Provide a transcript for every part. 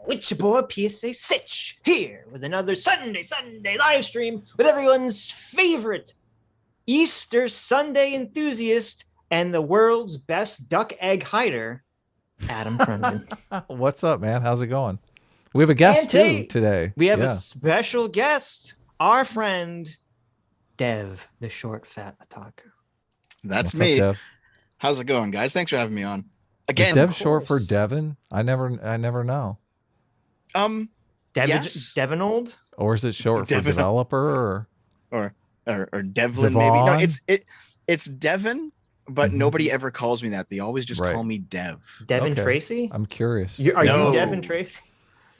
It's your boy PSA Sitch here with another Sunday live stream with everyone's favorite Easter Sunday enthusiast and the world's best duck egg hider, Adam Crunden. What's up, man? How's it going? We have a guest today. We have a special guest, our friend Dev, the short fat otaku. That's me. Up, how's it going, guys? Thanks for having me on. Again, is Dev short for Devin? I never know. Yes. Devinold? Or is it short for developer or Devlin? Maybe no. It's Devin, but nobody ever calls me that. They always just call me Dev. Devin Tracy? I'm curious. Are you Devin Tracy?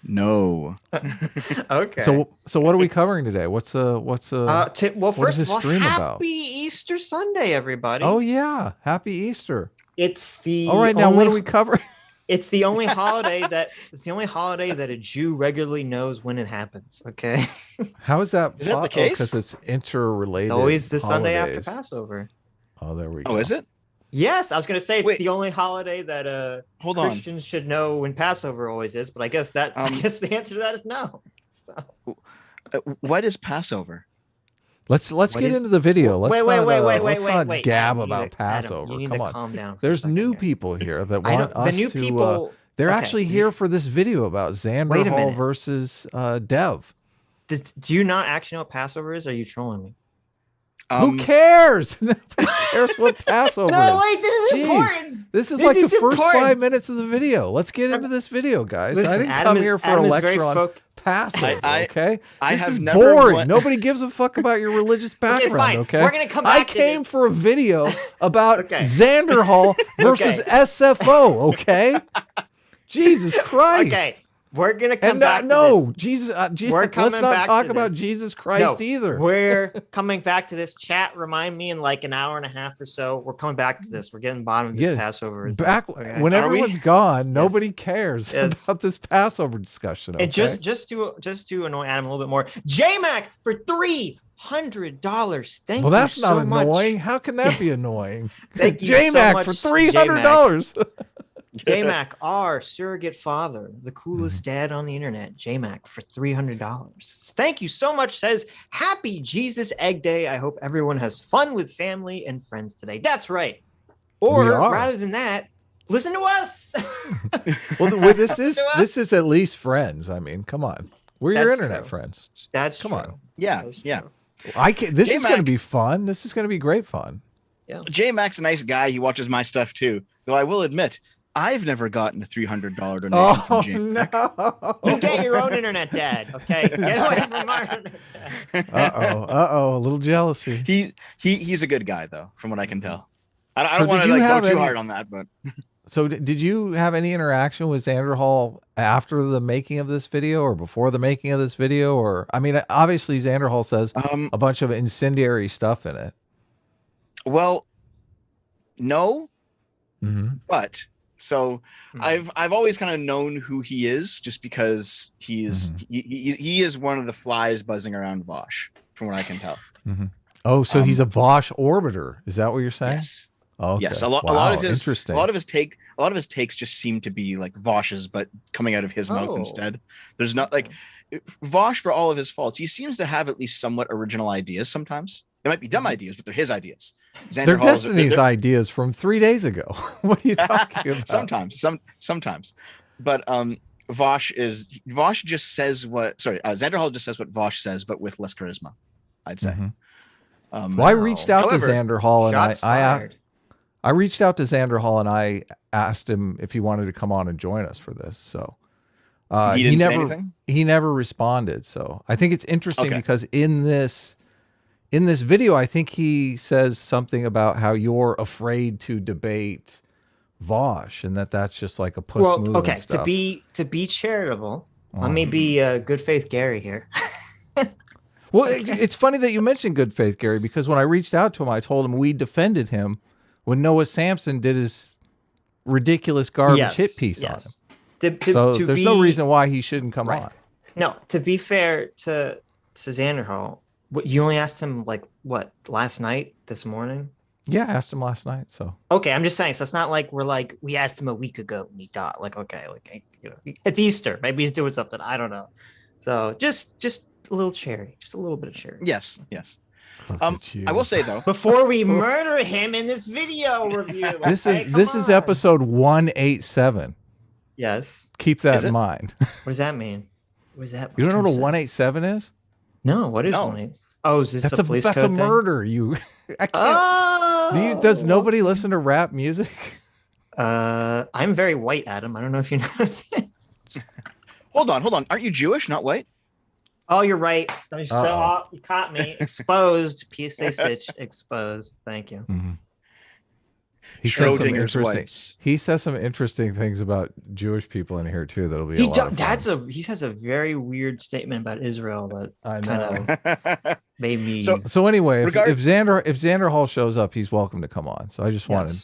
No. Okay. So what are we covering today? What's well, first of all, happy Easter Sunday, everybody. Oh yeah, happy Easter. It's the all right. Now what are we covering? It's the only holiday that a Jew regularly knows when it happens. Okay. How is that? Is that the case? Because it's interrelated. It's always the holidays. Sunday after Passover. Oh, there we go. Oh, is it? Yes, I was going to say it's the only holiday that Christians should know when Passover always is, but I guess the answer to that is no. So. What is Passover? Let's get into the video. Let's not gab Adam, about Passover. You need Come to on. calm down. There's new people here that want us to. They're actually here for this video about Xander Hall versus Dev. Do you not actually know what Passover is? Or are you trolling me? Who cares? Who cares what Passover is? No, wait, this is important. This is like the first 5 minutes of the video. Let's get into this video, guys. Listen, I didn't come here for a lecture on Passover, okay? This is boring. Nobody gives a fuck about your religious background, okay? We're gonna come back I came for a video about Xander Hall versus SFO, okay? Jesus Christ. Okay. We're gonna come back to this. Jesus. Let's not talk about Jesus Christ either. We're coming back to this. Chat, remind me in like an hour and a half or so. We're coming back to this. We're getting bottom of this Passover. When everyone's gone, nobody cares about this Passover discussion. Okay? And just to annoy Adam a little bit more, JMac for $300. Thank you. Well, that's so not much. annoying. How can that be annoying? Thank you JMac so much for $300. JMac, our surrogate father, the coolest dad on the internet, JMac for $300. Thank you so much. Says, happy Jesus Egg Day. I hope everyone has fun with family and friends today. That's right. Or rather than that, listen to us. Well, this is at least friends. I mean, come on. We're your internet friends. Come on. Yeah. This is going to be fun. This is going to be great fun. Yeah. JMac's a nice guy. He watches my stuff too. Though I will admit, I've never gotten a $300 donation from JMac. No. You get your own internet dad, okay? Get away from our internet dad. A little jealousy. He's a good guy though, from what I can tell. I don't want to go too hard on that, but. So did you have any interaction with Xander Hall after the making of this video or before the making of this video? Or I mean, obviously Xander Hall says a bunch of incendiary stuff in it. Well, no, but so I've always kind of known who he is, just because he is one of the flies buzzing around Vosh, from what I can tell. Oh, so he's a Vosh orbiter. Is that what you're saying? Yes. Oh, okay. Yes. A lot of his takes just seem to be like Vosh's, but coming out of his mouth instead. There's not like Vosh, for all of his faults, he seems to have at least somewhat original ideas. Sometimes they might be dumb ideas, but they're his ideas. They're Destiny's ideas from 3 days ago. What are you talking about? Sometimes, but Vosh just says what. Sorry, Xander Hall just says what Vosh says, but with less charisma, I'd say. Well, I reached out to Xander Hall and I reached out to Xander Hall and I asked him if he wanted to come on and join us for this. So he didn't say anything? He never responded. So I think it's interesting because in this video, I think he says something about how you're afraid to debate Vosh and that's just like a puss move. Okay, and stuff. to be charitable, let me be good faith Gary here. Well, it's funny that you mentioned good faith Gary, because when I reached out to him, I told him we defended him when Noah Sampson did his ridiculous garbage hit piece on him. So there's no reason why he shouldn't come on. No, to be fair to Xander Hall, you only asked him like what, last night, this morning? Yeah, I asked him last night. So okay, I'm just saying. So it's not like we asked him a week ago and he thought like, okay, like it's Easter. Maybe he's doing something. I don't know. So just a little cherry, just a little bit of cherry. Yes. I will say though, before we murder him in this video review. This is episode 187. Yes. Keep that in mind. What does that mean? What is that? You don't know what a 187 is? No. What is 187? Oh, is this a police code That's a thing? murder. I can't. Does nobody listen to rap music? I'm very white, Adam. I don't know if you know this. Hold on. Aren't you Jewish, not white? Oh, you're right. You caught me. Exposed. PSA Sitch exposed. Thank you. Mm-hmm. He says some interesting things about Jewish people in here too. That'll be he has a very weird statement about Israel that I know kind of made me. So anyway, if Xander Hall shows up, he's welcome to come on. So I just wanted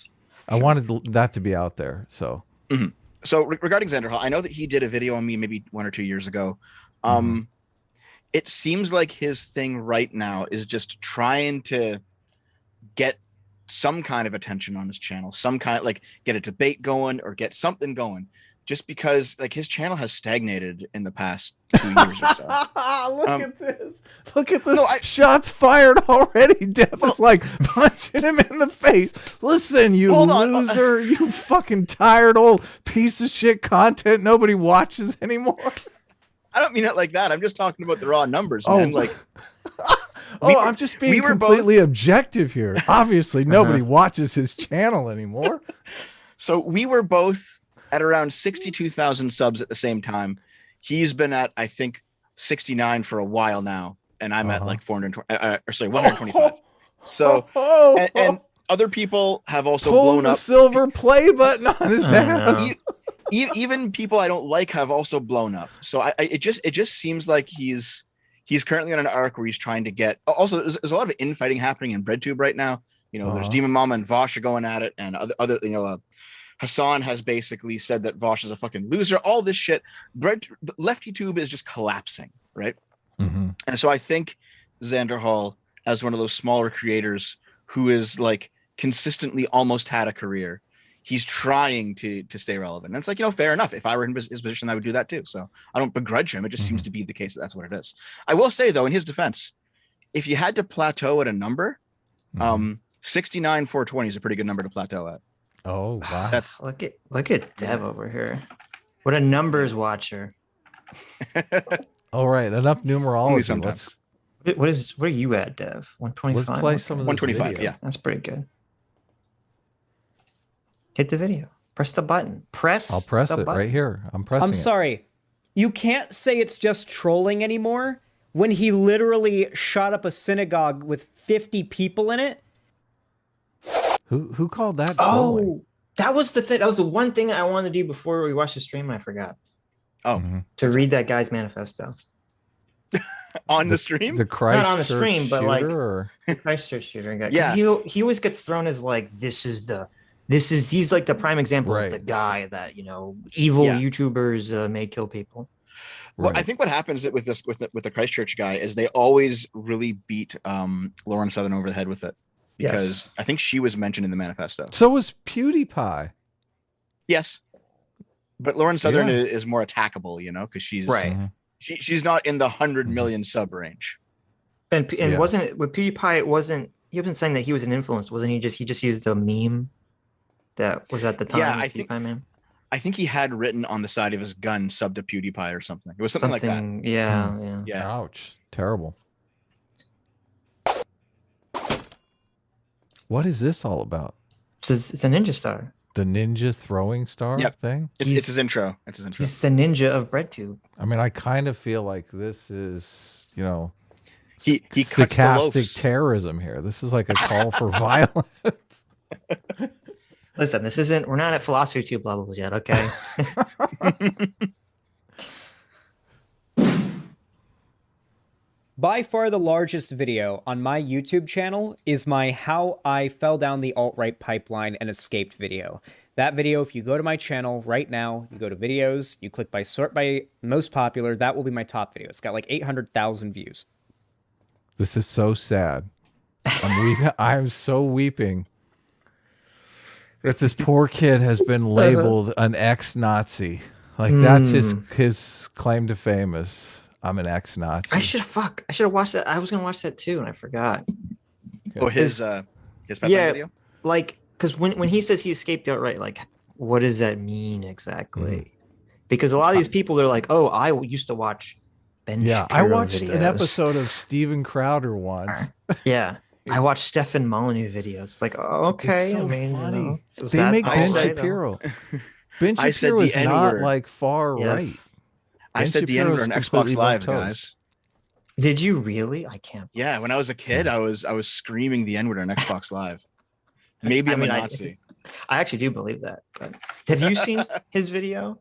that to be out there. So so regarding Xander Hall, I know that he did a video on me maybe 1 or 2 years ago. It seems like his thing right now is just trying to get some kind of attention on his channel, some kind like get a debate going or get something going, just because like his channel has stagnated in the past 2 years or so. Look at this. Shots fired already. Dev is like punching him in the face. Listen, you loser, you fucking tired old piece of shit content nobody watches anymore. I don't mean it like that. I'm just talking about the raw numbers, man. Like, I'm just being completely objective here. Obviously, nobody watches his channel anymore. So we were both at around 62,000 subs at the same time. He's been at, I think, 69 for a while now, and I'm at like 125. So, and other people have also blown up. The silver play button on his ass. Even people I don't like have also blown up. So it just seems like he's currently on an arc where he's trying to get. Also, there's a lot of infighting happening in BreadTube right now. There's Demon Mama and Vosh are going at it, and other Hassan has basically said that Vosh is a fucking loser. All this shit. Lefty Tube is just collapsing, right? Mm-hmm. And so I think Xander Hall, as one of those smaller creators who is like consistently almost had a career, he's trying to stay relevant. And it's like, fair enough. If I were in his position, I would do that too. So I don't begrudge him. It just seems to be the case that's what it is. I will say though, in his defense, if you had to plateau at a number, 69 420 is a pretty good number to plateau at. Oh wow. That's look at Dev over here. What a numbers watcher. All right, enough numerology. What are you at, Dev? 125. Let's play some of this 125. video. Yeah, that's pretty good. Hit the video. Press the button. I'll press it right here. I'm pressing it. I'm sorry. You can't say it's just trolling anymore when he literally shot up a synagogue with 50 people in it. Who called that trolling? Oh, that was the thing. That was the one thing I wanted to do before we watched the stream and I forgot. Oh. To read that guy's manifesto. On the stream? The Christchurch Not on the stream, but like or... the Christchurch shooter guy. Yeah. He always gets thrown as like he's like the prime example of the guy that evil YouTubers may kill people. Well, I think what happens with the Christchurch guy is they always really beat Lauren Southern over the head with it, because I think she was mentioned in the manifesto. So was PewDiePie. Yes, but Lauren Southern is more attackable, because she's she's not in the 100 million sub range. And wasn't it with PewDiePie? It wasn't. He wasn't saying that he was an influence, wasn't he? He just used the meme that was at the time. Yeah, I think he had written on the side of his gun "sub to PewDiePie" or something. It was something like that. Yeah. Ouch! Terrible. What is this all about? It's a ninja star. The ninja throwing star thing? It's his intro. It's his intro. He's the ninja of BreadTube. I mean, I kind of feel like this is, he stochastic terrorism here. This is like a call for violence. Listen, we're not at philosophy tube levels yet, okay? By far the largest video on my YouTube channel is my How I Fell Down the Alt-Right Pipeline and Escaped video. That video, if you go to my channel right now, you go to videos, you click by sort by most popular, that will be my top video. It's got like 800,000 views. This is so sad. I'm so weeping. that this poor kid has been labeled an ex-Nazi. Like that's his claim to fame is I'm an ex-Nazi. I should have watched that. I was gonna watch that too, and I forgot. Oh, his video? Like, because when he says he escaped outright, like, what does that mean exactly? Because a lot of these people, they're like, oh, I used to watch Ben Shapiro I watched videos. an episode of Steven Crowder once. Yeah. I watched Stefan Molyneux videos. It's like, oh, okay. It's so funny. You know, they make Ben Shapiro. Ben Shapiro is not like far right. I said the N-word on Xbox Live, guys. Did you really? I can't. Yeah, when I was a kid, I was screaming the N-word on Xbox Live. Maybe I'm a Nazi. I actually do believe that. But have you seen his video?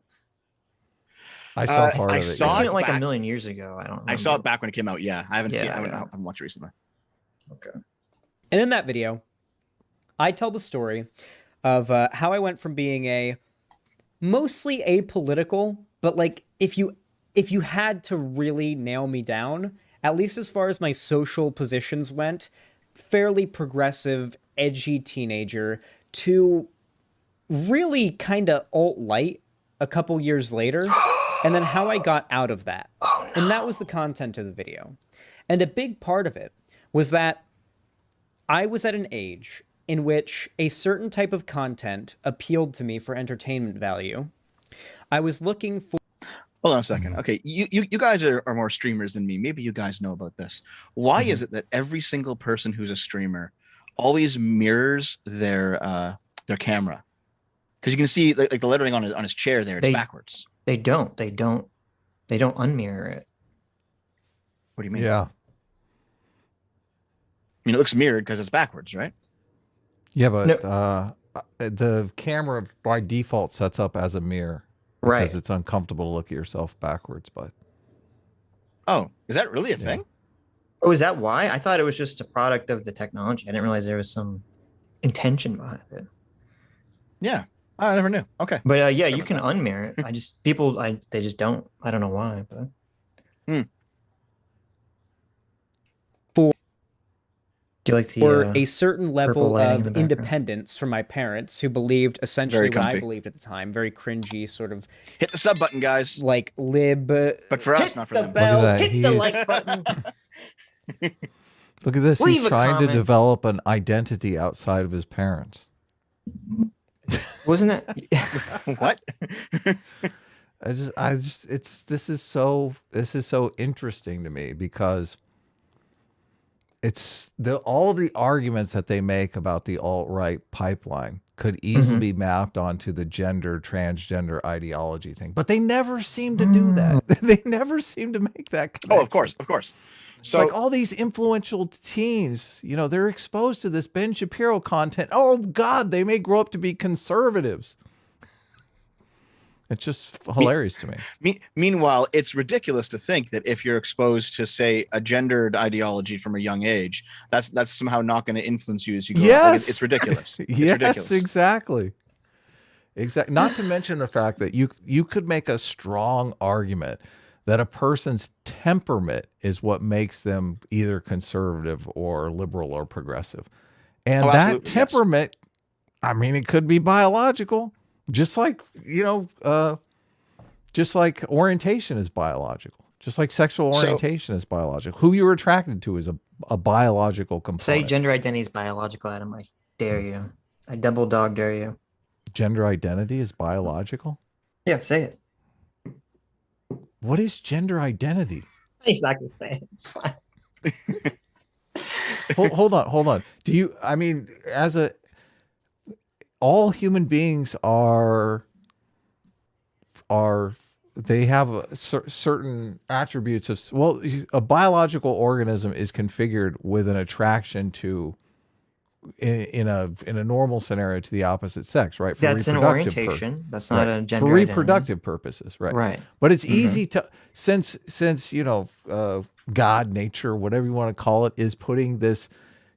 I saw part of it. I've seen it like a million years ago. I don't remember. I saw it back when it came out. Yeah, I haven't seen it. I haven't watched it recently. Okay. And in that video, I tell the story of how I went from being a mostly apolitical, but like if you had to really nail me down, at least as far as my social positions went, fairly progressive, edgy teenager to really kind of alt-light a couple years later, and then how I got out of that. Oh, no. And that was the content of the video. And a big part of it was that I was at an age in which a certain type of content appealed to me for entertainment value. I was looking for... Hold on a second. Okay, you guys are more streamers than me. Maybe you guys know about this. Why is it that every single person who's a streamer always mirrors their camera? Because you can see like the lettering on his chair there, it's backwards. They don't unmirror it. What do you mean? Yeah. I mean, it looks mirrored because it's backwards, right? Yeah, but the camera by default sets up as a mirror. Right. Because it's uncomfortable to look at yourself backwards. But oh, is that really a thing? Oh, is that why? I thought it was just a product of the technology. I didn't realize there was some intention behind it. Yeah, I never knew. Okay. But yeah, you can unmirror it. They just don't. I don't know why, but. Do you like the or a certain level of independence from my parents, who believed essentially what I believed at the time, very cringy sort of. Hit the sub button, guys. Like lib. But for us, not for them. Bell, hit the like button. Look at this. He's trying to develop an identity outside of his parents. Wasn't that what? This is so interesting to me because it's all the arguments that they make about the alt-right pipeline could easily be mapped onto the transgender ideology thing, but they never seem to do that. They never seem to make that connection. Oh, of course. So like all these influential teens, you know, they're exposed to this Ben Shapiro content. Oh God, they may grow up to be conservatives. It's just hilarious to me. Meanwhile, it's ridiculous to think that if you're exposed to, say, a gendered ideology from a young age, that's somehow not going to influence you as you grow up. Like, it's ridiculous. It's ridiculous. Exactly. Not to mention the fact that you could make a strong argument that a person's temperament is what makes them either conservative or liberal or progressive. And that temperament, yes. I mean, it could be biological. Just like, just like orientation is biological, just like sexual orientation is biological. Who you're attracted to is a biological component. Say gender identity is biological, Adam. I dare you. I double dog dare you. Gender identity is biological? Yeah, say it. What is gender identity? He's not going to say it. It's fine. Hold on. All human beings they have certain attributes of, a biological organism is configured with an attraction to, in a normal scenario, to the opposite sex, right? That's an orientation. That's not a gender for reproductive purposes, right? Right. But it's easy to, since God, nature, whatever you want to call it, is putting this,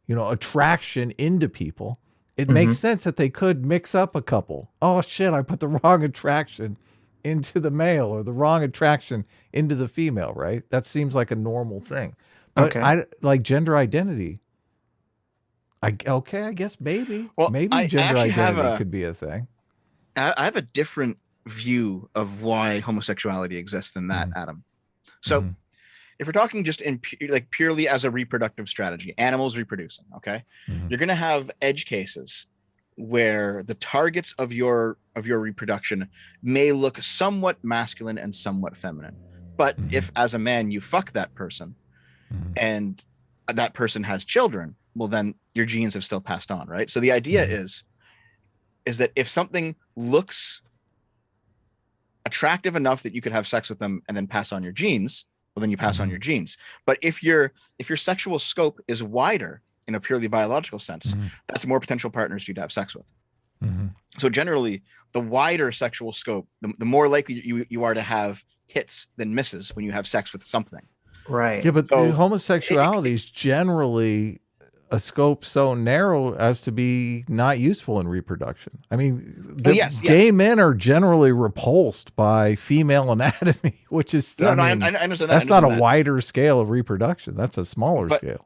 attraction into people. It makes sense that they could mix up a couple. Oh shit, I put the wrong attraction into the male or the wrong attraction into the female, right? That seems like a normal thing. But like gender identity, Okay, I guess maybe Well, maybe I gender actually identity could be a thing. I have a different view of why homosexuality exists than that, Adam. So if we're talking just in like purely as a reproductive strategy, animals reproducing, okay, you're going to have edge cases where the targets of your reproduction may look somewhat masculine and somewhat feminine. But if as a man you fuck that person and that person has children, well then your genes have still passed on, right? So the idea is that if something looks attractive enough that you could have sex with them and then pass on your genes, well then you pass on your genes. But if your sexual scope is wider in a purely biological sense, that's more potential partners for you to have sex with. So generally, the wider sexual scope, the more likely you are to have hits than misses when you have sex with something. Right. Yeah, but homosexuality is generally a scope so narrow as to be not useful in reproduction. I mean, gay men are generally repulsed by female anatomy, which is I understand that's not a wider scale of reproduction. That's a smaller scale.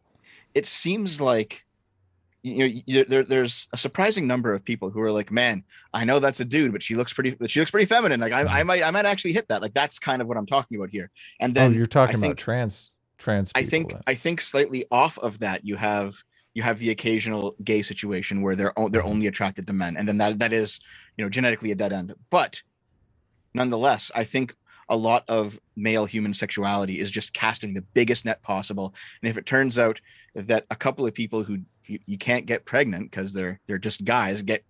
It seems like there's a surprising number of people who are like, man, I know that's a dude, but she looks pretty feminine. Like I might actually hit that. Like that's kind of what I'm talking about here. And then you're talking about trans people. I think slightly off of that, you have the occasional gay situation where they're only attracted to men, and then that is genetically a dead end. But nonetheless, I think a lot of male human sexuality is just casting the biggest net possible. And if it turns out that a couple of people who you can't get pregnant because they're just guys get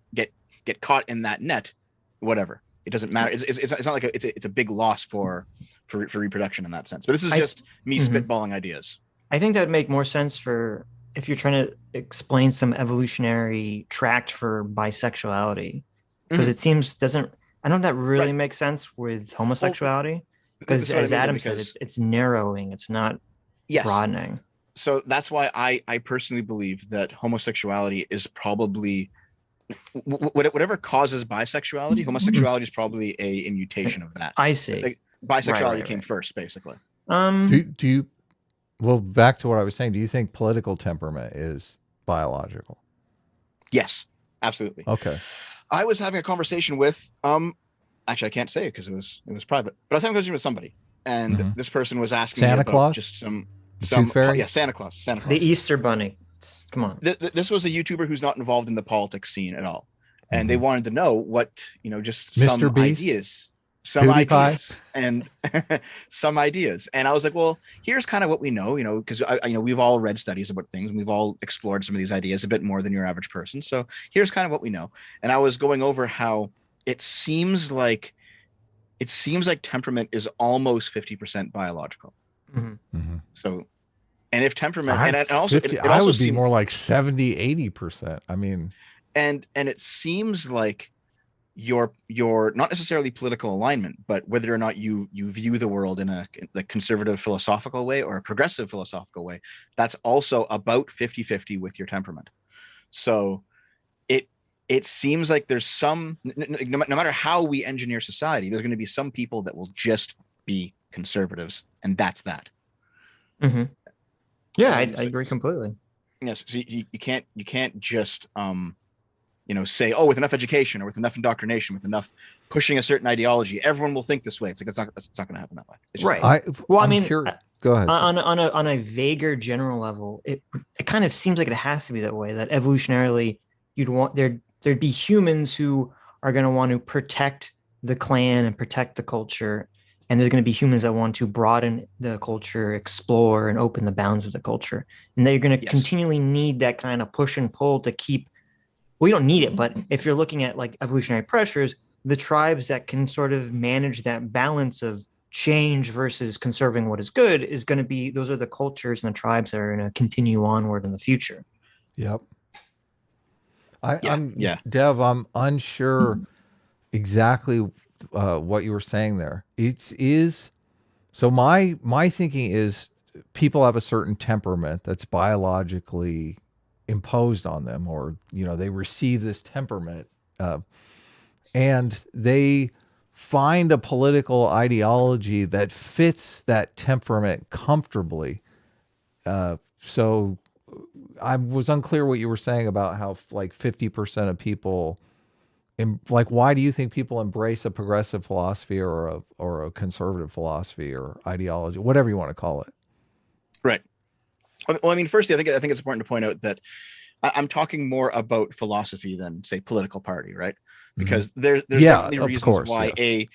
caught in that net, whatever, it doesn't matter. It's not like it's a big loss for reproduction in that sense. But this is just me spitballing ideas. I think that would make more sense for if you're trying to explain some evolutionary tract for bisexuality, because it seems I don't know if that really makes sense with homosexuality, because as Adam said, it's narrowing, it's not broadening. So that's why I personally believe that homosexuality is probably whatever causes bisexuality. Homosexuality is probably a mutation of that. I see. Like, bisexuality came first, basically. Do you? Well, back to what I was saying. Do you think political temperament is biological? Yes, absolutely. Okay. I was having a conversation with actually I can't say it because it was private, but I was having a conversation with somebody, and this person was asking me about just some Santa Claus. The Easter Bunny. Come on. This was a YouTuber who's not involved in the politics scene at all, and they wanted to know what just Mr. some Beast? ideas. And some ideas. And I was like, well, here's kind of what we know, because we've all read studies about things and we've all explored some of these ideas a bit more than your average person. So here's kind of what we know. And I was going over how it seems like temperament is almost 50% biological. So, and if temperament, and also, 50, I would be more like 70-80%. I mean, and it seems like your not necessarily political alignment, but whether or not you view the world in a conservative philosophical way or a progressive philosophical way, that's also about 50-50 with your temperament. So it seems like there's some, no matter how we engineer society, there's going to be some people that will just be conservatives, and that's that. Yeah, I agree completely. Yes, so you can't just say, oh, with enough education or with enough indoctrination, with enough pushing a certain ideology, everyone will think this way. It's like it's not going to happen that way. It's right. Go ahead. On a vaguer general level, it kind of seems like it has to be that way. That evolutionarily, there'd be humans who are going to want to protect the clan and protect the culture, and there's going to be humans that want to broaden the culture, explore, and open the bounds of the culture, and they're going to continually need that kind of push and pull to keep. Well, you don't need it, but if you're looking at like evolutionary pressures, the tribes that can sort of manage that balance of change versus conserving what is good is going to be, those are the cultures and the tribes that are going to continue onward in the future. Yep. Dev, I'm unsure exactly what you were saying there. It is, so my thinking is people have a certain temperament that's biologically imposed on them, or they receive this temperament, and they find a political ideology that fits that temperament comfortably. So I was unclear what you were saying about how like 50% of people, like, why do you think people embrace a progressive philosophy or a conservative philosophy or ideology, whatever you want to call it? Right. Well, I mean, firstly, I think it's important to point out that I'm talking more about philosophy than, say, political party, right? Because there's definitely reasons why a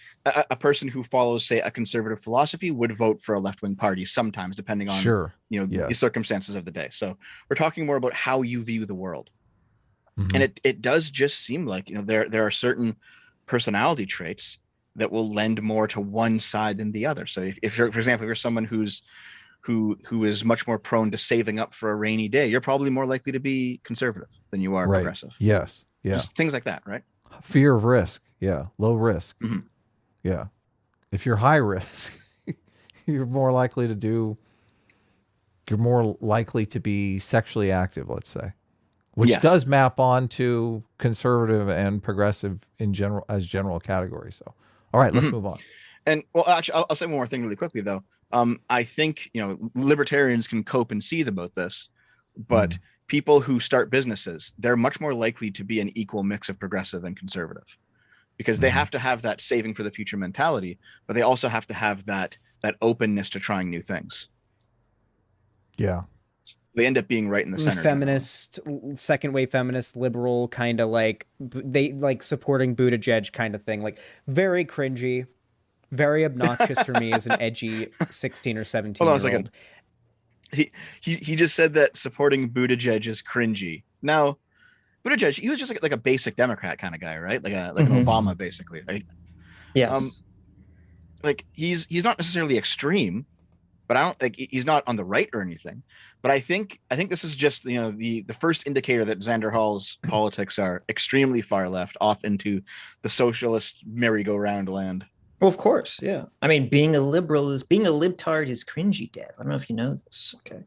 person who follows, say, a conservative philosophy would vote for a left-wing party sometimes, depending on the circumstances of the day. So we're talking more about how you view the world. And it does just seem like, there are certain personality traits that will lend more to one side than the other. So if you're, for example, if you're someone who is much more prone to saving up for a rainy day, you're probably more likely to be conservative than you are progressive. Yes. Yeah. Just things like that, right? Fear of risk. Yeah. Low risk. Yeah. If you're high risk, you're more likely to be sexually active, let's say, which does map onto conservative and progressive in general, as general categories. So, all right, let's move on. And well, actually, I'll say one more thing really quickly, though. I think, libertarians can cope and seethe about this, but people who start businesses, they're much more likely to be an equal mix of progressive and conservative, because they have to have that saving for the future mentality, but they also have to have that openness to trying new things. Yeah. They end up being right in the center. Feminist, second wave feminist, liberal, kind of like they like supporting Buttigieg kind of thing, like very cringy. Very obnoxious for me as an edgy 16 or 17 year old. Hold on a second. He just said that supporting Buttigieg is cringy. Now, Buttigieg, he was just like a basic Democrat kind of guy, right? Like Obama, basically. Yes. Like he's not necessarily extreme, but I don't like he's not on the right or anything. But I think this is just the first indicator that Xander Hall's politics are extremely far left, off into the socialist merry-go-round land. Well, of course, yeah. I mean, being a libtard is cringy, Dad. I don't know if you know this. Okay.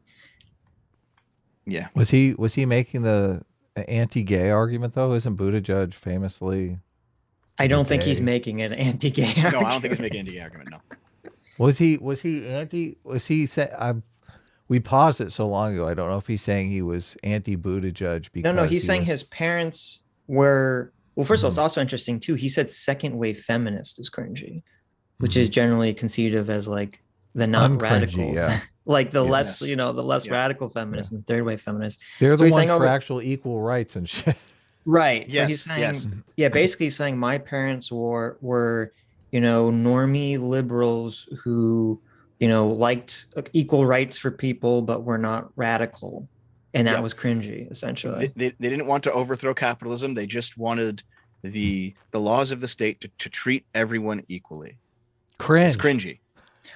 Yeah. Was he making the anti-gay argument though? Isn't Buttigieg famously? I don't think he's making an anti-gay argument. No, I don't think he's making an anti-gay argument. No. Was he anti? Was he say? We paused it so long ago. I don't know if he's saying he was anti-Buttigieg because no. He's saying his parents were. Well, first of all, it's also interesting too. He said second wave feminist is cringy, which is generally conceived of as like the non-radical, like the less, the less radical feminist and third wave feminist. They're the ones for actual equal rights and shit. Right. Yes, so he's saying, basically he's saying my parents were normie liberals who, liked equal rights for people, but were not radical. And that was cringy, essentially. They didn't want to overthrow capitalism. They just wanted the laws of the state to treat everyone equally. Cringe. It's cringy.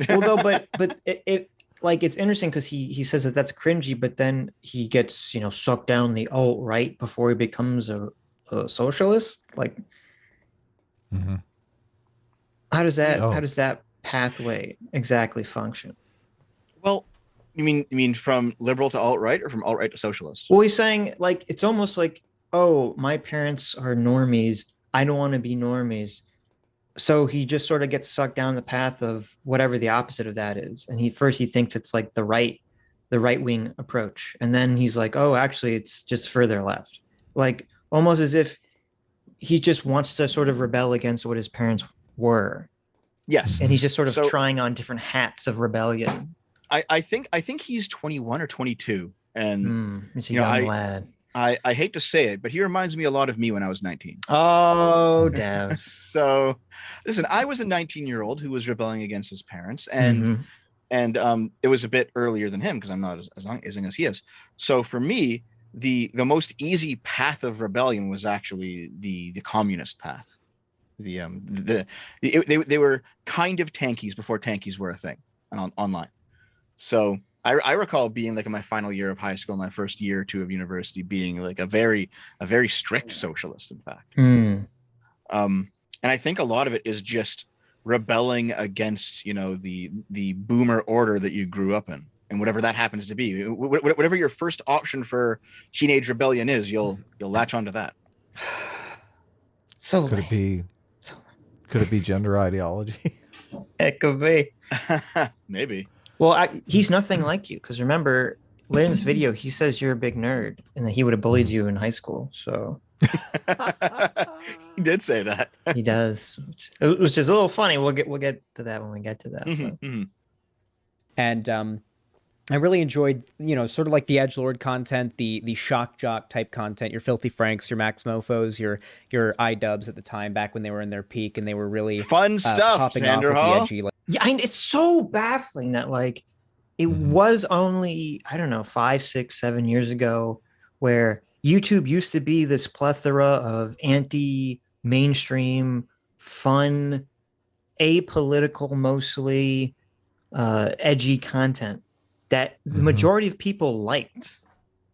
Well, though, but it's interesting because he says that that's cringy, but then he gets sucked down the alt-right before he becomes a socialist. Like, how does that pathway exactly function? Well, you mean from liberal to alt-right or from alt-right to socialist? Well, he's saying like it's almost like, oh, my parents are normies. I don't want to be normies. So he just sort of gets sucked down the path of whatever the opposite of that is. And he thinks it's like the right wing approach. And then he's like, oh, actually it's just further left. Like almost as if he just wants to sort of rebel against what his parents were. Yes. And he's just sort of trying on different hats of rebellion. I think he's 21 or 22, and he's a young lad. I hate to say it, but he reminds me a lot of me when I was 19. Oh, Dev. So, listen, I was a 19-year-old who was rebelling against his parents, and it was a bit earlier than him because I'm not as young as he is. So for me, the most easy path of rebellion was actually the communist path. They were kind of tankies before tankies were a thing online. So I recall being like in my final year of high school, my first year or two of university, being like a very strict socialist, in fact. And I think a lot of it is just rebelling against, the boomer order that you grew up in, and whatever that happens to be, whatever your first option for teenage rebellion is, you'll latch onto that. So could it be gender ideology? It could be. Maybe. Well, he's nothing like you, because remember, later in this video, he says you're a big nerd and that he would have bullied you in high school. So He did say that. he does, which is a little funny. We'll get to that when we get to that. And I really enjoyed, sort of like the edgelord content, the shock jock type content, your Filthy Franks, your Max Mofos, your iDubbbz at the time, back when they were in their peak and they were really fun stuff. Popping Xander off with the edgy. Yeah, it's so baffling that like it was only, I don't know, 5, 6, 7 years ago where YouTube used to be this plethora of anti-mainstream, fun, apolitical, mostly edgy content that the majority of people liked.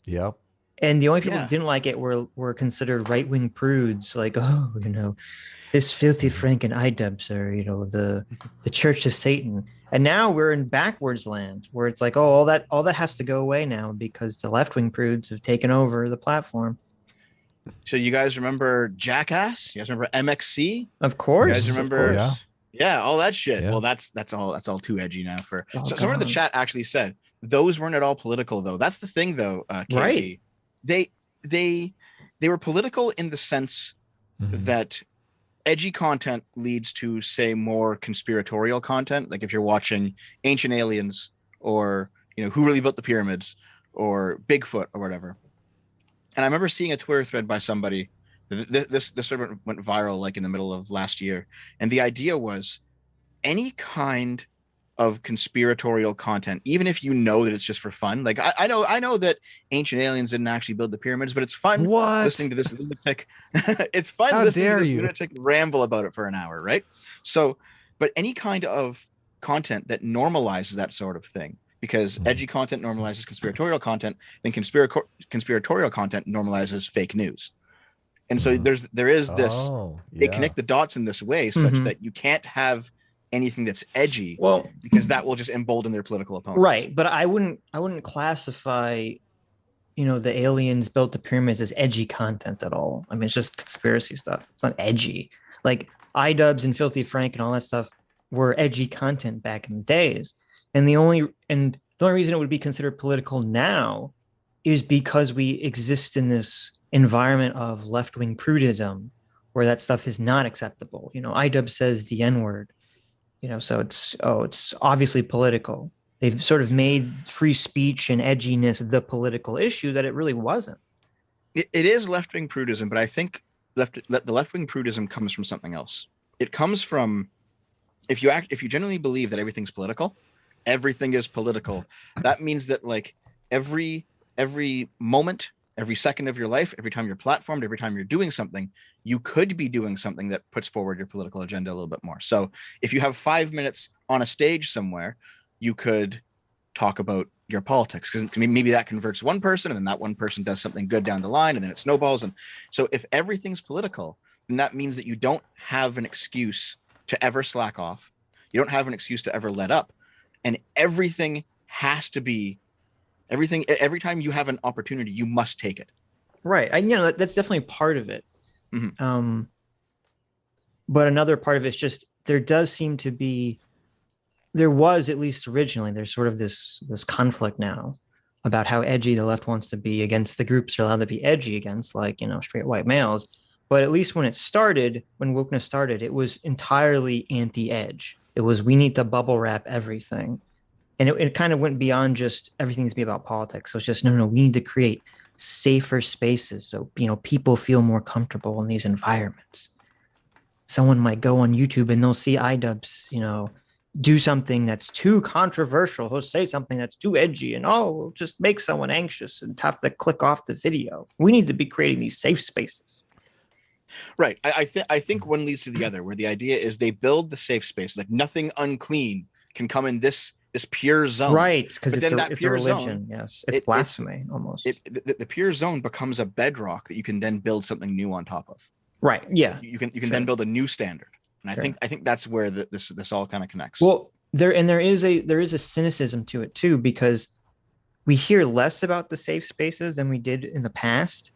Yep. And the only people who didn't like it were considered right-wing prudes, like, oh, this Filthy Frank and iDubbbz are, the Church of Satan. And now we're in backwards land where it's like, oh, all that has to go away now because the left-wing prudes have taken over the platform. So you guys remember Jackass? You guys remember MXC? Of course. You guys remember? Yeah, all that shit. Yeah. Well, that's all too edgy now for. So someone in the chat actually said those weren't at all political though. That's the thing though, KD. Right. They were political in the sense that edgy content leads to, say, more conspiratorial content. Like if you're watching Ancient Aliens or Who Really Built the Pyramids or Bigfoot or whatever. And I remember seeing a Twitter thread by somebody. This sort of went viral like in the middle of last year, and the idea was any kind of conspiratorial content, even if that it's just for fun. Like I know that Ancient Aliens didn't actually build the pyramids, but it's fun listening to this lunatic. It's fun listening to this lunatic ramble about it for an hour, right? So, but any kind of content that normalizes that sort of thing, because edgy content normalizes conspiratorial content, then conspiratorial content normalizes fake news. And so there is this. They connect the dots in this way such that you can't have anything that's edgy, because that will just embolden their political opponents. Right, but I wouldn't classify, the aliens built the pyramids as edgy content at all. I mean, it's just conspiracy stuff. It's not edgy. Like iDubbbz and Filthy Frank and all that stuff were edgy content back in the days, and the only reason it would be considered political now is because we exist in this environment of left-wing prudism where that stuff is not acceptable. iDubbbz says the N-word, so it's obviously political. They've sort of made free speech and edginess the political issue that it really wasn't. It is left-wing prudism, but I think the left-wing prudism comes from something else. It comes from if you genuinely believe that everything's political, everything is political. That means that like every moment, every second of your life, every time you're platformed, every time you're doing something, you could be doing something that puts forward your political agenda a little bit more. So if you have 5 minutes on a stage somewhere, you could talk about your politics, because maybe that converts one person and then that one person does something good down the line and then it snowballs. And so if everything's political, then that means that you don't have an excuse to ever slack off. You don't have an excuse to ever let up. And everything has to be every time you have an opportunity, you must take it. Right. That's definitely part of it. But another part of it's just, there was, at least originally, there's sort of this conflict now about how edgy the left wants to be against the groups they're allowed to be edgy against, like, straight white males. But at least when wokeness started, it was entirely anti-edge. It was, we need to bubble wrap everything. And it kind of went beyond just everything needs to be about politics. So it's just, no, we need to create safer spaces so, people feel more comfortable in these environments. Someone might go on YouTube and they'll see iDubbbz, do something that's too controversial. He'll say something that's too edgy and, it'll just make someone anxious and have to click off the video. We need to be creating these safe spaces. Right. I think one leads to the other, where the idea is they build the safe space, like nothing unclean can come in this pure zone. Right, because it's a religion. Zone, yes, it's blasphemy almost. The pure zone becomes a bedrock that you can then build something new on top of. Right. Yeah. You can then build a new standard, and I think that's where this all kind of connects. Well, there is a cynicism to it too, because we hear less about the safe spaces than we did in the past,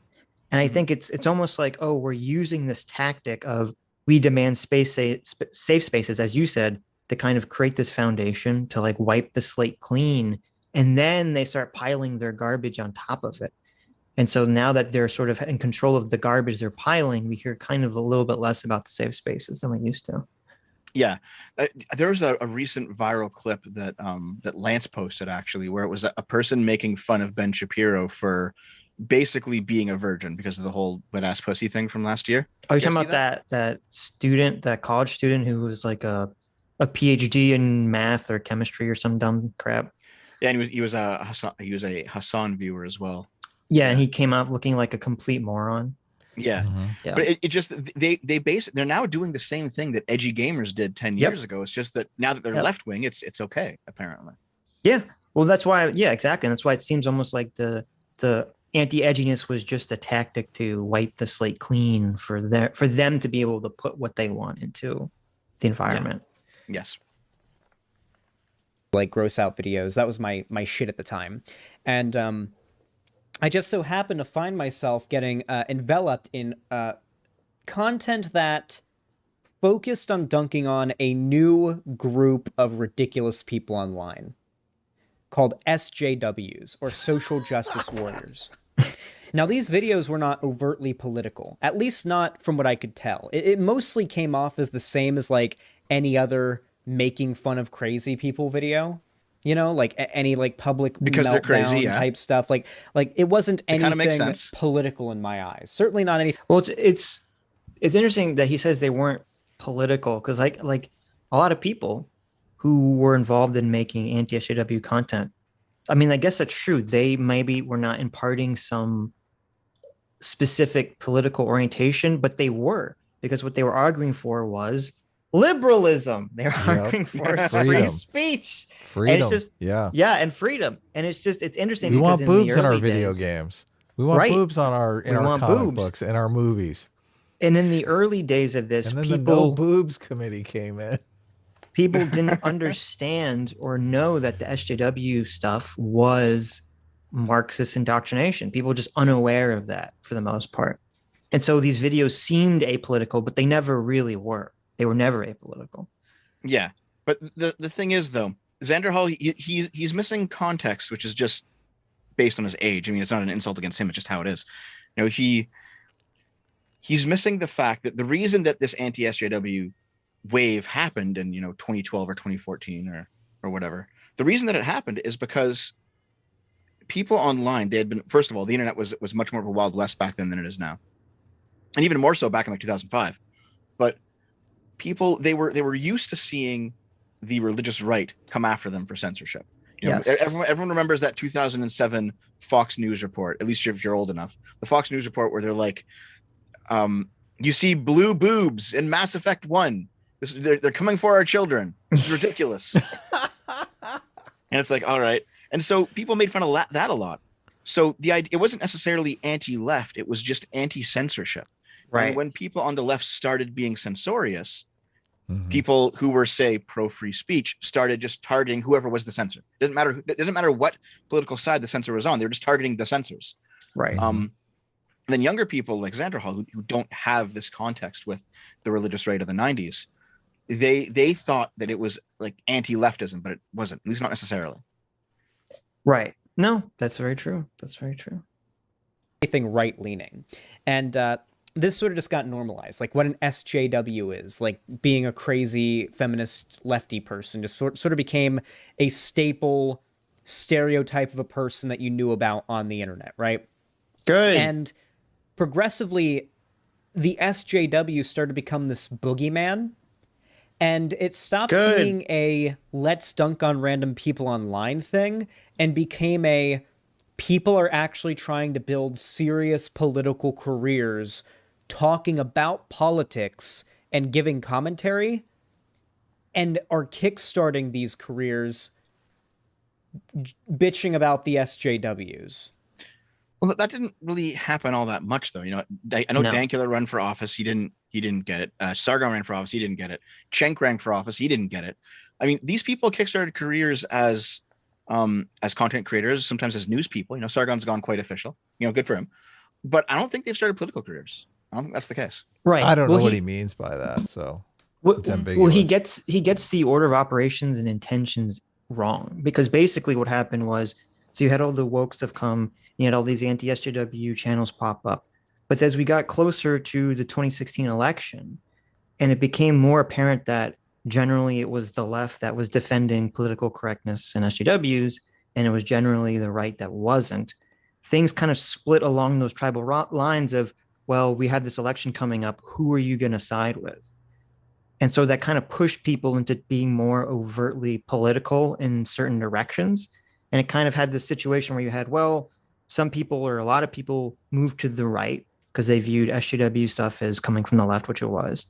and I think it's almost like, we're using this tactic of we demand safe spaces, as you said, to kind of create this foundation to like wipe the slate clean and then they start piling their garbage on top of it. And so now that they're sort of in control of the garbage they're piling, we hear kind of a little bit less about the safe spaces than we used to. Yeah, there was a recent viral clip that that Lance posted, actually, where it was a person making fun of Ben Shapiro for basically being a virgin because of the whole wet ass pussy thing from last year. Are you talking about that student, that college student who was like a PhD in math or chemistry or some dumb crap? Yeah, and he was a Hassan viewer as well. Yeah, and he came out looking like a complete moron. Yeah. Yeah. But it just they're now doing the same thing that edgy gamers did 10 years ago. It's just that now that they're left wing, it's okay, apparently. Yeah. Well, that's why, yeah, exactly. And that's why it seems almost like the anti-edginess was just a tactic to wipe the slate clean for them to be able to put what they want into the environment. Yeah. Yes. Like gross out videos. That was my shit at the time. And I just so happened to find myself getting enveloped in content that focused on dunking on a new group of ridiculous people online called SJWs, or Social Justice Warriors. Now, these videos were not overtly political, at least not from what I could tell. It mostly came off as the same as like any other making fun of crazy people video. You know, like any like public because they're crazy type stuff. Like it wasn't anything political in my eyes. Certainly not anything. Well, it's interesting that he says they weren't political, because like a lot of people who were involved in making anti-SJW content, I mean, I guess that's true. They maybe were not imparting some specific political orientation, but they were, because what they were arguing for was liberalism. They were arguing for free speech. Freedom. And it's just, yeah, and freedom. And it's interesting. We want boobs in our video games. We want boobs on our comic books and our movies. And in the early days of this, and then the No Boobs Committee came in. People didn't understand or know that the SJW stuff was Marxist indoctrination. People were just unaware of that for the most part. And so these videos seemed apolitical, but they never really were. They were never apolitical. Yeah. But the thing is, though, Xander Hall, he's missing context, which is just based on his age. I mean, it's not an insult against him. It's just how it is. You know, he's missing the fact that the reason that this anti-SJW wave happened in 2012 or 2014 or whatever, the reason that it happened is because people online, they had been, first of all, the internet was much more of a Wild West back then than it is now, and even more so back in like 2005. But people, they were used to seeing the religious right come after them for censorship. Everyone remembers that 2007 Fox News report, at least if you're old enough, the Fox News report where they're like, you see blue boobs in Mass Effect 1. They're coming for our children. This is ridiculous. And it's like, all right. And so people made fun of that a lot. So the idea, it wasn't necessarily anti-left. It was just anti-censorship. Right. And when people on the left started being censorious, people who were, say, pro-free speech started just targeting whoever was the censor. It doesn't matter what political side the censor was on. They were just targeting the censors. Right. And then younger people like Xander Hall, who don't have this context with the religious right of the 90s, they thought that it was like anti-leftism, but it wasn't, at least not necessarily. Right. No, that's very true. That's very true. Anything right-leaning. And this sort of just got normalized. Like what an SJW is, like being a crazy feminist lefty person, just sort of became a staple stereotype of a person that you knew about on the internet, right? Good. And progressively, the SJW started to become this boogeyman. And it stopped being a let's dunk on random people online thing and became a people are actually trying to build serious political careers talking about politics and giving commentary and are kickstarting these careers bitching about the SJWs. Well, that didn't really happen all that much, though. I know Dankula ran for office. He didn't get it. Sargon ran for office. He didn't get it. Cenk ran for office. He didn't get it. I mean, these people kickstarted careers as content creators, sometimes as news people. Sargon's gone quite official. Good for him. But I don't think they've started political careers. I don't think that's the case. Right. I don't know what he means by that. So it's ambiguous. Well, he gets the order of operations and intentions wrong, because basically what happened was, so you had all the woke stuff come, you had all these anti-SJW channels pop up. But as we got closer to the 2016 election, and it became more apparent that generally it was the left that was defending political correctness and SJWs, and it was generally the right that wasn't, things kind of split along those tribal lines of, well, we had this election coming up. Who are you going to side with? And so that kind of pushed people into being more overtly political in certain directions. And it kind of had this situation where you had, well, some people or a lot of people moved to the right because they viewed SJW stuff as coming from the left, which it was.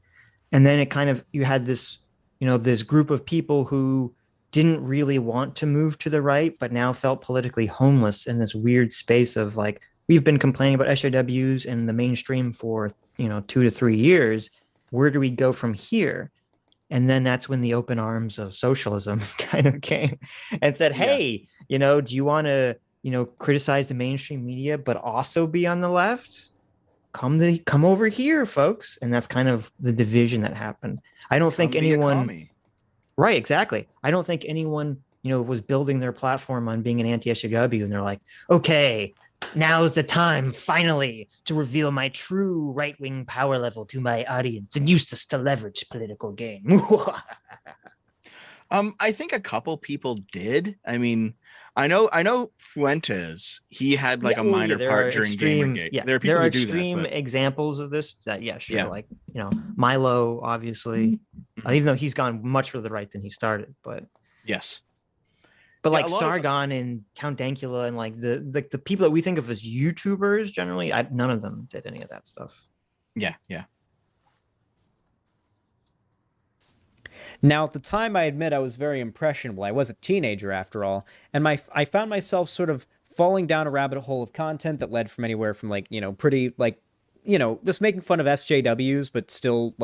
And then it kind of, you had this, this group of people who didn't really want to move to the right, but now felt politically homeless in this weird space of like, we've been complaining about SJWs in the mainstream for, 2 to 3 years. Where do we go from here? And then that's when the open arms of socialism kind of came and said, hey, do you want to, criticize the mainstream media, but also be on the left? Come over here, folks. And that's kind of the division that happened. I don't think anyone, right, exactly. I don't think anyone, was building their platform on being an anti-SJW and they're like, okay, now's the time finally to reveal my true right-wing power level to my audience and use this to leverage political gain. I think a couple people did. I mean, I know Fuentes, he had like a minor part during Gamergate. Yeah, there are people there are who do extreme that, examples of this that, like, Milo, obviously, even though he's gone much further right than he started, but yes. But like Sargon and Count Dankula and like the people that we think of as YouTubers generally, none of them did any of that stuff. Yeah. Now, at the time, I admit I was very impressionable. I was a teenager, after all, and I found myself sort of falling down a rabbit hole of content that led from anywhere from pretty just making fun of SJWs, but still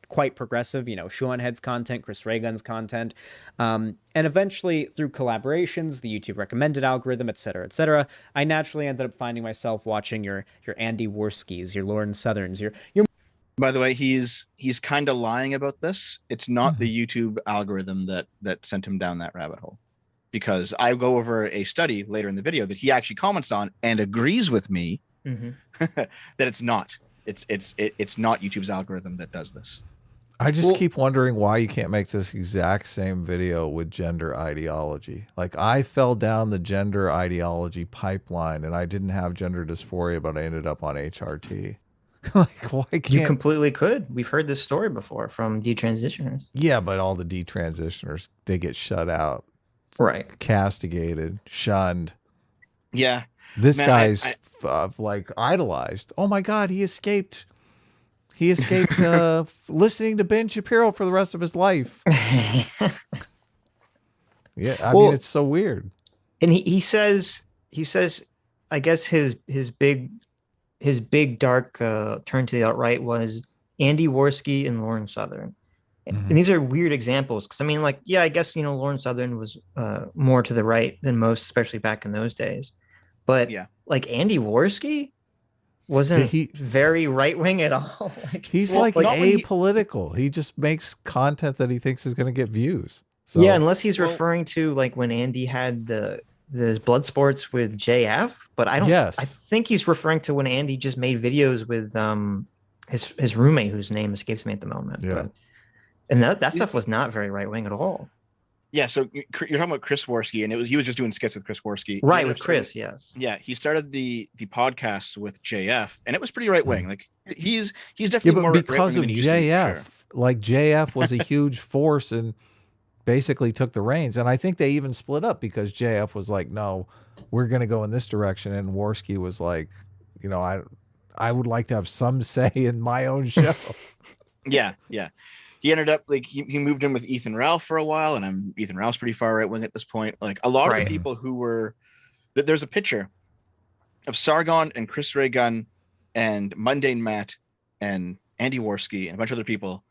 quite progressive, Seanhead's content, Chris Ray Gun's content. And eventually through collaborations, the YouTube recommended algorithm, et cetera, I naturally ended up finding myself watching your Andy Worskis, your Lauren Southerns, your By the way, he's kind of lying about this. It's not the YouTube algorithm that sent him down that rabbit hole, because I go over a study later in the video that he actually comments on and agrees with me that it's not. It's not YouTube's algorithm that does this. I just keep wondering why you can't make this exact same video with gender ideology. Like, I fell down the gender ideology pipeline and I didn't have gender dysphoria, but I ended up on HRT. Like, why can't you completely could? We've heard this story before from detransitioners. Yeah, but all the detransitioners, they get shut out, right? Castigated, shunned. Yeah, this guy's like idolized. Oh my God, he escaped. He escaped listening to Ben Shapiro for the rest of his life. Yeah, I mean, it's so weird. And he says, I guess his big dark turn to the alt-right was Andy Worski and Lauren Southern. And these are weird examples because, I mean, like, yeah, I guess, Lauren Southern was more to the right than most, especially back in those days. But like Andy Worski wasn't very right-wing at all. He's apolitical. He just makes content that he thinks is going to get views. So, yeah, unless he's referring to like when Andy had the blood sports with JF, but I don't. Yes. I think he's referring to when Andy just made videos with his roommate, whose name escapes me at the moment. Yeah, and that stuff was not very right wing at all. Yeah, so you're talking about Chris Worski, and he was just doing skits with Chris Worski, right? With Chris, yes. Yeah, he started the podcast with JF, and it was pretty right wing. Like he's definitely more because of than JF. Sure. Like JF was a huge force and basically took the reins, and I think they even split up because JF was like, "No, we're going to go in this direction," and Worski was like, I would like to have some say in my own show. Yeah. He ended up like he moved in with Ethan Ralph for a while, and Ethan Ralph's pretty far right wing at this point. Like a lot of the people who were, there's a picture of Sargon and Chris Ray Gun and Mundane Matt and Andy Worski and a bunch of other people.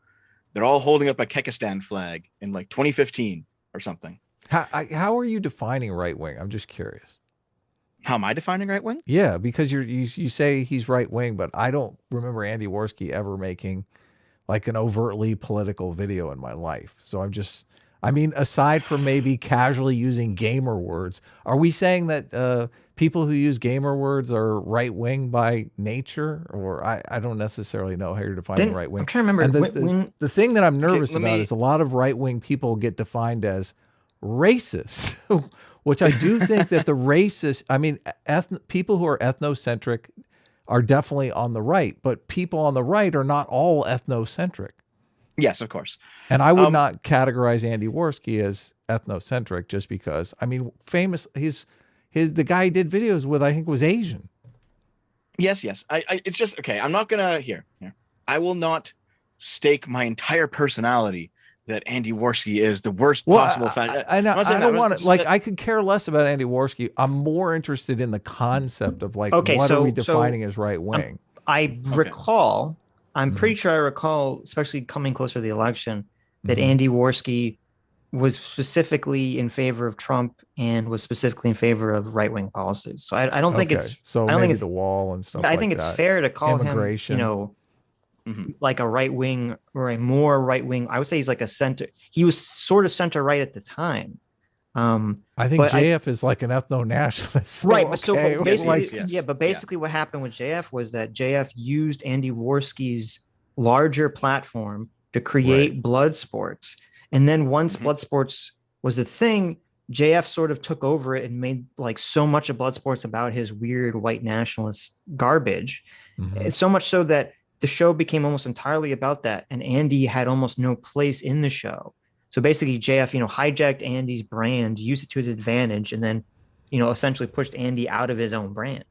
They're all holding up a Kekistan flag in like 2015 or something. How are you defining right wing? I'm just curious. How am I defining right wing? Yeah, because you say he's right wing, but I don't remember Andy Worski ever making like an overtly political video in my life. So I mean, aside from maybe casually using gamer words, are we saying that people who use gamer words are right wing by nature? Or I don't necessarily know how you're defining right wing. I'm trying to remember. And the thing that I'm nervous about is a lot of right wing people get defined as racist, which I do think that the racist, I mean, people who are ethnocentric are definitely on the right, but people on the right are not all ethnocentric. Yes, of course. And I would not categorize Andy Worski as ethnocentric just because, I mean, the guy he did videos with, I think, was Asian. Yes. It's just, okay, I'm not gonna, here. I will not stake my entire personality that Andy Worski is the worst possible fact. I don't want to, like, I could care less about Andy Worski. I'm more interested in the concept of, like, what are we defining as right wing? I'm pretty sure I recall, especially coming closer to the election, that Andy Worski was specifically in favor of Trump and was specifically in favor of right-wing policies. So I don't think it's so. I don't think it's the wall and stuff. I think it's fair to call him, you know, like a right-wing or a more right-wing. I would say he's like a center. He was sort of center-right at the time. I think JF is like an ethno-nationalist. Right. Okay. So basically, but basically what happened with JF was that JF used Andy Worski's larger platform to create blood sports. And then once blood sports was a thing, JF sort of took over it and made like so much of blood sports about his weird white nationalist garbage. It's so much so that the show became almost entirely about that. And Andy had almost no place in the show. So basically JF, you know, hijacked Andy's brand, used it to his advantage, and then, you know, essentially pushed Andy out of his own brand.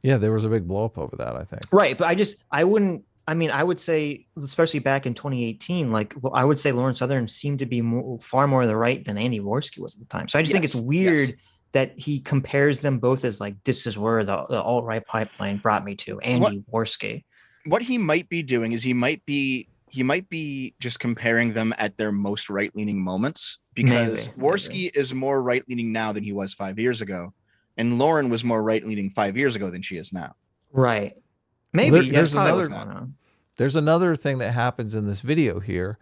Yeah, there was a big blow up over that, I think. Right. But I would say, especially back in 2018, like, well, I would say Lauren Southern seemed to be far more to the right than Andy Worski was at the time. So I just think it's weird that he compares them both as like, this is where the alt-right pipeline brought me to, Andy Worski. What he might be doing is he might be just comparing them at their most right-leaning moments, because Worski is more right-leaning now than he was 5 years ago, and Lauren was more right-leaning 5 years ago than she is now. Right. Maybe. There's another thing that happens in this video here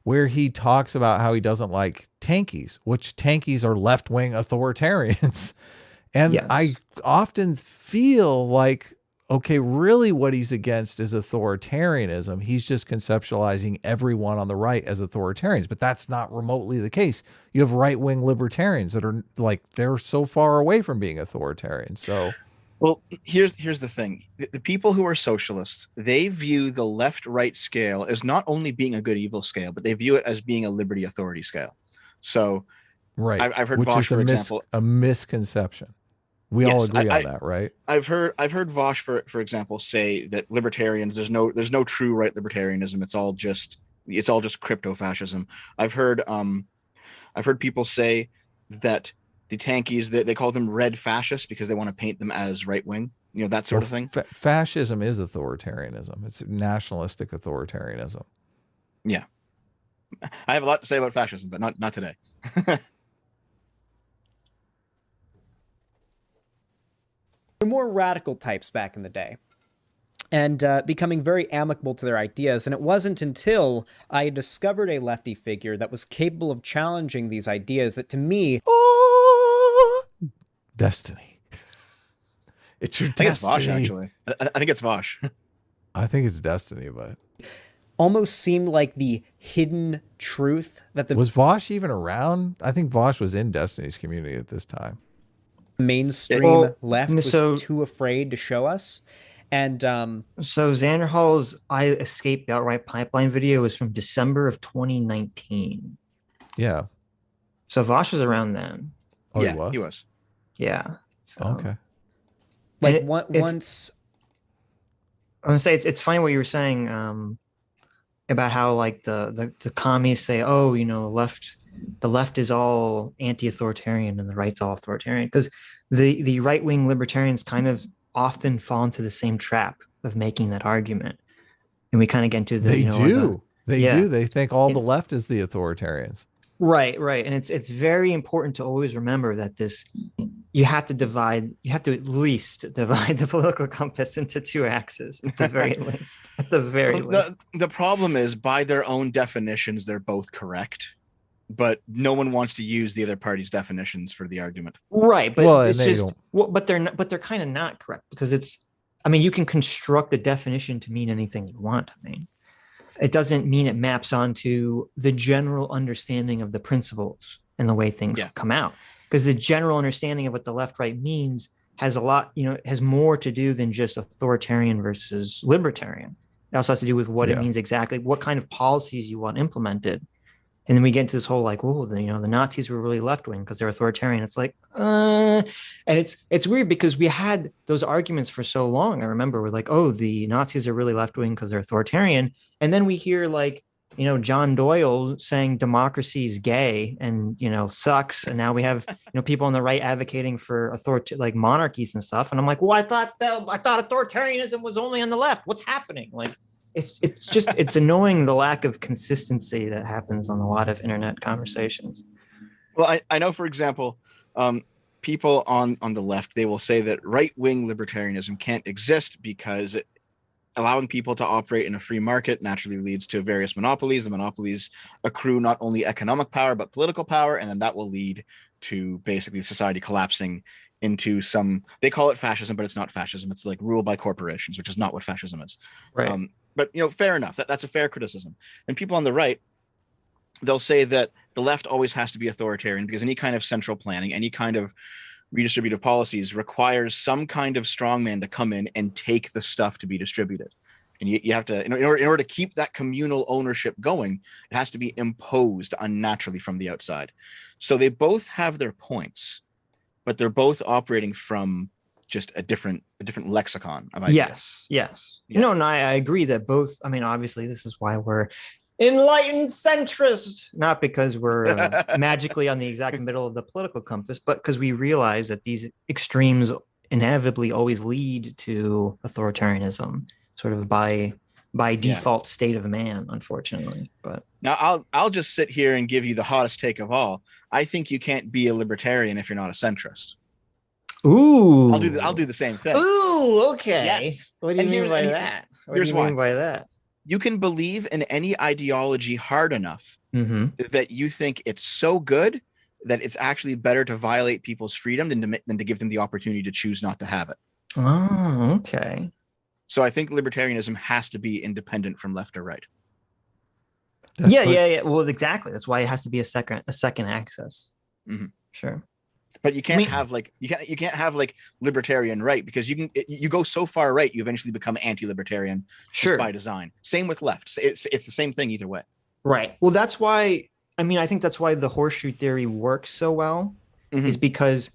where he talks about how he doesn't like tankies, which tankies are left-wing authoritarians. And I often feel like, okay, really what he's against is authoritarianism. He's just conceptualizing everyone on the right as authoritarians, but that's not remotely the case. You have right-wing libertarians that are like, they're so far away from being authoritarian. So, well, here's the thing. The people who are socialists, they view the left-right scale as not only being a good-evil scale, but they view it as being a liberty-authority scale. So, right. I've heard Vosh, for example, a misconception. We all agree on that, right? I've heard Vosh, for example, say that libertarians, there's no true right libertarianism. It's all just crypto fascism. I've heard people say that the tankies, they call them red fascists because they want to paint them as right wing, you know, that sort of thing. Fascism is authoritarianism. It's nationalistic authoritarianism. Yeah, I have a lot to say about fascism, but not today. More radical types back in the day, and becoming very amicable to their ideas. And it wasn't until I discovered a lefty figure that was capable of challenging these ideas that, to me, destiny. It's your destiny. I think it's Vosh, actually. I think it's Vosh. I think it's destiny, but almost seemed like the hidden truth that was Vosh even around? I think Vosh was in Destiny's community at this time. Mainstream left was too afraid to show us. And so Xander Hall's I Escaped the Outright Pipeline video was from December of 2019. Yeah. So Vosh was around then. Oh, yeah, he was? Yeah. So, okay. Like once I want to say it's funny what you were saying about how like the commies say, oh, you know, the left is all anti-authoritarian and the right's all authoritarian, because the right-wing libertarians kind of often fall into the same trap of making that argument, and we kind of get into the they think all the left is the authoritarians. Right, and it's very important to always remember that you have to at least divide the political compass into two axes at the very least. At the very least. The problem is, by their own definitions, they're both correct. but no one wants to use the other party's definitions for the argument. Right, but Well, it's and they just, don't- well, but they're kind of not correct because it's, I mean, you can construct the definition to mean anything you want. I mean, it doesn't mean it maps onto the general understanding of the principles and the way things Yeah. come out. Because the general understanding of what the left right means has a lot, you know, has more to do than just authoritarian versus libertarian. It also has to do with what it Yeah. means exactly, what kind of policies you want implemented. And then we get into this whole like, oh, you know, the Nazis were really left wing because they're authoritarian. It's like, and it's weird because we had those arguments for so long. I remember we're like, oh, the Nazis are really left wing because they're authoritarian, and then we hear like, you know, John Doyle saying democracy is gay and, you know, sucks, and now we have, you know, people on the right advocating for like monarchies and stuff, and I'm like, well, I thought authoritarianism was only on the left. What's happening? Like, it's just it's annoying the lack of consistency that happens on a lot of internet conversations. Well, I know, for example, people on the left, they will say that right-wing libertarianism can't exist because allowing people to operate in a free market naturally leads to various monopolies. The monopolies accrue not only economic power, but political power. And then that will lead to basically society collapsing into some, they call it fascism, but it's not fascism. It's like rule by corporations, which is not what fascism is. Right. But, you know, fair enough. That's a fair criticism. And people on the right, they'll say that the left always has to be authoritarian because any kind of central planning, any kind of redistributive policies requires some kind of strongman to come in and take the stuff to be distributed. And you have to, in order to keep that communal ownership going, it has to be imposed unnaturally from the outside. So they both have their points, but they're both operating from just a different lexicon of ideas. Yes. Yeah. No, I agree that both. I mean, obviously, this is why we're enlightened centrists, not because we're magically on the exact middle of the political compass, but because we realize that these extremes inevitably always lead to authoritarianism, sort of by default state of man, unfortunately. But now I'll just sit here and give you the hottest take of all. I think you can't be a libertarian if you're not a centrist. Ooh, I'll do the same thing. Ooh, okay. Yes. What do you mean by that? Here's why. By that? You can believe in any ideology hard enough Mm-hmm. that you think it's so good that it's actually better to violate people's freedom than to give them the opportunity to choose not to have it. Oh, okay. So I think libertarianism has to be independent from left or right. Yeah. Well, exactly. That's why it has to be a second access. Mm-hmm. Sure. But you can't have like you can't have like libertarian right, because you go so far right you eventually become anti-libertarian just by design. Same with left. It's the same thing either way. Right. Well, that's why, I mean, I think that's why the horseshoe theory works so well, is because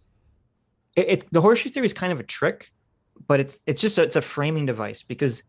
the horseshoe theory is kind of a trick, but it's a framing device, because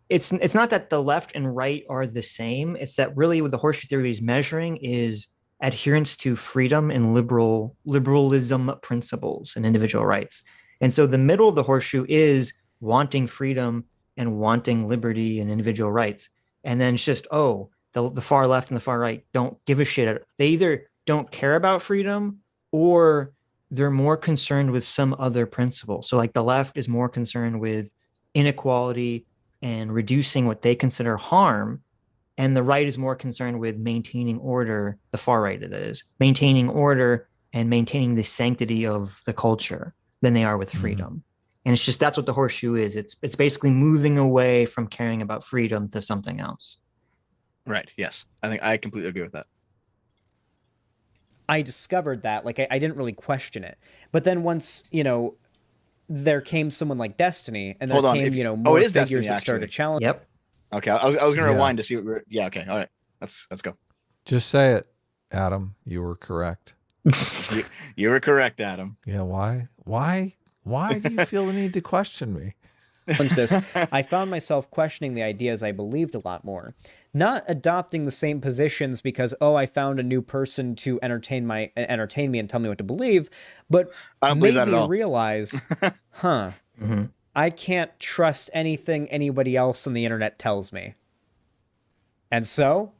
it's not that the left and right are the same. It's that really what the horseshoe theory is measuring is adherence to freedom and liberalism principles and individual rights. And so the middle of the horseshoe is wanting freedom and wanting liberty and individual rights. And then it's just, the far left and the far right don't give a shit. They either don't care about freedom or they're more concerned with some other principle. So like the left is more concerned with inequality and reducing what they consider harm, and the right is more concerned with maintaining order, the far right that is, maintaining order and maintaining the sanctity of the culture than they are with freedom. And it's just, that's what the horseshoe is. It's basically moving away from caring about freedom to something else. Right. Yes. I think I completely agree with that. I discovered that, like, I didn't really question it. But then once, there came someone like Destiny, and there came, more figures Destiny, that started to challenge. Yep. Okay, I was going to rewind to see what we're. Yeah. Okay. All right. Let's go. Just say it, Adam. You were correct. You were correct, Adam. Yeah. Why do you feel the need to question me? This, I found myself questioning the ideas I believed a lot more, not adopting the same positions because I found a new person to entertain me and tell me what to believe, but made me realize, I can't trust anything anybody else on the internet tells me. And so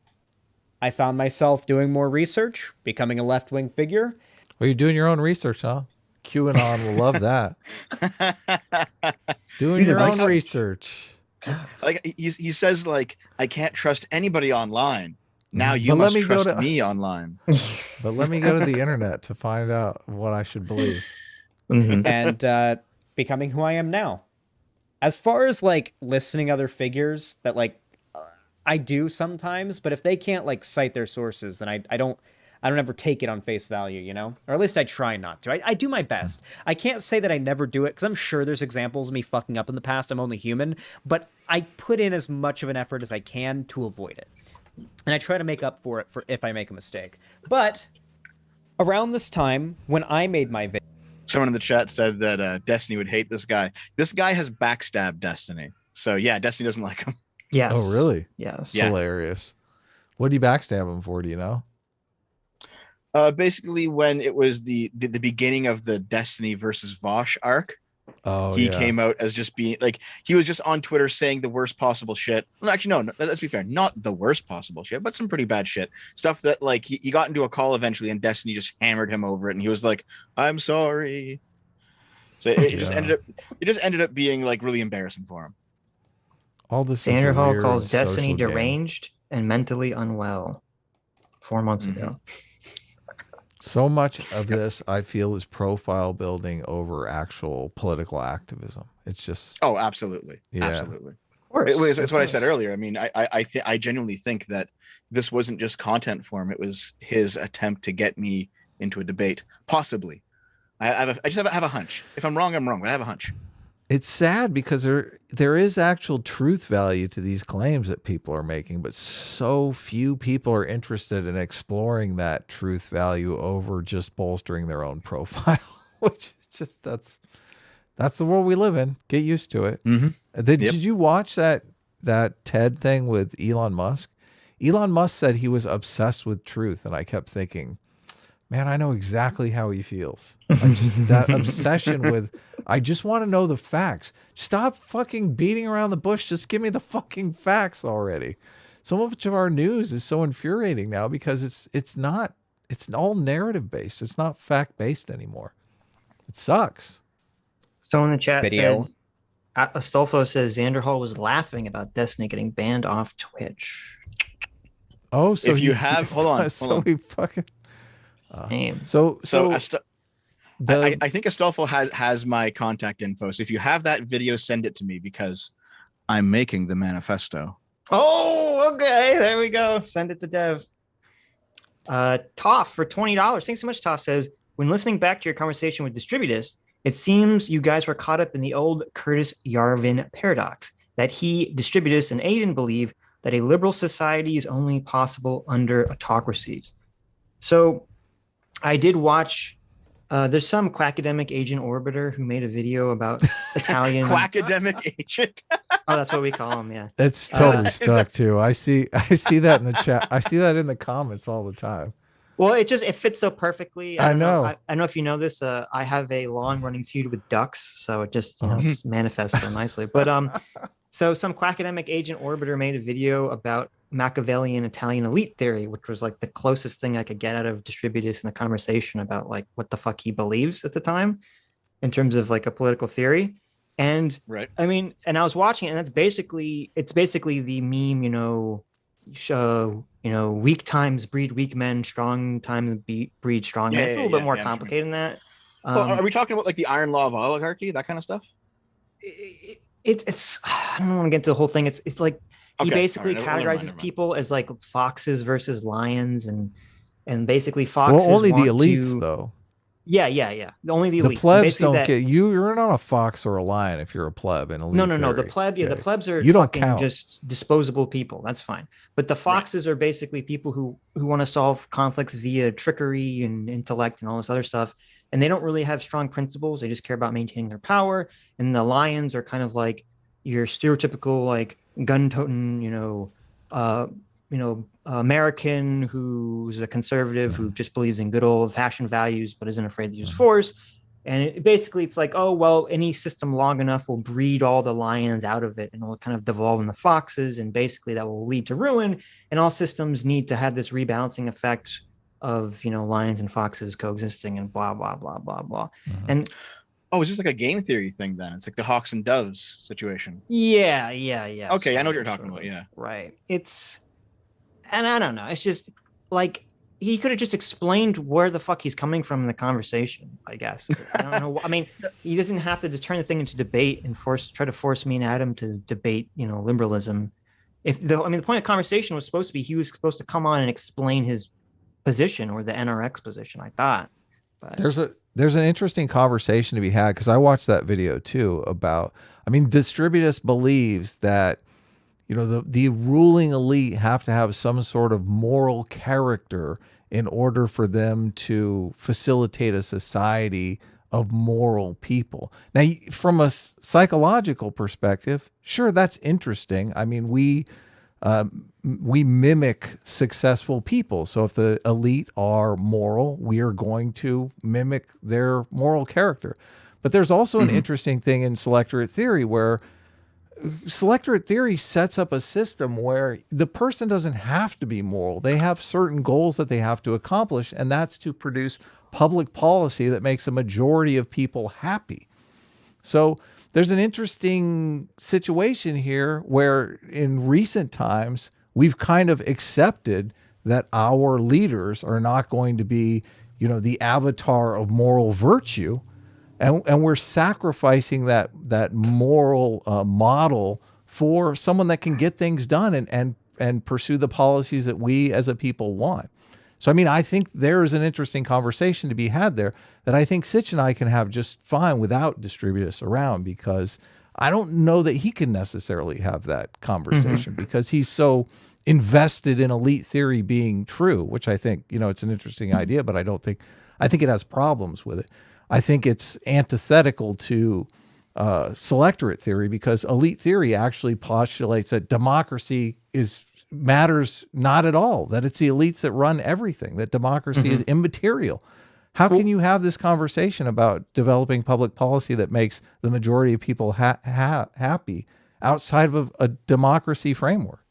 I found myself doing more research, becoming a left-wing figure. Well, you're doing your own research, huh? QAnon will love that. Doing your own research. Like he says, like, I can't trust anybody online. Now you must trust me online. But let me go to the internet to find out what I should believe. And becoming who I am now. As far as like listening to other figures that like I do sometimes, but if they can't like cite their sources, then I don't ever take it on face value, you know? Or at least I try not to. I do my best. I can't say that I never do it, because I'm sure there's examples of me fucking up in the past. I'm only human. But I put in as much of an effort as I can to avoid it. And I try to make up for it for if I make a mistake. But around this time, when I made my video... Someone in the chat said that Destiny would hate this guy. This guy has backstabbed Destiny. So yeah, Destiny doesn't like him. Yes. Oh, really? Yes. Yeah. Hilarious. What do you backstab him for? Do you know? Basically, when it was the beginning of the Destiny versus Vosh arc, he came out as just being like, he was just on Twitter saying the worst possible shit. Well, actually, no, let's be fair, not the worst possible shit, but some pretty bad shit. Stuff that like he got into a call eventually, and Destiny just hammered him over it, and he was like, "I'm sorry." So it just ended up being like really embarrassing for him. All this. Sandra Hall calls Destiny deranged and mentally unwell 4 months ago. So much of this, I feel, is profile building over actual political activism. It's just... Oh, absolutely. Yeah. Absolutely. Of course. It's what I said earlier. I mean, I genuinely think that this wasn't just content for him. It was his attempt to get me into a debate. Possibly. I just have a hunch. If I'm wrong, I'm wrong, but I have a hunch. It's sad because there is actual truth value to these claims that people are making, but so few people are interested in exploring that truth value over just bolstering their own profile, which just that's the world we live in. Get used to it. Did you watch that TED thing with Elon Musk? Elon Musk said he was obsessed with truth, and I kept thinking, man, I know exactly how he feels. Just that obsession with, I just want to know the facts. Stop fucking beating around the bush. Just give me the fucking facts already. So much of our news is so infuriating now because it's all narrative based. It's not fact based anymore. It sucks. So in the chat said, Astolfo says Xander Hall was laughing about Destiny getting banned off Twitch. Oh, so if you have, hold on. We fucking... I think Astolfo has my contact info. So if you have that video, send it to me because I'm making the manifesto. Oh, okay. There we go. Send it to Dev. Toff for $20. Thanks so much, Toff says, when listening back to your conversation with Distributus, it seems you guys were caught up in the old Curtis Yarvin paradox, that he, Distributus, and Aiden believe that a liberal society is only possible under autocracies. So I did watch, there's some quackademic agent orbiter who made a video about Italian... Quackademic agent? Oh, that's what we call him, yeah. It's totally stuck too. I see that in the chat. I see that in the comments all the time. Well, it fits so perfectly. I know. I don't know if you know this. I have a long running feud with ducks, so it just just manifests so nicely. But so some quackademic agent orbiter made a video about Machiavellian Italian elite theory, which was like the closest thing I could get out of Distributus in the conversation about like what the fuck he believes at the time in terms of like a political theory. And right. I mean, and I was watching it, and it's basically the meme, weak times breed weak men, strong times breed strong men. It's a little bit more complicated than that. Well, are we talking about like the iron law of oligarchy, that kind of stuff? It's I don't want to get into the whole thing. It's like he basically categorizes people as like foxes versus lions, and basically foxes. Well, only the elites though. Yeah. Only the elites. The plebs don't get you. You're not a fox or a lion if you're a pleb. In elite no. The pleb, the plebs are just disposable people. That's fine. But the foxes are basically people who want to solve conflicts via trickery and intellect and all this other stuff. And they don't really have strong principles. They just care about maintaining their power. And the lions are kind of like your stereotypical like gun-toting, American who's a conservative who just believes in good old-fashioned values but isn't afraid to use force. And basically it's like, oh, well, any system long enough will breed all the lions out of it and it'll kind of devolve into foxes, and basically that will lead to ruin. And all systems need to have this rebalancing effect of, lions and foxes coexisting and blah, blah, blah, blah, blah. And is this like a game theory thing then? It's like the hawks and doves situation. Yeah. Okay, I know what you're talking about, yeah. Right. and I don't know. It's just like he could have just explained where the fuck he's coming from in the conversation, I guess. I don't know. I mean, he doesn't have to turn the thing into debate and try to force me and Adam to debate, liberalism. The point of the conversation was supposed to be he was supposed to come on and explain his position, or the NRX position, I thought. But there's an interesting conversation to be had, because I watched that video too about, Distributus believes that the ruling elite have to have some sort of moral character in order for them to facilitate a society of moral people. Now, from a psychological perspective, sure, that's interesting. We mimic successful people. So if the elite are moral, we are going to mimic their moral character. But there's also an interesting thing in selectorate theory, where selectorate theory sets up a system where the person doesn't have to be moral. They have certain goals that they have to accomplish, and that's to produce public policy that makes a majority of people happy. So there's an interesting situation here where in recent times, we've kind of accepted that our leaders are not going to be, the avatar of moral virtue. And we're sacrificing that moral model for someone that can get things done and pursue the policies that we as a people want. So, I think there is an interesting conversation to be had there that I think Sitch and I can have just fine without Distributus around, because I don't know that he can necessarily have that conversation because he's so invested in elite theory being true, which I think, it's an interesting idea, but I think it has problems with it. I think it's antithetical to selectorate theory, because elite theory actually postulates that democracy matters not at all, that it's the elites that run everything, that democracy is immaterial. How can you have this conversation about developing public policy that makes the majority of people happy outside of a democracy framework?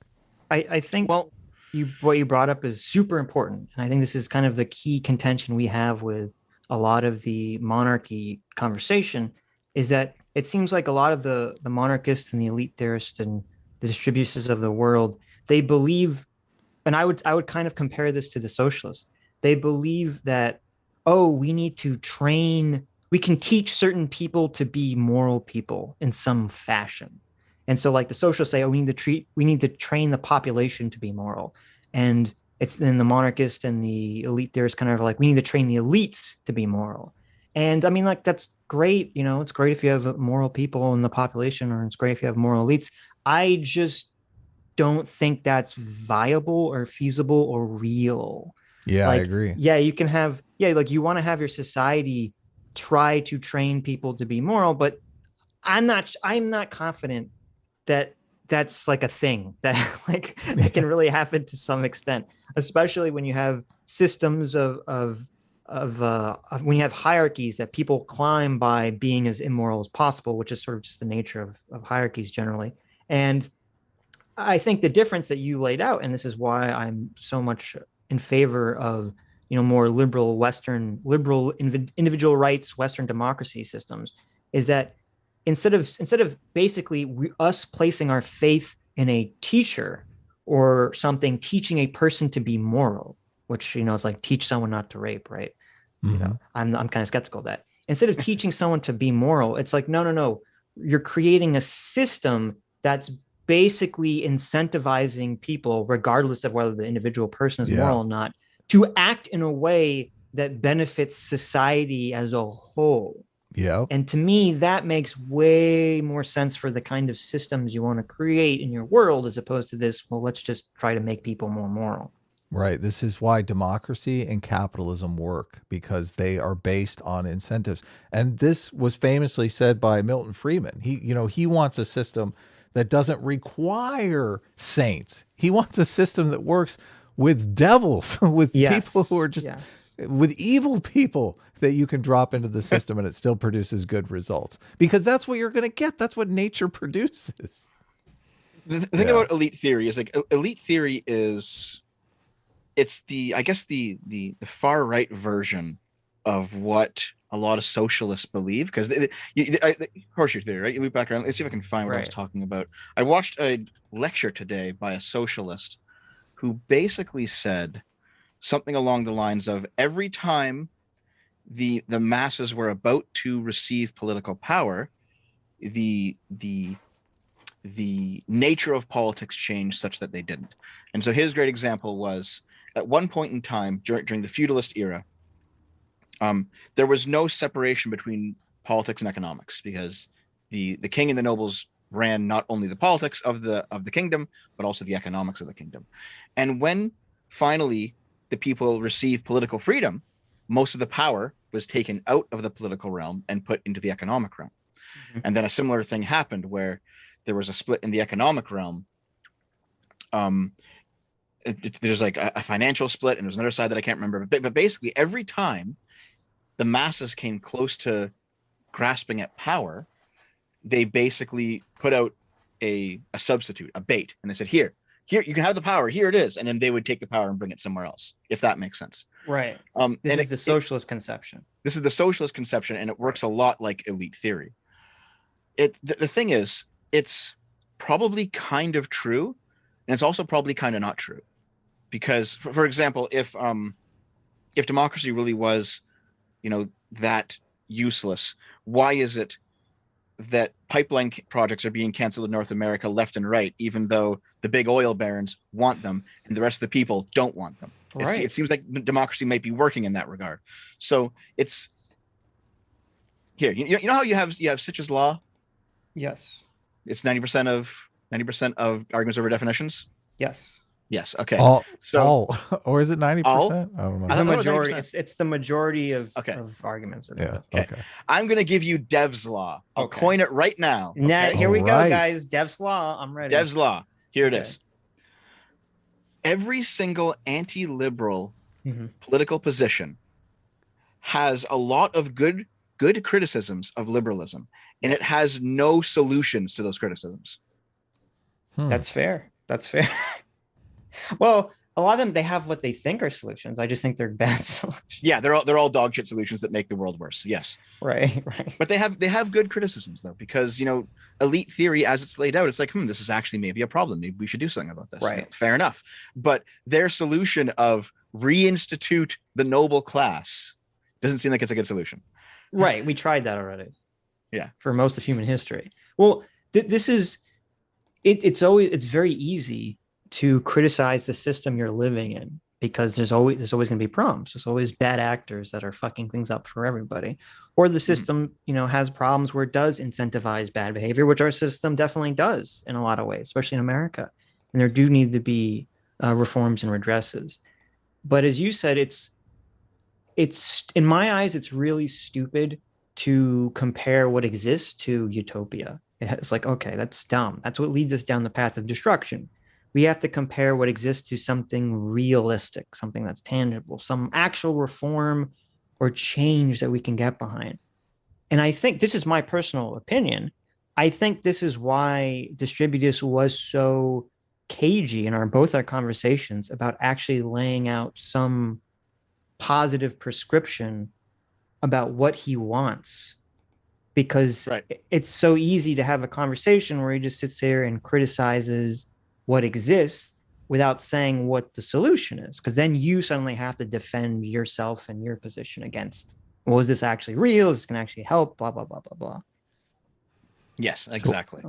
I think what you brought up is super important. And I think this is kind of the key contention we have with a lot of the monarchy conversation, is that it seems like a lot of the monarchists and the elite theorists and the distributists of the world, they believe, and I would kind of compare this to the socialists. They believe that, we need to we can teach certain people to be moral people in some fashion. And so like the socialists say, we need to train the population to be moral. And it's then the monarchist and the elite theorists kind of like, we need to train the elites to be moral. And that's great. It's great if you have moral people in the population, or it's great if you have moral elites. I just don't think that's viable or feasible or real. Yeah, I agree. Yeah, you can have, you want to have your society try to train people to be moral, but I'm not confident that that's like a thing that that can really happen to some extent, especially when you have systems of when you have hierarchies that people climb by being as immoral as possible, which is sort of just the nature of hierarchies generally. And I think the difference that you laid out, and this is why I'm so much in favor of, more liberal individual rights, Western democracy systems, is that instead of basically us placing our faith in a teacher or something, teaching a person to be moral, which, is like teach someone not to rape, right? I'm kind of skeptical of that. Instead of teaching someone to be moral, it's like, no, you're creating a system that's basically incentivizing people, regardless of whether the individual person is moral or not, to act in a way that benefits society as a whole. Yeah. And to me, that makes way more sense for the kind of systems you want to create in your world, as opposed to this, let's just try to make people more moral. Right. This is why democracy and capitalism work, because they are based on incentives. And this was famously said by Milton Friedman. He wants a system that doesn't require saints. He wants a system that works with devils, with people who are just with evil people that you can drop into the system and it still produces good results, because that's what you're going to get. That's what nature produces. The thing about elite theory is, like, elite theory is, it's I guess the far right version of what a lot of socialists believe, because horseshoe theory, right? You loop back around. Let's see if I can find what I was talking about. I watched a lecture today by a socialist who basically said something along the lines of every time the masses were about to receive political power, the nature of politics changed such that they didn't. And so his great example was at one point in time during the feudalist era, there was no separation between politics and economics, because the king and the nobles ran not only the politics of the kingdom, but also the economics of the kingdom. And when finally the people received political freedom, most of the power was taken out of the political realm and put into the economic realm. Mm-hmm. And then a similar thing happened where there was a split in the economic realm. There's like a financial split, and there's another side that I can't remember. But basically, every time the masses came close to grasping at power, they basically put out a substitute, a bait, and they said, here, you can have the power, here it is. And then they would take the power and bring it somewhere else, if that makes sense. Right. This is the socialist conception. This is the socialist conception, and it works a lot like elite theory. The thing is, it's probably kind of true, and it's also probably kind of not true. Because, for example, if democracy really was, that useless, why is it that pipeline projects are being canceled in North America left and right, even though the big oil barons want them and the rest of the people don't want them? Right. It seems like democracy might be working in that regard. So it's here. You know how you have Sitch's law? Yes. It's 90% of arguments over definitions. Yes. Yes. Okay. Or is it 90%? I don't know. The majority. It's the majority of arguments. Yeah. Okay. I'm going to give you Dev's law. I'll coin it right now. Okay? Here we go, guys. Dev's law. I'm ready. Dev's law. Here it is. Every single anti-liberal political position has a lot of good criticisms of liberalism, and it has no solutions to those criticisms. That's fair. Well, a lot of them, they have what they think are solutions. I just think they're bad solutions. Yeah, they're all dog shit solutions that make the world worse. Yes. Right. But they have good criticisms though, because elite theory as it's laid out, it's like, this is actually maybe a problem. Maybe we should do something about this. Right. Fair enough. But their solution of reinstitute the noble class doesn't seem like it's a good solution. Right. We tried that already. Yeah. For most of human history. Well, this is it's very easy to criticize the system you're living in, because there's always going to be problems. There's always bad actors that are fucking things up for everybody, or the system, has problems where it does incentivize bad behavior, which our system definitely does in a lot of ways, especially in America. And there do need to be reforms and redresses. But as you said, it's in my eyes, it's really stupid to compare what exists to utopia. It's like, okay, that's dumb. That's what leads us down the path of destruction. We have to compare what exists to something realistic, something that's tangible, some actual reform or change that we can get behind. And I think this is my personal opinion. I think this is why Distributus was so cagey in both our conversations about actually laying out some positive prescription about what he wants. Because it's so easy to have a conversation where he just sits there and criticizes what exists without saying what the solution is, because then you suddenly have to defend yourself and your position against, well, is this actually real? Is this going to actually help? Blah, blah, blah, blah, blah. Yes, exactly.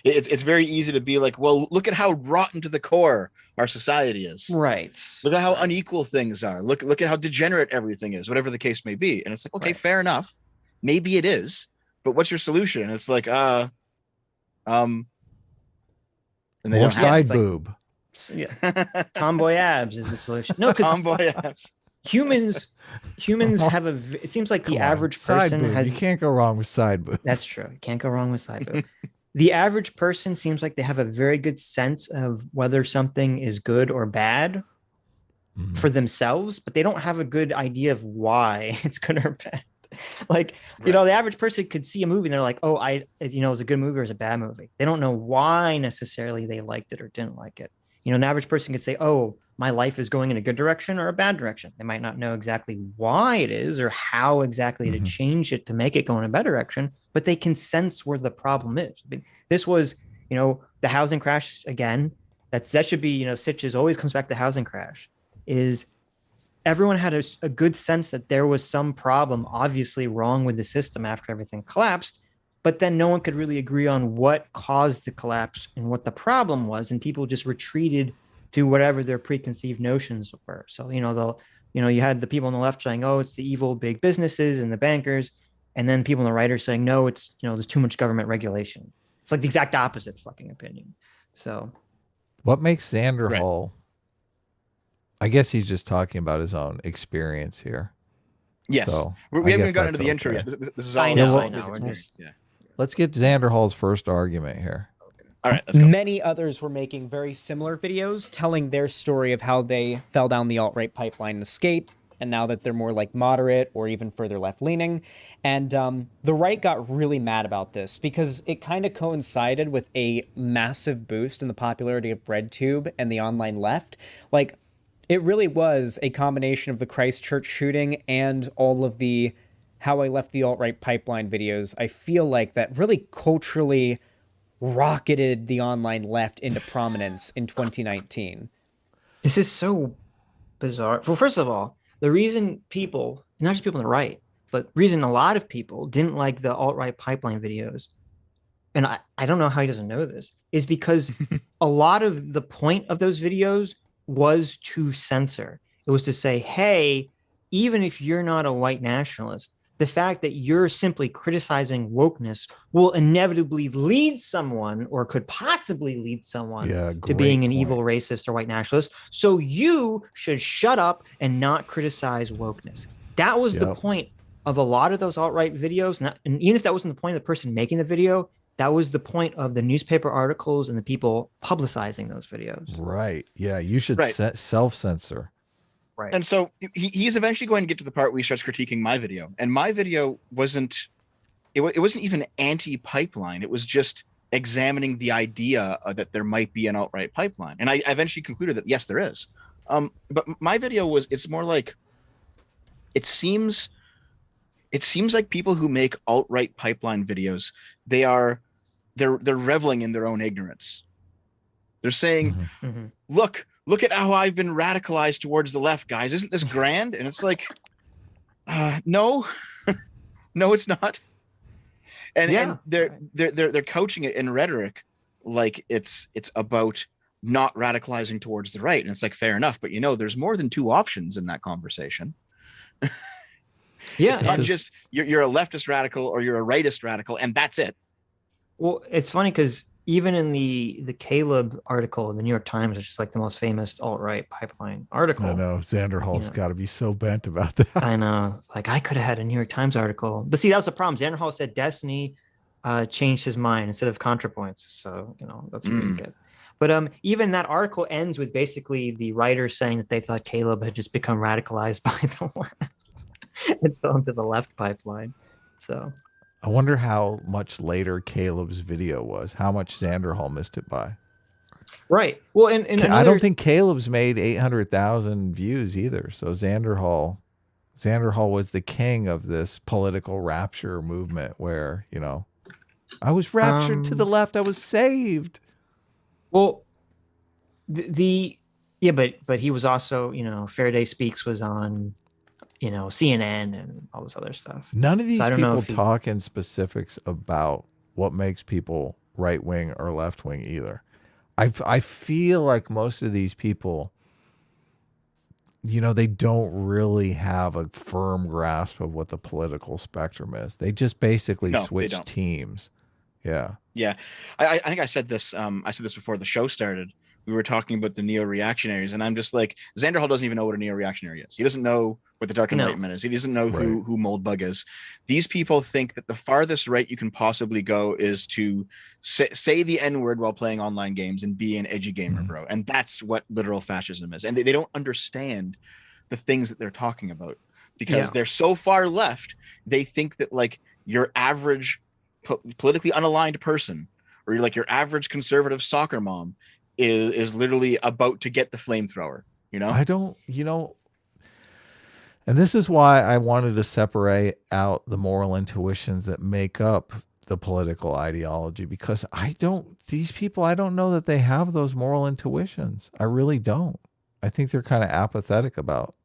It's very easy to be like, well, look at how rotten to the core our society is. Right. Look at how unequal things are. Look at how degenerate everything is, whatever the case may be. And it's like, okay, fair enough. Maybe it is, but what's your solution? And it's like, and more side boob. Tomboy abs is the solution. No, because tomboy abs. Humans have it seems like the average person has. You can't go wrong with side boob. That's true. You can't go wrong with side boob. The average person seems like they have a very good sense of whether something is good or bad for themselves, but they don't have a good idea of why it's good or bad. Like, the average person could see a movie and they're like, oh, it was a good movie or it's a bad movie. They don't know why necessarily they liked it or didn't like it. An average person could say, oh, my life is going in a good direction or a bad direction. They might not know exactly why it is or how exactly to change it to make it go in a better direction, but they can sense where the problem is. This was, the housing crash again. that should be, you know, Sitch's always comes back to housing crash, is everyone had a good sense that there was some problem obviously wrong with the system after everything collapsed, but then no one could really agree on what caused the collapse and what the problem was, and people just retreated to whatever their preconceived notions were. So, you know, you had the people on the left saying, oh, it's the evil big businesses and the bankers, and then people on the right are saying, no, it's, you know, there's too much government regulation. It's like the exact opposite fucking opinion. So what makes Xander Hall, I guess he's just talking about his own experience here. Yes. So we haven't even gotten into the intro yet. This is all I know. Let's get Xander Hall's first argument here. All right, let's go. Many others were making very similar videos telling their story of how they fell down the alt-right pipeline and escaped, and now that they're more like moderate or even further left-leaning. And the right got really mad about this because it kind of coincided with a massive boost in the popularity of BreadTube and the online left. Like, it really was a combination of the Christchurch shooting and all of the how I left the alt-right pipeline videos. I feel like that really culturally rocketed the online left into prominence in 2019. This is so bizarre. Well, first of all, the reason people, not just people on the right, but reason a lot of people didn't like the alt-right pipeline videos, and I don't know how he doesn't know this, is because a lot of the point of those videos was to censor. It was to say, hey, even if you're not a white nationalist, the fact that you're simply criticizing wokeness will inevitably lead someone, or could possibly lead someone, to being an evil racist or white nationalist. So you should shut up and not criticize wokeness. That was the point of a lot of those alt-right videos. And even if that wasn't the point of the person making the video, that was the point of the newspaper articles and the people publicizing those videos. Right. Yeah. You should self-censor. Right. And so he's eventually going to get to the part where he starts critiquing my video. And my video wasn't even anti-pipeline. It was just examining the idea that there might be an alt-right pipeline. And I eventually concluded that, yes, there is. But my video it's more like, it seems like people who make alt-right pipeline videos, they're reveling in their own ignorance. They're saying, look at how I've been radicalized towards the left, guys. Isn't this grand? And it's like, no, no, it's not. And they're coaching it in rhetoric like it's about not radicalizing towards the right. And it's like, fair enough, but you know, there's more than two options in that conversation. Yeah, it's not just you're a leftist radical or you're a rightist radical, and that's it. Well, it's funny because even in the Caleb article in the New York Times, which is like the most famous alt-right pipeline article. I know Xander Hall's got to be so bent about that. I know, like I could have had a New York Times article, but see, that was the problem. Xander Hall said Destiny changed his mind instead of ContraPoints, so you know that's pretty good. But even that article ends with basically the writer saying that they thought Caleb had just become radicalized by the left and fell into the left pipeline. So I wonder how much later Caleb's video was, how much Xander Hall missed it by. Right. Well, and I don't think Caleb's made 800,000 views either. So Xander Hall was the king of this political rapture movement where, you know, I was raptured to the left. I was saved. Well, but he was also, you know, Faraday Speaks was on, you know, CNN and all this other stuff. None of these people talk in specifics about what makes people right wing or left wing either. I feel like most of these people, you know, they don't really have a firm grasp of what the political spectrum is. They just basically switch teams. Yeah. Yeah. I think I said this before the show started. We were talking about the neo-reactionaries, and I'm just like, Xander Hall doesn't even know what a neo-reactionary is. He doesn't know what the Dark Enlightenment is. He doesn't know who Moldbug is. These people think that the farthest right you can possibly go is to say the N-word while playing online games and be an edgy gamer, bro. And that's what literal fascism is. And they don't understand the things that they're talking about because they're so far left. They think that like your average politically unaligned person, or like your average conservative soccer mom, is literally about to get the flamethrower, you know? I don't, you know, and this is why I wanted to separate out the moral intuitions that make up the political ideology, because these people, I don't know that they have those moral intuitions. I really don't. I think they're kind of apathetic about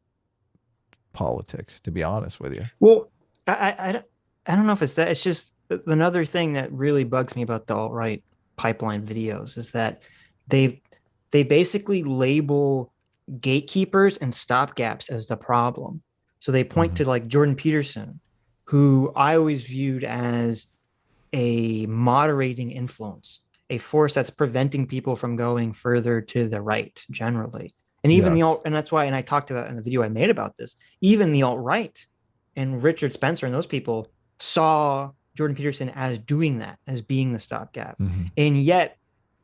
politics, to be honest with you. Well, I don't know if it's that. It's just another thing that really bugs me about the alt-right pipeline videos is that they basically label gatekeepers and stopgaps as the problem. So they point to like Jordan Peterson, who I always viewed as a moderating influence, a force that's preventing people from going further to the right generally. And even the alt, and that's why, and I talked about in the video I made about this, even the alt-right and Richard Spencer and those people saw Jordan Peterson as doing that, as being the stopgap. And yet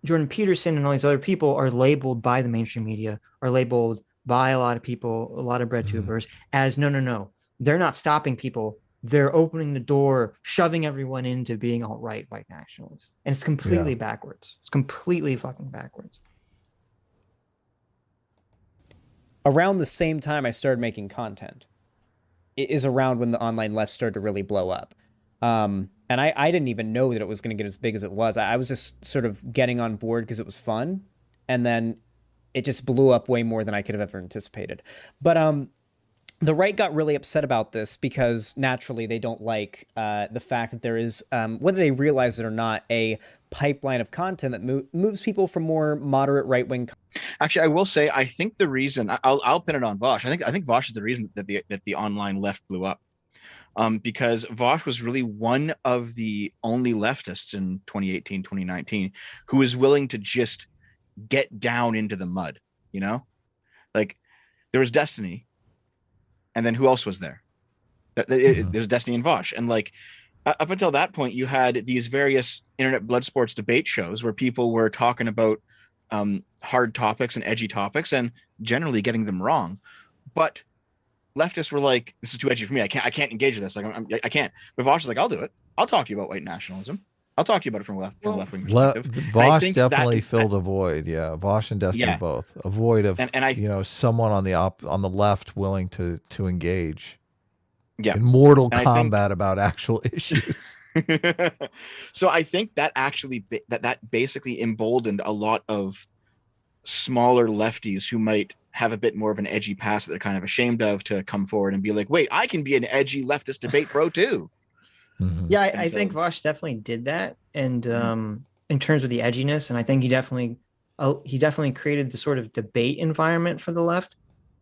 Jordan Peterson and all these other people are labeled by the mainstream media, are labeled by a lot of people, a lot of bread tubers as no. They're not stopping people. They're opening the door, shoving everyone into being alt-right, white nationalists. And it's completely backwards. It's completely fucking backwards. Around the same time I started making content, it is around when the online left started to really blow up. And I didn't even know that it was going to get as big as it was. I was just sort of getting on board because it was fun. And then it just blew up way more than I could have ever anticipated. But the right got really upset about this because naturally they don't like the fact that there is, whether they realize it or not, a pipeline of content that moves people from more moderate right-wing. Actually, I will say, I think the reason I'll pin it on Vosh. I think Vosh is the reason that the online left blew up, because Vosh was really one of the only leftists in 2018, 2019 who was willing to just get down into the mud. You know, like there was Destiny, and then who else was there? There's Destiny and Vosh, and like up until that point, you had these various internet blood sports debate shows where people were talking about hard topics and edgy topics and generally getting them wrong. But leftists were like, this is too edgy for me. I can't engage with this. Like I can't. But Vosh is like, I'll do it. I'll talk to you about white nationalism. I'll talk to you about it from a left-wing perspective. Vosh definitely filled a void. Yeah. Vosh and Destiny both. A void of, someone on the left willing to engage in mortal combat about actual issues. So I think that actually that basically emboldened a lot of smaller lefties who might have a bit more of an edgy past that they're kind of ashamed of to come forward and be like, wait, I can be an edgy leftist debate pro too. Yeah, I think Vosh definitely did that, and in terms of the edginess, and I think he definitely created the sort of debate environment for the left.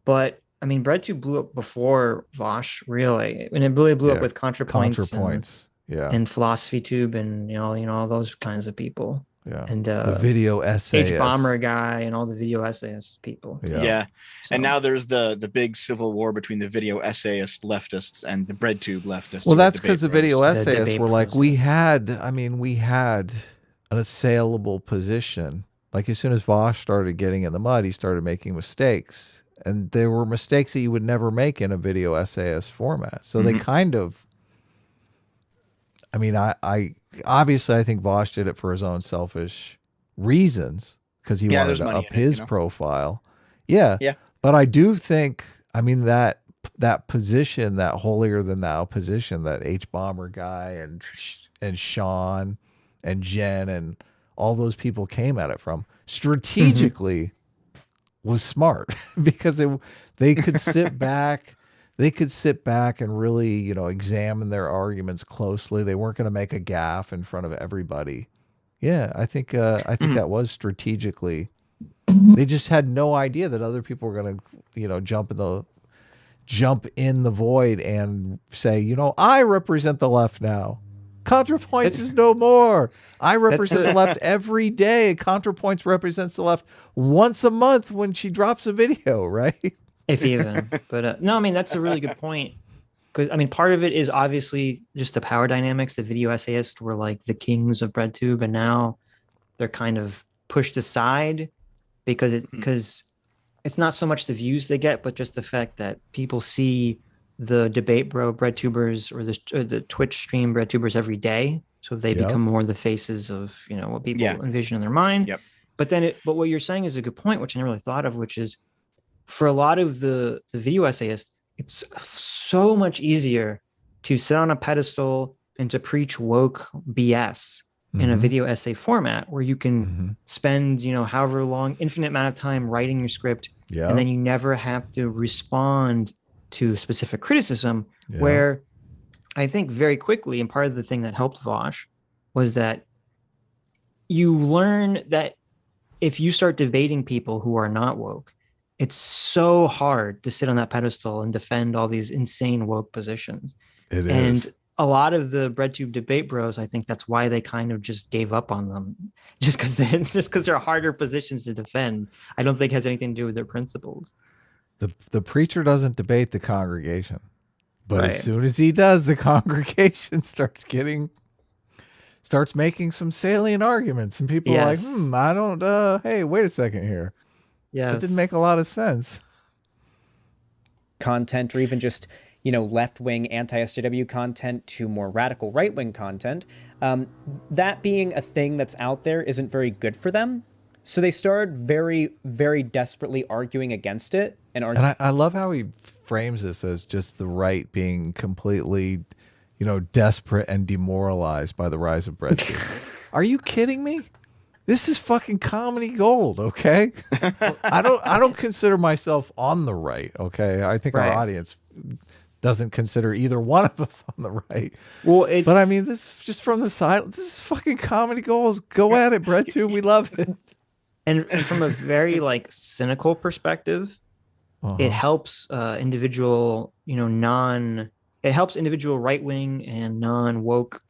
But I mean, BreadTube blew up before Vosh, really, and it really blew up with ContraPoints. And PhilosophyTube, and all those kinds of people. Yeah, and the video essayists, H-Bomber guy, and all the video essayist people. Yeah. So, and now there's the big civil war between the video essayist leftists and the BreadTube leftists. Well, that's because the video essayists were like, we had an assailable position. Like as soon as Vosh started getting in the mud, he started making mistakes, and there were mistakes that you would never make in a video essayist format. So they kind of. I mean, I obviously I think Vosh did it for his own selfish reasons because he wanted to up his profile. Yeah. But I do think, I mean, that position, that holier than thou position, that H-Bomber guy and Sean and Jen and all those people came at it from strategically was smart because they could sit back. They could sit back and really, examine their arguments closely. They weren't going to make a gaffe in front of everybody. Yeah, I think that was strategically. They just had no idea that other people were going to, jump in the void and say, I represent the left now. ContraPoints is no more. I represent the left every day. ContraPoints represents the left once a month when she drops a video, right? If even, but no, I mean, that's a really good point. Because I mean, part of it is obviously just the power dynamics. The video essayists were like the kings of BreadTube, and now they're kind of pushed aside because it's not so much the views they get, but just the fact that people see the debate bro BreadTubers or the Twitch stream BreadTubers every day, so they become more the faces of what people envision in their mind. Yep. But what you're saying is a good point, which I never really thought of, which is, for a lot of the video essayists, it's so much easier to sit on a pedestal and to preach woke BS in a video essay format where you can spend, however long, infinite amount of time writing your script, and then you never have to respond to specific criticism, where I think very quickly, and part of the thing that helped Vosh was that you learn that if you start debating people who are not woke, it's so hard to sit on that pedestal and defend all these insane woke positions. It and is. A lot of the BreadTube debate bros, I think that's why they kind of just gave up on them, just because they're harder positions to defend. I don't think it has anything to do with their principles. The preacher doesn't debate the congregation, but as soon as he does, the congregation starts making some salient arguments, and people are like, I don't. Hey, wait a second here. Yeah, that didn't make a lot of sense. Content, or even just left-wing anti-SJW content to more radical right-wing content, that being a thing that's out there isn't very good for them. So they started very, very desperately arguing against it. And I love how he frames this as just the right being completely, desperate and demoralized by the rise of BreadTube. Are you kidding me? This is fucking comedy gold, okay? I don't consider myself on the right, okay? I think our audience doesn't consider either one of us on the right. Well, but I mean, this is just from the side. This is fucking comedy gold. Go at it, BreadTube. We love it. And from a very cynical perspective, it helps individual, it helps individual right-wing and non-woke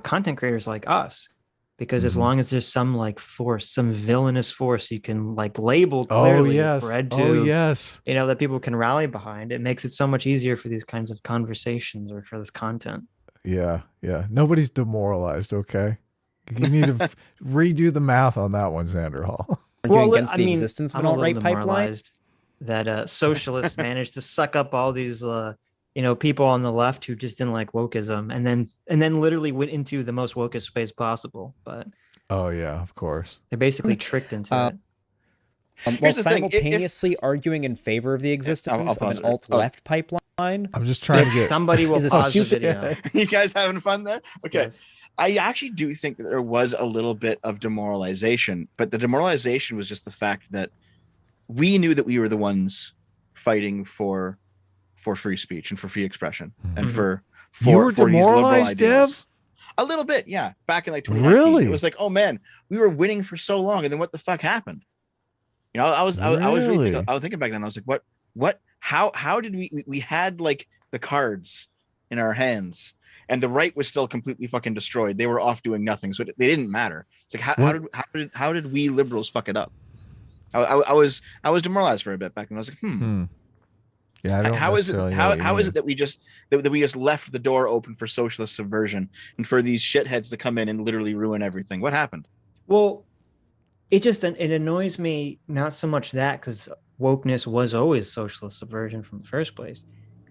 content creators like us. Because as long as there's some force, some villainous force you can label clearly BreadTube, that people can rally behind, it makes it so much easier for these kinds of conversations or for this content. Yeah. Nobody's demoralized, okay? You need to redo the math on that one, Xander Hall. Against the existence of an alt-right pipeline. That socialists managed to suck up all these people on the left who just didn't like wokeism, and then literally went into the most wokest space possible. But of course, they're basically tricked into it. While simultaneously arguing in favor of the existence of an alt-left pipeline. I'm just trying to get somebody will pause the video. You guys having fun there? Okay. Yes. I actually do think that there was a little bit of demoralization, but the demoralization was just the fact that we knew that we were the ones fighting for free speech and for free expression and for you were for these liberal demoralized, ideals. Dev? A little bit, yeah. Back in 2019, really? It was like, oh man, we were winning for so long, and then what the fuck happened? I was really thinking back then. I was like, what? How did we had the cards in our hands, and the right was still completely fucking destroyed. They were off doing nothing, so they didn't matter. It's like how did we liberals fuck it up? I was demoralized for a bit back then. I was like, Yeah, how is it that we just left the door open for socialist subversion and for these shitheads to come in and literally ruin everything? What happened? Well, it annoys me not so much that, because wokeness was always socialist subversion from the first place.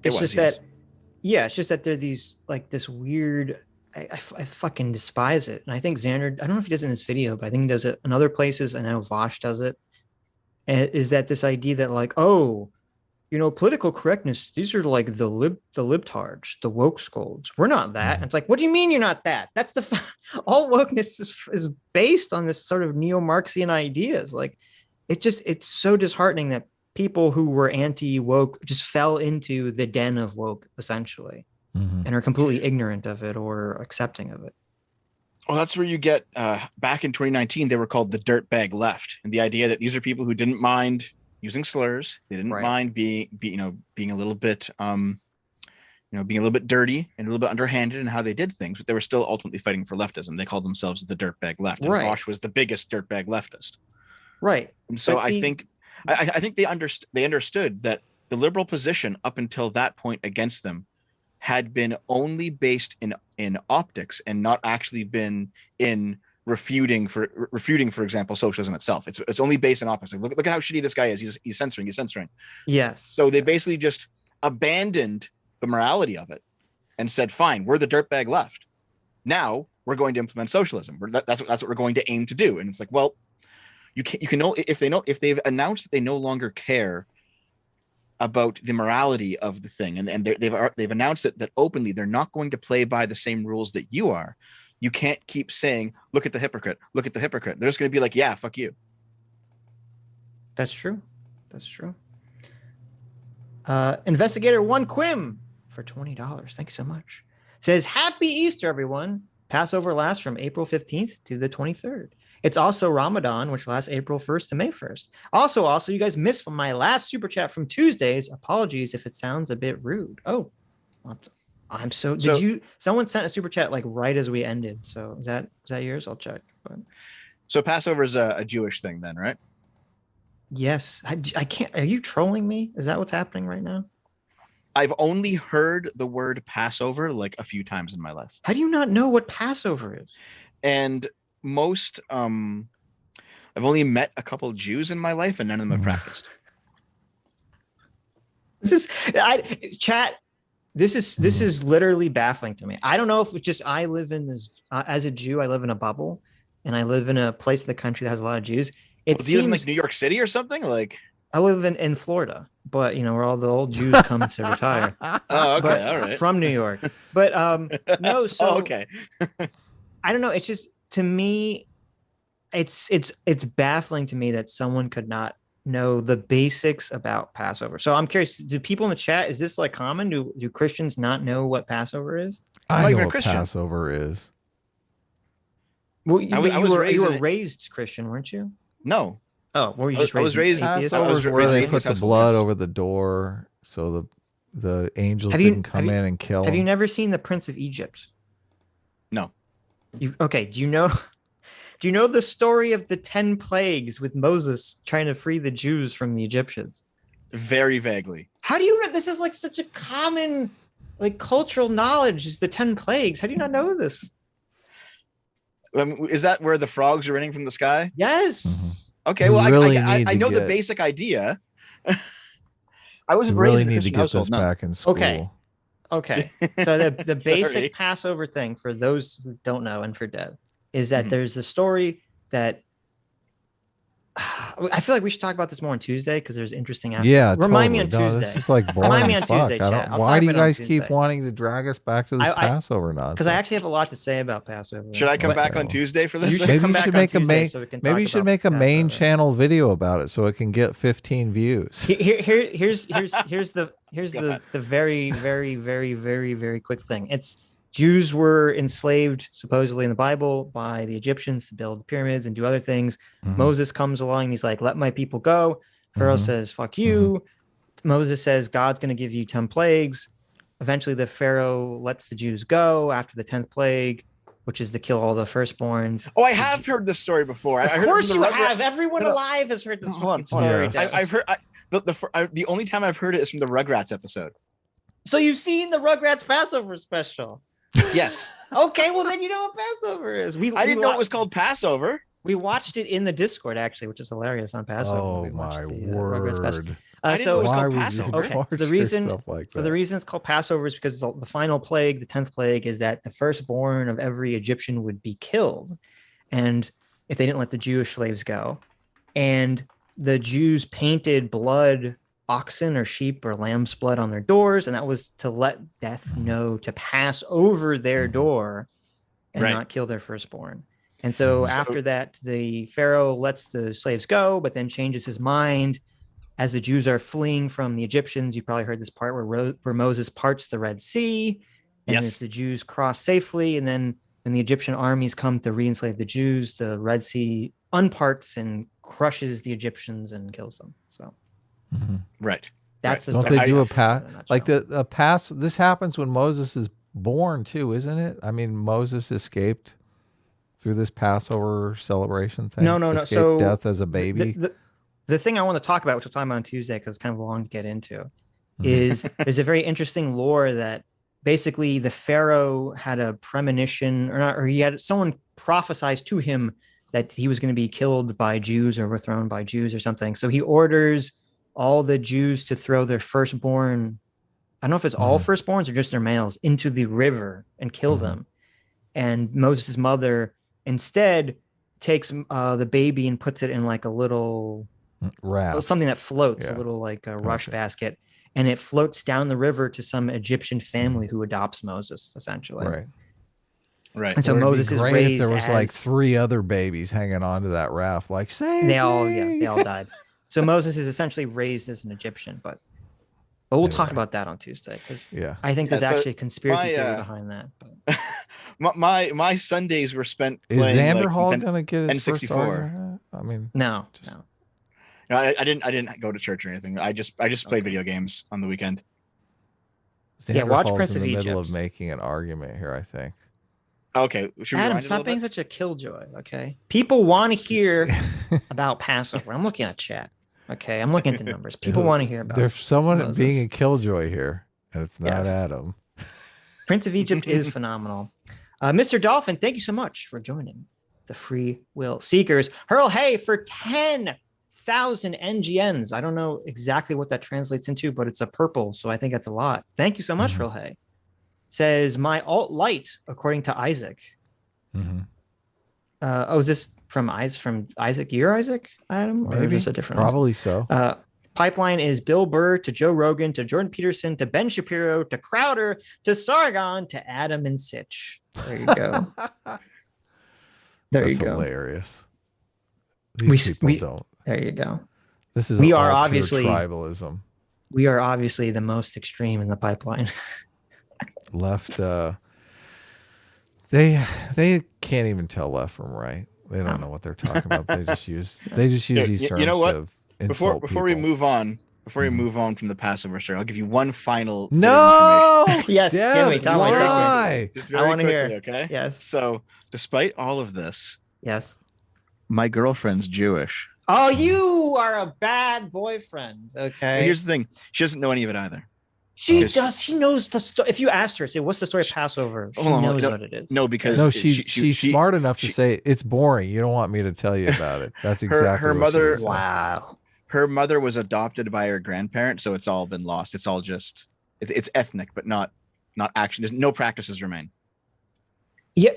It's just that there are these this weird. I fucking despise it, and I think Xander. I don't know if he does it in this video, but I think he does it in other places. I know Vosh does it. Is that this idea that political correctness, these are the libtards, the woke scolds. We're not that. And it's like, what do you mean you're not that? That's all wokeness is based on this sort of neo-Marxian ideas. It's so disheartening that people who were anti-woke just fell into the den of woke, essentially, and are completely ignorant of it or accepting of it. Well, that's where you get back in 2019, they were called the dirtbag left. And the idea that these are people who didn't mind using slurs. They didn't mind being a little bit, being a little bit dirty and a little bit underhanded in how they did things, but they were still ultimately fighting for leftism. They called themselves the dirtbag left. And Bosch was the biggest dirtbag leftist. Right. And so I think they understood that the liberal position up until that point against them had been only based in optics and not actually been in refuting, for example, socialism itself. It's only based on optics. Look at how shitty this guy is. He's censoring. Yes. So they basically just abandoned the morality of it and said, fine, we're the dirtbag left. Now we're going to implement socialism. That's what we're going to aim to do. And it's like, well, you can know if they've announced that they no longer care about the morality of the thing, and they've announced that openly they're not going to play by the same rules that you are. You can't keep saying, "Look at the hypocrite! Look at the hypocrite." They're just going to be like, "Yeah, fuck you." That's true. That's true. Investigator One Quim for $20. Thank you so much. Says, "Happy Easter, everyone. Passover lasts from April 15th to the 23rd. It's also Ramadan, which lasts April 1st to May 1st. Also, you guys missed my last super chat from Tuesdays. Apologies if it sounds a bit rude." Oh, I'm so. Someone sent a super chat like right as we ended. So is that yours? I'll check. But So Passover is a Jewish thing, then, right? yes, I can't. Are you trolling me? Is that what's happening right now? I've only heard the word Passover like a few times in my life. How do you not know what Passover is? And most, I've only met a couple of Jews in my life, and none of them have practiced. This is literally baffling to me. I don't know if it's just I live in this as a Jew. I live in a bubble, and I live in a place in the country that has a lot of Jews. Do you live in like New York City or something? Like I live in Florida, but where all the old Jews come to retire. Oh, okay, all right. From New York, but no. So okay. I don't know. It's just to me, it's baffling to me that someone could not know the basics about Passover. So I'm curious, do people in the chat, is this like common? Do Christians not know what Passover is? I know what Passover is. Well, you were raised Christian, weren't you? No. Oh, were you just raised? I was raised. Passover is where they put the blood over the door, so the angels didn't come in and kill. Have you never seen The Prince of Egypt? No. Okay. Do you know the story of the 10 plagues with Moses trying to free the Jews from the Egyptians? Very vaguely. How do you know? This is like such a common like cultural knowledge, is the 10 plagues. How do you not know this? Is that where the frogs are raining from the sky? Yes. Mm-hmm. Okay, well, I know the basic idea. I wasn't raised in a Christian household. Back in school. Okay. So the basic Passover thing, for those who don't know and for Dev, is that there's the story that I feel like we should talk about this more on Tuesday because there's interesting aspects. Yeah, Remind me on Tuesday. This is like boring. Remind me on Tuesday, chat. Why do you guys keep wanting to drag us back to this Passover nonsense? Because I actually have a lot to say about Passover. Should I come back on Tuesday for this? Maybe you should make a main channel video about it so it can get 15 views. Here's the very, very, very, very, very quick thing. It's Jews were enslaved supposedly in the Bible by the Egyptians to build pyramids and do other things. Moses comes along and he's like, "Let my people go." Pharaoh says, "Fuck you." Moses says, "God's going to give you 10 plagues." Eventually the Pharaoh lets the Jews go after the 10th plague, which is to kill all the firstborns. Oh, I have heard this story before. Of course you have. Everyone alive has heard this story. I've heard the only time I've heard it is from the Rugrats episode. So you've seen the Rugrats Passover special? Yes. Okay, well then you know what Passover is. I didn't know it was called Passover. We watched it in the Discord actually, which is hilarious on Passover. Oh my word! I didn't know it was called Passover. Okay, so the reason it's called Passover is because the final plague, the 10th plague, is that the firstborn of every Egyptian would be killed, and if they didn't let the Jewish slaves go, and the Jews painted blood, oxen or sheep or lamb's blood on their doors, and that was to let death know to pass over their door and not kill their firstborn. And so after that, the Pharaoh lets the slaves go, but then changes his mind as the Jews are fleeing from the Egyptians. You probably heard this part where Moses parts the Red Sea, and as the Jews cross safely, and then when the Egyptian armies come to re-enslave the Jews, the Red Sea unparts and crushes the Egyptians and kills them. So right. That's the Don't they do a pass like the pass? This happens when Moses is born too, isn't it? I mean, Moses escaped through this Passover celebration thing. No. So death as a baby. The thing I want to talk about, which we'll talk about on Tuesday, because it's kind of long to get into, is there's a very interesting lore that basically the Pharaoh had a premonition, or he had someone prophesied to him that he was going to be killed by Jews or overthrown by Jews or something. So he orders all the Jews to throw their firstborn, I don't know if it's all firstborns or just their males, into the river and kill them. And Moses' mother instead takes the baby and puts it in like a little raft, something that floats, a little like a rush basket, and it floats down the river to some Egyptian family who adopts Moses, essentially. Right. And so Moses is raised if there was like 3 other babies hanging onto that raft, like they all died. So Moses is essentially raised as an Egyptian, but we'll talk about that on Tuesday, because I think there's actually a conspiracy theory behind that. But. my Sundays were spent Is playing Xander like Hall gonna get his N64. first argument? I mean, no. I didn't go to church or anything. I just played video games on the weekend. Xander watch Hall's Prince in of the Egypt. middle of making an argument here, I think. Okay, Adam, stop being such a killjoy. Okay, people want to hear about Passover. I'm looking at chat. Okay, I'm looking at the numbers. People want to hear about. There's someone Moses. being a killjoy here, and it's not Adam. Prince of Egypt is phenomenal. Mr. Dolphin, thank you so much for joining the Free Will Seekers. Hurl Hay for 10,000 NGNs. I don't know exactly what that translates into, but it's a purple, so I think that's a lot. Thank you so much, Hurl Hay. Says my alt light, according to Isaac. Is this from Isaac? You're Isaac, Adam? Or Maybe. Is it a different Probably so. Pipeline is Bill Burr to Joe Rogan to Jordan Peterson to Ben Shapiro to Crowder to Sargon to Adam and Sitch. There you go. That's hilarious. People don't. There you go. This is we all are pure obviously tribalism. We are obviously the most extreme in the pipeline. Left. They can't even tell left from right. They don't know what they're talking about. They just use these terms. You know what? To insult Before we move on, we move on from the Passover story, I'll give you one final. No. Yes. Deb, wait, why? Just I want to hear. Okay. Yes. So, despite all of this, yes, my girlfriend's Jewish. Oh, you are a bad boyfriend. Okay. And here's the thing: she doesn't know any of it either. She does. She knows the story. If you asked her, say, "What's the story of Passover?" She knows what it is. No, because she's smart enough to say it's boring. You don't want me to tell you about it. That's exactly her mother. Wow. Her mother was adopted by her grandparent, so it's all been lost. It's all just it's ethnic, but not action. There's no practices remain. Yeah.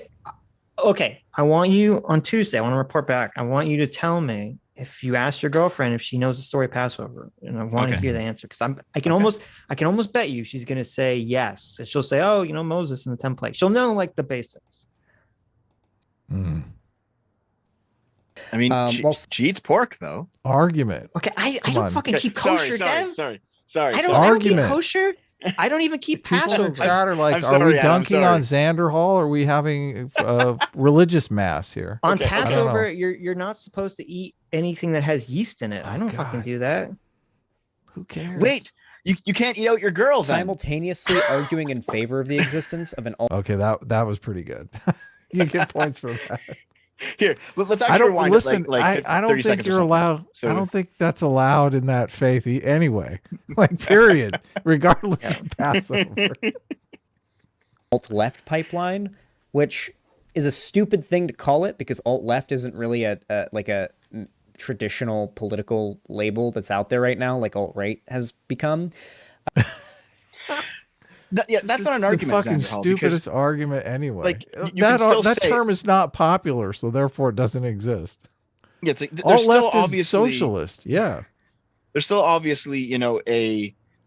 Okay. I want you on Tuesday. I want to report back. I want you to tell me if you asked your girlfriend if she knows the story of Passover, and I want to hear the answer, because I can almost bet you she's gonna say yes. And she'll say, "Oh, Moses and the 10 plagues." She'll know like the basics. I mean, she eats pork though. Argument. Okay, I don't fucking keep kosher, Dev. Sorry. I don't keep kosher. I don't even keep Passover. People are like, are we dunking on Xander Hall? Or are we having a religious mass here? On Passover, you're not supposed to eat anything that has yeast in it. I don't fucking do that. Who cares? Wait, you can't eat out your girl. Simultaneously arguing in favor of the existence of an. Okay, that was pretty good. You get points for that. Here, let's actually rewind. I don't think you're allowed. So, I don't think that's allowed in that faith anyway. Like, period. Regardless of Passover. Alt-left pipeline, which is a stupid thing to call it, because alt-left isn't really a traditional political label that's out there right now, like alt-right has become. That's not an argument. The fucking stupidest argument anyway. Like, that term is not popular, so therefore it doesn't exist. Yeah, it's like alt-left is socialist. Yeah, there's still obviously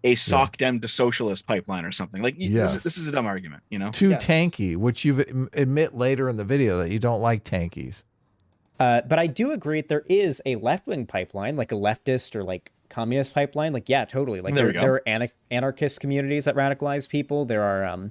a sock dem to socialist pipeline or something. Like, this is a dumb argument. Too tanky, which you admit later in the video that you don't like tankies. But I do agree that there is a left-wing pipeline, like a leftist or like communist pipeline. Like, yeah, totally. Like, there are anarchist communities that radicalize people. There are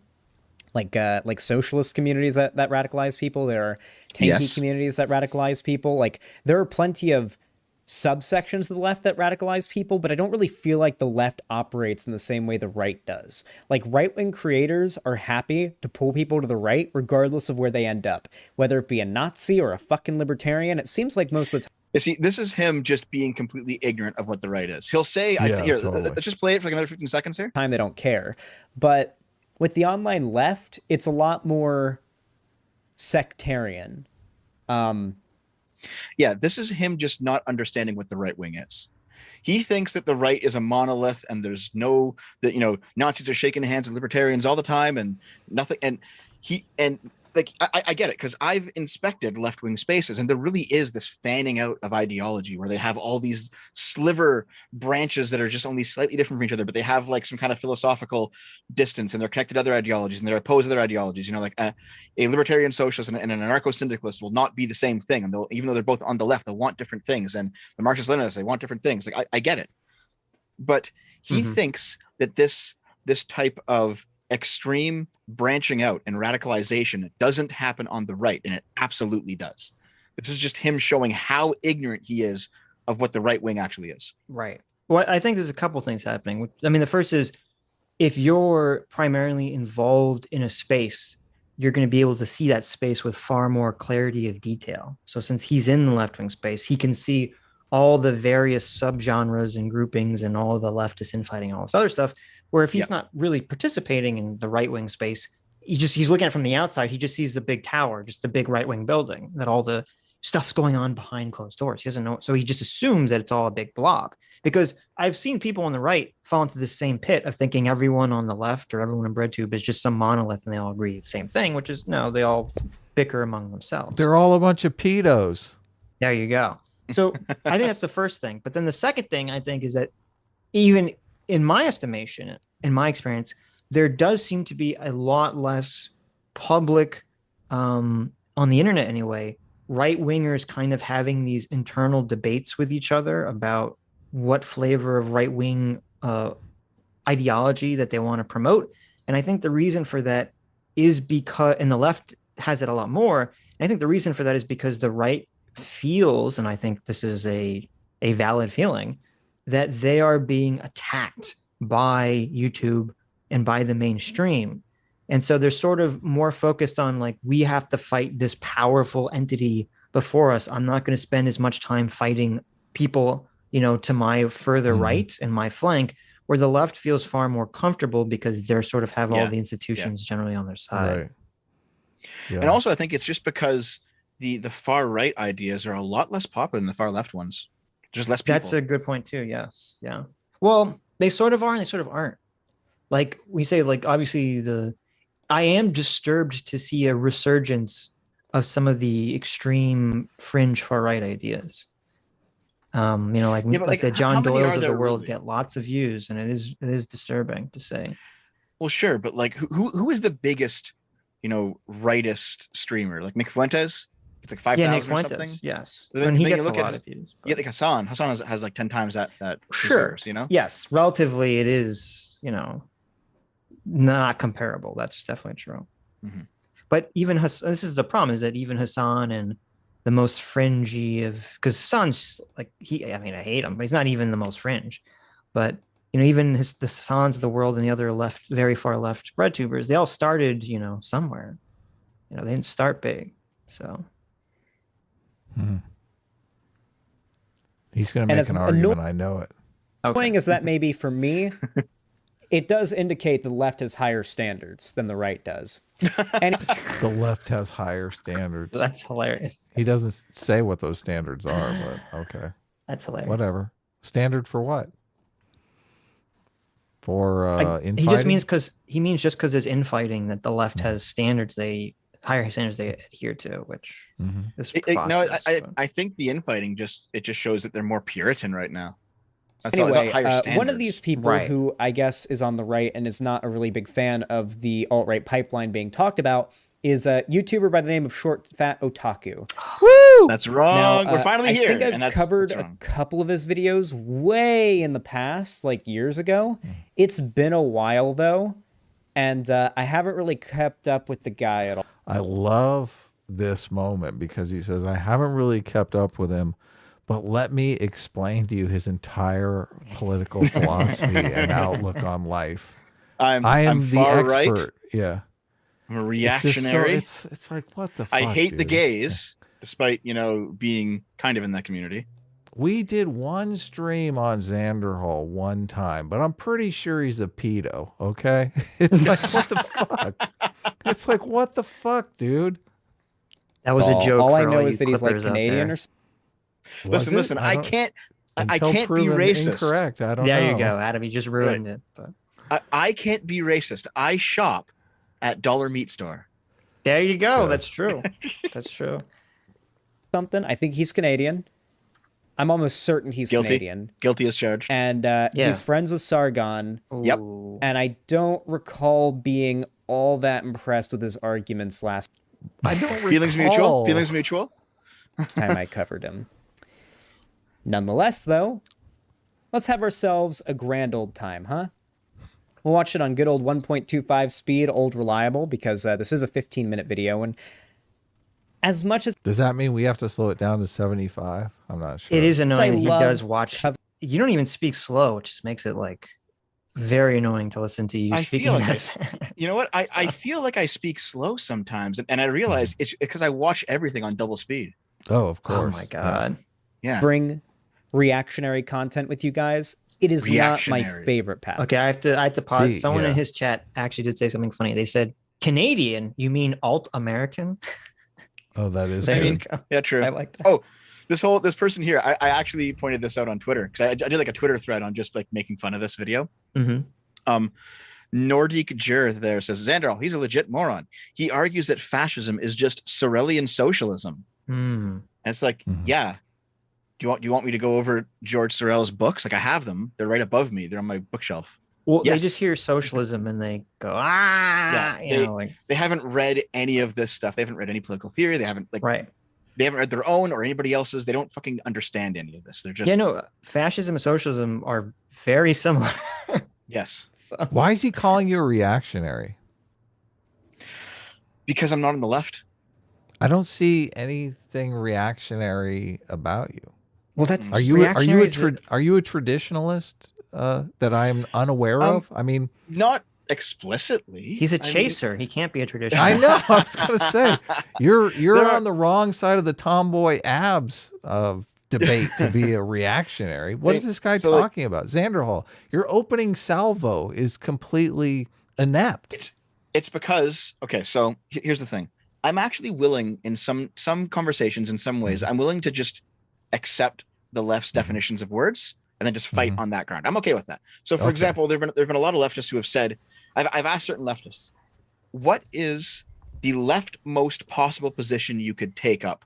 like socialist communities that radicalize people. There are tanky communities that radicalize people. Like, there are plenty of subsections of the left that radicalize people, but I don't really feel like the left operates in the same way the right does. Like, right-wing creators are happy to pull people to the right regardless of where they end up, whether it be a Nazi or a fucking libertarian. It seems like most of the time. You see, this is him just being completely ignorant of what the right is. He'll say, totally. Let's just play it for like another 15 seconds here. Time they don't care. But with the online left, it's a lot more sectarian. Yeah, this is him just not understanding what the right wing is. He thinks that the right is a monolith and there's Nazis are shaking hands with libertarians all the time and nothing. And like I get it, because I've inspected left-wing spaces, and there really is this fanning out of ideology where they have all these sliver branches that are just only slightly different from each other, but they have like some kind of philosophical distance, and they're connected to other ideologies, and they're opposed to other ideologies. You know, like a libertarian socialist and an anarcho-syndicalist will not be the same thing, and they'll, even though they're both on the left, they'll want different things. And the Marxist-Leninists, they want different things. Like I get it, but he thinks that this type of extreme branching out and radicalization doesn't happen on the right, and it absolutely does. This is just him showing how ignorant he is of what the right wing actually is. Right. Well, I think there's a couple things happening. I mean, the first is, if you're primarily involved in a space, you're going to be able to see that space with far more clarity of detail. So since he's in the left-wing space, he can see all the various subgenres and groupings and all of the leftist infighting and all this other stuff. Where if he's not really participating in the right-wing space, he's looking at it from the outside. He just sees the big tower, just the big right-wing building, that all the stuff's going on behind closed doors. He doesn't know. So he just assumes that it's all a big blob. Because I've seen people on the right fall into the same pit of thinking everyone on the left or everyone in BreadTube is just some monolith and they all agree the same thing, which is no, they all bicker among themselves. They're all a bunch of pedos. There you go. So I think that's the first thing. But then the second thing I think is that even in my estimation, in my experience, there does seem to be a lot less public, on the internet anyway, right wingers kind of having these internal debates with each other about what flavor of right wing ideology that they want to promote. And I think the reason for that is because, and the left has it a lot more. And I think the reason for that is because the right feels, and I think this is a valid feeling, that they are being attacked by YouTube and by the mainstream. And so they're sort of more focused on like, we have to fight this powerful entity before us. I'm not going to spend as much time fighting people, you know, to my further right and my flank, where the left feels far more comfortable because they're sort of have all the institutions generally on their side. Right. Yeah. And also I think it's just because the far right ideas are a lot less popular than the far left ones. Just less people. That's a good point too. Yes. Yeah. Well, they sort of are and they sort of aren't. Like we say, like obviously I am disturbed to see a resurgence of some of the extreme fringe far right ideas. You know, like the John Doyles of the world get lots of views, and it is disturbing to say. Well, sure, but like who is the biggest, you know, rightist streamer? Like Nick Fuentes? It's like 5,000 or something. Yes, then, and he then gets a lot of views. Yeah, like Hassan has like 10 times that. Sure, viewers, you know. Yes, relatively, it is, you know, not comparable. That's definitely true. But even this is the problem, is that even Hassan and the most fringy of, because Hassan's like I hate him, but he's not even the most fringe. But you know, even the Hassans of the world and the other left, very far left BreadTubers, they all started, you know, somewhere. You know, they didn't start big, so. He's going to make an argument. I know it. Annoying as that may be for me, it does indicate the left has higher standards than the right does. And the left has higher standards. That's hilarious. He doesn't say what those standards are, but okay. That's hilarious. Whatever. Standard for what? For infighting? He just means just because there's infighting that the left has standards, higher standards they adhere to, which is I think the infighting just shows that they're more Puritan right now. That's anyway, one of these people who I guess is on the right and is not a really big fan of the alt-right pipeline being talked about is a YouTuber by the name of Short Fat Otaku. Woo! That's wrong. We're finally here. I think I've covered a couple of his videos way in the past, like years ago. It's been a while though, and I haven't really kept up with the guy at all. I love this moment because he says, I haven't really kept up with him, but let me explain to you his entire political philosophy and outlook on life. I am the expert. Right. Yeah. I'm a reactionary. It's like, what the fuck, I hate the gays, despite, you know, being kind of in that community. We did one stream on Xander Hall one time, but I'm pretty sure he's a pedo, okay? It's like, what the fuck? It's like, what the fuck, dude? That was a joke. All I know is that he's like Canadian or something. Listen, I can't be racist. Incorrect. I don't know. There you go, Adam. You just ruined it. But I can't be racist. I shop at Dollar Meat Store. There you go. That's true. That's true. Something. I think he's Canadian. I'm almost certain he's Canadian. Guilty as charged. And he's friends with Sargon. Yep. And I don't recall being all that impressed with his arguments last. I don't recall. Feelings mutual. Time I covered him. Nonetheless, though, let's have ourselves a grand old time, huh? We'll watch it on good old 1.25 speed, old reliable, because this is a 15-minute video, and as much as... Does that mean we have to slow it down to 75? I'm not sure. It is annoying. He does watch... You don't even speak slow, which just makes it, like, very annoying to listen to you speaking. You know what? I feel like I speak slow sometimes, and I realize it's because I watch everything on double speed. Oh, of course. Oh, my God. Yeah. Bring reactionary content with you guys. It is not my favorite path. Okay, I have to pause. Someone in his chat actually did say something funny. They said, Canadian, you mean alt-American? Oh, that is good. Yeah, true. I like that. Oh, this person here, I actually pointed this out on Twitter because I did like a Twitter thread on just like making fun of this video. Mm-hmm. Nordic Jer there says, Xanderhal, he's a legit moron. He argues that fascism is just Sorelian socialism. And it's like, yeah. Do you want me to go over George Sorel's books? Like I have them. They're right above me. They're on my bookshelf. Well, yes. They just hear socialism and they go, they haven't read any of this stuff. They haven't read any political theory. They haven't they haven't read their own or anybody else's. They don't fucking understand any of this. They're just fascism and socialism are very similar. Yes. So. Why is he calling you a reactionary? Because I'm not on the left. I don't see anything reactionary about you. Well, that's are you a traditionalist that I'm unaware of? I mean, not explicitly. He's a chaser. He can't be a traditionalist. I know. I was gonna say you're on the wrong side of the tomboy abs of debate to be a reactionary. What is this guy talking about? Xanderhal, your opening salvo is completely inept. It's because so here's the thing. I'm actually willing in some conversations in some ways. I'm willing to just accept the left's definitions of words and then just fight on that ground. I'm okay with that. So for example, there've been a lot of leftists who have said, I've asked certain leftists, what is the leftmost possible position you could take up?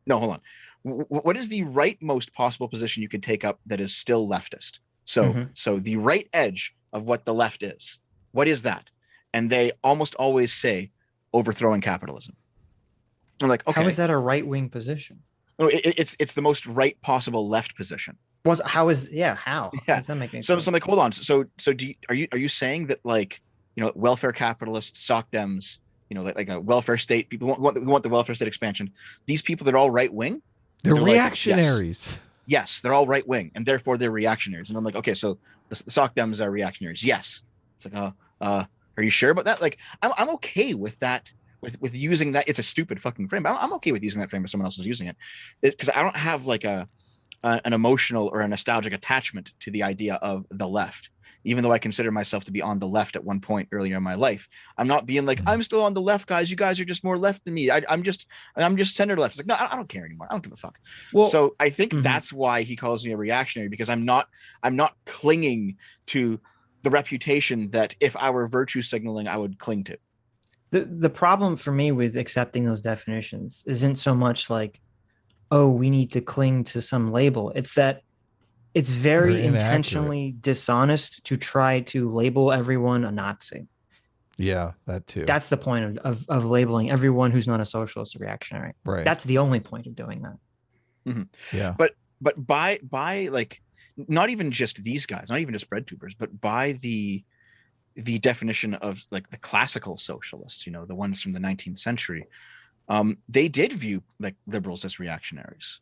No, hold on. What is the rightmost possible position you could take up that is still leftist? So the right edge of what the left is, what is that? And they almost always say overthrowing capitalism. I'm like, okay. How is that a right-wing position? No, it's the most right possible left position. Well, how? Yeah. How does that make any sense? So I'm like, hold on. So are you saying that like, welfare capitalists, soc dems, like a welfare state, people who want the welfare state expansion, these people that are all right wing? They're reactionaries. Like, yes, they're all right wing, and therefore they're reactionaries. And I'm like, okay, so the soc dems are reactionaries. Yes. It's like, are you sure about that? Like, I'm okay with that. With using that, it's a stupid fucking frame, but I'm okay with using that frame if someone else is using it, because I don't have like an emotional or a nostalgic attachment to the idea of the left, even though I consider myself to be on the left at one point earlier in my life. I'm not being like, I'm still on the left, guys. You guys are just more left than me. I'm just center left. It's like, no, I don't care anymore. I don't give a fuck. Well, so I think that's why he calls me a reactionary, because I'm not clinging to the reputation that if I were virtue signaling, I would cling to. The problem for me with accepting those definitions isn't so much like, oh, we need to cling to some label. It's that it's very intentionally dishonest to try to label everyone a Nazi. Yeah, that too. That's the point of labeling everyone who's not a socialist a reactionary. Right. That's the only point of doing that. Yeah. But by like, not even just these guys, not even just breadtubers, but by the definition of like the classical socialists, the ones from the 19th century, they did view like liberals as reactionaries,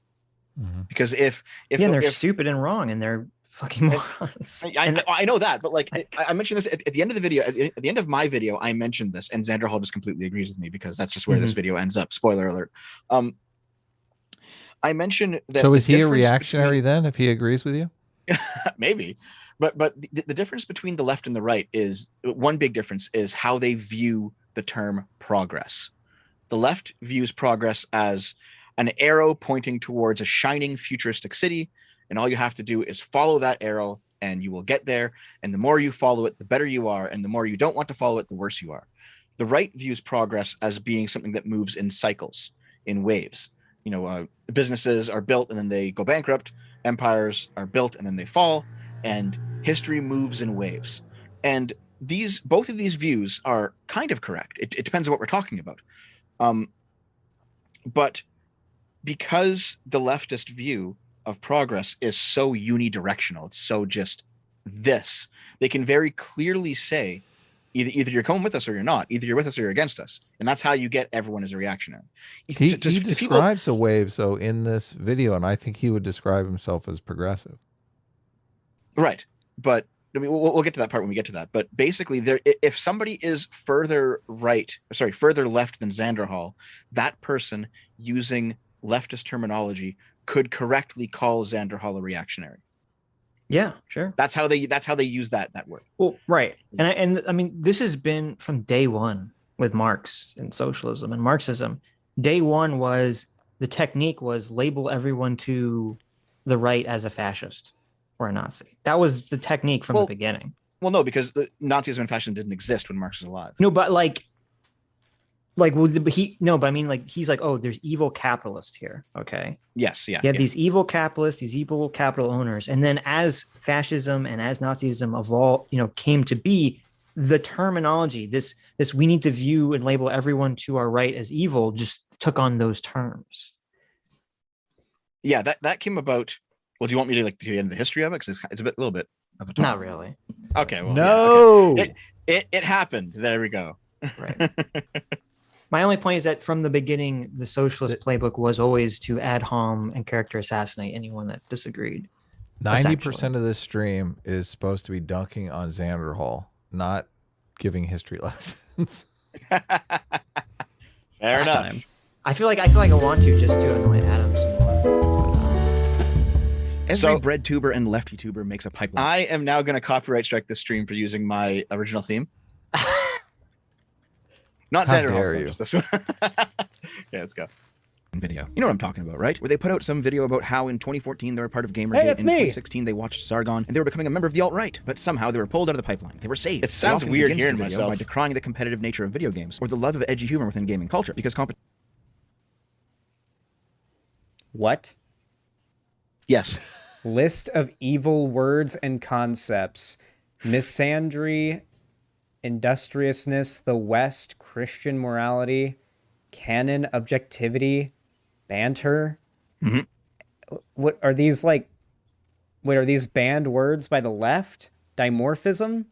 because if they're stupid and wrong and they're fucking morons. I know that, but like I mentioned this at the end of the video, at the end of my video, I mentioned this, and Xanderhal just completely agrees with me, because that's just where this video ends up. Spoiler alert. I mentioned that. So is he a reactionary then, if he agrees with you? Maybe. But the difference between the left and the right is, one big difference is how they view the term progress. The left views progress as an arrow pointing towards a shining futuristic city, and all you have to do is follow that arrow and you will get there. And the more you follow it, the better you are. And the more you don't want to follow it, the worse you are. The right views progress as being something that moves in cycles, in waves. Businesses are built and then they go bankrupt. Empires are built and then they fall, and history moves in waves. And both of these views are kind of correct. It depends on what we're talking about. But because the leftist view of progress is so unidirectional, it's so just this, they can very clearly say, either you're coming with us or you're not. Either you're with us or you're against us. And that's how you get everyone as a reactionary. He describes a wave so in this video, and I think he would describe himself as progressive. Right. But I mean, we'll get to that part when we get to that. But basically, if somebody is further left than Zanderhal, that person using leftist terminology could correctly call Zanderhal a reactionary. Yeah, sure. That's how they use that word. Well, right. And I mean, this has been from day one with Marx and socialism and Marxism. Day one was the technique was label everyone to the right as a fascist or a Nazi. That was the technique from the beginning. Well, no, because Nazism and fascism didn't exist when Marx was alive. No, but he's like, oh, there's evil capitalists here. Okay. Yes. Yeah. You have these evil capitalists, these evil capital owners. And then as fascism and as Nazism evolved, came to be, the terminology, this we need to view and label everyone to our right as evil, just took on those terms. Yeah, that came about. Well, do you want me to get into the history of it? Because it's a little bit of a talk. Not really. Okay. Well, no. Yeah, okay. It happened. There we go. Right. My only point is that from the beginning, the socialist playbook was always to ad hom and character assassinate anyone that disagreed. 90% of this stream is supposed to be dunking on Zanderhal, not giving history lessons. Fair enough. Time. I feel like I want to just to annoy Adam some more. Every bread tuber and lefty tuber makes a pipeline. I am now going to copyright strike this stream for using my original theme. Not Zanderhal's, just this one. Yeah, let's go. Video. You know what I'm talking about, right? Where they put out some video about how in 2014 they were part of Gamergate. Hey, it's in me. 2016 they watched Sargon and they were becoming a member of the alt-right. But somehow they were pulled out of the pipeline. They were saved. It sounds weird hearing myself by decrying the competitive nature of video games or the love of edgy humor within gaming culture because What? Yes. List of evil words and concepts. Misandry, industriousness, the West, Christian morality, canon, objectivity, banter. Mm-hmm. What are these like? Wait, are these banned words by the left? Dimorphism,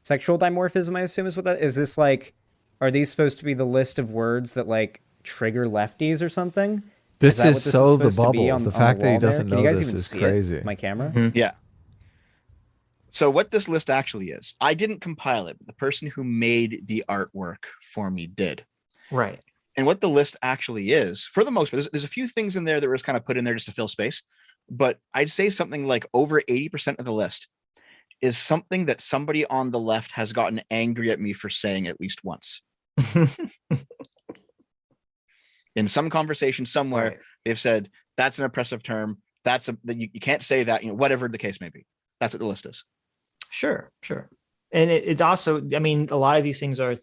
sexual dimorphism, I assume is what that is. This like, are these supposed to be the list of words that like trigger lefties or something? This is so the bubble. The fact that he doesn't know this is crazy. My camera. Mm-hmm. Yeah. So what this list actually is, I didn't compile it, but the person who made the artwork for me did. Right. And what the list actually is, for the most part, there's a few things in there that was kind of put in there just to fill space, but I'd say something like over 80% of the list is something that somebody on the left has gotten angry at me for saying at least once. In some conversation somewhere, right. They've said, that's an oppressive term. You can't say that, whatever the case may be. That's what the list is. Sure. And it's also, I mean, a lot of these things are,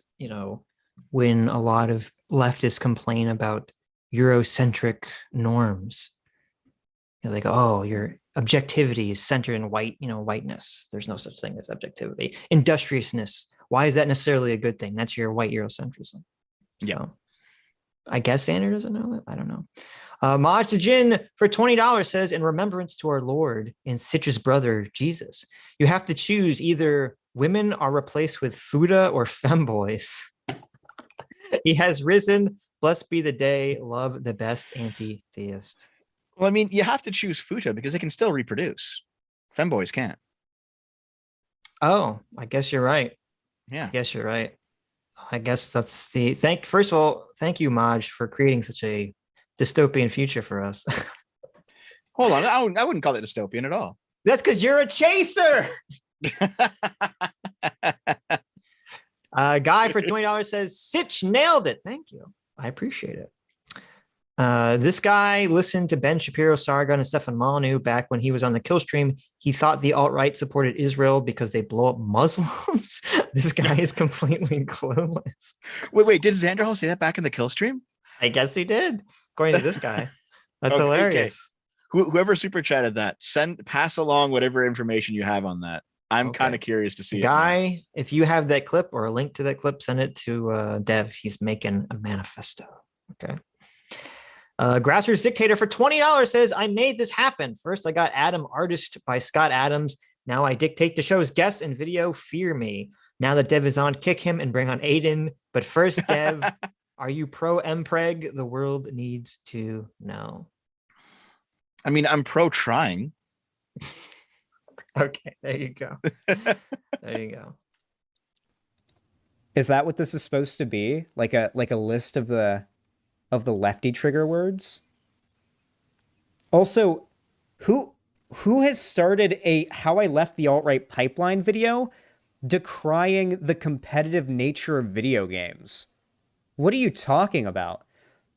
when a lot of leftists complain about Eurocentric norms, they go, oh, your objectivity is centered in whiteness. There's no such thing as objectivity. Industriousness. Why is that necessarily a good thing? That's your white Eurocentrism. Yeah. So, I guess Sander doesn't know that. I don't know. Maj the Jin for $20 says, in remembrance to our Lord and Sitch's brother, Jesus, you have to choose either women are replaced with Fuda or femboys. He has risen. Blessed be the day. Love the best anti-theist. Well, I mean, you have to choose Fuda because they can still reproduce. Femboys can't. Oh, I guess you're right. Yeah. I guess you're right. I guess that's first of all, thank you, Maj, for creating such a dystopian future for us. Hold on. I wouldn't call it dystopian at all. That's because you're a chaser. Guy for $20 says, Sitch nailed it. Thank you. I appreciate it. This guy listened to Ben Shapiro, Sargon, and Stefan Molyneux back when he was on the kill stream. He thought the alt-right supported Israel because they blow up Muslims. This guy is completely clueless. Wait, did Xanderhall say that back in the kill stream? I guess he did, according to this guy. That's Okay, hilarious. Whoever super chatted that, pass along whatever information you have on that. I'm kind of curious to see Guy, if you have that clip or a link to that clip, send it to Dev. He's making a manifesto. Okay. Grassroots Dictator for $20 says, I made this happen. First, I got Adam Artist by Scott Adams. Now I dictate the show's guests and video. Fear me. Now that Dev is on, kick him and bring on Aiden. But first, Dev, are you pro MPreg? The world needs to know. I mean, I'm pro trying. Okay, there you go. There you go. Is that what this is supposed to be? Like a list of the lefty trigger words? Also, who has started a How I Left the Alt-Right Pipeline video decrying the competitive nature of video games? What are you talking about?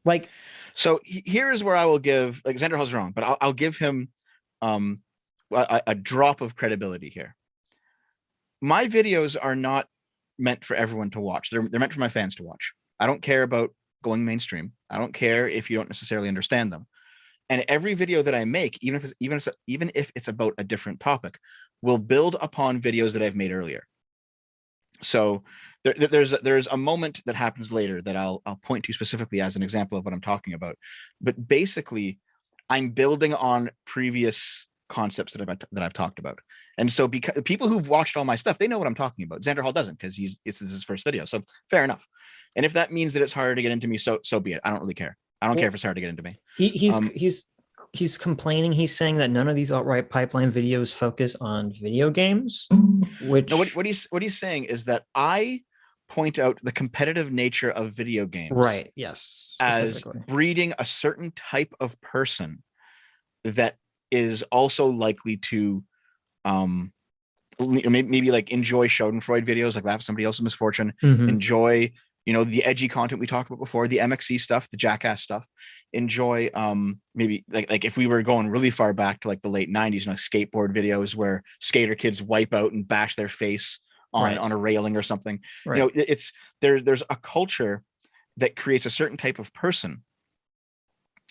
Like, so here is where I will give, like, Xanderhall's wrong, but I'll give him a drop of credibility here. My videos are not meant for everyone to watch. They're meant for my fans to watch. I don't care about going mainstream. I don't care if you don't necessarily understand them. And every video that I make, even if it's about a different topic, will build upon videos that I've made earlier. So there's a moment that happens later that I'll point to specifically as an example of what I'm talking about. But basically, I'm building on previous concepts that I've talked about. And so because people who've watched all my stuff, they know what I'm talking about. Xanderhall doesn't, because this is his first video. So fair enough. And if that means that it's harder to get into me, so be it. I don't really care. I don't care if it's hard to get into me. He's complaining. He's saying that none of these alt-right pipeline videos focus on video games. Which no, what he's saying is that I point out the competitive nature of video games, right? Yes, as breeding a certain type of person that is also likely to maybe like enjoy Schadenfreude videos, like laugh at somebody else's misfortune, enjoy the edgy content we talked about before, the MXC stuff, the Jackass stuff, enjoy maybe like if we were going really far back to like the late 90s, skateboard videos where skater kids wipe out and bash their face on a railing or something. Right. There's a culture that creates a certain type of person,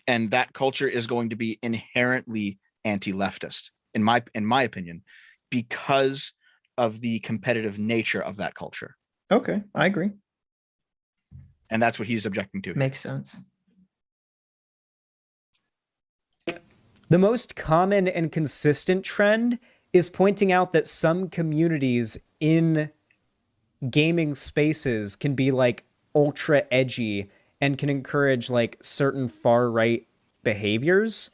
and that culture is going to be inherently anti-leftist in my opinion, because of the competitive nature of that culture. Okay, I agree. And that's what he's objecting to. Makes sense. The most common and consistent trend is pointing out that some communities in gaming spaces can be like ultra edgy and can encourage like certain far right behaviors,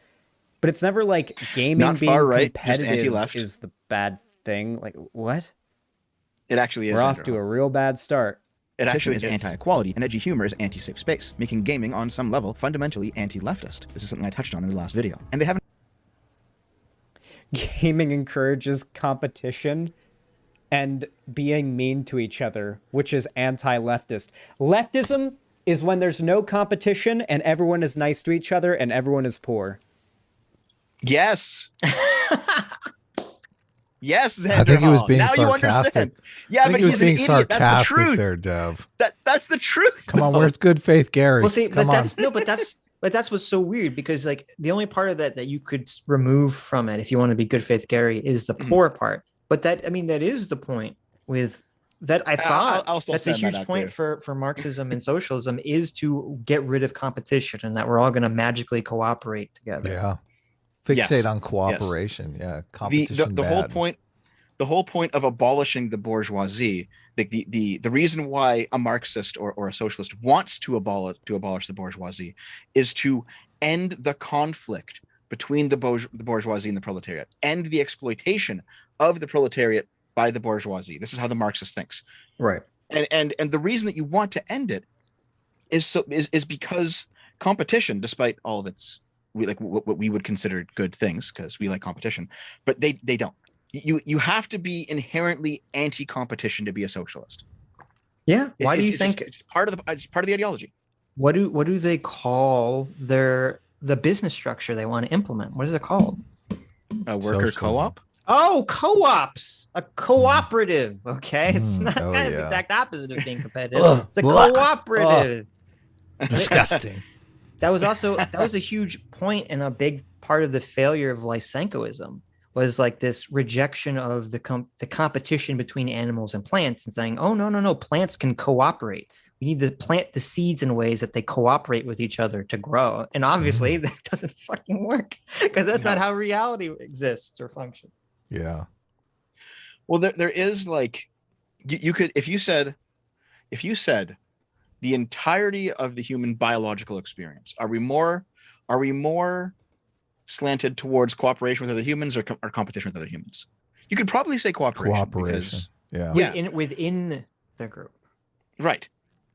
but it's never like gaming not being far right, competitive is the bad thing. Like, what? It actually is. We're off to a real bad start. It actually is anti-equality, and edgy humor is anti-safe space, making gaming on some level fundamentally anti-leftist. This is something I touched on in the last video. And they haven't. Gaming encourages competition and being mean to each other, which is anti-leftist. Leftism is when there's no competition and everyone is nice to each other and everyone is poor. Yes. Yes, Xander I think he was being now sarcastic. Yeah, but he's being sarcastic. That's the truth. There, Dev. That's the truth. Come on, where's good faith, Gary? Well, see, but that's what's so weird, because like the only part of that you could remove from it if you want to be good faith Gary is the poor part. But that is the point with that. I thought that's a huge point for Marxism and socialism, is to get rid of competition and that we're all going to magically cooperate together. Yeah. Fixate on cooperation. Yes. Yeah. Competition. The whole point of abolishing the bourgeoisie, like the reason why a Marxist or a socialist wants to abolish the bourgeoisie is to end the conflict between the bourgeoisie and the proletariat, end the exploitation of the proletariat by the bourgeoisie. This is how the Marxist thinks. Right. And the reason that you want to end it is because competition, despite all of its what we would consider good things, because we like competition, but they don't. You have to be inherently anti-competition to be a socialist. Yeah. Why do you think it's part of the ideology? What do they call the business structure they want to implement? What is it called? A worker Socialism. co-op? Oh, co-ops. A cooperative. Okay. It's not Oh, kind of yeah. the exact opposite of being competitive. Ugh, It's a blech. cooperative. Disgusting. That was a huge point and a big part of the failure of Lysenkoism was like this rejection of the competition between animals and plants and saying, oh, no, plants can cooperate. We need to plant the seeds in ways that they cooperate with each other to grow. And obviously that doesn't fucking work because that's not how reality exists or functions. Yeah. Well, there is like, you could, if you said the entirety of the human biological experience, are we more slanted towards cooperation with other humans or competition with other humans? You could probably say cooperation. Because, within the group. Right.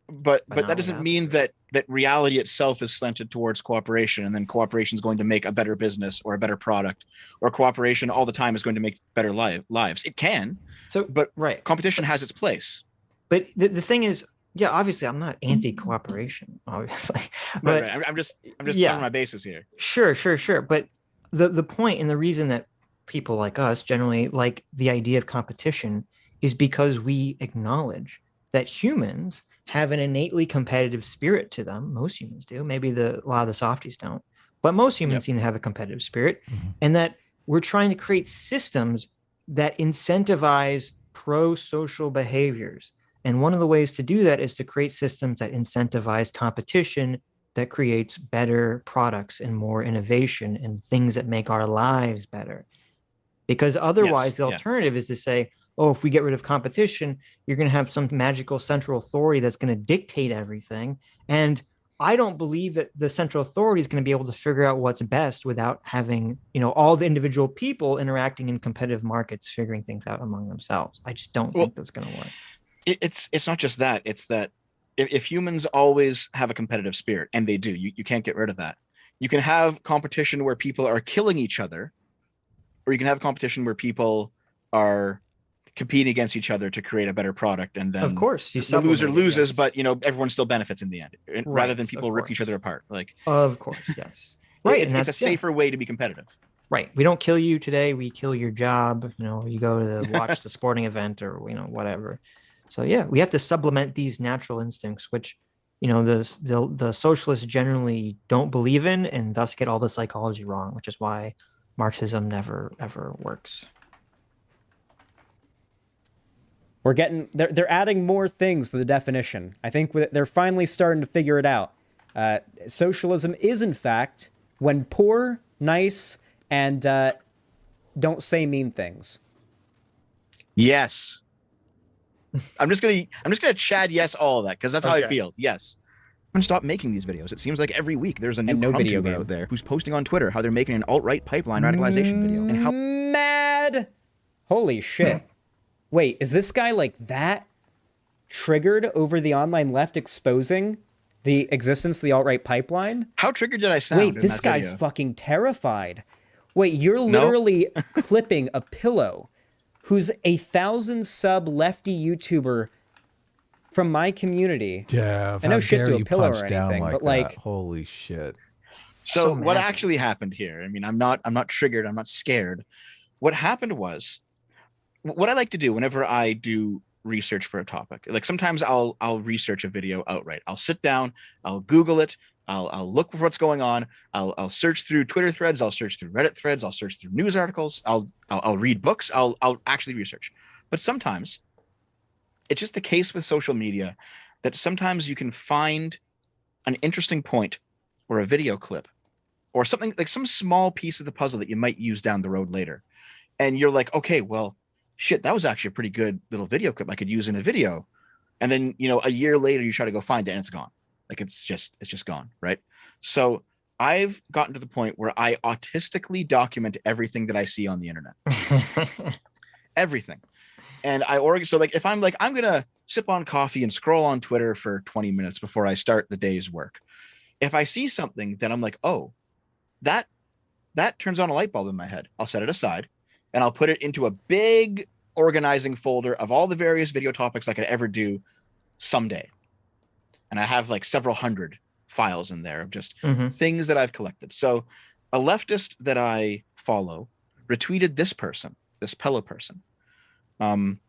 But not that doesn't without mean that reality itself is slanted towards cooperation, and then cooperation is going to make a better business or a better product, or cooperation all the time is going to make better lives. It can. But competition has its place. But the thing is, yeah, obviously I'm not anti-cooperation, obviously. But right. I'm just covering my bases here. Sure. But the point and the reason that people like us generally like the idea of competition is because we acknowledge that humans have an innately competitive spirit to them. Most humans do. Maybe a lot of the softies don't. But most humans seem to have a competitive spirit. And that we're trying to create systems that incentivize pro-social behaviors. And one of the ways to do that is to create systems that incentivize competition that creates better products and more innovation and things that make our lives better. Because otherwise, the alternative is to say, oh, if we get rid of competition, you're going to have some magical central authority that's going to dictate everything. And I don't believe that the central authority is going to be able to figure out what's best without having, all the individual people interacting in competitive markets, figuring things out among themselves. I just don't think that's going to work. It's not just that. It's that if humans always have a competitive spirit, and they do, you can't get rid of that. You can have competition where people are killing each other, or you can have competition where people are competing against each other to create a better product, and then of course the loser loses, but everyone still benefits in the end, rather than people rip each other apart. Like, of course, yes, right. It's a safer way to be competitive. Right. We don't kill you today. We kill your job. You go to watch the sporting event or whatever. So yeah, we have to supplement these natural instincts, which the socialists generally don't believe in, and thus get all the psychology wrong, which is why Marxism never ever works. They're adding more things to the definition. I think they're finally starting to figure it out. Socialism is, in fact, when poor, nice, and don't say mean things. Yes. I'm just gonna Chad yes all of that because that's how I feel. Yes. And stop making these videos. It seems like every week there's a new video out there who's posting on Twitter how they're making an alt-right pipeline radicalization video and how mad. Holy shit. Wait, is this guy like that triggered over the online left exposing the existence of the alt-right pipeline? How triggered did I sound? Wait, this guy's fucking terrified. Wait, you're literally clipping a pillow who's a 1,000 sub lefty YouTuber from my community. Dev, I know shit to a pillow or anything, but like, holy shit. So what actually happened here? I mean, I'm not triggered. I'm not scared. What happened was, what I like to do whenever I do research for a topic, like sometimes I'll research a video outright. I'll sit down, I'll Google it, I'll look for what's going on. I'll search through Twitter threads, I'll search through Reddit threads, I'll search through news articles, I'll read books, I'll actually research. But sometimes it's just the case with social media that sometimes you can find an interesting point or a video clip or something like some small piece of the puzzle that you might use down the road later. And you're like, okay, well, shit, that was actually a pretty good little video clip I could use in a video. And then, a year later you try to go find it and it's gone. Like it's just gone. Right. So I've gotten to the point where I autistically document everything that I see on the internet, everything. And so like, if I'm like, I'm going to sip on coffee and scroll on Twitter for 20 minutes before I start the day's work. If I see something, then I'm like, oh, that turns on a light bulb in my head. I'll set it aside and I'll put it into a big organizing folder of all the various video topics I could ever do someday. And I have like several hundred files in there of just things that I've collected. So a leftist that I follow retweeted this person, this Pello person. And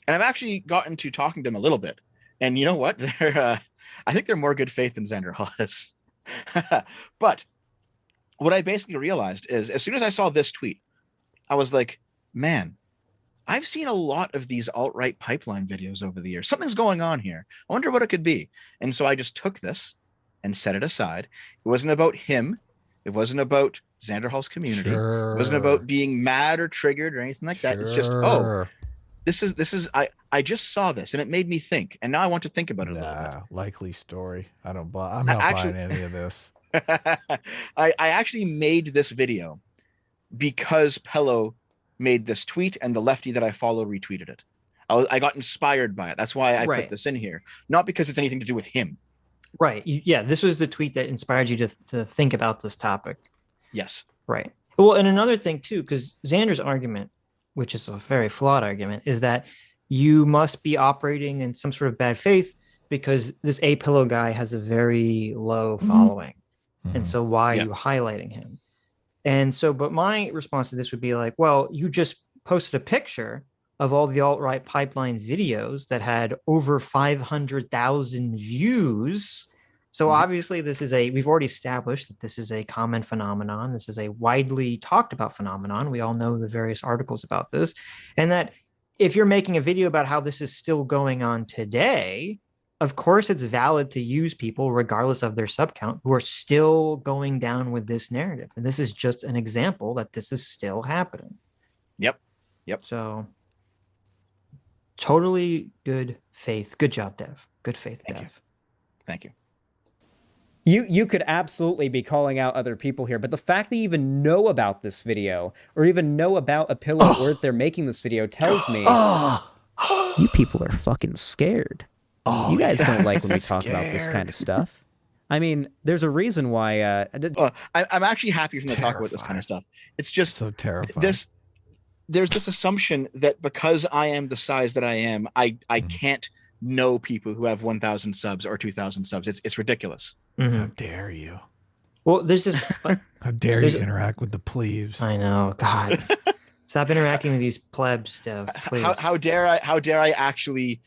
I've actually gotten to talking to them a little bit. And you know what? I think they're more good faith than Xander Hall is. But what I basically realized is as soon as I saw this tweet, I was like, man, I've seen a lot of these alt-right pipeline videos over the years. Something's going on here. I wonder what it could be. And so I just took this and set it aside. It wasn't about him. It wasn't about Xander Hall's community. It wasn't about being mad or triggered or anything like that. It's just, this is I just saw this and it made me think. And now I want to think about it a little bit. Likely story. I'm not buying any of this. I actually made this video because Pello made this tweet and the lefty that I follow retweeted it. I got inspired by it. That's why I put this in here. Not because it's anything to do with him. Right. Yeah. This was the tweet that inspired you to think about this topic. Yes. Right. Well, and another thing too, because Xander's argument, which is a very flawed argument, is that you must be operating in some sort of bad faith because this A Pillow guy has a very low following. And so why are you highlighting him? And so, but my response to this would be like, well, you just posted a picture of all the alt-right pipeline videos that had over 500,000 views. So obviously we've already established that this is a common phenomenon. This is a widely talked about phenomenon. We all know the various articles about this. And that if you're making a video about how this is still going on today, of course it's valid to use people regardless of their subcount who are still going down with this narrative. And this is just an example that this is still happening. Yep. So totally good faith. Good job, Dev. Good faith, Dev. Thank you. You could absolutely be calling out other people here, but the fact that you even know about this video or even know about a pillow or they're making this video tells me you people are fucking scared. You guys don't like when we talk about this kind of stuff. I mean, there's a reason why. I'm actually happy from to talk about this kind of stuff. It's just so terrifying. There's this assumption that because I am the size that I am, I can't know people who have 1,000 subs or 2,000 subs. It's ridiculous. How dare you? Well, there's this. How dare you interact with the plebes? I know. God, stop interacting with these plebs, Dev. Please. How dare I actually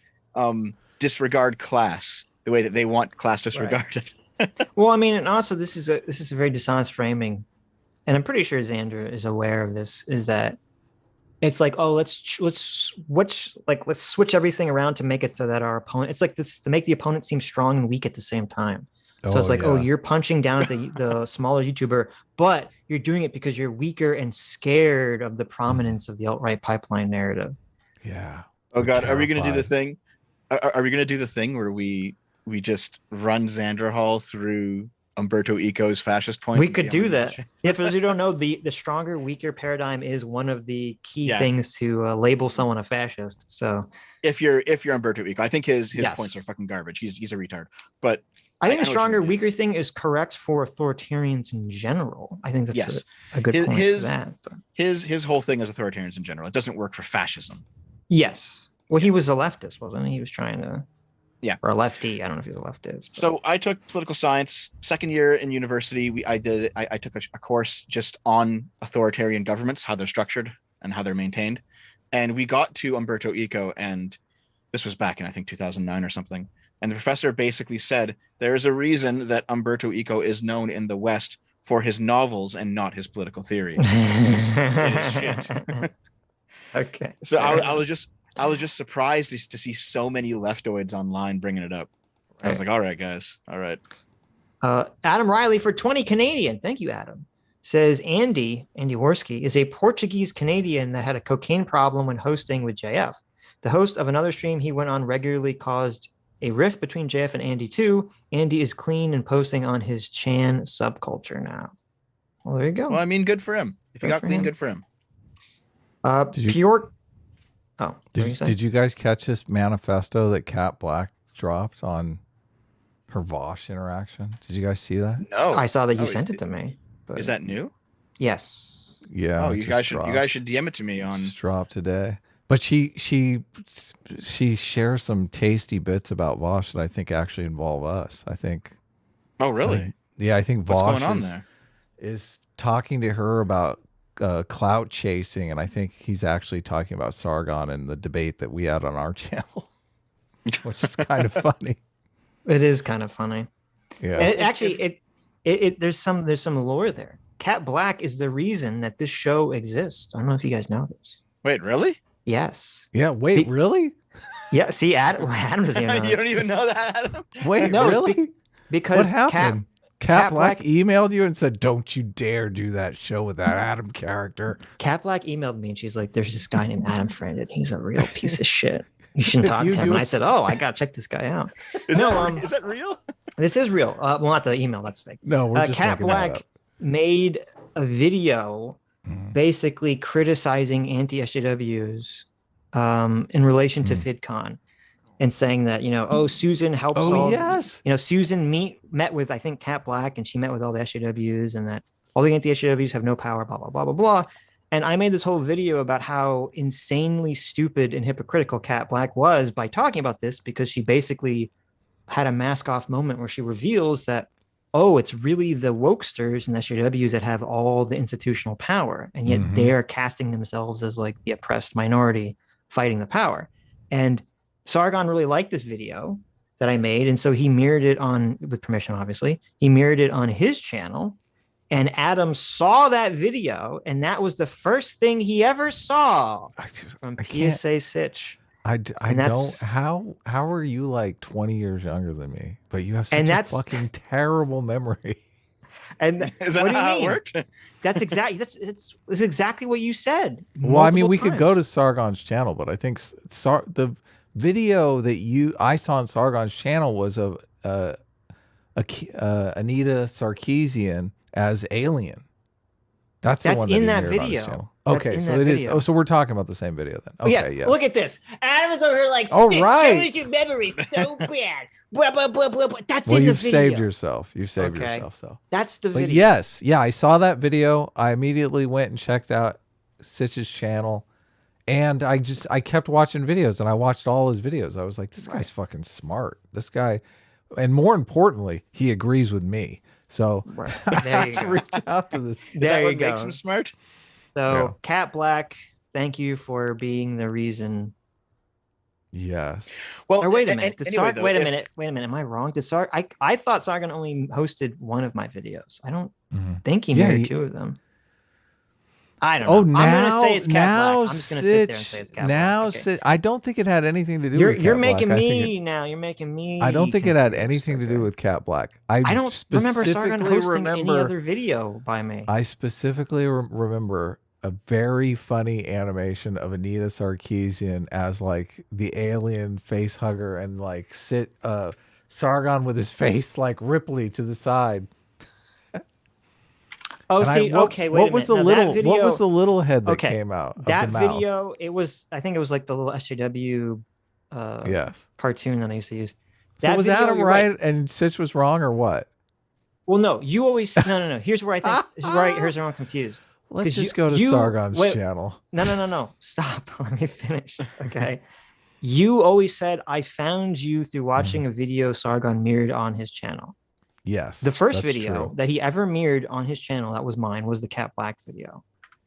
disregard class the way that they want class disregarded? Right. Well, I mean, and also this is a very dishonest framing, and I'm pretty sure Xander is aware of this. Is that it's like, oh, let's switch everything around to make it so that our opponent, it's like this to make the opponent seem strong and weak at the same time. So it's like, oh, you're punching down at the smaller YouTuber, but you're doing it because you're weaker and scared of the prominence of the alt-right pipeline narrative. Yeah. Oh God, are we going to do the thing? Are we going to do the thing where we just run Xander Hall through Umberto Eco's fascist points? We could do that. Yeah, for those who don't know, the stronger, weaker paradigm is one of the key things to label someone a fascist. So if you're Umberto Eco, I think his points are fucking garbage. He's a retard. But I think the stronger, weaker thing is correct for authoritarians in general. I think that's a good point for that. His whole thing is authoritarians in general. It doesn't work for fascism. Yes. Well, he was a leftist, wasn't he? He was trying to, or a lefty. I don't know if he was a leftist. But. So I took political science. Second year in university, I took a course just on authoritarian governments, how they're structured and how they're maintained. And we got to Umberto Eco, and this was back in, I think, 2009 or something. And the professor basically said, there is a reason that Umberto Eco is known in the West for his novels and not his political theory. It is shit. Okay. So I was just surprised to see so many leftoids online bringing it up. I was like, all right, guys. All right. Adam Riley for 20 Canadian. Thank you, Adam. Says Andy Worski is a Portuguese Canadian that had a cocaine problem when hosting with JF. The host of another stream he went on regularly caused a rift between JF and Andy too. Andy is clean and posting on his Chan subculture now. Well, there you go. Well, I mean, good for him. If he got clean, good for him. Did you guys catch this manifesto that Kat Black dropped on her Vosh interaction? Did you guys see that? No, I saw that you sent it to me. But... Is that new? Yes. Yeah. Oh, you guys should DM it to me on. Just dropped today. But she shares some tasty bits about Vosh that I think actually involve us. I think Oh, really? I think What's Vosh going on there? is talking to her about clout chasing, and I think he's actually talking about Sargon and the debate that we had on our channel, which is kind of funny. It is kind of funny. Yeah. And there's some lore there. Cat Black is the reason that this show exists. I don't know if you guys know this. Wait, really? Yes. Yeah. Wait, really? Yeah. See, Adam doesn't even know. You don't even know that, Adam? Wait, No, really? Because what happened? Cat Black emailed you and said, "Don't you dare do that show with that Adam character." Cat Black emailed me and she's like, "There's this guy named Adam Friend and he's a real piece of shit. You shouldn't talk to him." And I said, "Oh, I gotta check this guy out." Is that real? This is real. Well, not the email. That's fake. No, we're just Cat Black made a video basically criticizing anti-SJWs in relation to VidCon and saying that, Susan helps Susan met with, I think, Cat Black, and she met with all the SJWs, and that all the anti-SJWs have no power, blah, blah, blah, blah, blah. And I made this whole video about how insanely stupid and hypocritical Cat Black was by talking about this, because she basically had a mask off moment where she reveals that, oh, it's really the wokesters and the SJWs that have all the institutional power. And yet they're casting themselves as like the oppressed minority fighting the power. And Sargon really liked this video that I made. And so he mirrored it with permission, obviously. He mirrored it on his channel. And Adam saw that video. And that was the first thing he ever saw from PSA Sitch. I don't. How are you like 20 years younger than me? But you have such a fucking terrible memory. And is that how it worked? That's exactly what you said. Well, I mean, we could go to Sargon's channel, but I think the video that I saw on Sargon's channel was of Anita Sarkeesian as Alien. That's the one in that video. Okay, so it is. Oh, so we're talking about the same video then. Okay, yeah. Look at this. Adam is over here like, right. Your memory so bad. Blah, blah, blah, blah, blah. That's in the video. You've saved yourself. You've saved yourself. So that's the video. Yes, I saw that video. I immediately went and checked out Sitch's channel, and I kept watching videos, and I watched all his videos. I was like, this guy's fucking smart. This guy, and more importantly, he agrees with me. So there you go. Reach out to this. Is that what makes him smart? So Cat Black, thank you for being the reason. Yes. Well, wait a minute. Wait a minute. Am I wrong? I thought Sargon only hosted one of my videos. I don't think he married two of them. I don't know. I'm going to say it's Cat Black. I'm just going to sit there and say it's Cat Black. Okay. I don't think it had anything to do with Cat You're Black. making me now. You're making me. I don't think it had anything to do with Cat Black. I don't remember Sargon hosting any other video by me. I specifically remember a very funny animation of Anita Sarkeesian as like the alien face hugger and like Sargon with his face like Ripley to the side. Oh, wait a minute. What was the little head that came out? That video, I think it was like the little SJW cartoon that I used to use. So was Adam right and Sitch was wrong, or what? Well, no, you always no. Here's where I think here's where I'm confused. Let's just go to Sargon's channel. No. Stop. Let me finish. Okay. You always said I found you through watching a video Sargon mirrored on his channel. Yes. The first video that he ever mirrored on his channel that was mine was the Cat Black video.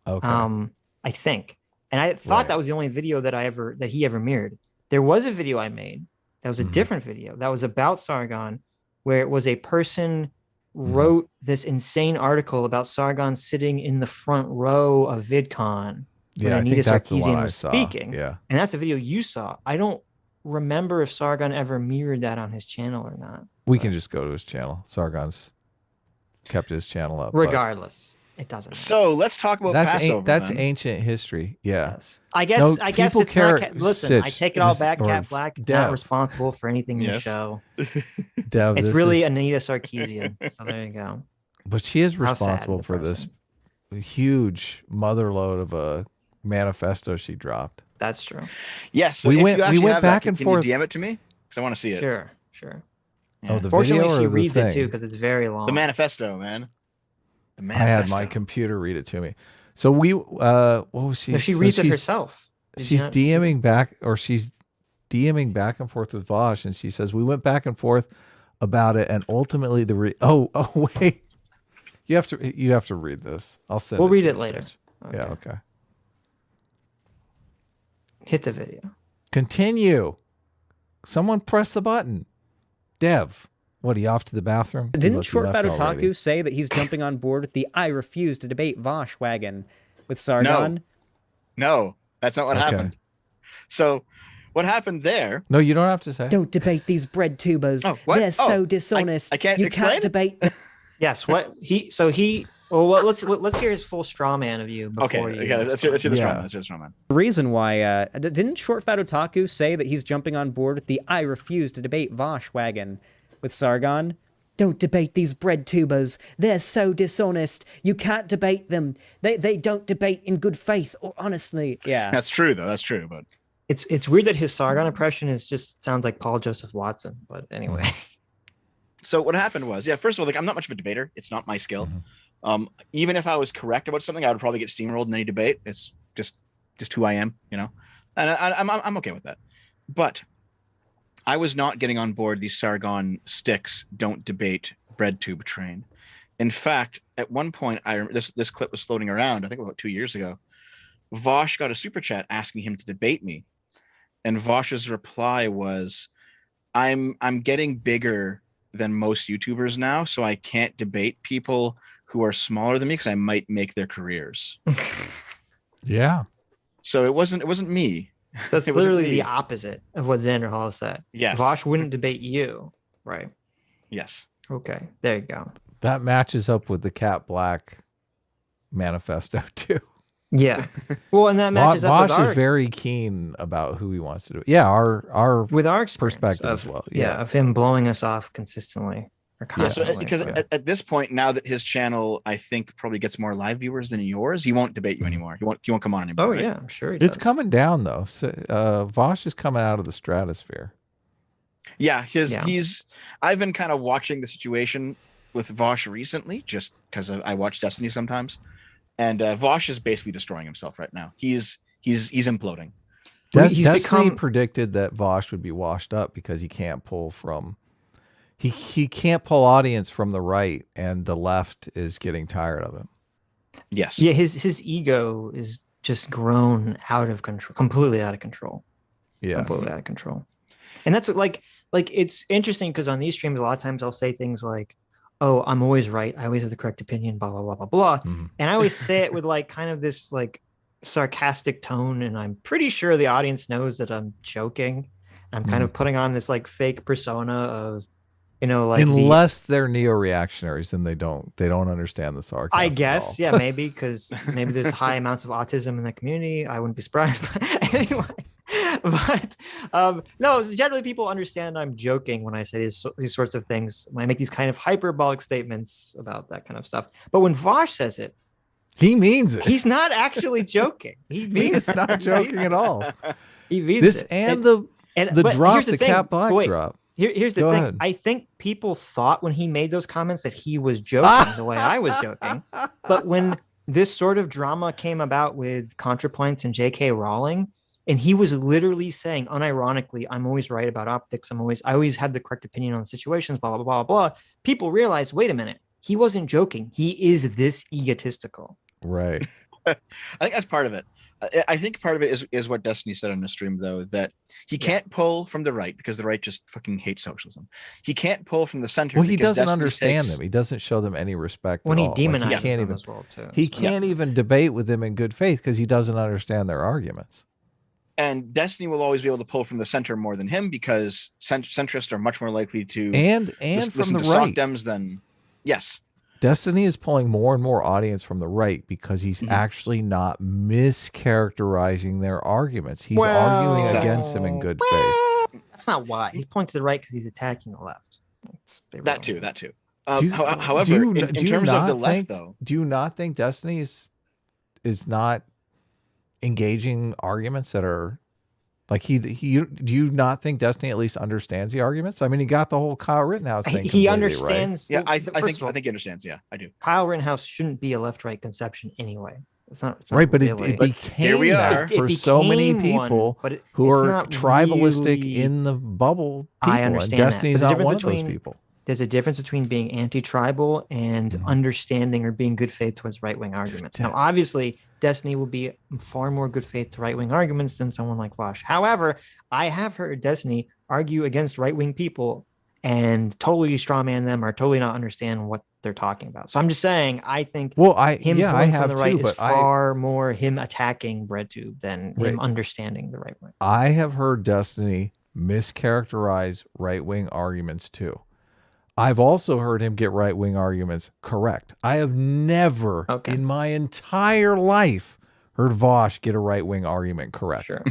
Okay. I think. And I thought that was the only video that he ever mirrored. There was a video I made that was a different video that was about Sargon, where it was a person wrote this insane article about Sargon sitting in the front row of VidCon when Anita Sarkeesian was speaking. Yeah. And that's the video you saw. I don't remember if Sargon ever mirrored that on his channel or not. We can just go to his channel. Sargon's kept his channel up. Regardless, it doesn't matter. So let's talk about Passover. That's ancient history. Yeah. Yes. I guess it's not. Listen, I take it all back. Cat Black not responsible for anything in the show. It's really Anita Sarkeesian. So there you go. But she is responsible for this huge motherload of a manifesto she dropped. That's true. Yes. So we went back and forth. Can you DM it to me? Because I want to see it. Sure. Yeah. Oh, the Fortunately, video or she the reads thing? it too because it's very long. The manifesto, man. The manifesto. I had my computer read it to me. So what was she? No, she reads it herself. She's DMing back and forth with Vosh, and she says we went back and forth about it, and ultimately oh wait, you have to read this. I'll send. We'll read it later. Okay. Yeah. Okay. Hit the video. Continue. Someone press the button. Dev, what, are you off to the bathroom? Didn't Short Fat Otaku say that he's jumping on board with the I refuse to debate Vosh wagon with Sargon? No, that's not what happened. So what happened there? No, you don't have to say. Don't debate these bread tubers. They're so dishonest. I can't explain. Can't debate. Yes. Well, let's hear his full straw man of you. Before Let's hear the straw man. Let's hear the straw man. The reason why didn't Short Fat Otaku say that he's jumping on board with the I refuse to debate Vosh wagon with Sargon? Don't debate these bread tubers. They're so dishonest. You can't debate them. They don't debate in good faith or honestly. Yeah, that's true though. That's true, but it's weird that his Sargon impression sounds like Paul Joseph Watson. But anyway. So what happened was, first of all, like, I'm not much of a debater. It's not my skill. Even if I was correct about something, I would probably get steamrolled in any debate. It's just who I am, and I'm okay with that. But I was not getting on board the Sargon sticks don't debate bread tube train. In fact, at one point, this clip was floating around, I think about 2 years ago. Vosh got a super chat asking him to debate me, and Vosh's reply was, "I'm getting bigger than most YouTubers now, so I can't debate people who are smaller than me because I might make their careers." Yeah. So it wasn't me. That's literally the opposite of what Xander Hall said. Yes. Vosh wouldn't debate you. Right. Yes. Okay. There you go. That matches up with the Cat Black manifesto too. Yeah. Well, and that matches up with Vosh is very keen about who he wants to do. Yeah, our with our perspective as well. Yeah, of him blowing us off consistently or constantly. Because at this point, now that his channel, I think, probably gets more live viewers than yours, he won't debate you anymore. He won't come on anymore. Oh right? yeah, I'm sure he does. It's coming down though. So, Vosh is coming out of the stratosphere. Yeah, I've been kind of watching the situation with Vosh recently, just because I watch Destiny sometimes. And Vosh is basically destroying himself right now. He's imploding. Destiny predicted that Vosh would be washed up because he can't pull from he can't pull audience from the right, and the left is getting tired of him. Yes. Yeah, his ego is just grown out of control, completely out of control. Yeah, completely out of control. And that's what, like it's interesting because on these streams, a lot of times I'll say things like, "Oh, I'm always right. I always have the correct opinion, blah, blah, blah, blah, blah." Mm-hmm. And I always say it with like kind of this like sarcastic tone. And I'm pretty sure the audience knows that I'm joking. I'm kind of putting on this like fake persona of, like unless they're neo-reactionaries, then they don't understand the sarcasm. I guess. Yeah, maybe because maybe there's high amounts of autism in the community. I wouldn't be surprised. But anyway. But no, generally people understand I'm joking when I say these sorts of things, when I make these kind of hyperbolic statements about that kind of stuff. But when Vosh says it, he means it. He's not actually joking. He's not joking at all. He means this it. And the drop, the Cat Black drop. Here's the thing. Ahead. I think people thought when he made those comments that he was joking the way I was joking. But when this sort of drama came about with ContraPoints and J.K. Rowling, and he was literally saying, unironically, "I'm always right about optics. I always had the correct opinion on situations, blah, blah, blah, blah." People realized, wait a minute, he wasn't joking. He is this egotistical. Right. I think that's part of it. I think part of it is what Destiny said on the stream, though, that he can't pull from the right because the right just fucking hates socialism. He can't pull from the center. Well, he doesn't understand them. He doesn't show them any respect. When he all. demonizes he can't them even, as well, too. He can't even debate with them in good faith because he doesn't understand their arguments. And Destiny will always be able to pull from the center more than him because centrists are much more likely to and from the right. Dems than yes. Destiny is pulling more and more audience from the right because he's actually not mischaracterizing their arguments. He's arguing against them in good faith. That's not why. He's pointing to the right because he's attacking the left. That too. However, in terms of the left, though, do you not think Destiny is not engaging arguments that are like do you not think Destiny at least understands the arguments? I mean, he got the whole Kyle Rittenhouse thing. He understands. Right? Yeah, I think he understands. Yeah, I do. Kyle Rittenhouse shouldn't be a left-right conception anyway. It's not right, but really. it became that for so many people who are tribalistic in the bubble. People, I understand and Destiny's that. not one of those people. there's a difference between being anti-tribal and understanding or being good faith towards right-wing arguments. Now, obviously, Destiny will be far more good faith to right-wing arguments than someone like Vosh. However, I have heard Destiny argue against right-wing people and totally strawman them or totally not understand what they're talking about. So I'm just saying, I think him pulling from the right is far more him attacking BreadTube than him understanding the right way. I have heard Destiny mischaracterize right-wing arguments too. I've also heard him get right-wing arguments correct. I have never in my entire life heard Vosh get a right-wing argument correct. Sure.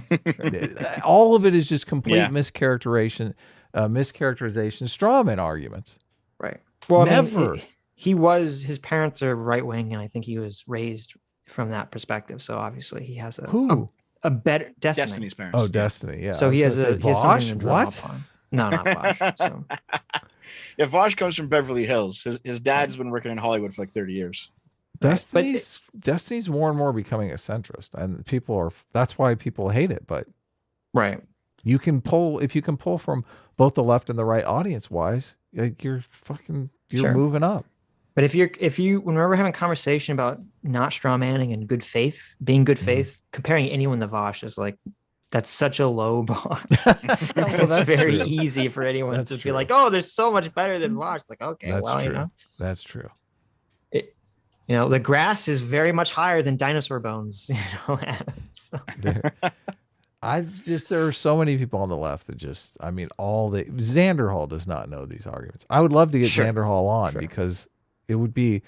All of it is just complete mischaracterization, strawman arguments. Right. Well, never. I mean, his parents are right-wing, and I think he was raised from that perspective. So obviously he has a better Destiny's parents. Oh, Destiny. Yeah. So he has Vosh. What? No, not Vosh. So. Yeah, Vosh comes from Beverly Hills. His dad's been working in Hollywood for like 30 years. Destiny's more and more becoming a centrist, and that's why people hate it. But if you can pull from both the left and the right audience wise, you're moving up. But when we're having a conversation about not strawmanning and good faith, being good faith, comparing anyone to Vosh is like, that's such a low bar. It's very easy for anyone to be like, oh, there's so much better than Vosh. It's like, okay, that's true. That's true. The grass is very much higher than dinosaur bones. So. There are so many people on the left that Xander Hall does not know these arguments. I would love to get Xander Hall on because it would be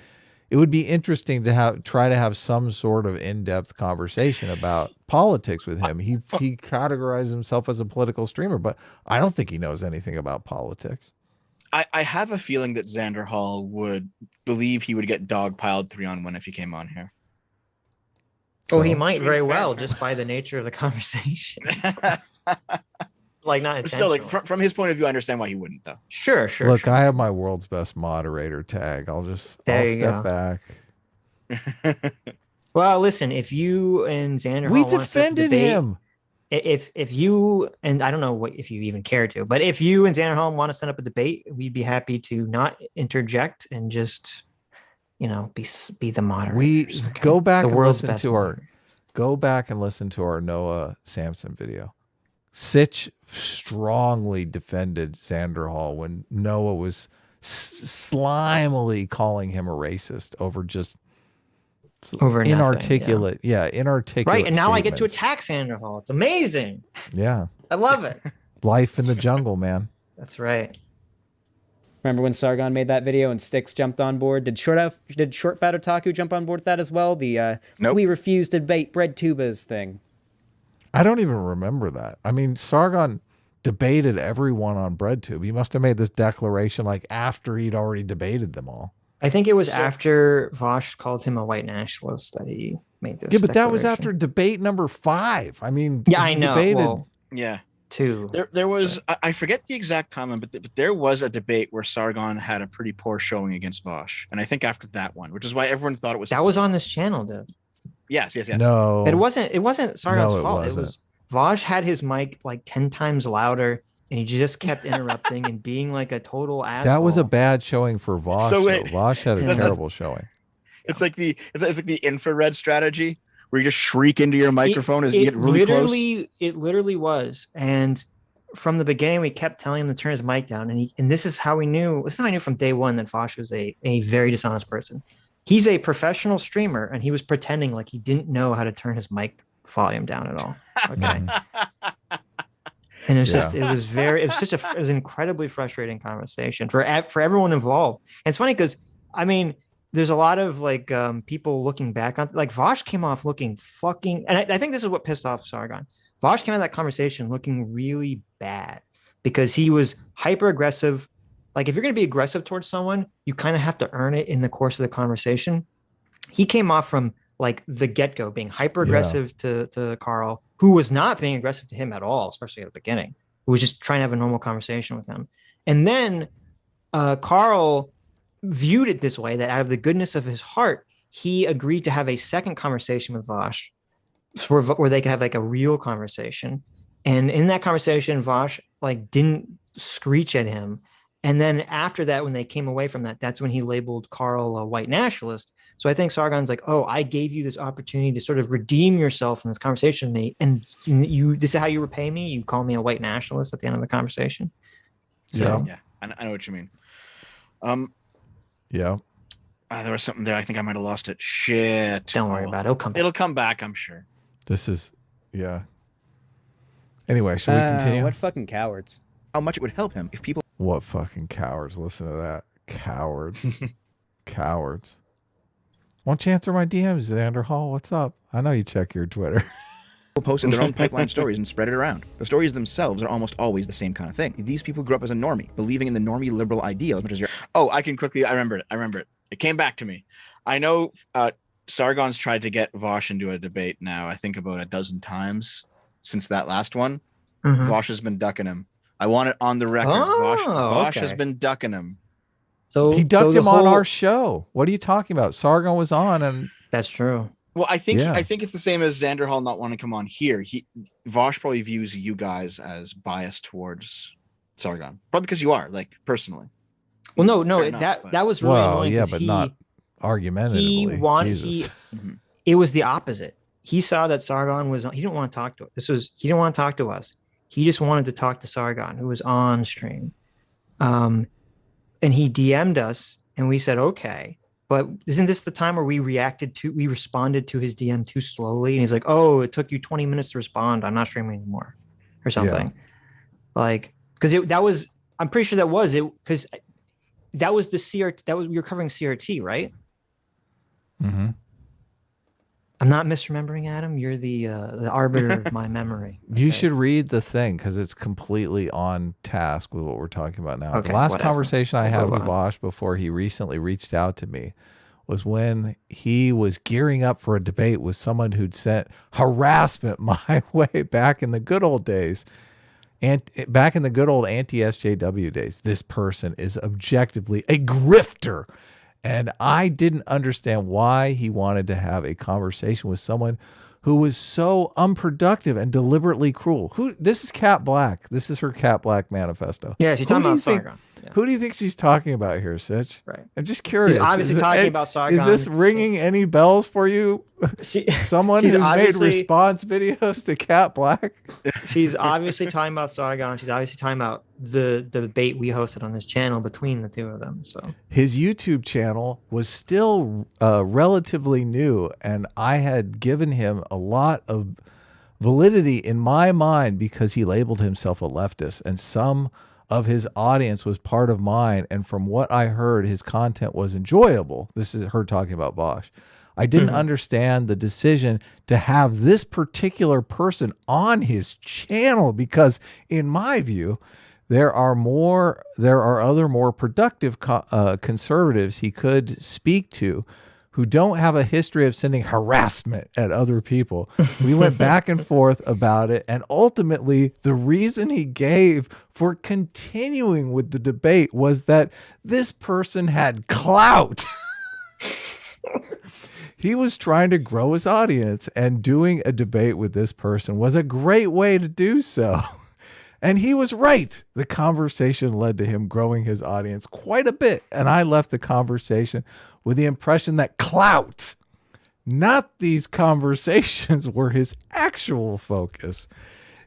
interesting to try to have some sort of in-depth conversation about politics with him. He categorizes himself as a political streamer, but I don't think he knows anything about politics. I have a feeling that Xander Hall would believe he would get dogpiled 3-on-1 if he came on here. Well, he might very well, just by the nature of the conversation. Like, not intentionally. Still, like from his point of view, I understand why he wouldn't, though. Sure. Look, I have my world's best moderator tag. I'll step back. Well, listen, if you and Xander Hall defended him. If you, and I don't know if you even care to, but if you and Xander Hall want to set up a debate, we'd be happy to not interject and just, be the moderator. Go back and listen to our Noah Samson video. Sitch strongly defended Xander Hall when Noah was slimily calling him a racist over inarticulate. Inarticulate. Right, and now I get to attack Xander Hall. It's amazing. Yeah, I love it. Life in the jungle, man. That's right. Remember when Sargon made that video and Styx jumped on board? Did Short Fat Otaku jump on board with that as well? The nope. We refuse to debate bread tubas thing. I don't even remember that. I mean, Sargon debated everyone on BreadTube. He must have made this declaration like after he'd already debated them all. I think it was after Vosh called him a white nationalist that he made this. Yeah, but that was after debate number 5. I mean, I know. Well, yeah. 2. There was, I forget the exact time, but there was a debate where Sargon had a pretty poor showing against Vosh. And I think after that one, which is why everyone thought it was. That was on this channel, dude. Yes. No. It wasn't Sargon's fault. It was Vosh had his mic like 10 times louder, and he just kept interrupting and being like a total asshole. That was a bad showing for Vosh. Vosh had a terrible showing. It's like the infrared strategy where you just shriek into your microphone as you get really close. It literally was. And from the beginning, we kept telling him to turn his mic down. And this is how we knew. This is how I knew from day one that Vosh was a very dishonest person. He's a professional streamer, and he was pretending like he didn't know how to turn his mic volume down at all. Okay. And it was an incredibly frustrating conversation for everyone involved. And it's funny because, I mean, there's a lot of like people looking back on, like Vosh came off looking fucking, and I think this is what pissed off Sargon. Vosh came out of that conversation looking really bad because he was hyper aggressive. Like, if you're going to be aggressive towards someone, you kind of have to earn it in the course of the conversation. He came off from like the get-go being hyper aggressive to Carl, who was not being aggressive to him at all, especially at the beginning, who was just trying to have a normal conversation with him. And then Carl viewed it this way, that out of the goodness of his heart, he agreed to have a second conversation with Vosh where they could have like a real conversation. And in that conversation, Vosh like didn't screech at him And then after that, when they came away from that, that's when he labeled Carl a white nationalist. So I think Sargon's like, oh, I gave you this opportunity to sort of redeem yourself in this conversation with me. And this is how you repay me? You call me a white nationalist at the end of the conversation? So, yeah, I know what you mean. Yeah. There was something there. I think I might have lost it. Shit. Don't worry about it. It'll come back, I'm sure. This is, yeah. Anyway, should we continue? What fucking cowards. How much it would help him if people... What fucking cowards. Listen to that. Cowards. Cowards. Won't you answer my DMs, Xander Hall? What's up? I know you check your Twitter. People posted their own pipeline stories and spread it around. The stories themselves are almost always the same kind of thing. These people grew up as a normie, believing in the normie liberal ideal as much as you're... Oh, I remember it. It came back to me. I know Sargon's tried to get Vosh into a debate now, I think about a dozen times since that last one. Vosh has been ducking him. I want it on the record. Vosh has been ducking him. So he ducked him on our show. What are you talking about? Sargon was on, and that's true. Well, I think it's the same as Xander Hall not wanting to come on here. Vosh probably views you guys as biased towards Sargon, probably because you are, like, personally. Well, no, that was really annoying. Yeah, but not argumentatively. It was the opposite. He saw that Sargon was. He didn't want to talk to us. He didn't want to talk to us. He just wanted to talk to Sargon, who was on stream. And he DM'd us, and we said, okay. But isn't this the time where we responded to his DM too slowly? And he's like, oh, it took you 20 minutes to respond. I'm not streaming anymore, or something. Yeah. Like, because I'm pretty sure that was it, because that was the CRT. You're covering CRT, right? Mm-hmm. I'm not misremembering, Adam. You're the arbiter of my memory. Okay? You should read the thing, because it's completely on task with what we're talking about now. Okay, the last conversation I had with Vosh before he recently reached out to me was when he was gearing up for a debate with someone who'd sent harassment my way back in the good old days. And back in the good old anti-SJW days, this person is objectively a grifter. And I didn't understand why he wanted to have a conversation with someone who was so unproductive and deliberately cruel. This is Cat Black. This is her Cat Black manifesto. Yeah, she's talking about Sargon. Yeah. Who do you think she's talking about here, Sitch? Right. I'm just curious. She's obviously talking about Sargon. Is this ringing any bells for you? Someone who's made response videos to Cat Black? She's obviously talking about Sargon. She's obviously talking about the debate we hosted on this channel between the two of them. So his YouTube channel was still relatively new, and I had given him a lot of validity in my mind because he labeled himself a leftist, and some of his audience was part of mine. And from what I heard, his content was enjoyable. This is her talking about Vosh. I didn't understand the decision to have this particular person on his channel because, in my view, there are other more productive conservatives he could speak to who don't have a history of sending harassment at other people. We went back and forth about it, and ultimately the reason he gave for continuing with the debate was that this person had clout. He was trying to grow his audience, and doing a debate with this person was a great way to do so. And he was right. The conversation led to him growing his audience quite a bit. And I left the conversation with the impression that clout, not these conversations, were his actual focus.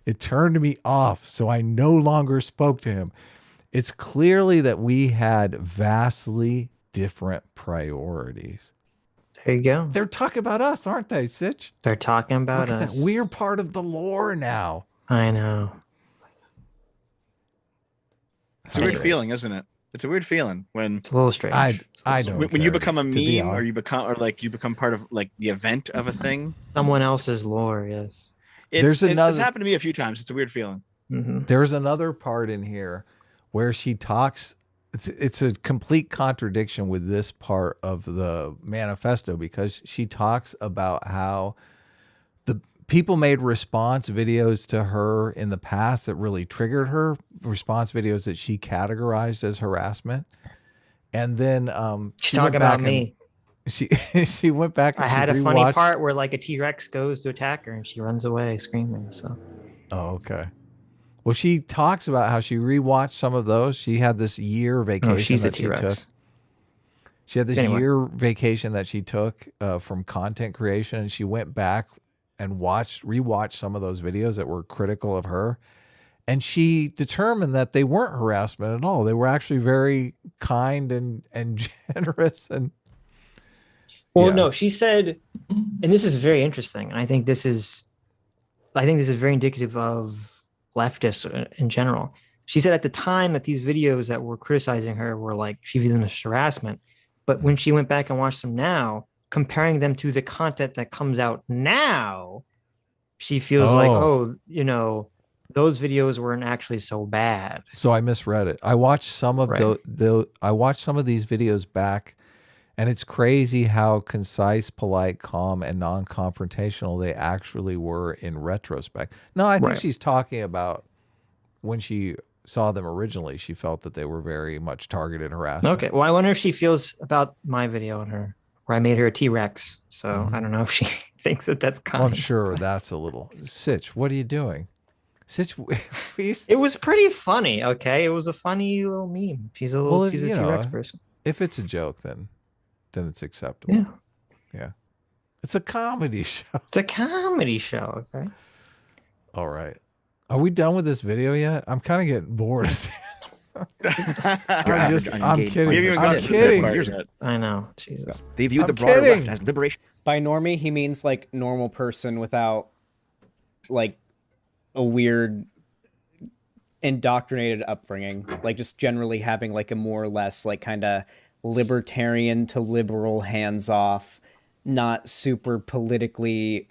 It turned me off, so I no longer spoke to him. It's clearly that we had vastly different priorities. There you go. They're talking about us, aren't they, Sitch? They're talking about us. That. We're part of the lore now. I know. It's a weird feeling, isn't it? It's a weird feeling when it's a little strange. I don't when you become a meme, or you become part of like the event of a thing. Someone else's lore, yes. It's happened to me a few times. It's a weird feeling. Mm-hmm. There's another part in here where she talks. It's a complete contradiction with this part of the manifesto, because she talks about how the people made response videos to her in the past that really triggered her, response videos that she categorized as harassment. And then she's talking about me. She went back and I had a funny part where like a T-Rex goes to attack her and she runs away screaming. So okay. Well, she talks about how she rewatched some of those. She had this year vacation she's a that she T-Rex. took. She had this Anyway. year vacation that she took from content creation, and she went back and rewatched some of those videos that were critical of her. And she determined that they weren't harassment at all. They were actually very kind and generous. And well, no, she said, and this is very interesting, and I think this is very indicative of leftists in general. She said at the time that these videos that were criticizing her were like, she viewed them as harassment. But when she went back and watched them now, comparing them to the content that comes out now, she feels like, those videos weren't actually so bad. So I misread it. I watched some of I watched some of these videos back, and it's crazy how concise, polite, calm, and non-confrontational they actually were in retrospect. No, I think she's talking about when she saw them originally, she felt that they were very much targeted harassment. Okay. Well, I wonder if she feels about my video on her, where I made her a T-Rex. So I don't know if she thinks that that's kind. Well, I'm sure that's a little. Sitch, what are you doing? Sitch, it was pretty funny. Okay, it was a funny little meme. She's a T-Rex person. If it's a joke, then it's acceptable. Yeah. It's a comedy show. It's a comedy show. Okay. All right. Are we done with this video yet? I'm kind of getting bored. I'm kidding. I know. Jesus. They view the broader left as liberation. By normie, he means like normal person without like a weird indoctrinated upbringing. Like just generally having like a more or less like kind of libertarian to liberal hands off, not super politically,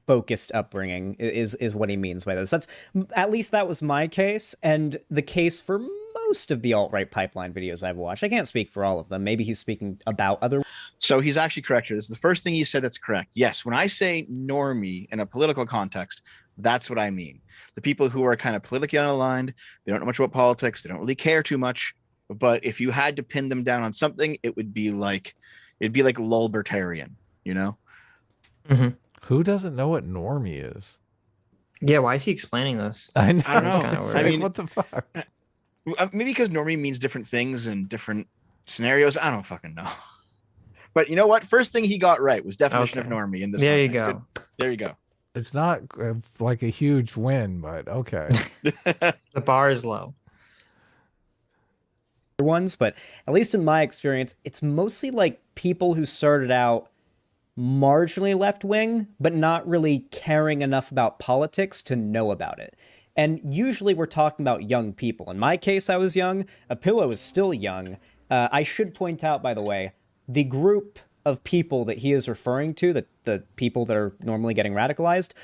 focused upbringing is what he means by this. That's at least that was my case, and the case for most of the alt-right pipeline videos I've watched. I can't speak for all of them. Maybe he's speaking about other. So he's actually correct here. This is the first thing he said that's correct. Yes, when I say normie in a political context, that's what I mean. The people who are kind of politically unaligned, they don't know much about politics, they don't really care too much. But if you had to pin them down on something, it'd be like lulbertarian, Mm-hmm. Who doesn't know what normie is? Yeah, why is he explaining this? I know. I don't know. I mean, what the fuck? Maybe because normie means different things in different scenarios. I don't fucking know. But you know what? First thing he got right was definition of normie in this. There context. you go. There you go. It's not like a huge win, but okay. The bar is low. Ones, but at least in my experience, it's mostly like people who started out marginally left-wing, but not really caring enough about politics to know about it. And usually we're talking about young people. In my case, I was young. Apillo is still young. I should point out, by the way, the group of people that he is referring to, the people that are normally getting radicalized,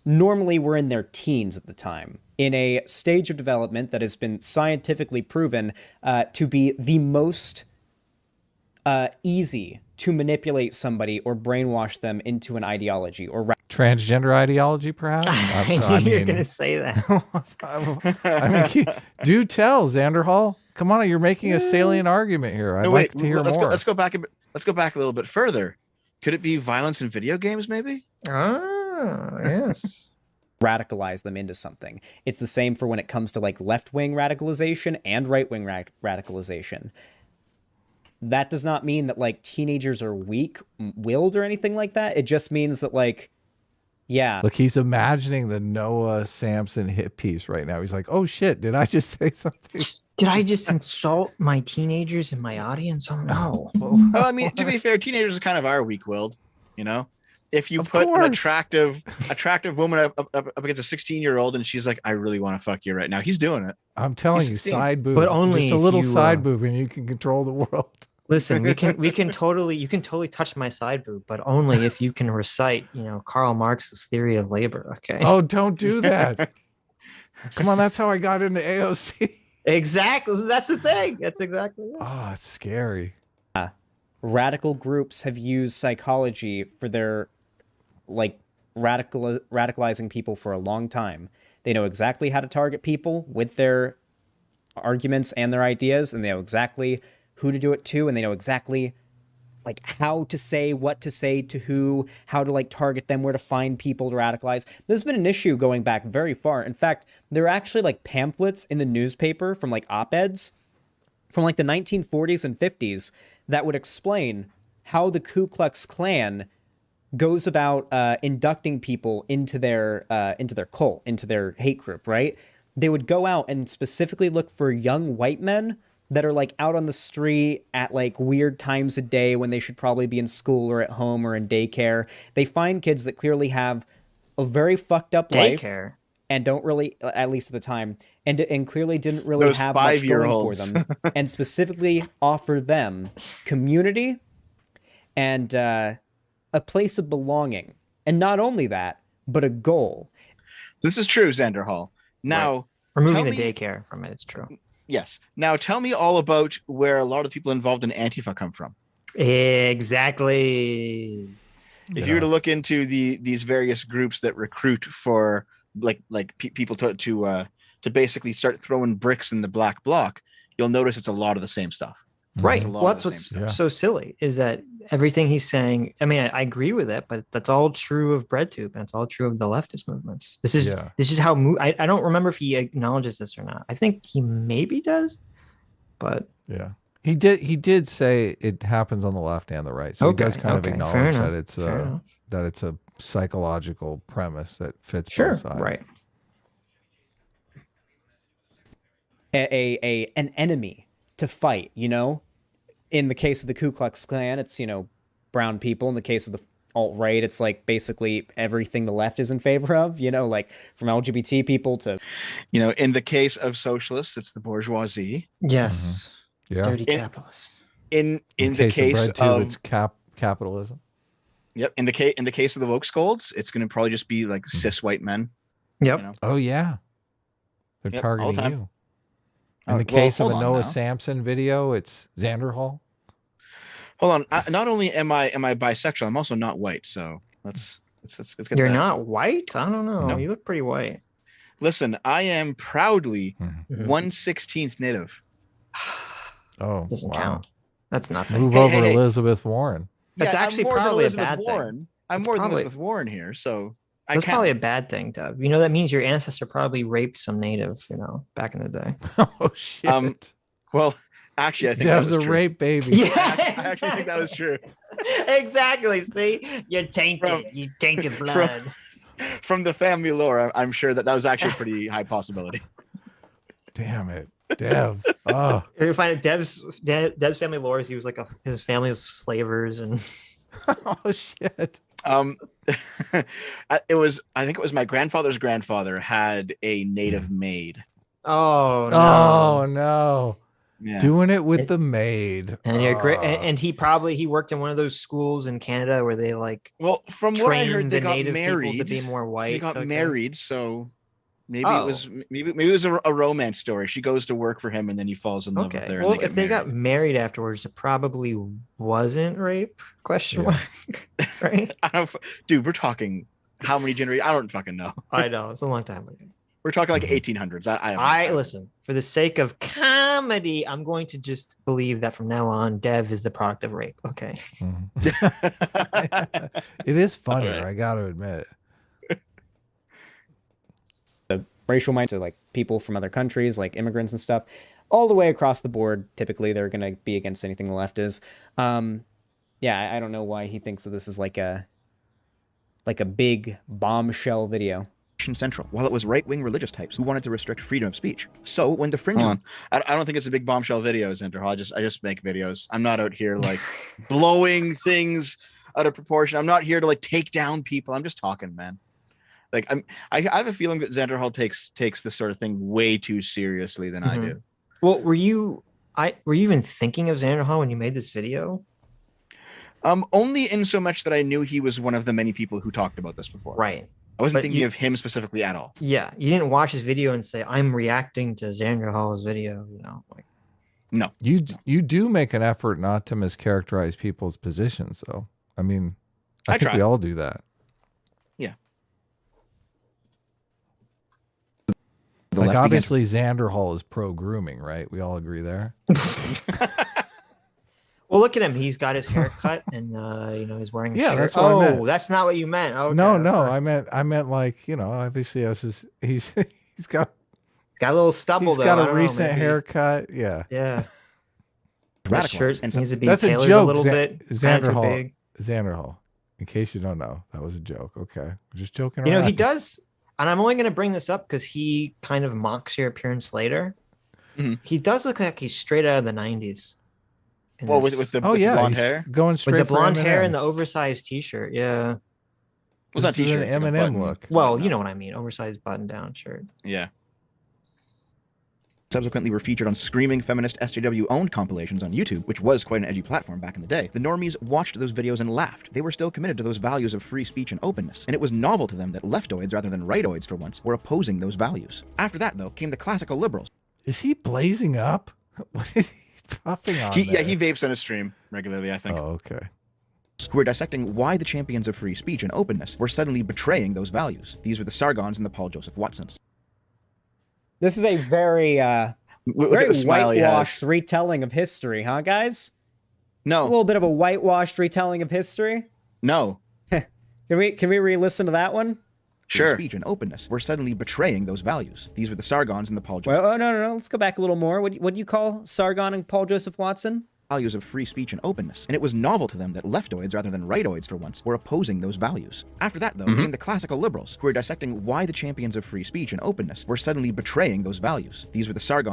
normally were in their teens at the time, in a stage of development that has been scientifically proven to be the most easy to manipulate somebody or brainwash them into an ideology or transgender ideology, perhaps. I knew you were going to say that. I mean, do tell, Xander Hall. Come on, you're making a salient argument here. I'd like to hear more. Let's go back a little bit further. Could it be violence in video games, maybe? Ah, yes. Radicalize them into something. It's the same for when it comes to like left-wing radicalization and right-wing radicalization. That does not mean that like teenagers are weak-willed or anything like that. It just means that like, yeah. Look, he's imagining the Noah Samson hit piece right now. He's like, oh shit, did I just say something? Did I just insult my teenagers in my audience? Oh no. Well, I mean, to be fair, teenagers kind of are weak-willed, If you put an attractive woman up against a 16-year-old and she's like, I really want to fuck you right now, he's doing it. I'm telling you, side boob. But only just a little side boob and you can control the world. Listen, you can totally touch my side boob, but only if you can recite, Karl Marx's theory of labor. Okay. Oh, don't do that. Come on, that's how I got into AOC. Exactly. That's the thing. That's exactly it. Oh, it's scary. Radical groups have used psychology for their radicalizing people for a long time. They know exactly how to target people with their arguments and their ideas, and they know exactly who to do it to, and they know exactly like how to say, what to say to who, how to like target them, where to find people to radicalize. This has been an issue going back very far. In fact, there are actually like pamphlets in the newspaper from like op-eds from like the 1940s and 50s that would explain how the Ku Klux Klan goes about inducting people into their cult, into their hate group, right? They would go out and specifically look for young white men that are like out on the street at like weird times of day when they should probably be in school or at home or in daycare. They find kids that clearly have a very fucked up life and don't really, at least at the time, and clearly didn't really have much going for them, and specifically offer them community and a place of belonging. And not only that, but a goal. This is true, Xander Hall. Now, removing the daycare from it, it's true. Yes. Now, tell me all about where a lot of the people involved in Antifa come from. Exactly. If you were to look into these various groups that recruit for people to basically start throwing bricks in the black bloc, you'll notice it's a lot of the same stuff. Right. Well, that's what's so silly is that everything he's saying, I mean, I agree with it, but that's all true of BreadTube and it's all true of the leftist movements. This is how I don't remember if he acknowledges this or not. I think he maybe does, but yeah, he did say it happens on the left and the right. So he does kind of acknowledge that it's a psychological premise that fits both sides. Right. An enemy to fight, you know? In the case of the Ku Klux Klan, it's, you know, brown people. In the case of the alt-right, it's like basically everything the left is in favor of, you know, like from LGBT people to... You know, in the case of socialists, it's the bourgeoisie. Yes. Yeah. Dirty capitalists. In the case of it's capitalism. Yep. In the case of the woke scolds, it's going to probably just be like cis white men. Yep. You know? Oh, yeah. They're targeting the you. In the case of a Noah Samson video, it's Xander Hall. Hold on. Not only am I bisexual, I'm also not white. So let's get You're that. Not white? I don't know. No. You look pretty white. Listen, I am proudly 1/16 Native. Oh, doesn't count. That's nothing. Move over Elizabeth Warren. That's actually probably a bad thing. I'm more than Elizabeth Warren here, so that's probably a bad thing, Dov. You know, that means your ancestor probably raped some native, you know, back in the day. Oh shit. Well, actually, I think Dev's that was a true. rape baby. Yeah, I actually think that was true. Exactly. See, you're tainted. You tainted blood. From the family lore, I'm sure that was actually a pretty high possibility. Damn it, Dev. Oh, you find it. Dev's family lore is he was like his family was slavers and. Oh shit. I think it was my grandfather's grandfather had a native maid. Oh no. Oh no. Yeah. Doing it with the maid. And and he worked in one of those schools in Canada where they from what I heard, they got native married to be more white. They got married, so maybe it was a romance story. She goes to work for him and then he falls in love with her. Well, if they got married afterwards, it probably wasn't rape? Question mark. Right? Dude, we're talking how many generations? I don't fucking know. I know, it's a long time ago. We're talking like 1800s. I listen, for the sake of comedy, I'm going to just believe that from now on, Dev is the product of rape. Okay. It is funnier, right. I got to admit. The racial minds of like people from other countries, like immigrants and stuff, all the way across the board. Typically, they're going to be against anything the left is. Yeah, I don't know why he thinks that this is like a big bombshell video. Central, while it was right-wing religious types who wanted to restrict freedom of speech. So when the fringe... I don't think it's a big bombshell video, Xander. I just make videos. I'm not out here like blowing things out of proportion. I'm not here to like take down people. I'm just talking, man. Like I have a feeling that Xander Hall takes this sort of thing way too seriously than I do. Well, were you even thinking of Xander Hall when you made this video? Only in so much that I knew he was one of the many people who talked about this before. Right. I wasn't thinking of him specifically at all. Yeah, you didn't watch his video and say, "I'm reacting to Xander Hall's video." You know, like no. You do make an effort not to mischaracterize people's positions, though. I mean, I think we all do that. Yeah. Like obviously, Xander Hall is pro grooming, right? We all agree there. Well, look at him. He's got his hair cut, and he's wearing a shirt. That's what I meant. That's not what you meant. Okay, no. I meant like obviously he's got a little stubble. He's got a recent haircut. Yeah. That shirt needs to be that's tailored a joke. a little bit. Xander Hall. In case you don't know, that was a joke. Okay, we're just joking around. He does, and I'm only going to bring this up because he kind of mocks your appearance later. Mm-hmm. He does look like he's straight out of the 90s. Well, with the blonde hair, going straight with the blonde for hair and the oversized T-shirt. Yeah, was that T-shirt? An Eminem look. Well, you know what I mean. Oversized button-down shirt. Yeah. Subsequently were featured on screaming feminist SJW-owned compilations on YouTube, which was quite an edgy platform back in the day. The normies watched those videos and laughed. They were still committed to those values of free speech and openness, and it was novel to them that leftoids, rather than rightoids for once, were opposing those values. After that, though, came the classical liberals. Is he blazing up? What is he puffing on? He vapes on his stream regularly, I think. Oh, okay. Who were dissecting why the champions of free speech and openness were suddenly betraying those values. These were the Sargons and the Paul Joseph Watsons. This is a very whitewashed retelling of history, huh, guys? No. A little bit of a whitewashed retelling of history? No. Can we re-listen to that one? Sure. Speech and openness were suddenly betraying those values. These were the Sargons and the Paul Joseph. Well, no. Let's go back a little more. What do you call Sargon and Paul Joseph Watson? Values of free speech and openness, and it was novel to them that leftoids, rather than rightoids for once, were opposing those values. After that, though, came the classical liberals, who were dissecting why the champions of free speech and openness were suddenly betraying those values. These were the Sargon.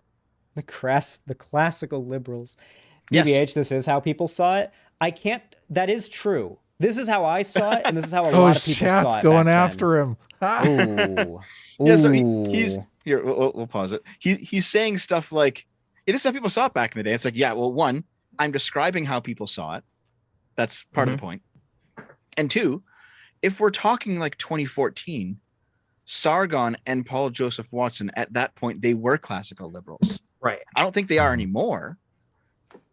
The classical liberals. Yes. DBH, this is how people saw it. That is true. This is how I saw it, and this is how a lot of people saw it. Chat's going after him. Ooh. Yeah, so he's here. We'll pause it. He's saying stuff like, "This is how people saw it back in the day." It's like, yeah, well, one, I'm describing how people saw it. That's part of the point. And two, if we're talking like 2014, Sargon and Paul Joseph Watson, at that point, they were classical liberals. Right. I don't think they are anymore.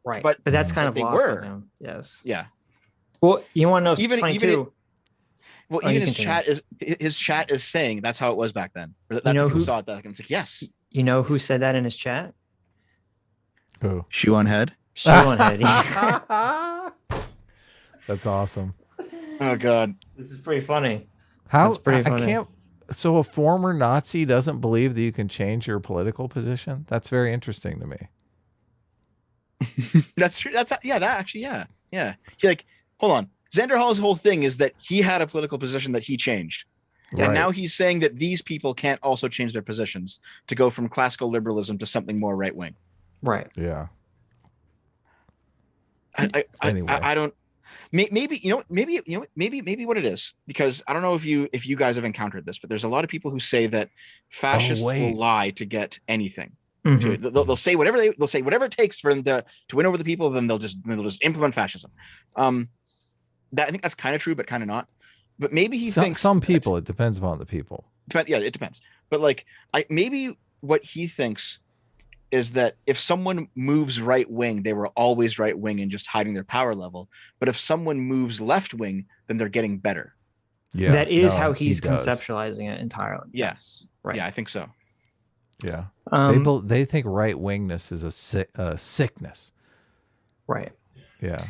Right. But that's kind of they lost were. on him. Yes. Yeah. Well, you want to know Even funny even too? even his chat is saying that's how it was back then. That's how people saw it back then. It's like, yes. You know who said that in his chat? Who? Shoe on head. Shoe on head. That's awesome. Oh God. This is pretty funny. How? That's pretty funny. I can't. So a former Nazi doesn't believe that you can change your political position? That's very interesting to me. That's true. That actually, yeah. He, like, hold on. Xander Hall's whole thing is that he had a political position that he changed. Right. And now he's saying that these people can't also change their positions to go from classical liberalism to something more right wing. Right. Yeah. Anyway. I don't. Maybe what it is, because I don't know if you guys have encountered this, but there's a lot of people who say that fascists will lie to get anything. Mm-hmm. They'll say whatever they'll say whatever it takes for them to win over the people. Then they'll just implement fascism. That I think that's kind of true, but kind of not. But maybe he thinks some people. It depends upon the people. Yeah, it depends. But like, maybe what he thinks is that if someone moves right wing, they were always right wing and just hiding their power level. But if someone moves left wing, then they're getting better. Yeah, that is how he's conceptualizing it entirely. Yes, right. Yeah, I think so. Yeah, they think right wingness is a sickness. Right. Yeah.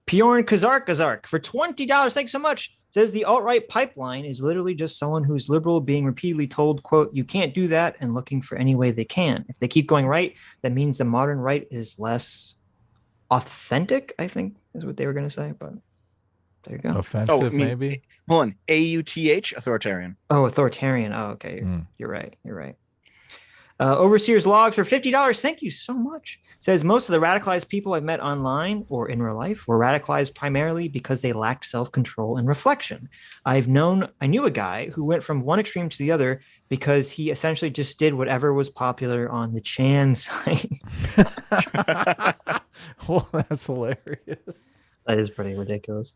Bjorn Kazark for $20. Thanks so much. Says the alt-right pipeline is literally just someone who's liberal being repeatedly told, quote, you can't do that, and looking for any way they can. If they keep going right, that means the modern right is less authentic, I think is what they were going to say. But there you go. Offensive, maybe? Hold on. AUTH, authoritarian. Oh, authoritarian. Oh, okay. You're right. You're right. Overseer's Logs for $50. Thank you so much. Says most of the radicalized people I've met online or in real life were radicalized primarily because they lacked self-control and reflection. I knew a guy who went from one extreme to the other because he essentially just did whatever was popular on the Chan sites. Well, that's hilarious. That is pretty ridiculous.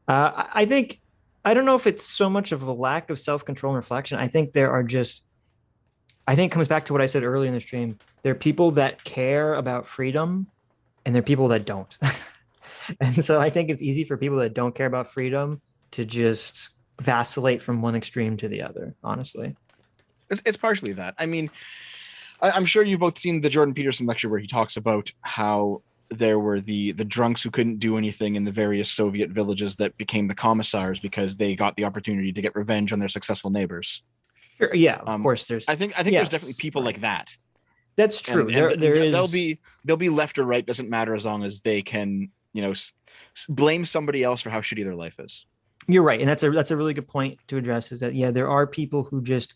I don't know if it's so much of a lack of self-control and reflection. I think it comes back to what I said earlier in the stream. There are people that care about freedom and there are people that don't. And so I think it's easy for people that don't care about freedom to just vacillate from one extreme to the other, honestly. It's partially that. I mean, I'm sure you've both seen the Jordan Peterson lecture where he talks about how there were the drunks who couldn't do anything in the various Soviet villages that became the commissars because they got the opportunity to get revenge on their successful neighbors. Sure, yeah, of course. I think there's definitely people like that. That's true. And they'll be left or right, doesn't matter as long as they can, blame somebody else for how shitty their life is. You're right, and that's a really good point to address. Is that there are people who just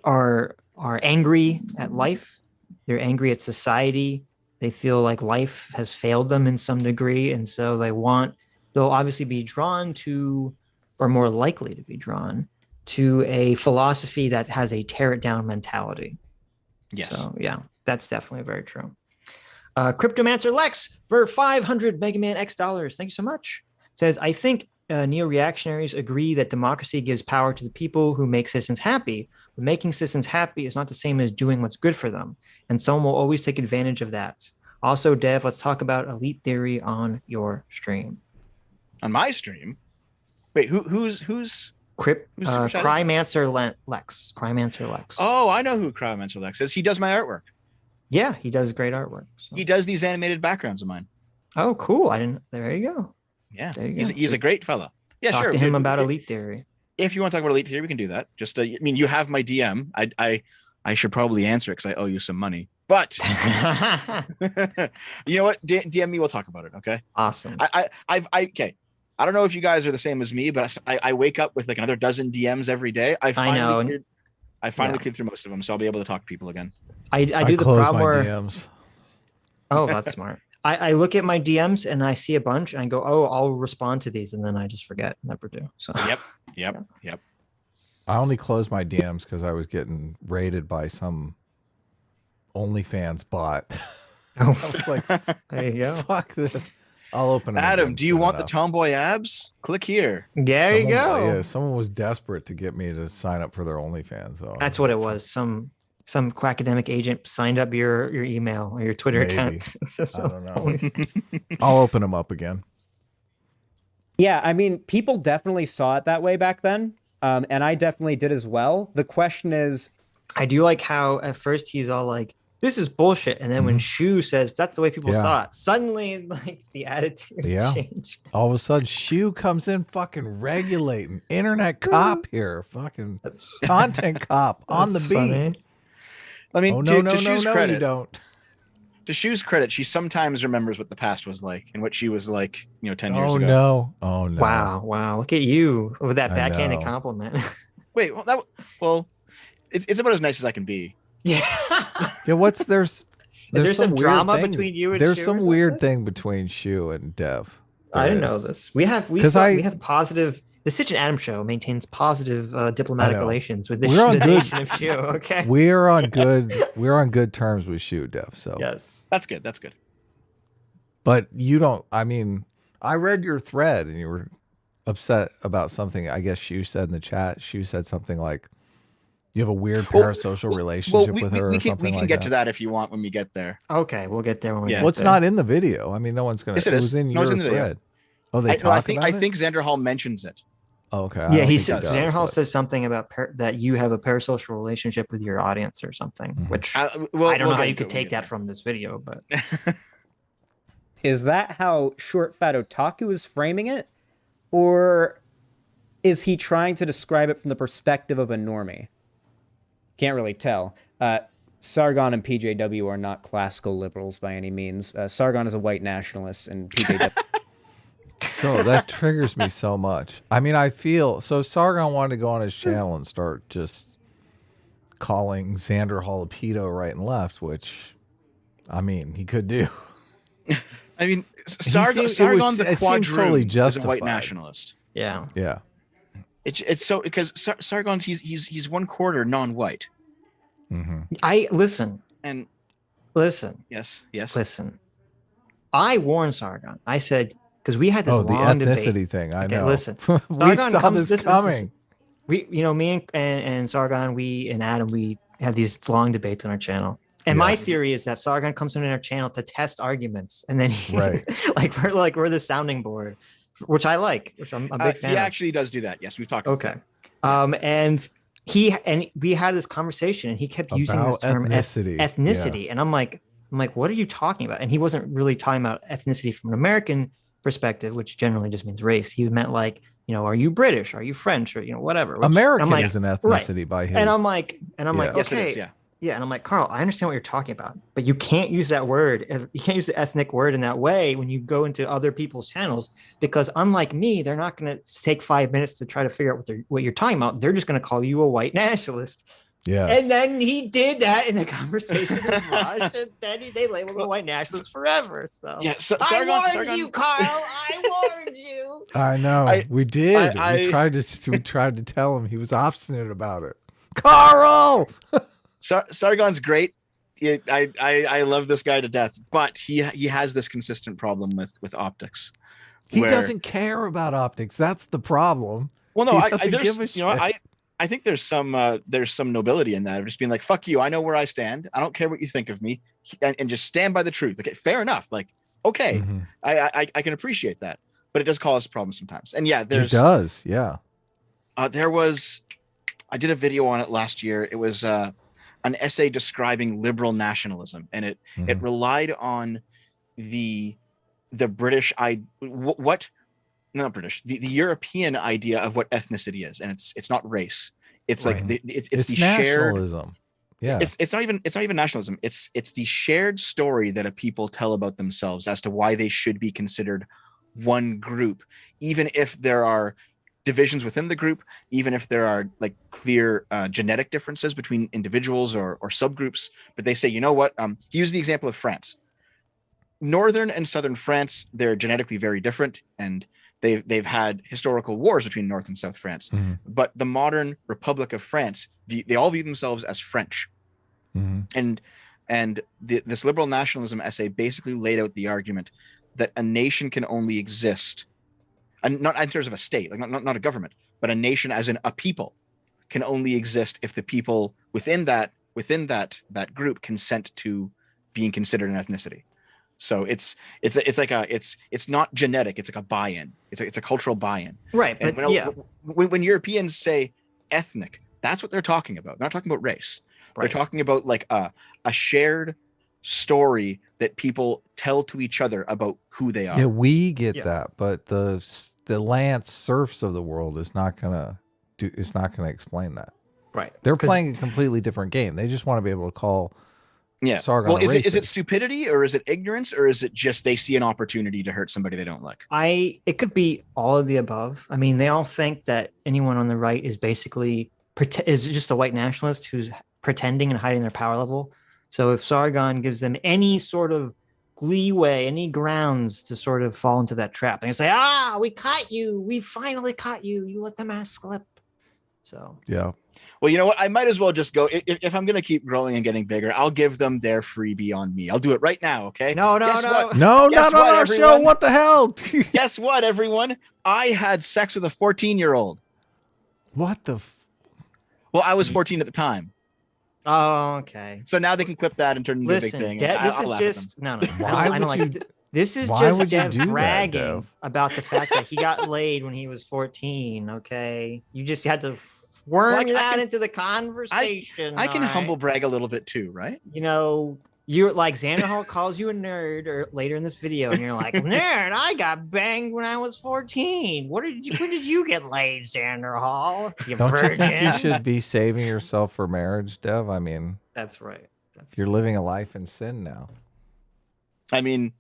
are angry at life. They're angry at society. They feel like life has failed them in some degree, and so they'll obviously be drawn to, or more likely to be drawn to, a philosophy that has a tear it down mentality. Yes. So yeah, that's definitely very true. Cryptomancer Lex for 500 Mega Man X dollars. Thank you so much. Says, I think neo-reactionaries agree that democracy gives power to the people who make citizens happy, but making citizens happy is not the same as doing what's good for them, and someone will always take advantage of that. Also, Dev, let's talk about elite theory on your stream. On my stream? Wait, who's Crymancer Lex. Crymancer Lex. Oh, I know who Crymancer Lex is. He does my artwork. Yeah, he does great artwork. So. He does these animated backgrounds of mine. Oh, cool. There you go. Yeah, he's a great fella. Yeah, talk sure. To him about elite theory. If you want to talk about elite theory, we can do that. Just, you have my DM. I should probably answer it because I owe you some money. But you know what? DM me. We'll talk about it. Okay. Awesome. Okay. I don't know if you guys are the same as me, but I wake up with like another dozen DMs every day. I finally cleared through most of them, so I'll be able to talk to people again. I do the problem where DMs. Oh, that's smart. I look at my DMs and I see a bunch and I go, oh, I'll respond to these, and then I just forget, never do. So Yep. I only closed my DMs because I was getting raided by some OnlyFans bot. Oh, I was like, there you go. Fuck this. I'll open it. Adam, do you want the tomboy abs? Click here. There you go. Yeah, someone was desperate to get me to sign up for their OnlyFans. So that's what it was. Some quackademic agent signed up your email or your Twitter account. I don't know. I'll open them up again. Yeah, I mean, people definitely saw it that way back then. And I definitely did as well. The question is, I do like how at first he's all like, this is bullshit. And then when Shu says that's the way people saw it, suddenly like the attitude changed. All of a sudden, Shu comes in fucking regulating. Internet cop here. Fucking content cop on the beat. Funny. I mean, to Shu's credit, you don't. To Shu's credit, she sometimes remembers what the past was like and what she was like, 10 years ago. Oh no. Wow. Look at you with that backhanded compliment. Wait, it's about as nice as I can be. Yeah. Yeah, there's some drama between you and there's Shu some weird thing between Shu and Dev. I didn't know this. We have positive. The Sitch and Adam show maintains positive diplomatic relations with the nation of Shu. Okay, we're on good terms with Shu, Dev. So yes, that's good. But you don't. I mean, I read your thread and you were upset about something. I guess Shu said in the chat. Shu said something like, "You have a weird parasocial relationship with her." We can get to that if you want when we get there. Okay, we'll get there when we get there. It's not in the video. I mean, no one's gonna. Yes, it is. It was in your thread. Video. Oh, they talk about it? I think Xander Hall mentions it. Oh, okay. Yeah, he said Xander Hall says something about that you have a parasocial relationship with your audience or something, which I don't know how you could take that from this video, but is that how Short Fat Otaku is framing it, or is he trying to describe it from the perspective of a normie? Can't really tell. Sargon and PJW are not classical liberals by any means. Sargon is a white nationalist, and PJW. So that triggers me so much. I mean, so Sargon wanted to go on his channel and start just calling Xander Hall a pedo right and left, which, I mean, he could do. I mean, Sargon the Quadroon is a white nationalist. Yeah. Yeah. It's so because Sargon's he's 1/4 non-white. Mm-hmm. Listen. Yes. Listen. I warned Sargon. I said, because we had this long the ethnicity debate. thing. I know. Listen, we saw this coming. Me and Sargon, we and Adam, we have these long debates on our channel. And my theory is that Sargon comes on our channel to test arguments, and then we're the sounding board, which I like, which I'm a big fan. He actually does do that. Yes, we've talked. Okay, and we had this conversation, and he kept using this term ethnicity, and I'm like, I'm like, what are you talking about? And he wasn't really talking about ethnicity from an American perspective, which generally just means race. He meant like, are you British? Are you French? Or, whatever. Which, American like, is an ethnicity by his. And I'm like, okay. Yes, it is, yeah. Yeah. And I'm like, Carl, I understand what you're talking about, but you can't use that word. You can't use the ethnic word in that way when you go into other people's channels, because unlike me, they're not going to take 5 minutes to try to figure out what you're talking about. They're just going to call you a white nationalist. Yeah. And then he did that in the conversation with Raj, and then they labeled him a white nationalist forever. So, yeah, I warned you, Carl. I warned you. I know. We did. We tried to tell him. He was obstinate about it. Carl! Sargon's great. I love this guy to death, but he has this consistent problem with optics. He doesn't care about optics. That's the problem. Well, no, I think there's some nobility in that, of just being like, fuck you, I know where I stand, I don't care what you think of me, and just stand by the truth. Okay, fair enough. Like, okay, I can appreciate that, but it does cause problems sometimes. And yeah, it does. Yeah. I did a video on it last year. It was an essay describing liberal nationalism, and it relied on the British the European idea of what ethnicity is, and it's not race. It's right. like it's the nationalism. Yeah, it's not even nationalism. It's the shared story that a people tell about themselves as to why they should be considered one group, even if there are divisions within the group, even if there are like clear genetic differences between individuals or subgroups. But they say, you know what? He used the example of France. Northern and southern France, they're genetically very different, and they've had historical wars between North and South France. But the modern Republic of France, they all view themselves as French. And this liberal nationalism essay basically laid out the argument that a nation can only exist, and not in terms of a state, like not a government, but a nation as in a people can only exist if the people within that group consent to being considered an ethnicity. So it's not genetic. It's like a buy-in. It's a cultural buy-in. Right. But when Europeans say ethnic, that's what they're talking about. They're not talking about race. Right. They're talking about like a shared story that people tell to each other about who they are. Yeah, we get that, but the Lance serfs of the world is not gonna explain that. Right. They're playing a completely different game. They just want to be able to call Sargon well, is it stupidity, or is it ignorance, or is it just they see an opportunity to hurt somebody they don't like? It could be all of the above. I mean, they all think that anyone on the right is basically is just a white nationalist who's pretending and hiding their power level. So if Sargon gives them any sort of leeway, any grounds to sort of fall into that trap, and say, we caught you, we finally caught you, you let the mask slip. So yeah. Well, you know what? I might as well just go. If I'm going to keep growing and getting bigger, I'll give them their freebie on me. I'll do it right now. Okay. No. Everyone? Show what the hell? Guess what, everyone? I had sex with a 14-year-old. What the? Well, I was 14 at the time. Oh, okay. So now they can clip that and turn it into a big thing. This is just no. I don't like. This is just Dev bragging about the fact that he got laid when he was 14. Okay, you just had to worm that into the conversation. I can humble brag a little bit too, right? You're like Xander Hall calls you a nerd or later in this video, and you're like, nerd, I got banged when I was 14. When did you get laid, Xander Hall? You Don't virgin. You think you should be saving yourself for marriage, Dev? I mean, that's right. You're living a life in sin now. I mean,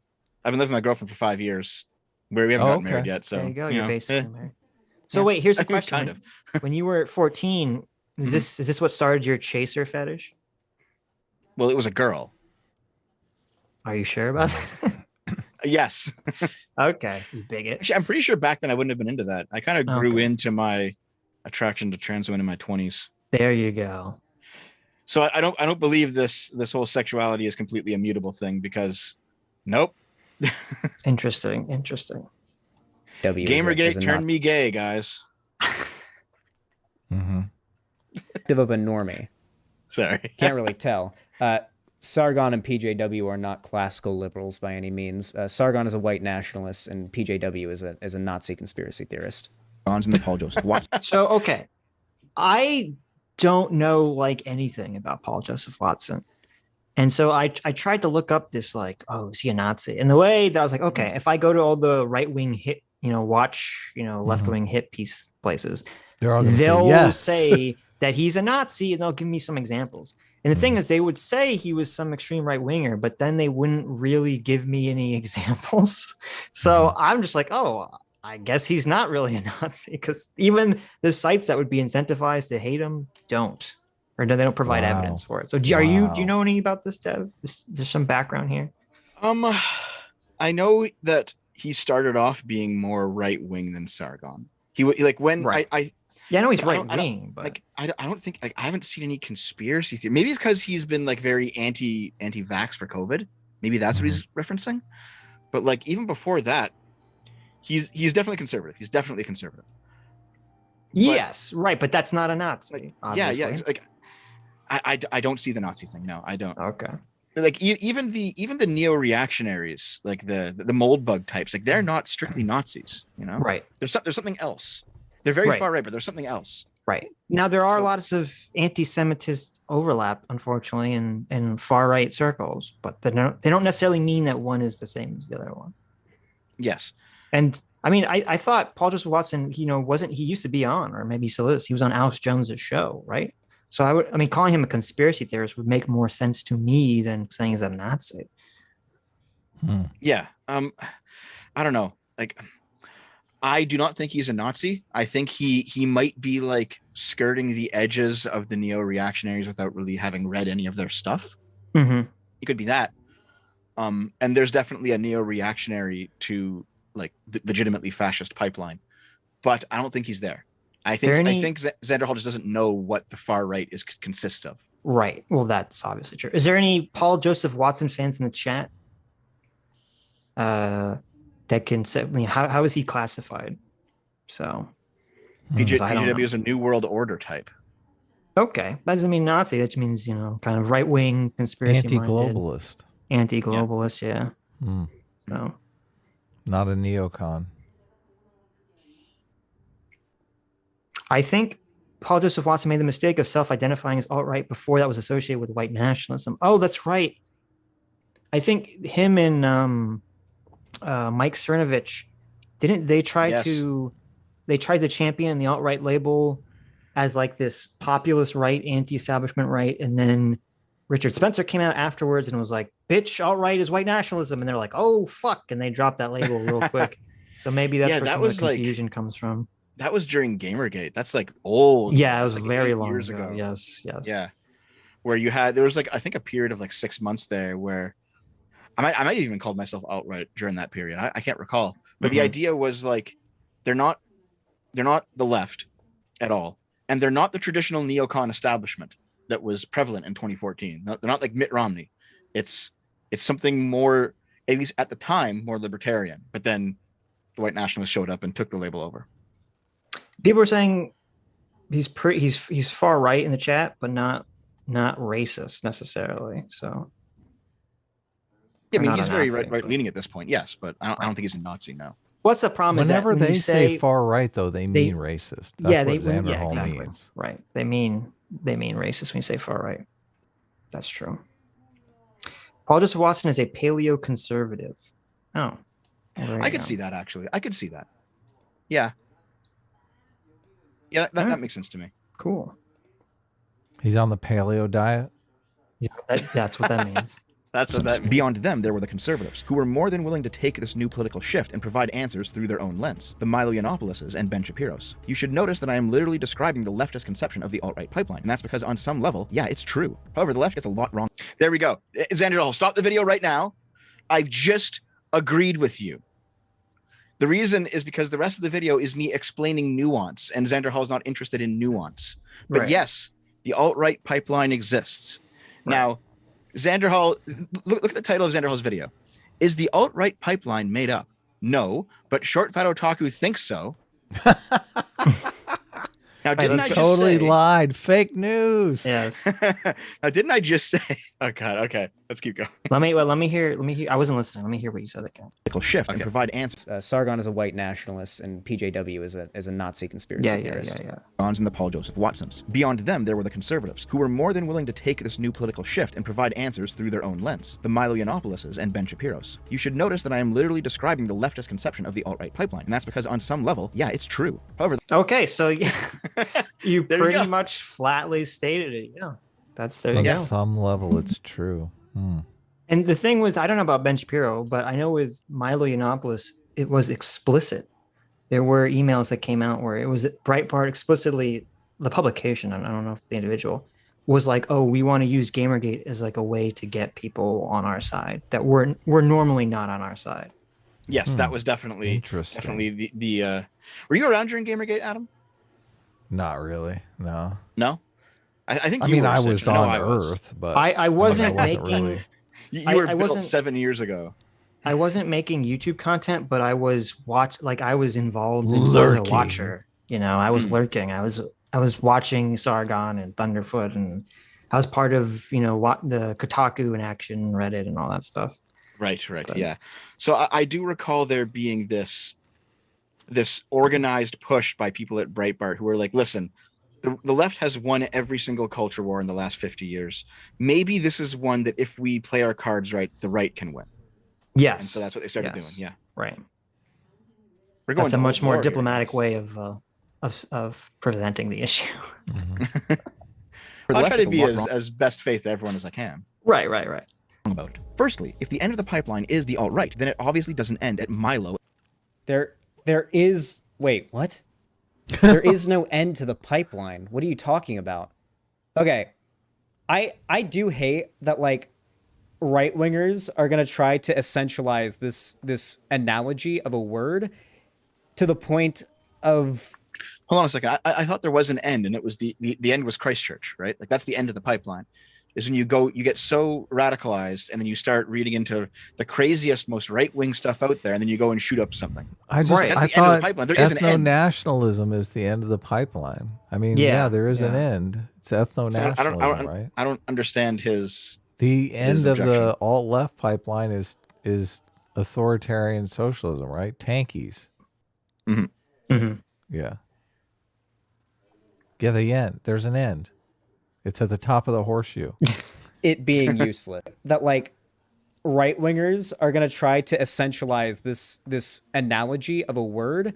I've been living with my girlfriend for 5 years, where we haven't gotten married yet. So there you go. You're basically married. So wait, here's a question. Kind of. When you were 14, is this what started your chaser fetish? Well, it was a girl. Are you sure about that? Yes. Okay, you bigot. Actually, I'm pretty sure back then I wouldn't have been into that. I kind of grew into my attraction to trans women in my 20s. There you go. So I don't believe this whole sexuality is completely a mutable thing, because nope. Interesting. Gamergate turned me gay, guys. Bit of a normie. Sorry. Can't really tell. Sargon and PJW are not classical liberals by any means. Sargon is a white nationalist, and PJW is a Nazi conspiracy theorist. Bonds and the Paul Joseph Watson. So, okay. I don't know like anything about Paul Joseph Watson. And so I tried to look up this like, oh, is he a Nazi? And the way that I was like, okay, if I go to all the right wing hit, watch, left wing hit piece places, they'll say that he's a Nazi and they'll give me some examples. And the thing is, they would say he was some extreme right winger, but then they wouldn't really give me any examples. So I'm just like, oh, I guess he's not really a Nazi, because even the sites that would be incentivized to hate him don't, or they don't provide evidence for it. So do you know any about this, Dev? There's some background here. I know that he started off being more right wing than Sargon. He like when right. I know he's right wing, but like I don't think, like, I haven't seen any conspiracy theory. Maybe it's because he's been like very anti-vax for COVID. Maybe that's what he's referencing. But like even before that, he's definitely conservative. He's definitely conservative. Yes, right, but that's not a Nazi. Like, yeah. Like I don't see the Nazi thing. No, I don't. Okay. Like even the neo-reactionaries, like the mold bug types, like they're not strictly Nazis. Right. There's something else. They're very far right, but there's something else. Right. Now, there are lots of anti-Semitist overlap, unfortunately, in far-right circles, but they don't necessarily mean that one is the same as the other one. Yes. And, I mean, I thought Paul Joseph Watson, he used to be on, or maybe still is, he was on Alex Jones's show, right? So calling him a conspiracy theorist would make more sense to me than saying he's a Nazi. Yeah. I don't know. Like, I do not think he's a Nazi. I think he might be like skirting the edges of the neo-reactionaries without really having read any of their stuff. Mm-hmm. It could be that. And there's definitely a neo-reactionary to like the legitimately fascist pipeline, but I don't think he's there. I think Xander Hall just doesn't know what the far right consists of. Right. Well, that's obviously true. Is there any Paul Joseph Watson fans in the chat? That can say, how is he classified? So PJW is a New World Order type. Okay, that doesn't mean Nazi. That just means kind of right wing conspiracy, anti-globalist. Anti-globalist, yeah. So not a neocon. I think Paul Joseph Watson made the mistake of self-identifying as alt-right before that was associated with white nationalism. Oh, that's right. I think him and Mike Cernovich, didn't they try to champion the alt-right label as like this populist right, anti-establishment right, and then Richard Spencer came out afterwards and was like, bitch, alt-right is white nationalism, and they're like, oh fuck, and they dropped that label real quick. So maybe that's where some of the confusion comes from. That was during Gamergate. That's like old. Yeah, it was like very long years ago. Yes. Yeah, where there was like, I think, a period of like 6 months there where I might even called myself outright during that period. I can't recall, but the idea was like they're not the left at all, and they're not the traditional neocon establishment that was prevalent in 2014. They're not like Mitt Romney. It's something more, at least at the time, more libertarian. But then the white nationalists showed up and took the label over. People are saying he's far right in the chat, but not racist necessarily. So yeah, I mean, he's very right leaning at this point, yes, but I don't think he's a Nazi now. What's the problem? Whenever they say far right, though, they mean racist. That's what Xander Hall means. Right. They mean racist when you say far right. That's true. Paul Joseph Watson is a paleo conservative. Oh, well, I could see that, actually. I could see that. Yeah. Yeah, that makes sense to me. Cool. He's on the paleo diet. Yeah, that's what that means. That's what that means. Beyond them, there were the conservatives, who were more than willing to take this new political shift and provide answers through their own lens. The Milo Yiannopoulos and Ben Shapiros. You should notice that I am literally describing the leftist conception of the alt-right pipeline, and that's because on some level, yeah, it's true. However, the left gets a lot wrong. There we go. Xander Hall, stop the video right now. I've just agreed with you. The reason is because the rest of the video is me explaining nuance, and Xander Hall is not interested in nuance. But yes, the alt-right pipeline exists. Right. Now, Xander Hall, look at the title of Xander Hall's video. Is the alt-right pipeline made up? No, but Short Fat Otaku thinks so. Now, didn't I just totally lied? Fake news. Yes. Now, didn't I just say? Oh God. Okay. let's keep going. Let me hear. I wasn't listening. Let me hear what you said again. Shift and provide answers. Sargon is a white nationalist, and PJW is a Nazi conspiracy theorist. And the Paul Joseph Watsons. Beyond them, there were the conservatives, who were more than willing to take this new political shift and provide answers through their own lens. The Milo Yiannopoulos and Ben Shapiros. You should notice that I am literally describing the leftist conception of the alt-right pipeline, and that's because on some level, yeah, it's true. However, okay, so you pretty much flatly stated it. Yeah, there you go. On some level, it's true. And the thing with, I don't know about Ben Shapiro, but I know with Milo Yiannopoulos, it was explicit. There were emails that came out where it was Breitbart explicitly, the publication, I don't know if the individual, was like, oh, we want to use Gamergate as like a way to get people on our side that were normally not on our side. Yes, that was definitely the were you around during Gamergate, Adam? Not really, no. No? I think I you mean, were, I Sitch. was I know on I was. Earth, but I wasn't making... really. You were I built wasn't 7 years ago. I wasn't making YouTube content, but I was I was involved in Lurking. as a watcher. You know, I was lurking. I was watching Sargon and Thunderfoot, and I was part of, you know, the Kotaku and Action, Reddit, and all that stuff. Right, yeah. So I do recall there being this organized push by people at Breitbart who were like, listen, the left has won every single culture war in the last 50 years. Maybe this is one that if we play our cards right, the right can win. Yes. And so that's what they started doing. Yeah. Right. That's a much more diplomatic way of preventing the issue. I'll try to be as best faith to everyone as I can. Right. About. Firstly, if the end of the pipeline is the alt-right, then it obviously doesn't end at Milo. There is... Wait, what? There is no end to the pipeline. What are you talking about? Okay. I do hate that, like, right-wingers are going to try to essentialize this analogy of a word to the point of... Hold on a second. I thought there was an end, and it was the end was Christchurch, right? Like, that's the end of the pipeline. Is when you get so radicalized, and then you start reading into the craziest, most right-wing stuff out there, and then you go and shoot up something. I thought ethno-nationalism is the end of the pipeline. I mean, there is an end. It's ethno-nationalism, right? I don't understand the end of the alt-left pipeline is authoritarian socialism, right? Tankies. Yeah. Yeah, the end. There's an end. It's at the top of the horseshoe. It being useless. That, like, right-wingers are going to try to essentialize this analogy of a word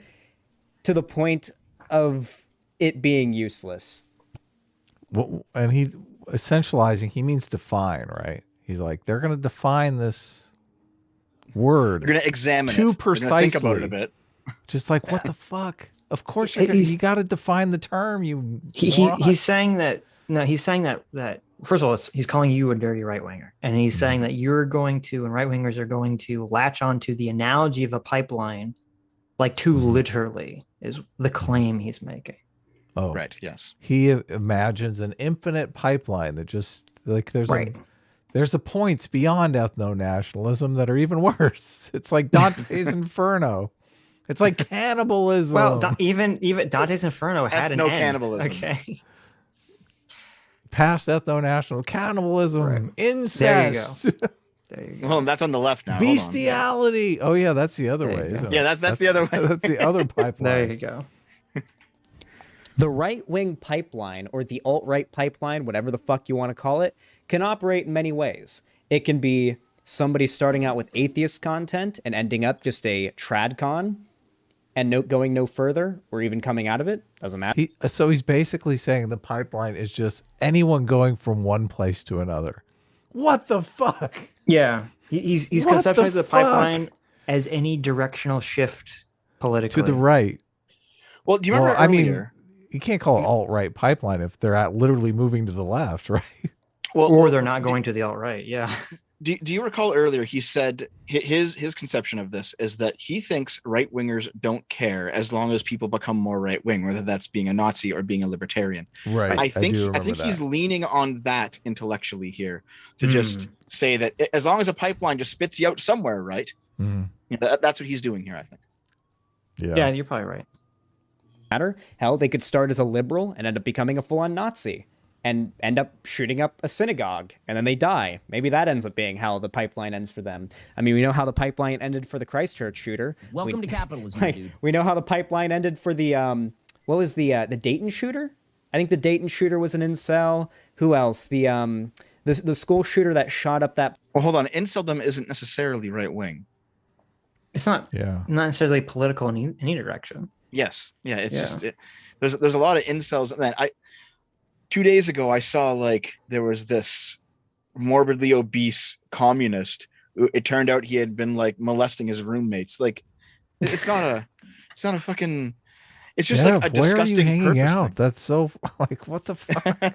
to the point of it being useless. Well, and essentializing, he means define, right? He's like, they're going to define this word. You're going to examine too it. precisely. Think about it a bit. Just like, what the fuck? Of course, you got to define the term. He's saying that. No, he's saying that first of all, he's calling you a dirty right winger, and he's saying that you're going to, and right wingers are going to latch onto the analogy of a pipeline, like too literally, is the claim he's making. Oh, right. Yes. He imagines an infinite pipeline that just like there's a points beyond ethno-nationalism that are even worse. It's like Dante's Inferno. It's like cannibalism. Well, even Dante's Inferno had an end. Cannibalism. Okay. Past ethno-national cannibalism, incest. There you go. Well, that's on the left now. Bestiality. Oh yeah, that's the other way. Isn't it? Yeah, that's the other way. That's the other pipeline. There you go. The right-wing pipeline, or the alt-right pipeline, whatever the fuck you want to call it, can operate in many ways. It can be somebody starting out with atheist content and ending up just a tradcon and going no further, or even coming out of it. Doesn't matter. So he's basically saying the pipeline is just anyone going from one place to another. What the fuck? Yeah. He's conceptualized the pipeline as any directional shift politically. To the right. Well, do you remember earlier? You can't call it alt-right pipeline if they're literally moving to the left, right? Well, or they're not going to the alt-right, yeah. Do you recall earlier he said his conception of this is that he thinks right-wingers don't care as long as people become more right-wing, whether that's being a Nazi or being a libertarian. Right. I think he's leaning on that intellectually here to just say that as long as a pipeline just spits you out somewhere, right? That's what he's doing here, I think. Yeah, you're probably right. Hell, they could start as a liberal and end up becoming a full-on Nazi. and end up shooting up a synagogue, and then they die. Maybe that ends up being how the pipeline ends for them. I mean, we know how the pipeline ended for the Christchurch shooter. Welcome to capitalism, dude. We know how the pipeline ended for the what was the Dayton shooter? I think the Dayton shooter was an incel. Who else? The school shooter that shot up that. Well, hold on. Inceldom isn't necessarily right wing. It's not necessarily political in any direction. Yes. Yeah. It's just there's a lot of incels. Man, 2 days ago I saw like there was this morbidly obese communist. It turned out he had been like molesting his roommates. Like it's not a fucking. It's just like a disgusting. Where are you hanging out? Thing. That's so like what the fuck.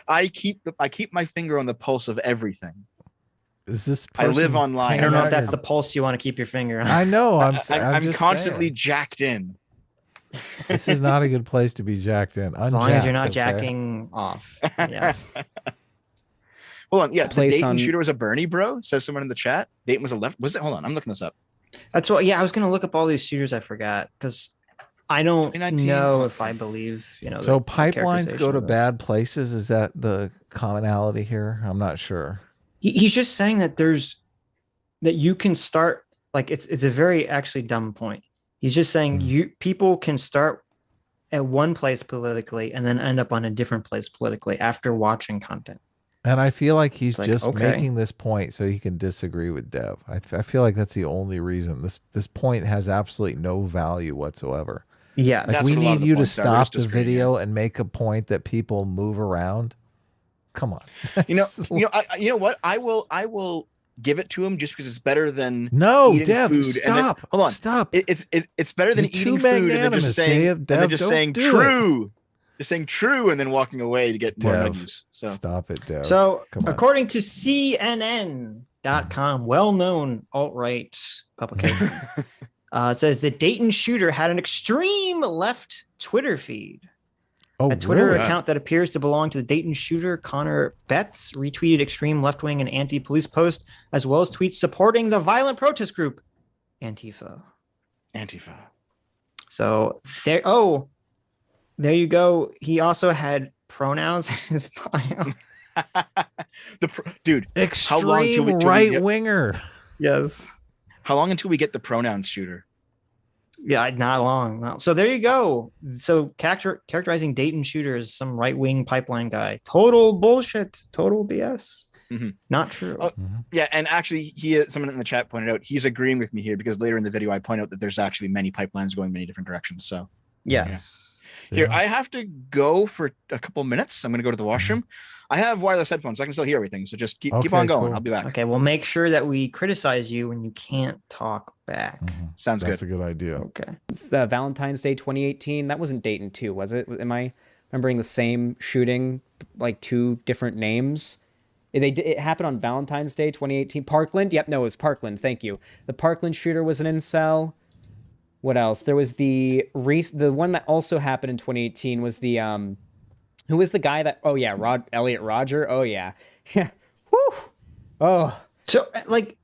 I keep my finger on the pulse of everything. Is this? I live online. I don't know if that's the pulse you want to keep your finger on. I know. I'm constantly saying. jacked in. This is not a good place to be jacked in. As long as you're not jacking off. Yes. Hold on. Yeah, the Dayton shooter was a Bernie bro. Says someone in the chat. Dayton was a left. Was it? Hold on. I'm looking this up. That's what. Yeah, I was gonna look up all these shooters. I forgot because I don't know if I believe. So pipelines go to bad places. Is that the commonality here? I'm not sure. He's just saying that that you can start like it's a very actually dumb point. He's just saying people can start at one place politically and then end up on a different place politically after watching content. And I feel like he's just making this point so he can disagree with Dev. I feel like that's the only reason. This point has absolutely no value whatsoever. Yeah, like we need you to stop the video and make a point that people move around. Come on. You know what? I will give it to him just because it's better than eating Dev, food. Stop. Hold on. Stop. It's better than eating food and then just saying true. Just saying true and then walking away to get more nuggies. So stop it, Dev. So according to CNN.com, well-known alt-right publication, it says the Dayton shooter had an extreme left Twitter feed. A Twitter account that appears to belong to the Dayton shooter, Connor Betts, retweeted extreme left-wing and anti-police posts, as well as tweets supporting the violent protest group Antifa. So there you go. He also had pronouns in his bio. Dude, extreme right-winger. Yes. How long until we get the pronouns shooter? Yeah, not long. No. So there you go. So characterizing Dayton shooter as some right-wing pipeline guy. Total bullshit. Total BS. Mm-hmm. Not true. Yeah, and actually, someone in the chat pointed out he's agreeing with me here because later in the video I point out that there's actually many pipelines going many different directions. So yeah. Here, I have to go for a couple minutes. I'm going to go to the washroom. I have wireless headphones. So I can still hear everything. So just keep on going. Cool. I'll be back. Okay, we'll make sure that we criticize you when you can't talk back. Sounds good. That's a good idea. Okay. Valentine's Day 2018, that wasn't Dayton 2, was it? Am I remembering the same shooting, like two different names? It happened on Valentine's Day 2018. Parkland? Yep, no, it was Parkland. Thank you. The Parkland shooter was an incel. What else? There was the one that also happened in 2018 was the who was the guy that Elliot Rodger. Oh yeah. Yeah. Whew. Oh. So like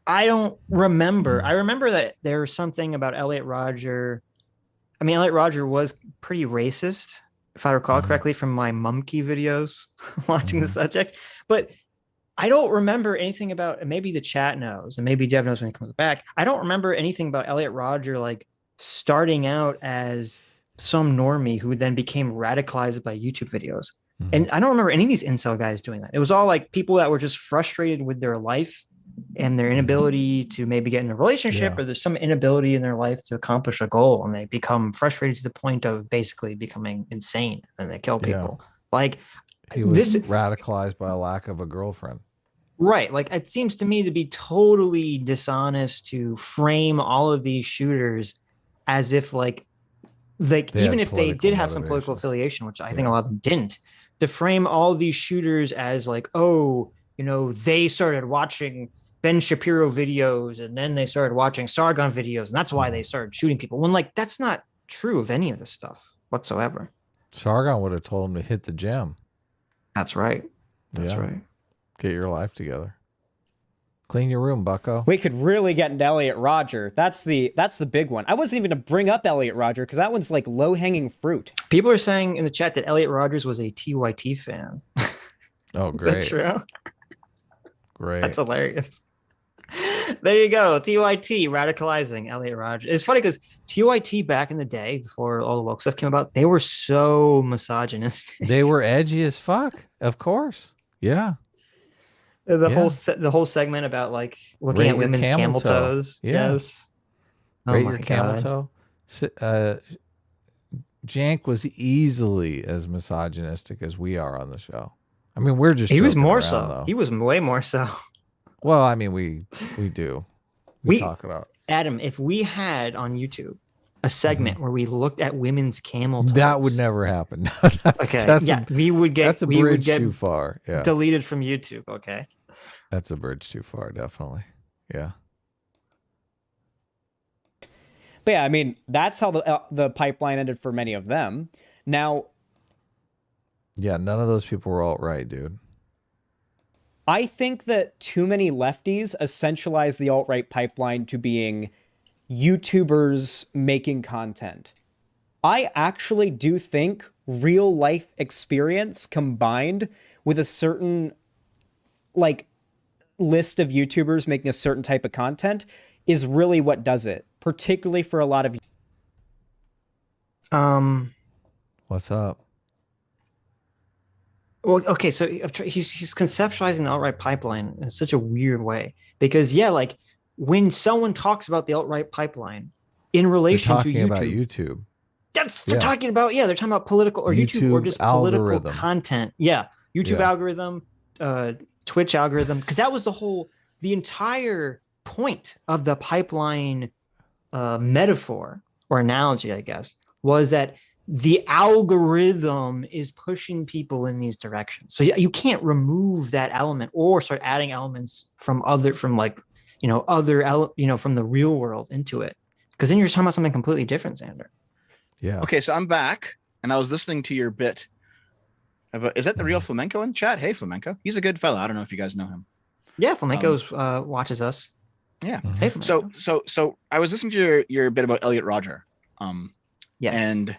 I don't remember. I remember that there was something about Elliot Rodger. I mean, Elliot Rodger was pretty racist, if I recall correctly from my Mumkey videos watching the subject. But I don't remember anything about, and maybe the chat knows, and maybe Dev knows when he comes back. I don't remember anything about Elliot Rodger like starting out as some normie who then became radicalized by YouTube videos. And I don't remember any of these incel guys doing that. It was all like people that were just frustrated with their life and their inability to maybe get in a relationship, or there's some inability in their life to accomplish a goal, and they become frustrated to the point of basically becoming insane, and they kill people. Like he was radicalized by a lack of a girlfriend. Right. Like it seems to me to be totally dishonest to frame all of these shooters as if like even if they did have some political affiliation, which I think a lot of them didn't, to frame all these shooters as like, oh, they started watching Ben Shapiro videos and then they started watching Sargon videos and that's why they started shooting people. When like that's not true of any of this stuff whatsoever. Sargon would have told him to hit the gym. That's right. That's right. Get your life together. Clean your room, bucko. We could really get into Elliot Rodger. That's the big one. I wasn't even going to bring up Elliot Rodger because that one's like low-hanging fruit. People are saying in the chat that Elliot Rodgers was a TYT fan. Oh, great. Is that true? Great. That's hilarious. There you go. TYT radicalizing Elliot Rodgers. It's funny because TYT back in the day, before all the woke stuff came about, they were so misogynistic. They were edgy as fuck. Of course. Yeah. The whole segment about like looking Rate at women's camel toes. Yeah. Yes. Rate your camel toe. Jank was easily as misogynistic as we are on the show. I mean, we're just he was more around, so. though. He was way more so. Well, I mean, we do. We talk about Adam. If we had on YouTube a segment where we looked at women's camel toes, that would never happen. We would get that's a bridge too far. Yeah, deleted from YouTube. Okay, that's a bridge too far. Definitely. Yeah. But yeah, I mean, that's how the pipeline ended for many of them. Now, yeah, none of those people were alt-right, dude. I think that too many lefties essentialize the alt-right pipeline to being YouTubers making content. I actually do think real life experience combined with a certain like list of YouTubers making a certain type of content is really what does it, particularly for a lot of. What's up? Well, okay, so he's conceptualizing the alt-right pipeline in such a weird way because like when someone talks about the alt-right pipeline in relation to YouTube, about YouTube. They're talking about they're talking about political or YouTube or just political algorithm. Content. Yeah, YouTube algorithm, Twitch algorithm, because that was the entire point of the pipeline metaphor or analogy, I guess, was that the algorithm is pushing people in these directions. So you can't remove that element or start adding elements from the real world into it. Because then you're talking about something completely different, Xander. Yeah. Okay, so I'm back and I was listening to your bit. Is that the real Flamenco in chat? Hey, Flamenco. He's a good fellow. I don't know if you guys know him. Yeah, Flamenco's watches us. Yeah. Hey, Flamenco. So I was listening to your bit about Elliot Rodger. And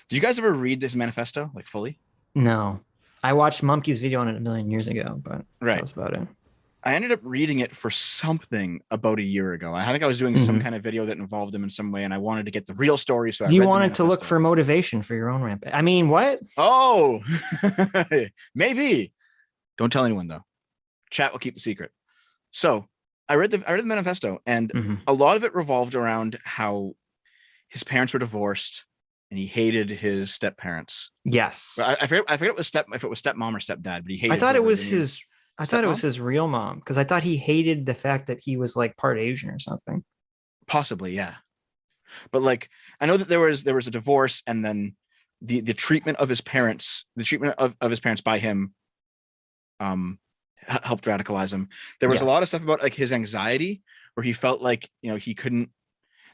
did you guys ever read this manifesto like fully? No, I watched Mumkey's video on it a million years ago, but that was about it. I ended up reading it for something about a year ago. I think I was doing some kind of video that involved him in some way, and I wanted to get the real story. So you wanted to look for motivation for your own rampage. I mean, what? Oh, maybe. Don't tell anyone though. Chat will keep the secret. So I read the manifesto, and a lot of it revolved around how his parents were divorced. And he hated his step parents. Yes, I forget if it was stepmom or stepdad, but he hated. I thought it was his. I thought it was his real mom because I thought he hated the fact that he was like part Asian or something. Possibly, yeah. But like, I know that there was a divorce, and then the treatment of his parents, of his parents by him, helped radicalize him. There was a lot of stuff about like his anxiety, where he felt like he couldn't.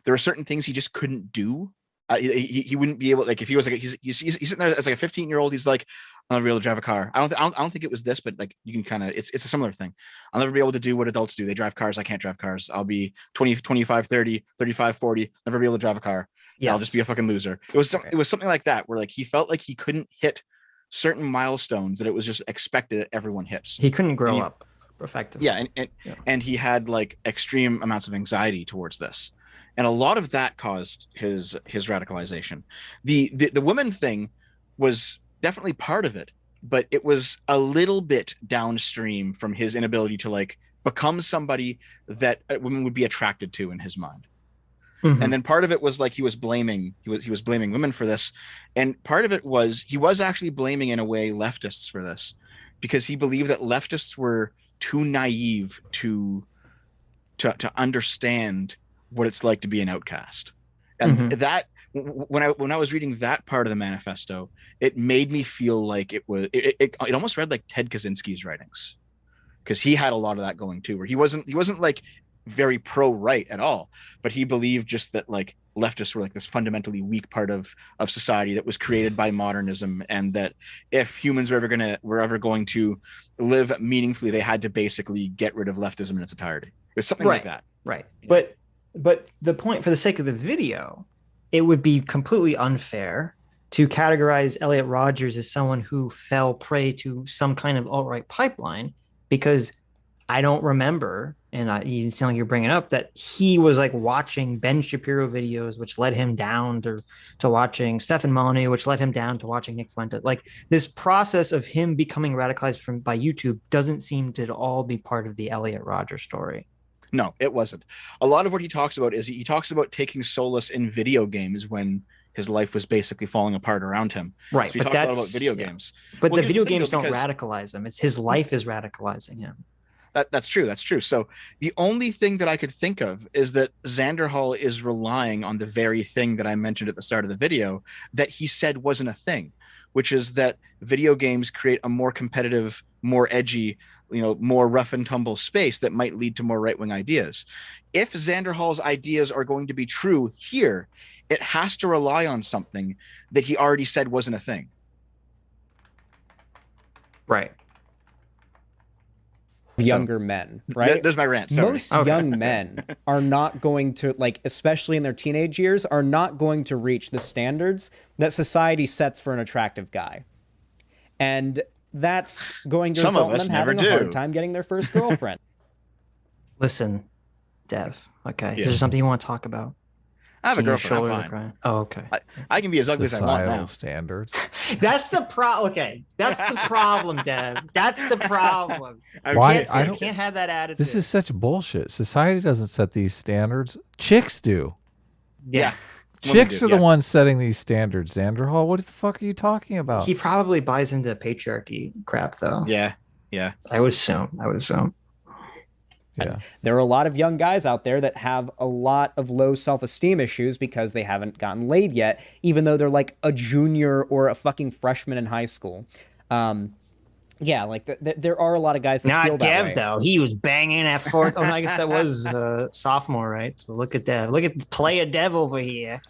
There were certain things he just couldn't do. He wouldn't be able, like, if he was like he's sitting there as like a 15-year-old, he's like, I'll never be able to drive a car. I don't think it was this, but like you can kind of, it's a similar thing. I'll never be able to do what adults do. They drive cars. I can't drive cars. I'll be 20, 25, 30, 35, 40, never be able to drive a car. Yeah, I'll just be a fucking loser. It was something like that, where like he felt like he couldn't hit certain milestones that it was just expected that everyone hits. He couldn't grow up effectively. Yeah, and he had like extreme amounts of anxiety towards this. And a lot of that caused his radicalization. The woman thing was definitely part of it, but it was a little bit downstream from his inability to like become somebody that women would be attracted to in his mind. And then part of it was like he was blaming women for this, and part of it was he was actually blaming in a way leftists for this, because he believed that leftists were too naive to understand what it's like to be an outcast. And that when I was reading that part of the manifesto, it made me feel like it almost read like Ted Kaczynski's writings, because he had a lot of that going too, where he wasn't like very pro-right at all, but he believed just that like leftists were like this fundamentally weak part of society that was created by modernism, and that if humans were ever going to live meaningfully, they had to basically get rid of leftism in its entirety. There's something like that. Right. But the point, for the sake of the video, it would be completely unfair to categorize Elliot Rodgers as someone who fell prey to some kind of alt-right pipeline, because I don't remember, and you sound like you're bringing up that he was like watching Ben Shapiro videos, which led him down to watching Stefan Molyneux, which led him down to watching Nick Fuente. Like, this process of him becoming radicalized by YouTube doesn't seem to at all be part of the Elliot Rodgers story. No, it wasn't. A lot of what he talks about is he talks about taking solace in video games when his life was basically falling apart around him. Right. So he talks a lot about video games. But the video games don't radicalize him. It's his life is radicalizing him. That's true. That's true. So the only thing that I could think of is that Xanderhal is relying on the very thing that I mentioned at the start of the video that he said wasn't a thing, which is that video games create a more competitive, more edgy, more rough and tumble space that might lead to more right-wing ideas. If Xanderhal's ideas are going to be true here, it has to rely on something that he already said wasn't a thing. Right. Younger men, right? There's my rant. Sorry. Most young men are not going to, like, especially in their teenage years, are not going to reach the standards that society sets for an attractive guy. And that's going to result in them having a hard time getting their first girlfriend. Listen, Dev, okay, Yeah. Is there something you want to talk about? I have a girlfriend. I'm fine. Oh, okay. I can be as ugly as I want now. Standards. That's the problem. Okay, that's the problem, Dev. That's the problem. Why? You can't have that attitude. This is such bullshit. Society doesn't set these standards. Chicks do. Yeah. Chicks are the ones setting these standards. Xanderhal, what the fuck are you talking about? He probably buys into patriarchy crap, though. Yeah. I would assume. Yeah. There are a lot of young guys out there that have a lot of low self-esteem issues because they haven't gotten laid yet, even though they're like a junior or a fucking freshman in high school. Yeah, like there are a lot of guys that feel that way. Not Dev, though. He was banging at fourth. Oh, no, I guess that was sophomore, right? So look at Dev. Look at play Dev over here.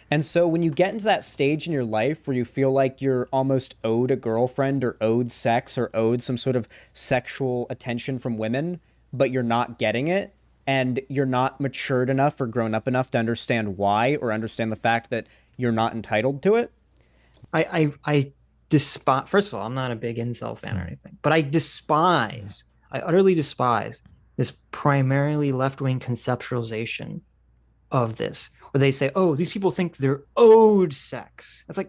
And so when you get into that stage in your life where you feel like you're almost owed a girlfriend or owed sex or owed some sort of sexual attention from women, but you're not getting it, and you're not matured enough or grown up enough to understand why or understand the fact that you're not entitled to it. I despise, first of all, I'm not a big incel fan or anything, but I utterly despise this primarily left-wing conceptualization of this, where they say, oh, these people think they're owed sex. It's like,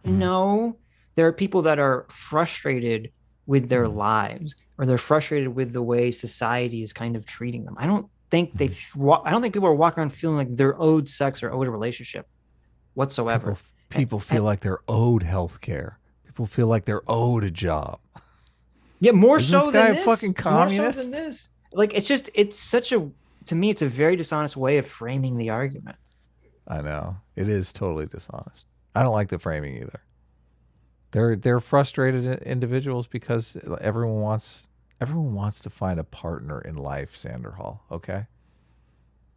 no, there are people that are frustrated with their lives, or they're frustrated with the way society is kind of treating them. I don't think people are walking around feeling like they're owed sex or owed a relationship whatsoever. People feel like they're owed health care. People feel like they're owed a job. Yeah, more Isn't so this guy than this. fucking communist? More so than this. Like, to me, it's a very dishonest way of framing the argument. I know. It is totally dishonest. I don't like the framing either. They're frustrated individuals because everyone wants to find a partner in life, Xanderhal, okay?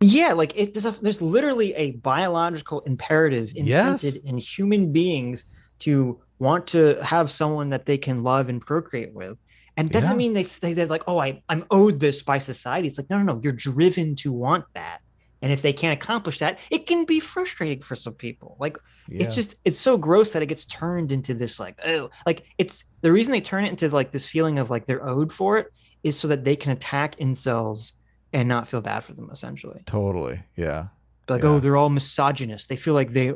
Yeah, like there's literally a biological imperative imprinted in human beings to want to have someone that they can love and procreate with. And it doesn't mean they're like, oh, I'm owed this by society. It's like, no, you're driven to want that. And if they can't accomplish that, it can be frustrating for some people. Like, it's so gross that it gets turned into this, like, oh, like, it's the reason they turn it into like this feeling of like they're owed for it is so that they can attack incels and not feel bad for them, essentially. Totally. Yeah. Like, oh, they're all misogynist. They feel like they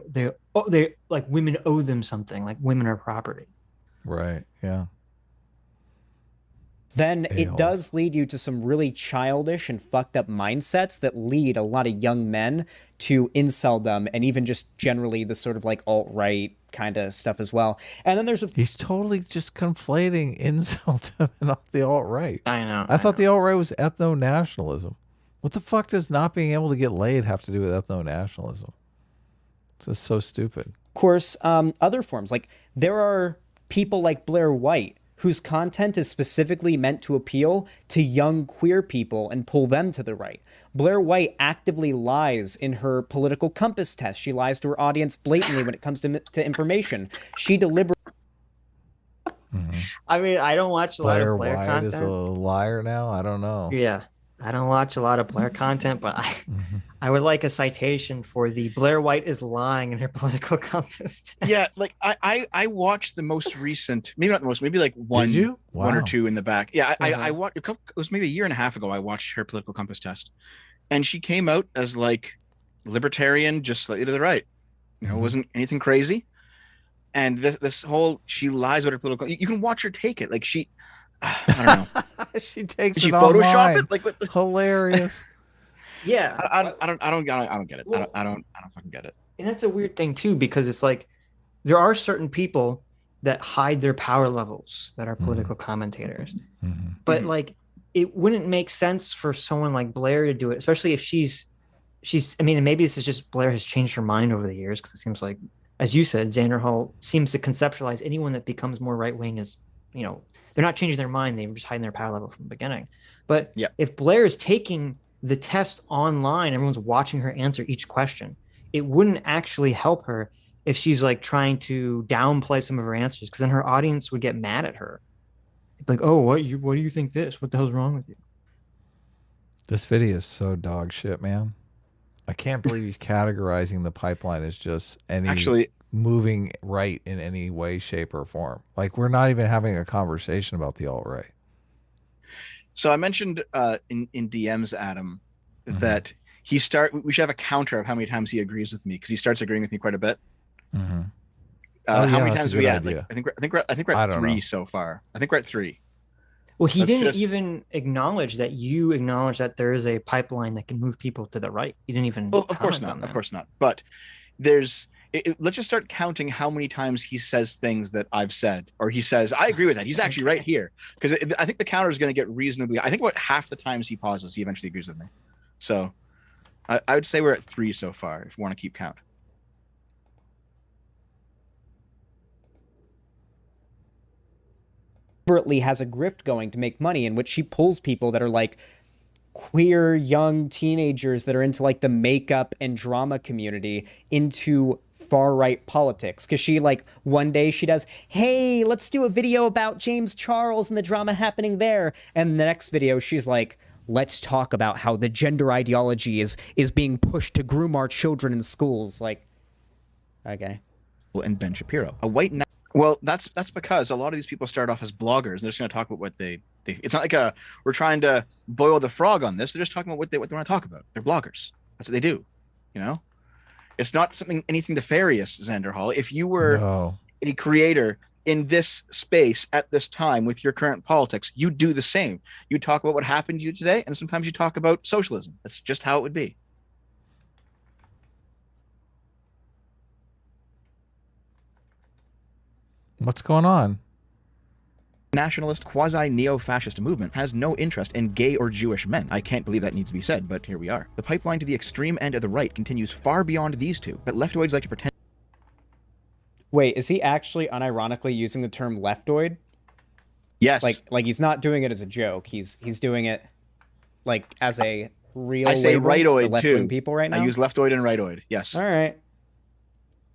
like women owe them something, like women are property. Right. Yeah. Then it does lead you to some really childish and fucked up mindsets that lead a lot of young men to inceldom and even just generally the sort of like alt-right kind of stuff as well. And then he's totally just conflating inceldom and the alt-right. I know. I thought the alt-right was ethno-nationalism. What the fuck does not being able to get laid have to do with ethno-nationalism? It's just so stupid. Of course, other forms, like there are people like Blair White whose content is specifically meant to appeal to young queer people and pull them to the right. Blair White actively lies in her political compass test. She lies to her audience blatantly when it comes to information. She deliberately... I mean, I don't watch a lot of Blair White content. Is a liar now? I don't know. Yeah, I don't watch a lot of Blair content, but I would like a citation for the Blair White is lying in her political compass. Yeah, like I watched the most recent, maybe not the most, maybe like one or two in the back. Yeah, I watched. It was maybe a year and a half ago. I watched her political compass test, and she came out as like libertarian, just slightly to the right. You know, it wasn't anything crazy. And this whole, she lies about her political. You can watch her take it. Like she, I don't know. She takes Did she it Photoshop online. it? Like what Hilarious. Yeah, I don't get it. Well, I don't fucking get it. and that's a weird thing too, because it's like there are certain people that hide their power levels that are political commentators, but like it wouldn't make sense for someone like Blair to do it, especially if she's. I mean, and maybe this is just Blair has changed her mind over the years, because it seems like, as you said, Xander Hall seems to conceptualize anyone that becomes more right wing as, you know, they're not changing their mind, they were just hiding their power level from the beginning. But if Blair is taking the test online, everyone's watching her answer each question, it wouldn't actually help her if she's like trying to downplay some of her answers, because then her audience would get mad at her. Like, oh, what do you think this? What the hell's wrong with you? This video is so dog shit, man. I can't believe he's categorizing the pipeline as just any moving right in any way, shape, or form. Like, we're not even having a conversation about the alt-right. So I mentioned in DMs, Adam, that we should have a counter of how many times he agrees with me, because he starts agreeing with me quite a bit. How many times are we at? Like, I think we're at 3 so far. I think we're at 3. Well, he didn't even acknowledge that you acknowledge that there is a pipeline that can move people to the right. He didn't even. Well, of course not. Of course not. But let's just start counting how many times he says things that I've said, or he says, I agree with that. He's actually right here. Because I think the counter is going to get reasonably, I think about half the times he pauses, he eventually agrees with me. So I would say we're at 3 so far, if we want to keep count. Deliberately has a grift going to make money, in which she pulls people that are like queer young teenagers that are into like the makeup and drama community into far right politics. Because she, like, one day she does, hey, let's do a video about James Charles and the drama happening there, and the next video she's like, let's talk about how the gender ideology is being pushed to groom our children in schools. Like, okay. And Ben Shapiro, a white. Well, that's because a lot of these people start off as bloggers, and they're just going to talk about what they. It's not like we're trying to boil the frog on this. They're just talking about what they want to talk about. They're bloggers. That's what they do. You know, it's not anything nefarious, Xander Hall. If you were a creator in this space at this time with your current politics, you do the same. You talk about what happened to you today, and sometimes you talk about socialism. That's just how it would be. What's going on? Nationalist quasi-neo-fascist movement has no interest in gay or Jewish men. I can't believe that needs to be said, but here we are. The pipeline to the extreme end of the right continues far beyond these two, but leftoids like to pretend. Wait, is he actually unironically using the term leftoid? Yes. Like he's not doing it as a joke. He's doing it like as a real. I say rightoid too. People right now. I use leftoid and rightoid. Yes. All right.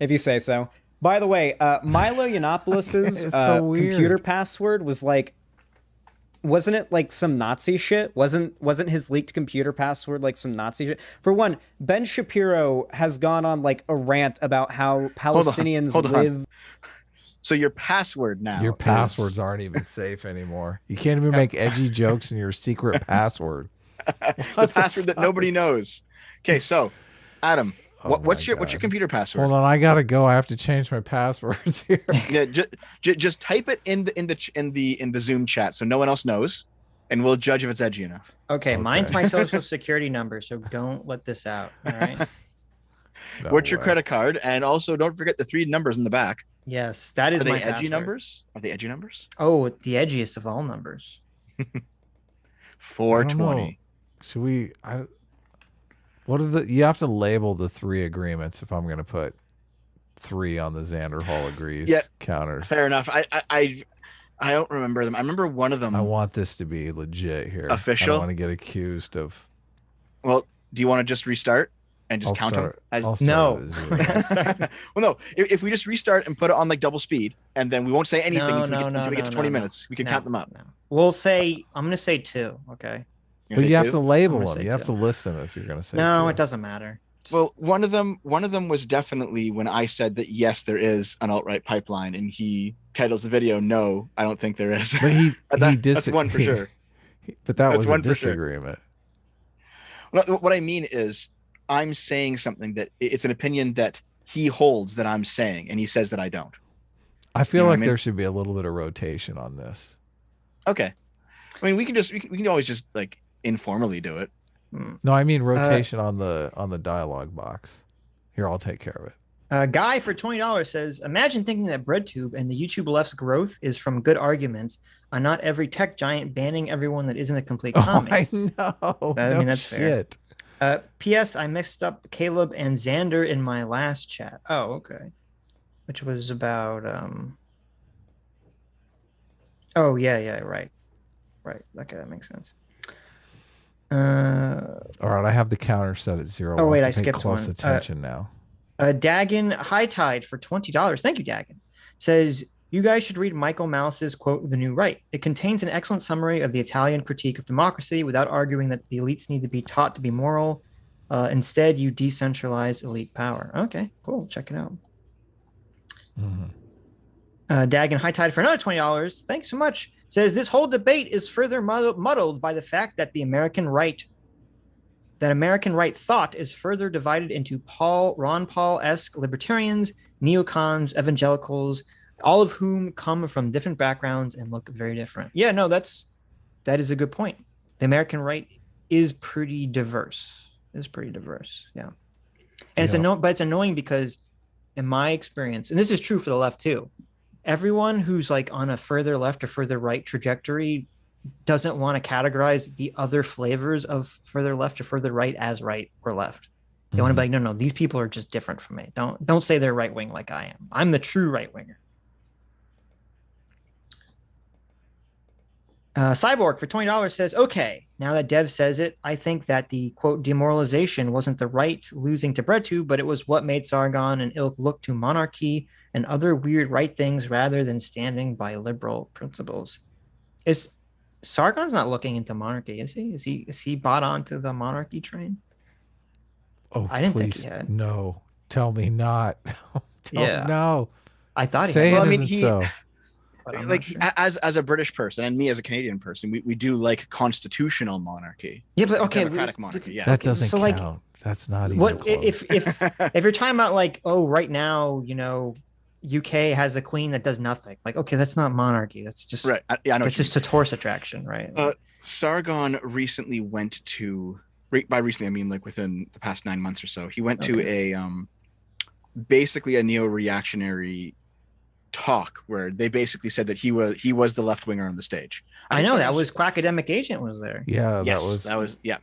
If you say so. By the way, Milo Yiannopoulos' computer password was like, wasn't it like some Nazi shit? Wasn't his leaked computer password like some Nazi shit? For one, Ben Shapiro has gone on like a rant about how Palestinians live. So your password now. Your passwords aren't even safe anymore. You can't even make edgy jokes in your secret password. The password that nobody knows. Okay, so Adam. What's your computer password? Hold on, I gotta go. I have to change my passwords here. Yeah, just type it in the Zoom chat so no one else knows, and we'll judge if it's edgy enough. Okay, mine's my social security number, so don't let this out. All right. What's your credit card? And also, don't forget the 3 numbers in the back. Yes, that is my edgy numbers. Are they edgy numbers? Oh, the edgiest of all numbers. 420. Should we? What are you have to label the 3 agreements if I'm going to put 3 on the Xander Hall agrees counter. Fair enough. I don't remember them. I remember one of them. I want this to be legit here. Official? I don't want to get accused of. Well, do you want to just restart and just count them? No. Well, no. If we just restart and put it on like double speed, and then we won't say anything until we get to 20 minutes, we can count them up. No. We'll say, I'm going to say 2. Okay. But you have to label them. You have to list them if you're going to say. No, 2. it doesn't matter. Well, one of them was definitely when I said that yes, there is an alt-right pipeline, and he titles the video, "No, I don't think there is." But that's one for sure. But that was a disagreement. Well, what I mean is, I'm saying something that it's an opinion that he holds that I'm saying, and he says that I don't. I feel like there should be a little bit of rotation on this. Okay, I mean we can always just like informally do it. No, I mean rotation on the dialogue box. Here, I'll take care of it. Guy for $20 says, imagine thinking that BreadTube and the YouTube left's growth is from good arguments on not every tech giant banning everyone that isn't a complete comic. I know. I mean, that's fair. P.S. I mixed up Caleb and Xander in my last chat. Oh, okay. Which was about... Oh, yeah, right. Right. Okay, that makes sense. All right, I have the counter set at 0. Oh, wait, I skipped one. Close attention now. Dagon High Tide for $20. Thank you, Dagon. Says, you guys should read Michael Malice's quote, The New Right. It contains an excellent summary of the Italian critique of democracy without arguing that the elites need to be taught to be moral. Instead, you decentralize elite power. Okay, cool. Check it out. Dagon High Tide for another $20. Thanks so much. Says, this whole debate is further muddled by the fact that the American right thought is further divided into Ron Paul-esque libertarians, neocons, evangelicals, all of whom come from different backgrounds and look very different. Yeah, no, that is a good point. The American right is pretty diverse. Yeah. And it's annoying because in my experience, and this is true for the left too, everyone who's like on a further left or further right trajectory doesn't want to categorize the other flavors of further left or further right as right or left. They want to be like, no, these people are just different from me. Don't say they're right wing like I am. I'm the true right winger. Cyborg for $20 says, okay, now that Dev says it, I think that the quote demoralization wasn't the right losing to BreadTube, but it was what made Sargon and Ilk look to monarchy and other weird right things rather than standing by liberal principles. Is Sargon's not looking into monarchy, is he? Is he bought onto the monarchy train? Oh, I didn't think he had. No, tell me not. No. I thought he Say had. Well, I mean, so. Like sure. as a British person and me as a Canadian person, we do like constitutional monarchy. Yeah, but okay, democratic monarchy. Yeah, that doesn't count. Like, that's not even what close. if you're talking about like, oh, right now, UK has a queen that does nothing. Like, okay, that's not monarchy. That's just right. That's just a tourist attraction, right? Sargon recently went to. By recently, I mean like within the past 9 months or so. He went to a basically a neo-reactionary talk where they basically said that he was the left winger on the stage. I know that was Quackademic Agent was there. Yeah, yes, that was yeah.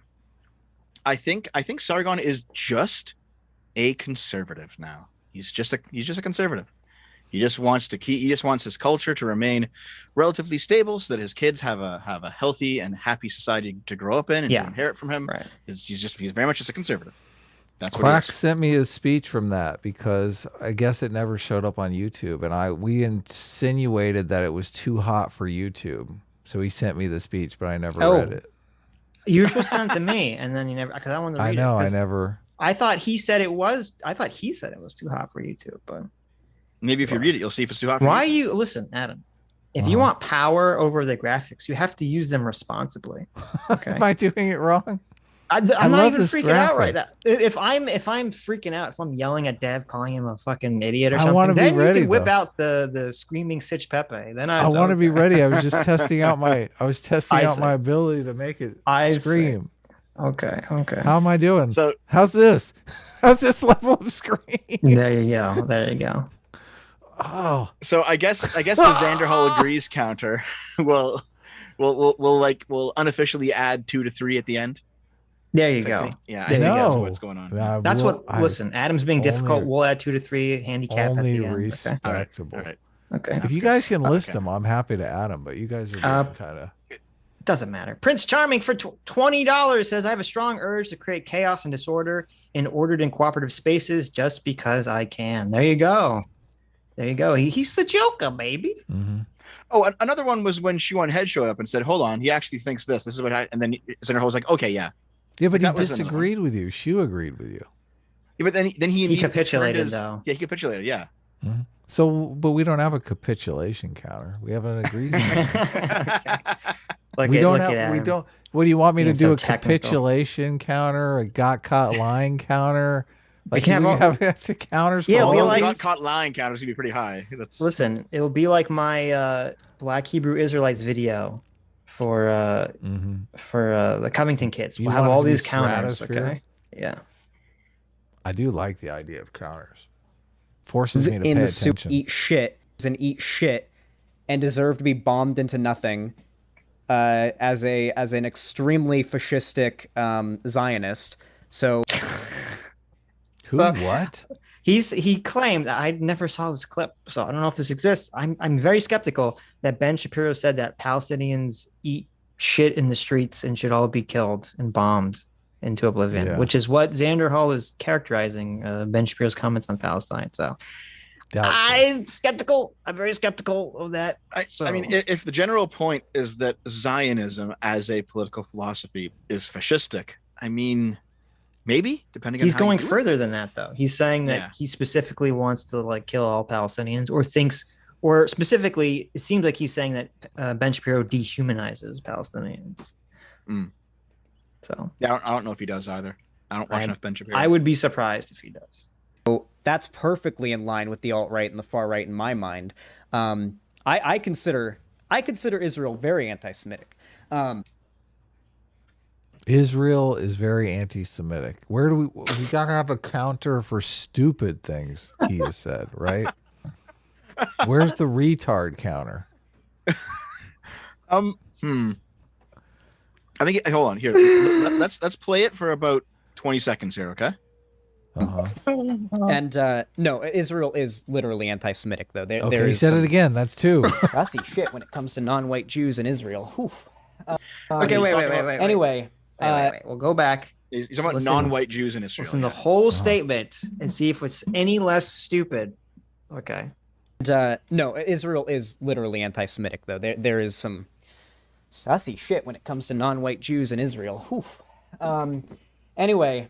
I think Sargon is just a conservative now. He's just a conservative. He just wants his culture to remain relatively stable so that his kids have a healthy and happy society to grow up in and to inherit from him. Right. He's very much just a conservative. That's Quack sent me his speech from that because I guess it never showed up on YouTube, and we insinuated that it was too hot for YouTube. So he sent me the speech, but I never read it. You were supposed to send it to me, and then you never, because I wanted to read it. I know, I never. I thought he said it was too hot for YouTube, but maybe if you read it, you'll see if it's too hot for you. Listen, Adam, if you want power over the graphics, you have to use them responsibly. Okay. Am I doing it wrong? I'm not even freaking out right now. If I'm freaking out, if I'm yelling at Dev, calling him a fucking idiot or something, then you can whip out the screaming Sitch Pepe. Then I want to be ready. I was just testing out my ability to make it scream. Okay. How am I doing? So how's this? How's this level of scream? There you go. Oh. So I guess the Xander Hall agrees counter will unofficially add 2 to 3 at the end. There you go. Yeah, there I know that's what's going on. That's listen, Adam's being difficult. We'll add 2 to 3 handicap at the end. Respectable. All right. Okay. If you guys can list them, I'm happy to add them. But you guys are kind of. Doesn't matter. Prince Charming for $20 says, I have a strong urge to create chaos and disorder in ordered and cooperative spaces just because I can. There you go. There you go. He's the Joker, baby. Mm-hmm. Oh, another one was when Shu Head showed up and said, hold on, he actually thinks this. This is what and then Cinderhole was like, okay, yeah. Yeah, but he disagreed with you. Shu agreed with you. Yeah, but then he capitulated, though. Yeah, he capitulated, yeah. Mm-hmm. So, but we don't have a capitulation counter. We have an agreement. We don't. What do you want me to do? A capitulation counter, a got caught lying counter? Like, we have to counters. Yeah, we like got caught lying counters gonna be pretty high. Listen, it'll be like my Black Hebrew Israelites video for the Covington kids. We'll have all these counters. Okay. Yeah. I do like the idea of counters. Forces me to in pay the soup, attention. eat shit, and deserve to be bombed into nothing. As an extremely fascistic Zionist. So who what? He claimed, I never saw this clip, so I don't know if this exists. I'm very skeptical that Ben Shapiro said that Palestinians eat shit in the streets and should all be killed and bombed into oblivion, which is what Xander Hall is characterizing Ben Shapiro's comments on Palestine. So I'm skeptical. I'm very skeptical of that. I mean, if the general point is that Zionism as a political philosophy is fascistic, I mean, maybe, depending on he's how going you do further it. than that, though. He's saying that he specifically wants to like kill all Palestinians, or thinks, or specifically, it seems like he's saying that Ben Shapiro dehumanizes Palestinians. Mm. So yeah, I don't know if he does either. I don't watch enough Ben Shapiro. I would be surprised if he does. So that's perfectly in line with the alt-right and the far right in my mind. I consider Israel very anti-Semitic. Israel is very anti-Semitic. Where do we gotta have a counter for stupid things, he has said, right? Where's the retard counter? I think hold on here. Let's play it for about 20 seconds here, okay? Uh-huh. And no, Israel is literally anti-Semitic, though. He said it again. That's two. Sassy shit when it comes to non-white Jews in Israel. Okay, wait. Anyway, wait. We'll go back. He's talking about non-white Jews in Israel. Listen to the whole statement and see if it's any less stupid. Okay. And, no, Israel is literally anti-Semitic, though. There is some sassy shit when it comes to non-white Jews in Israel. Anyway.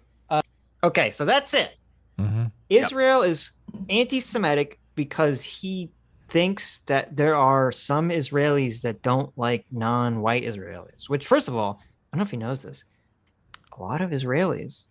Okay, so that's it. Mm-hmm. Israel is anti-Semitic because he thinks that there are some Israelis that don't like non-white Israelis, which, first of all, I don't know if he knows this. A lot of Israelis,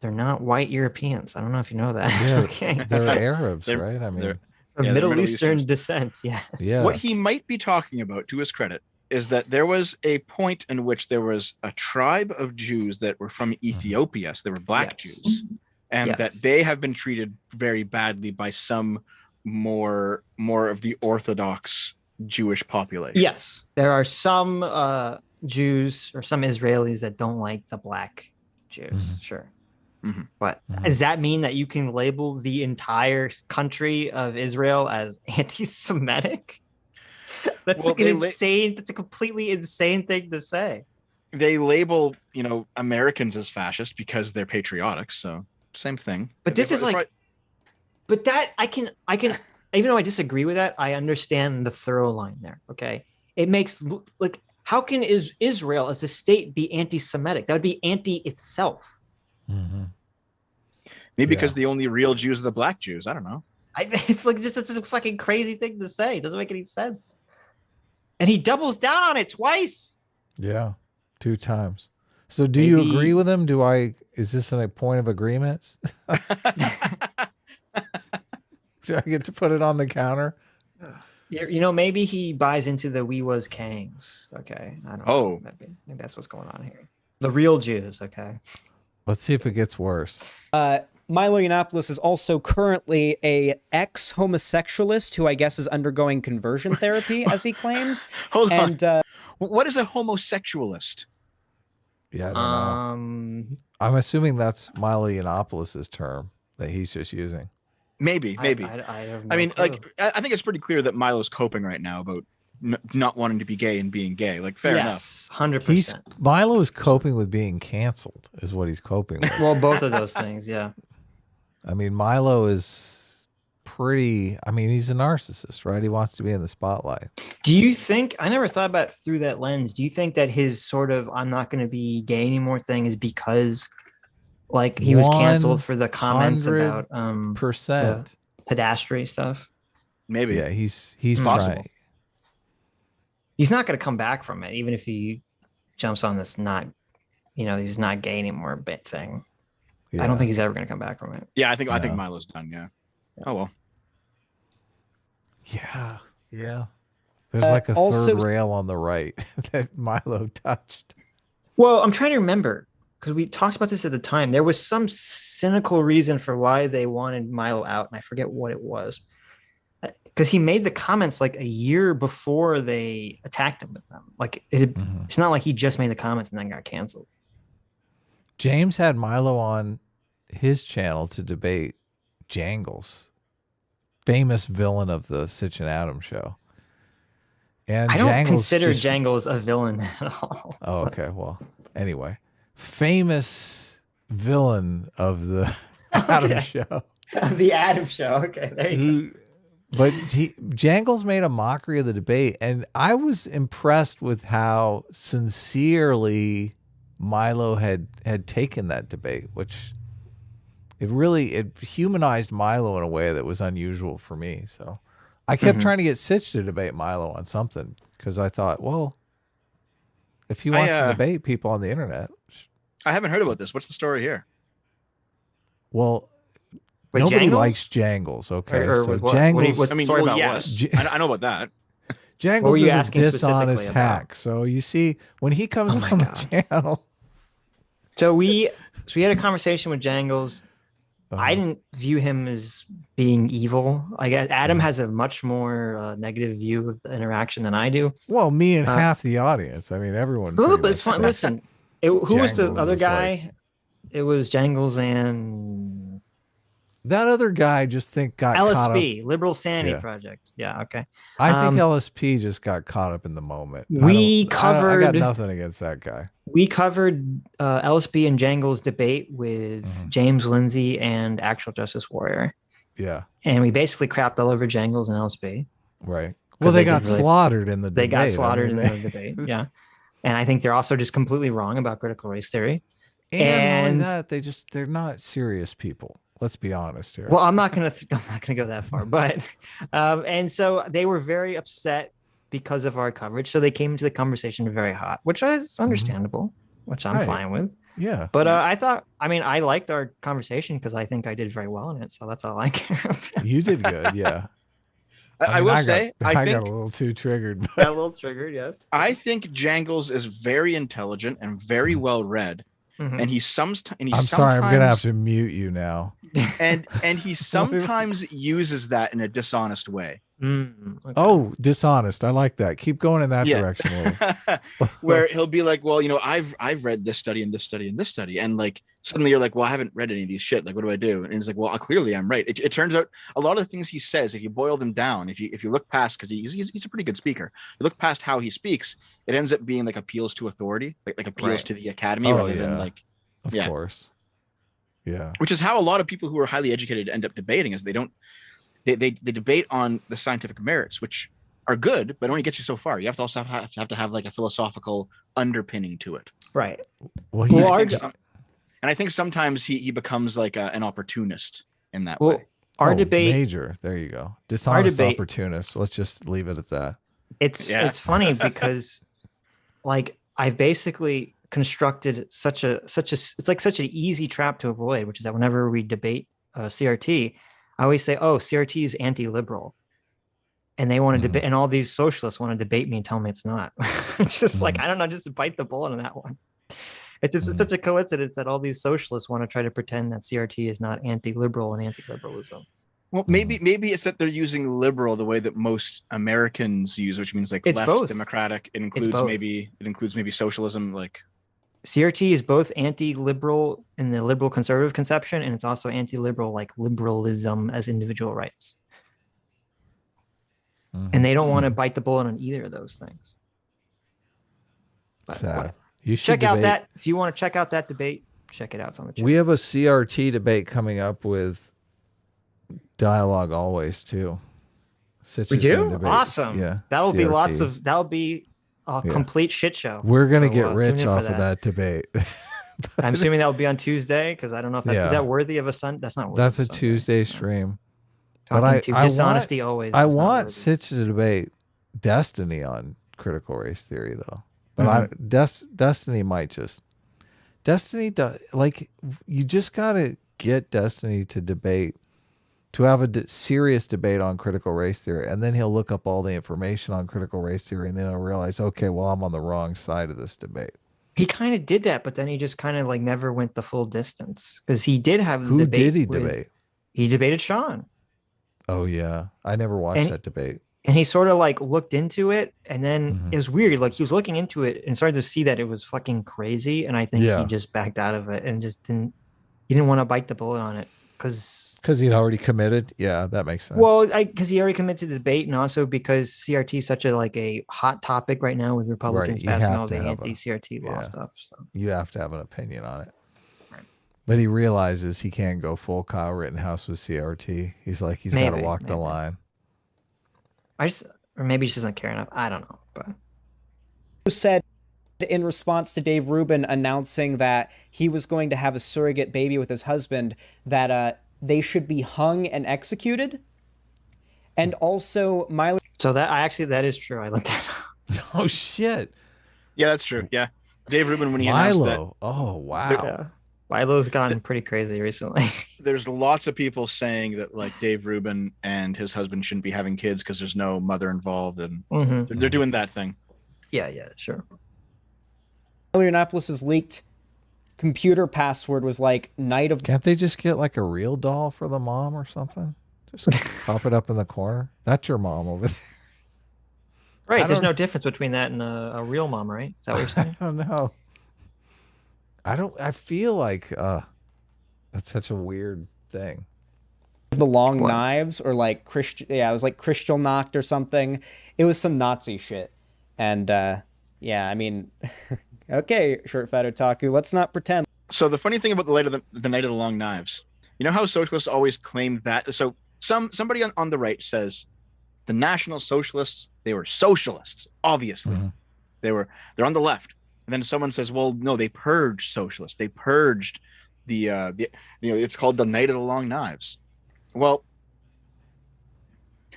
they're not white Europeans. I don't know if you know that. Yeah, okay. They're Arabs, right? I mean, they're Middle Eastern descent, yes. Yeah. What he might be talking about, to his credit, is that there was a point in which there was a tribe of Jews that were from Ethiopia, so they were black Jews, and that they have been treated very badly by some more of the Orthodox Jewish population. Yes, there are some Jews or some Israelis that don't like the black Jews, sure. Mm-hmm. But does that mean that you can label the entire country of Israel as anti-Semitic? That's that's a completely insane thing to say. They label, Americans as fascist because they're patriotic. So same thing. But this is like, but that I can, even though I disagree with that, I understand the thorough line there. Okay. It makes like, how can Israel as a state be anti-Semitic? That would be anti itself. Mm-hmm. Maybe because the only real Jews are the black Jews. I don't know. It's like just a fucking crazy thing to say. It doesn't make any sense. And he doubles down on it twice. Yeah, 2 times. So do you agree with him? Is this a point of agreement? Do I get to put it on the counter? Maybe he buys into the we was Kangs. Okay. I don't know. Maybe that's what's going on here. The real Jews. Okay. Let's see if it gets worse. Milo Yiannopoulos is also currently a ex-homosexualist who I guess is undergoing conversion therapy, as he claims. Hold on. What is a homosexualist? Yeah, I don't know. I'm assuming that's Milo Yiannopoulos' term that he's just using. Maybe. I have no I mean, clue. like, I think it's pretty clear that Milo's coping right now about not wanting to be gay and being gay. Like, fair enough. 100%. Milo is coping with being canceled, is what he's coping with. Well, both of those things, yeah. I mean, Milo is pretty. I mean, he's a narcissist, right? He wants to be in the spotlight. Do you think, I never thought about it through that lens. Do you think that his sort of I'm not going to be gay anymore thing is because like he was canceled for the comments about the pedastry stuff? Maybe. Yeah, he's possible. trying. He's not going to come back from it, even if he jumps on this not, he's not gay anymore bit thing. Yeah. I don't think he's ever going to come back from it. Yeah, I think Milo's done. Yeah. Oh well. Yeah. There's like a third rail on the right that Milo touched. Well, I'm trying to remember because we talked about this at the time. There was some cynical reason for why they wanted Milo out, and I forget what it was. Because he made the comments like a year before they attacked him with them. Like it's not like he just made the comments and then got canceled. James had Milo on his channel to debate Jangles, famous villain of the Sitch and Adam show. And I don't Jangles consider Jangles a villain at all. Oh, okay. Well, anyway, famous villain of the Adam show. The Adam show. Okay, there you go. But Jangles made a mockery of the debate, and I was impressed with how sincerely Milo had taken that debate, which it humanized Milo in a way that was unusual for me. So I kept trying to get Sitch to debate Milo on something because I thought, well, if he wants to debate people on the internet. I haven't heard about this. What's the story here? Well, Wait, nobody Jangles? likes Jangles, okay? Or so what? Jangles, What's the story about yes. what? I know about that. Jangles you is a asking dishonest specifically about? hack. So you see, when he comes on the channel, So we had a conversation with Jangles. I didn't view him as being evil. I guess Adam has a much more negative view of the interaction than I do. well, me and half the audience. I mean, everyone. But pretty it's much fun. thinks- Listen, who was the Jangles other is guy? It was Jangles and That other guy just got caught up. LSP, Liberal Sanity Yeah. Project. Yeah, okay. I think LSP just got caught up in the moment. We I got covered- nothing against that guy. We covered LSP and Jangles' debate with James Lindsay and Actual Justice Warrior. Yeah, And we basically crapped all over Jangles and LSP. right. Well, they got slaughtered in the debate. They got slaughtered in the debate. Yeah. And I think they're also just completely wrong about critical race theory. And not only that, they're not serious people. Let's be honest here. Well, I'm not gonna go that far, but and so they were very upset because of our coverage. So they came into the conversation very hot, which is understandable, which I'm fine with. Yeah. But I liked our conversation because I think I did very well in it. So that's all I care about. You did good. Yeah. I will say, I think got a little too triggered. Got a little triggered, yes. I think Jangles is very intelligent and very well read. And he I'm sorry, I'm gonna have to mute you now. And he sometimes uses that in a dishonest way. Okay. Oh, dishonest. I like that. Keep going in that direction. Where he'll be like, well, I've read this study and this study and this study, and like suddenly you're like, well, I haven't read any of these shit. Like, what do I do? And he's like, well, clearly I'm right. It turns out a lot of the things he says, if you boil them down, if you look past, because he's a pretty good speaker, you look past how he speaks, it ends up being like appeals to authority, like appeals to the academy rather than like, of course, yeah. Which is how a lot of people who are highly educated end up debating, is they debate on the scientific merits, which are good, but only gets you so far. You have to also have to have like a philosophical underpinning to it. Right. Well, I think sometimes he becomes like an opportunist in that way. Our debate, major. There you go. Dishonest opportunist. Let's just leave it at that. It's funny because like I've basically constructed such an easy trap to avoid, which is that whenever we debate CRT, I always say, oh, CRT is anti-liberal. And they want to debate, and all these socialists want to debate me and tell me it's not. It's just like, I don't know, just bite the bullet on that one. It's just it's such a coincidence that all these socialists want to try to pretend that CRT is not anti-liberal and anti-liberalism. Well, maybe it's that they're using liberal the way that most Americans use, which means like it's left both. democratic. It includes maybe socialism, like CRT is both anti-liberal in the liberal conservative conception, and it's also anti-liberal, like liberalism as individual rights. And they don't want to bite the bullet on either of those things. But you should check out that. If you want to check out that debate, check it out. It's on the channel. We have a CRT debate coming up with Dialogue Always too. Sitch We do? Awesome. Yeah. That'll be a complete shit show. We're going to get rich off of that debate. I'm assuming that will be on Tuesday, because I don't know if is that worthy of a Sunday. That's not worthy. That's a Tuesday stream. But dishonesty always. I want Sitch to debate Destiny on critical race theory, though. But Destiny might just you just got to get Destiny to debate, to have a serious debate on critical race theory, and then he'll look up all the information on critical race theory, and then he'll realize, okay, well, I'm on the wrong side of this debate. He kind of did that, but then he just kind of like never went the full distance, because he did have the debate. Who did he debate? He debated Sean. Oh yeah, I never watched that debate. And he sort of like looked into it, and then it was weird. Like he was looking into it and started to see that it was fucking crazy. And I think he just backed out of it and just didn't want to bite the bullet on it because he'd already committed. Yeah, that makes sense. Well, because he already committed to the debate, and also because CRT is such a hot topic right now with Republicans passing all the anti-CRT law stuff. So you have to have an opinion on it. But he realizes he can't go full Kyle Rittenhouse with CRT. He's like, he's got to walk the line. Or maybe he just doesn't care enough. I don't know. But said in response to Dave Rubin announcing that he was going to have a surrogate baby with his husband, that they should be hung and executed. And also, Miley. So that is true. I looked that up. Oh shit. Yeah, that's true. Yeah, Dave Rubin, when he announced that. Oh wow. Milo's gotten pretty crazy recently. There's lots of people saying that like Dave Rubin and his husband shouldn't be having kids because there's no mother involved, and they're doing that thing. Yeah, sure. Indianapolis's leaked computer password was like night of. Can't they just get like a real doll for the mom or something? Just pop it up in the corner. That's your mom over there. Right. There's no difference between that and a real mom, right? Is that what you're saying? I don't know. I feel like that's such a weird thing. The long knives, or like Christian, it was like Kristallnacht or something. It was some Nazi shit. And I mean, okay, short fat otaku, let's not pretend. So the funny thing about the night of the long knives, you know how socialists always claimed that? So somebody on the right says the National Socialists, they were socialists, obviously. They're on the left. And then someone says, well, no, they purged socialists. They purged it's called the Night of the Long Knives. Well,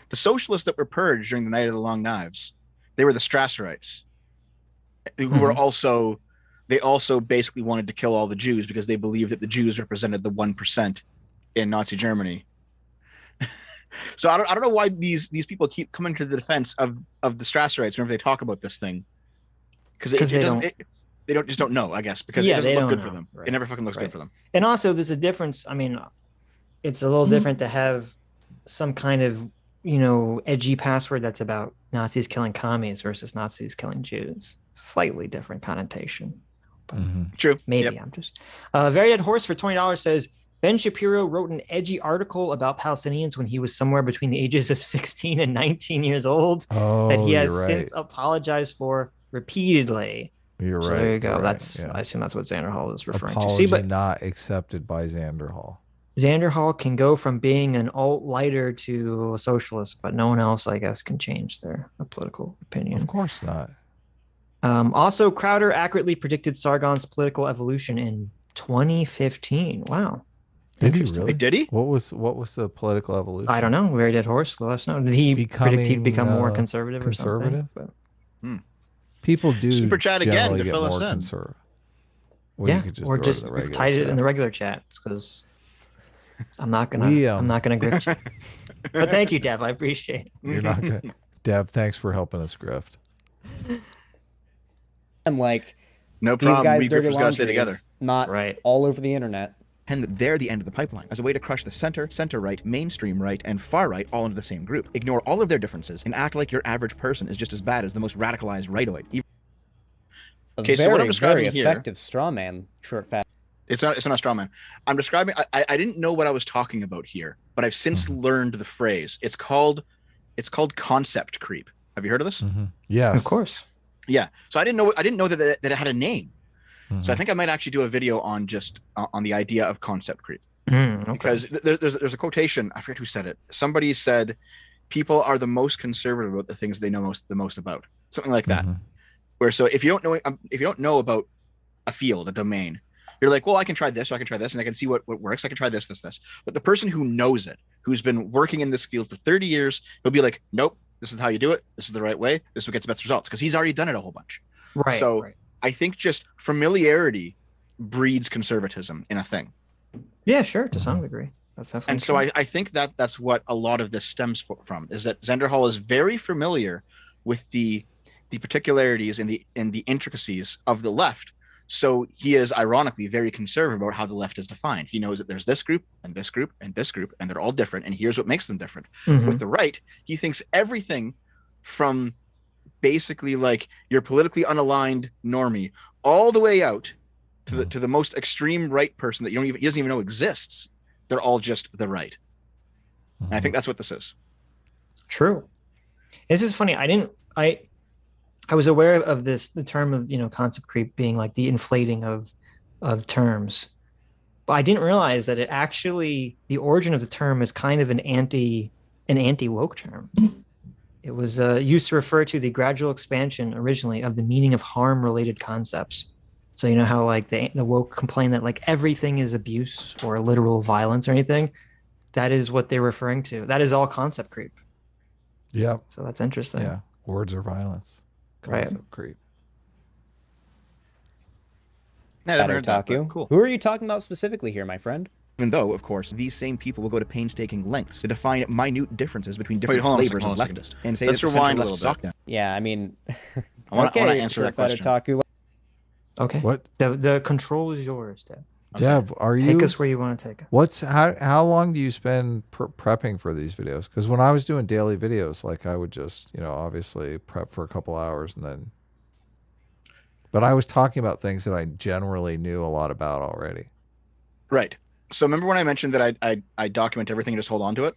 the socialists that were purged during the Night of the Long Knives, they were the Strasserites, who were also basically wanted to kill all the Jews because they believed that the Jews represented the 1% in Nazi Germany. So I don't know why these people keep coming to the defense of the Strasserites whenever they talk about this thing. Because they don't know, I guess, because it doesn't look good for them. Right. It never fucking looks good for them. And also, there's a difference. I mean, it's a little different to have some kind of edgy password that's about Nazis killing commies versus Nazis killing Jews. Slightly different connotation. But True. Maybe I'm just. Very Dead Horse for $20 says Ben Shapiro wrote an edgy article about Palestinians when he was somewhere between the ages of 16 and 19 years old that he has since apologized for repeatedly. You're right. So there you go. I assume that's what Xander Hall is referring to. See, but not accepted by Xander Hall. Xander Hall can go from being an alt-lighter to a socialist, but no one else, I guess, can change their political opinion. Of course not. Also, Crowder accurately predicted Sargon's political evolution in 2015. Wow. Did he really? Did he? What was the political evolution? I don't know. Very Dead Horse. Let us know. Did he predict he'd become more conservative or something? But... People do super chat again to fill us in. Well, yeah, or just type it in the regular chat because I'm not gonna grift you. But thank you, Dev. I appreciate it. You're not gonna, Dev. Thanks for helping us grift. And like, no problem. These guys' we dirty grifters gotta stay together. Not all over the internet. And they're the end of the pipeline, as a way to crush the center-right, mainstream right, and far right all into the same group. Ignore all of their differences and act like your average person is just as bad as the most radicalized rightoid. Okay, so what I'm describing very effective straw man, short fat. It's not a straw man. I'm describing. I didn't know what I was talking about here, but I've since learned the phrase. It's called concept creep. Have you heard of this? Yes, Of course. Yeah. So I didn't know that it had a name. So I think I might actually do a video on just on the idea of concept creep. Okay. Because there's a quotation. I forget who said it. Somebody said, "People are the most conservative about the things they know the most about." Something like that. Where so if you don't know about a field, a domain, you're like, well, I can try this, or I can try this, and I can see what works. I can try this. But the person who knows it, who's been working in this field for 30 years, he'll be like, nope, this is how you do it. This is the right way. This is what gets the best results, because he's already done it a whole bunch. Right. So right. I think just familiarity breeds conservatism in a thing. Yeah, sure, to some degree. That's definitely And so I think that's what a lot of this stems from, is that Zenderhall is very familiar with the particularities and the intricacies of the left. So he is ironically very conservative about how the left is defined. He knows that there's this group and this group and this group, and they're all different. And here's what makes them different. With the right, he thinks everything from basically like your politically unaligned normie all the way out to the most extreme right person that he doesn't even know exists. They're all just the right. And I think that's what this is. True. This is funny. I was aware of the term of, concept creep being like the inflating of terms, but I didn't realize that the origin of the term is kind of an anti-woke term. It was used to refer to the gradual expansion originally of the meaning of harm-related concepts. So you know how like the woke complain that like everything is abuse or literal violence or anything? That is what they're referring to. That is all concept creep. Yep. So that's interesting. Yeah. Words are violence. Concept creep. Yeah, that, cool. Who are you talking about specifically here, my friend? Even though, of course, these same people will go to painstaking lengths to define minute differences between different flavors of leftist and say let's that rewind a little bit. Yeah, I mean, I want to answer that question. Okay. What? The control is yours, Deb. Deb, take us where you want to take us. How long do you spend prepping for these videos? Because when I was doing daily videos, like I would just, obviously prep for a couple hours and then. But I was talking about things that I generally knew a lot about already. Right. So remember when I mentioned that I document everything and just hold on to it?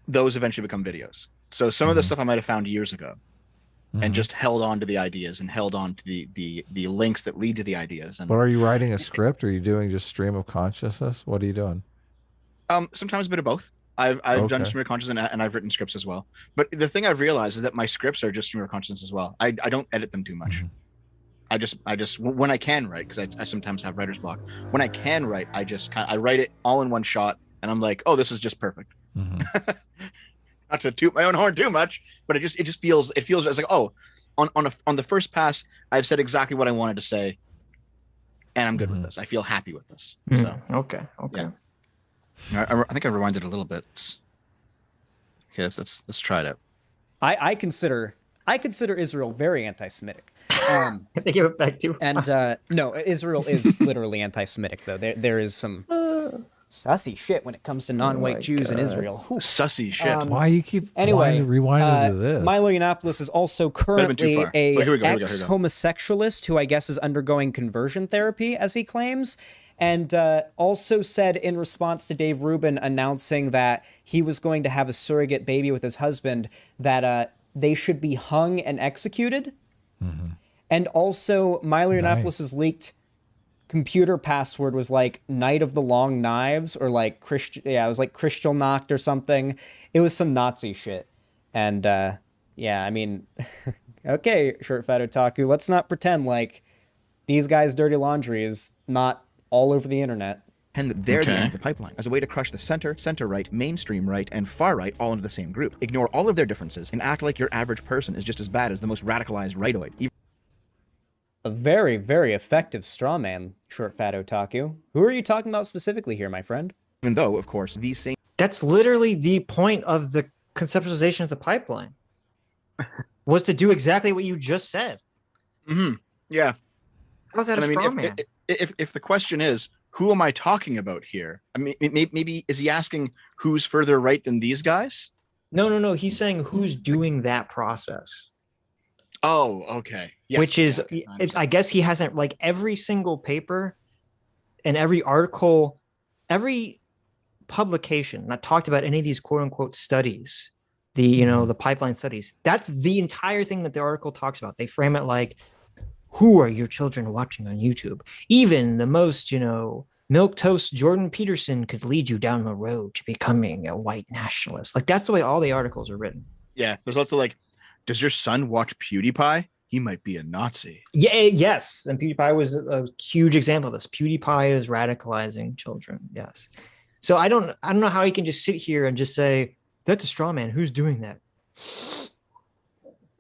Those eventually become videos. So some of the stuff I might have found years ago and just held on to the ideas and held on to the links that lead to the ideas. And but are you writing a script? Or are you doing just stream of consciousness? What are you doing? Sometimes a bit of both. I've done stream of consciousness and I've written scripts as well. But the thing I've realized is that my scripts are just stream of consciousness as well. I don't edit them too much. I just when I can write, because I sometimes have writer's block. When I can write, I write it all in one shot, and I'm like, oh, this is just perfect. Not to toot my own horn too much, but it feels it's like, oh, on the first pass, I've said exactly what I wanted to say, and I'm good with this. I feel happy with this. So okay. Yeah. I think I rewinded a little bit. Okay, let's try it out. I consider Israel very anti-Semitic. They give it back to. And no, Israel is literally anti-Semitic though. There is some sussy shit when it comes to non-white Jews in Israel. Whew. Sussy shit. Why you keep rewinding to this? Milo Yiannopoulos is also currently a ex-homosexualist who I guess is undergoing conversion therapy, as he claims. And also said in response to Dave Rubin announcing that he was going to have a surrogate baby with his husband that they should be hung and executed. And also Milo Yiannopoulos' leaked computer password was like Night of the Long Knives or like it was like Kristallnacht or something. It was some Nazi shit. And yeah, I mean, okay, Short Fat Otaku, let's not pretend like these guys' dirty laundry is not all over the internet. And they're the end of the pipeline as a way to crush the center-right, mainstream right, and far-right all into the same group. Ignore all of their differences and act like your average person is just as bad as the most radicalized rightoid. A very, very effective straw man, Short Fat Otaku. Who are you talking about specifically here, my friend? Even though, of course, these same... That's literally the point of the conceptualization of the pipeline. Was to do exactly what you just said. Yeah. How's that a straw man? If the question is, who am I talking about here? I mean, maybe is he asking who's further right than these guys? No. He's saying who's doing that process. Oh, okay. Yes, which is, I guess he hasn't, like, every single paper and every article, every publication that talked about any of these quote unquote studies, the pipeline studies, that's the entire thing that the article talks about. They frame it like, who are your children watching on YouTube? Even the most, milquetoast Jordan Peterson could lead you down the road to becoming a white nationalist. Like, that's the way all the articles are written. Yeah. There's also like, does your son watch PewDiePie? He might be a Nazi. Yeah, yes. And PewDiePie was a huge example of this. PewDiePie is radicalizing children. Yes. So I don't know how he can just sit here and just say, that's a straw man. Who's doing that? It's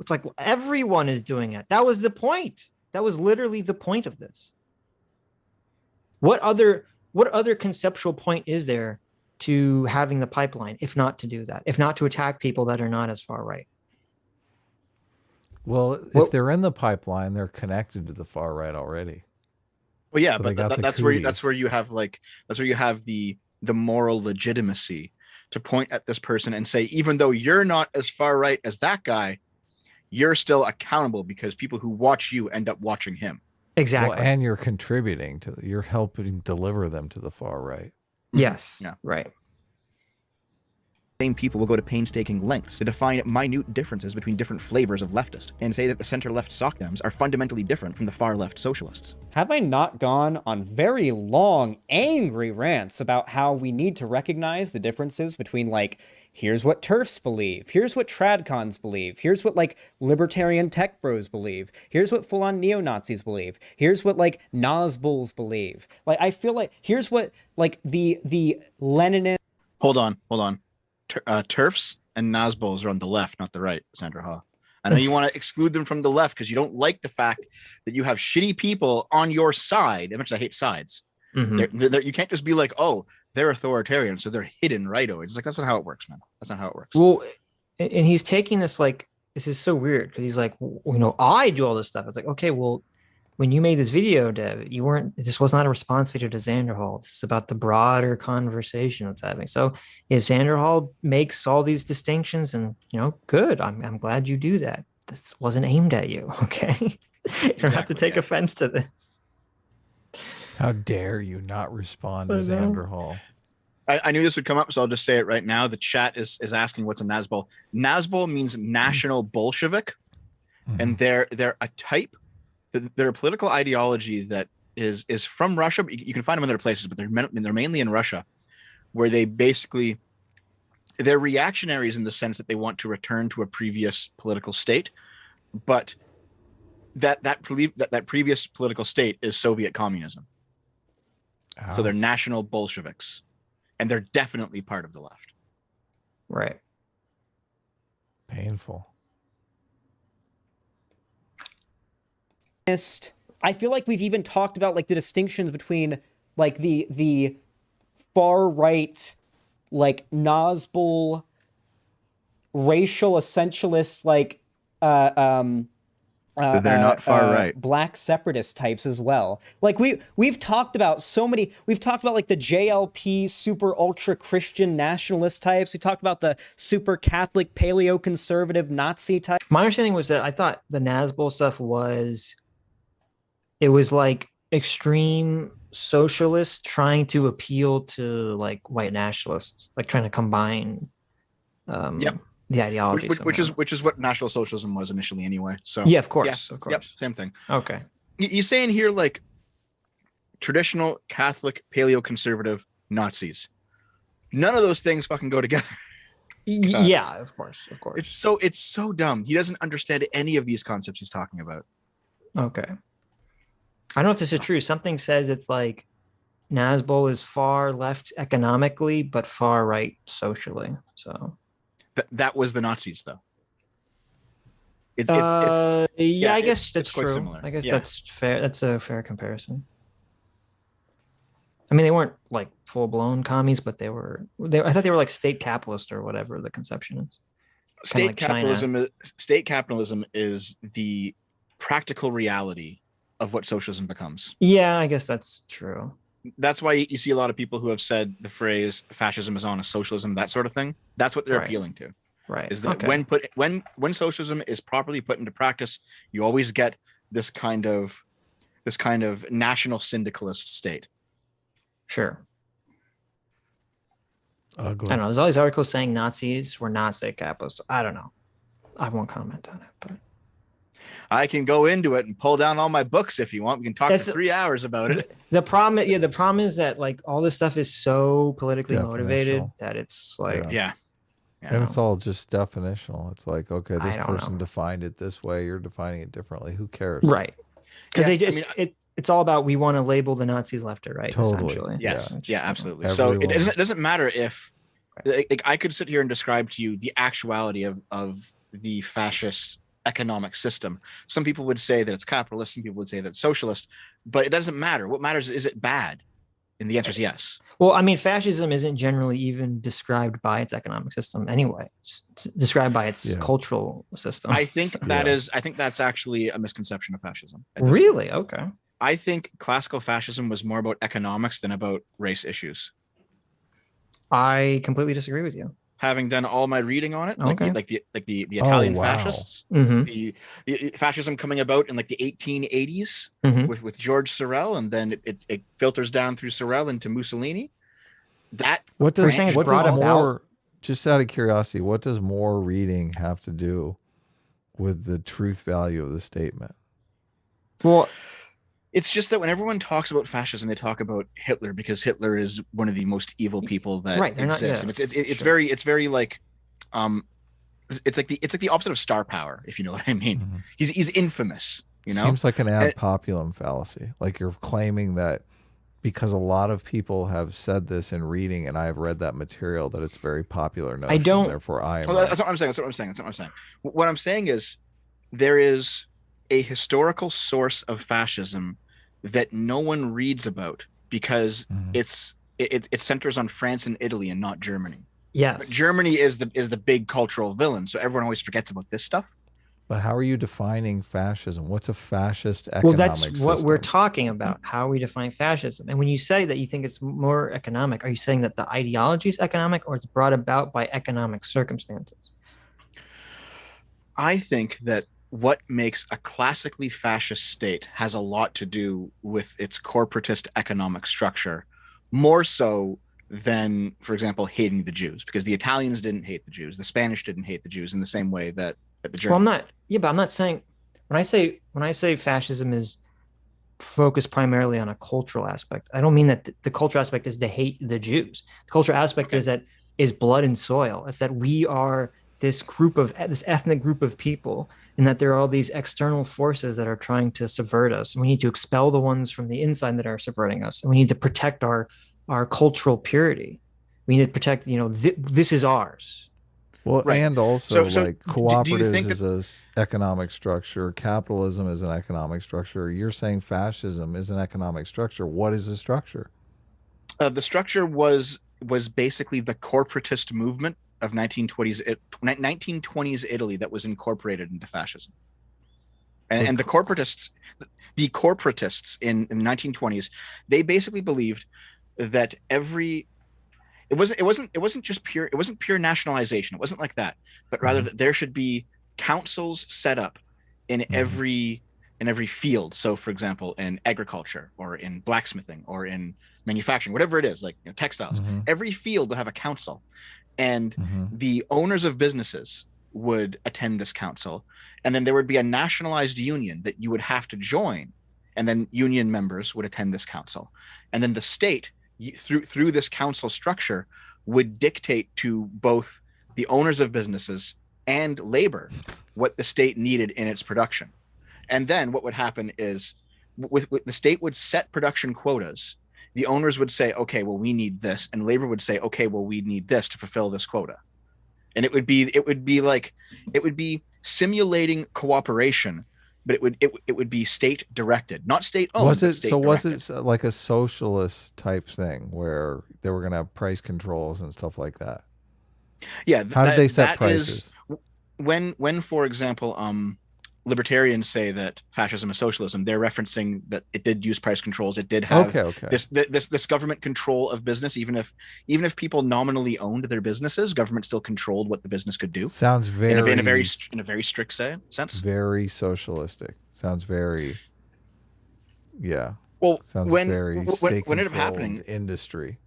like, well, everyone is doing it. That was the point. That was literally the point of this. What other conceptual point is there to having the pipeline, if not to do that, if not to attack people that are not as far right? Well, if they're in the pipeline, they're connected to the far right already. Well, yeah, so but that's where you have the moral legitimacy to point at this person and say, even though you're not as far right as that guy, you're still accountable because people who watch you end up watching him. Exactly. Well, and you're contributing you're helping deliver them to the far right. Yes. Yeah. Right. Same people will go to painstaking lengths to define minute differences between different flavors of leftist and say that the center-left SOCDEMs are fundamentally different from the far-left socialists. Have I not gone on very long, angry rants about how we need to recognize the differences between, like, here's what TERFs believe, here's what tradcons believe, here's what, like, libertarian tech bros believe, here's what full-on neo-Nazis believe, here's what, like, Nazbuls believe. Like, I feel like, here's what, like, the Leninist... Hold on. TERFs and Nazbuls are on the left, not the right, Sandra Ha. I know you want to exclude them from the left because you don't like the fact that you have shitty people on your side. As much as I hate sides, you can't just be like, oh, they're authoritarian, so they're hidden righto. It's like, that's not how it works, man. That's not how it works. Well, and he's taking this like, this is so weird because he's like, I do all this stuff. It's like, okay, well, when you made this video, Dev, this was not a response video to Xander Hall. This is about the broader conversation it's having. So if Xander Hall makes all these distinctions, and good, I'm glad you do that. This wasn't aimed at you. Okay. You don't have to take offense to this. How dare you not respond to Xander Hall? I knew this would come up, so I'll just say it right now. The chat is asking what's a Nazbol. Nazbol means National Bolshevik, and they're a type. They're a political ideology that is from Russia. But you can find them in other places, but they're mainly in Russia, where they're reactionaries in the sense that they want to return to a previous political state, but that previous political state is Soviet communism. Oh. So they're National Bolsheviks, and they're definitely part of the left. Right. Painful. I feel like we've even talked about like the distinctions between like the far right, like Nazbul racial essentialist, like they're not far right, black separatist types as well. Like we've talked about like the JLP super ultra Christian nationalist types. We talked about the super Catholic paleo conservative Nazi type. My understanding was that I thought the Nazbul stuff was like extreme socialists trying to appeal to like white nationalists, like trying to combine the ideology, which is what National Socialism was initially anyway. So yeah, of course. Yep, same thing. Okay, you saying here like traditional Catholic paleo conservative Nazis? None of those things fucking go together. Yeah, of course. It's so dumb. He doesn't understand any of these concepts he's talking about. Okay. I don't know if this is true. Something says it's like Nazbol is far left economically, but far right socially. So that was the Nazis, though. I guess that's true. Similar. I guess that's fair. That's a fair comparison. I mean, they weren't like full blown commies, but I thought they were like state capitalist or whatever the conception is. State capitalism is the practical reality of what socialism becomes. Yeah, I guess that's true. That's why you see a lot of people who have said the phrase fascism is on a socialism, that sort of thing. That's what they're appealing to. Right. Is that when socialism is properly put into practice, you always get this kind of national syndicalist state. Sure. Ugly. I don't know. There's all these articles saying Nazis were not state capitalists. I don't know. I won't comment on it, but I can go into it and pull down all my books if you want. We can talk for 3 hours about it. The problem is that like all this stuff is so politically motivated that it's like, yeah. And it's all just definitional. It's like, okay, this person defined it this way. You're defining it differently. Who cares? Right. Because it's all about, we want to label the Nazis left or right. Totally. Essentially. Yes. Yeah, absolutely. So it doesn't matter if like, I could sit here and describe to you the actuality of the fascist economic system. Some people would say that it's capitalist. Some people would say that it's socialist, but it doesn't matter. What matters is it bad? And the answer is yes. Well, I mean, fascism isn't generally even described by its economic system anyway. It's described by its cultural system. I think I think that's actually a misconception of fascism. Really? Okay. I think classical fascism was more about economics than about race issues. I completely disagree with you. Having done all my reading on it, okay. like the Italian fascists, the fascism coming about in like the 1880s with George Sorel, and then it filters down through Sorel into Mussolini. What does more? Just out of curiosity, what does more reading have to do with the truth value of the statement? Well, it's just that when everyone talks about fascism, they talk about Hitler because Hitler is one of the most evil people that exists. And it's very like, it's like the opposite of star power, if you know what I mean. He's infamous. You know, seems like an ad populum fallacy. Like you're claiming that because a lot of people have said this in reading, and I have read that material, that it's very popular. Notion, I don't. Therefore, I am. Well, that's what I'm saying. That's what I'm saying. That's what I'm saying. What I'm saying is there is a historical source of fascism that no one reads about because it centers on France and Italy and not Germany. Yeah, Germany is the big cultural villain, so everyone always forgets about this stuff. But how are you defining fascism? What's a fascist economic system? Well, that's what we're talking about, how we define fascism. And when you say that you think it's more economic, are you saying that the ideology is economic or it's brought about by economic circumstances? I think that what makes a classically fascist state has a lot to do with its corporatist economic structure, more so than, for example, hating the Jews, because the Italians didn't hate the Jews. The Spanish didn't hate the Jews in the same way that the Germans. Well, I'm not saying, when I say fascism is focused primarily on a cultural aspect, I don't mean that the cultural aspect is to hate the Jews. The cultural aspect is blood and soil. It's that we are this ethnic group of people, and that there are all these external forces that are trying to subvert us. And we need to expel the ones from the inside that are subverting us. And we need to protect our cultural purity. We need to protect, this is ours. Well, right. And also like cooperatives is an economic structure. Capitalism is an economic structure. You're saying fascism is an economic structure. What is the structure? The structure was basically the corporatist movement of 1920s Italy that was incorporated into fascism. And the corporatists in the 1920s, they basically believed that it wasn't pure nationalization. It wasn't like that, but rather that there should be councils set up in every field. So, for example, in agriculture or in blacksmithing or in manufacturing, whatever it is, like textiles, every field will have a council, and the owners of businesses would attend this council, and then there would be a nationalized union that you would have to join, and then union members would attend this council, and then the state through this council structure would dictate to both the owners of businesses and labor what the state needed in its production. And then what would happen is with the state would set production quotas. The owners would say, okay, well, we need this, and labor would say, okay, well, we need this to fulfill this quota. And it would be simulating cooperation, but it would be state directed, not state owned. Was it like a socialist type thing where they were going to have price controls and stuff like that? Yeah. How did they set prices? When for example, libertarians say that fascism is socialism, they're referencing that it did use price controls. It did have this government control of business. Even if people nominally owned their businesses, government still controlled what the business could do. Sounds very in a very strict sense. Very socialistic. Sounds very Well, sounds when state it ended up happening, industry.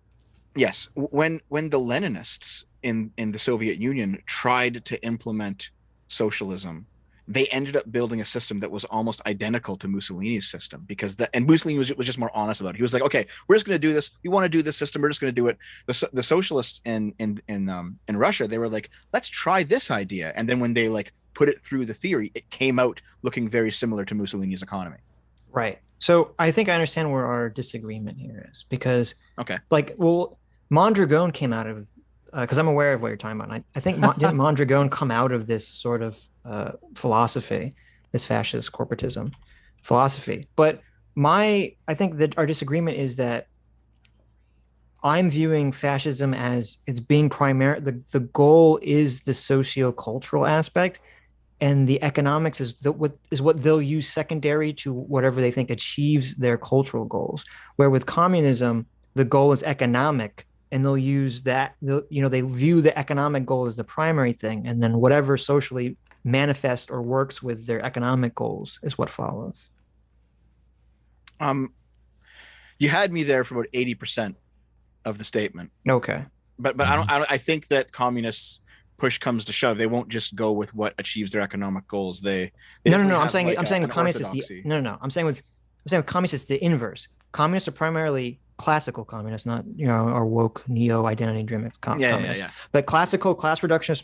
Yes, when the Leninists in the Soviet Union tried to implement socialism, they ended up building a system that was almost identical to Mussolini's system, and Mussolini was just more honest about it. He was like, okay, we're just going to do this. We want to do this system. We're just going to do it. The socialists in Russia, they were like, let's try this idea. And then when they like put it through the theory, it came out looking very similar to Mussolini's economy. Right. So I think I understand where our disagreement here is, because Mondragon came out of, because I'm aware of what you're talking about. And I think didn't Mondragon come out of this sort of philosophy, this fascist corporatism philosophy. But I think that our disagreement is that I'm viewing fascism as it's being the goal is the socio-cultural aspect, and the economics is what they'll use secondary to whatever they think achieves their cultural goals. Where with communism, the goal is economic, and they'll use that. They view the economic goal as the primary thing, and then whatever socially manifests or works with their economic goals is what follows. You had me there for about 80% of the statement. Okay, but I think that communists, push comes to shove, they won't just go with what achieves their economic goals. I'm saying with communists I'm saying with communists it's the inverse. Communists are primarily classical communists, not our woke neo identity driven communists. Yeah. But classical class reductionist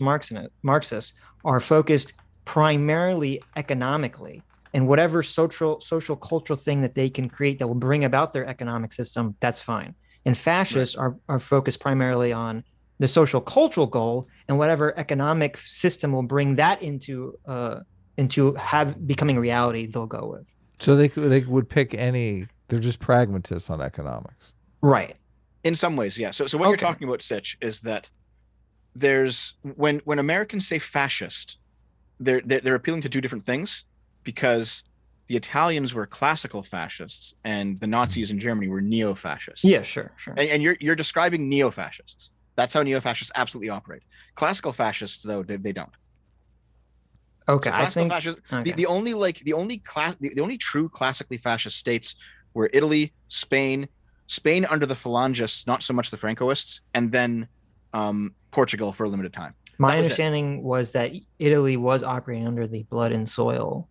Marxists are focused primarily economically, and whatever social cultural thing that they can create that will bring about their economic system, that's fine. And fascists are focused primarily on the social cultural goal, and whatever economic system will bring that into becoming reality, they'll go with. So they would pick any. They're just pragmatists on economics, right? In some ways, yeah. So what you're talking about, Sitch, is that there's when Americans say fascist, they're appealing to two different things, because the Italians were classical fascists and the Nazis in Germany were neo-fascists. Yeah, sure. And you're describing neo-fascists. That's how neo-fascists absolutely operate. Classical fascists, though, they don't. Okay, so I think the only true classically fascist states were Italy, Spain under the Phalangists, not so much the Francoists, and then Portugal for a limited time. My understanding was that Italy was operating under the blood and soil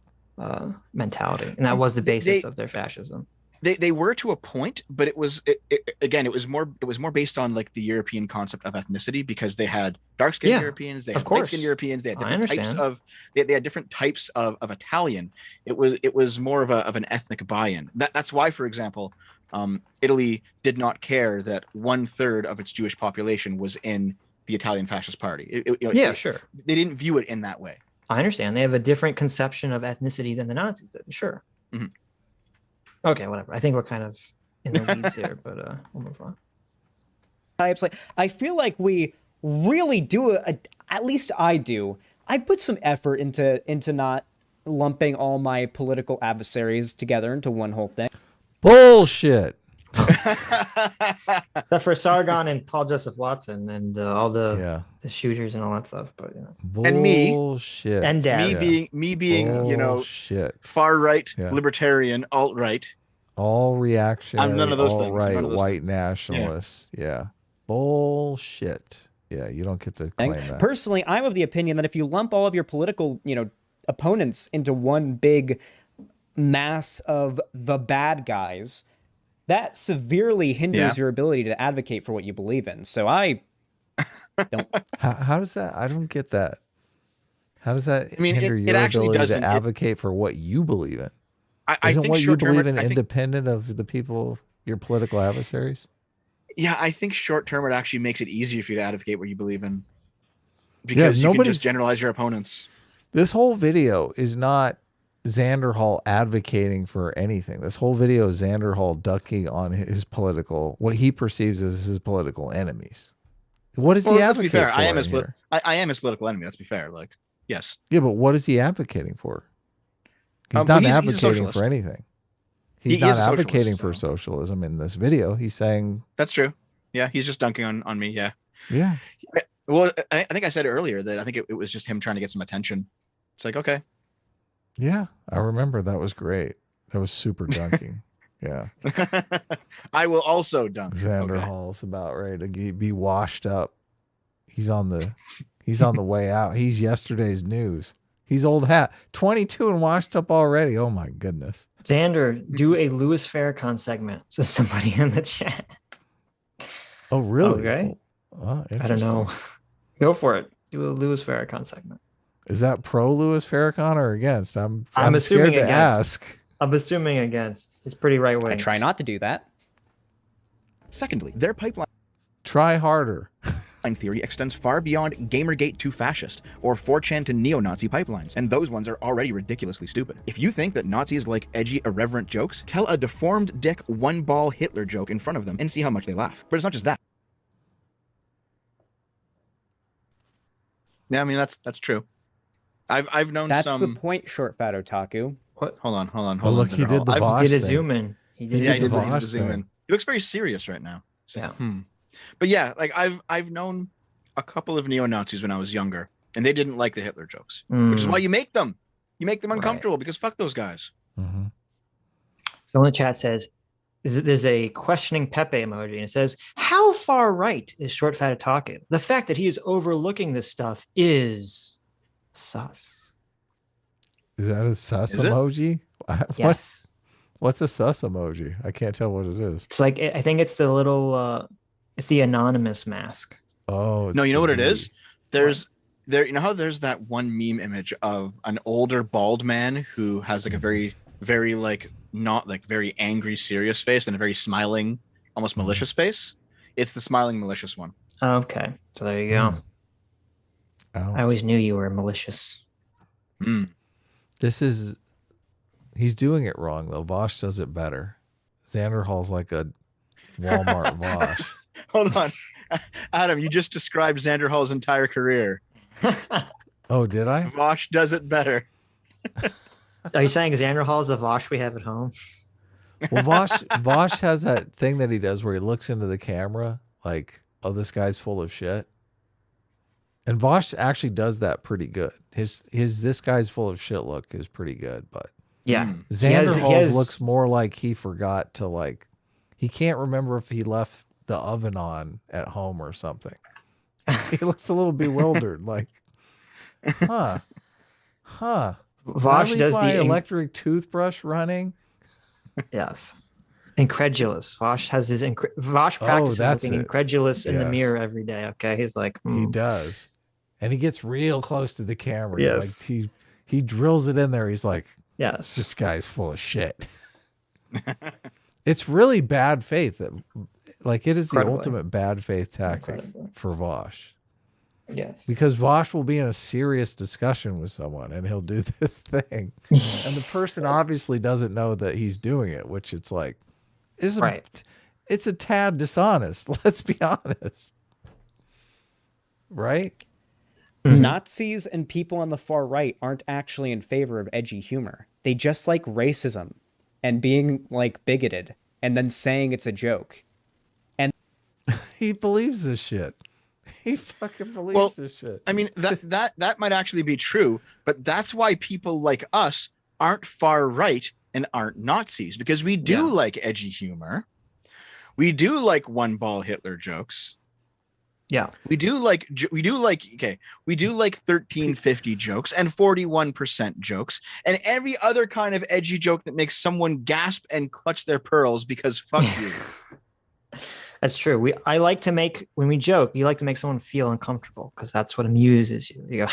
mentality, and that was the basis of their fascism. They were to a point, but it was more based on like the European concept of ethnicity, because they had dark-skinned Europeans, they had light-skinned Europeans, they had different types of Italian. It was more of an ethnic buy-in. That's why, for example, Italy did not care that 1/3 of its Jewish population was in the Italian Fascist Party. Sure. They didn't view it in that way. I understand. They have a different conception of ethnicity than the Nazis did. Sure. Mm-hmm. Okay, whatever. I think we're kind of in the weeds here, but we'll move on. I feel like we really do, at least I do. I put some effort into not lumping all my political adversaries together into one whole thing. Bullshit. Except for Sargon and Paul Joseph Watson and all the shooters and all that stuff, but and me and Dad. me being far right, libertarian, alt right, all reactionary, I'm none of those things. Right, white nationalists. Yeah, bullshit. Yeah, you don't get to claim that. Personally, I'm of the opinion that if you lump all of your political opponents into one big mass of the bad guys, that severely hinders your ability to advocate for what you believe in. So I don't. How does that? I don't get that. How does that hinder your ability to advocate for what you believe in? Isn't what you believe in independent of the people, your political adversaries? Yeah, I think short term it actually makes it easier for you to advocate what you believe in, because you can just generalize your opponents. This whole video is not Xander Hall advocating for anything. This whole video is Xander Hall ducking on what he perceives as his political enemies. What is he advocating for? I am his political enemy. Let's be fair. Like, yes. Yeah, but what is he advocating for? He's not he's a advocating socialist. for anything. He He's not is a advocating socialist, for so. socialism in this video. He's saying That's true. Yeah, he's just dunking on me. Yeah. Yeah. Well, I think I said earlier that I think it was just him trying to get some attention. It's like, okay. Yeah, I remember that was great. That was super dunking. Yeah. I will also dunk. Xander Okay. Hall's about ready to be washed up. He's on the way out. He's yesterday's news. He's old hat. 22 and washed up already. Oh my goodness. Xander, do a Louis Farrakhan segment. So somebody in the chat. Oh really? Okay. Oh, I don't know. Go for it. Do a Louis Farrakhan segment. Is that pro Louis Farrakhan or against? I'm assuming scared to against. ask. I'm assuming against. It's pretty right wing. I try not to do that. Secondly, their pipeline Try harder. theory extends far beyond Gamergate to fascist, or 4chan to neo-Nazi pipelines, and those ones are already ridiculously stupid. If you think that Nazis like edgy, irreverent jokes, tell a deformed dick one-ball Hitler joke in front of them and see how much they laugh. But it's not just that. Yeah, I mean that's true. I've known That's some. the point, short fat otaku. What? Hold on. Oh, look, he did the Vosh He did a thing. zoom in. He did. Yeah, a he did zoom the in. Vosh zoom in. thing. He looks very serious right now. So, Yeah. But yeah, like I've known a couple of neo-Nazis when I was younger, and they didn't like the Hitler jokes, which is why you make them. You make them uncomfortable because fuck those guys. Mm-hmm. Someone in the chat says, there's a questioning Pepe emoji, and it says, how far right is Short Fat Otaku? The fact that he is overlooking this stuff is sus. Is that a sus Is it? emoji? Yes. What's a sus emoji? I can't tell what it is. It's like, I think it's the little, it's the anonymous mask. Oh, it's No, you know the what it V. is? You know how there's that one meme image of an older bald man who has like a very, very like not like very angry, serious face and a very smiling, almost malicious face? It's the smiling, malicious one. Okay. So there you go. Oh. I always knew you were malicious. He's doing it wrong though. Vosh does it better. Xander Hall's like a Walmart Vosh. Hold on. Adam, you just described Xander Hall's entire career. Oh, did I? Vosh does it better. Are you saying Xander Hall is the Vosh we have at home? Well, Vosh has that thing that he does where he looks into the camera like, oh, this guy's full of shit. And Vosh actually does that pretty good. His this guy's full of shit look is pretty good, but Yeah. Xander Hall's looks more like he forgot to like, he can't remember if he left the oven on at home or something. He looks a little bewildered, like, huh. Vosh does the electric toothbrush running. Yes. Incredulous. Vosh has his Vosh practices looking incredulous in the mirror every day. Okay. He's like, He does. And he gets real close to the camera. Yes. Like he drills it in there. He's like, yes, this guy's full of shit. It's really bad faith. Like it is the ultimate bad faith tactic for Vosh. Yes. Because Vosh will be in a serious discussion with someone and he'll do this thing. And the person obviously doesn't know that he's doing it, which it's like, it's a tad dishonest. Let's be honest. Right? Nazis and people on the far right aren't actually in favor of edgy humor. They just like racism and being like bigoted and then saying it's a joke. And he believes this shit. He fucking believes this shit. I mean, that might actually be true, but that's why people like us aren't far right and aren't Nazis, because we do like edgy humor. We do like one ball Hitler jokes. Yeah. We do like 1350 jokes and 41% jokes and every other kind of edgy joke that makes someone gasp and clutch their pearls because fuck you. That's true. I like to make, when we joke, you like to make someone feel uncomfortable because that's what amuses you. You go,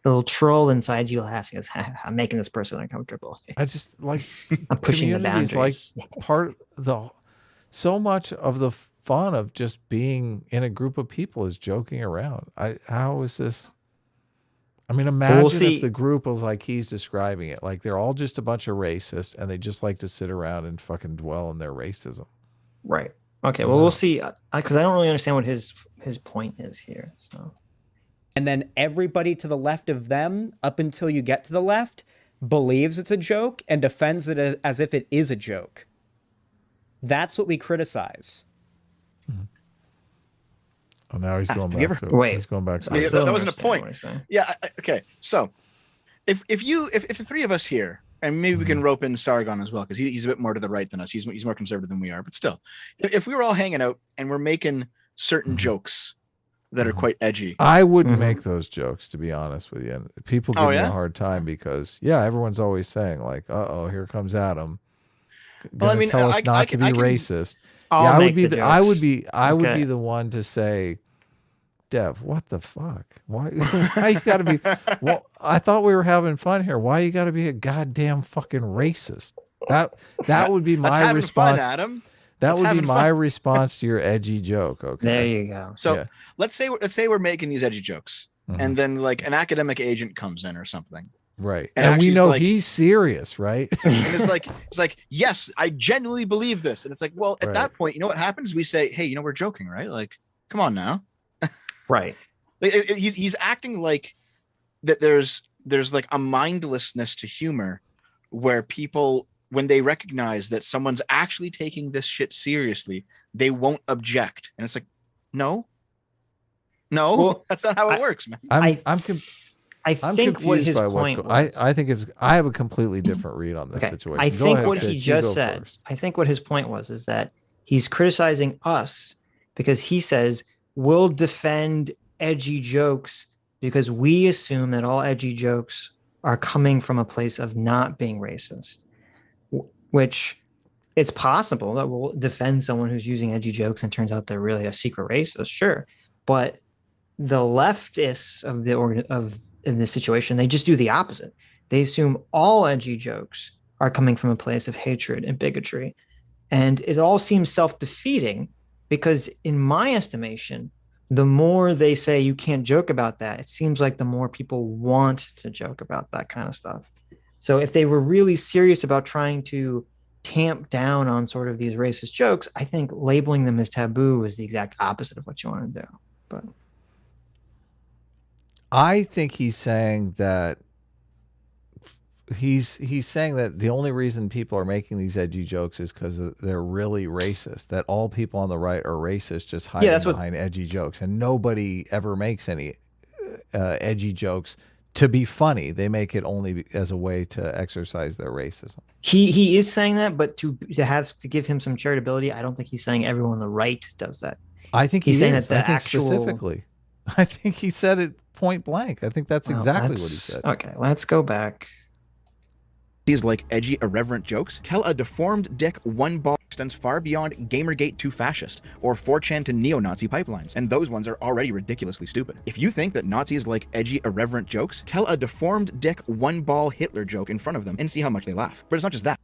the little troll inside you laughs. He goes, I'm making this person uncomfortable. I just like, I'm pushing the boundaries. Like so much of the fun of just being in a group of people is joking around. How is this? I mean, imagine if the group was like he's describing it, like they're all just a bunch of racists and they just like to sit around and fucking dwell in their racism. Right. Okay. Well, we'll see. Because I don't really understand what his point is here. So. And then everybody to the left of them, up until you get to the left, believes it's a joke and defends it as if it is a joke. That's what we criticize. Oh, now he's going back. He's going back. To that wasn't a point. Yeah. Okay. So, if the three of us here, and maybe we can rope in Sargon as well, because he's a bit more to the right than us. He's more conservative than we are. But still, if we were all hanging out and we're making certain jokes that are quite edgy, I wouldn't make those jokes, to be honest with you. People give me a hard time because everyone's always saying like, "Uh-oh, here comes Adam." Well, I mean, tell us not to be racist. I would be the one to say, Dev, what the fuck? Why you gotta be? Well, I thought we were having fun here. Why you gotta be a goddamn fucking racist? That would be my response, fun, Adam. That would be my response to your edgy joke. Okay, there you go. So let's say we're making these edgy jokes, and then like an academic agent comes in or something. Right. And we know he's serious, right? And it's like, yes, I genuinely believe this. And it's like, well, at that point, you know what happens? We say, hey, we're joking, right? Like, come on now. Right. He's acting like that there's like a mindlessness to humor where people, when they recognize that someone's actually taking this shit seriously, they won't object. And it's like, no, well, that's not how it works, man. I think what his point was. I have a completely different read on this situation. I think what he just said. I think what his point was is that he's criticizing us because he says we'll defend edgy jokes because we assume that all edgy jokes are coming from a place of not being racist, which it's possible that we'll defend someone who's using edgy jokes and turns out they're really a secret racist. Sure, but the leftists in this situation, they just do the opposite. They assume all edgy jokes are coming from a place of hatred and bigotry. And it all seems self-defeating because in my estimation, the more they say you can't joke about that, it seems like the more people want to joke about that kind of stuff. So if they were really serious about trying to tamp down on sort of these racist jokes, I think labeling them as taboo is the exact opposite of what you want to do. But I think he's saying that the only reason people are making these edgy jokes is because they're really racist. That all people on the right are racist, just hiding behind edgy jokes, and nobody ever makes any edgy jokes to be funny. They make it only as a way to exercise their racism. He is saying that, but to have to give him some charitability, I don't think he's saying everyone on the right does that. I think he's saying that specifically. I think he said it point blank. I think that's exactly what he said. Okay, let's go back. These like edgy, irreverent jokes tell a deformed dick one ball extends far beyond Gamergate to fascist or 4chan to neo-Nazi pipelines, and those ones are already ridiculously stupid. If you think that Nazis like edgy, irreverent jokes, tell a deformed dick one ball Hitler joke in front of them and see how much they laugh. But it's not just that.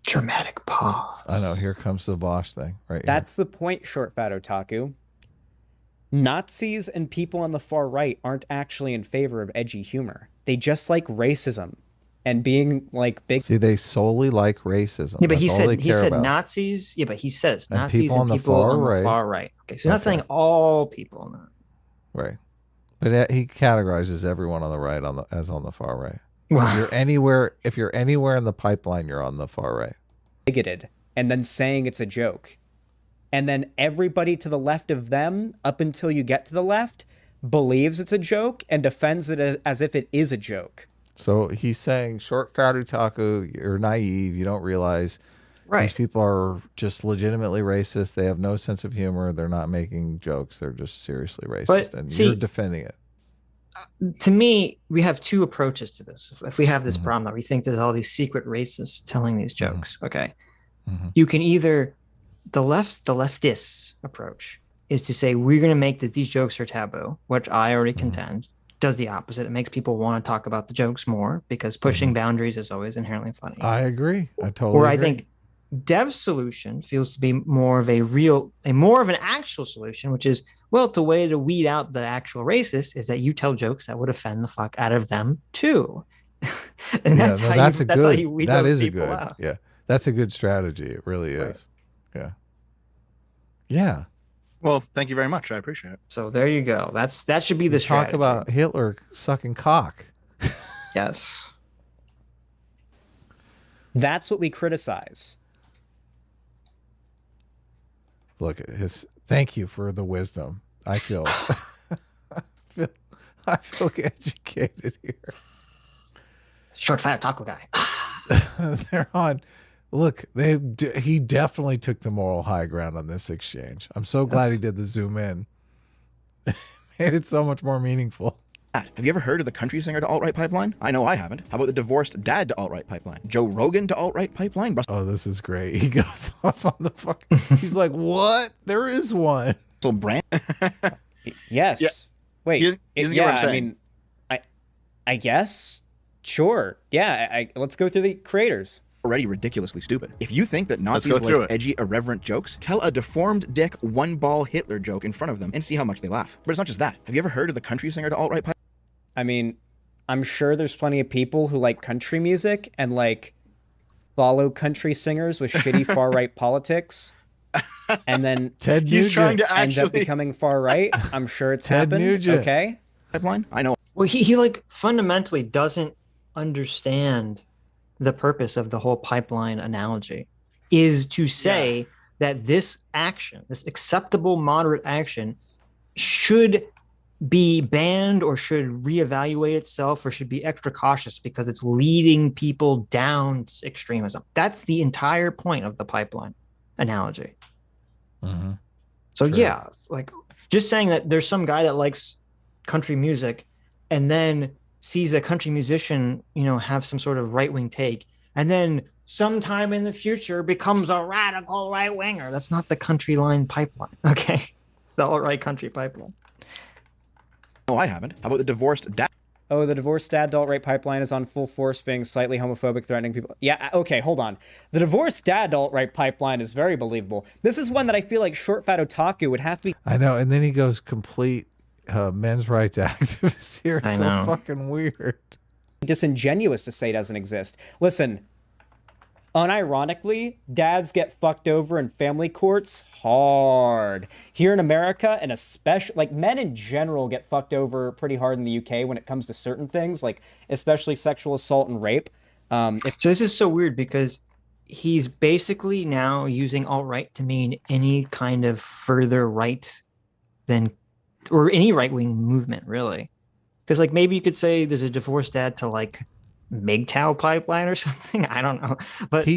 Dramatic pause. I know, here comes the Vosh thing right here. That's the point, Short Fat Otaku. Nazis and people on the far right aren't actually in favor of edgy humor. They just like racism and being like big. See, they solely like racism. Yeah, but he said Nazis. Yeah, but he says Nazis and people on the far right. Okay, so he's not saying all people. No. Right, but he categorizes everyone on the right as on the far right. Well, if you're anywhere in the pipeline, you're on the far right. Bigoted, and then saying it's a joke. And then everybody to the left of them, up until you get to the left, believes it's a joke and defends it as if it is a joke. So he's saying, Short Fat Otaku, you're naive. You don't realize these people are just legitimately racist. They have no sense of humor. They're not making jokes. They're just seriously racist. And you're defending it. To me, we have two approaches to this. If we have this problem that we think there's all these secret racists telling these jokes, okay, you can either... The leftist approach is to say we're going to make that these jokes are taboo, which I already contend does the opposite. It makes people want to talk about the jokes more because pushing boundaries is always inherently funny. I agree. I totally agree. I think Dev's solution feels to be more of an actual solution, which is, well, the way to weed out the actual racist is that you tell jokes that would offend the fuck out of them too. And that's how you weed those people out. Yeah, that's a good strategy. It really is. Yeah. Well, thank you very much. I appreciate it. So there you go. That should be the Talk strategy. about Hitler sucking cock. Yes. That's what we criticize. Look at his. Thank you for the wisdom. I feel I feel educated here. Short fat taco guy. They're on. Look, he definitely took the moral high ground on this exchange. I'm so glad he did the zoom in. Made it so much more meaningful. Have you ever heard of the country singer to alt-right pipeline? I know I haven't. How about the divorced dad to alt-right pipeline? Joe Rogan to alt-right pipeline? Oh, this is great. He goes off on the fucking. He's like, what? There is one. Russell Brand. Yes. Yeah. Wait. You get what I'm I saying. mean, I guess. Sure. Yeah. Let's go through the creators. Already ridiculously stupid. If you think that Let's Nazis go through like it. edgy, irreverent jokes, tell a deformed dick one-ball Hitler joke in front of them and see how much they laugh. But it's not just that. Have you ever heard of the country singer to alt-right pipeline? I mean, I'm sure there's plenty of people who like country music and like follow country singers with shitty far right politics, and then Ted He's Nugent. trying to end up actually. becoming far right. I'm sure it's Ted happened. Nugent. Okay. Pipeline? I know. Well, he like fundamentally doesn't understand the purpose of the whole pipeline analogy is to say that this action, this acceptable moderate action, should be banned or should reevaluate itself or should be extra cautious because it's leading people down extremism. That's the entire point of the pipeline analogy. Mm-hmm. So Sure. yeah, like just saying that there's some guy that likes country music and then sees a country musician, have some sort of right-wing take, and then sometime in the future becomes a radical right-winger. That's not the country line pipeline, okay? The alt-right country pipeline. No, I haven't. How about the divorced dad? Oh, the divorced dad to alt-right pipeline is on full force, being slightly homophobic, threatening people. Yeah, okay, hold on. The divorced dad to alt-right pipeline is very believable. This is one that I feel like Short Fat Otaku would have to be. I know, and then he goes complete men's rights activist here. I So know. fucking weird. Disingenuous to say doesn't exist. Listen, unironically, dads get fucked over in family courts hard. Here in America, and especially, like, men in general get fucked over pretty hard in the UK when it comes to certain things, like, especially sexual assault and rape. So this is so weird because he's basically now using alt-right to mean any kind of further right than, or any right-wing movement, really. Because like maybe you could say there's a divorced dad to like MGTOW pipeline or something. I don't know, but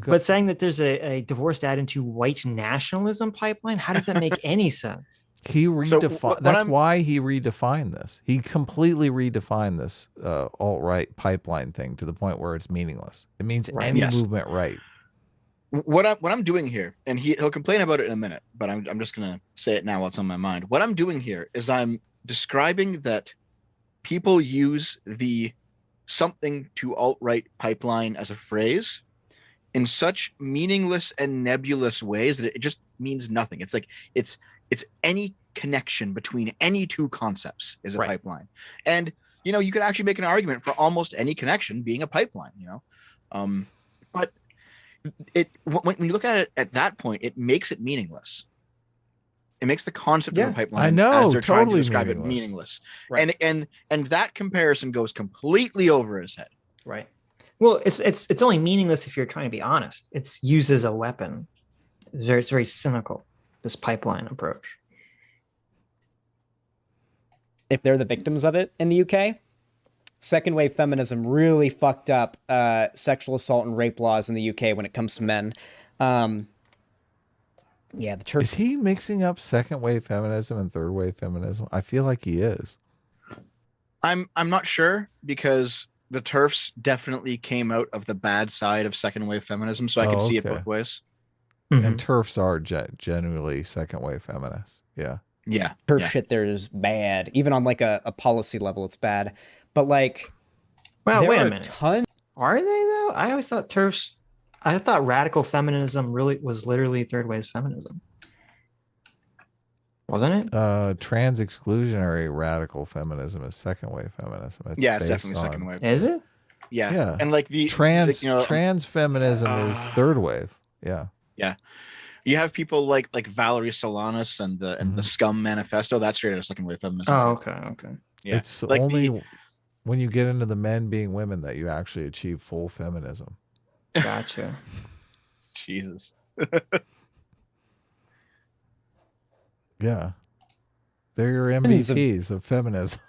but saying that there's a divorced dad into white nationalism pipeline, how does that make any sense? He redefined. That's I'm- why he redefined this. He completely redefined this alt-right pipeline thing to the point where it's meaningless. It means any Yes. movement right. What I'm doing here, and he'll complain about it in a minute, but I'm just gonna say it now while it's on my mind. What I'm doing here is I'm describing that people use the something to alt-right pipeline as a phrase in such meaningless and nebulous ways that it just means nothing. It's like it's any connection between any two concepts is a Right. pipeline. And you could actually make an argument for almost any connection being a pipeline, but when you look at it at that point, it makes it meaningless. It makes the concept of a pipeline, I know, as they're trying to totally describe meaningless. it, meaningless. Right. And that comparison goes completely over his head. Right. Well, it's only meaningless if you're trying to be honest. It's used as a weapon. It's very cynical, this pipeline approach. If they're the victims of it in the UK, second wave feminism really fucked up sexual assault and rape laws in the UK when it comes to men. Yeah, the Is he mixing up second wave feminism and third wave feminism? I feel like he is. I'm not sure because the TERFs definitely came out of the bad side of second wave feminism, so I could see it okay. both ways. And TERFs are genuinely second wave feminists. Yeah. Yeah. TERF yeah. shit there is bad. Even on like a policy level, it's bad. But like, Well, there wait are a minute. tons. Are they though? I always thought TERFs. I thought radical feminism really was literally third wave feminism, wasn't it? Trans exclusionary radical feminism is second wave feminism. It's Yeah, it's based definitely second on- wave. Is it? Yeah. Yeah. And like the Trans the, trans feminism is third wave. Yeah. You have people like Valerie Solanas and the Scum Manifesto. That's straight out of second wave feminism. Oh, okay. Yeah. It's like only when you get into the men being women that you actually achieve full feminism. Gotcha. Jesus. Yeah. They're your MVPs of feminism.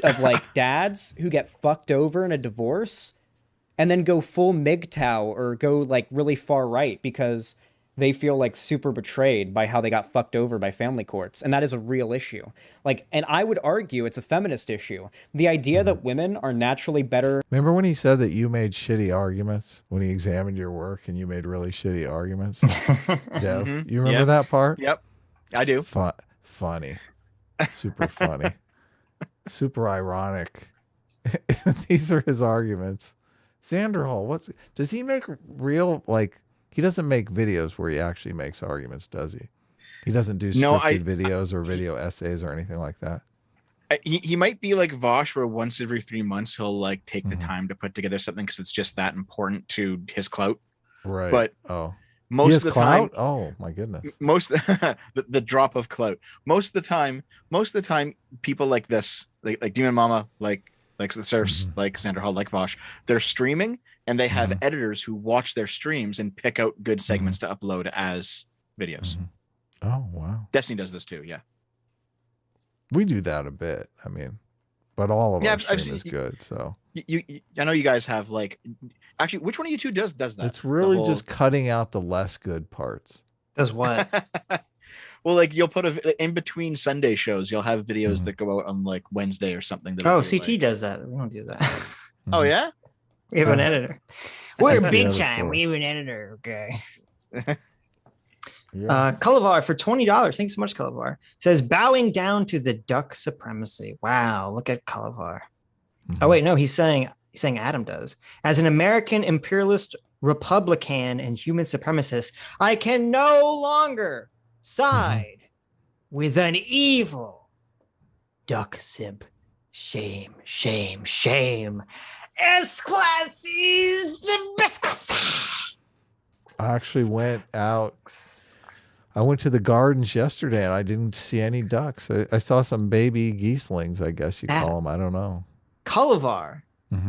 Of like dads who get fucked over in a divorce and then go full MGTOW or go like really far right because they feel like super betrayed by how they got fucked over by family courts. And that is a real issue. Like, and I would argue it's a feminist issue. The idea that women are naturally better. Remember when he said that you made shitty arguments when he examined your work and you made really shitty arguments? Dev, you remember that part? Yep, I do. Funny. Super funny. Super ironic. These are his arguments. Xander Hall, does he make real, like, he doesn't make videos where he actually makes arguments, does he? He doesn't do scripted videos or video essays or anything like that. He might be like Vosh, where once every 3 months he'll like take the time to put together something because it's just that important to his clout. Right. But most of the clout? time, oh my goodness, the drop of clout. Most of the time, people like this, like Demon Mama, like the Serfs, like Xander Hall, like Vosh, they're streaming and they have editors who watch their streams and pick out good segments to upload as videos. Oh wow. Destiny does this too. Yeah. We do that a bit. I mean, but all of our stream is good. So I know you guys have like, actually, which one of you two does that? It's really just cutting out the less good parts. Does what? Well, like you'll put in between Sunday shows, you'll have videos that go out on like Wednesday or something. CT does that. We don't do that. Oh yeah, we have an editor. We're That's big the time. other We have an editor. Okay. Yes. Culavar for $20. Thanks so much, Culavar. Says bowing down to the duck supremacy. Wow, look at Culavar. Oh wait, no, he's saying Adam does. As an American imperialist, Republican, and human supremacist, I can no longer side with an evil duck simp. Shame, shame, shame. S-class is the best class. I actually went out. I went to the gardens yesterday and I didn't see any ducks. I saw some baby geeslings, I guess you call them. I don't know. Culavar.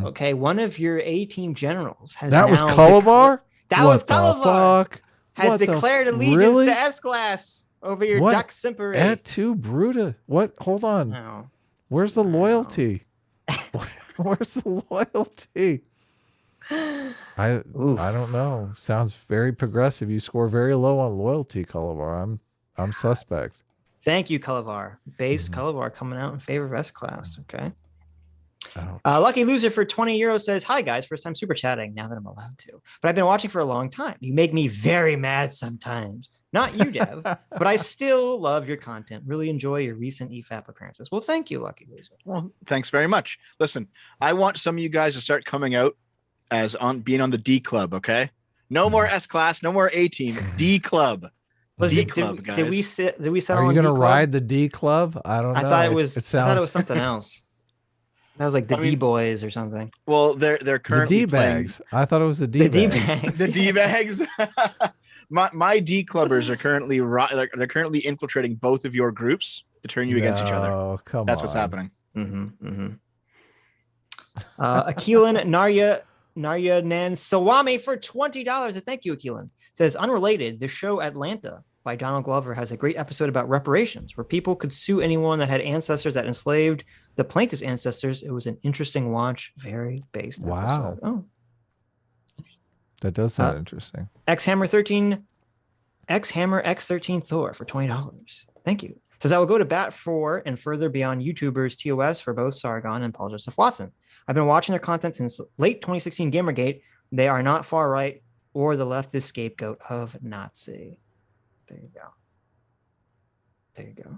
Okay, one of your A-team generals has That was Culavar? That was Culavar. Fuck? Has declared allegiance to S-class over your duck simpery. Et tu, Bruta. What? Hold on. No. Where's the loyalty? Where's the loyalty? I don't know. Sounds very progressive. You score very low on loyalty, Culavar. I'm suspect. Thank you, Culavar. Base Culavar coming out in favor of S-class. Okay. Lucky Loser for 20 euros says, hi guys, first time super chatting now that I'm allowed to, but I've been watching for a long time. You make me very mad sometimes. Not you, Dev, but I still love your content. Really enjoy your recent EFAP appearances. Well, thank you, Lucky Loser. Well, thanks very much. Listen, I want some of you guys to start coming out as being on the D Club, okay? No more S-class, no more A-team, D Club. D Club, guys. Did we settle Are you on going to D-Club? ride the D Club? I don't know. I thought it was something else. That was like the D-Boys or something. Well, they're currently the D-bags. I thought it was the D-bags. The D-bags. my D-clubbers are currently they're currently infiltrating both of your groups to turn you against each other. Oh, come on. That's what's happening. Akilan Narya Nan Sawami for $20. Thank you, Akilan. Says, unrelated, the show Atlanta by Donald Glover has a great episode about reparations where people could sue anyone that had ancestors that enslaved the plaintiff's ancestors. It was an interesting watch. Very based episode. Oh. That does sound interesting. X-Hammer X13 Thor for $20. Thank you. Says, I will go to bat for and further beyond YouTubers TOS for both Sargon and Paul Joseph Watson. I've been watching their content since late 2016 Gamergate. They are not far right or the leftist scapegoat of Nazi. There you go. There you go.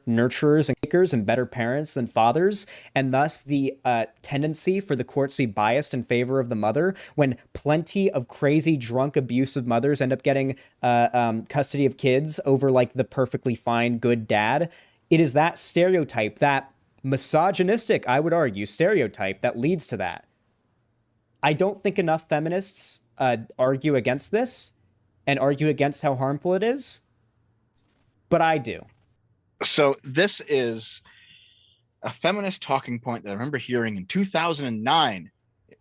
Nurturers and takers and better parents than fathers, and thus the tendency for the courts to be biased in favor of the mother when plenty of crazy, drunk, abusive mothers end up getting custody of kids over like the perfectly fine, good dad. It is that stereotype, that misogynistic, I would argue, stereotype that leads to that. I don't think enough feminists argue against this and argue against how harmful it is, but I do. So this is a feminist talking point that I remember hearing in 2009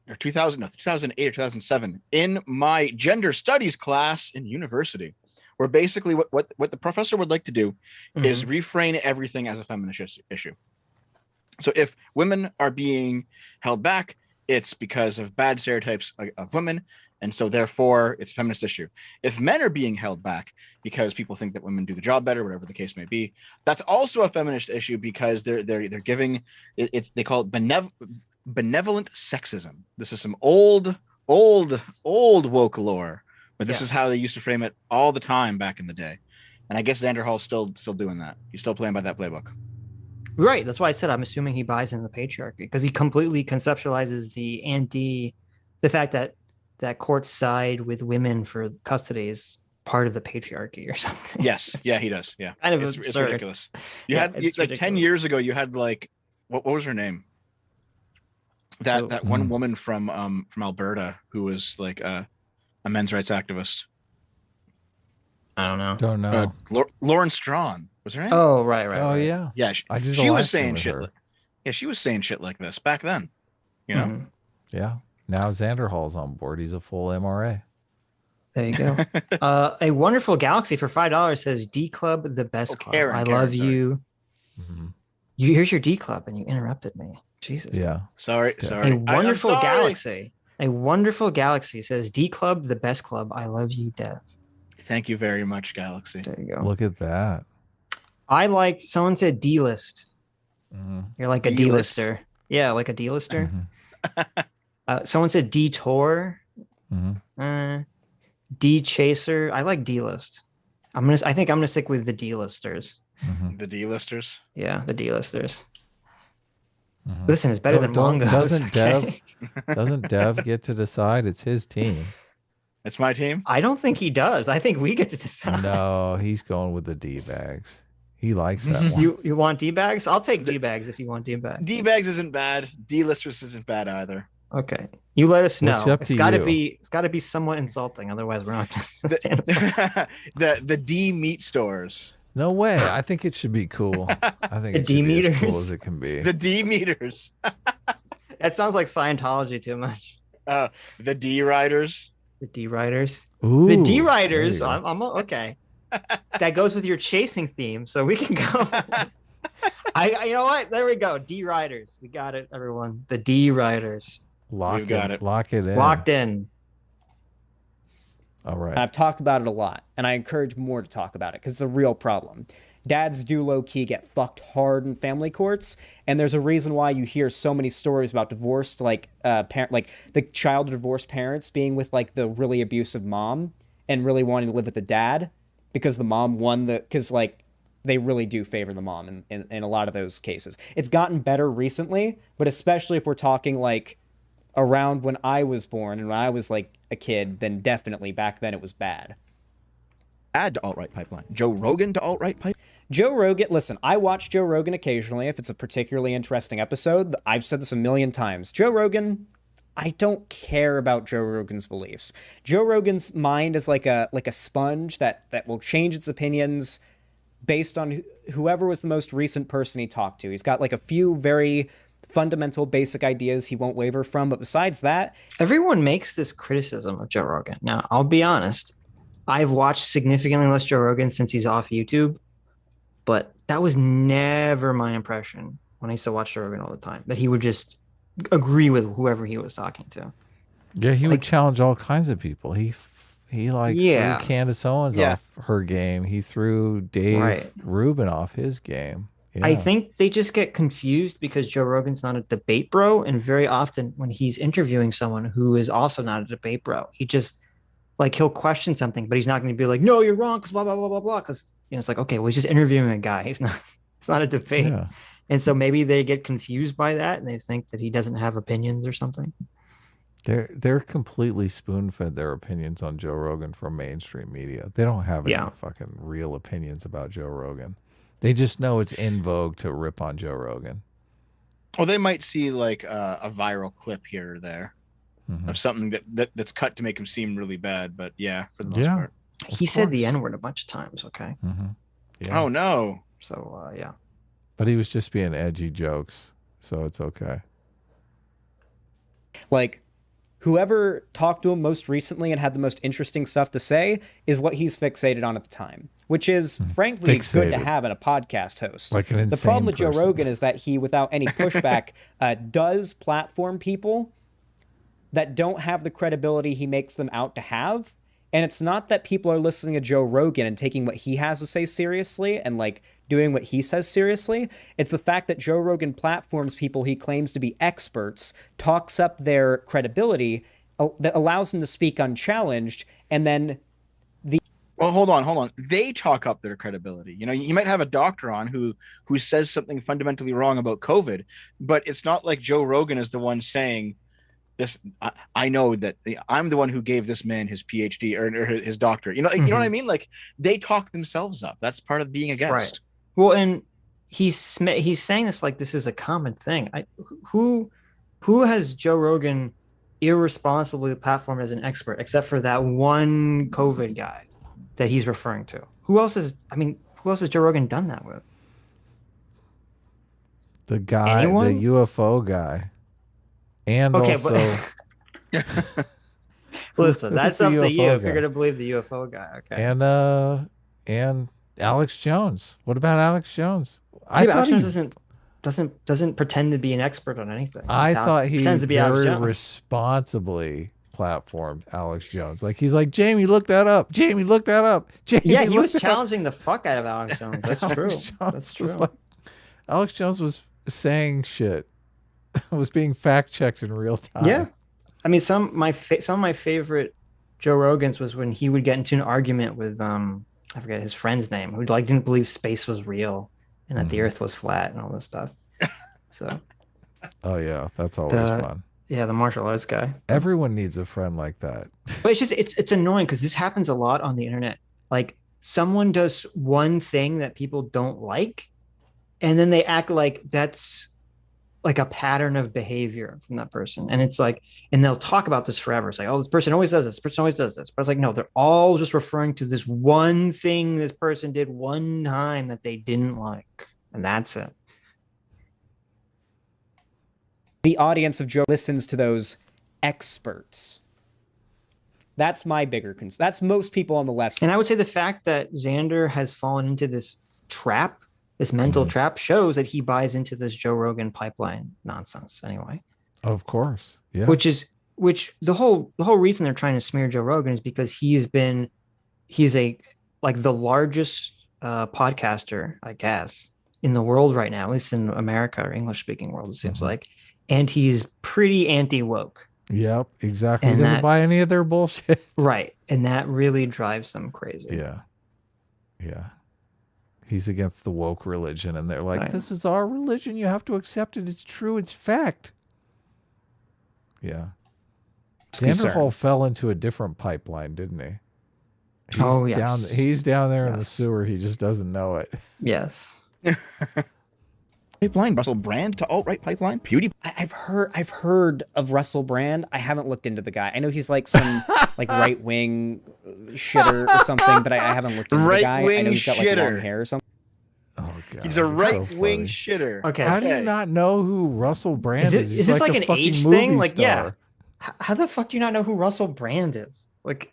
or 2008 or 2007 in my gender studies class in university, where basically what the professor would like to do is reframe everything as a feminist issue. So if women are being held back, it's because of bad stereotypes of women, and so therefore it's a feminist issue. If men are being held back because people think that women do the job better, whatever the case may be, that's also a feminist issue because they're giving it's they call it benevolent sexism. This is some old woke lore, but this is how they used to frame it all the time back in the day. And I guess Xander Hall's still doing that. He's still playing by that playbook. Right. That's why I said I'm assuming he buys into the patriarchy, because he completely conceptualizes the fact that courts side with women for custody is part of the patriarchy or something. Yes. Yeah, he does. Yeah. Kind of it's ridiculous. Like ridiculous. 10 years ago, you had like, what was her name? That one woman from Alberta who was like a men's rights activist. I don't know. Don't know. Lauren Strawn was her name? Oh, right. Oh, yeah. Yeah. She was saying shit. She was saying shit like this back then. You know? Yeah. Now Xander Hall's on board. He's a full MRA. There you go. A Wonderful Galaxy for $5 says D Club, the best club. I love you. Here's your D Club, and you interrupted me. Jesus. Yeah. Sorry. A Wonderful Galaxy. A Wonderful Galaxy says D Club, the best club. I love you, Dev. Thank you very much, Galaxy. There you go. Look at that. I liked, someone said D-list. You're like a D-list? D-lister. Yeah, like a D-lister. Someone said D-tour. D-chaser. I like D-list. I think I'm gonna stick with the D-listers. The D-listers? Yeah, the D-listers. Listen, it's better than Mongo. Doesn't Dev get to decide? It's his team. It's my team? I don't think he does. I think we get to decide. No, he's going with the D-bags. He likes that one. You want D-bags? I'll take D-bags if you want D-bags. D-bags isn't bad. D-listers isn't bad either. Okay. You let us know. It's gotta be somewhat insulting. Otherwise, we're not going to stand up. The D meat stores. No way. I think it should be cool. I think the D meters. As cool as it can be. The D meters. That sounds like Scientology too much. The D riders. The D riders. Ooh, the D riders. I'm okay. That goes with your chasing theme, so we can go. You know what? There we go. D riders. We got it, everyone. The D riders. Lock it in. Locked in. All right. And I've talked about it a lot, and I encourage more to talk about it because it's a real problem. Dads do low-key get fucked hard in family courts, and there's a reason why you hear so many stories about divorced, like the child of divorced parents being with like the really abusive mom and really wanting to live with the dad because the mom won because like they really do favor the mom in a lot of those cases. It's gotten better recently, but especially if we're talking like around when I was born and when I was like a kid, then definitely back then it was bad. Add to alt-right pipeline. Joe Rogan to alt-right pipeline. Joe Rogan, listen, I watch Joe Rogan occasionally if it's a particularly interesting episode. I've said this a million times. Joe Rogan, I don't care about Joe Rogan's beliefs. Joe Rogan's mind is like a sponge that will change its opinions based on whoever was the most recent person he talked to. He's got like a few very fundamental basic ideas he won't waver from, but besides that, everyone makes this criticism of Joe Rogan. Now, I'll be honest. I've watched significantly less Joe Rogan since he's off YouTube, but that was never my impression when I used to watch Joe Rogan all the time, that he would just agree with whoever he was talking to. Yeah, he would challenge all kinds of people. He threw Candace Owens off her game. He threw Dave Rubin off his game. Yeah. I think they just get confused because Joe Rogan's not a debate bro, and very often when he's interviewing someone who is also not a debate bro, he just like he'll question something, but he's not going to be like, "No, you're wrong," because blah blah blah blah blah. Because it's like, okay, well, he's just interviewing a guy. It's not a debate, and so maybe they get confused by that, and they think that he doesn't have opinions or something. They're completely spoon-fed their opinions on Joe Rogan from mainstream media. They don't have any fucking real opinions about Joe Rogan. They just know it's in vogue to rip on Joe Rogan. Well, they might see like a viral clip here or there. of something that's cut to make him seem really bad. But yeah, for the most part. He said the N-word a bunch of times, okay? Yeah. Oh, no. So, yeah. But he was just being edgy jokes, so it's okay. Like, whoever talked to him most recently and had the most interesting stuff to say is what he's fixated on at the time, which is, frankly, good to have in a podcast host. Like an insane the problem with person. Joe Rogan is that he, without any pushback, does platform people that don't have the credibility he makes them out to have. And it's not that people are listening to Joe Rogan and taking what he has to say seriously and like doing what he says seriously. It's the fact that Joe Rogan platforms people he claims to be experts, talks up their credibility, that allows them to speak unchallenged, and then Well, hold on. They talk up their credibility. You know, you might have a doctor on who says something fundamentally wrong about COVID, but it's not like Joe Rogan is the one saying this. I know that I'm the one who gave this man his PhD or his doctorate. You know, you know what I mean? Like, they talk themselves up. That's part of being a guest. Right. Well, and he's saying this like this is a common thing. Who has Joe Rogan irresponsibly platformed as an expert, except for that one COVID guy that he's referring to? Who else has Joe Rogan done that with? The guy, Anyone? the UFO guy. And okay, also... but listen, that's up to you if you're gonna believe the UFO guy. Okay. And Alex Jones. What about Alex Jones? Alex Jones doesn't pretend to be an expert on anything. I thought he pretends to be Alex very Jones. Responsibly platformed Alex Jones. Like, he's like, Jamie, look that up. Jamie, look that up. Jamie, yeah, he was challenging the fuck out of Alex Jones. That's true. That's true. Like, Alex Jones was saying shit. Was being fact checked in real time. Yeah, I mean, some of my favorite Joe Rogans was when he would get into an argument with I forget his friend's name, who like didn't believe space was real and that the Earth was flat and all this stuff. So, oh yeah, that's always fun. Yeah, the martial arts guy. Everyone needs a friend like that. But it's just it's annoying because this happens a lot on the internet. Like, someone does one thing that people don't like, and then they act like that's like a pattern of behavior from that person. And it's like, and they'll talk about this forever. It's like, oh, this person always does this. This person always does this. But it's like, no, they're all just referring to this one thing this person did one time that they didn't like. And that's it. the audience of Joe listens to those experts. That's my bigger concern. That's most people on the left. And I would say the fact that Xander has fallen into this trap, this mental trap, shows that he buys into this Joe Rogan pipeline nonsense anyway. Of course. Yeah. Which the whole reason they're trying to smear Joe Rogan is because he's the largest podcaster, I guess, in the world right now, at least in America or English speaking world, it seems like. And he's pretty anti-woke. Yep, exactly. And he doesn't buy any of their bullshit. Right. And that really drives them crazy. Yeah. Yeah. He's against the woke religion, and they're like, This is our religion. You have to accept it. It's true. It's fact. Yeah. Sandoval fell into a different pipeline, didn't he? He's down there in the sewer. He just doesn't know it. Yes. Pipeline, Russell Brand to alt-right pipeline, PewDiePie. I've heard of Russell Brand. I haven't looked into the guy. I know he's like some like right wing shitter or something, but I haven't looked into the guy. I know he's got like long hair or something. Oh god, he's a right wing shitter. Okay, how do you not know who Russell Brand is? Is this like an age thing? Like, yeah. How the fuck do you not know who Russell Brand is? Like,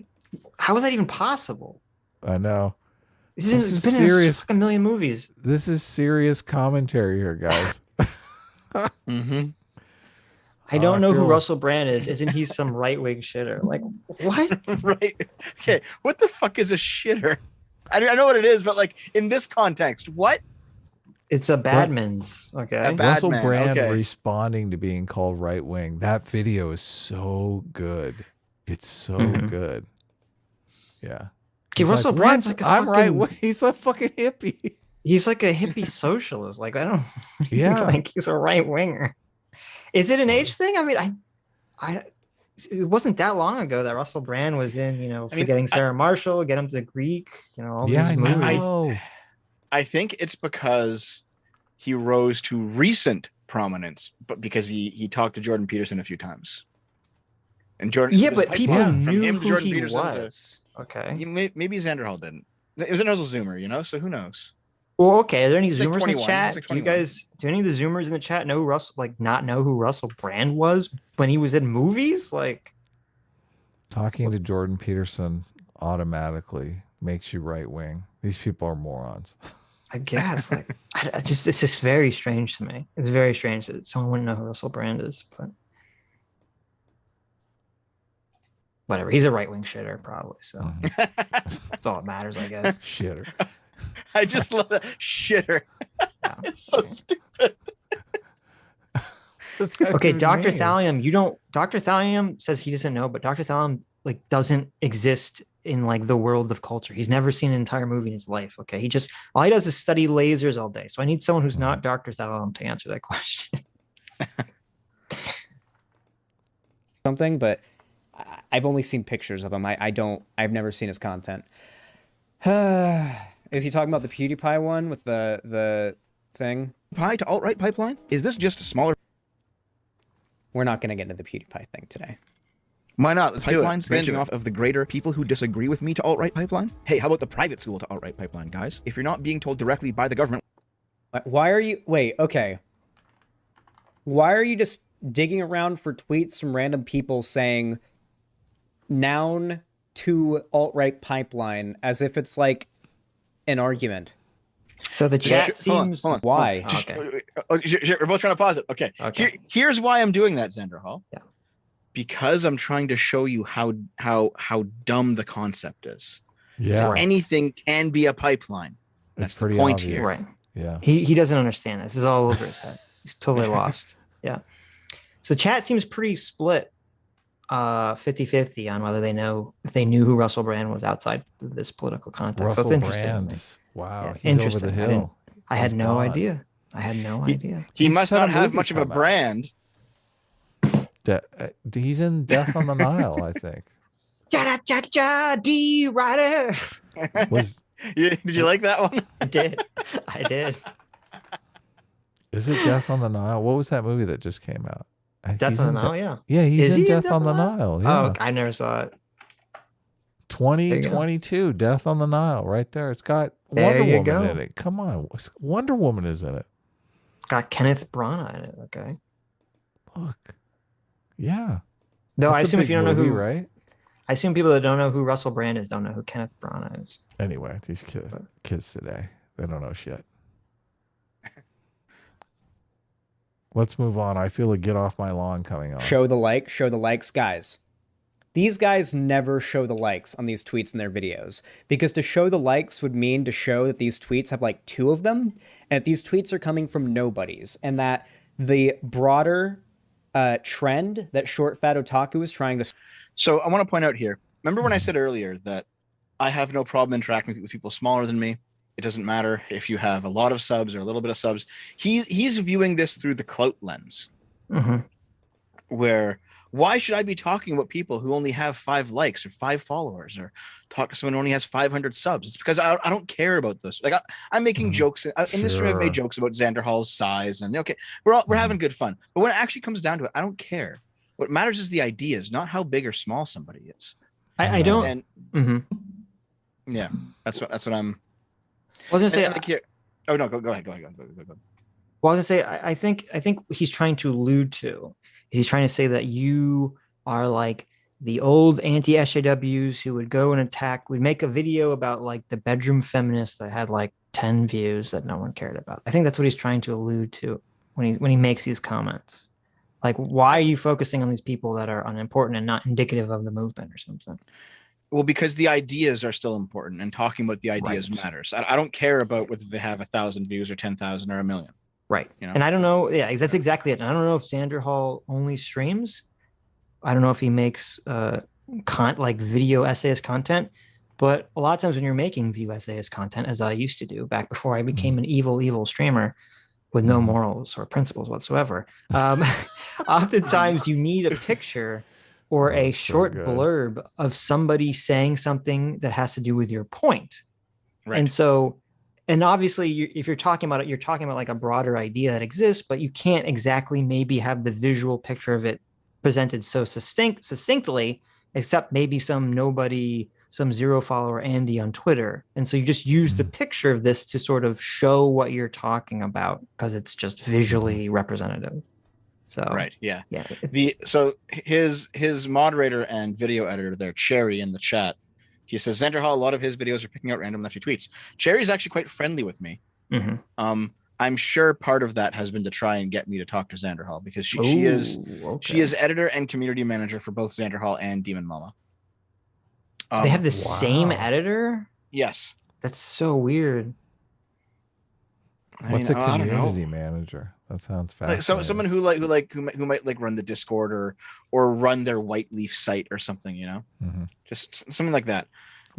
how is that even possible? I know. This is serious. In a million movies. This is serious commentary here, guys. I don't know who Russell Brand is. Isn't he some right wing shitter? Like, what? Right. Okay. What the fuck is a shitter? I know what it is, but like in this context, what? It's a badman's. Okay. Russell Brand responding to being called right wing. That video is so good. It's so good. Yeah. Okay, Russell Brand's like I'm right wing. He's a fucking hippie. He's like a hippie socialist. Like, I don't. Yeah. Like, he's a right winger. Is it an age thing? I mean, it wasn't that long ago that Russell Brand was in, Forgetting Sarah Marshall, Get Him to the Greek, all these movies. I think it's because he rose to recent prominence, but because he talked to Jordan Peterson a few times. And Jordan, Yeah, so but people from knew him to who Jordan he Peterson was. Okay. maybe Xander didn't. It was a Zoomer, you know. So who knows? Well, okay. Are there any He's like Zoomers in the 21. chat? He's like Do you 21. guys, do any of the Zoomers in the chat know not know who Russell Brand was when he was in movies? Like, Talking to Jordan Peterson automatically makes you right wing. These people are morons. I guess, like, it's just very strange to me. It's very strange that someone wouldn't know who Russell Brand is, but whatever. He's a right wing shitter, probably. So that's all that matters, I guess. Shitter. I just love that shitter. Yeah. It's so stupid. Okay, Dr. Thallium, Dr. Thallium says he doesn't know, but Dr. Thallium like doesn't exist in like the world of culture. He's never seen an entire movie in his life. Okay. All he does is study lasers all day. So I need someone who's not Dr. Thallium to answer that question. Something, but I've only seen pictures of him. I've never seen his content. Is he talking about the PewDiePie one with the thing? Pi to alt-right pipeline? Is this just a smaller We're not going to get into the PewDiePie thing today. Why not? Let's do it. pipelines branching off of the greater people who disagree with me to alt-right pipeline? Hey, how about the private school to alt-right pipeline, guys? If you're not being told directly by the government... Why are you... Wait, okay. Why are you just digging around for tweets from random people saying noun to alt-right pipeline as if it's like an argument? So the chat seems... Hold on. Why? Okay. We're both trying to pause it. Okay. Here's why I'm doing that, Xander Hall. Yeah. Because I'm trying to show you how dumb the concept is. Yeah. So anything can be a pipeline. That's It's the pretty point obvious. here. Right. Yeah. He doesn't understand. This is all over his head. He's totally lost. Yeah. So chat seems pretty split 50-50 on whether if they knew who Russell Brand was outside of this political context. So it's interesting. Brand. Wow. Yeah, He's interesting. over the hill. I had He's no gone. idea. I had no idea. He He must just had not a have movie much of a come out. brand. He's in Death on the Nile, I think. Cha-cha-cha-cha, D Rider. Was Did you like that one? I did. I did. Is it Death on the Nile? What was that movie that just came out? Death He's on in the Nile, yeah. Yeah, he's Is in he Death on the Nile. Yeah. Oh, I never saw it. 2022, Death on the Nile, right there. It's got There Wonder you Woman go. in it. Come on, Wonder Woman is in it. Got Kenneth Branagh in it. Okay. Look, yeah. Though I That's a assume if big you don't know movie, who, right? I assume people that don't know who Russell Brand is don't know who Kenneth Branagh is. Anyway, these kids today, they don't know shit. Let's move on. I feel a get off my lawn coming on. Show the likes, guys. These guys never show the likes on these tweets in their videos, because to show the likes would mean to show that these tweets have like 2 of them, and that these tweets are coming from nobodies, and that the broader trend that Short Fat Otaku is trying to... So I want to point out here. Remember when I said earlier that I have no problem interacting with people smaller than me? It doesn't matter if you have a lot of subs or a little bit of subs. He's viewing this through the clout lens, where why should I be talking about people who only have 5 likes or 5 followers, or talk to someone who only has 500 subs? It's because I don't care about this. Like I'm making jokes in this stream. I've made jokes about Xander Hall's size, and okay, we're having good fun. But when it actually comes down to it, I don't care. What matters is the ideas, not how big or small somebody is. I don't. And yeah, that's what I'm. I was gonna say. Oh no, go ahead. Well, I was gonna say. I think he's trying to allude to. He's trying to say that you are like the old anti-SJWs who would go and attack. Would make a video about like the bedroom feminist that had like 10 views that no one cared about. I think that's what he's trying to allude to when he makes these comments. Like, why are you focusing on these people that are unimportant and not indicative of the movement or something? Well, because the ideas are still important, and talking about the ideas matters. I don't care about whether they have 1,000 views or 10,000 or 1 million. Right. You know? And I don't know. Yeah, that's exactly it. And I don't know if Xander Hall only streams. I don't know if he makes like video essayist content, but a lot of times when you're making view essayist content, as I used to do back before I became an evil streamer with no morals or principles whatsoever, oftentimes you need a picture or a short blurb of somebody saying something that has to do with your point. Right. And so, and obviously if you're talking about it, you're talking about like a broader idea that exists, but you can't exactly maybe have the visual picture of it presented so succinctly, except maybe some nobody, some zero follower Andy on Twitter. And so you just use the picture of this to sort of show what you're talking about because it's just visually representative. So right, yeah. Yeah. His moderator and video editor there, Cherry, in the chat, he says Xanderhal, a lot of his videos are picking out random lefty tweets. Cherry's actually quite friendly with me. I'm sure part of that has been to try and get me to talk to Xanderhal because she is editor and community manager for both Xanderhal and Demon Mama. They have the same editor? Yes. That's so weird. What's a community manager? That sounds fascinating. Like someone who might like run the Discord or run their White Leaf site or something, you know, just something like that.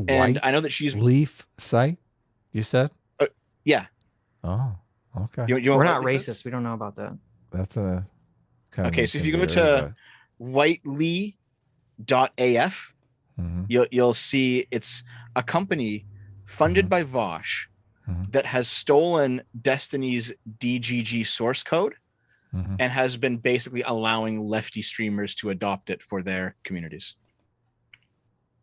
And I know that she's Leaf site. You said, yeah. Oh, okay. We're not racist. We don't know about that. That's a kind okay. So if you go to whitelee.af, you'll see it's a company funded by Vosh that has stolen Destiny's DGG source code and has been basically allowing lefty streamers to adopt it for their communities.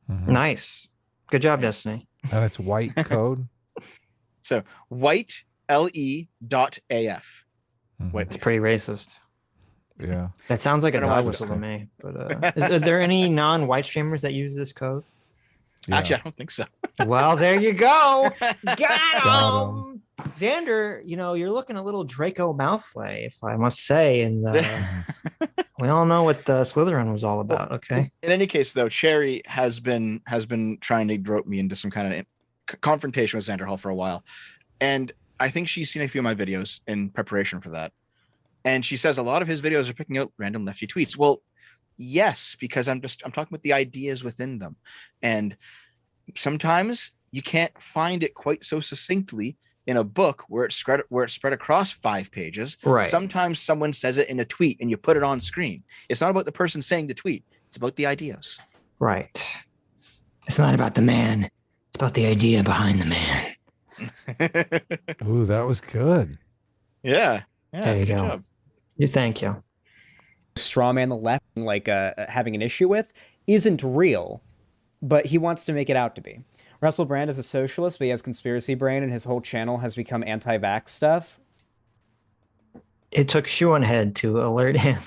Nice. Good job, Destiny. And it's white code. So whitele.af. It's pretty racist. Yeah. That sounds like a dog whistle to me. But are there any non-white streamers that use this code? Yeah. Actually, I don't think so. Well, there you go. Got him. Xander, you're looking a little Draco Malfoy, if I must say. And we all know what Slytherin was all about, okay? In any case, though, Cherry has been trying to rope me into some kind of confrontation with Xanderhal for a while. And I think she's seen a few of my videos in preparation for that. And she says a lot of his videos are picking out random lefty tweets. Well, yes, because I'm talking about the ideas within them. And sometimes you can't find it quite so succinctly in a book where it's spread across 5 pages. Right. Sometimes someone says it in a tweet and you put it on screen. It's not about the person saying the tweet. It's about the ideas. Right. It's not about the man. It's about the idea behind the man. Ooh, that was good. Yeah. There you go. Job. Thank you. Strawman the left, like having an issue with, isn't real, but he wants to make it out to be. Russell Brand is a socialist, but he has conspiracy brain, and his whole channel has become anti-vax stuff. It took Shoeonhead to alert him.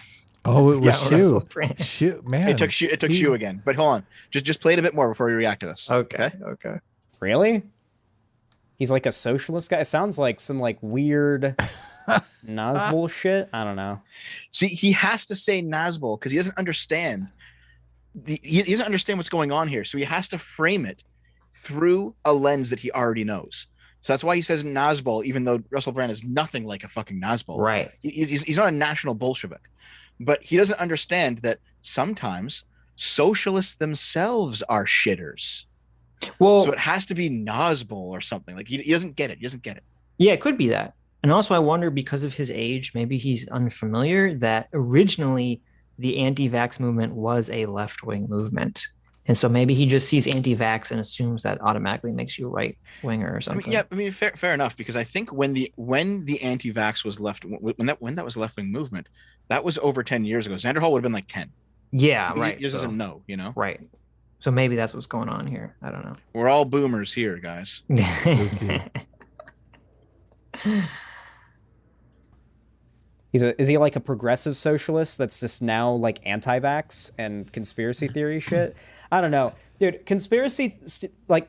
Oh, it was Shoe, man. It took Shoe again. But hold on, just play it a bit more before we react to this. Okay. Really? He's like a socialist guy. It sounds like some like weird Nazbol shit. I don't know. See, he has to say Nazbol because he doesn't understand. He doesn't understand what's going on here, so he has to frame it through a lens that he already knows. So that's why he says Nazbol, even though Russell Brand is nothing like a fucking Nazbol. Right. He's not a national Bolshevik, but he doesn't understand that sometimes socialists themselves are shitters. Well, so it has to be Nazbol or something. Like he doesn't get it. He doesn't get it. Yeah, it could be that. And also, I wonder, because of his age, maybe he's unfamiliar that originally the anti-vax movement was a left-wing movement. And so maybe he just sees anti-vax and assumes that automatically makes you right-winger or something. I mean, fair enough, because I think when the anti-vax was when that was a left-wing movement, that was over 10 years ago. Xanderhal would have been like 10. Yeah, I mean, right. He just doesn't know, Right. So maybe that's what's going on here. I don't know. We're all boomers here, guys. Is he like a progressive socialist that's just now like anti-vax and conspiracy theory shit? I don't know. Dude, conspiracy theory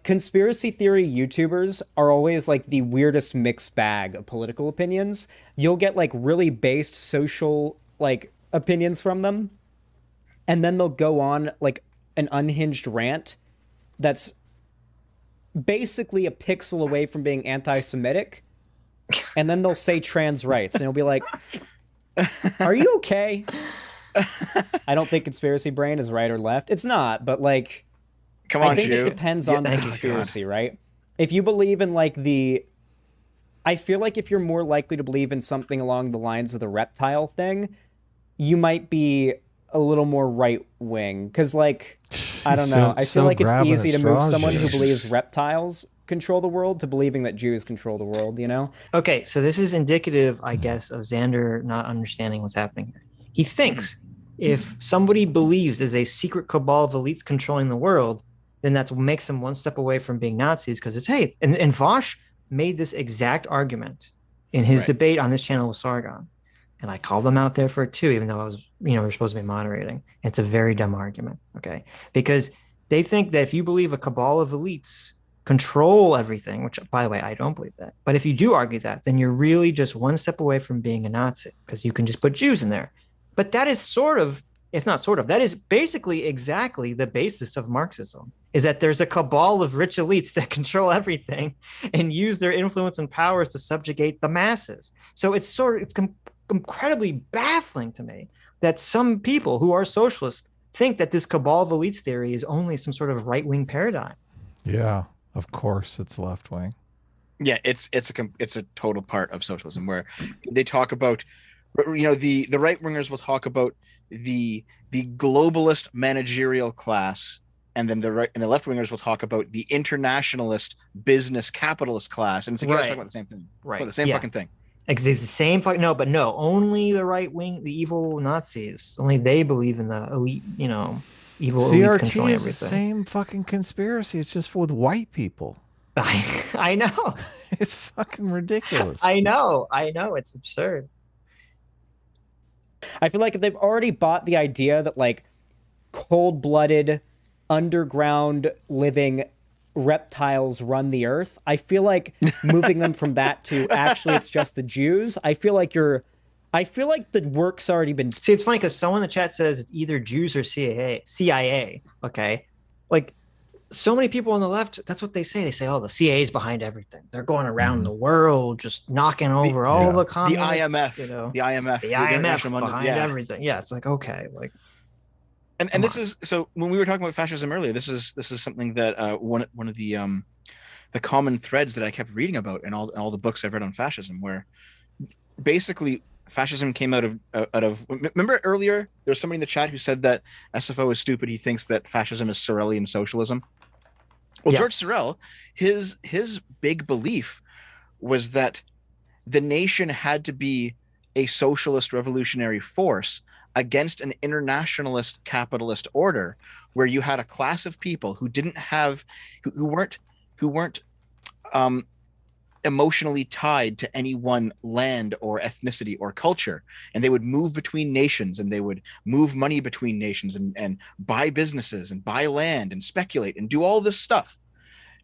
YouTubers are always like the weirdest mixed bag of political opinions. You'll get like really based social like opinions from them, and then they'll go on like an unhinged rant that's basically a pixel away from being anti-Semitic, and then they'll say trans rights, and it'll be like, are you okay? I don't think conspiracy brain is right or left. It's not, but like, come on, I think it depends on the conspiracy, right? If you believe in like I feel like if you're more likely to believe in something along the lines of the reptile thing, you might be a little more right wing. Because like, I don't know. I feel like it's easy to move someone who believes reptiles control the world to believing that Jews control the world, Okay, so this is indicative, I guess, of Xander not understanding what's happening here. He thinks if somebody believes there's a secret cabal of elites controlling the world, then that's what makes them one step away from being Nazis, because it's, hey, and Vosh made this exact argument in his debate on this channel with Sargon. And I called them out there for it too, even though I was, we're supposed to be moderating. It's a very dumb argument, okay? Because they think that if you believe a cabal of elites control everything, which, by the way, I don't believe that. But if you do argue that, then you're really just one step away from being a Nazi, because you can just put Jews in there. But that is sort of, if not sort of, that is basically exactly the basis of Marxism, is that there's a cabal of rich elites that control everything and use their influence and powers to subjugate the masses. So it's incredibly baffling to me that some people who are socialists think that this cabal of elites theory is only some sort of right-wing paradigm. Yeah, of course it's left-wing. Yeah, it's a total part of socialism, where they talk about, the right-wingers will talk about the globalist managerial class, and then the left-wingers will talk about the internationalist business capitalist class, and it's like, you guys talk about the same thing, right? The same fucking thing. It's the same fucking, no, only the right wing, the evil Nazis, only they believe in the elite, evil elites controlling everything. CRT is the same fucking conspiracy. It's just with white people. I know. It's fucking ridiculous. I know. It's absurd. I feel like if they've already bought the idea that like cold-blooded, underground living reptiles run the earth, I feel like moving them from that to actually it's just the Jews, I feel like the work's already been... See, it's funny because someone in the chat says it's either Jews or CIA. Okay. Like, so many people on the left, that's what they say. They say, oh, the CIA is behind everything. They're going around the world just knocking over all the communists. The IMF. The IMF behind everything. Yeah, it's like, okay. Like, And this is, so when we were talking about fascism earlier, this is something that one of the common threads that I kept reading about in all the books I've read on fascism, where basically fascism came out of remember earlier there was somebody in the chat who said that SFO is stupid. He thinks that fascism is Sorelian socialism. Well, yes. George Sorel, his big belief was that the nation had to be a socialist revolutionary force against an internationalist capitalist order, where you had a class of people who weren't emotionally tied to any one land or ethnicity or culture, and they would move between nations, and they would move money between nations, and buy businesses and buy land and speculate and do all this stuff.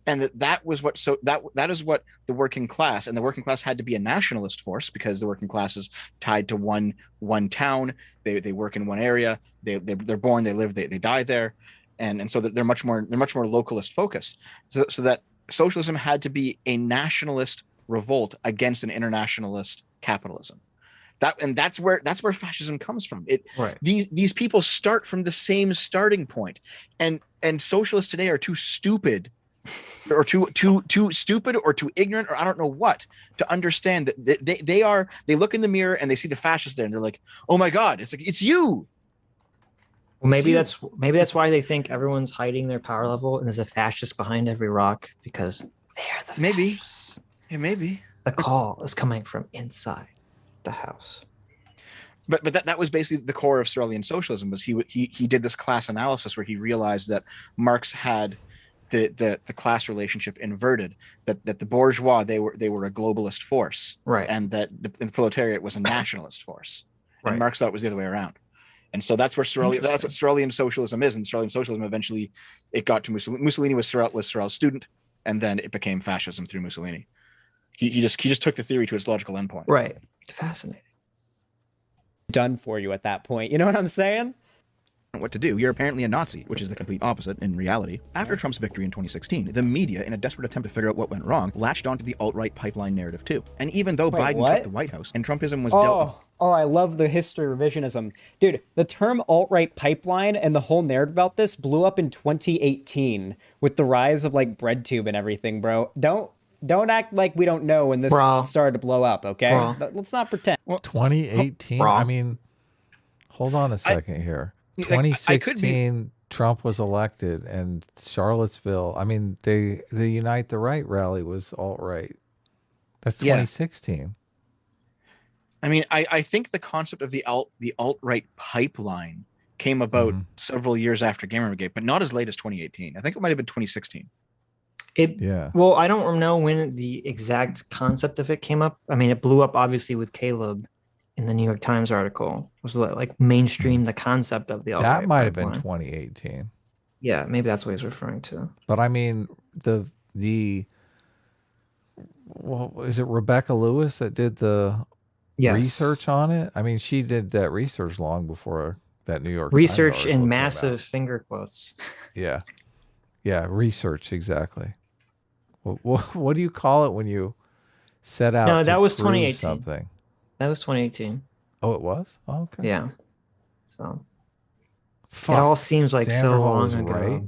And that is what the working class, and the working class had to be a nationalist force, because the working class is tied to one town. They work in one area. They're born, they live, they die there, and so they're much more localist focused. So that socialism had to be a nationalist revolt against an internationalist capitalism. That's where fascism comes from. These people start from the same starting point, and socialists today are too stupid, or too stupid, or too ignorant, or I don't know what, to understand that they look in the mirror and they see the fascists there, and they're like, oh my god, it's you. Well, maybe that's why they think everyone's hiding their power level, and there's a fascist behind every rock, because they're the fascists. Maybe the call is coming from inside the house. But that was basically the core of Sorelian socialism. Was he did this class analysis where he realized that Marx had the class relationship inverted, that the bourgeois they were a globalist force, right, and that the proletariat was a nationalist force, right. And Marx thought it was the other way around. And so that's what Sorelian socialism is. And Sorelian socialism, eventually it got to Mussolini. Mussolini was Sorel's student, and then it became fascism through Mussolini. He just took the theory to its logical endpoint. Right. Fascinating. Done for you at that point. You know what I'm saying? What to do. You're apparently a Nazi, which is the complete opposite in reality. After Trump's victory in 2016, the media, in a desperate attempt to figure out what went wrong, latched onto the alt-right pipeline narrative too. And even though Biden took the White House and Trumpism was dealt... Oh, I love the history revisionism. Dude, the term alt-right pipeline and the whole narrative about this blew up in 2018 with the rise of like BreadTube and everything, bro. Don't act like we don't know when this started to blow up, okay? Let's not pretend. 2018? I mean, hold on a second here. 2016, Trump was elected, and Charlottesville, I mean, the Unite the Right rally was alt-right. That's 2016. I mean, I think the concept of the alt-right pipeline came about several years after Gamergate, but not as late as 2018. I think it might have been 2016. Well, I don't know when the exact concept of it came up. I mean, it blew up obviously with Caleb in the New York Times article. It was like mainstream the concept of the alt-right that might have pipeline. been 2018. Yeah, maybe that's what he's referring to. But I mean, well, is it Rebecca Lewis that did the research on it? I mean, she did that research long before that New York research Times in massive finger quotes. Yeah, research exactly. What do you call it when you set out? No, that was 2018. Something. That was 2018. Oh, it was. Oh, okay. Yeah. So it all seems like so long ago. Right?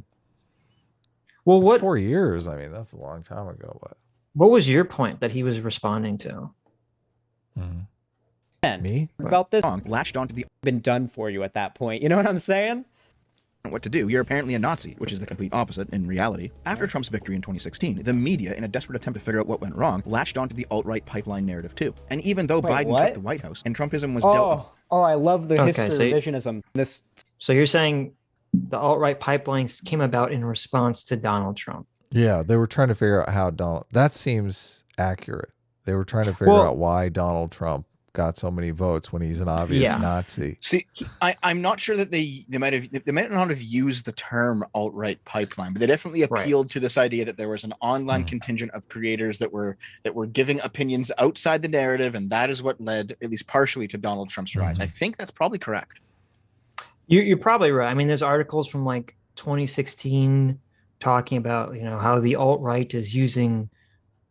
Well, it's 4 years. I mean, that's a long time ago. But what was your point that he was responding to? Me about this latched onto the been done for you at that point. You know what I'm saying? What to do. You're apparently a Nazi, which is the complete opposite in reality. After Trump's victory in 2016, the media, in a desperate attempt to figure out what went wrong, latched onto the alt-right pipeline narrative too. And even though Biden took the White House and Trumpism was dealt. Oh, I love the history revisionism. So you're saying the alt-right pipelines came about in response to Donald Trump? Yeah, they were trying to figure out how Donald. That seems accurate. They were trying to figure out why Donald Trump got so many votes when he's an obvious Nazi. See, I'm not sure that they might not have used the term alt-right pipeline, but they definitely appealed to this idea that there was an online contingent of creators that were giving opinions outside the narrative, and that is what led, at least partially, to Donald Trump's rise. I think that's probably correct. You're probably right. I mean, there's articles from like 2016 talking about how the alt-right is using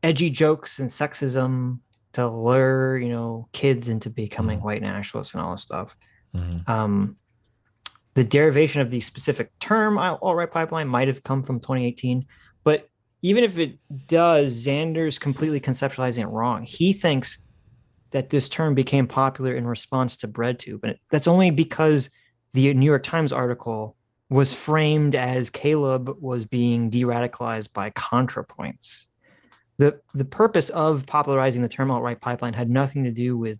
edgy jokes and sexism to lure, kids into becoming white nationalists and all this stuff. The derivation of the specific term alt-right pipeline might have come from 2018, but even if it does, Xander's completely conceptualizing it wrong. He thinks that this term became popular in response to BreadTube, and that's only because the New York Times article was framed as Caleb was being de-radicalized by ContraPoints. The purpose of popularizing the term alt-right pipeline had nothing to do with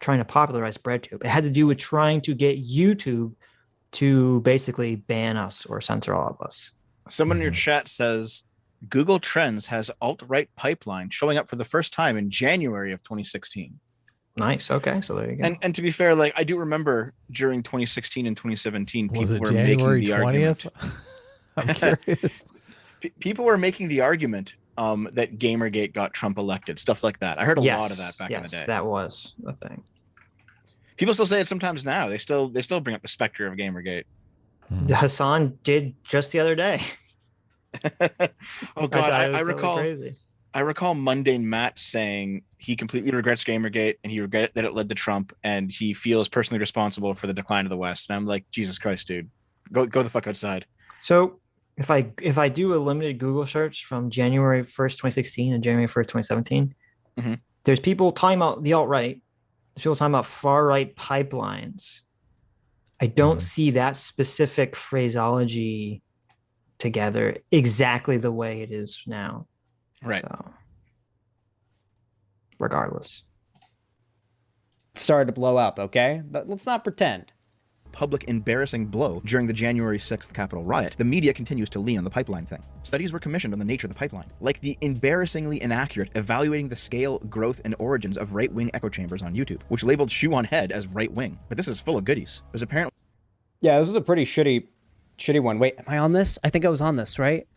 trying to popularize BreadTube. It had to do with trying to get YouTube to basically ban us or censor all of us. Someone in your chat says Google Trends has alt-right pipeline showing up for the first time in January of 2016. Nice. Okay, so there you go. And to be fair, like I do remember during 2016 and 2017, people were January making the 20th? argument. I'm curious. People were making the argument that Gamergate got Trump elected, stuff like that. I heard a lot of that back in the day. That was a thing. People still say it sometimes now. They still bring up the specter of Gamergate. Hassan did just the other day. Oh God, I recall. Crazy. I recall Mundane Matt saying he completely regrets Gamergate and he regrets that it led to Trump and he feels personally responsible for the decline of the West. And I'm like, Jesus Christ, dude, go the fuck outside. So if I do a limited Google search from January 1st, 2016 and January 1st, 2017, there's people talking about the alt-right. There's people talking about far-right pipelines. I don't see that specific phraseology together exactly the way it is now. Right. So, regardless. It started to blow up, okay? But let's not pretend. Public embarrassing blow during the January 6th Capitol riot, the media continues to lean on the pipeline thing. Studies were commissioned on the nature of the pipeline, like the embarrassingly inaccurate evaluating the scale, growth, and origins of right-wing echo chambers on YouTube, which labeled Shoe on Head as right-wing. But this is full of goodies. There's apparently... Yeah, this is a pretty shitty one. Wait, am I on this? I think I was on this, right?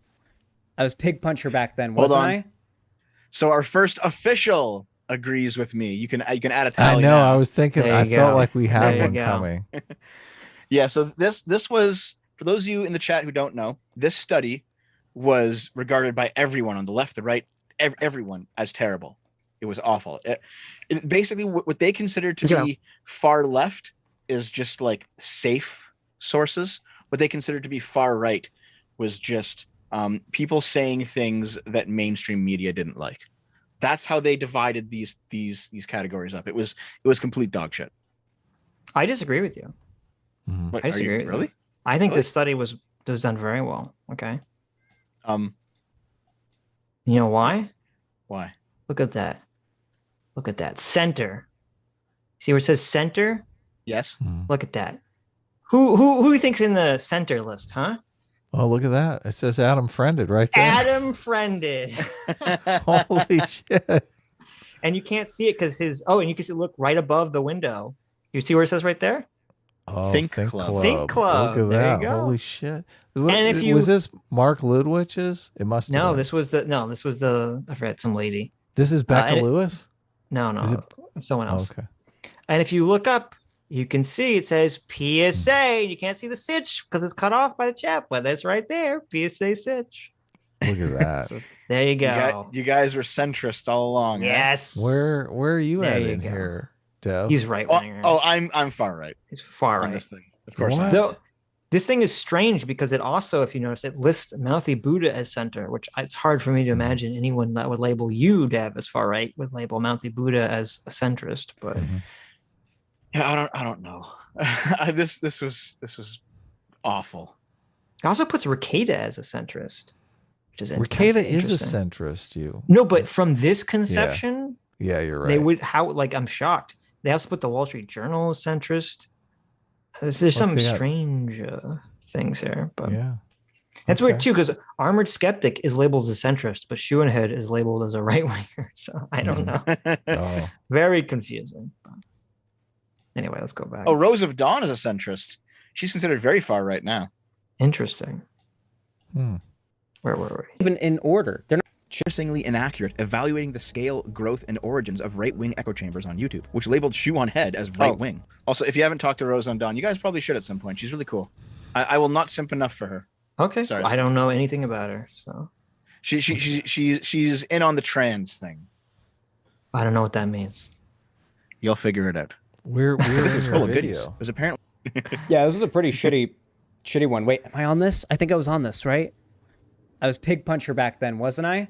I was Pig Puncher back then, wasn't I? So our first official agrees with me. You can add a tally. I know. Now. I was thinking. I felt like we had one coming. Yeah. So this was, for those of you in the chat who don't know, this study was regarded by everyone on the left, the right, everyone as terrible. It was awful. It basically what they considered to be far left is just like safe sources. What they considered to be far right was just people saying things that mainstream media didn't like. That's how they divided these categories up. It was complete dog shit. I disagree with you. What, I disagree. Really? I think this study was done very well. Okay. You know why? Why? Look at that. Look at that center. See where it says center? Yes. Look at that. Who do you think's in the center list, huh? Oh, look at that. It says Adam Friended right there. Adam Friended. Holy shit. And you can't see it because and you can see, look right above the window. You see where it says right there? Oh, Think Club. Think Club. Look at There that. you go. Holy shit. And if was this Mark Ludwich's? It must have No, been. this was I forgot some lady. This is Becca and Lewis? No, Is it- someone else. Okay. And if you look up, you can see it says PSA. You can't see the Sitch because it's cut off by the chat, but it's right there. PSA Sitch. Look at that. So there you go. You guys were centrist all along. Yes. Where are you There at you in go. here, Dev? He's right Huh? winger. I'm far right He's far on right. this thing. Of course. What? I am. Though this thing is strange because it also, if you notice, it lists Mouthy Buddha as center, which it's hard for me to imagine anyone that would label you, Dev, as far right would label Mouthy Buddha as a centrist. But Yeah, I don't know. This was awful. it also puts Ricada as a centrist, which is Ricada is a interesting. centrist, you. No, but from this conception, Yeah, you're right. they would I'm shocked. They also put the Wall Street Journal as centrist. There's some they got- strange things here, but Yeah. that's Okay. weird too because Armored Skeptic is labeled as a centrist, but Shoehead is labeled as a right winger. So I don't know. Oh. Very confusing. But anyway, let's go back. Oh, Rose of Dawn is a centrist. She's considered very far right now. Interesting. Hmm. Where were we? Even in order. They're not Embarrassingly inaccurate evaluating the scale, growth, and origins of right-wing echo chambers on YouTube, which labeled Shoe on Head as right-wing. Also, if you haven't talked to Rose on Dawn, you guys probably should at some point. She's really cool. I will not simp enough for her. Okay. Sorry. I don't know anything about her, so She's in on the trans thing. I don't know what that means. You'll figure it out. Where This is is your full of video? goodies. There's apparently Yeah, this was a pretty shitty one. Wait, am I on this? I think I was on this, right? I was Pig Puncher back then, wasn't I?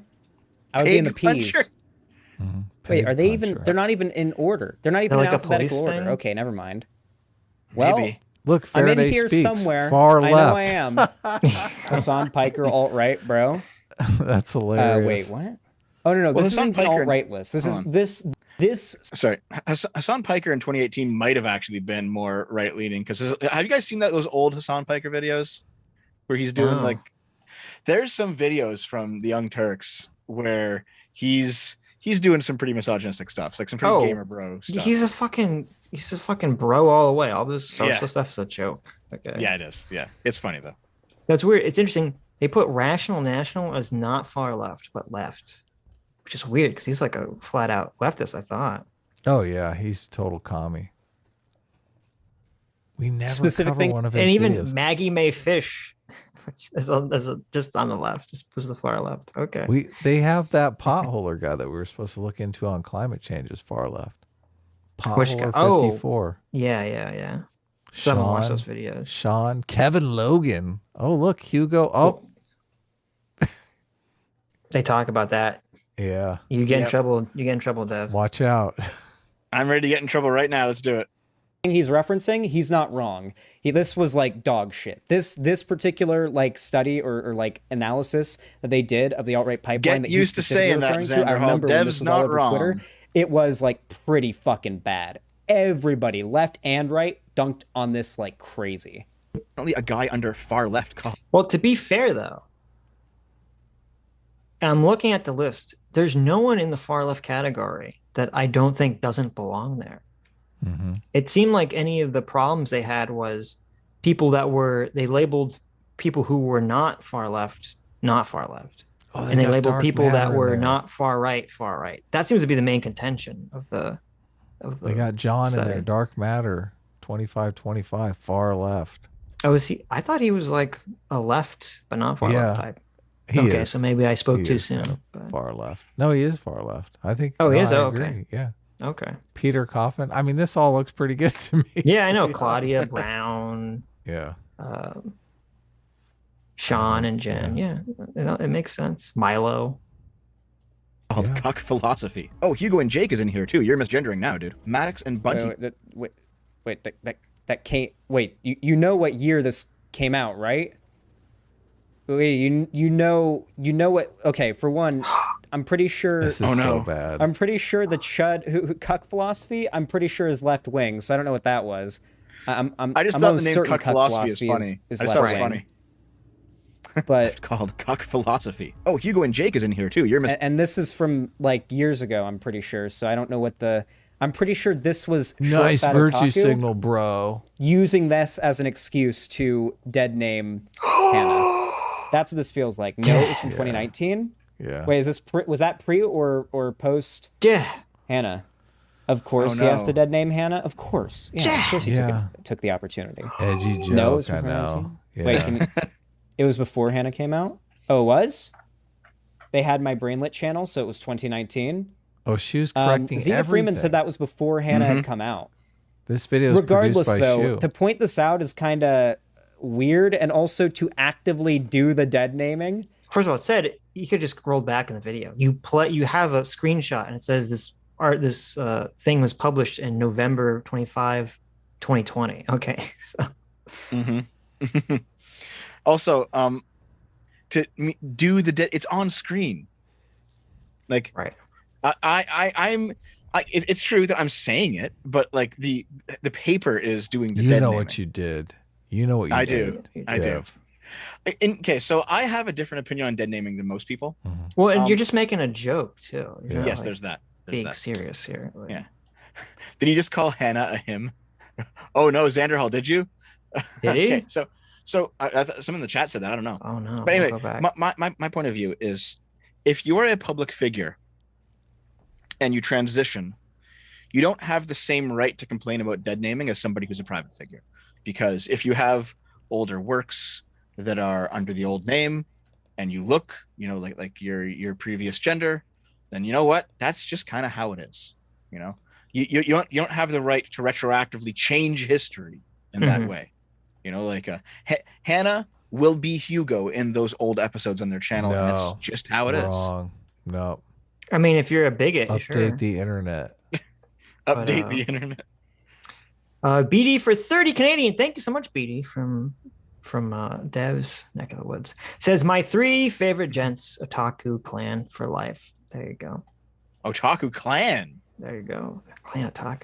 I would be in the Pig P's. Puncher? Wait, are they Puncher. even? They're not even in order. They're not even They're in like a police alphabetical order. thing? Okay, never mind. Well, Maybe. Look, I'm Faraday in here speaks. somewhere. Far I left. know I am. Hassan Piker, alt right, bro. That's hilarious. Wait, what? Oh no, Well, this Hassan isn't an Piker- alt right list. This is Hold on. this. Sorry, Hassan Piker in 2018 might have actually been more right leaning because have you guys seen those old Hassan Piker videos where he's doing No. like? There's some videos from the Young Turks where he's doing some pretty misogynistic stuff, like some pretty Oh, gamer bro stuff. He's a fucking bro all the way. All this social Yeah. stuff's a joke. Okay. Yeah, it is. Yeah, it's funny though. That's weird. It's interesting. They put Rational National as not far left, but left, which is weird because he's like a flat out leftist, I thought. Oh yeah, he's total commie. We never Specific cover thing- one of his And even videos. Maggie May Fish is just on the left, just was the far left. Okay. They have that potholer guy that we were supposed to look into on climate change as far left. Which guy? Potholer Oh. 54. Yeah. Some watch Sean, those videos. Sean, Kevin Logan. Oh look, Hugo. Oh They talk about that. yeah. You get in Yep. trouble. You get in trouble, Dev. Watch out. I'm ready to get in trouble right now. Let's do it. Thing he's referencing, he's not wrong. This was like dog shit. This particular like study or like analysis that they did of the alt-right pipeline Get that used to he's specifically saying that, referring to, I Xander Hall. remember when Dev's this was not all over wrong. Twitter. It was like pretty fucking bad. Everybody, left and right, dunked on this like crazy. a guy under far left called Well, to be fair though, I'm looking at the list. There's no one in the far left category that I don't think doesn't belong there. Mm-hmm. It seemed like any of the problems they had was people that they labeled people who were not far left. Oh, And they got labeled dark people matter that in were there. not far right. That seems to be the main contention of the They got John in study. there. Dark matter. 25-25. Far left. Oh, is he? I thought he was like a left, but not far Yeah, left type. He Okay, is. so maybe I spoke He too is soon. kind of but- Far left. No, he is far left. I think. Oh, he no, is? I Oh, agree. okay. Yeah. Okay. Peter Coffin. I mean, this all looks pretty good to me. Yeah, I know. to be Claudia honest. Brown, Yeah. Sean and Jen. Yeah, it makes sense. Milo. Yeah. Cuck Philosophy. Oh, Hugo and Jake is in here too. You're misgendering now, dude. Maddox and Bunty. That came. Wait, you know what year this came out, right? Wait, you know what? Okay, for one, I'm pretty sure. This is so bad. I'm pretty sure the chud who cuck philosophy. I'm pretty sure is left wing. So I don't know what that was. I just thought the name cuck philosophy is funny. I just thought it was funny. But called cuck philosophy. Oh, Hugo and Jake is in here too. And this is from like years ago. I'm pretty sure. So I don't know what the. I'm pretty sure this was nice virtue signal, bro. Using this as an excuse to dead name Hannah. That's what this feels like. No, it was from 2019. Yeah. Wait, is this was that pre or post? Yeah. Hannah. Of course, he has to dead name Hannah. Of course. Yeah. Of course, he took the opportunity. Edgy joke. No, it was I from know. Yeah. Wait, it was before Hannah came out. Oh, it was. They had my Brainlit channel, so it was 2019. Oh, she was correcting Zena Freeman said that was before Hannah had come out. This video is regardless, produced by though, Shu. to point this out is kind of weird, and also to actively do the dead naming. First of all, it said you could just scroll back in the video. You have a screenshot, and it says this thing was published in November 25, 2020. Okay, so. Also, to do the dead, it's on screen. Like, right. It's true that I'm saying it, but like the paper is doing the dead naming. You know what you did. You know what you did. I do. Okay, so I have a different opinion on dead naming than most people. Well, and you're just making a joke too. Yeah. Yes, there's that. Being serious here. Like, yeah. Did you just call Hannah a him? Oh no, Xanderhall, did you? Did he? Okay, so someone in the chat said that. I don't know. Oh no. But anyway, my point of view is, if you're a public figure and you transition, you don't have the same right to complain about dead naming as somebody who's a private figure. Because if you have older works that are under the old name and you look, like your previous gender, then you know what? That's just kind of how it is. You don't have the right to retroactively change history in that way. Hannah will be Hugo in those old episodes on their channel, and it's just how it is. No. I mean, if you're a bigot, update the internet. Update the internet. BD for 30 Canadian. Thank you so much, BD from Dev's neck of the woods. Says my 3 favorite gents, Otaku clan for life. There you go. Otaku clan. There you go. Clan Otaku.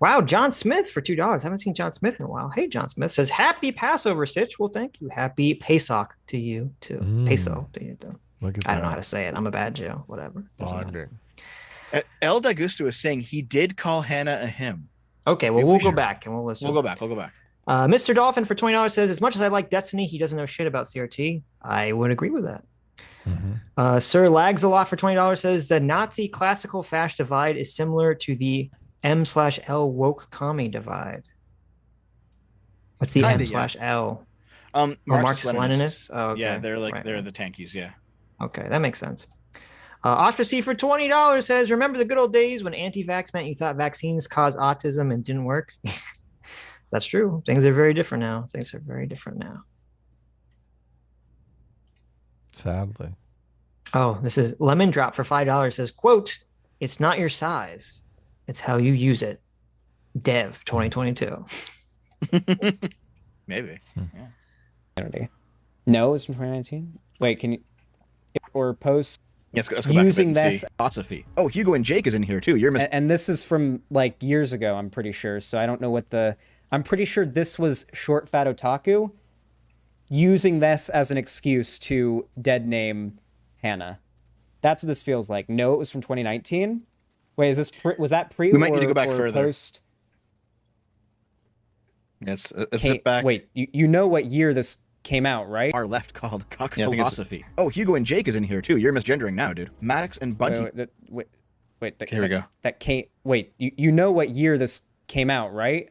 Wow, John Smith for $2. Haven't seen John Smith in a while. Hey, John Smith says happy Passover, Sitch. Well, thank you. Happy Pesach to you too. Peso to you too. Look at I don't know how to say it. I'm a bad Joe. Whatever. El Dagusto is saying he did call Hannah a him. Okay, well, we'll go back and we'll listen. We'll go back. Mr. Dolphin for $20 says, as much as I like Destiny, he doesn't know shit about CRT. I would agree with that. Sir Lags a lot for $20 says the Nazi classical fash divide is similar to the M/L woke commie divide. What's the M/L? Marxist-Leninists? Oh, okay. Yeah, they're the tankies, yeah. Okay, that makes sense. Ostracy for $20 says, remember the good old days when anti-vax meant you thought vaccines caused autism and didn't work? That's true. Things are very different now. Sadly. Oh, this is Lemon Drop for $5 says, quote, it's not your size. It's how you use it. Dev 2022. Maybe. Yeah. No, it's from 2019. Wait, can you or post let's go using this philosophy? Oh, Hugo and Jake is in here too. And this is from like years ago, I'm pretty sure. So I don't know what I'm pretty sure this was Short Fat Otaku using this as an excuse to dead name Hannah. That's what this feels like. No, it was from 2019. Wait, is this was that pre? We might need to go back further. Post? Let's zip back. Wait, you know what year this came out, right? Our left called cuck philosophy. Oh, Hugo and Jake is in here too. You're misgendering now, dude. Maddox and Bunty. Wait, here we go. That came. Wait, you know what year this came out, right?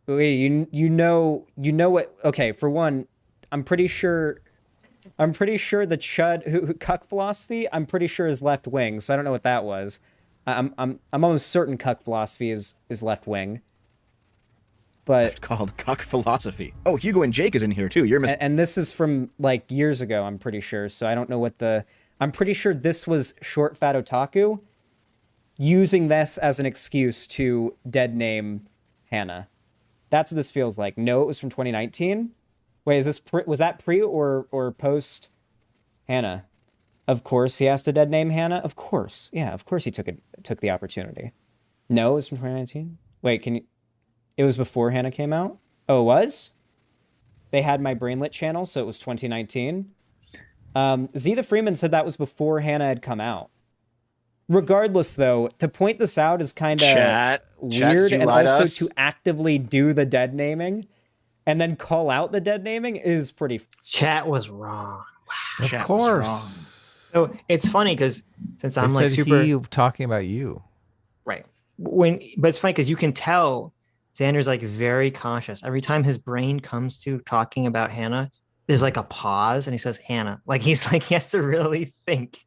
Wait, you know what? Okay, for one, I'm pretty sure the chud who cuck philosophy. I'm pretty sure is left wing. So I don't know what that was. I'm almost certain cuck philosophy is left wing. But called cuck philosophy. Oh, Hugo and Jake is in here too. And this is from like years ago, I'm pretty sure. So I don't know what I'm pretty sure this was Short Fat Otaku using this as an excuse to dead name Hannah. That's what this feels like. No, it was from 2019. Wait, was that pre or post Hannah? Of course he has to dead name Hannah. Of course. Yeah, of course he took the opportunity. No, it was from 2019. Wait, it was before Hannah came out? Oh, it was? They had my Brainlit channel, so it was 2019. Z the Freeman said that was before Hannah had come out. Regardless, though, to point this out is kind of weird, and also to actively do the dead naming and then call out the dead naming is pretty... Chat was wrong. Wow. Of course. So it's funny because since I'm like super talking about you, right? But it's funny because you can tell Xander's like very conscious. Every time his brain comes to talking about Hannah, there's like a pause, and he says Hannah. Like he has to really think.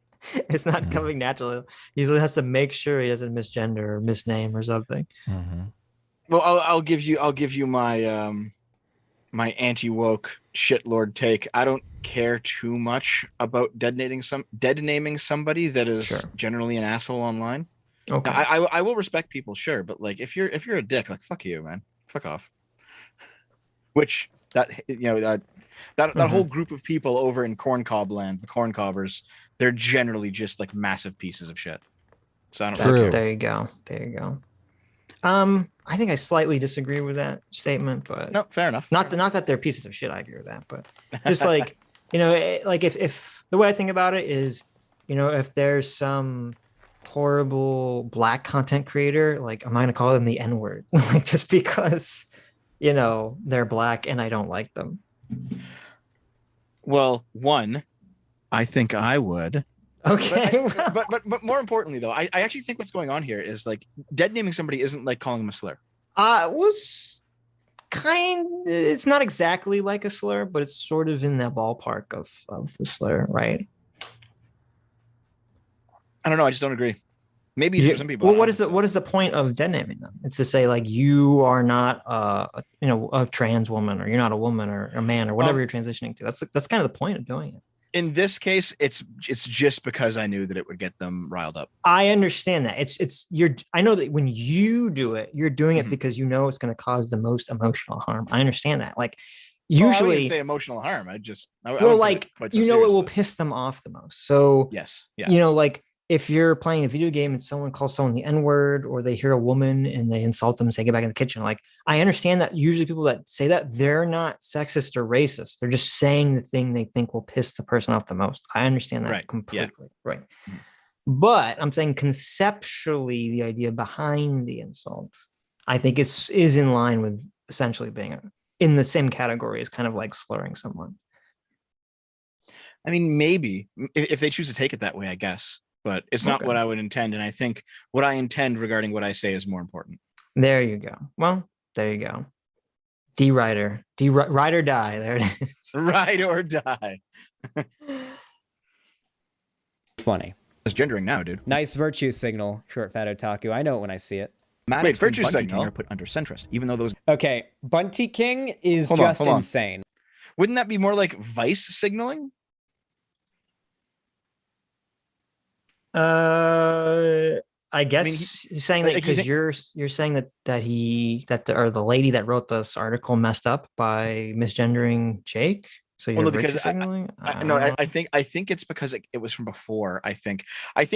It's not coming naturally. He has to make sure he doesn't misgender or misname or something. Well, I'll give you my my anti-woke shitlord take. I don't care too much about dead naming somebody that is generally an asshole online. Okay. Now, I will respect people, sure, but like if you're a dick, like fuck you, man. Fuck off. Which that whole group of people over in corncob land, the corncobbers, they're generally just like massive pieces of shit. So I don't really care. There you go. I think I slightly disagree with that statement, but no, fair enough. Not that they're pieces of shit. I agree with that, but just like like if the way I think about it is, if there's some horrible black content creator, like I'm not gonna call them the N-word, like just because they're black and I don't like them. Well, I think I would. Okay. But more importantly, though, I actually think what's going on here is like dead naming somebody isn't like calling them a slur. It's not exactly like a slur, but it's sort of in the ballpark of the slur, right? I don't know. I just don't agree. Maybe for some people. Well, what is the point of dead naming them? It's to say like you are not a trans woman, or you're not a woman or a man or whatever you're transitioning to. That's kind of the point of doing it. In this case, it's just because I knew that it would get them riled up. I understand that. I know that when you do it, you're doing it because you know it's going to cause the most emotional harm. I understand that. Like usually, I wouldn't say emotional harm. I it will piss them off the most. So yes, yeah. Like if you're playing a video game and someone calls someone the N-word, or they hear a woman and they insult them and say, get back in the kitchen. Like, I understand that usually people that say that, they're not sexist or racist. They're just saying the thing they think will piss the person off the most. I understand that completely. Yeah. Right. But I'm saying conceptually, the idea behind the insult, I think is in line with essentially being in the same category as kind of like slurring someone. I mean, maybe if they choose to take it that way, I guess. But it's not what I would intend. And I think what I intend regarding what I say is more important. There you go. Well, there you go. Ride or die. There it is. Ride or die. Funny. It's gendering now, dude. Nice virtue signal, short fat otaku. I know it when I see it. Wait, virtue signal are put under centrist, even though those... Okay, Bunty King is hold on. Insane. Wouldn't that be more like vice signaling? I guess he's saying that because you're saying that the lady that wrote this article messed up by misgendering Jake. So you're virtue signaling? I think it's because it was from before. I think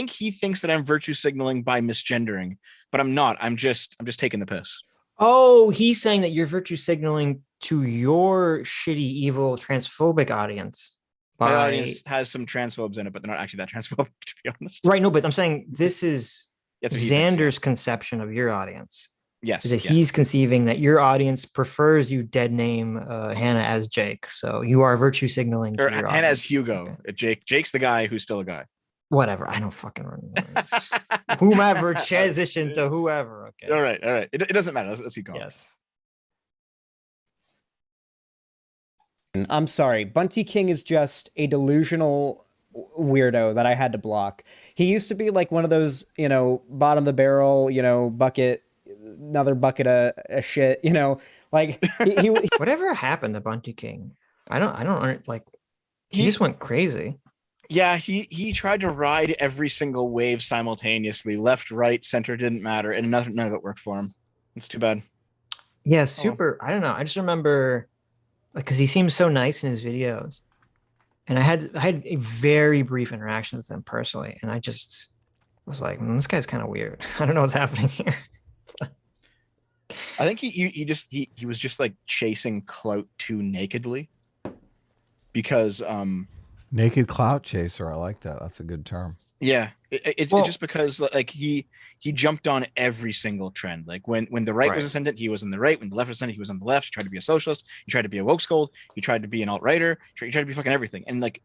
he thinks that I'm virtue signaling by misgendering, but I'm not. I'm just taking the piss. Oh, he's saying that you're virtue signaling to your shitty, evil, transphobic audience. My audience has some transphobes in it, but they're not actually that transphobic, to be honest. Right, no, but I'm saying this is Xander's conception of your audience. Yes. Is that he's conceiving that your audience prefers you dead name Hannah as Jake. So you are virtue signaling to your Hannah audience. as Hugo. Okay. Jake's the guy who's still a guy. Whatever. I don't fucking remember. Whomever transition to whoever. Okay. All right. It doesn't matter. Let's keep going. Yes. I'm sorry. Bunty King is just a delusional weirdo that I had to block. He used to be like one of those, bottom of the barrel, bucket, another bucket of shit, like he whatever happened to Bunty King? I don't like he just went crazy. Yeah, he tried to ride every single wave simultaneously. Left, right, center didn't matter, and none of it worked for him. It's too bad. Yeah, super. I don't know. I just remember because he seems so nice in his videos. And I had a very brief interaction with them personally, and I just was like, this guy's kind of weird. I don't know what's happening here. I think he was just like chasing clout too nakedly, because naked clout chaser. I like that. That's a good term. Yeah, it's just because like he jumped on every single trend. Like when the right was ascendant, he was on the right. When the left was ascendant, he was on the left. He tried to be a socialist. He tried to be a woke scold. He tried to be an alt-righter. He tried to be fucking everything. And like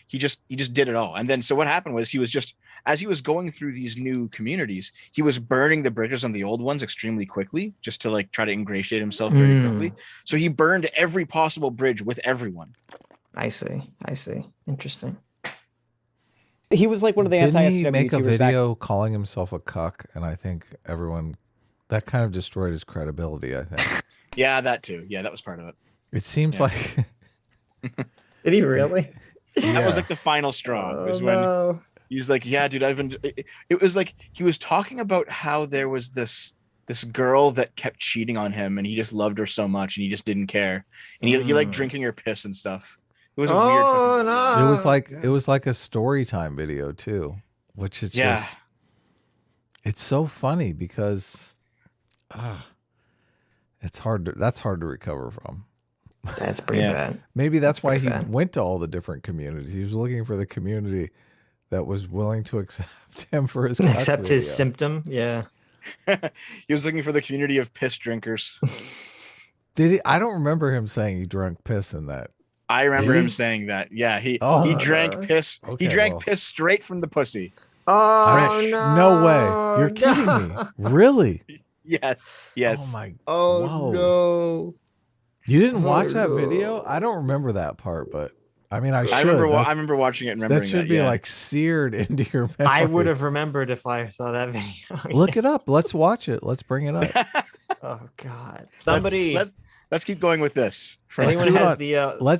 he just did it all. And then so what happened was he was just, as he was going through these new communities, he was burning the bridges on the old ones extremely quickly, just to like try to ingratiate himself very quickly. So he burned every possible bridge with everyone. I see. Interesting. He was like one of the anti-SJW Didn't he make a YouTubers video calling himself a cuck? And I think that kind of destroyed his credibility, I think. Yeah, that too. Yeah, that was part of it. It seems like... Did he really? That was like the final straw. Was when he's like, yeah, dude, I've been... It was like he was talking about how there was this girl that kept cheating on him, and he just loved her so much, and he just didn't care. And he liked drinking her piss and stuff. It was a weird. No. It was like a story time video too, which is just, it's so funny because that's hard to recover from. That's pretty bad. Maybe that's why he went to all the different communities. He was looking for the community that was willing to accept him for his his symptom. Yeah. He was looking for the community of piss drinkers. Did he? I don't remember him saying he drank piss in that. I remember him saying that. Yeah, he drank piss. Okay, he drank piss straight from the pussy. Oh no way! You're kidding me? Really? Yes. Oh my! Oh no! You didn't watch that video? I don't remember that part, but I mean, I should. I remember watching it and remembering that. Should be like seared into your memory. I would have remembered if I saw that video. Look it up. Let's watch it. Let's bring it up. Oh God! Let's keep going with this. Let's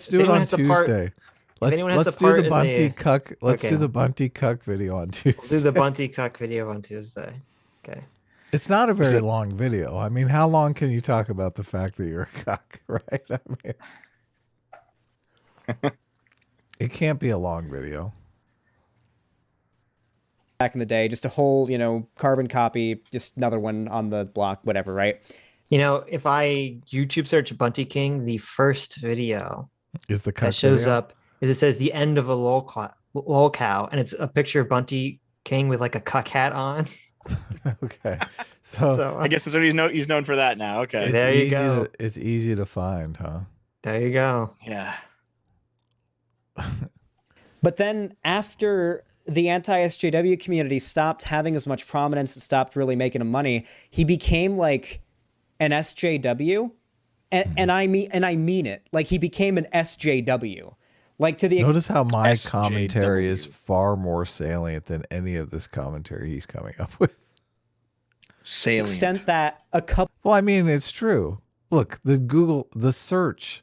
do it on Tuesday. Let's do the Bunty Cuck. Let's do the Bunty Cuck video on Tuesday. We'll do the Bunty Cuck video on Tuesday. Okay. It's not a very long video. I mean, how long can you talk about the fact that you're a cuck, right? I mean, it can't be a long video. Back in the day, just a whole, carbon copy, just another one on the block, whatever, right? If I YouTube search Bunty King, the first video is the that shows up is it says the end of a lol cow, and it's a picture of Bunty King with like a cuck hat on. Okay, so I guess that's what he's known for that now. Okay, there you go. It's easy to find, huh? There you go. Yeah. But then after the anti-SJW community stopped having as much prominence and stopped really making him money, he became like an SJW, and I mean it. Like he became an SJW. Like to the notice how my commentary is far more salient than any of this commentary he's coming up with. Salient. Extent that a couple. Well, I mean, it's true. Look, the search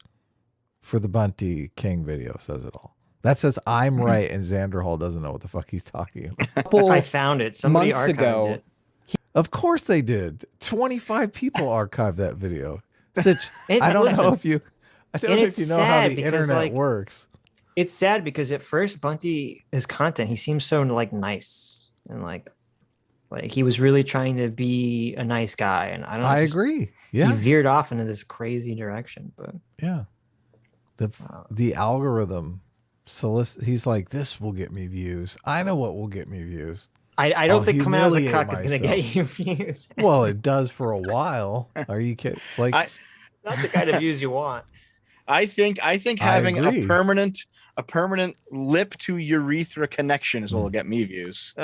for the Bunty King video says it all. That says I'm right, and Xander Hall doesn't know what the fuck he's talking about. I found it. Somebody months archived ago. it. Of course they did. 25 people archived that video. Sitch, I don't listen, know if you know how the internet works. It's sad because at first Bunty, his content, he seems so like nice and like he was really trying to be a nice guy, and I agree. Yeah, he veered off into this crazy direction. But yeah, the algorithm he's like, this will get me views. I know what will get me views. I don't think coming out as a cuck is going to get you views. Well, it does for a while. Are you kidding? Like, not the kind of views you want. I think having a permanent lip to urethra connection is what will get me views.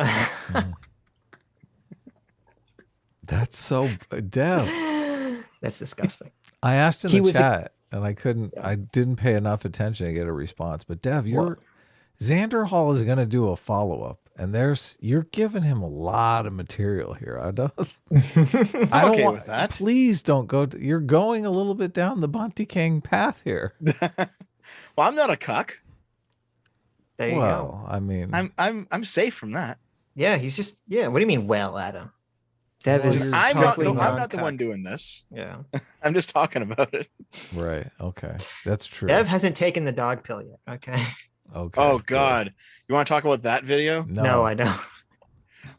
That's so Dev. That's disgusting. I asked in the chat and I couldn't. I didn't pay enough attention to get a response. But Dev, Xander Hall is going to do a follow up, and you're giving him a lot of material here. I don't with that. Please don't go. You're going a little bit down the Bunty King path here. Well, I'm not a cuck. There you go. I mean, I'm safe from that. Yeah, he's just What do you mean, Adam? Dev is. I'm not the one doing this. Yeah, I'm just talking about it. Right. Okay, that's true. Dev hasn't taken the dog pill yet. Okay. Okay. Oh God, you want to talk about that video? No, I don't.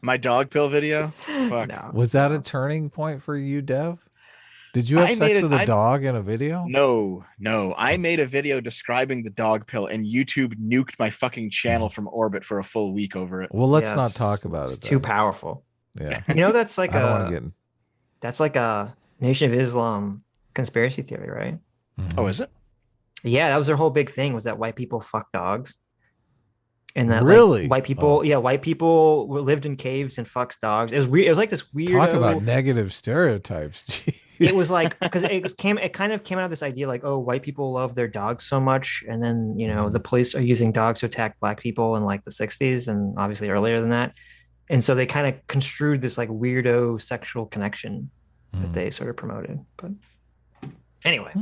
My dog pill video. Fuck. No. Was that a turning point for you, Dev? Did you have I sex made it- with a I- dog in a video? No. I made a video describing the dog pill, and YouTube nuked my fucking channel from orbit for a full week over it. Well, let's Yes. not talk about It's it. too then. powerful. Yeah. You know, that's like I don't want to get. that's like a Nation of Islam conspiracy theory, right? Oh, is it? Yeah, that was their whole big thing, was that white people fuck dogs. And that Really? like, white people, white people lived in caves and fucked dogs. It was weird. It was like this weird. Talk about negative stereotypes. Gee. It was like, because it kind of came out of this idea like, oh, white people love their dogs so much, and then the police are using dogs to attack black people in like the 60s and obviously earlier than that, and so they kind of construed this like weirdo sexual connection that they sort of promoted. But anyway,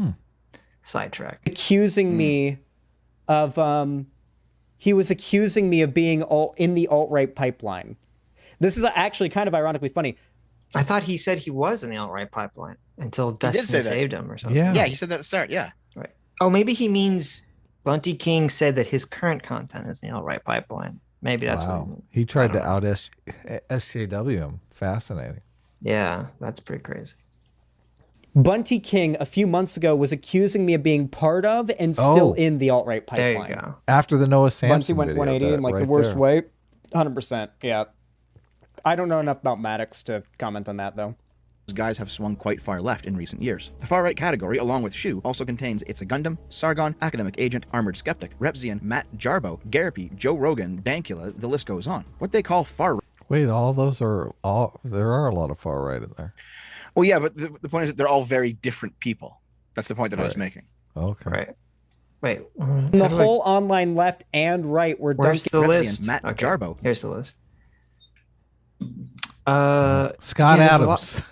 sidetrack. Accusing me of he was accusing me of being in the alt-right pipeline. This is actually kind of ironically funny. I thought he said he was in the alt-right pipeline until did say Destiny that. saved him or something. Yeah. He said that at the start. Yeah. Right. Oh, maybe he means Bunty King said that his current content is in the alt-right pipeline. Maybe that's what he meant. He tried I to don't out SJW him. Fascinating. Yeah, that's pretty crazy. Bunty King a few months ago was accusing me of being part of and still Oh. in the alt-right There pipeline. you go. After the Noah Samson Bunty went video, 180 in like the right worst there. way. 100%. Yeah. I don't know enough about Maddox to comment on that though. Those guys have swung quite far left in recent years. The far-right category, along with Shu, also contains It's a Gundam, Sargon, Academic Agent, Armored Skeptic, Repzian, Matt Jarbo, Garapi, Joe Rogan, Dankula, the list goes on. What they call far-right. Wait, all those are there are a lot of far right in there. Well, yeah, but the point is that they're all very different people. That's the point that I was making. Okay. Right. Wait. The whole online left and right were Where's dunking. the Repzian, list? Matt Okay, Jarbo. here's the list. Scott yeah, there's a Adams.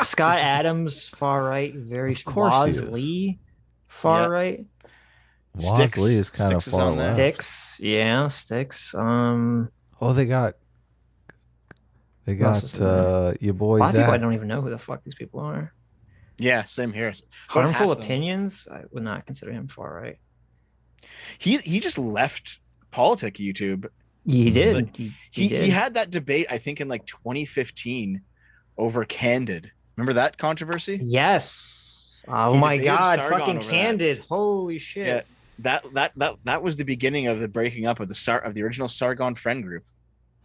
Scott Adams, far right, very Of course he is. Lee, far Yeah. right. Wosley is kind of Sticks is far on there. left. Sticks, yeah, Sticks. Oh, they got else is in there? your A boy lot of people I Zach. don't even know who the fuck these people are. Yeah, same here. About Harmful half of them. opinions. I would not consider him far right. He just left politic YouTube. He did. Like, He He did. had that debate, I think, in like 2015 over Candid. Remember that controversy? Yes. Oh He my debated God! Sargon Fucking over that. Candid. Holy shit. Yeah, that was the beginning of the breaking up of the original Sargon friend group.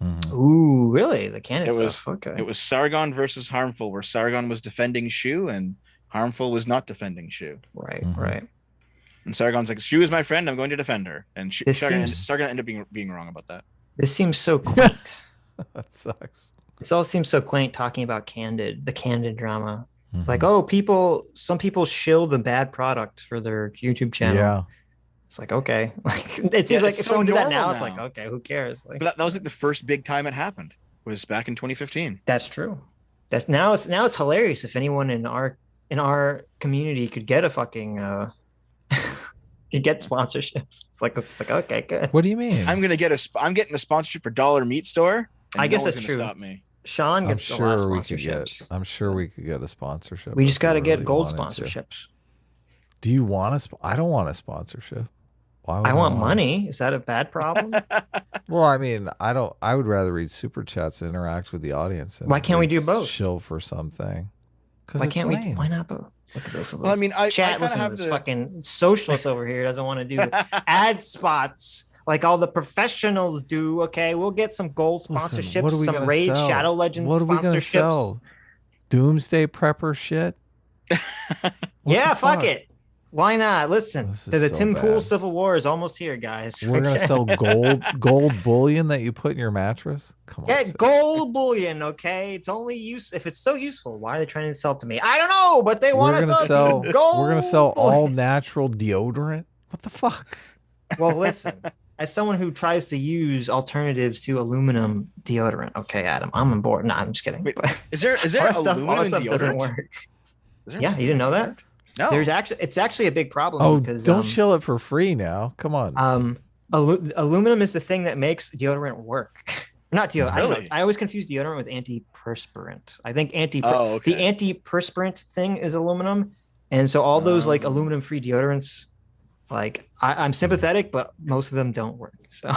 Mhm. Ooh, really? The Candid It was- stuff. Okay. It was Sargon versus Harmful, where Sargon was defending Shu and Harmful was not defending Shu. right. Mhm. Right. And Sargon's like, Shu is my friend, I'm going to defend her. And This Sargon seems- ended up being wrong about that. This seems so quaint. That sucks. This all seems so quaint talking about Candid, the Candid drama. It's like, Mhm. oh, some people shill the bad product for their YouTube channel. Yeah. It's like, okay. Like it seems Yeah, like it's if so someone did that normal now, it's like, now. okay, who cares? Like But that was like the first big time it happened, was back in 2015. that's true. That's now it's hilarious if anyone in our community could get a fucking could get sponsorships. It's like okay, good. What do you mean? I'm getting a sponsorship for Dollar Meat Store. And I guess no one's that's gonna true. Stop me. Sean I'm gets a lot of sure we could sponsorships. get. I'm sure we could get a sponsorship. We if just got to get really gold wanted to. sponsorships. Do you want I don't want a sponsorship. Why would I want it? money. Is that a bad problem? Well, I mean, I don't. I would rather read super chats and interact with the audience. And Why can't we do it's both? Chill for something. Because Why can't we? Why not both? Look at this. Well, I mean, I Chat, kinda listen to have this the- fucking socialist over here doesn't want to do ad spots like all the professionals do. Okay, we'll get some gold Listen, sponsorships, what are we some gonna Raid sell? Shadow Legends What are we gonna sponsorships. sell? Doomsday prepper shit. What Yeah, the fuck it. Why not? Listen, This is the so Tim Pool bad. Civil War is almost here, guys. We're gonna Okay? sell gold bullion that you put in your mattress. Come on, Yeah, Sid. gold bullion. Okay, it's only use if it's so useful. Why are they trying to sell it to me? I don't know, but they want We're to gonna sell. sell. Gold We're gonna sell all bullion. natural deodorant. What the fuck? Well, listen, as someone who tries to use alternatives to aluminum deodorant, okay, Adam, I'm on board. No, I'm just kidding. Wait, But Is there all that aluminum all that in stuff doesn't deodorant? work. Is there Yeah, you didn't know that? No. It's actually a big problem Oh, because don't shill it for free now. Come on. aluminum is the thing that makes deodorant work. Not deodorant. I don't know. Really? I always confuse deodorant with antiperspirant. I think Oh, okay. the antiperspirant thing is aluminum, and so all those like Oh. aluminum-free deodorants Like I'm sympathetic, but most of them don't work. So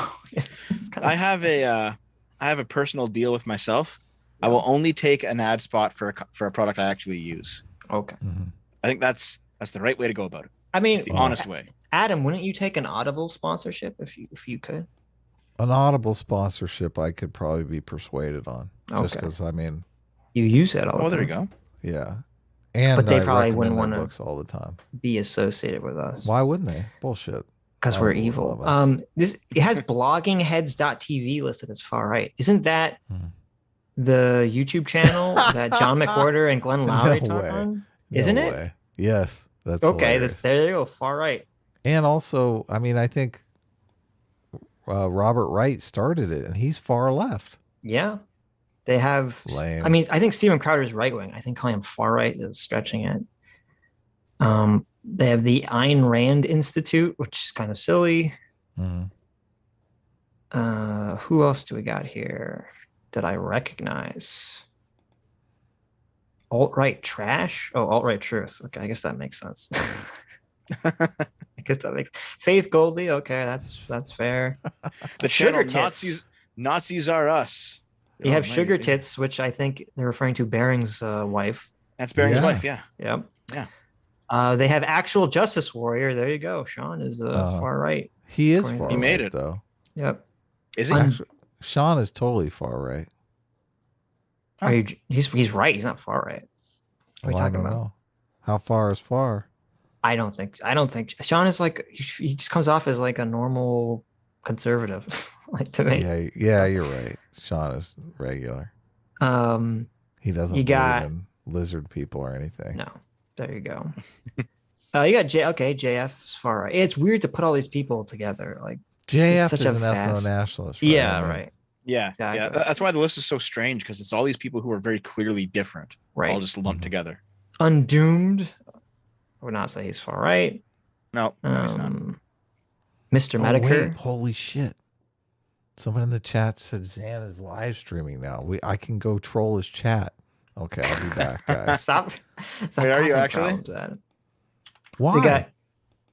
I have a personal deal with myself. I will only take an ad spot for a product I actually use. Okay. I think that's the right way to go about it. I mean, It's the honest way. Adam, wouldn't you take an Audible sponsorship if you could? An Audible sponsorship, I could probably be persuaded on. Just Okay. because, I mean, You use it all the time. there you go. yeah. And But they I probably recommend wouldn't their wanna- books all the time. Be associated with us Why wouldn't they? Bullshit. because I we're would evil. love us. It has bloggingheads.tv listed as far right. Isn't that Hmm. the YouTube channel that John McWhorter and Glenn Lowry No talk way. on? No Isn't it? way. Yes, that's Okay, hilarious. there you go, far right. And also, I mean, I think Robert Wright started it, and he's far left. Yeah. They have Lame. I mean, I think Steven Crowder is right wing. I think calling him far right is stretching it. They have the Ayn Rand Institute, which is kind of silly. Mhm. Who else do we got here that I recognize? Alt-right trash? Oh, alt-right truth. Okay, I guess that makes sense. I guess that makes Faith Goldie. Okay, that's fair. The Sugar channel tits. Nazis are us. You have Oh, Sugar maybe. Tits, which I think they're referring to Bering's wife. That's Bering's Yeah. wife. Yeah. Yep. Yeah. They have Actual Justice Warrior. There you go. Sean is far right. He is According- far He right, made it. though. Yep. Is he? Actually, Sean is totally far right. Are you? He's right. He's not far right. What are you Well, I talking don't about? know. How far is far? I don't think Sean is like he just comes off as like a normal conservative, like to me. Yeah, you're right. Sean is regular. He doesn't You believe got- in lizard people or anything. No, there you go. You got JF is far right. It's weird to put all these people together. Like JF such is a an vast- ethno-nationalist. yeah, I mean, right, Yeah. Exactly. Yeah. That's why the list is so strange, because it's all these people who are very clearly different, right. all just lumped Mhm. together. Undoomed. I would not say he's far right. No, he's not. Mr. Oh, Medicare. wait, holy shit. Someone in the chat said Zan is live streaming now. I can go troll his chat. Okay, I'll be back, guys. Stop. Wait, are you causing actually? problems, Adam. Why?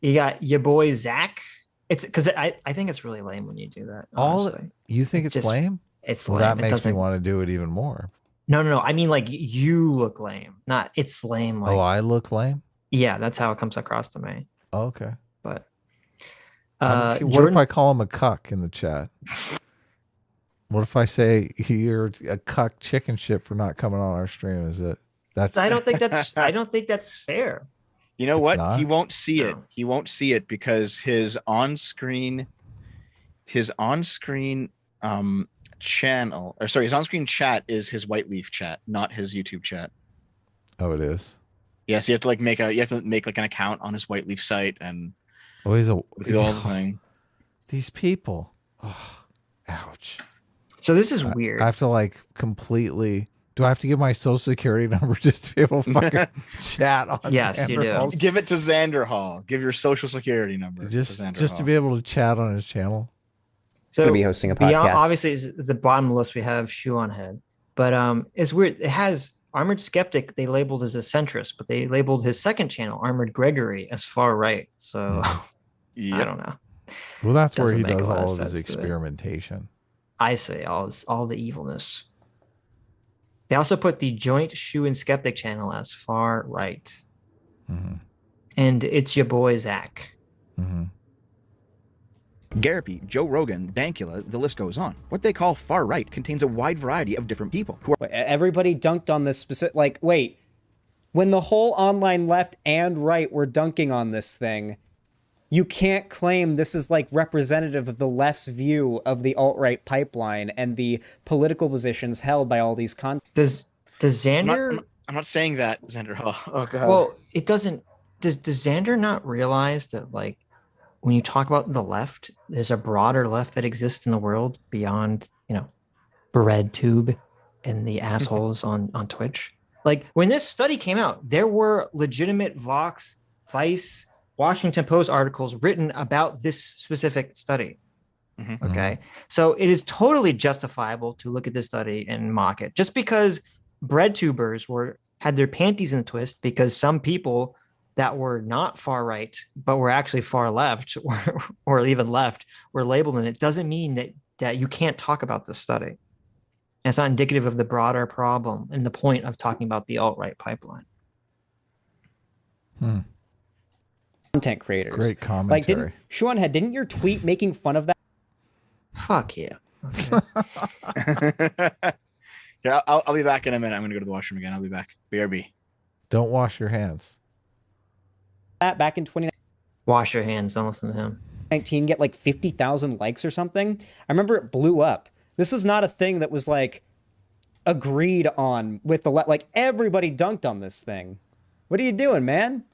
You got your boy Zach. It's because I think it's really lame when you do that. Honestly. You think it's Just lame? It's Well, lame. that It makes me doesn't- want to do it even more. No. I mean, like you look lame. Not it's lame. Like I look lame? yeah, that's how it comes across to me. Oh, okay. But What Jordan, if I call him a cuck in the chat? What if I say you're a cuck chicken shit for not coming on our stream? Is it? That's I don't think that's fair. You know It's what? not? He won't see it. No. He won't see it because his on-screen channel, or sorry, his on-screen chat is his White Leaf chat, not his YouTube chat. Oh, it is. Yes, you have to make like an account on his White Leaf site and Oh, he's a do all the thing. These people. Oh, ouch. So this is weird. I have to like completely. Do I have to give my social security number just to be able to fucking chat on? Yes, you Xander do. Hall's- Give it to Xander Hall. Give your social security number. Just to Xander to Hall. be able to chat on his channel. So Gonna be hosting a beyond, podcast. obviously, is the bottom of the list we have Shoe on Head, but it's weird. It has Armored Skeptic. They labeled as a centrist, but they labeled his second channel, Armored Gregory, as far right. So I Yep. don't know. Well, that's where Doesn't he make a does lot of all of his sense to me. experimentation. I say all the evilness. They also put the Joint Shoe and Skeptic channel as far right, Hmm. and it's your boy Zach. Hmm. Garapi, Joe Rogan, Dankula, the list goes on. What they call far right contains a wide variety of different people who are Wait, everybody dunked on this specific. Like, wait, when the whole online left and right were dunking on this thing, you can't claim this is like representative of the left's view of the alt-right pipeline and the political positions held by all these Does I'm not, Xander? I'm not saying that, Xander Hall. Oh god. Well, it doesn't. Does Xander not realize that, like, when you talk about the left, there's a broader left that exists in the world beyond, BreadTube and the assholes on Twitch? Like, when this study came out, there were legitimate Vox, Vice, Washington Post articles written about this specific study. Mhm. Okay. So it is totally justifiable to look at this study and mock it. Just because bread tubers had their panties in a twist because some people that were not far right, but were actually far left or even left were labeled in it doesn't mean that you can't talk about this study. It's not indicative of the broader problem and the point of talking about the alt-right pipeline. Content creators. Great commentary. Like, didn't your tweet making fun of that? Fuck yeah. Okay. Yeah, I'll be back in a minute. I'm gonna go to the washroom again. I'll be back. BRB. Don't wash your hands. Back in 2019. Wash your hands. Don't listen to him. Get like 50,000 likes or something. I remember it blew up. This was not a thing that was like agreed on with the like everybody dunked on this thing. What are you doing, man?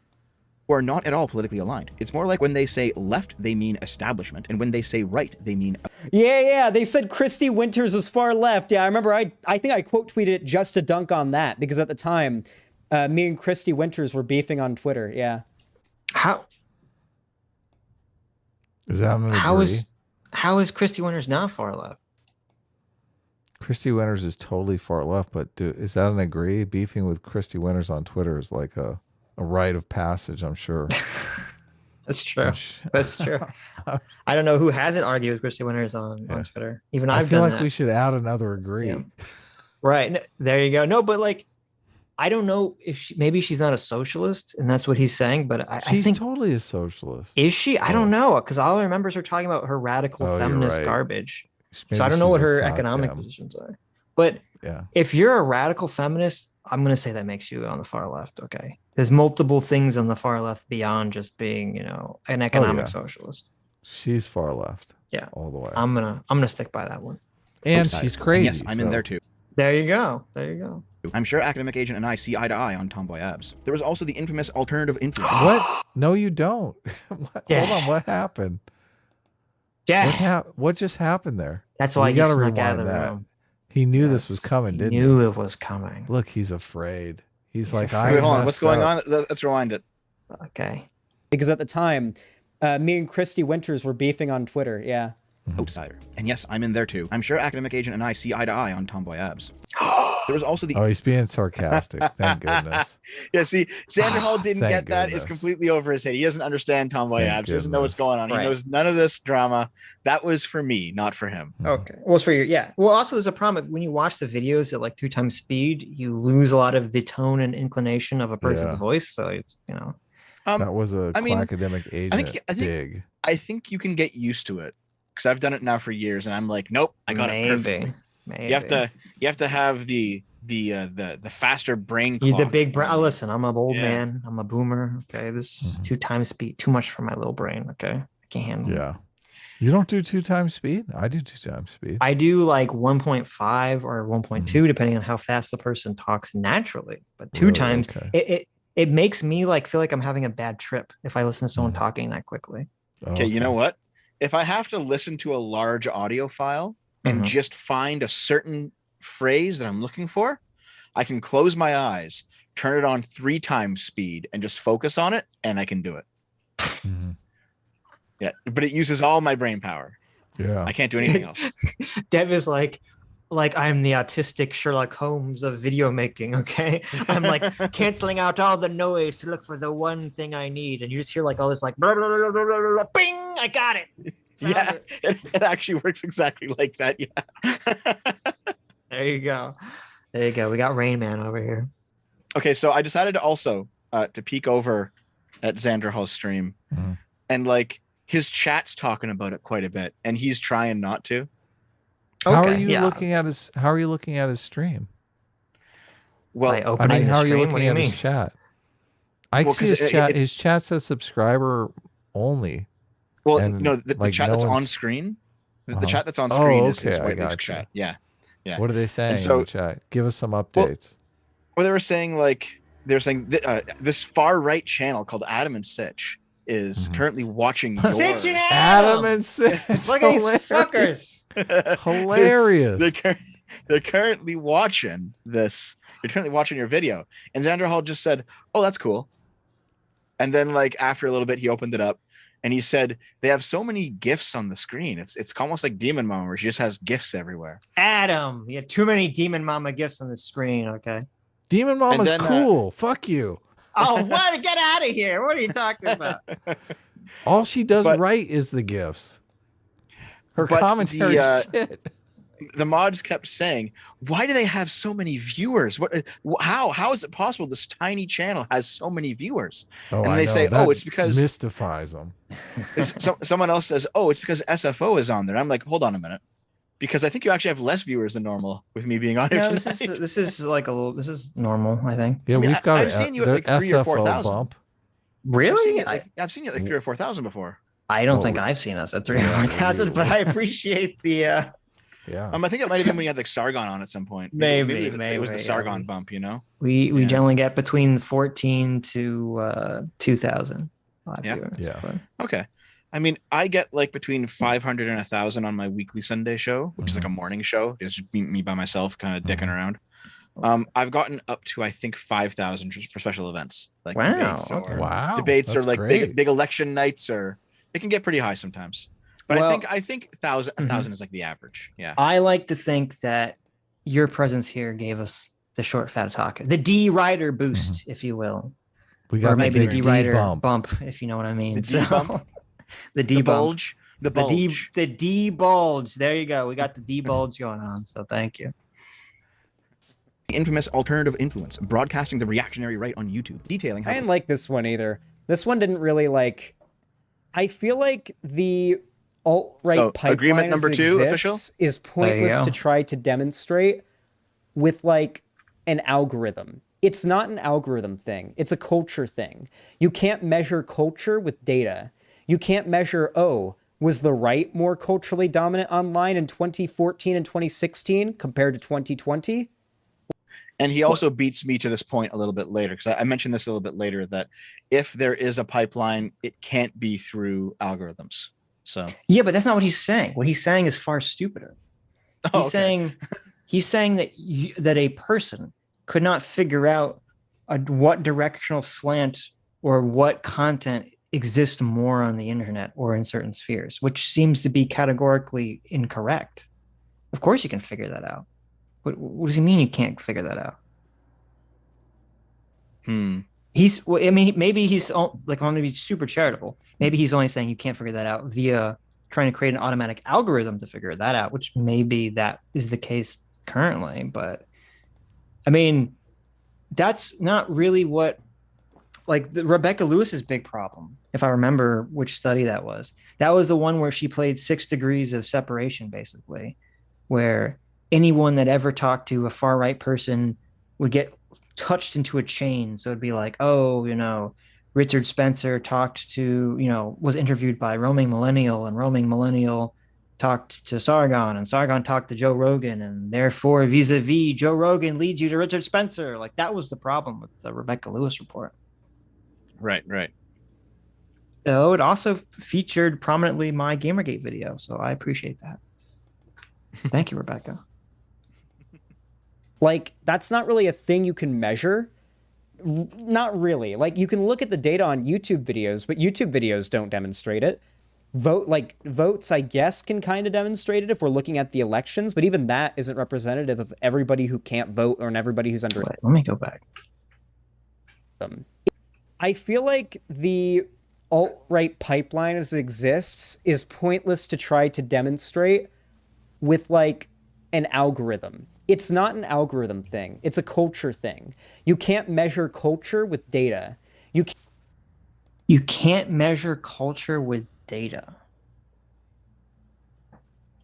Who are not at all politically aligned. It's more like when they say left, they mean establishment, and when they say right, they mean... Yeah, they said Christy Winters is far left. Yeah, I remember I think I quote tweeted it just to dunk on that, because at the time, me and Christy Winters were beefing on Twitter, yeah. How is Christy Winters not far left? Christy Winters is totally far left, but is that an agree? Beefing with Christy Winters on Twitter is like a rite of passage, I'm sure. That's true. That's true. I don't know who hasn't argued with Christy Winters on Twitter. Even I've feel done like that. we should add another agree. Yeah. Right. There you go. No, but like, I don't know if maybe she's not a socialist and that's what he's saying, but I think totally a socialist. Is she? I don't know, because all I remember is her talking about her radical feminist garbage. So I don't know what her economic positions are. But if you're a radical feminist, I'm going to say that makes you on the far left. Okay. There's multiple things on the far left beyond just being, an economic socialist. She's far left. Yeah. All the way. I'm gonna stick by that one. And she's crazy. And yes, I'm in there too. There you go. I'm sure Academic Agent and I see eye to eye on Tomboy Abs. There was also the infamous alternative influence. What? No, you don't. Yeah. Hold on. What happened? Yeah. What just happened there? That's why you he snuck out of the room. He knew this was coming, didn't he? Knew it was coming. Look, he's afraid. He's like, Wait, hold on. What's going on? Let's rewind it. Okay. Because at the time, me and Christy Winters were beefing on Twitter, yeah. Outsider. And yes, I'm in there too. I'm sure Academic Agent and I see eye to eye on Tomboy Abs. There was also the... Oh, he's being sarcastic. Thank goodness. Yeah, see, Xander Hall didn't get that. It's completely over his head. He doesn't understand Tomboy Abs. He doesn't know what's going on. He knows none of this drama. That was for me, not for him. Okay. Well, it's for you. Yeah. Well, also there's a problem when you watch the videos at like 2 times speed, you lose a lot of the tone and inclination of a person's voice. So it's, that was academic agent. I think you can get used to it, because I've done it now for years, and I'm like, nope, I got it perfectly. Maybe. You have to have the faster brain clock. The big brain. Listen, I'm an old man. I'm a boomer. Okay, this is 2 times speed. Too much for my little brain. Okay, I can't handle it. Yeah. You don't do 2 times speed? I do 2 times speed. I do like 1.5 or 1.2, depending on how fast the person talks naturally. But 2 times, it makes me like feel like I'm having a bad trip if I listen to someone talking that quickly. Okay, you know what? If I have to listen to a large audio file and just find a certain phrase that I'm looking for, I can close my eyes, turn it on 3 times speed, and just focus on it, and I can do it. Yeah, but it uses all my brain power. Yeah, I can't do anything else. Dev is like I'm the autistic Sherlock Holmes of video making. Okay, I'm like canceling out all the noise to look for the one thing I need, and you just hear like all this like blah, blah, blah, blah, blah, blah, bing, I got it. Yeah, it actually works exactly like that. Yeah. There you go. We got Rain Man over here. Okay, so I decided to also to peek over at Xander Hall's stream, and like his chat's talking about it quite a bit, and he's trying not to. How are you looking at his stream? Well, how are you looking at his chat? I see his chat. His chat says subscriber only. Well, no, the chat that's on screen. The chat that's on screen is White chat. Yeah. What are they saying in the chat? Give us some updates. Well, they were saying this far right channel called Adam and Sitch is currently watching your... Sitch and Adam and Sitch. Look at these fuckers. Hilarious. They're currently watching this. You're currently watching your video. And Xander Hall just said, oh, that's cool. And then like after a little bit, he opened it up and he said, they have so many GIFs on the screen. It's almost like Demon Mama, where she just has GIFs everywhere. Adam, you have too many Demon Mama GIFs on the screen. Okay. Demon Mama's cool. Fuck you. Oh, what? Get out of here! What are you talking about? All she does right is the gifts. Her commentary shit. The mods kept saying, "Why do they have so many viewers? How is it possible this tiny channel has so many viewers?" Oh, and they say, that "Oh, it's because mystifies them." Someone else says, "Oh, it's because SFO is on there." I'm like, "Hold on a minute." Because I think you actually have less viewers than normal with me being on here tonight. This is like a little. This is normal, I think. Yeah, we've got. I've seen you at like 3,000 or 4,000. Bump. Really? I've seen you at like 3,000 or 4,000 before. I don't think I've seen us at 3,000 or 4,000, but I appreciate the. Yeah. I think it might have been when you had like Sargon on at some point. Maybe it was the Sargon bump, you know. We generally get between 14 to 2,000. Yeah. Okay. I mean, I get like between 500 and 1,000 on my weekly Sunday show, which is like a morning show. It's just me by myself, kind of dicking around. I've gotten up to I think 5,000 for special events, like debates or like big election nights, or it can get pretty high sometimes. But I think 1,000 is like the average. Yeah. I like to think that your presence here gave us the short fat talk, the D rider boost, if you will. We got maybe the D rider bump, if you know what I mean. The D bulge. The D bulge. There you go. We got the D bulge going on. So thank you. The infamous alternative influence, broadcasting the reactionary right on YouTube, detailing how I didn't like this one either. This one didn't really like. I feel like the alt-right pipeline agreement number 2 official is pointless to try to demonstrate with like an algorithm. It's not an algorithm thing. It's a culture thing. You can't measure culture with data. You can't measure, was the right more culturally dominant online in 2014 and 2016 compared to 2020? And he also beats me to this point a little bit later, because I mentioned this a little bit later, that if there is a pipeline, it can't be through algorithms. So yeah, but that's not what he's saying. What he's saying is far stupider. He's saying that a person could not figure out what directional slant or what content exists more on the internet or in certain spheres, which seems to be categorically incorrect. Of course you can figure that out. What does he mean you can't figure that out? Maybe he's like, I'm going to be super charitable. Maybe he's only saying you can't figure that out via trying to create an automatic algorithm to figure that out, which maybe that is the case currently. But I mean, that's not really what, like Rebecca Lewis's big problem, if I remember which study that was the one where she played 6 degrees of separation, basically, where anyone that ever talked to a far right person would get touched into a chain. So it'd be like, Richard Spencer was interviewed by Roaming Millennial, and Roaming Millennial talked to Sargon, and Sargon talked to Joe Rogan, and therefore vis-a-vis Joe Rogan leads you to Richard Spencer. Like, that was the problem with the Rebecca Lewis report. Right. Oh, it also featured prominently my Gamergate video, so I appreciate that. Thank you, Rebecca. Like, that's not really a thing you can measure. Not really. Like, you can look at the data on YouTube videos, but YouTube videos don't demonstrate it. Votes, I guess, can kind of demonstrate it if we're looking at the elections, but even that isn't representative of everybody who can't vote or everybody who's under. Let me go back. I feel like the alt-right pipeline as it exists is pointless to try to demonstrate with like an algorithm. It's not an algorithm thing. It's a culture thing. You can't measure culture with data. You can't measure culture with data.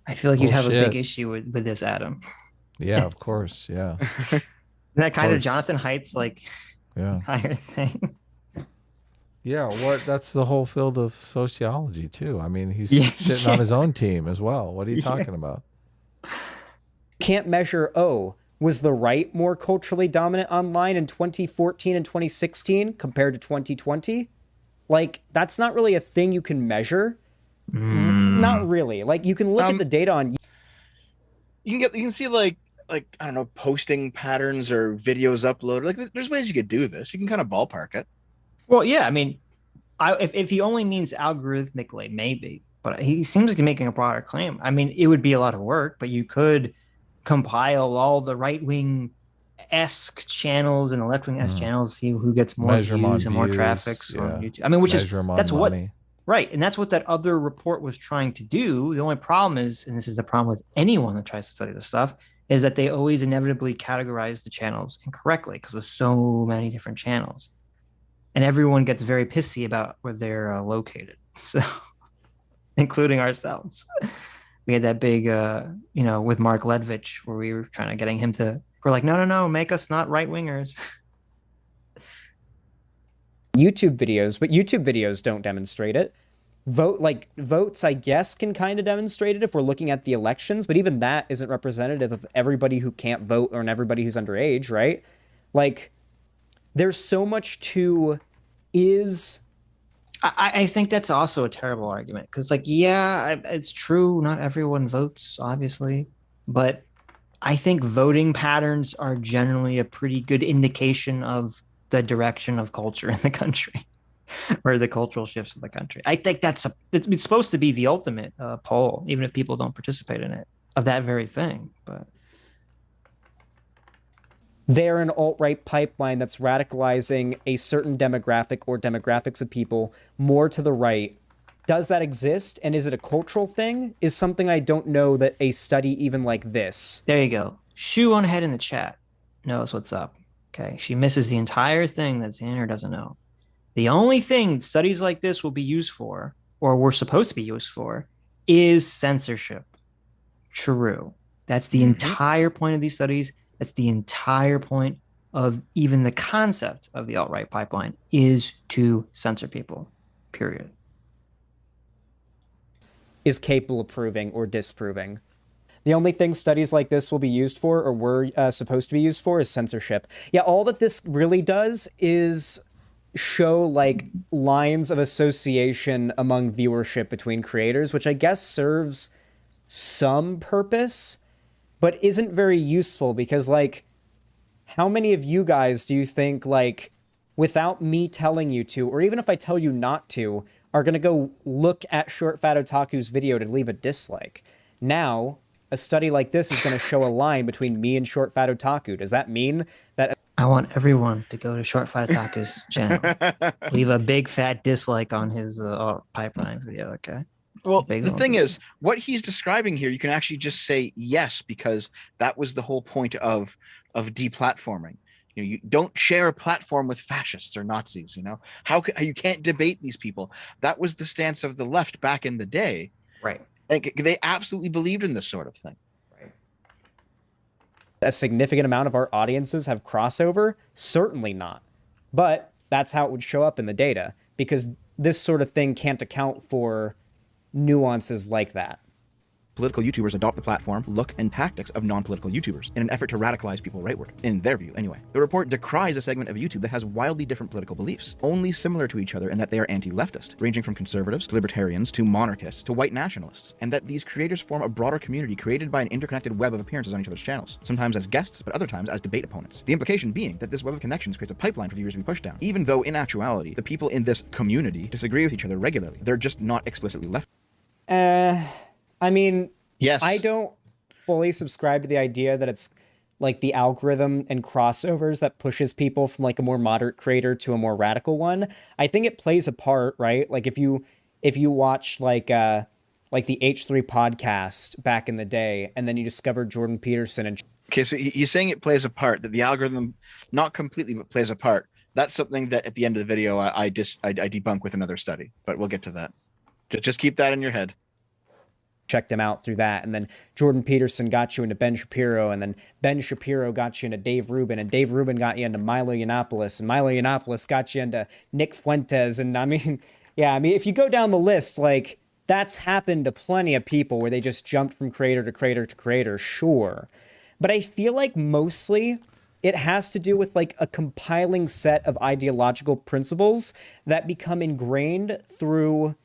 I feel like you'd have a big issue with this, Adam. Yeah, of course. Yeah. Isn't that kind of Jonathan Haidt's higher thing? Yeah, that's the whole field of sociology too. I mean, he's shitting on his own team as well. What are you talking about? Can't measure, was the right more culturally dominant online in 2014 and 2016 compared to 2020? Like, that's not really a thing you can measure. Not really. Like, you can look at the data on. You can see like I don't know, posting patterns or videos uploaded. Like, there's ways you could do this. You can kind of ballpark it. Well, yeah. I mean, if he only means algorithmically, maybe. But he seems like he's making a broader claim. I mean, it would be a lot of work, but you could compile all the right-wing esque channels and left wing esque channels, see who gets more Measure 'em on views and more views, traffic yeah. on YouTube. I mean, which Measure 'em on that's what money. right, and that's what that other report was trying to do. The only problem is, and this is the problem with anyone that tries to study this stuff, is that they always inevitably categorize the channels incorrectly because there's so many different channels, and everyone gets very pissy about where they're located. So, including ourselves. We had that big, with Mark Ledvich, where we were trying to getting him to. We're like, no, make us not right wingers. YouTube videos, but YouTube videos don't demonstrate it. Votes, I guess, can kind of demonstrate it if we're looking at the elections, but even that isn't representative of everybody who can't vote or everybody who's underage, right? Like, there's so much to is. I think that's also a terrible argument because, like, yeah, it's true. Not everyone votes, obviously, but I think voting patterns are generally a pretty good indication of the direction of culture in the country or the cultural shifts of the country. I think it's supposed to be the ultimate poll, even if people don't participate in it, of that very thing. But they're an alt-right pipeline that's radicalizing a certain demographic or demographics of people more to the right. Does that exist? And is it a cultural thing? Is something I don't know that a study even like this. There you go. Shoe on head in the chat knows what's up. Okay. She misses the entire thing that's in or doesn't know. The only thing studies like this will be used for, or were supposed to be used for, is censorship. True. That's the entire point of these studies. That's the entire point of even the concept of the alt-right pipeline, is to censor people, period. Is capable of proving or disproving. The only thing studies like this will be used for, or were supposed to be used for, is censorship. Yeah, all that this really does is show like lines of association among viewership between creators, which I guess serves some purpose, but isn't very useful because, like, how many of you guys do you think, like, without me telling you to, or even if I tell you not to, are going to go look at Short Fat Otaku's video to leave a dislike? Now, a study like this is going to show a line between me and Short Fat Otaku. Does that mean that... I want everyone to go to Short Fat Otaku's channel. Leave a big fat dislike on his pipeline video, okay? Well, the thing is, what he's describing here, you can actually just say yes, because that was the whole point of deplatforming. You know, you don't share a platform with fascists or Nazis. You know, you can't debate these people. That was the stance of the left back in the day. Right. Like, they absolutely believed in this sort of thing. Right. A significant amount of our audiences have crossover? Certainly not. But that's how it would show up in the data, because this sort of thing can't account for nuances like that. Political YouTubers adopt the platform, look, and tactics of non-political YouTubers in an effort to radicalize people rightward, in their view anyway. The report decries a segment of YouTube that has wildly different political beliefs, only similar to each other in that they are anti-leftist, ranging from conservatives to libertarians to monarchists to white nationalists, and that these creators form a broader community created by an interconnected web of appearances on each other's channels, sometimes as guests, but other times as debate opponents. The implication being that this web of connections creates a pipeline for viewers to be pushed down, even though in actuality, the people in this community disagree with each other regularly. They're just not explicitly left. I mean, yes, I don't fully subscribe to the idea that it's like the algorithm and crossovers that pushes people from like a more moderate creator to a more radical one. I think it plays a part, right? Like if you watch like the H3 podcast back in the day, and then you discovered Jordan Peterson and... Okay, so he's saying it plays a part, that the algorithm, not completely, but plays a part. That's something that at the end of the video, I debunk with another study, but we'll get to that. Just keep that in your head. Checked him out through that, and then Jordan Peterson got you into Ben Shapiro, and then Ben Shapiro got you into Dave Rubin, and Dave Rubin got you into Milo Yiannopoulos, and Milo Yiannopoulos got you into Nick Fuentes, and I mean, if you go down the list, like, that's happened to plenty of people where they just jumped from creator to creator to creator, sure. But I feel like mostly it has to do with like a compiling set of ideological principles that become ingrained through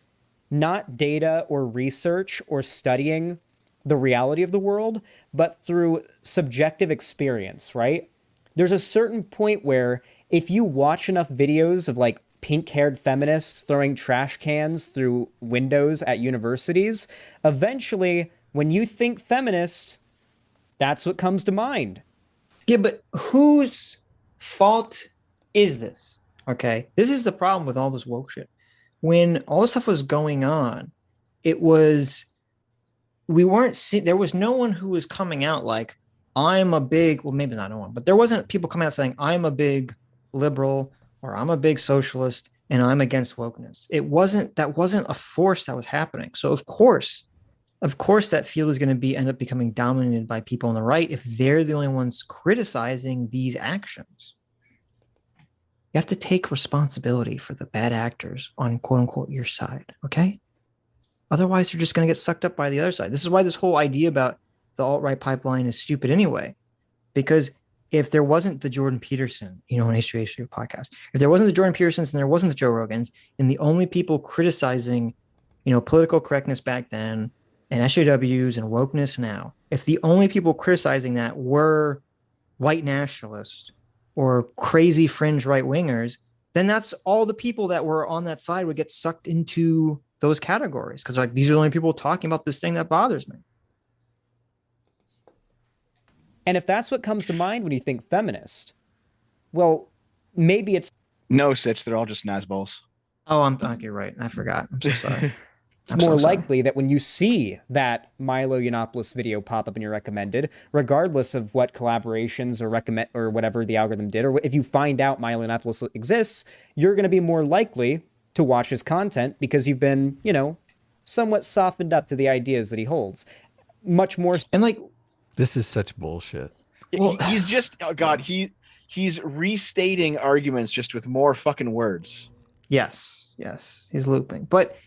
not data or research or studying the reality of the world, but through subjective experience, right? There's a certain point where if you watch enough videos of like pink-haired feminists throwing trash cans through windows at universities, eventually when you think feminist, that's what comes to mind. Yeah, but whose fault is this? Okay. This is the problem with all this woke shit. When all this stuff was going on, it was we weren't seeing there was no one who was coming out like, I'm a big, well, maybe not no one, but there wasn't people coming out saying, I'm a big liberal or I'm a big socialist and I'm against wokeness. That wasn't a force that was happening. So of course, that field is going to end up becoming dominated by people on the right if they're the only ones criticizing these actions. You have to take responsibility for the bad actors on quote unquote your side. Okay. Otherwise, you're just going to get sucked up by the other side. This is why this whole idea about the alt-right pipeline is stupid anyway, because if there wasn't the Jordan Peterson, on History podcast, if there wasn't the Jordan Petersons and there wasn't the Joe Rogans, and the only people criticizing, political correctness back then and SJWs and wokeness now, if the only people criticizing that were white nationalists or crazy fringe right wingers, then that's all the people that were on that side would get sucked into those categories because like these are the only people talking about this thing that bothers me. And if that's what comes to mind when you think feminist, well, maybe it's no, Sitch. They're all just nazballs. Oh, you're right. I forgot. I'm so sorry. It's more likely that when you see that Milo Yiannopoulos video pop up in your recommended, regardless of what collaborations or recommend or whatever the algorithm did, or if you find out Milo Yiannopoulos exists, you're going to be more likely to watch his content because you've been, somewhat softened up to the ideas that he holds. Much more. And like, this is such bullshit. Well, he's just, oh God, he's restating arguments just with more fucking words. Yes, he's looping. But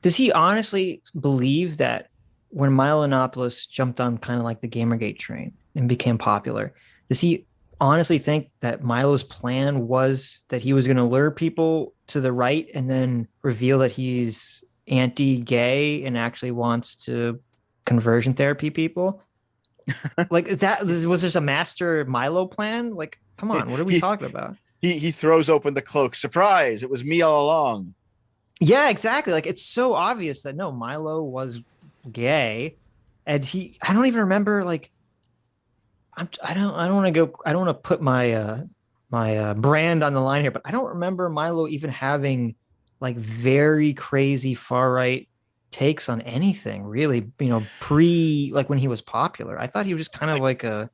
does he honestly believe that when Milo Yiannopoulos jumped on kind of like the Gamergate train and became popular, does he honestly think that Milo's plan was that he was going to lure people to the right and then reveal that he's anti-gay and actually wants to conversion therapy people? Like, was this a master Milo plan? Like, come on, what are we talking about? He throws open the cloak. Surprise! It was me all along. Yeah, exactly. Like, it's so obvious that no, Milo was gay, and I don't even remember. Like, I don't want to put my brand on the line here, but I don't remember Milo even having like very crazy far right takes on anything really, like when he was popular. I thought he was just kind of like a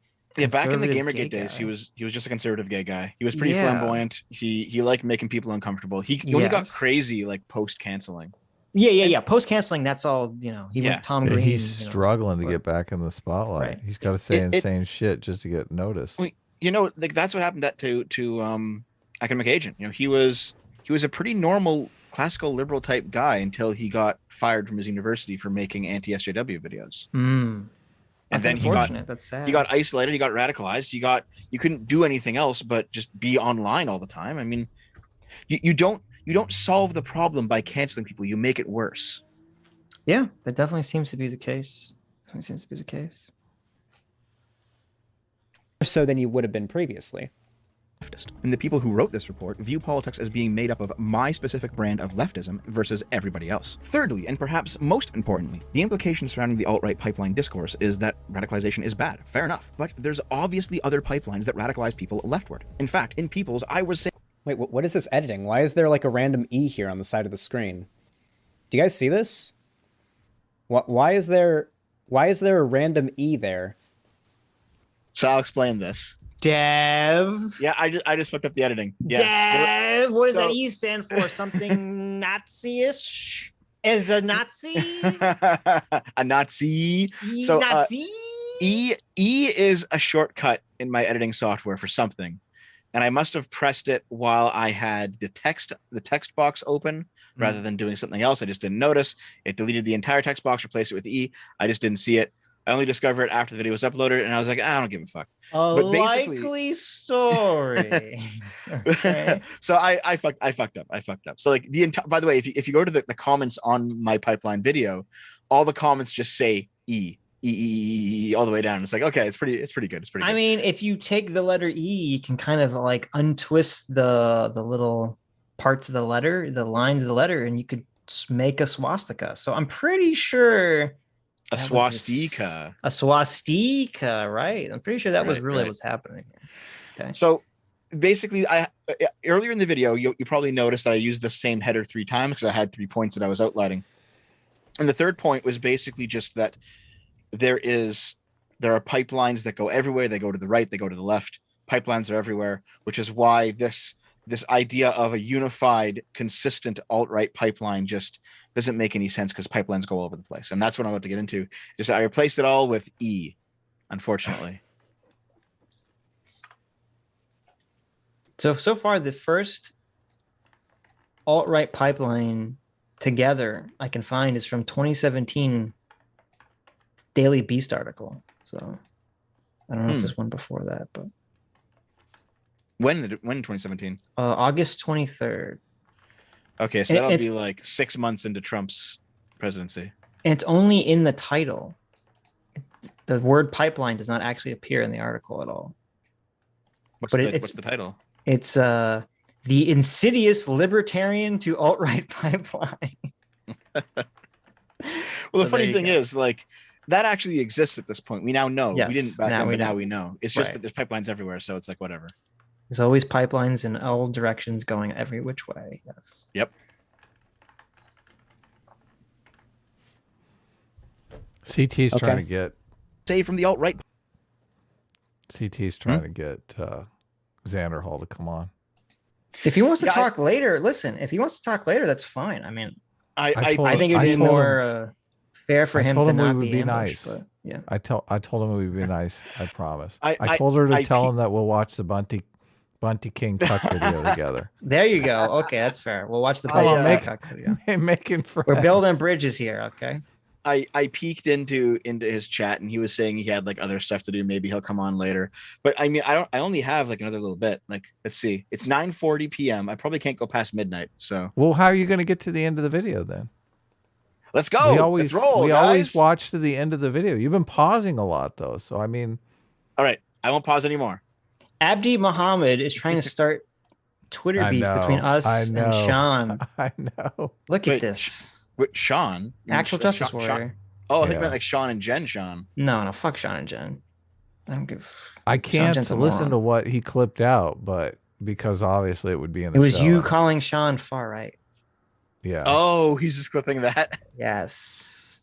back in the Gamergate days, he was just a conservative gay guy. He was pretty flamboyant. He liked making people uncomfortable. He only got crazy like post canceling. Yeah. Post canceling, that's all. He went Tom Green. He's struggling to get back in the spotlight. Right. He's got to say insane shit just to get noticed. Like that's what happened to Academic Agent. He was a pretty normal classical liberal type guy until he got fired from his university for making anti-SJW videos. And then That's sad. He got isolated. He got radicalized. You couldn't do anything else but just be online all the time. I mean, you don't solve the problem by canceling people. You make it worse. Yeah, that definitely seems to be the case. So than you would have been previously. And the people who wrote this report view politics as being made up of my specific brand of leftism versus everybody else. Thirdly, and perhaps most importantly, the implication surrounding the alt-right pipeline discourse is that radicalization is bad. Fair enough. But there's obviously other pipelines that radicalize people leftward. In fact, in People's, I was saying... Wait, what is this editing? Why is there like a random E here on the side of the screen? Do you guys see this? Why is there a random E there? So I'll explain this. Dev. Yeah, I just fucked up the editing. Yeah. Dev. What does that E stand for? Something Nazi-ish? As a Nazi? A Nazi. Nazi? E is a shortcut in my editing software for something, and I must have pressed it while I had the text box open rather than doing something else. I just didn't notice. It deleted the entire text box, replaced it with E. I just didn't see it. I only discovered it after the video was uploaded, and I was like, I don't give a fuck. Likely story. Okay. So I fucked up. So like by the way, if you go to the comments on my pipeline video, all the comments just say E all the way down. It's like, okay, it's pretty good. I mean, if you take the letter E, you can kind of like untwist the little parts of the letter, the lines of the letter, and you could make a swastika. So I'm pretty sure A swastika. A swastika, right? I'm pretty sure that was really right. what's happening here. Okay. So basically, earlier in the video, you probably noticed that I used the same header 3 times because I had 3 points that I was outlining. And the third point was basically just that there are pipelines that go everywhere. They go to the right, they go to the left. Pipelines are everywhere, which is why this idea of a unified, consistent alt-right pipeline just doesn't make any sense because pipelines go all over the place. And that's what I'm about to get into. Just I replaced it all with E, unfortunately. So far, the first alt-right pipeline together I can find is from 2017 Daily Beast article. So I don't know if there's one before that, but when 2017? August 23rd. Okay, so that'll be like 6 months into Trump's presidency. And it's only in the title. The word pipeline does not actually appear in the article at all. What's the title? It's the insidious libertarian to alt-right pipeline. Well, the funny thing is, like, that actually exists at this point. We now know. Yes, we didn't back then, but now we know. It's just that there's pipelines everywhere, so it's like whatever. There's always pipelines in all directions going every which way. Yes. Yep. CT's trying to get Save from the alt-right. CT's trying to get Xander Hall to come on. If he wants to talk later, listen. If he wants to talk later, that's fine. I mean, I think it would be more fair for him to not be ambushed. Nice. But, yeah. I told him it would be nice. I promise. I told her to tell him that we'll watch the Bunty King Tuck video together. There you go. Okay, that's fair. We'll watch the Bunty Tuck video. Making friends. We're building bridges here. Okay. I peeked into his chat and he was saying he had like other stuff to do. Maybe he'll come on later. But I mean, I only have like another little bit. Like, let's see. It's 9:40 p.m. I probably can't go past midnight. So well, how are you going to get to the end of the video then? Let's go. Let's roll. We always watch to the end of the video. You've been pausing a lot though. So I mean, all right, I won't pause anymore. Abdi Muhammad is trying to start Twitter beef between us and Sean. I know. Look at this. With Sean, actual Justice Warrior. Oh, I think meant like Sean and Jen. Sean. No, fuck Sean and Jen. I don't give. I can't listen to what he clipped out, but because obviously it would be in the. It was you calling Sean far right. Yeah. Oh, he's just clipping that. Yes.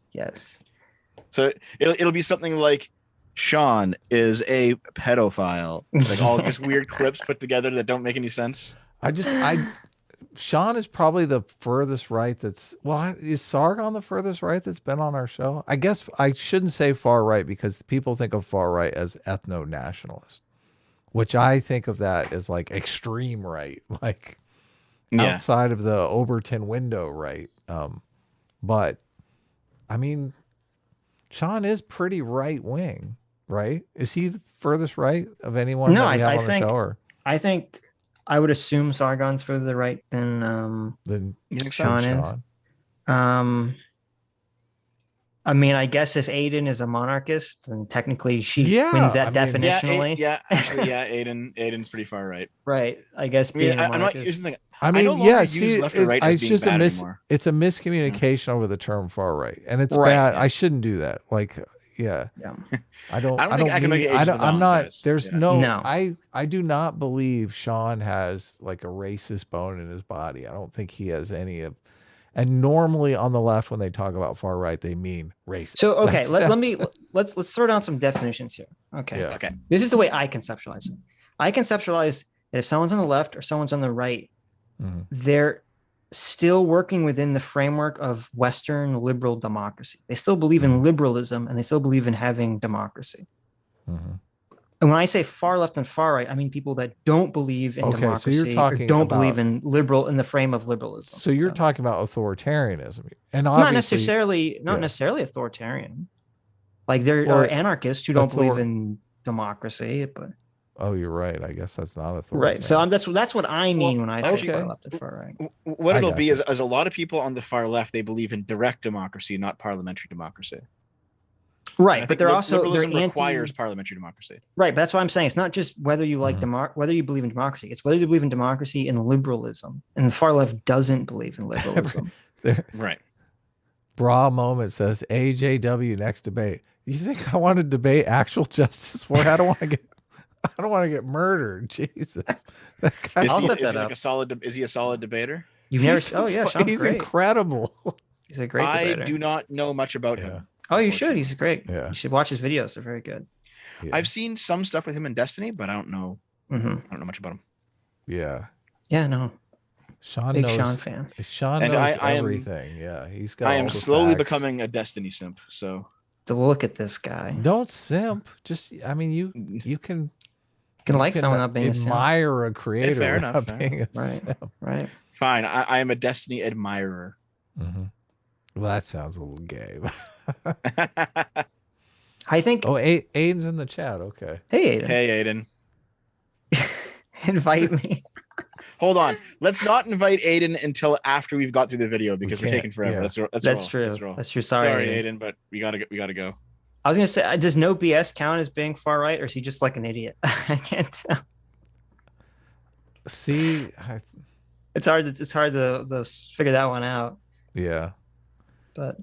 So it'll be something like Sean is a pedophile. Like all just weird clips put together that don't make any sense. Sean is probably the furthest right is Sargon the furthest right that's been on our show? I guess I shouldn't say far right because people think of far right as ethno-nationalist, which I think of that as like extreme right, like outside of the Overton window right. But I mean, Sean is pretty right wing, right? Is he the furthest right of anyone that we have on the show? Or? I think I would assume Sargon's further right than Sean is. I mean, I guess if Aiden is a monarchist, then technically she wins that definitionally. Aiden's pretty far right. Right. I guess being a monarchist. It's a miscommunication over the term far right, and it's bad. I shouldn't do that. Like, I do not believe Sean has like a racist bone in his body. I don't think he has any of. And normally on the left, when they talk about far right, they mean racist. So okay, let's throw down some definitions here. Okay. This is the way I conceptualize it. I conceptualize that if someone's on the left or someone's on the right, they're still working within the framework of Western liberal democracy. They still believe in liberalism and they still believe in having democracy. And when I say far left and far right, I mean people that don't believe in democracy or don't believe in the frame of liberalism. So you're talking about authoritarianism, and not necessarily authoritarian. Like there are anarchists who don't believe in democracy, but oh, you're right. I guess that's not authoritarian. Right. So that's what I mean when I say far left and far right. What it'll be is a lot of people on the far left, they believe in direct democracy, not parliamentary democracy. Right, but they're also requires parliamentary democracy. Right, but that's what I'm saying. It's not just whether you like whether you believe in democracy. It's whether you believe in democracy and liberalism. And the far left doesn't believe in liberalism. Right. Bra Moment says AJW next debate. You think I want to debate actual Justice War? I don't want to get murdered. Jesus. That guy, Is he a solid debater? You've never Sean's he's great. incredible. He's a great debater. I do not know much about him. Oh, you should. He's great. Yeah. You should watch his videos. They're very good. Yeah. I've seen some stuff with him in Destiny, but I don't know. I don't know much about him. Yeah. Yeah, no. Sean Big knows. Sean fan. Sean knows everything. Yeah, he's got. I am all the slowly facts. becoming a Destiny simp. So look at this guy. Don't simp. Just, I mean, you can like someone not being admire a creator. Fair enough. Being a right. simp. Right. Fine. I am a Destiny admirer. Mm-hmm. Well, that sounds a little gay. I think. Oh, Aiden's in the chat. Okay. Hey, Aiden. Hey, Aiden. Invite me. Hold on. Let's not invite Aiden until after we've got through the video because we're taking forever. Yeah. That's true. That's true. Sorry, Aiden, but we gotta go. I was gonna say, does no BS count as being far right, or is he just like an idiot? I can't tell. See, it's hard to figure that one out. Yeah. But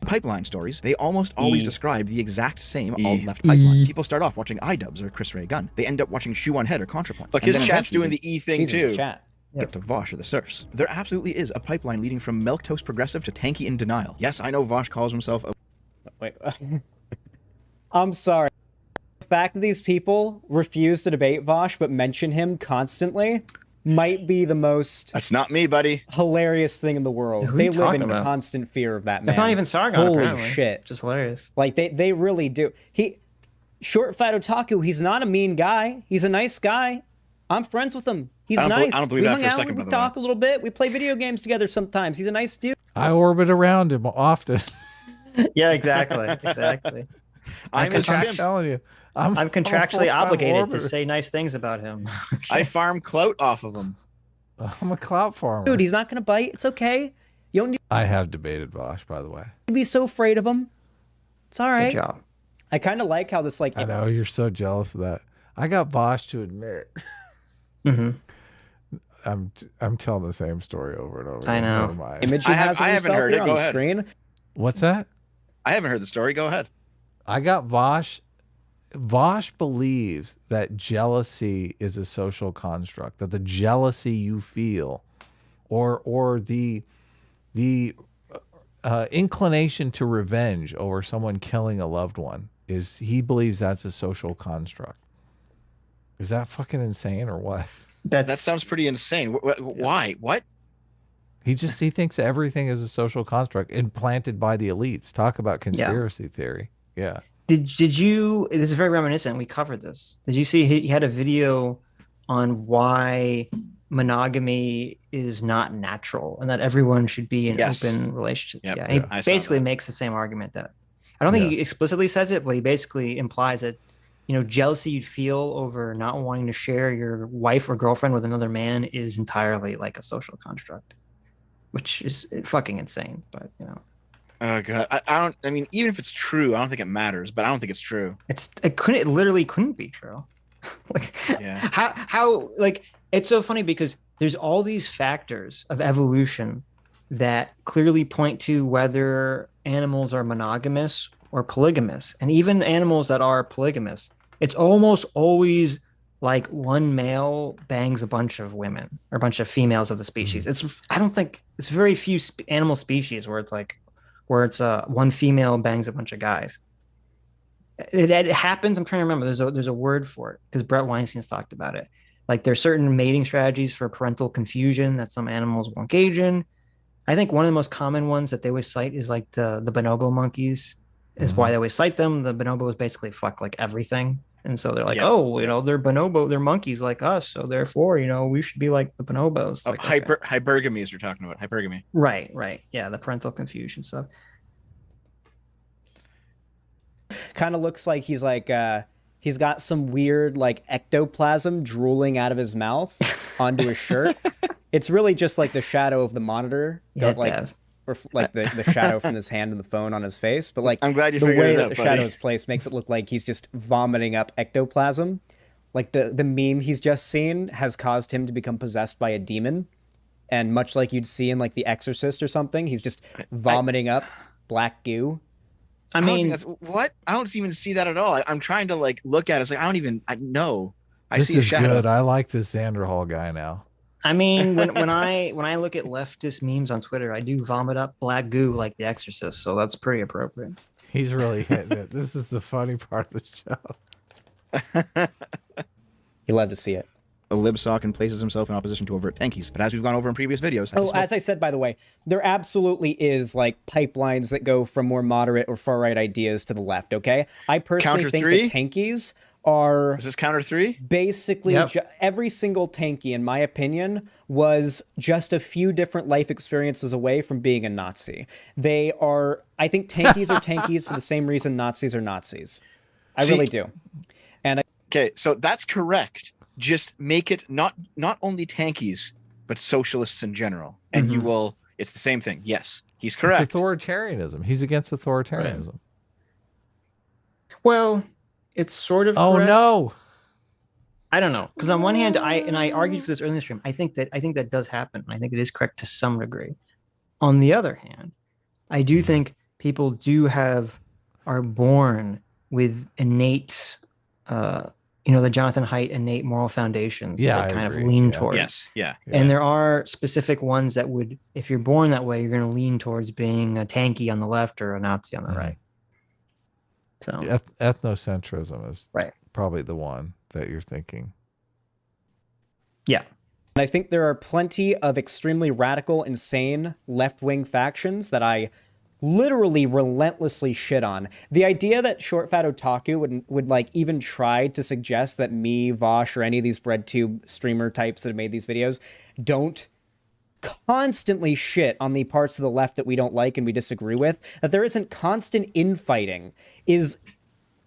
pipeline stories, they almost always describe the exact same alt-left pipeline. People start off watching iDubbbz or Chris Ray Gunn. They end up watching Shoe on Head or ContraPoints. Look, his chat's doing the E thing too. Get to Vosh or the Surfs. There absolutely is a pipeline leading from milquetoast progressive to tanky in denial. Yes, I know Vosh calls himself a... Wait. I'm sorry. The fact that these people refuse to debate Vosh but mention him constantly might be the most... That's not me, buddy. ...hilarious thing in the world. They live in constant fear of that man. That's not even Sargon, Holy apparently. shit. Just hilarious. Like, they really do. Short Fat Otaku, he's not a mean guy. He's a nice guy. I'm friends with him. He's nice. I don't believe we that hung for a out, second, by we the talk a little bit. We play video games together sometimes. He's a nice dude. I orbit around him often. Yeah, exactly. Exactly. I'm telling you. I'm contractually obligated to say nice things about him. I farm clout off of him. I'm a clout farmer. Dude, he's not going to bite. It's okay. You don't need I have debated Vosh, by the way. to be so afraid of him. It's all right. Good job. I kind of like how this, like... I know, you're so jealous of that. I got Vosh to admit. Mm-hmm. I'm telling the same story over and over. I know. Never mind. image he has of himself here on the screen. What's that? I haven't heard the story. Go ahead. I got Vosh. Vosh believes that jealousy is a social construct, that the jealousy you feel or the inclination to revenge over someone killing a loved one he believes that's a social construct. Is that fucking insane or what? That sounds pretty insane. Why? What? He thinks everything is a social construct implanted by the elites. Talk about conspiracy theory. Yeah. Did you, this is very reminiscent. We covered this. Did you see he had a video on why monogamy is not natural and that everyone should be in open relationships? Yep. Yeah. He basically makes the same argument that I don't think he explicitly says it, but he basically implies that, jealousy you'd feel over not wanting to share your wife or girlfriend with another man is entirely like a social construct, which is fucking insane. But, Oh God, I mean, even if it's true, I don't think it matters. But I don't think it's true. It literally couldn't be true. How it's so funny because there's all these factors of evolution that clearly point to whether animals are monogamous or polygamous, and even animals that are polygamous, it's almost always like one male bangs a bunch of women or a bunch of females of the species. I don't think it's very few animal species where it's one female bangs a bunch of guys. It happens. I'm trying to remember. There's a word for it because Brett Weinstein's talked about it. Like there's certain mating strategies for parental confusion that some animals will engage in. I think one of the most common ones that they always cite is like the bonobo monkeys. Is why they always cite them. The bonobos basically fuck like everything, and so they're like, they're bonobo, they're monkeys like us, so therefore, we should be like the bonobos. Hypergamy is you're talking about hypergamy. Right. Yeah, the parental confusion stuff. Kind of looks like he's like he's got some weird like ectoplasm drooling out of his mouth onto his shirt. It's really just like the shadow of the monitor. Or like the shadow from his hand and the phone on his face, but like I'm glad you the figured way it that out, the buddy. shadow's placed makes it look like he's just vomiting up ectoplasm. Like the meme he's just seen has caused him to become possessed by a demon, and much like you'd see in like The Exorcist or something, he's just vomiting up black goo. I mean, that's what? I don't even see that at all. I'm trying to like look at it. It's like I know. I This see a is shadow. good. I like this Xander Hall guy now. I mean, when I look at leftist memes on Twitter, I do vomit up black goo like The Exorcist, so that's pretty appropriate. He's really hitting it. This is the funny part of the show. You love to see it. A libsock and places himself in opposition to overt tankies. But as we've gone over in previous videos, as I said, by the way, there absolutely is like pipelines that go from more moderate or far right ideas to the left. Okay, I personally Counter think three? that tankies are Is this counter 3? basically every single tanky, in my opinion, was just a few different life experiences away from being a Nazi. They are, I think tankies are tankies for the same reason Nazis are Nazis. I really do. And Okay, so that's correct. Just make it not only tankies, but socialists in general. And you will, it's the same thing. Yes, he's correct. It's authoritarianism. He's against authoritarianism. Right. Well, it's sort of Oh correct. no. I don't know, because on one hand, I argued for this earlier in the stream. I think that does happen. I think it is correct to some degree. On the other hand, I do think people are born with innate, the Jonathan Haidt innate moral foundations that they kind of lean towards. Yes, yeah. And there are specific ones that would, if you're born that way, you're going to lean towards being a tanky on the left or a Nazi on the right. So Ethnocentrism is right. Probably the one that you're thinking. Yeah. And I think there are plenty of extremely radical, insane left-wing factions that I literally relentlessly shit on. The idea that Short Fat Otaku would like even try to suggest that me, Vosh, or any of these BreadTube streamer types that have made these videos don't constantly shit on the parts of the left that we don't like and we disagree with, that there isn't constant infighting is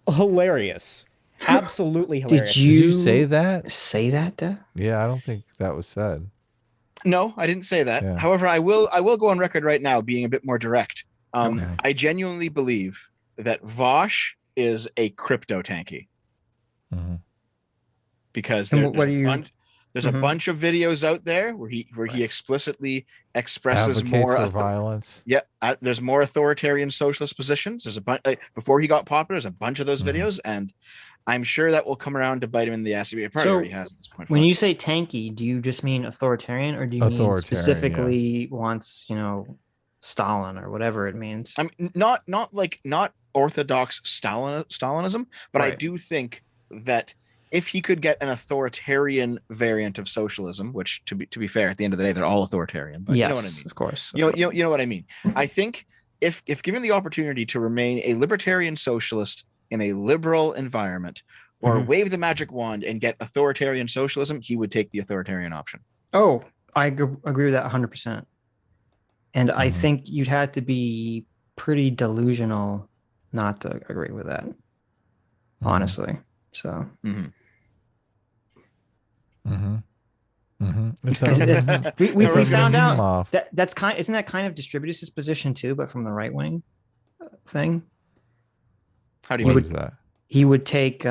hilarious. Absolutely hilarious. Did you say that? Say that, Dad? Yeah, I don't think that was said. No, I didn't say that. Yeah. However, I will go on record right now being a bit more direct. I genuinely believe that Vosh is a crypto tanky. Because there's a bunch of videos out there where he explicitly expresses Advocates more for violence. Yeah, there's more authoritarian socialist positions. There's a bunch before he got popular. There's a bunch of those videos, and I'm sure that will come around to bite him in the ass. He probably already has at this point. When you say tanky, do you just mean authoritarian, or do you mean specifically wants Stalin or whatever it means? I mean, not orthodox Stalinism, but I do think that if he could get an authoritarian variant of socialism, which to be fair, at the end of the day, they're all authoritarian. But you know what I mean. Of course. You know what I mean. I think if given the opportunity to remain a libertarian socialist in a liberal environment, or wave the magic wand and get authoritarian socialism, he would take the authoritarian option. Oh, I agree with that 100%. And I think you'd have to be pretty delusional not to agree with that, honestly. So. We found out that's isn't that kind of Distributous' position too, but from the right wing thing. How do you mean that? He would take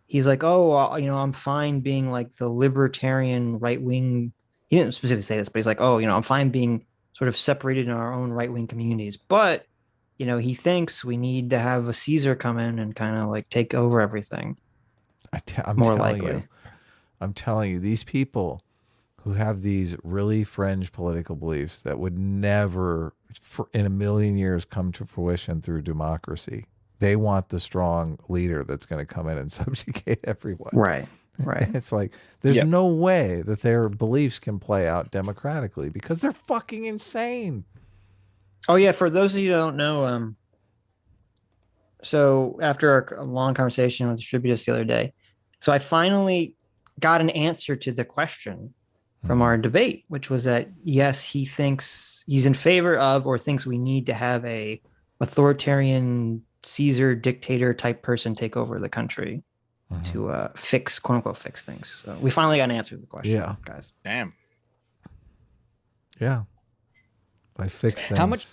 he's like, I'm fine being like the libertarian right wing. He didn't specifically say this, but he's like, I'm fine being sort of separated in our own right wing communities, but he thinks we need to have a Caesar come in and kind of like take over everything. I'm telling you, these people who have these really fringe political beliefs that would never in a million years come to fruition through democracy. They want the strong leader that's going to come in and subjugate everyone. Right. It's like, there's no way that their beliefs can play out democratically because they're fucking insane. Oh yeah. For those of you who don't know, so after a long conversation with Distributous the other day, so I finally got an answer to the question from our debate, which was that, yes, he thinks he's in favor of, or thinks we need to have a authoritarian Caesar dictator type person take over the country to fix, quote unquote, fix things. So we finally got an answer to the question, guys. Damn. Yeah. By fix things. How much?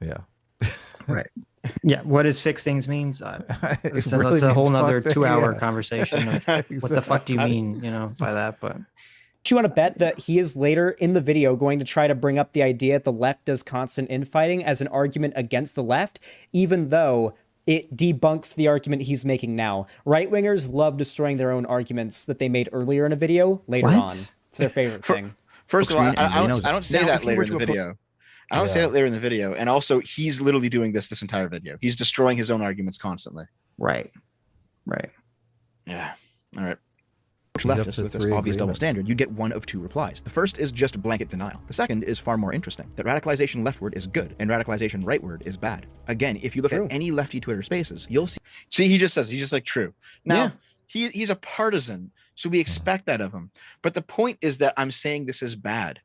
Yeah. Right. Yeah. What does fix things means? It's really a whole nother fuck 2-hour yeah. conversation of Exactly. what the fuck do you mean, by that? But Do you want to bet that he is later in the video going to try to bring up the idea that the left does constant infighting as an argument against the left, even though it debunks the argument he's making now? Right-wingers love destroying their own arguments that they made earlier in a video later on. It's their favorite thing. First of all, I don't say that later in the video. I don't say that later in the video. And also, he's literally doing this entire video. He's destroying his own arguments constantly. Right. Yeah. All right. Leftists with this obvious double standard, you'd get one of two replies. The first is just blanket denial. The second is far more interesting, that radicalization leftward is good and radicalization rightward is bad. Again, if you look at any lefty Twitter spaces, you'll see he just says, he's just like, true. Now, he's a partisan, so we expect that of him. But the point is that I'm saying this is bad.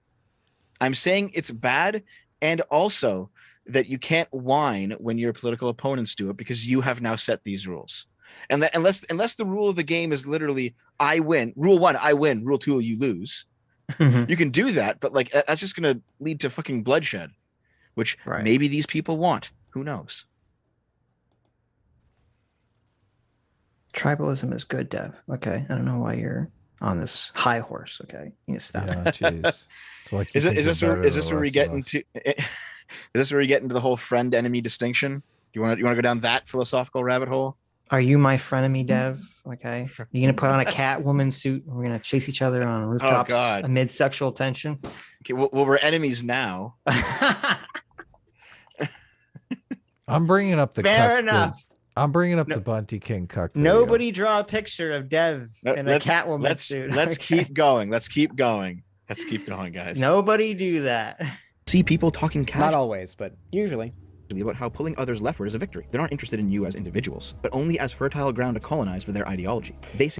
I'm saying it's bad, and also that you can't whine when your political opponents do it because you have now set these rules. And that unless the rule of the game is literally I win, rule 1 I win, rule 2 you lose, you can do that, but like that's just going to lead to fucking bloodshed, which maybe these people want. Who knows? Tribalism is good, Dev. Okay, I don't know why you're on this high horse. Okay, you need to stop. Yeah, jeez. It's like is this where we get into? Is this where we get into the whole friend enemy distinction? You want to go down that philosophical rabbit hole? Are you my frenemy, Dev? Okay. You gonna put on a Catwoman suit and we're gonna chase each other on rooftops amid sexual tension? Okay, well, we're enemies now. I'm bringing up the fair enough. I'm bringing up the Bunty King cuck video. Nobody draw a picture of Dev in a Catwoman suit. Let's keep going. Let's keep going, guys. Nobody do that. See people talking casually. Not always, but usually. About how pulling others leftward is a victory. They're not interested in you as individuals, but only as fertile ground to colonize for their ideology.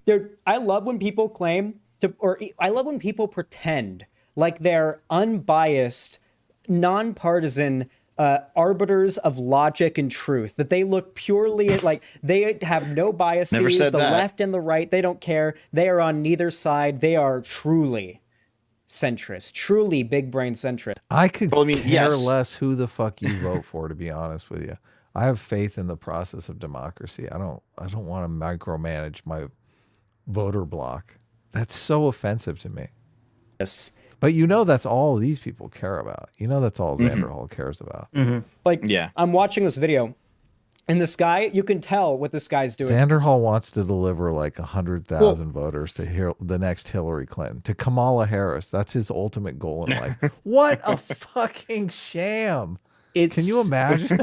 Dude, I love when people claim to, or I love when people pretend like they're unbiased, nonpartisan arbiters of logic and truth, that they look purely like they have no biases, the left and the right, they don't care. They are on neither side. They are truly centrist, truly big brain centrist. I could care less who the fuck you vote for, to be honest with you. I have faith in the process of democracy. I don't want to micromanage my voter block. That's so offensive to me. Yes. But that's all these people care about. That's all Xander Hall cares about. I'm watching this video, and this guy, you can tell what this guy's doing. Xander Hall wants to deliver like 100,000 voters to the next Hillary Clinton, to Kamala Harris. That's his ultimate goal in life. What a fucking sham. Can you imagine?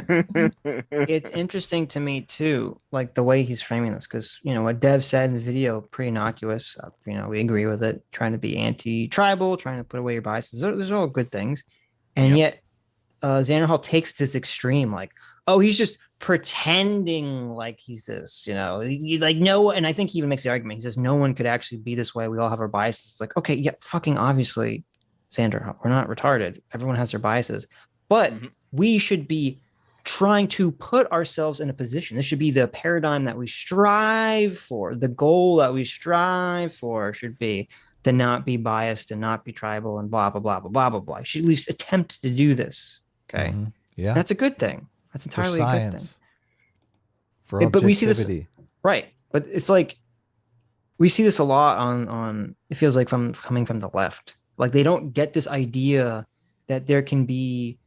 It's interesting to me too, like the way he's framing this, because what Dev said in the video, pretty innocuous. We agree with it. Trying to be anti-tribal, trying to put away your biases. Those are all good things, and yet Xander Hall takes this extreme, like, oh, he's just pretending like he's this, like no. And I think he even makes the argument. He says no one could actually be this way. We all have our biases. It's like, okay, yeah, fucking obviously, Xander, we're not retarded. Everyone has their biases, but we should be trying to put ourselves in a position. This should be the paradigm that we strive for. The goal that we strive for should be to not be biased and not be tribal and blah, blah, blah, blah, blah, blah, blah. You should at least attempt to do this. Okay. Yeah. That's a good thing. That's entirely for a good thing. For objectivity. But we see this, right. But it's like, we see this a lot on it feels like coming from the left. Like they don't get this idea that there can be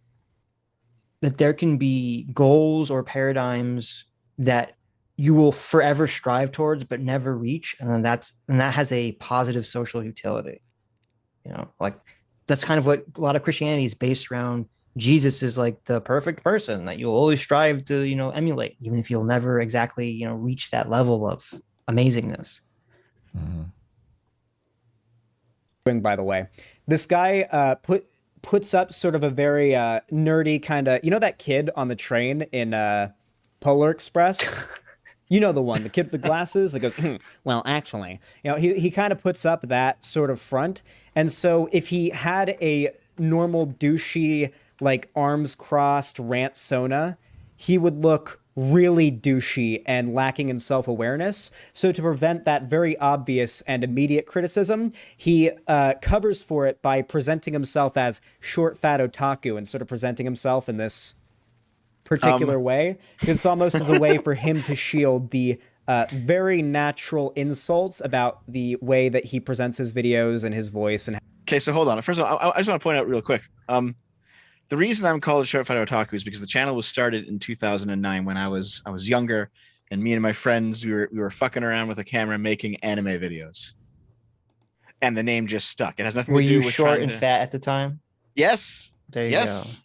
goals or paradigms that you will forever strive towards but never reach, and that has a positive social utility. Like that's kind of what a lot of Christianity is based around. Jesus is like the perfect person that you'll always strive to emulate, even if you'll never exactly reach that level of amazingness. By the way, this guy puts up sort of a very nerdy kind of, that kid on the train in Polar Express? The one, the kid with the glasses that goes, well, actually, he kind of puts up that sort of front. And so if he had a normal douchey, like arms crossed rant sona, he would look really douchey and lacking in self-awareness. So to prevent that very obvious and immediate criticism, he covers for it by presenting himself as short, fat otaku and sort of presenting himself in this particular way. It's almost as a way for him to shield the very natural insults about the way that he presents his videos and his voice. And okay, so hold on. First of all, I just want to point out real quick. The reason I'm called Short Fighter Otaku is because the channel was started in 2009 when I was younger, and me and my friends we were fucking around with a camera making anime videos, and the name just stuck. It has nothing Were to do you with short and fat at the time? Yes. There you Yes. go.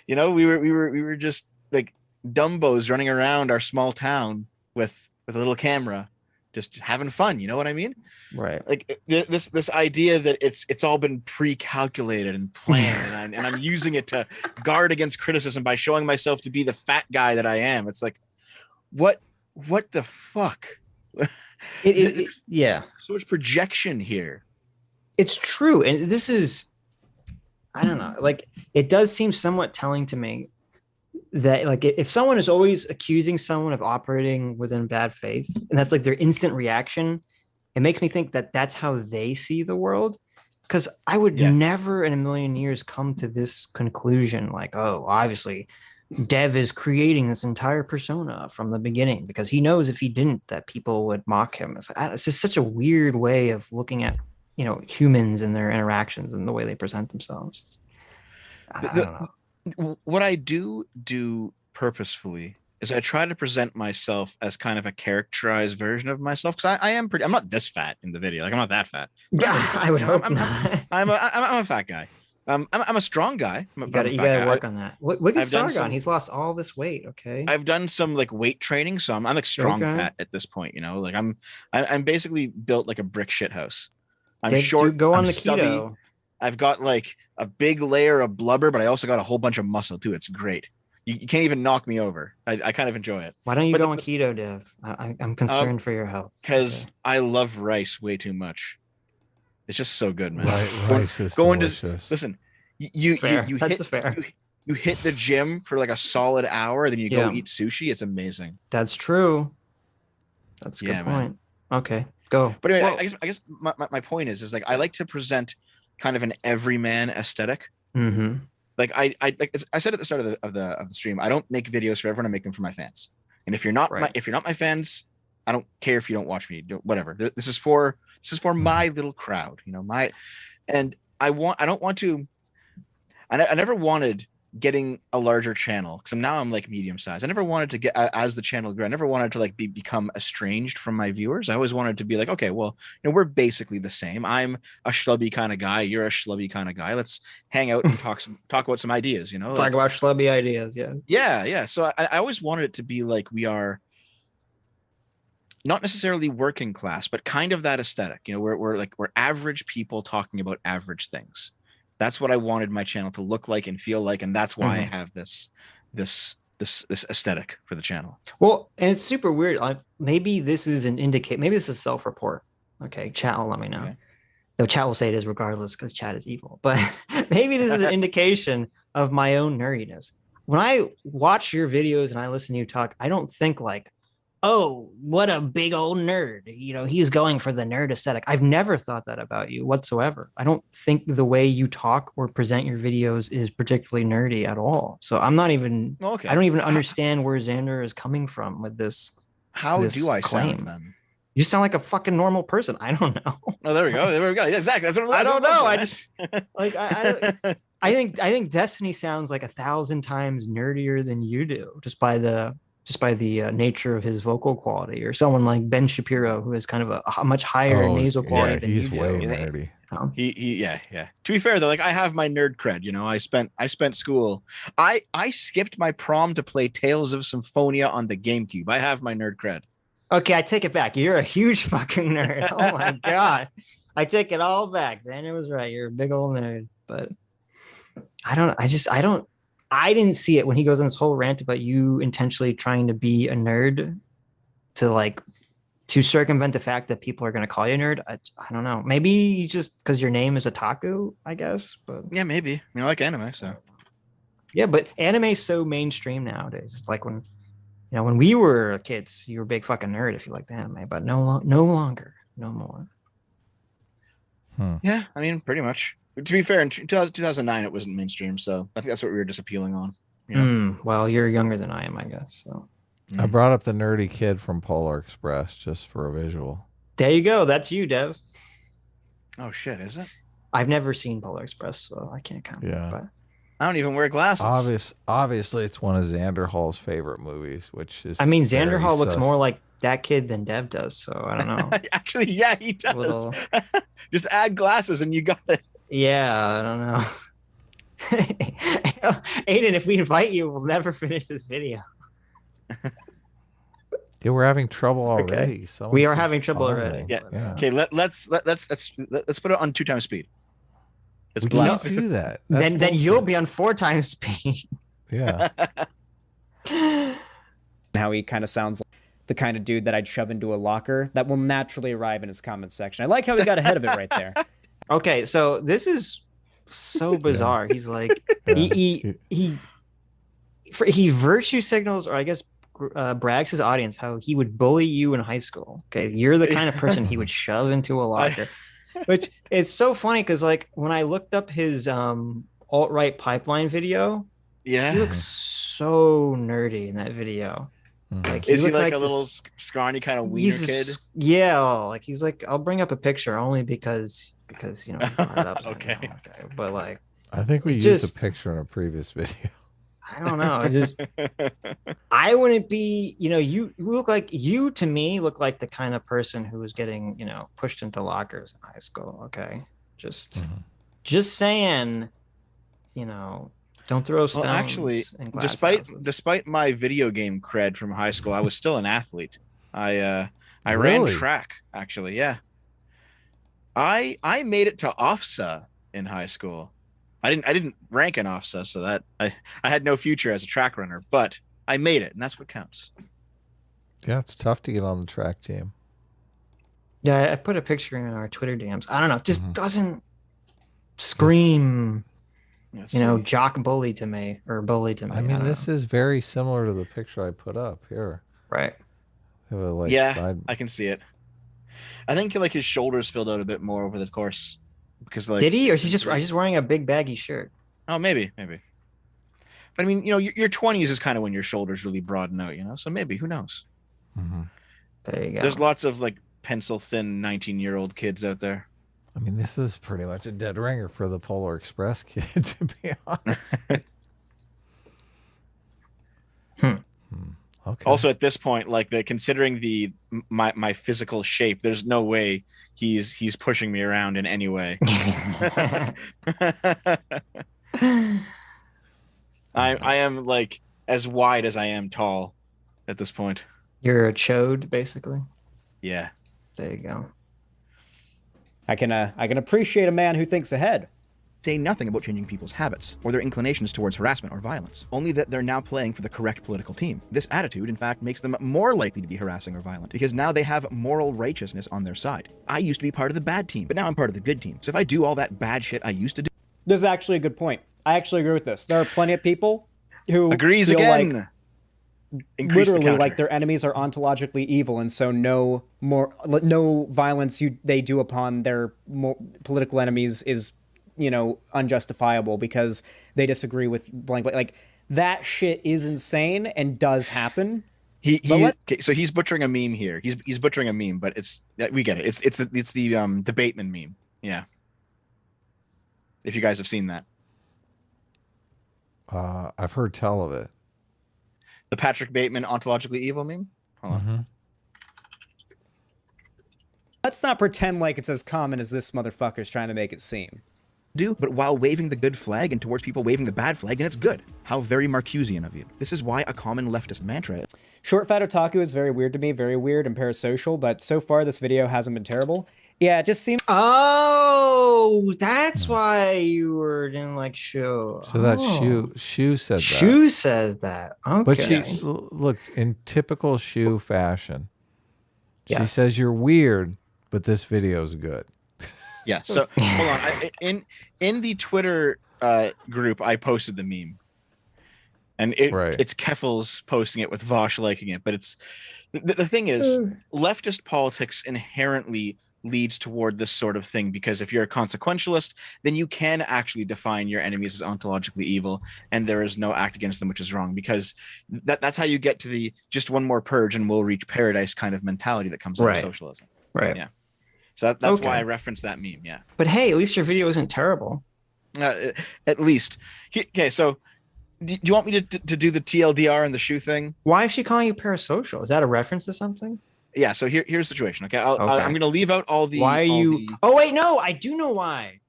You know, we were just like Dumbos running around our small town with a little camera, just having fun. You know what I mean? Right. Like this idea that it's all been pre-calculated and planned, and I'm using it to guard against criticism by showing myself to be the fat guy that I am. It's like, what the fuck? Yeah. So much projection here. It's true. And this is, I don't know, like it does seem somewhat telling to me that like if someone is always accusing someone of operating within bad faith, and that's like their instant reaction, it makes me think that that's how they see the world. Because I would never in a million years come to this conclusion like, oh, obviously Dev is creating this entire persona from the beginning because he knows if he didn't that people would mock him. It's just such a weird way of looking at, you know, humans and their interactions and the way they present themselves. I don't know. What I do purposefully is I try to present myself as kind of a characterized version of myself, because I'm not this fat in the video. Like I'm not that fat. I would hope not. I'm a fat guy. I'm a strong guy. You gotta work on that. Look at Sargon. He's lost all this weight. Okay. I've done some like weight training, so I'm like strong fat at this point. You know, like I'm basically built like a brick shit house. I'm short. Go on I'm the stubby. keto. I've got like a big layer of blubber, but I also got a whole bunch of muscle too. It's great. You can't even knock me over. I kind of enjoy it. Why don't you go on keto, Dev? I'm concerned for your health. Because I love rice way too much. It's just so good, man. Rice is delicious. Listen, you hit the gym for like a solid hour, then you go eat sushi. It's amazing. That's true. That's a good point. Man. Okay, go. But anyway, I guess my point is like I like to present kind of an everyman aesthetic. Mm-hmm. Like I said at the start of the stream, I don't make videos for everyone. I make them for my fans. And if you're not my fans, I don't care if you don't watch me. Whatever. This is for my little crowd. You know, I never wanted getting a larger channel, because now I'm like medium size. I never wanted to get, as the channel grew, I never wanted to like become estranged from my viewers. I always wanted to be like, okay, well, you know, we're basically the same. I'm a schlubby kind of guy. You're a schlubby kind of guy. Let's hang out and talk about some ideas, you know, talk about schlubby ideas. Yeah. So I always wanted it to be like, we are not necessarily working class, but kind of that aesthetic, you know, we're average people talking about average things. That's what I wanted my channel to look like and feel like, and that's why I have this aesthetic for the channel. Well, and it's super weird. Maybe this is an indicate. Maybe this is self-report. Okay, chat will let me know. Okay. Though chat will say it is regardless, because chat is evil. But maybe this is an indication of my own nerdiness. When I watch your videos and I listen to you talk, I don't think like, oh, what a big old nerd. You know, he's going for the nerd aesthetic. I've never thought that about you whatsoever. I don't think the way you talk or present your videos is particularly nerdy at all. So I'm not even, I don't even understand where Xander is coming from with this. How do I claim. sound then? You sound like a fucking normal person. I don't know. Oh, there we go. Yeah, exactly. That's what I don't know. I just like, I think Destiny sounds like 1,000 times nerdier than you do, just by the nature of his vocal quality, or someone like Ben Shapiro, who has kind of a much higher nasal quality than he's you way do. nerdy. Yeah. To be fair though, like I have my nerd cred, you know, I spent school. I skipped my prom to play Tales of Symphonia on the GameCube. I have my nerd cred. Okay, I take it back. You're a huge fucking nerd. Oh my God. I take it all back. Xander was right. You're a big old nerd, but I didn't see it when he goes on this whole rant about you intentionally trying to be a nerd to circumvent the fact that people are going to call you a nerd. I don't know. Maybe you just because your name is Otaku, I guess. But yeah, maybe. I mean, I like anime, so yeah. But anime is so mainstream nowadays. It's like when we were kids, you were a big fucking nerd if you liked anime, but no longer, no more. Yeah, I mean, pretty much. To be fair, in 2009, it wasn't mainstream, so I think that's what we were just appealing on. You know? Well, you're younger than I am, I guess. So I brought up the nerdy kid from Polar Express just for a visual. There you go. That's you, Dev. Oh shit, is it? I've never seen Polar Express, so I can't comment. Yeah. But I don't even wear glasses. Obviously, it's one of Xander Hall's favorite movies, which is. I mean, Xander very Hall looks sus. more like that kid than Dev does, so I don't know. Actually, yeah, he does. Little- Just add glasses and you got it. Yeah, I don't know. Aiden, if we invite you, we'll never finish this video. Yeah, we're having trouble already. Okay. So We are having trouble already. Yeah. Yeah. Okay, let's put it on 2x speed. It's We can't blasted. do that. Then That's you'll bullshit. be on 4 times speed. Yeah. How he kind of sounds like the kind of dude that I'd shove into a locker that will naturally arrive in his comment section. I like how he got ahead of it right there. Okay, so this is so bizarre. He's like he virtue signals, or I guess brags his audience how he would bully you in high school. Okay, you're the kind of person he would shove into a locker, which it's so funny because like when I looked up his alt-right pipeline video, Yeah. he looks so nerdy in that video. Like Is he looks like a this- little scrawny kind of wiener kid? Yeah, like he's like, I'll bring up a picture only because you know. You brought it up, Okay. you know, okay. But like, I think we It used just- a picture in a previous video. I don't know. I just I wouldn't be, you know, you to me look like the kind of person who was getting, you know, pushed into lockers in high school. Okay. Just saying, you know, don't throw stones. Well, actually, in glass despite houses. my video game cred from high school, I was still an athlete. I ran Really? track, actually. Yeah. I made it to OFSA in high school. I didn't rank in OFSA, so that I had no future as a track runner, but I made it, and that's what counts. Yeah, it's tough to get on the track team. Yeah, I put a picture in our Twitter DMs. I don't know, it just Mhm. doesn't scream, Let's you know, see. jock bully to me or bully to me. I mean, don't this know. is very similar to the picture I put up here. Right. Have a, like, Yeah, side- I can see it. I think like his shoulders filled out a bit more over the course, because like Did he, or is it's he just been- just wearing a big baggy shirt? Oh, maybe. But I mean, you know, your 20s is kind of when your shoulders really broaden out, you know. So maybe, who knows? Mhm. There you go. There's lots of like pencil thin 19-year-old kids out there. I mean, this is pretty much a dead ringer for the Polar Express kid, to be honest. Okay. Also, at this point, like considering my physical shape, there's no way he's pushing me around in any way. I am like as wide as I am tall at this point. You're a chode, basically. Yeah. There you go. I can appreciate a man who thinks ahead. Say nothing about changing people's habits or their inclinations towards harassment or violence, only that they're now playing for the correct political team. This attitude, in fact, makes them more likely to be harassing or violent, because now they have moral righteousness on their side. I used to be part of the bad team, but now I'm part of the good team. So if I do all that bad shit I used to do... This is actually a good point. I actually agree with this. There are plenty of people who Agrees feel again. like Increase the literally counter. like their enemies are ontologically evil, and so no violence they do upon their political enemies is, you know, unjustifiable because they disagree with blank. Like that shit is insane and does happen. Okay, so he's butchering a meme here. He's butchering a meme, but we get it. It's the Bateman meme. Yeah. If you guys have seen that, I've heard tell of it. the Patrick Bateman ontologically evil meme. Hold on. Mhm. Let's not pretend like it's as common as this motherfucker's trying to make it seem. But while waving the good flag and towards people waving the bad flag, then it's good. How very Marcusian of you. This is why a common leftist mantra is... Short Fat Otaku is very weird to me, very weird and parasocial, but so far this video hasn't been terrible. Yeah, it just seems... Oh, that's why you didn't like Shu. So that Oh. Shu said that. Shu says that. Okay. But she look, in typical Shu fashion, she Yes. says you're weird, but this video's good. Yeah. So hold on. In the Twitter group, I posted the meme, and it's Keffels posting it with Vosh liking it. But it's the thing is, leftist politics inherently leads toward this sort of thing, because if you're a consequentialist, then you can actually define your enemies as ontologically evil, and there is no act against them which is wrong, because that's how you get to the just one more purge and we'll reach paradise kind of mentality that comes out of socialism. Right. Yeah. So that's why I referenced that meme. Yeah. But hey, at least your video isn't terrible. At least. Okay, so do you want me to do the TLDR and the shoe thing? Why is she calling you parasocial? Is that a reference to something? Yeah, so here's the situation. Okay, I'm going to leave out all the. Why are you? Oh wait, no, I do know why.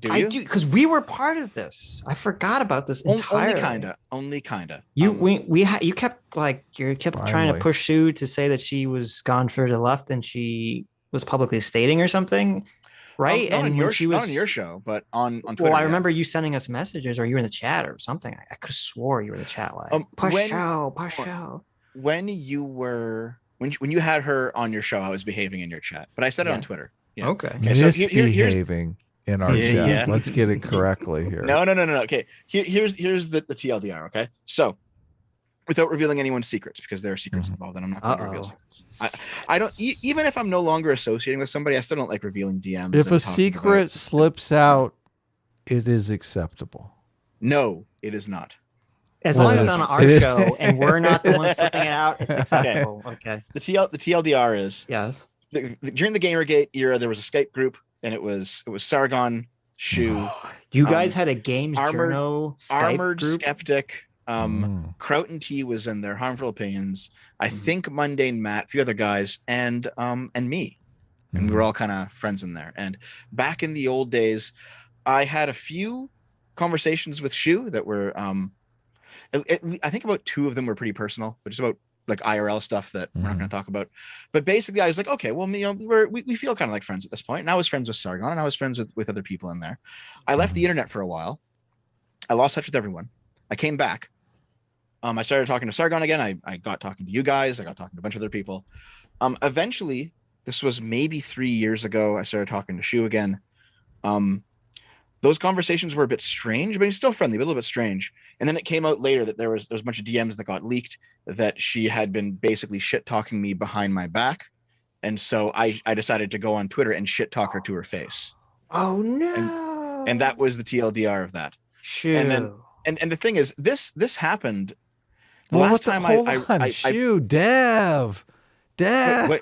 I do, because we were part of this. I forgot about this entirely. Only kinda. You kept trying to push Sue to say that she was gone for the left, and she was publicly stating or something, right? Not and on your show, but on Twitter. Well, I remember you sending us messages, or you were in the chat or something. I could have swore you were in the chat like push show. When you had her on your show, I was behaving in your chat, but I said it on Twitter. Yeah. Okay. So misbehaving in our chat. Yeah. Let's get it correctly here. No. Okay. Here's the TLDR. Okay. So, without revealing anyone's secrets, because there are secrets involved, and I'm not going to reveal secrets. I don't. Even if I'm no longer associating with somebody, I still don't like revealing DMs. If a secret slips out, it is acceptable. No, it is not. As long as it's on our show and we're not the ones slipping it out, it's acceptable. Okay. The TLDR is yes. During the Gamergate era, there was a Skype group, and it was Sargon, Shu. You guys had a Games Journal Armored group? Skeptic. Crouten T was in there. Harmful Opinions. I think Mundane Matt, a few other guys, and me, and we were all kind of friends in there. And back in the old days, I had a few conversations with Shu that were I think about 2 of them were pretty personal, but just about like IRL stuff that we're not going to talk about. But basically, I was like, okay, well, we feel kind of like friends at this point. And I was friends with Sargon, and I was friends with other people in there. I left the internet for a while. I lost touch with everyone. I came back. I started talking to Sargon again. I got talking to you guys. I got talking to a bunch of other people. Eventually, this was maybe 3 years ago, I started talking to Shu again. Those conversations were a bit strange, but he's still friendly, but a little bit strange. And then it came out later that there was a bunch of DMs that got leaked, that she had been basically shit talking me behind my back. And so I decided to go on Twitter and shit talk her to her face. Oh no. And that was the TLDR of that. Sure. And then and the thing is, this happened the well, last time Dev. Wait,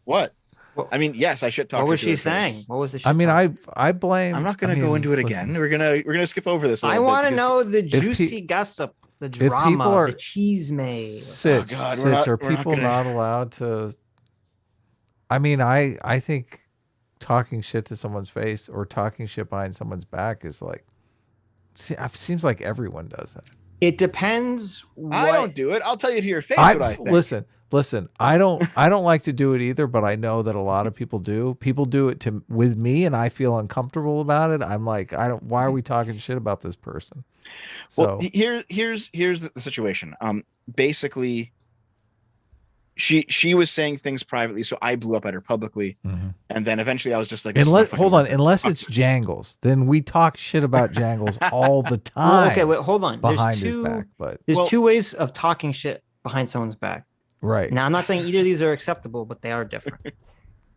what? I mean, yes, I should talk. What was she saying? What was the? I mean, I blame. I'm not going to go into it again. We're gonna skip over this. I want to know the juicy gossip, the drama, the cheese maze. Sitch, oh God, Sitch, are people not allowed to? I mean, I think talking shit to someone's face or talking shit behind someone's back is like, seems like everyone does it. It depends. I don't do it. I'll tell you to your face what I think. Listen, I don't like to do it either, but I know that a lot of people do. People do it with me, and I feel uncomfortable about it. I'm like, why are we talking shit about this person? So well, here's the situation. Basically, she was saying things privately, so I blew up at her publicly, and then eventually I was just like, unless it's Jangles, then we talk shit about Jangles all the time. Well, okay, wait, hold on. Behind his back, but there's 2 ways of talking shit behind someone's back. Right. Now, I'm not saying either of these are acceptable, but they are different.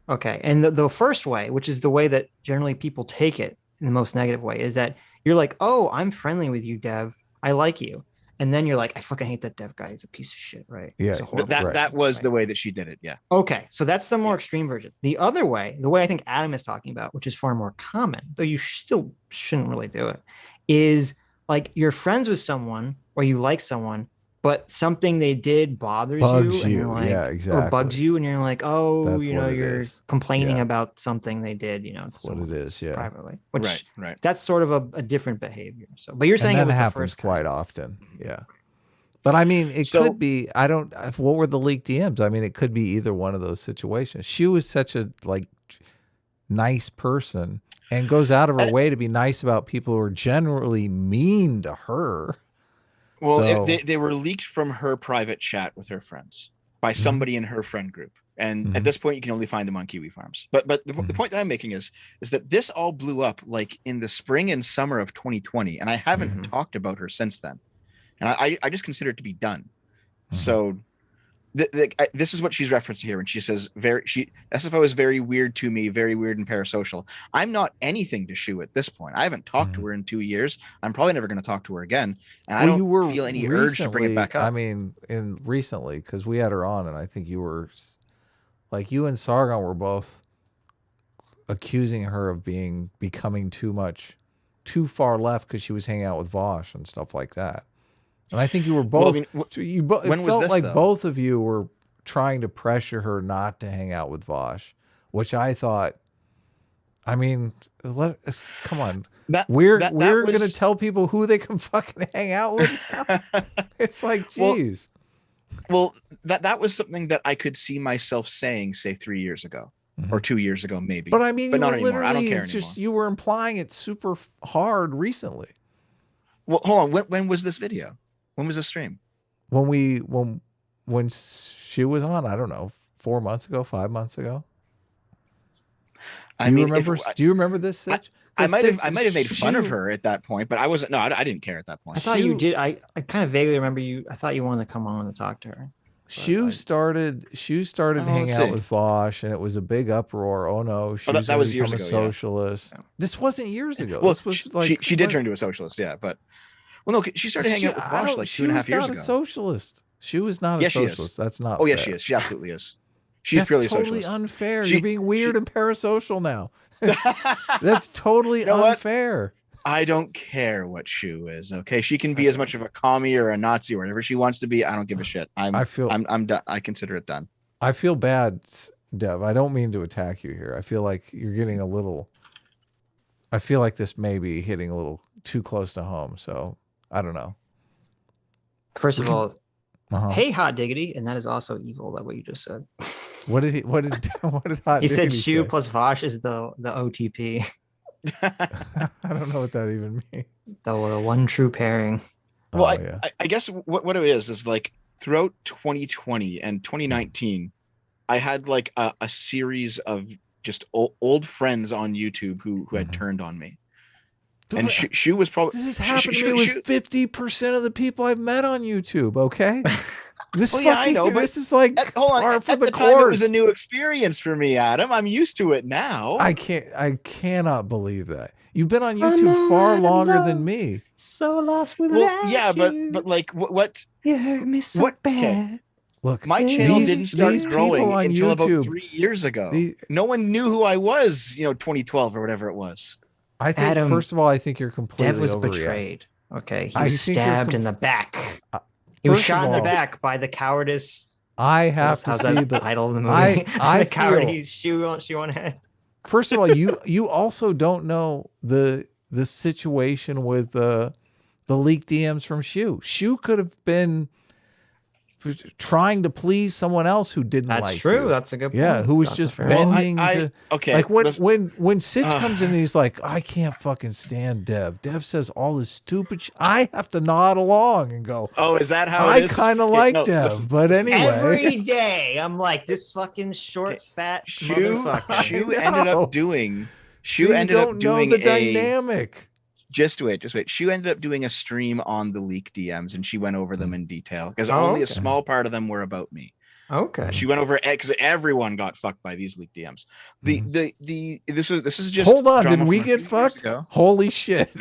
Okay. And the first way, which is the way that generally people take it in the most negative way, is that you're like, oh, I'm friendly with you, Dev. I like you. And then you're like, I fucking hate that Dev guy. He's a piece of shit, right? Yeah. That was the way that she did it. Yeah. Okay. So that's the more extreme version. The other way, the way I think Adam is talking about, which is far more common, though you still shouldn't really do it, is like you're friends with someone or you like someone, but something they did bothers you, and you're like, yeah, exactly. or bugs you, and you're like, oh, That's you're complaining about something they did, That's what it is, yeah, privately. Which right. That's sort of a different behavior. So, but you're saying it was happens the first quite often, yeah. But I mean, it could be. What were the leaked DMs? I mean, it could be either one of those situations. She was such a nice person and goes out of her way to be nice about people who are generally mean to her. Well, they were leaked from her private chat with her friends by somebody in her friend group. And at this point, you can only find them on Kiwi Farms. But the point that I'm making is that this all blew up like in the spring and summer of 2020. And I haven't talked about her since then. And I just consider it to be done. So this is what she's referencing here when she says SFO is very weird to me, very weird and parasocial. I'm not anything to Shu at this point. I haven't talked to her in 2 years. I'm probably never going to talk to her again, and I don't feel any urge to bring it back up. I mean, recently, because we had her on, and I think you were like, you and Sargon were both accusing her of becoming too far left because she was hanging out with Vosh and stuff like that. And I think you were both. Well, I mean, it felt like though? Both of you were trying to pressure her not to hang out with Vosh, which I thought. I mean, come on. We're going to tell people who they can fucking hang out with. It's like, geez. Well, that was something that I could see myself saying, say, 3 years ago or 2 years ago, maybe. But I mean, but not anymore. I don't care anymore. You were implying it super hard recently. Well, hold on. When was this video? When was the stream? When she was on, I don't know, 4 months ago, 5 months ago. Do you remember this, Sitch? I might have made fun of her at that point, but I wasn't. No, I didn't care at that point. I thought you did. I kind of vaguely remember you. I thought you wanted to come on and talk to her. Shu started hanging out with Vosh, and it was a big uproar. Oh no, that was years ago. Socialist. Yeah. This wasn't years ago. Well, this was like she did turn into a socialist, yeah, but. Well, no, she started hanging out with Vosh like 2.5 years ago. She was not a socialist. She was not a socialist. That's not. Oh, yes, she is. She absolutely is. She's purely totally socialist. Unfair. You're being weird and parasocial now. That's totally unfair. I don't care what Shu is. Okay, she can be as much of a commie or a Nazi or whatever she wants to be. I don't give a shit. I'm done. I consider it done. I feel bad, Dev. I don't mean to attack you here. I feel like you're getting a little. I feel like this may be hitting a little too close to home. So. I don't know. First of all, hey, Hot Diggity, and that is also evil. That what you just said. What did Hot Diggity He said Shu plus Vosh is the OTP. I don't know what that even means. The one true pairing. Well, I guess what it is like throughout 2020 and 2019, I had like a series of just old friends on YouTube who had turned on me. And Shu was probably. This is happening to me with 50% of the people I've met on YouTube. Okay, I know, but this is like hold on. At the time, it was a new experience for me, Adam. I'm used to it now. I cannot believe that you've been on YouTube far longer than me. So lost without you. but like what? You hurt me so bad. Okay. Look, my channel didn't start growing until YouTube, about 3 years ago. No one knew who I was, 2012 or whatever it was. I think, Adam, first of all, I think you're completely Dev was betrayed. Okay, he was stabbed in the back. He was shot in the back by the cowardice. I have to see the title of the movie. I the cowardice she won't head. First of all, you also don't know the situation with the leaked DMs from Shu. Shu could have been trying to please someone else who didn't like you. That's true. That's a good point. Yeah, who was just bending okay. Like when Sitch comes in and he's like, I can't fucking stand Dev. Dev says all this stupid shit. I have to nod along and go, oh, is that how it is? I kind of like Dev, but anyway. Every day I'm like, this fucking short, fat motherfucker. Shu ended up doing the dynamic. Just wait. She ended up doing a stream on the leak DMs, and she went over them in detail because only a small part of them were about me. Okay. She went over because everyone got fucked by these leak DMs. This is just. Hold on, did we get fucked? Holy shit!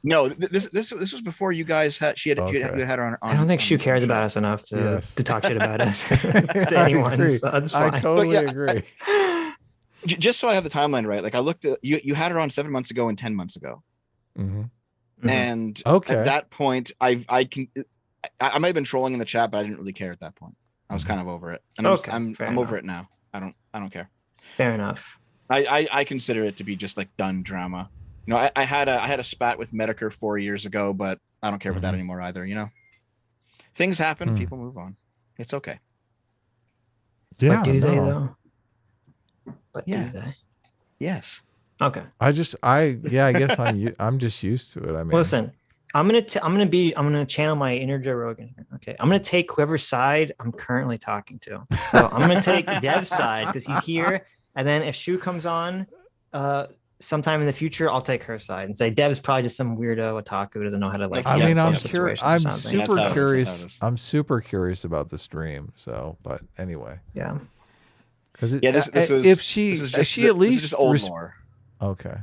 No, this was before you guys had. You had her on. I don't think Shu cares about us enough to talk shit about us to anyone. So that's fine. I totally agree. Just so I have the timeline right, like I looked at you had her on 7 months ago and 10 months ago. And at that point, I might have been trolling in the chat, but I didn't really care at that point. I was kind of over it, and I'm over it now. I don't care. Fair enough. I consider it to be just like done drama. I had a spat with Medicare 4 years ago, but I don't care about that anymore either. Things happen, people move on. It's okay. Yeah, but do they though? But do they? Yes. Okay. I guess I'm just used to it. I mean, listen, I'm gonna channel my inner Joe Rogan here. Okay, I'm gonna take whoever's side I'm currently talking to. So I'm gonna take Dev's side because he's here, and then if Shu comes on, sometime in the future, I'll take her side and say Dev's probably just some weirdo otaku who doesn't know how to like. I mean, I'm curious. I'm super curious. I'm super curious about the stream. So, but anyway, yeah, because this was if she at least just old lore. Okay.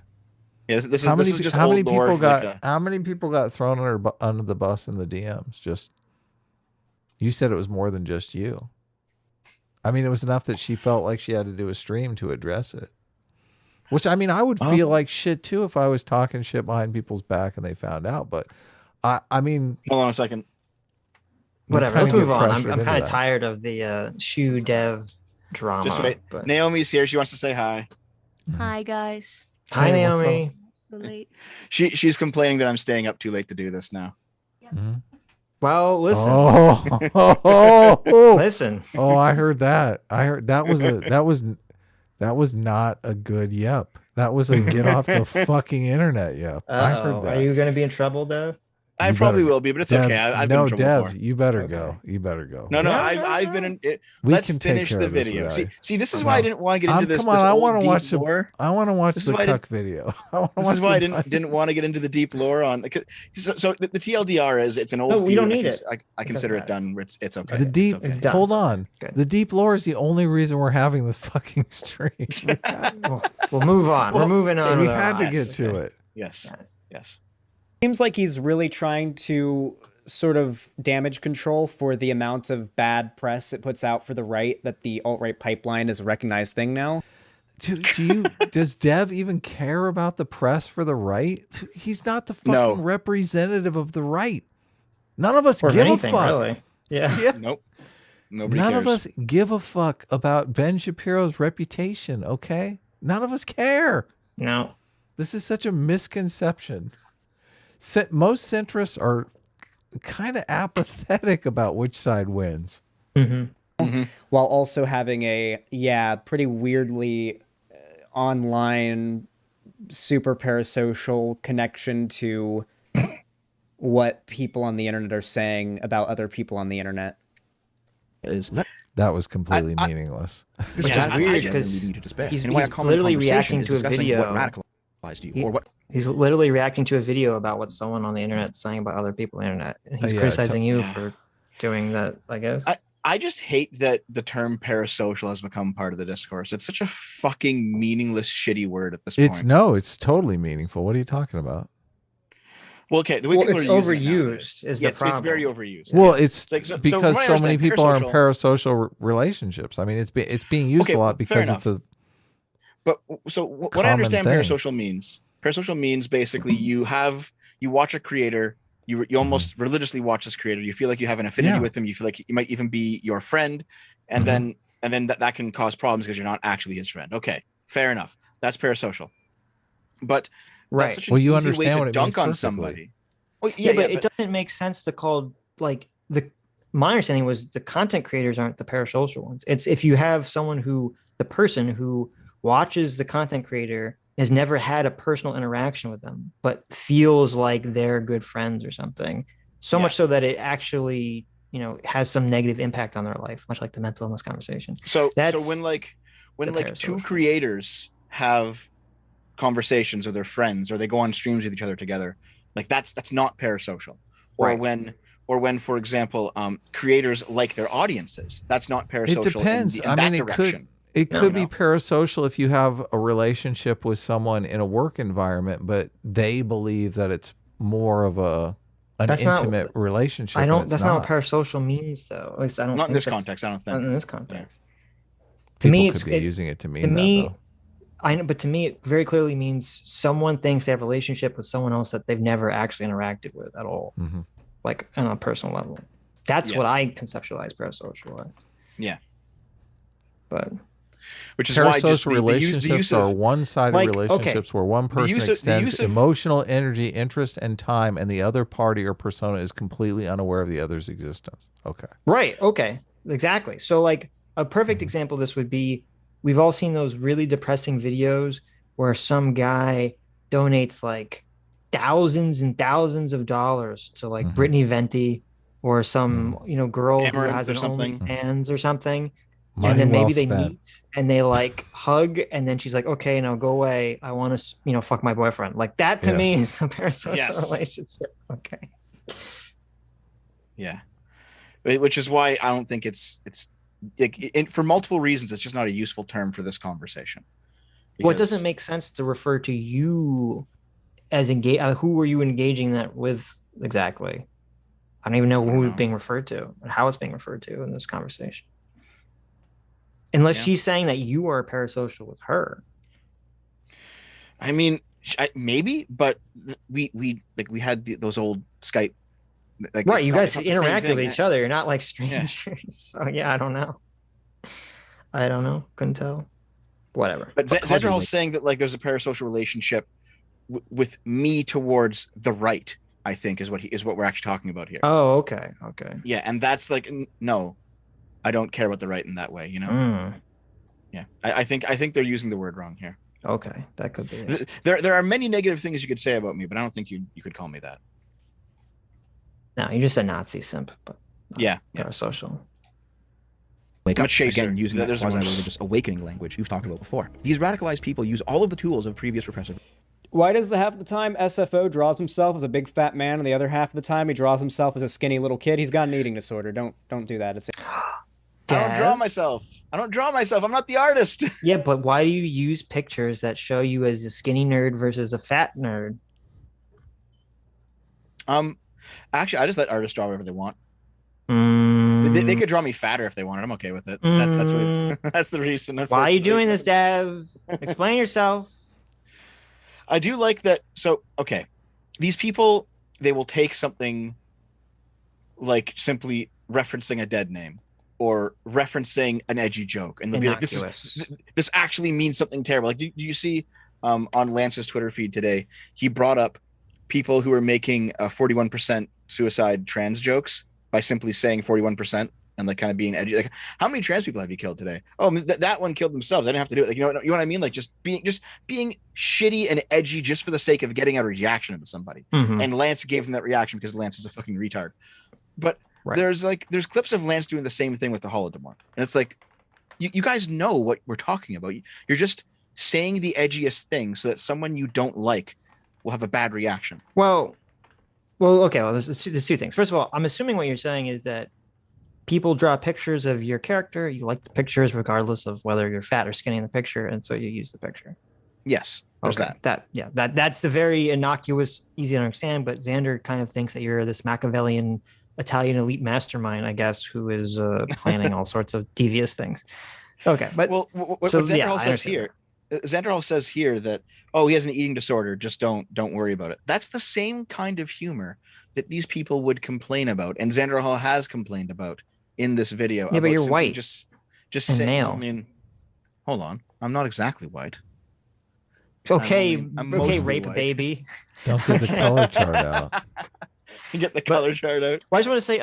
Yeah, this how is just how old many lore, people got like how many people got thrown under the bus in the DMs? Just you said it was more than just you. I mean, it was enough that she felt like she had to do a stream to address it. Which, I mean, I would feel like shit too if I was talking shit behind people's back and they found out. But I mean, hold on a second. Whatever. Let's move on. I'm kind of tired of the shoe dev drama. Just wait. But... Naomi's here. She wants to say hi. Hi, guys. Hi, Naomi. So late. She's complaining that I'm staying up too late to do this now. Mm-hmm. Well, listen. Listen. Oh, I heard that. I heard that was not a good yep. That was a get off the fucking internet yep. I heard that. Are you going to be in trouble, though? I probably will be, but it's okay. I've been in trouble before. You better go. You better go. No, I've been in it. Let's finish the video. See, this is why I didn't want to get into this. Come on, I want to watch lore. I want to watch the cuck video. This is why I didn't want to get into the deep lore on. So the TLDR is it's an old. We don't need it. I consider it done. It's okay. The deep. Hold on. The deep lore is the only reason we're having this fucking stream. We'll move on. We're moving on. We had to get to it. Yes. Seems like he's really trying to sort of damage control for the amount of bad press it puts out for the right, that the alt-right pipeline is a recognized thing now. Does Dev even care about the press for the right? He's not the fucking representative of the right. None of us give a fuck. Really. Yeah. Nope. Nobody None cares. of us give a fuck about Ben Shapiro's reputation, okay? None of us care. No. This is such a misconception. Most centrists are kind of apathetic about which side wins. While also having a, pretty weirdly online, super parasocial connection to what people on the internet are saying about other people on the internet. That was completely meaningless. It's weird because he's literally reacting to a video. He's literally reacting to a video about what someone on the internet is saying about other people on the internet. And he's criticizing you for doing that, I guess. I just hate that the term parasocial has become part of the discourse. It's such a fucking meaningless, shitty word at this point. It's totally meaningful. What are you talking about? Well, okay, the way people it's are overused is the problem. It's very overused. Well, it's like, because so many people are in parasocial relationships. I mean, it's being used a lot because it's a. But so what I understand parasocial means basically you watch a creator, you almost religiously watch this creator. You feel like you have an affinity with him. You feel like he might even be your friend, and then that can cause problems because you're not actually his friend. Okay, fair enough. That's parasocial. But that's such an you easy understand way what to it dunk means on perfectly. somebody. Well, but it doesn't make sense to call my understanding was the content creators aren't the parasocial ones. It's if you have someone the person who watches the content creator has never had a personal interaction with them, but feels like they're good friends or something. So much so that it actually, has some negative impact on their life, much like the mental illness conversation. So when two creators have conversations or they're friends or they go on streams with each other together, like that's not parasocial. Or when, for example, creators like their audiences, that's not parasocial. It depends. In that direction. It could be parasocial if you have a relationship with someone in a work environment, but they believe that it's more of an intimate relationship. That's not what parasocial means, though. At least I don't. Not in this context. I don't think. Not in this context. To me, could be using it to mean that, though. I know, but to me, it very clearly means someone thinks they have a relationship with someone else that they've never actually interacted with at all, like on a personal level. That's what I conceptualize parasocial as. Yeah. But. Which is parasocial relationships are one-sided relationships where one person extends emotional energy, interest, and time, and the other party or persona is completely unaware of the other's existence. Okay. Right. Okay. Exactly. So, like, a perfect example of this would be, we've all seen those really depressing videos where some guy donates like thousands and thousands of dollars to like Brittany Venti or some girl who has an OnlyFans or something. and then maybe they meet and they like hug, and then she's like, okay, now go away. I want to, fuck my boyfriend. Like that to me is a parasocial relationship. Okay. Yeah. Which is why I don't think it's for multiple reasons, it's just not a useful term for this conversation. Well, it doesn't make sense to refer to you as who were you engaging that with exactly? I don't even know who it's being referred to and how it's being referred to in this conversation. Unless she's saying that you are parasocial with her. I mean, maybe, but we had those old Skype. Like, right, you guys interacted with each other. You're not like strangers. Yeah. So I don't know. Couldn't tell. Whatever. But Xanderhal is saying that like there's a parasocial relationship with me towards the right. I think is what we're actually talking about here. Oh, okay. Yeah, and that's like no, I don't care about the right in that way. Yeah, I think they're using the word wrong here. Okay, that could be it. There are many negative things you could say about me, but I don't think you could call me that. No, you're just a Nazi simp, but parasocial. Wake up, again, using that quasi-religious awakening language you've talked about before. These radicalized people use all of the tools of previous repressive. Why does the half of the time SFO draws himself as a big fat man, and the other half of the time he draws himself as a skinny little kid? He's got an eating disorder. Don't do that. It's. I don't draw myself. I'm not the artist. Yeah, but why do you use pictures that show you as a skinny nerd versus a fat nerd? Actually, I just let artists draw whatever they want. They could draw me fatter if they wanted. I'm okay with it. That's the reason. Why are you doing this, Dev? Explain yourself. I do like that. So, okay. These people, they will take something like simply referencing a dead name or referencing an edgy joke. And they'll be like, this actually means something terrible. Like, do you see on Lance's Twitter feed today, he brought up people who are making 41% suicide trans jokes by simply saying 41% and like kind of being edgy. Like, how many trans people have you killed today? Oh, that one killed themselves. I didn't have to do it. Like, you know what I mean? Like just being shitty and edgy just for the sake of getting a reaction into somebody. Mm-hmm. And Lance gave him that reaction because Lance is a fucking retard. But there's clips of Lance doing the same thing with the Holodomor. And it's like, you guys know what we're talking about. You're just saying the edgiest thing so that someone you don't like will have a bad reaction. Well, okay. Well, there's two things. First of all, I'm assuming what you're saying is that people draw pictures of your character. You like the pictures regardless of whether you're fat or skinny in the picture, and so you use the picture. Yes. Okay. That's the very innocuous, easy to understand. But Xander kind of thinks that you're this Machiavellian Italian elite mastermind, I guess, who is planning all sorts of devious things. Okay, but what Xanderhal says here. Xanderhal says here that, he has an eating disorder. Just don't worry about it. That's the same kind of humor that these people would complain about, and Xanderhal has complained about in this video. Yeah, but you're white. Just saying. Male. I mean, hold on. I'm not exactly white. Okay, rape white. Baby. Don't get the color chart out. Get the color chart out. Well, I just want to say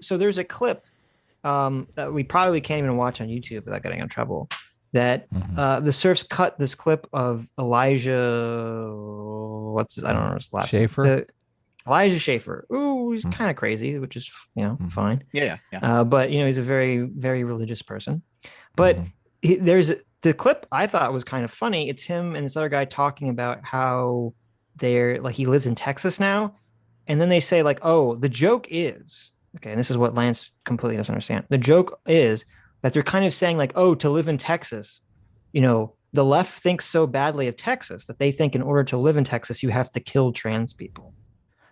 so there's a clip that we probably can't even watch on YouTube without getting in trouble. That the Surfs cut this clip of Elijah, I don't know his last name. Elijah Schaefer. Ooh, he's kind of crazy, which is fine. Yeah. But he's a very, very religious person. But there's the clip I thought was kind of funny. It's him and this other guy talking about how he lives in Texas now, and then they say like, oh, the joke is okay, and this is what Lance completely doesn't understand. The joke is that they're kind of saying like, oh, to live in Texas, the left thinks so badly of Texas that they think in order to live in Texas, you have to kill trans people.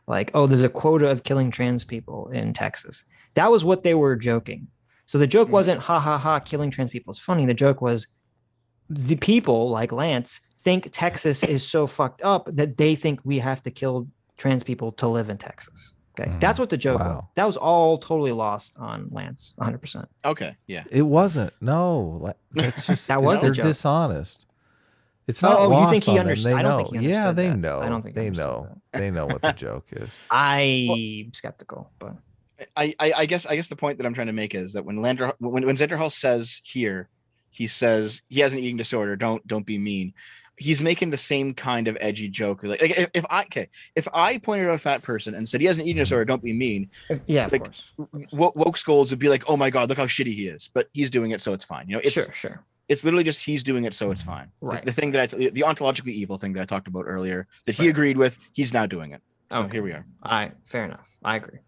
Like, oh, there's a quota of killing trans people in Texas. That was what they were joking. So the joke wasn't, ha, ha, ha, killing trans people is funny. The joke was the people like Lance think Texas is so fucked up that they think we have to kill trans people to live in Texas. Okay, that's what the joke was. That was all totally lost on Lance, 100%. Okay, yeah. It wasn't. No, that's just that was the they're joke. Dishonest. It's not. Oh, lost you think he understood? I don't think he understood. Yeah, they that. know. I don't think they know. They know what the joke is. I'm skeptical, but I guess the point that I'm trying to make is that when Xanderhal says here, he says he has an eating disorder. Don't be mean. he's making the same kind of edgy joke. Like if I pointed out a fat person and said he has an eating disorder, don't be mean. Yeah, of like, course. Woke scolds would be like, oh my god, look how shitty he is. But he's doing it, so it's fine. You know, it's Sure. It's literally just he's doing it, so it's fine. Right. The thing that the ontologically evil thing that I talked about earlier that he agreed with, he's now doing it. So here we are. All right, fair enough. I agree.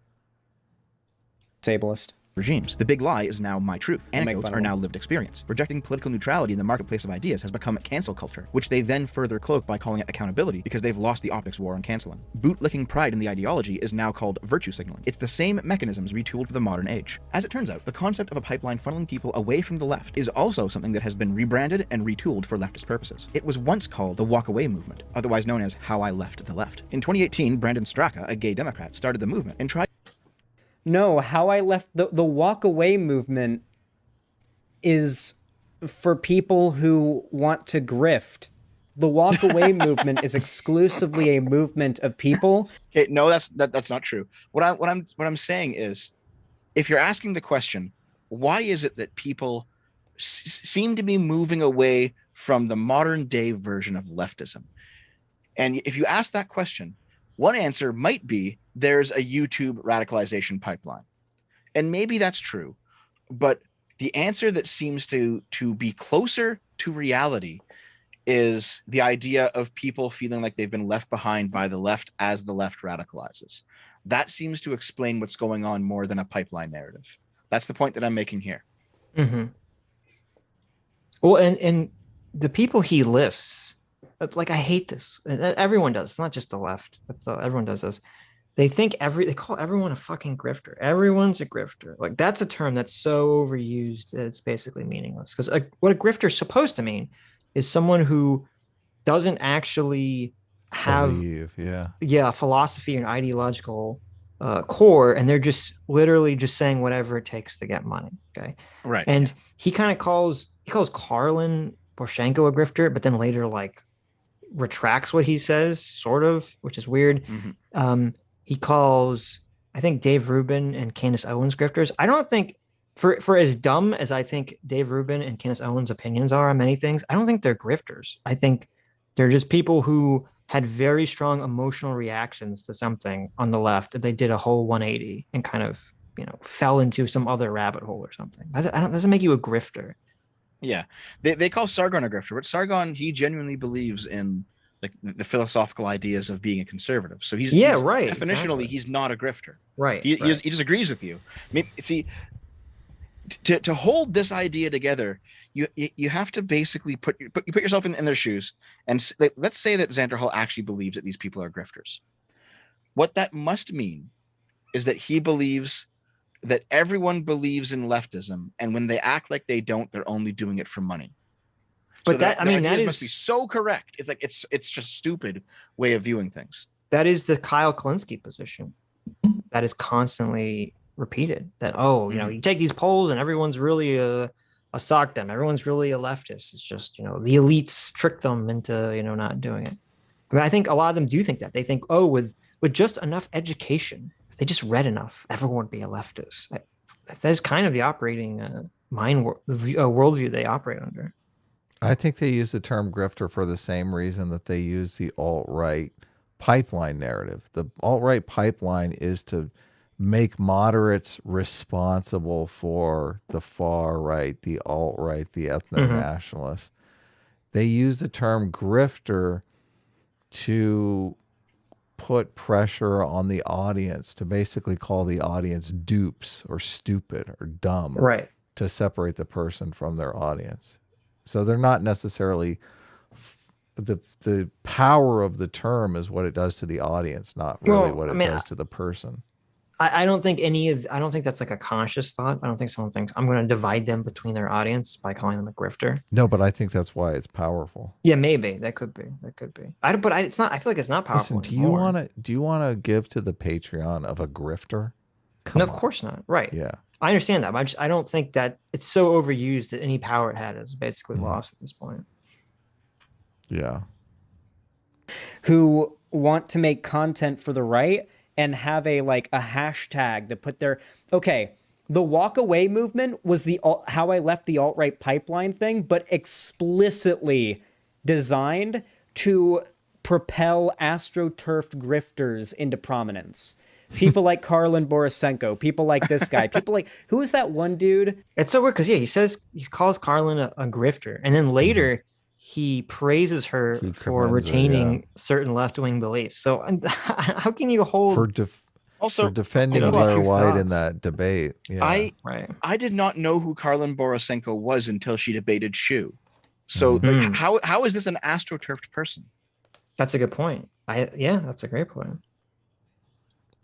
Ableist. Regimes. The big lie is now my truth. Make Anecdotes fun are of now them. lived experience. Rejecting political neutrality in the marketplace of ideas has become cancel culture, which they then further cloak by calling it accountability because they've lost the optics war on canceling. Bootlicking pride in the ideology is now called virtue signaling. It's the same mechanisms retooled for the modern age. As it turns out, the concept of a pipeline funneling people away from the left is also something that has been rebranded and retooled for leftist purposes. It was once called the walk away movement, otherwise known as how I left the left. In 2018, Brandon Straka, a gay Democrat, started the movement and tried. No, how I left the walk away movement is for people who want to grift. The walk away movement is exclusively a movement of people. Okay, no, that's not true. What I'm saying is, if you're asking the question, why is it that people seem to be moving away from the modern day version of leftism? And if you ask that question, one answer might be there's a YouTube radicalization pipeline. And maybe that's true. But the answer that seems to be closer to reality is the idea of people feeling like they've been left behind by the left as the left radicalizes. That seems to explain what's going on more than a pipeline narrative. That's the point that I'm making here. Mm-hmm. Well, and the people he lists, like, I hate this. Everyone does. It's not just the left, but everyone does this. They call everyone a fucking grifter. Everyone's a grifter. Like, that's a term that's so overused that it's basically meaningless. Because what a grifter is supposed to mean is someone who doesn't actually have a philosophy and ideological core, and they're just literally just saying whatever it takes to get money. Okay, right. And he kind of calls Karlin Poroshenko a grifter, but then later like retracts what he says, sort of, which is weird. Mm-hmm. He calls, I think, Dave Rubin and Candace Owens grifters. I don't think, for as dumb as I think Dave Rubin and Candace Owens' opinions are on many things, I don't think they're grifters. I think they're just people who had very strong emotional reactions to something on the left that they did a whole 180 and kind of, fell into some other rabbit hole or something. Doesn't make you a grifter. Yeah. They call Sargon a grifter, but Sargon, he genuinely believes in like the philosophical ideas of being a conservative. So he's right. Definitionally, exactly. He's not a grifter. Right. He disagrees with you. See, to hold this idea together, you have to basically put yourself in their shoes. And let's say that Xander Hall actually believes that these people are grifters. What that must mean is that he believes that everyone believes in leftism, and when they act like they don't, they're only doing it for money. But so that must be so correct. It's like it's just a stupid way of viewing things. That is the Kyle Klinsky position. That is constantly repeated. That you take these polls and everyone's really a sock them. Everyone's really a leftist. It's just the elites trick them into not doing it. I mean, I think a lot of them do think that. They think, with just enough education, if they just read enough, everyone would be a leftist. That is kind of the operating worldview they operate under. I think they use the term grifter for the same reason that they use the alt-right pipeline narrative. The alt-right pipeline is to make moderates responsible for the far right, the alt-right, the ethno-nationalists. They use the term grifter to put pressure on the audience, to basically call the audience dupes or stupid or dumb, right, to separate the person from their audience. So they're not necessarily the power of the term is what it does to the audience, not really what it does to the person. I don't think that's like a conscious thought. I don't think someone thinks I'm going to divide them between their audience by calling them a grifter. No, but I think that's why it's powerful. Yeah, maybe that could be. It's not. I feel like it's not powerful. Listen, do you want to give to the Patreon of a grifter? No, of course not. Right. Yeah. I understand that, but I don't think that it's so overused that any power it had is basically lost at this point. Yeah. Who want to make content for the right and have a hashtag to put their... Okay, the walk away movement was how I left the alt-right pipeline thing, but explicitly designed to propel astroturfed grifters into prominence. People like Karlin Borisenko, people like this guy, people like, who is that one dude? It's so weird because he calls Carlin a grifter, and then later he praises her for retaining certain left-wing beliefs. So how can you hold for defending Blair White in that debate? Yeah. I did not know who Karlin Borisenko was until she debated Shu. So like, how is this an astroturfed person? That's a good point. That's a great point.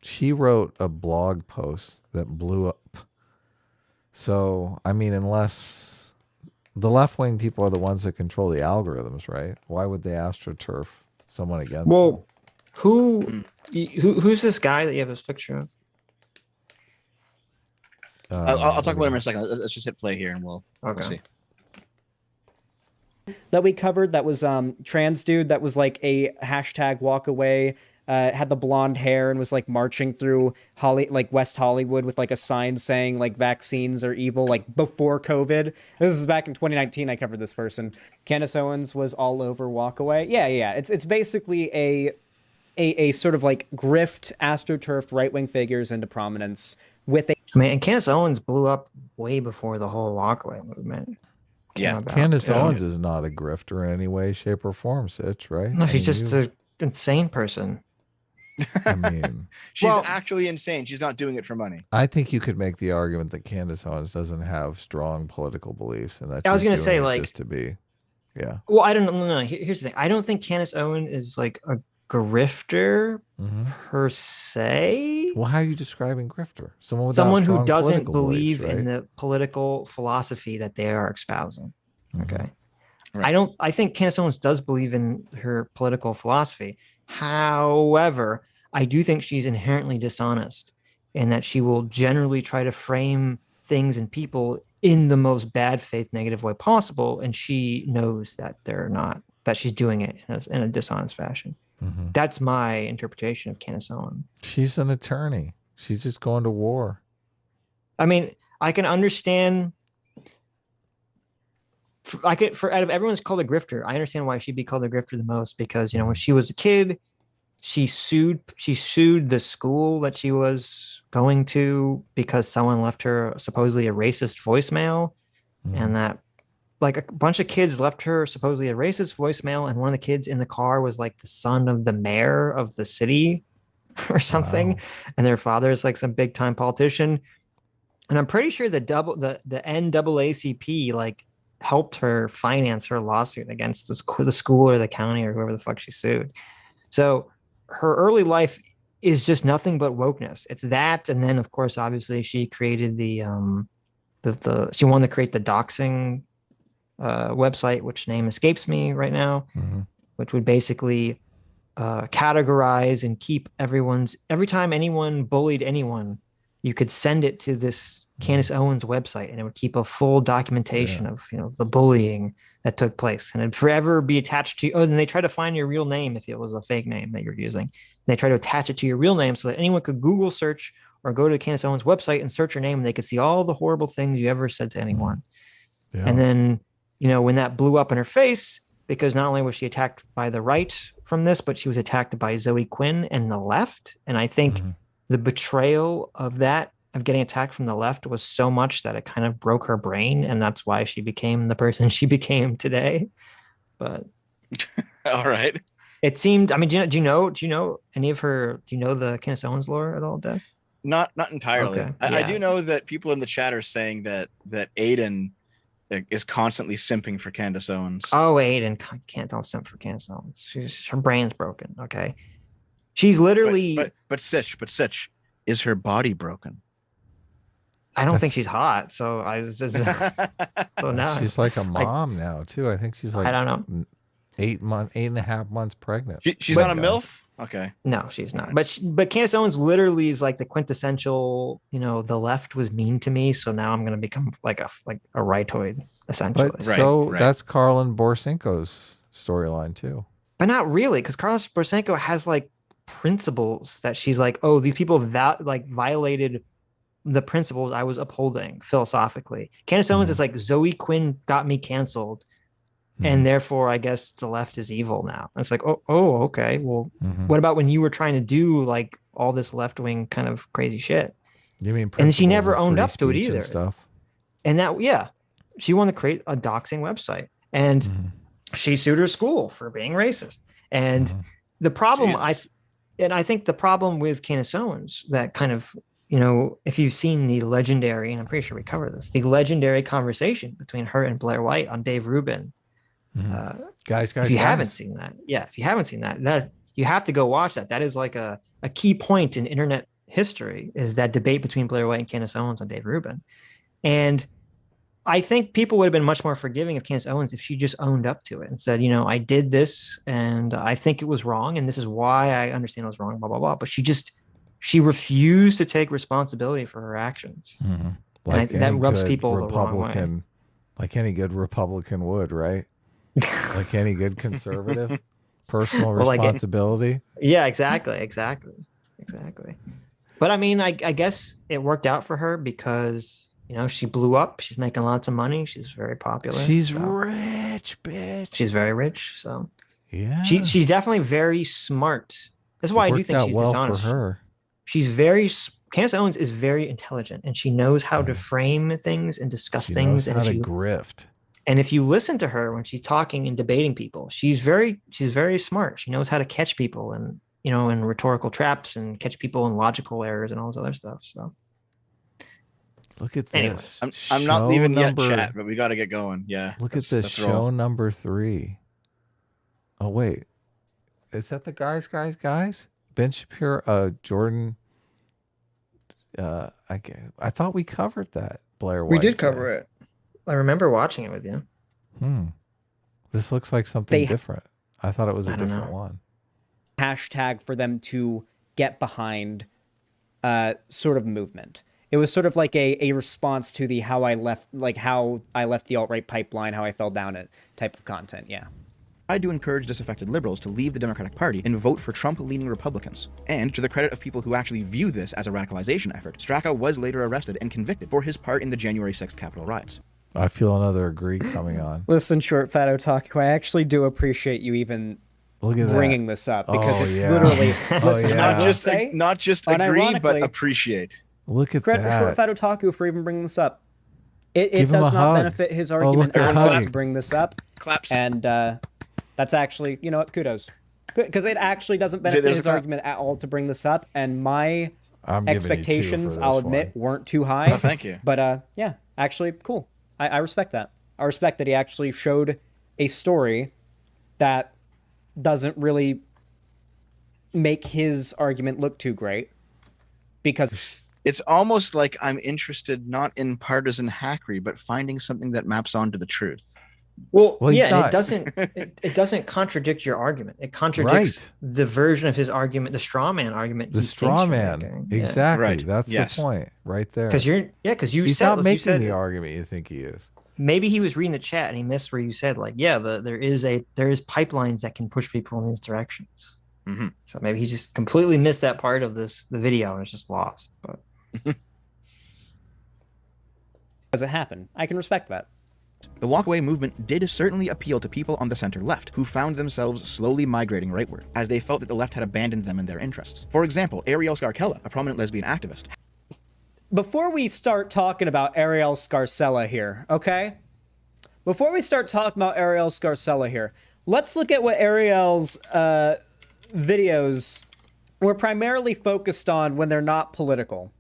She wrote a blog post that blew up. So, I mean, unless the left-wing people are the ones that control the algorithms, right? Why would they astroturf someone against them? Who's this guy that you have this picture of? I'll talk about him in a second. Let's just hit play here and we'll see. That we covered, that was trans dude that was like a hashtag walk away, had the blonde hair and was like marching through West Hollywood with like a sign saying like vaccines are evil, like before COVID. This is back in 2019. I covered this person. Candace Owens was all over walk away. Yeah. It's basically a sort of like grift astroturfed right-wing figures into prominence with a... I mean, and Candace Owens blew up way before the whole walkaway movement. Candace Owens is not a grifter in any way, shape, or form, Sitch, right? No, she's just an insane person. I mean, she's actually insane. She's not doing it for money. I think you could make the argument that Candace Owens doesn't have strong political beliefs, and that I was going to say, like, just to be, Well, I don't know. No, here's the thing. I don't think Candace Owens is like a grifter per se. Well, how are you describing grifter? Someone who doesn't believe in the political philosophy that they are espousing. Okay. Right. I think Candace Owens does believe in her political philosophy. However, I do think she's inherently dishonest in that she will generally try to frame things and people in the most bad faith negative way possible. And she knows that they're not, that she's doing it in a dishonest fashion. That's my interpretation of Candace Owens. She's an attorney. She's just going to war. I mean, I can understand. Out of everyone's called a grifter, I understand why she'd be called a grifter the most, because when she was a kid, she sued the school that she was going to because someone left her supposedly a racist voicemail, and that like a bunch of kids left her supposedly a racist voicemail, and one of the kids in the car was like the son of the mayor of the city or something, and their father is like some big time politician, and I'm pretty sure the NAACP like helped her finance her lawsuit against the school or the county or whoever the fuck she sued. So her early life is just nothing but wokeness. It's that, and then of course, obviously, she created she wanted to create the doxing website, which name escapes me right now, which would basically categorize and keep every time anyone bullied anyone, you could send it to this Candace Owens website, and it would keep a full documentation of the bullying that took place, and it'd forever be attached to. Oh, and they try to find your real name if it was a fake name that you're using. And they try to attach it to your real name so that anyone could Google search or go to Candace Owens website and search her name, and they could see all the horrible things you ever said to anyone. And then when that blew up in her face, because not only was she attacked by the right from this, but she was attacked by Zoe Quinn and the left, and I think the betrayal of that, of getting attacked from the left, was so much that it kind of broke her brain, and that's why she became the person she became today. But all right, it seemed. I mean, do you know any of her? Do you know the Candace Owens lore at all, Deb? Not entirely. Okay. I do know that people in the chat are saying that Aiden is constantly simping for Candace Owens. Oh, Aiden don't simp for Candace Owens. Her brain's broken. Okay, she's literally. But Sitch, is her body broken? I don't think she's hot, so I was just so now she's like a mom now too. I think she's like, I don't know, 8.5 months pregnant. She's not a MILF? Okay. No, she's not. But Candace Owens literally is like the quintessential, the left was mean to me, so now I'm gonna become like a rightoid, essentially. But that's Karlin Borisenko's storyline too. But not really, because Karlin Borisenko has like principles that she's like, oh, these people violated the principles I was upholding philosophically. Candace Owens is like, Zoe Quinn got me canceled, and therefore I guess the left is evil now. And it's like, oh, okay. Well, what about when you were trying to do like all this left-wing kind of crazy shit? You mean, and she never of owned free up to it speech and either. stuff. And that, yeah, she wanted to create a doxing website, and she sued her school for being racist. And the problem, I think the problem with Candace Owens, that kind of, you know, if you've seen the legendary, and I'm pretty sure we covered this, the legendary conversation between her and Blair White on Dave Rubin. Guys, if you haven't seen that, if you haven't seen that you have to go watch that. That is like a key point in internet history, is that debate between Blair White and Candace Owens on Dave Rubin. And I think people would have been much more forgiving of Candace Owens if she just owned up to it and said, you know, I did this and I think it was wrong, and this is why I understand it was wrong, blah, blah, blah. But she refused to take responsibility for her actions. Like and that rubs people the wrong way. Like any good Republican would, right? Like any good conservative. Personal responsibility. Yeah, exactly. But I mean, I guess it worked out for her because, you know, she blew up. She's making lots of money. She's very popular. She's rich, bitch. She's very rich. So yeah, she's definitely very smart. That's why I do think she's dishonest. For her. Candace Owens is very intelligent, and she knows how to frame things and discuss things. Knows how to grift. And if you listen to her when she's talking and debating people, she's very smart. She knows how to catch people and, you know, in rhetorical traps, and catch people in logical errors and all this other stuff. So look at this. I'm not leaving yet, chat, but we got to get going. Yeah. Look at this show number 3. Oh wait, is that the guys? Ben Shapiro, Jordan. I thought we covered that. Blair White. We did cover it. I remember watching it with you. This looks like something different. I thought it was a different one. Hashtag for them to get behind sort of movement. It was sort of like a response to the how I left the alt-right pipeline, how I fell down it type of content. Yeah. I do encourage disaffected liberals to leave the Democratic Party and vote for Trump-leaning Republicans. And to the credit of people who actually view this as a radicalization effort, Straka was later arrested and convicted for his part in the January 6th Capitol riots. I feel another agree coming on. Listen, Short Fat Otaku, I actually do appreciate you even bringing this up, because literally, listen, not just agree, but appreciate. Look at credit that. for Short Fat Otaku for even bringing this up. It does not benefit his argument at all to bring this up. Claps. And that's actually, you know what, kudos. Because it actually doesn't benefit his argument at all to bring this up, and my expectations, I'll admit, weren't too high. Oh, thank you. But yeah, actually, cool. I respect that. I respect that he actually showed a story that doesn't really make his argument look too great, because it's almost like I'm interested not in partisan hackery, but finding something that maps onto the truth. Well yeah, it doesn't contradict your argument. It contradicts the version of his argument, the straw man argument. The straw man, exactly. Right. That's the point, right there. Because he's not making the argument you think he is. Maybe he was reading the chat and he missed where you said, like, yeah, there is pipelines that can push people in these directions. So maybe he just completely missed that part of the video and it's just lost. But as it happened, I can respect that. The walkaway movement did certainly appeal to people on the center-left, who found themselves slowly migrating rightward, as they felt that the left had abandoned them and their interests. For example, Ariel Scarcella, a prominent lesbian activist. Before we start talking about Ariel Scarcella here, okay? Before we start talking about Ariel Scarcella here, let's look at what Ariel's videos were primarily focused on when they're not political.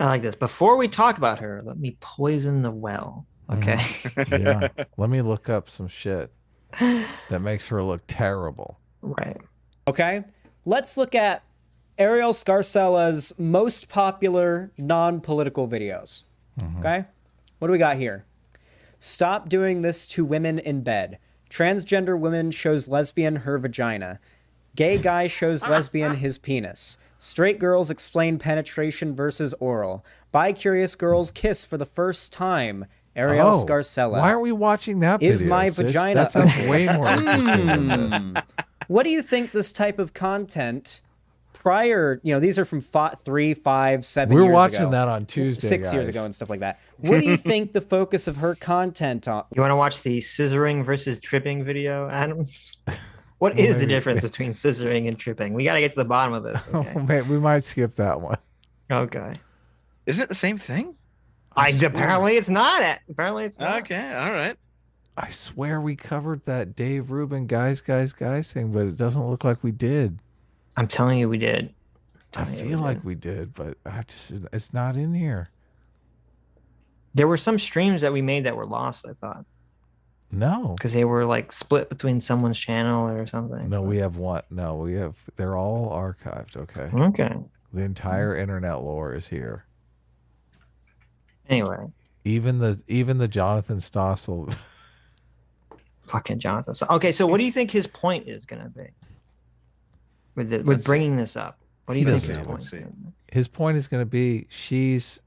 I like this. Before we talk about her, let me poison the well. Okay. Yeah. Let me look up some shit that makes her look terrible. Right. Okay. Let's look at Ariel Scarcella's most popular non-political videos. Okay. What do we got here? Stop doing this to women in bed. Transgender woman shows lesbian her vagina. Gay guy shows lesbian his penis. Straight girls explain penetration versus oral. Bi-curious girls kiss for the first time. Ariel Scarcella. Why are we watching that video? Is my Sitch? vagina... That sounds way more interesting than this. What do you think this type of content prior, these are from 3, 5, 7 We're years ago. We're watching that on Tuesday, 6 years ago and stuff like that. What do you think the focus of her content on? You want to watch the scissoring versus tripping video, Adam? What is the difference between scissoring and tripping? We got to get to the bottom of this. Okay? Oh, man, we might skip that one. Okay. Isn't it the same thing? Apparently it's not. Apparently it's not. Okay, all right. I swear we covered that Dave Rubin guys thing, but it doesn't look like we did. I'm telling you we did. I feel like we did, but it's not in here. There were some streams that we made that were lost, I thought. No. Because they were like split between someone's channel or something. No, we have one. No, we have. They're all archived. Okay. Okay. The entire internet lore is here. Anyway. Even the Jonathan Stossel. Fucking Jonathan. Okay, so what do you think his point is going to be with bringing this up? What do you think his point is? His point is going to be she's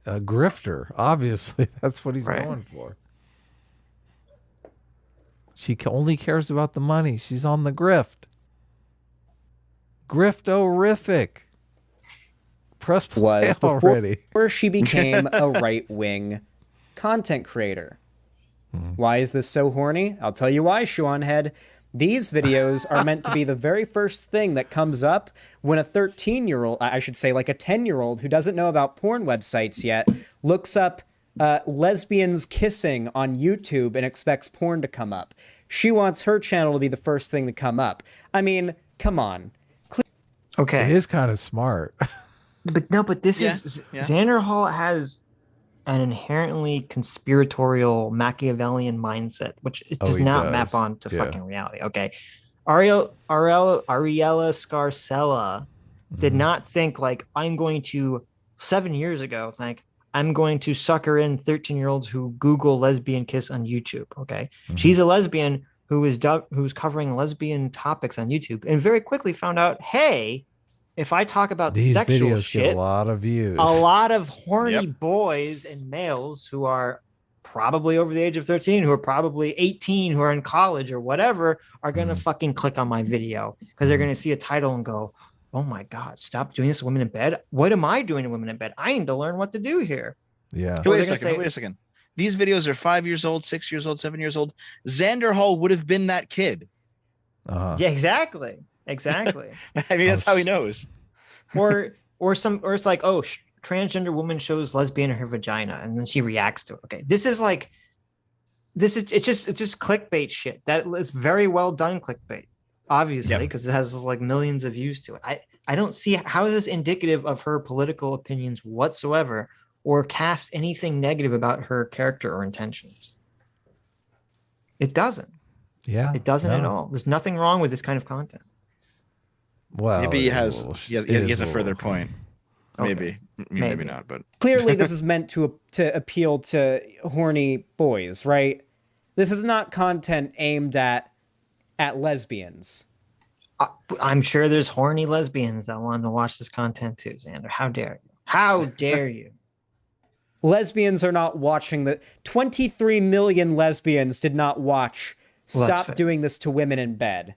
a grifter. Obviously, that's what he's going for. She only cares about the money. She's on the grift. Grift-orific. Press play already. Before she became a right-wing content creator. Why is this so horny? I'll tell you why, Seanhead. These videos are meant to be the very first thing that comes up when a 13-year-old, I should say like a 10-year-old who doesn't know about porn websites yet, looks up lesbians kissing on YouTube and expects porn to come up. She wants her channel to be the first thing to come up. I mean, come on. Okay. It is kind of smart. But this is Xander Hall has an inherently conspiratorial Machiavellian mindset, which does not map on to fucking reality. Okay. Ariella Scarcella did not think like, I'm going to 7 years ago I'm going to sucker in 13-year-olds who Google lesbian kiss on YouTube. Okay. She's a lesbian who's covering lesbian topics on YouTube and very quickly found out, hey, if I talk about these sexual videos shit, get a lot of views. A lot of horny boys and males who are probably over the age of 13, who are probably 18, who are in college or whatever, are going to fucking click on my video because they're going to see a title and go, oh my God, stop doing this to women in bed. What am I doing to women in bed? I need to learn what to do here. Yeah. Wait a second. These videos are 5 years old, 6 years old, 7 years old. Xander Hall would have been that kid. Yeah, exactly. I mean, that's how he knows. Or it's like, oh, transgender woman shows lesbian in her vagina, and then she reacts to it. Okay, it's just clickbait shit. That it's very well done clickbait, obviously, because it has like millions of views to it. I don't see how is this indicative of her political opinions whatsoever, or cast anything negative about her character or intentions. It doesn't. Yeah, it doesn't at all. There's nothing wrong with this kind of content. Well, maybe he has a further point. Maybe not, but clearly this is meant to appeal to horny boys, right? This is not content aimed at lesbians. I'm sure there's horny lesbians that want to watch this content too, Xander. How dare you? How dare you? Lesbians are not watching 23 million lesbians did not watch Stop Doing This to Women in Bed.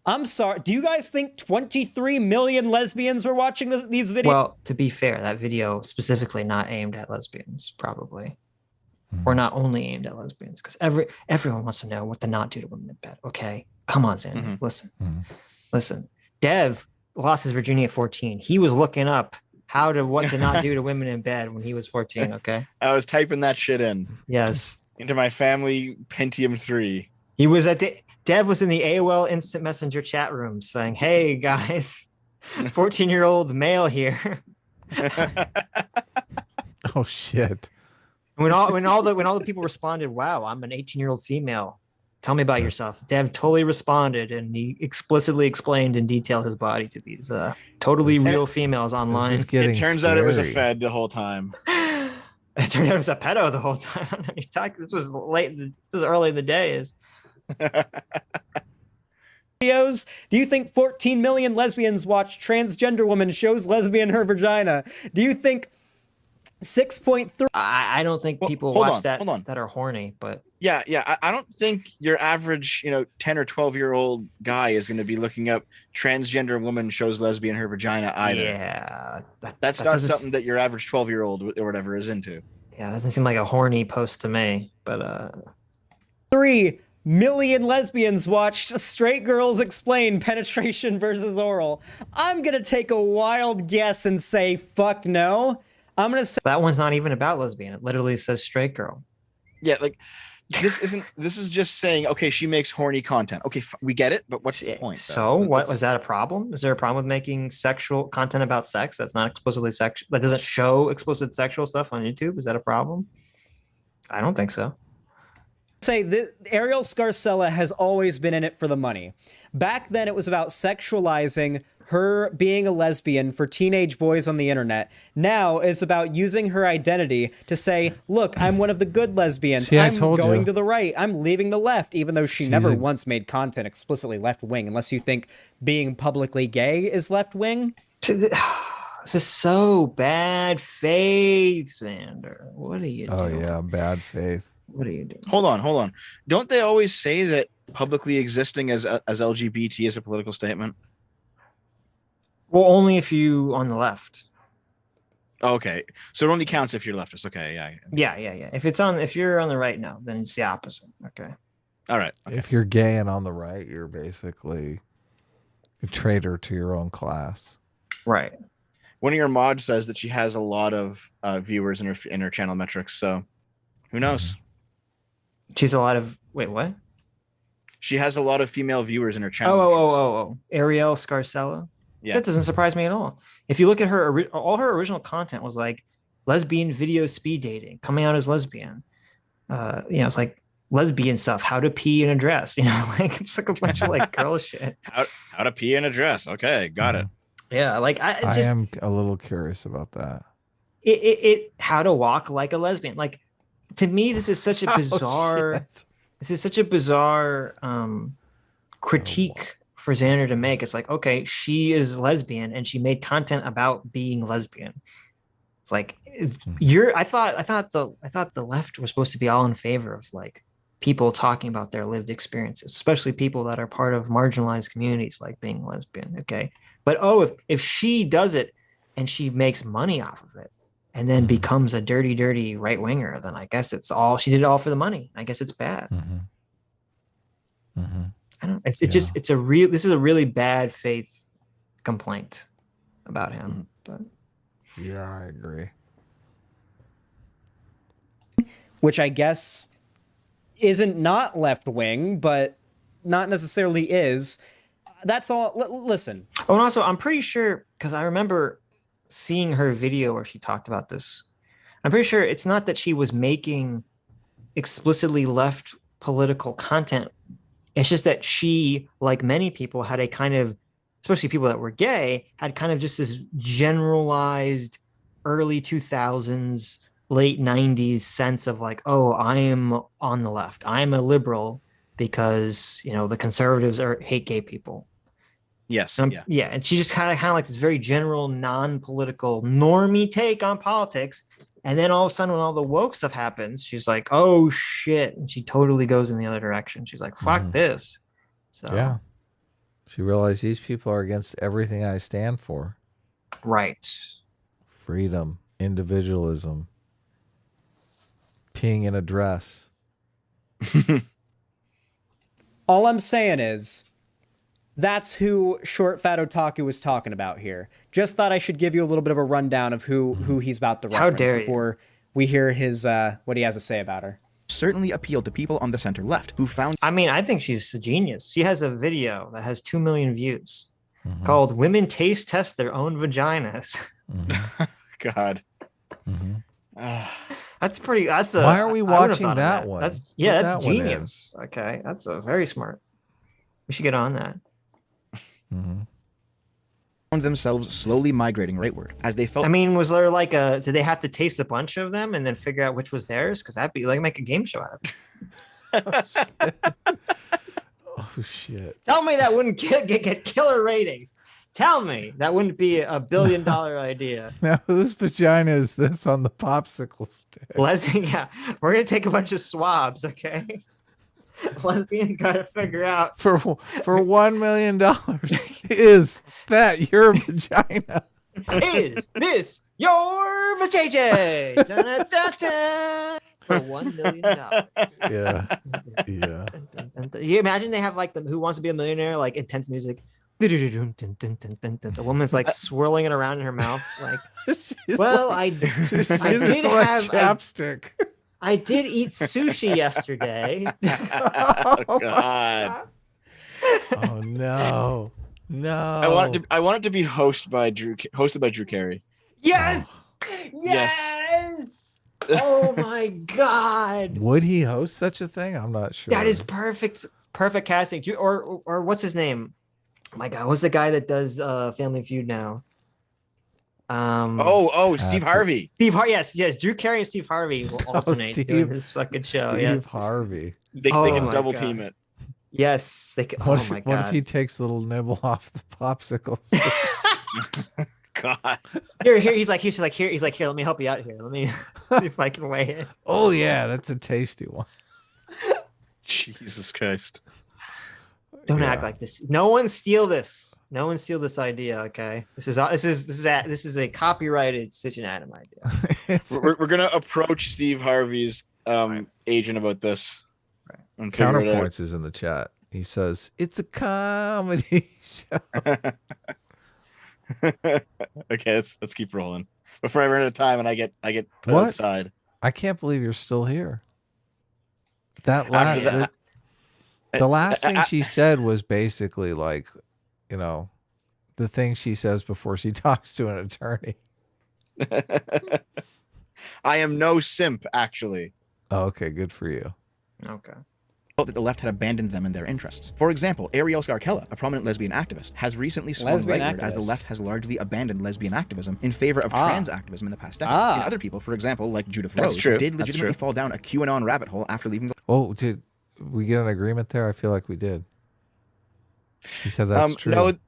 I'm sorry. Do you guys think 23 million lesbians were watching these videos? Well, to be fair, that video specifically not aimed at lesbians, probably. Or not only aimed at lesbians, because everyone wants to know what to not do to women in bed. Okay, come on, Xander. Listen. Dev lost his virginity at 14. He was looking up what to not do to women in bed when he was 14. Okay, I was typing that shit in. Yes, into my family Pentium 3. He was Dev was in the AOL Instant Messenger chat room saying, "Hey guys, 14-year-old male here." Oh shit. When all the people responded, "Wow, I'm an 18-year-old female. Tell me about yourself." Dev totally responded, and he explicitly explained in detail his body to these totally real females online. It turns out it was a fed the whole time. It turned out it was a pedo the whole time. This was early in the days. Videos? Do you think 14 million lesbians watch transgender woman shows lesbian her vagina? Do you think 6.3. I don't think Well, people hold watch on, that hold on. that are horny, but Yeah, I don't think your average, 10 or 12-year-old guy is going to be looking up transgender woman shows lesbian her vagina either. yeah, That's that not doesn't something that your average 12-year-old or whatever is into. yeah, that doesn't seem like a horny post to me. But 3 million lesbians watched straight girls explain penetration versus oral. I'm gonna take a wild guess and say fuck no. I'm gonna say that one's not even about lesbian. It literally says straight girl. Yeah, like this is just saying, okay, she makes horny content. Okay, we get it, but what's the point? So what was that a problem? Is there a problem with making sexual content about sex that's not explicitly sexual, that doesn't show explicit sexual stuff on YouTube? Is that a problem? I don't think so. that Ariel Scarcella has always been in it for the money. Back then, it was about sexualizing her being a lesbian for teenage boys on the internet. Now it's about using her identity to say, look, I'm one of the good lesbians. See, I'm told going you. to the right. I'm leaving the left, even though she never once made content explicitly left wing, unless you think being publicly gay is left wing. This is so bad faith, Xander. What are you doing? Oh yeah, bad faith. What are you doing? Hold on. Don't they always say that publicly existing as LGBT is a political statement? Well, only if you on the left. Okay, so it only counts if you're leftist. Okay, yeah. Yeah. If you're on the right, no, then it's the opposite. Okay. All right. Okay. If you're gay and on the right, you're basically a traitor to your own class. Right. One of your mods says that she has a lot of viewers in her channel metrics. So who knows? She's a lot of wait, what? She has a lot of female viewers in her channel. Oh. Ariel Scarcella. Yeah. That doesn't surprise me at all. If you look at her, all her original content was like lesbian video speed dating, coming out as lesbian. It's like lesbian stuff, how to pee in a dress. Like it's like a bunch of like girl shit. How to pee in a dress. Okay, got it. Yeah, like I am a little curious about that. It how to walk like a lesbian. Like to me, this is such a bizarre. This is such a bizarre critique for Xander to make. It's like, okay, she is lesbian and she made content about being lesbian. It's like I thought the left was supposed to be all in favor of like people talking about their lived experiences, especially people that are part of marginalized communities like being lesbian. Okay. But if she does it and she makes money off of it and then becomes a dirty right winger, then I guess she did it all for the money. I guess it's bad. I don't. This is a really bad faith complaint about him. But yeah, I agree. Which I guess isn't not left wing, but not necessarily is. That's all. Listen. Oh, and also, I'm pretty sure because I remember seeing her video where she talked about this. I'm pretty sure it's not that she was making explicitly left political content. It's just that she, like many people, had a kind of, especially people that were gay, had kind of just this generalized early 2000s, late 90s sense of like, oh, I am on the left. I'm a liberal because, the conservatives hate gay people. Yes. Yeah. And she just kind of like this very general, non-political, normie take on politics. And then all of a sudden, when all the woke stuff happens, she's like, oh, shit. And she totally goes in the other direction. She's like, fuck this. So yeah. She realized these people are against everything I stand for. Right. Freedom, individualism, peeing in a dress. All I'm saying is, that's who Short Fat Otaku was talking about here. Just thought I should give you a little bit of a rundown of who he's about to reference before we hear his what he has to say about her. Certainly appealed to people on the center left who found. I mean, I think she's a genius. She has a video that has 2 million views called "Women Taste Test Their Own Vaginas." God. That's pretty. Why are we watching that one? That's genius. Okay, that's a very smart. We should get on that. Found themselves slowly migrating rightward as they felt. I mean, was there like did they have to taste a bunch of them and then figure out which was theirs? Because that'd be like make a game show out of it. Oh shit! Tell me that wouldn't get killer ratings. Tell me that wouldn't be a $1 billion idea. Now, whose vagina is this on the popsicle stick? Yeah, we're gonna take a bunch of swabs, okay? Lesbians gotta figure out For $1 million, is that your vagina? is this your vajayjay? For $1 million. Yeah. You imagine they have like the Who Wants to Be a Millionaire, like intense music. The woman's like swirling it around in her mouth, like. Well, I did have chapstick. I did eat sushi yesterday. Oh God. Oh no. I want it to be hosted by Drew Carey. Yes. Yes. Oh my God. Would he host such a thing? I'm not sure. That is perfect. Perfect casting. Or what's his name? Oh my God, what's the guy that does Family Feud now? Steve Harvey. Yes. Drew Carey and Steve Harvey will alternate doing this fucking show. Steve Harvey. They can double God. team it. Yes, they can. What Oh if, my God. what if he takes a little nibble off the popsicles? God. He's like, here, let me help you out here. Let me see if I can weigh it. Oh yeah, that's a tasty one. Jesus Christ. Don't act like this. No one steal this. No one steal this idea, okay? This is a copyrighted Sitch and Adam idea. We're gonna approach Steve Harvey's agent about this. Right. And figure it out. Counterpoints is in the chat. He says it's a comedy show. Okay, let's keep rolling before I run out of time and I get put What? outside. I can't believe you're still here. After The last thing she said was basically like, the thing she says before she talks to an attorney. I am no simp, actually. Oh, okay, good for you. Okay. That the left had abandoned them in their interests. For example, Ariel Scarcella, a prominent lesbian activist, has recently swung rightward as the left has largely abandoned lesbian activism in favor of trans activism in the past decade. And other people, for example, like Judith Rose, did legitimately fall down a QAnon rabbit hole after leaving the... Oh, did we get an agreement there? I feel like we did. He said that's true.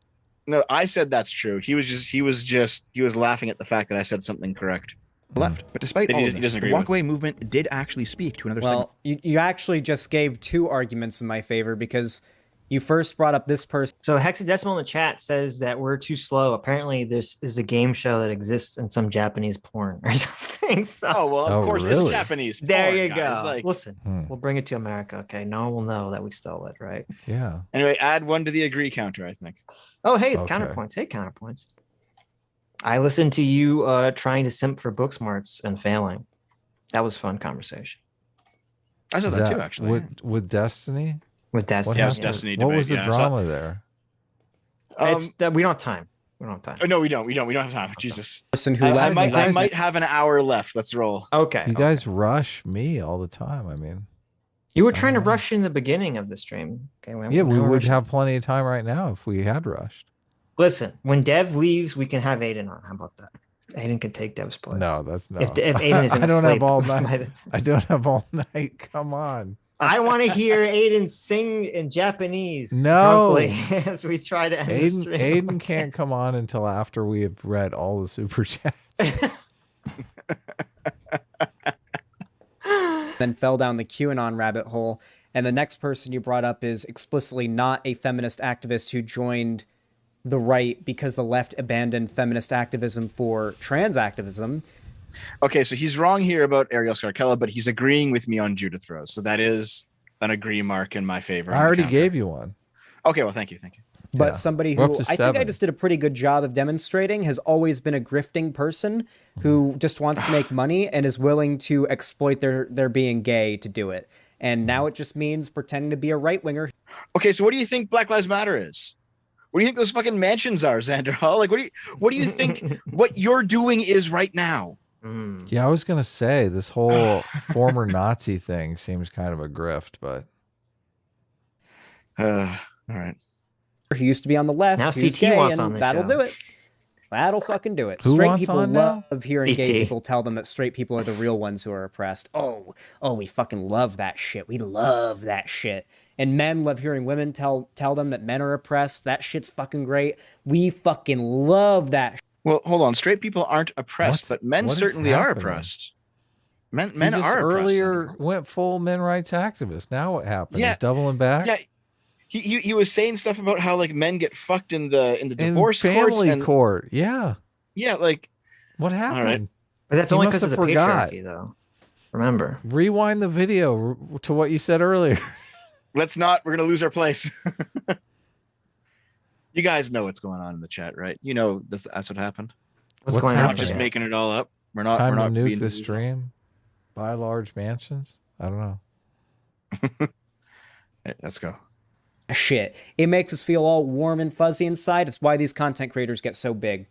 No, I said that's true. He was laughing at the fact that I said something correct. Left. But despite all of this, the walkaway movement did actually speak to another segment. Well, you actually just gave two arguments in my favor because you first brought up this person. So Hexadecimal in the chat says that we're too slow. Apparently, this is a game show that exists in some Japanese porn or something. So, of course, really? It's Japanese porn, there you guys. go. Like, listen, we'll bring it to America. Okay, no one will know that we stole it, right? Yeah. Anyway, add one to the agree counter, I think. Oh, hey, it's Okay. counterpoints. Hey, counterpoints. I listened to you trying to simp for book smarts and failing. That was fun conversation. I saw Is that too, actually. With Destiny? With Destiny. Yeah, it was Destiny What debate, was the yeah. drama there? We don't have time. We don't have time. Oh, no, we don't have time. Jesus. Person who I left. might have an hour left. Let's roll. Okay. You guys rush me all the time. I mean, You were trying to rush in the beginning of the stream. Okay. yeah, we would have plenty of time right now if we had rushed. Listen, when Dev leaves, we can have Aiden on. How about that? Aiden can take Dev's place. No, that's no. If Aiden isn't I don't asleep have all by night. the- I don't have all night. Come on. I want to hear Aiden sing in Japanese. No. drunkly as we try to end the stream. Aiden can't come on until after we have read all the super chats. Then fell down the QAnon rabbit hole. And the next person you brought up is explicitly not a feminist activist who joined the right because the left abandoned feminist activism for trans activism. Okay, so he's wrong here about Ariel Scarcella, but he's agreeing with me on Judith Rose. So that is an agree mark in my favor. I already gave you one. Okay, well, thank you. But Yeah. somebody We're who up to I think I 7. just did a pretty good job of demonstrating has always been a grifting person who just wants to make money and is willing to exploit their being gay to do it. And now it just means pretending to be a right winger. Okay, so what do you think Black Lives Matter is? What do you think those fucking mansions are, Xander Hall? Like, what do you think what you're doing is right now? Yeah, I was gonna say this whole former Nazi thing seems kind of a grift, but All right. He used to be on the left. Now He's CT gay, wants and on the that'll show. do it. That'll fucking do it. Who Straight wants people on now? love hearing gay E.T. people tell them that straight people are the real ones who are oppressed. Oh, we fucking love that shit. We love that shit. And men love hearing women tell them that men are oppressed. That shit's fucking great. We fucking love that. Well, hold on. Straight people aren't oppressed, but men what is certainly are happening? oppressed. Men He just are oppressed. earlier went full men rights activist. Now what happened? Yeah. He's doubling back. Yeah. He was saying stuff about how like men get fucked in the divorce family courts and court. Yeah. yeah, like What happened? right. But that's He only must because of the have forgot. patriarchy, though. Remember. Rewind the video to what you said earlier. Let's not. We're gonna lose our place. You guys know what's going on in the chat, right? You know that's what happened. What's What's going We're on? not just here? making it all up. We're not. Time we're not to nuke being the stream. Buy large mansions. I don't know. Hey, let's go. Shit. It makes us feel all warm and fuzzy inside. It's why these content creators get so big.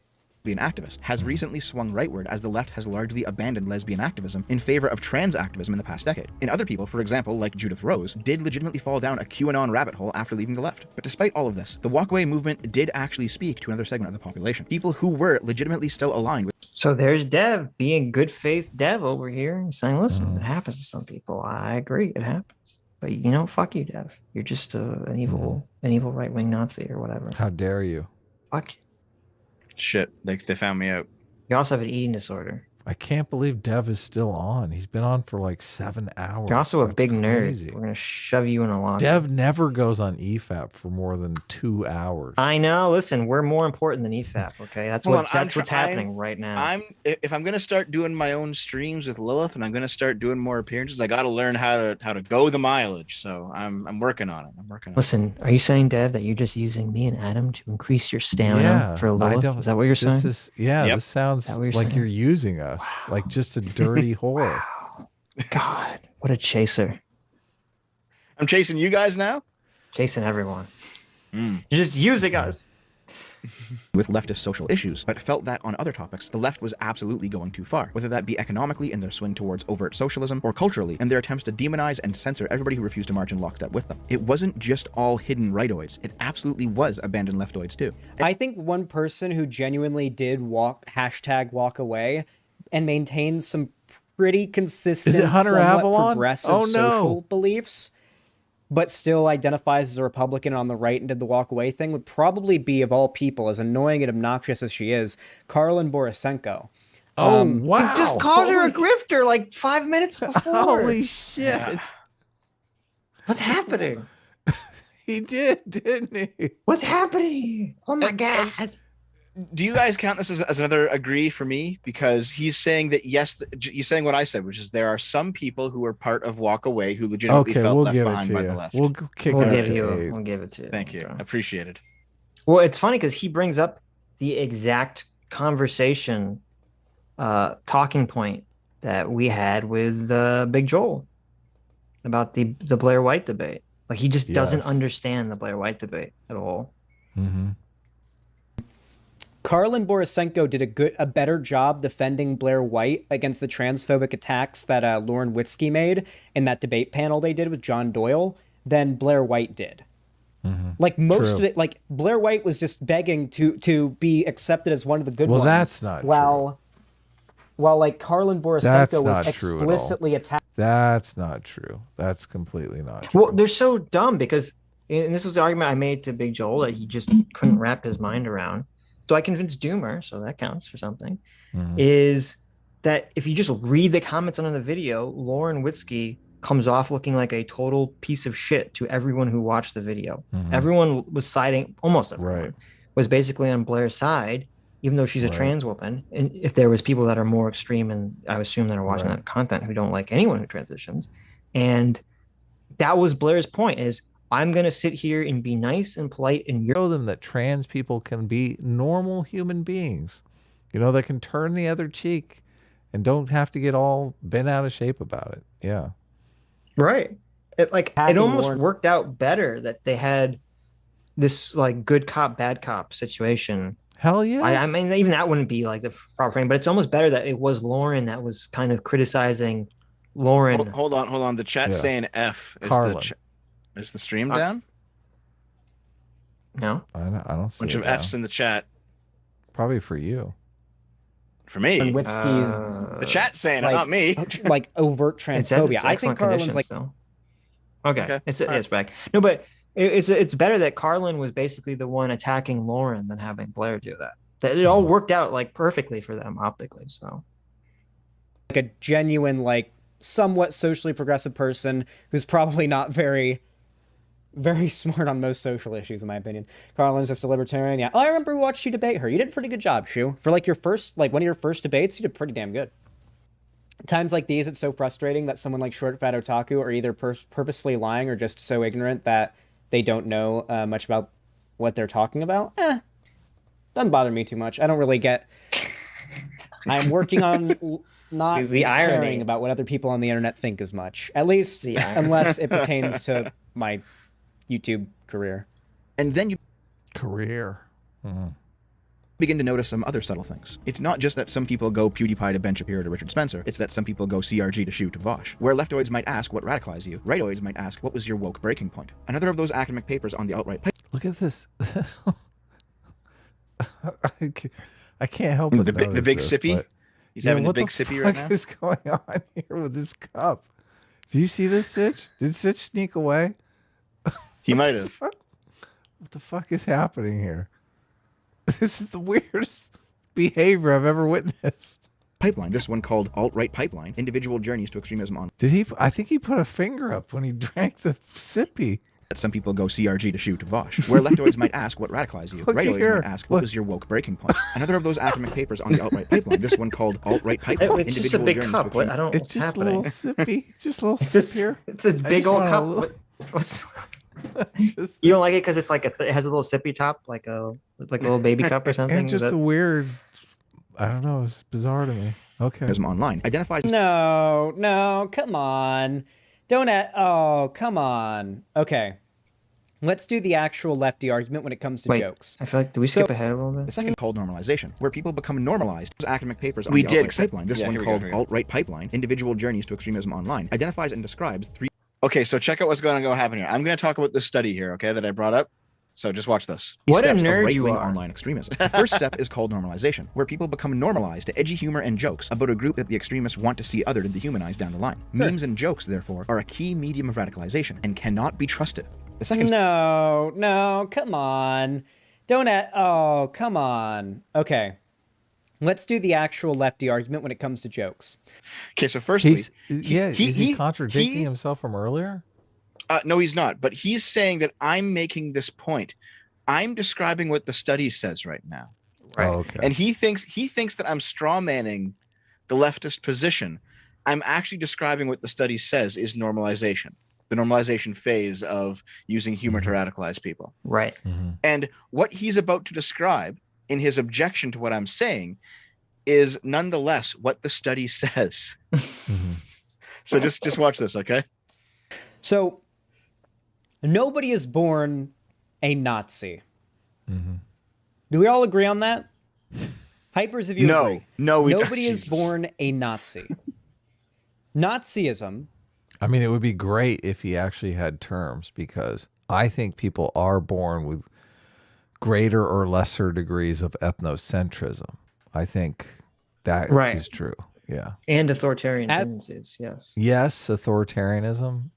Lesbian activist has recently swung rightward as the left has largely abandoned lesbian activism in favor of trans activism in the past decade. And other people, for example, like Judith Rose, did legitimately fall down a QAnon rabbit hole after leaving the left. But despite all of this, the walkaway movement did actually speak to another segment of the population. People who were legitimately still aligned with So there's Dev being good faith Dev over here saying, listen, it happens to some people. I agree, it happens. But you know, fuck you, Dev. You're just an evil right-wing Nazi or whatever. How dare you? Fuck you. Shit, they found me out. You also have an eating disorder. I can't believe Dev is still on. He's been on for like 7 hours. You're also a That's big crazy. nerd. We're gonna shove you in a locker. Dev never goes on EFAP for more than 2 hours. I know. Listen, we're more important than EFAP. Okay, that's Hold on, what's happening right now. If I'm gonna start doing my own streams with Lilith and I'm gonna start doing more appearances, I got to learn how to go the mileage. So I'm working on it. Listen, are you saying, Dev, that you're just using me and Adam to increase your stamina for Lilith? Is that what you're saying? This sounds like you're using us, like just a dirty whore. Wow. God, what a chaser! I'm chasing you guys now. Chasing everyone. You're just using us. with leftist social issues, but felt that on other topics, the left was absolutely going too far, whether that be economically in their swing towards overt socialism, or culturally in their attempts to demonize and censor everybody who refused to march in lockstep with them. It wasn't just all hidden rightoids, it absolutely was abandoned leftoids too. I think one person who genuinely did walk away and maintains some pretty consistent, Is it Hunter somewhat Avalon? progressive social beliefs, but still identifies as a Republican on the right and did the walk away thing, would probably be, of all people, as annoying and obnoxious as she is, Karlin Borisenko. Oh, wow. He just called her a grifter like 5 minutes before. Holy shit. Yeah. What's happening? He did, didn't he? What's happening? Oh my God. Do you guys count this as another agree for me? Because he's saying that, yes, he's saying what I said, which is there are some people who are part of Walk Away who legitimately felt left behind by the left. We'll give it to you. Thank you. Appreciated. Well, it's funny because he brings up the exact conversation talking point that we had with Big Joel about the Blair White debate. Like, he just doesn't understand the Blair White debate at all. Mm-hmm. Karlin Borisenko did a better job defending Blair White against the transphobic attacks that Lauren Witzke made in that debate panel they did with John Doyle than Blair White did. Mm-hmm. Like, most of it, like, Blair White was just begging to be accepted as one of the good ones. Well, that's not true. While like Karlin Borisenko was explicitly attacked. That's not true. That's completely not true. Well, they're so dumb because, and this was the argument I made to Big Joel that he just couldn't wrap his mind around. So I convinced Doomer, so that counts for something, is that if you just read the comments under the video, Lauren Witzke comes off looking like a total piece of shit to everyone who watched the video. Everyone was siding, almost everyone, was basically on Blair's side, even though she's a trans woman. And if there was people that are more extreme, and I assume that are watching that content who don't like anyone who transitions. And that was Blair's point, is I'm going to sit here and be nice and polite and show them that trans people can be normal human beings. You know, they can turn the other cheek and don't have to get all bent out of shape about it. Yeah. Right. It almost worked out better that they had this like good cop, bad cop situation. Hell yeah. I mean, even that wouldn't be like the proper frame, but it's almost better that it was Lauren that was kind of criticizing Lauren. Hold on. The chat's saying F. Is the stream down? No. I don't see bunch of it now. F's in the chat. probably for you. For me, And Witzky's the chat's saying it, not me. like overt It says transphobia. it's I excellent think Carlin's condition like still. Okay. It's All right. it's back. No, but it's better that Carlin was basically the one attacking Lauren than having Blair do that. That it all worked out like perfectly for them optically. So like a genuine, like somewhat socially progressive person who's probably not very smart on most social issues, in my opinion. Carlin's just a libertarian. Yeah. Oh, I remember we watched you debate her. You did a pretty good job, Shu. For like one of your first debates, you did pretty damn good. Times like these, it's so frustrating that someone like Short Fat Otaku are either purposefully lying or just so ignorant that they don't know much about what they're talking about. Doesn't bother me too much. I don't really get... I'm working on not the irony. caring about what other people on the internet think as much. At least unless it pertains to my YouTube career. And then you begin to notice some other subtle things. It's not just that some people go PewDiePie to Ben Shapiro to Richard Spencer, it's that some people go CRG to Shu to Vosh. Where leftoids might ask what radicalized you, rightoids might ask what was your woke breaking point. Another of those academic papers on the alt-right Look at this. I can't help but the big this, sippy. but- He's having the what big sippy right now. What is going on here with this cup? Do you see this, Sitch? Did Sitch sneak away? He might have. What the fuck is happening here? This is the weirdest behavior I've ever witnessed. pipeline. This one called Alt-Right Pipeline, Individual Journeys to Extremism on. Did he? I think he put a finger up when he drank the sippy. Some people go CRG to Shu to Vosh. Where leftoids might ask what radicalized you, rightoids might ask what was your woke breaking point. Another of those academic papers on the Alt-Right Pipeline. This one called Alt-Right Pipeline. It's just a big cup. What? I don't. It's What's just happening? a little sippy. Just a little It's sip just, here. it's a big just old want a cup. little- What's? Just, You don't like it because it's like it has a little sippy top, like a little baby cup or something. and just Is that- a weird. I don't know. It's bizarre to me. Okay. Online identifies. No, come on. Oh, come on. Okay. Let's do the actual lefty argument when it comes to Wait, jokes. I feel like did we skip ahead a little bit? The second called normalization, where people become normalized. Those academic papers on We the did, Alt-Right Pipeline. This yeah, one here we go, called here we go. Alt-Right Pipeline, Individual Journeys to Extremism Online, identifies and describes three. Okay, so check out what's going to go happen here. I'm going to talk about this study here, okay, that I brought up. So just watch this. What a steps of nerd you right-wing are. online extremism. The first step is called normalization, where people become normalized to edgy humor and jokes about a group that the extremists want to see other than dehumanize down the line. Memes and jokes, therefore, are a key medium of radicalization and cannot be trusted. The second No, come on. Oh, come on. Okay. Let's do the actual lefty argument when it comes to jokes. Okay, so firstly, Is he contradicting himself from earlier? No, he's not. But he's saying that I'm making this point. I'm describing what the study says right now. Right. Oh, okay. And he thinks that I'm straw manning the leftist position. I'm actually describing what the study says is normalization, the normalization phase of using humor to radicalize people. Right. Mm-hmm. And what he's about to describe in his objection to what I'm saying is nonetheless what the study says. So just watch this, okay? So, nobody is born a Nazi. Mm-hmm. Do we all agree on that? Hypers, if you agree. No, we don't. Nobody is Jesus. born a Nazi. Nazism. I mean, it would be great if he actually had terms, because I think people are born with greater or lesser degrees of ethnocentrism. I think that is true. Yeah. And authoritarian tendencies. Yes. Yes, authoritarianism,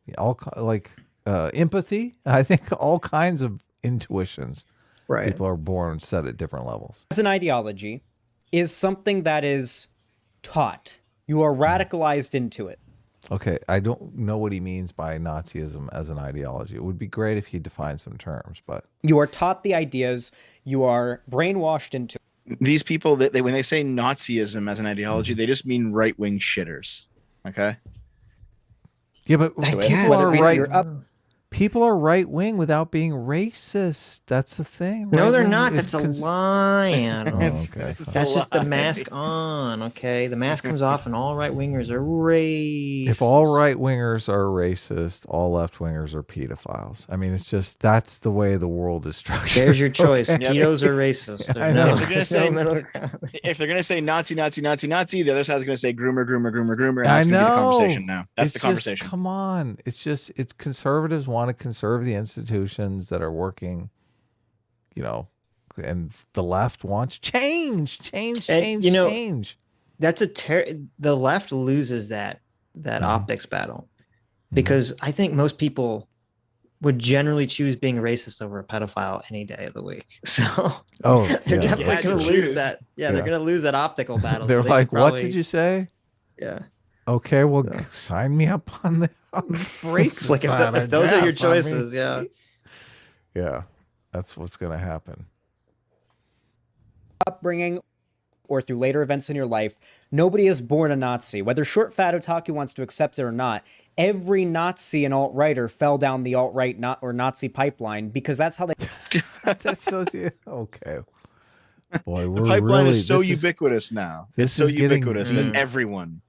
empathy. I think all kinds of intuitions. Right. People are born set at different levels. As an ideology is something that is taught. You are radicalized into it. Okay, I don't know what he means by Nazism as an ideology. It would be great if he defined some terms, but You are taught the ideas. You are brainwashed into it. These people that when they say Nazism as an ideology, they just mean right-wing shitters. Okay? yeah, but I people guess. are You're right. up. People are right wing without being racist. That's the thing. No, they're Right-wing not. is That's a lie. Oh, okay. That's just the mask on. Okay, the mask comes off, and all right wingers are racist. If all right wingers are racist, all left wingers are pedophiles. I mean, it's just that's the way the world is structured. There's your choice. Okay? Pedos are racist. I know. If they're gonna There's say- no middle ground. If they're going to say Nazi, the other side's going to say groomer, and I that's going to be the know. conversation now. That's It's the just, conversation. come on. It's conservatives want to conserve the institutions that are working, and the left wants change. That's the left loses that optics battle, because I think most people would generally choose being racist over a pedophile any day of the week. So they're definitely going to lose that. Yeah, they're going to lose that optical battle. They're so like, what did you say? Yeah. Okay, well, sign me up on the racist. Like if those are your choices, yeah, that's what's going to happen. Upbringing or through later events in your life, nobody is born a Nazi. Whether Short Fat Otaku wants to accept it or not, every Nazi and alt-righter fell down the alt-right or Nazi pipeline, because that's how they... That's so... Okay. Boy, the pipeline is so ubiquitous now. It's so ubiquitous that everyone...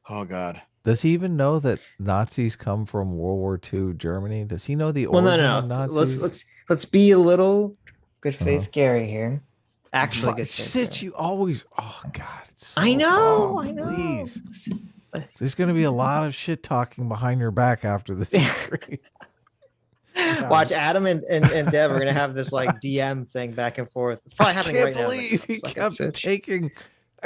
Oh, God. Does he even know that Nazis come from World War II Germany? Does he know the origin of Nazis? Let's be a little good faith Gary here. Actually, good Sitch, you always... Oh, God. It's so I know. Please. There's going to be a lot of shit talking behind your back after this. Watch, Adam and Deb are going to have this like DM thing back and forth. It's probably happening right now. I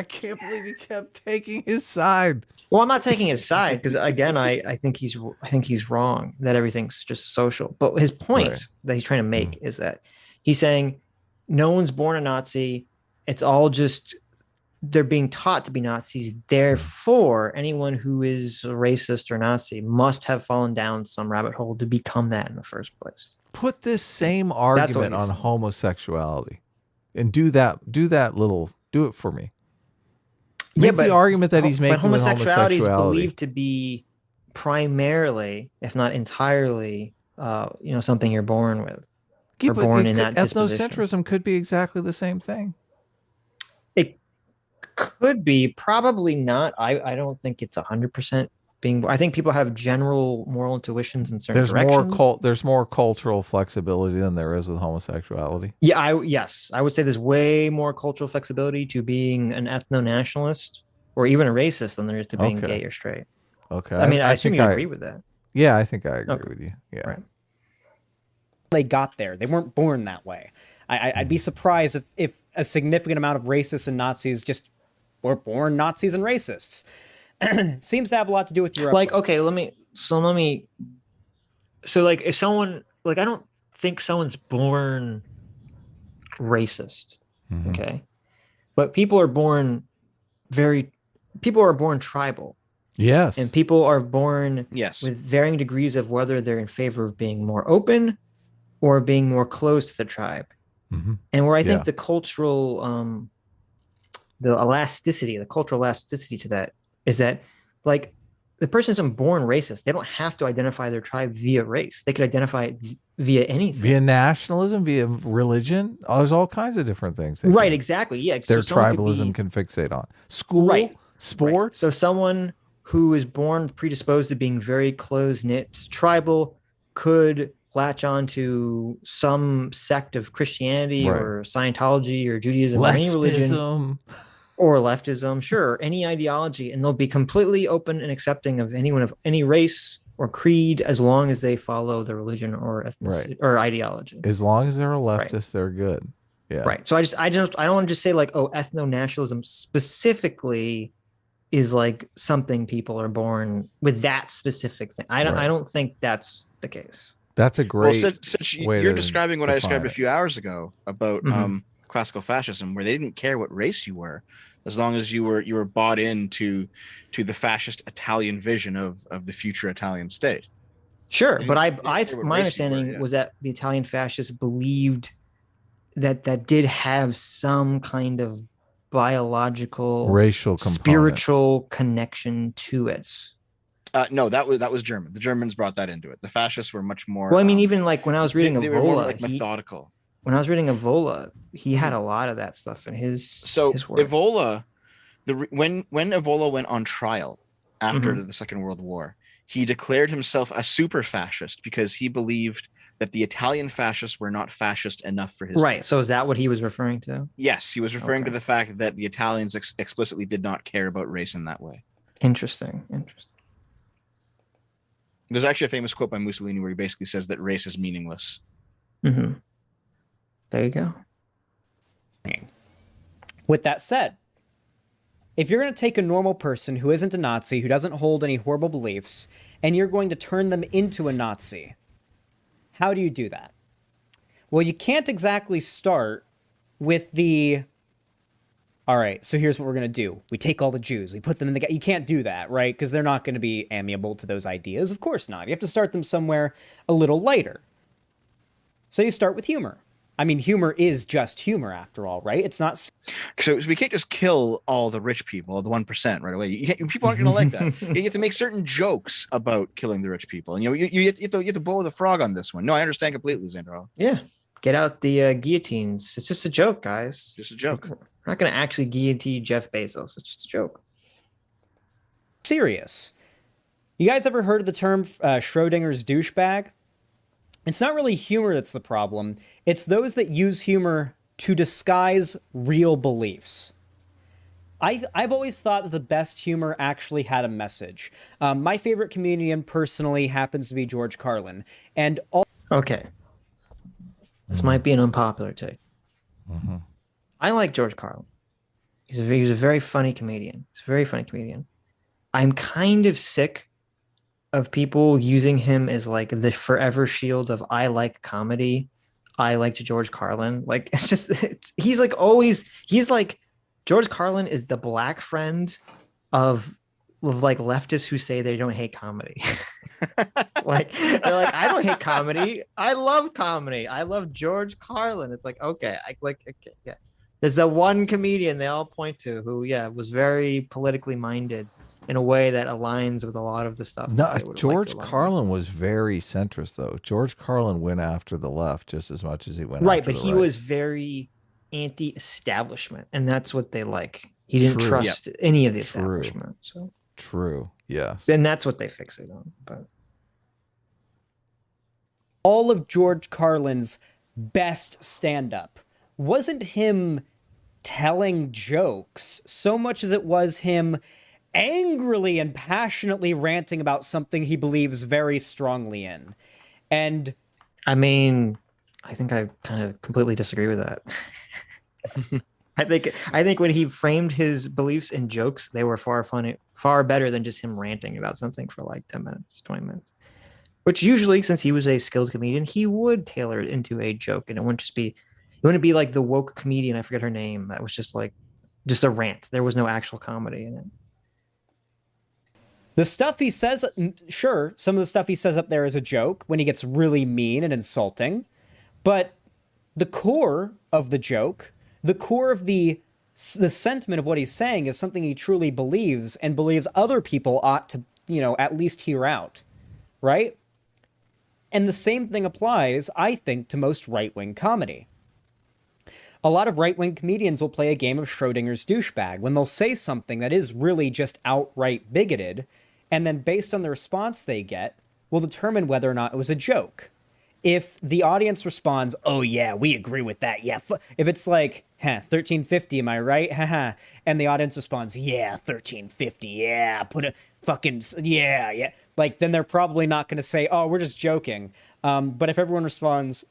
can't believe he kept taking his side. Well, I'm not taking his side because, again, I think he's wrong that everything's just social. But his point that he's trying to make is that he's saying no one's born a Nazi. It's all just they're being taught to be Nazis. Therefore, anyone who is a racist or Nazi must have fallen down some rabbit hole to become that in the first place. Put this same argument on homosexuality and do it for me. Make the argument that he's making. But homosexuality is believed to be primarily, if not entirely, something you're born with. You're born in that ethnocentrism could be exactly the same thing. It could be, probably not. I don't think it's 100% being. I think people have general moral intuitions in certain directions. There's more cultural flexibility than there is with homosexuality. Yeah, I would say there's way more cultural flexibility to being an ethno-nationalist or even a racist than there is to being gay or straight. Okay. I mean, I assume you agree with that. Yeah, I think I agree with you. Yeah. Right. They got there. They weren't born that way. I'd be surprised if a significant amount of racists and Nazis just were born Nazis and racists. Seems to have a lot to do with your like. Okay, if someone I don't think someone's born racist. Okay, but people are born tribal. Yes, and people are born with varying degrees of whether they're in favor of being more open or being more close to the tribe. And where I think the cultural elasticity to that is that, like, the person isn't born racist. They don't have to identify their tribe via race. They could identify it via anything. Via nationalism, via religion. There's all kinds of different things. Right, exactly. Yeah. Their tribalism can fixate on. School, sports. So someone who is born predisposed to being very close-knit tribal could latch on to some sect of Christianity or Scientology or Judaism or any religion. Or leftism, sure, any ideology, and they'll be completely open and accepting of anyone of any race or creed as long as they follow the religion or ethnicity or ideology. As long as they're a leftist, they're good. Yeah. Right. So I don't want to just say like, oh, ethno-nationalism specifically is like something people are born with that specific thing. I don't think that's the case. That's a great way you're describing what I described a few hours ago about classical fascism, where they didn't care what race you were, as long as you were bought into the fascist Italian vision of the future Italian state. Sure, but my understanding was that the Italian fascists believed that did have some kind of biological, racial, spiritual connection to it. No, that was German. The Germans brought that into it. The fascists were much more. Well, I mean, even like when I was reading they were more like methodical. When I was reading Evola, he had a lot of that stuff in his work. Evola, when Evola went on trial after the Second World War, he declared himself a super fascist because he believed that the Italian fascists were not fascist enough for his right. So is that what he was referring to? Yes, he was referring to the fact that the Italians explicitly did not care about race in that way. Interesting. There's actually a famous quote by Mussolini where he basically says that race is meaningless. There you go. With that said, if you're going to take a normal person who isn't a Nazi, who doesn't hold any horrible beliefs, and you're going to turn them into a Nazi, how do you do that? Well, you can't exactly start with the, all right, so here's what we're going to do. We take all the Jews, we put them in the... You can't do that, right? Because they're not going to be amiable to those ideas. Of course not. You have to start them somewhere a little lighter. So you start with humor. I mean, humor is just humor after all, right? It's not... So we can't just kill all the rich people, the 1% right away. People aren't going to like that. You have to make certain jokes about killing the rich people. And, you know, you have to blow the frog on this one. No, I understand completely, Xander. Yeah. Get out the guillotines. It's just a joke, guys. Just a joke. We're not going to actually guillotine Jeff Bezos. It's just a joke. Serious. You guys ever heard of the term Schrodinger's douchebag? It's not really humor that's the problem. It's those that use humor to disguise real beliefs. I've always thought that the best humor actually had a message. My favorite comedian personally happens to be George Carlin. And okay. This might be an unpopular take. Mm-hmm. I like George Carlin. He's a very funny comedian. He's a very funny comedian. I'm kind of sick of people using him as like the forever shield of I like comedy. I like George Carlin. Like, it's just, he's like always, he's like, George Carlin is the black friend of like leftists who say they don't hate comedy. Like, they're like, I don't hate comedy. I love comedy. I love George Carlin. It's like, okay, okay, yeah. There's the one comedian they all point to who, yeah, was very politically minded in a way that aligns with a lot of the stuff. No, George Carlin was very centrist, though. George Carlin went after the left just as much as he went right, after but the he right. was very anti-establishment, and that's what they like. He didn't trust any of the establishment. So true, yes. Then that's what they fixate on. But all of George Carlin's best stand-up wasn't him telling jokes so much as it was him angrily and passionately ranting about something he believes very strongly in. And I mean, I think I kind of completely disagree with that. I think when he framed his beliefs in jokes, they were far better than just him ranting about something for like 10 minutes, 20 minutes. Which usually, since he was a skilled comedian, he would tailor it into a joke, and it wouldn't be like the woke comedian, I forget her name, that was just a rant. There was no actual comedy in it. The stuff he says, sure, some of the stuff he says up there is a joke when he gets really mean and insulting, but the core of the joke, the core of the sentiment of what he's saying is something he truly believes and believes other people ought to, at least hear out, right? And the same thing applies, I think, to most right-wing comedy. A lot of right-wing comedians will play a game of Schrodinger's douchebag when they'll say something that is really just outright bigoted, and then based on the response they get, will determine whether or not it was a joke. If the audience responds, oh yeah, we agree with that, yeah. If it's like, 1350, am I right? Haha. And the audience responds, yeah, 1350, yeah, put a fucking, yeah. Like, then they're probably not going to say, oh, we're just joking. But if everyone responds,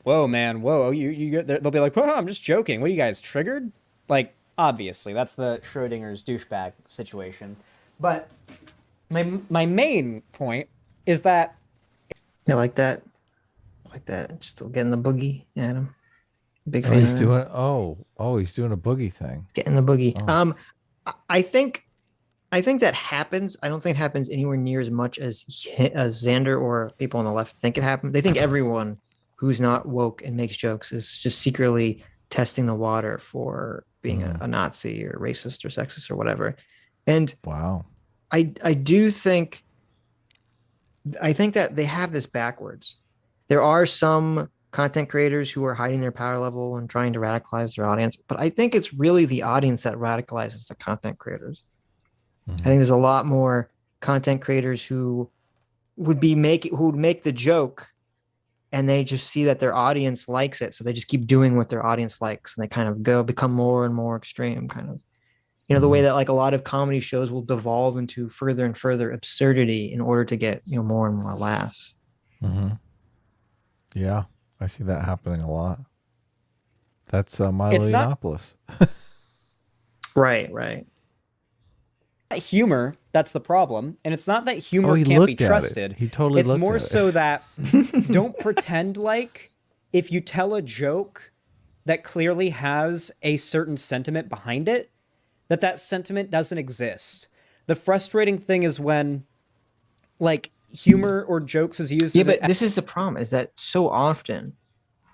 whoa, man, whoa, they'll be like, whoa, I'm just joking. What are you guys, triggered? Like, obviously, that's the Schrodinger's douchebag situation. But my main point is that... I like that. Still getting the boogie, Adam. Big fan. He's doing he's doing a boogie thing. Getting the boogie. Oh. I think that happens. I don't think it happens anywhere near as much as Xander or people on the left think it happens. They think everyone who's not woke and makes jokes is just secretly testing the water for being a Nazi or racist or sexist or whatever. And wow, I think that they have this backwards. There are some content creators who are hiding their power level and trying to radicalize their audience, but I think it's really the audience that radicalizes the content creators. I think there's a lot more content creators who would make the joke, and they just see that their audience likes it, so they just keep doing what their audience likes, and they kind of become more and more extreme, kind of, the way that like a lot of comedy shows will devolve into further and further absurdity in order to get more and more laughs. Yeah, I see that happening a lot. That's Milo Yiannopoulos. Right. Humor, that's the problem. And it's not that humor can't be trusted. He totally It's more so that don't pretend like if you tell a joke that clearly has a certain sentiment behind it, that sentiment doesn't exist. The frustrating thing is when like humor or jokes is used. Yeah, but this is the problem, is that so often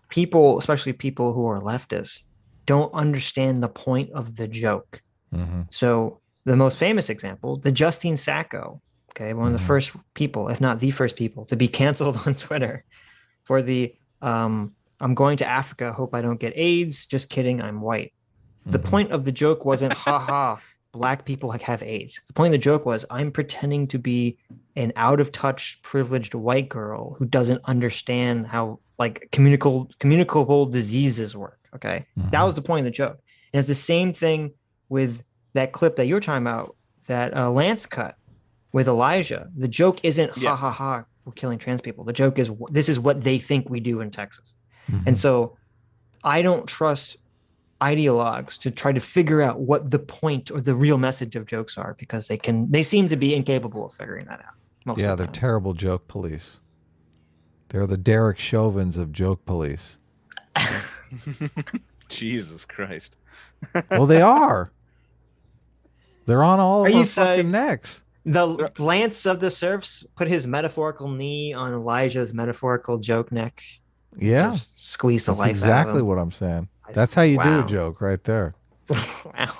people, especially people who are leftists, don't understand the point of the joke. So the most famous example, the Justine Sacco, okay, one of the first people, if not the first people, to be canceled on Twitter for the I'm going to Africa, hope I don't get AIDS. Just kidding, I'm white. The point of the joke wasn't, haha, black people have AIDS. The point of the joke was, I'm pretending to be an out-of-touch, privileged white girl who doesn't understand how like communicable diseases work. Okay, that was the point of the joke. And it's the same thing with that clip that you're talking about, that Lance cut with Elijah. The joke isn't ha, we're killing trans people. The joke is, this is what they think we do in Texas. And so I don't trust ideologues to try to figure out what the point or the real message of jokes are, because they seem to be incapable of figuring that out. Yeah, they're terrible joke police. They're the Derek Chauvins of joke police. Jesus Christ. Well, they are. They're on all of our fucking necks. The Lance of the Serfs put his metaphorical knee on Elijah's metaphorical joke neck. Yeah. Just squeeze the That's life exactly out of him. what I'm saying. That's how you do a joke right there. Wow.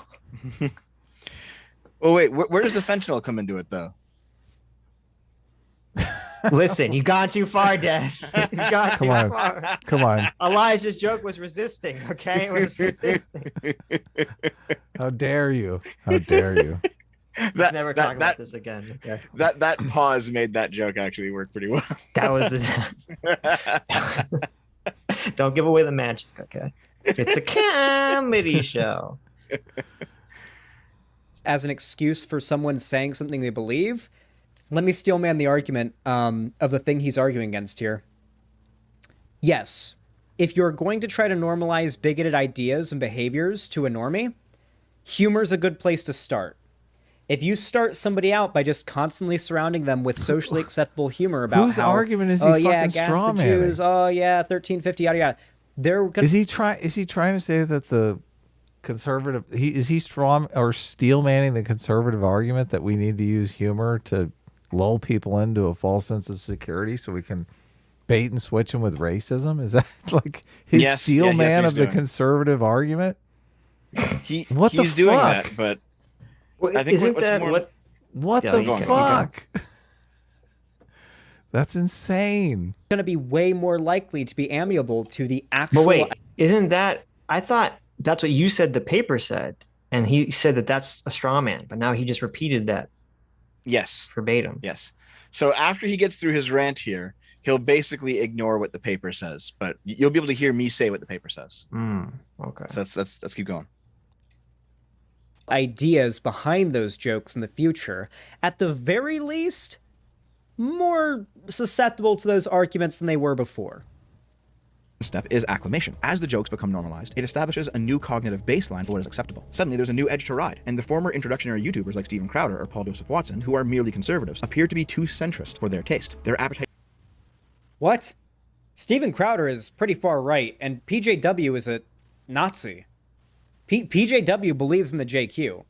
Oh, wait, where does the fentanyl come into it, though? Listen, you gone too far, Dad. You gone too far. Come on. Elijah's joke was resisting, okay? It was resisting. How dare you? How dare you? Never talk about this again. Okay? That pause made that joke actually work pretty well. That was the... Don't give away the magic, okay? It's a comedy show. As an excuse for someone saying something they believe, let me steelman the argument of the thing he's arguing against here. Yes, if you're going to try to normalize bigoted ideas and behaviors to a normie, humor's a good place to start. If you start somebody out by just constantly surrounding them with socially acceptable humor about whose argument is he fucking straw manning? Jews, 1350, yada yada. Is he trying to say that the conservative is he strong or steel manning the conservative argument that we need to use humor to lull people into a false sense of security so we can bait and switch them with racism? Is that like his steel man of the conservative argument? He's doing that, but I think what the fuck? That's insane. Going to be way more likely to be amiable to the actual. But wait, isn't that? I thought that's what you said. The paper said, and he said that that's a straw man. But now he just repeated that. Yes, verbatim. Yes. So after he gets through his rant here, he'll basically ignore what the paper says, but you'll be able to hear me say what the paper says. Okay. So let's keep going. Ideas behind those jokes in the future, at the very least, more susceptible to those arguments than they were before. Step is acclimation. As the jokes become normalized, it establishes a new cognitive baseline for what is acceptable. Suddenly, there's a new edge to ride, and the former introductionary YouTubers like Steven Crowder or Paul Joseph Watson, who are merely conservatives, appear to be too centrist for their taste. Their appetite... What? Steven Crowder is pretty far right, and PJW is a Nazi. PJW believes in the JQ.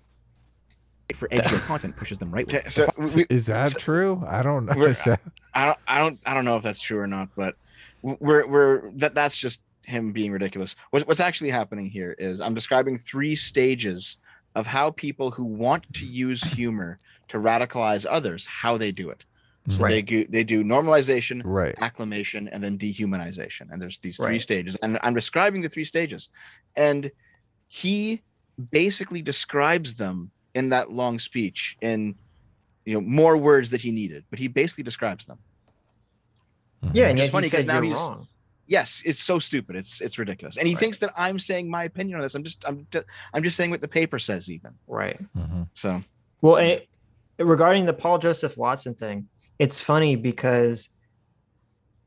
For edgier content pushes them rightward. So is that true? I don't know. I don't know if that's true or not, but that's just him being ridiculous. What's actually happening here is I'm describing 3 stages of how people who want to use humor to radicalize others, how they do it. So they do normalization, acclimation, and then dehumanization. And there's these 3 stages, and I'm describing the 3 stages, and he basically describes them in that long speech in more words that he needed, but he basically describes them. Yeah, and it's funny because now he's wrong. Yes, it's so stupid. It's ridiculous, and he thinks that I'm saying my opinion on this. I'm just saying what the paper says, even. Right. So, well, regarding the Paul Joseph Watson thing, it's funny because,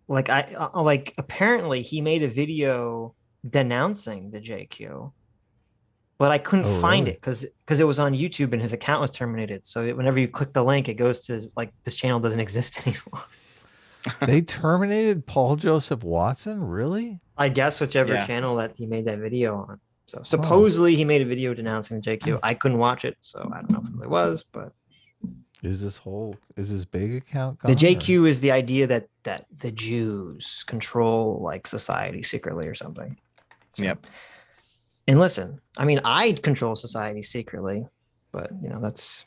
apparently he made a video denouncing the JQ, but I couldn't find it because it was on YouTube and his account was terminated. So whenever you click the link, it goes to like this channel doesn't exist anymore. They terminated Paul Joseph Watson? Really? I guess whichever channel that he made that video on. So supposedly he made a video denouncing the JQ. I couldn't watch it, so I don't know if it really was, but is this big account gone? The JQ is the idea that the Jews control like society secretly or something. So, yep. And listen, I mean, I control society secretly, but you know, that's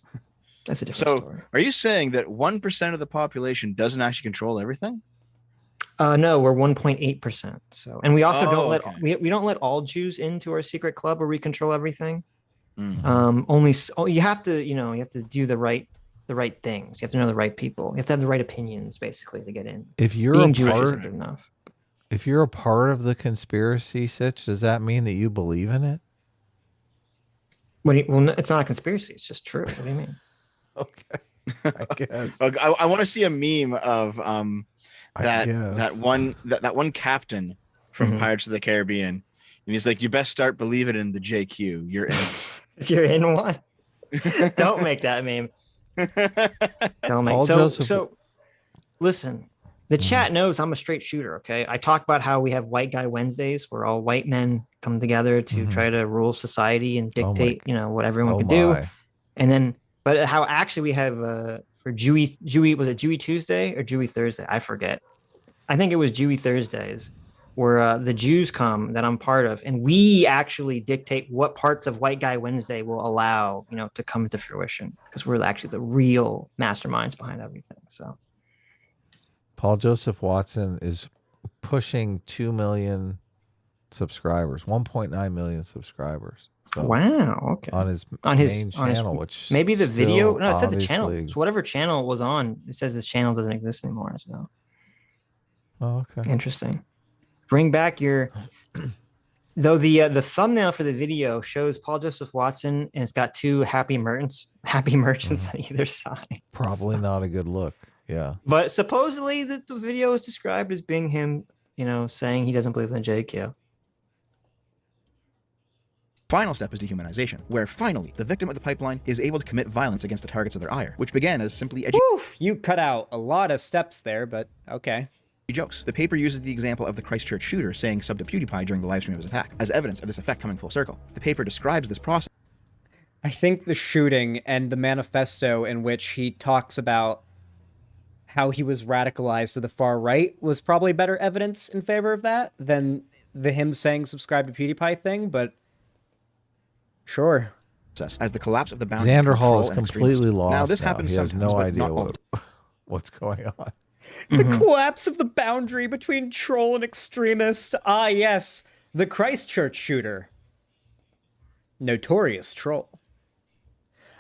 a different story. Are you saying that 1% of the population doesn't actually control everything? No, we're 1.8%. So, and we also don't let we don't let all Jews into our secret club where we control everything. Mm-hmm. You have to do the right things. You have to know the right people. You have to have the right opinions, basically, to get in. If you're being Jewish isn't good enough. If you're a part of the conspiracy, Sitch, does that mean that you believe in it? Well, it's not a conspiracy. It's just true. What do you mean? Okay, I guess. I want to see a meme of that one captain from Pirates of the Caribbean, and he's like, "You best start believing in the JQ. You're in. You're in one. Don't make that meme. Don't make so. Listen, the chat knows I'm a straight shooter. Okay, I talk about how we have White Guy Wednesdays, where all white men come together to try to rule society and dictate, what everyone can do, and then. But how actually we have for Jewy was it Jewy Tuesday or Jewy Thursday? I forget. I think it was Jewy Thursdays, where the Jews come that I'm part of, and we actually dictate what parts of White Guy Wednesday will allow to come to fruition because we're actually the real masterminds behind everything. So, Paul Joseph Watson is pushing 2 million subscribers, 1.9 million subscribers. So wow. Okay. On his main channel, which maybe the video. No, it said the channel. So whatever channel was on, it says this channel doesn't exist anymore. So. Oh, okay. Interesting. Bring back your. Though the thumbnail for the video shows Paul Joseph Watson and it's got two happy merchants on either side. Probably not a good look. Yeah. But supposedly the video is described as being him, saying he doesn't believe in JQ. Final step is dehumanization, where finally the victim of the pipeline is able to commit violence against the targets of their ire, which began as simply you cut out a lot of steps there, but okay. Jokes. The paper uses the example of the Christchurch shooter saying sub to PewDiePie during the livestream of his attack as evidence of this effect coming full circle. The paper describes this process. I think the shooting and the manifesto in which he talks about how he was radicalized to the far right was probably better evidence in favor of that than the him saying subscribe to PewDiePie thing, but sure. As the collapse of the boundary. Xander Hall is completely lost. Now this happens he has sometimes, no but idea not what's going on. The collapse of the boundary between troll and extremist. Ah, yes, the Christchurch shooter. Notorious troll.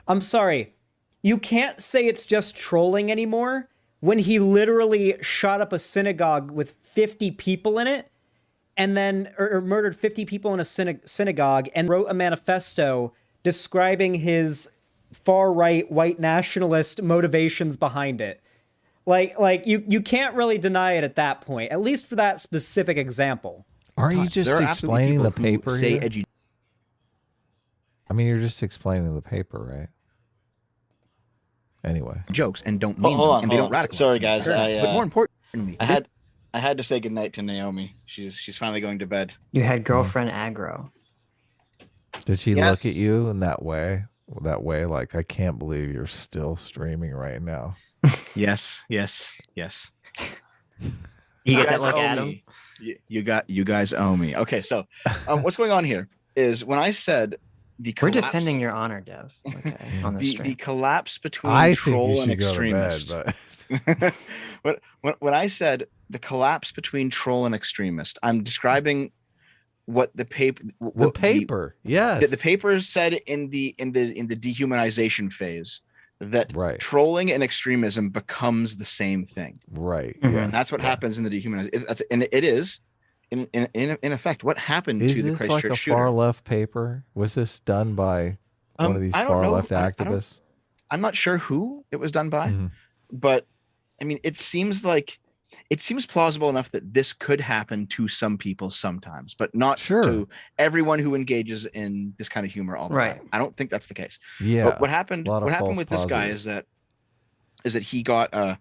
I'm sorry, you can't say it's just trolling anymore when he literally shot up a synagogue with 50 people in it and then or murdered 50 people in a synagogue and wrote a manifesto describing his far-right white nationalist motivations behind it. Like you can't really deny it at that point, at least for that specific example. Aren't you just explaining the paper say here? edgy. I mean, you're just explaining the paper, right? Anyway. Jokes and don't mean them, and they don't radicalize. Sorry, guys. But more importantly, I had to say goodnight to Naomi. She's finally going to bed. You had girlfriend aggro. Did she look at you in that way? Like, I can't believe you're still streaming right now. Yes. You get that look at him? You guys owe me. Okay, so what's going on here is when I said we're defending your honor, Dev. Okay, on this the collapse between troll and extremist. But when I said the collapse between troll and extremist, I'm describing what the paper. Yes, the paper said in the dehumanization phase that trolling and extremism becomes the same thing. Right. Mm-hmm. Yeah. And that's what happens in the dehumanization. And it is. In effect, what happened to the Christchurch shooter? Is this like a far left paper? Was this done by one of these far left activists? I'm not sure who it was done by, but I mean, it seems like it seems plausible enough that this could happen to some people sometimes, but not Sure. to everyone who engages in this kind of humor all the Right. time. I don't think that's the case. Yeah. But what happened A lot of false with this guy positives. is that he got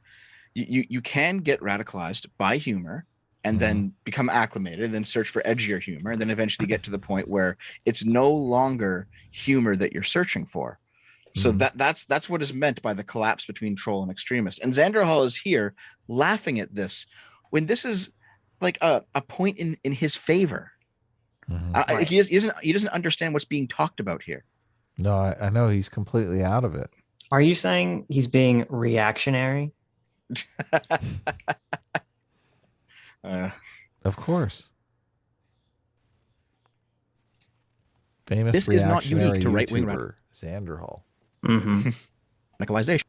you can get radicalized by humor and then become acclimated, then search for edgier humor, and then eventually get to the point where it's no longer humor that you're searching for. So that's what is meant by the collapse between troll and extremist. And Xander Hall is here laughing at this when this is like a point in his favor. Right. He doesn't understand what's being talked about here. No, I know he's completely out of it. Are you saying he's being reactionary? Of course. Famous This is not unique reactionary to right-wing YouTuber, Xander Hall. Radicalization.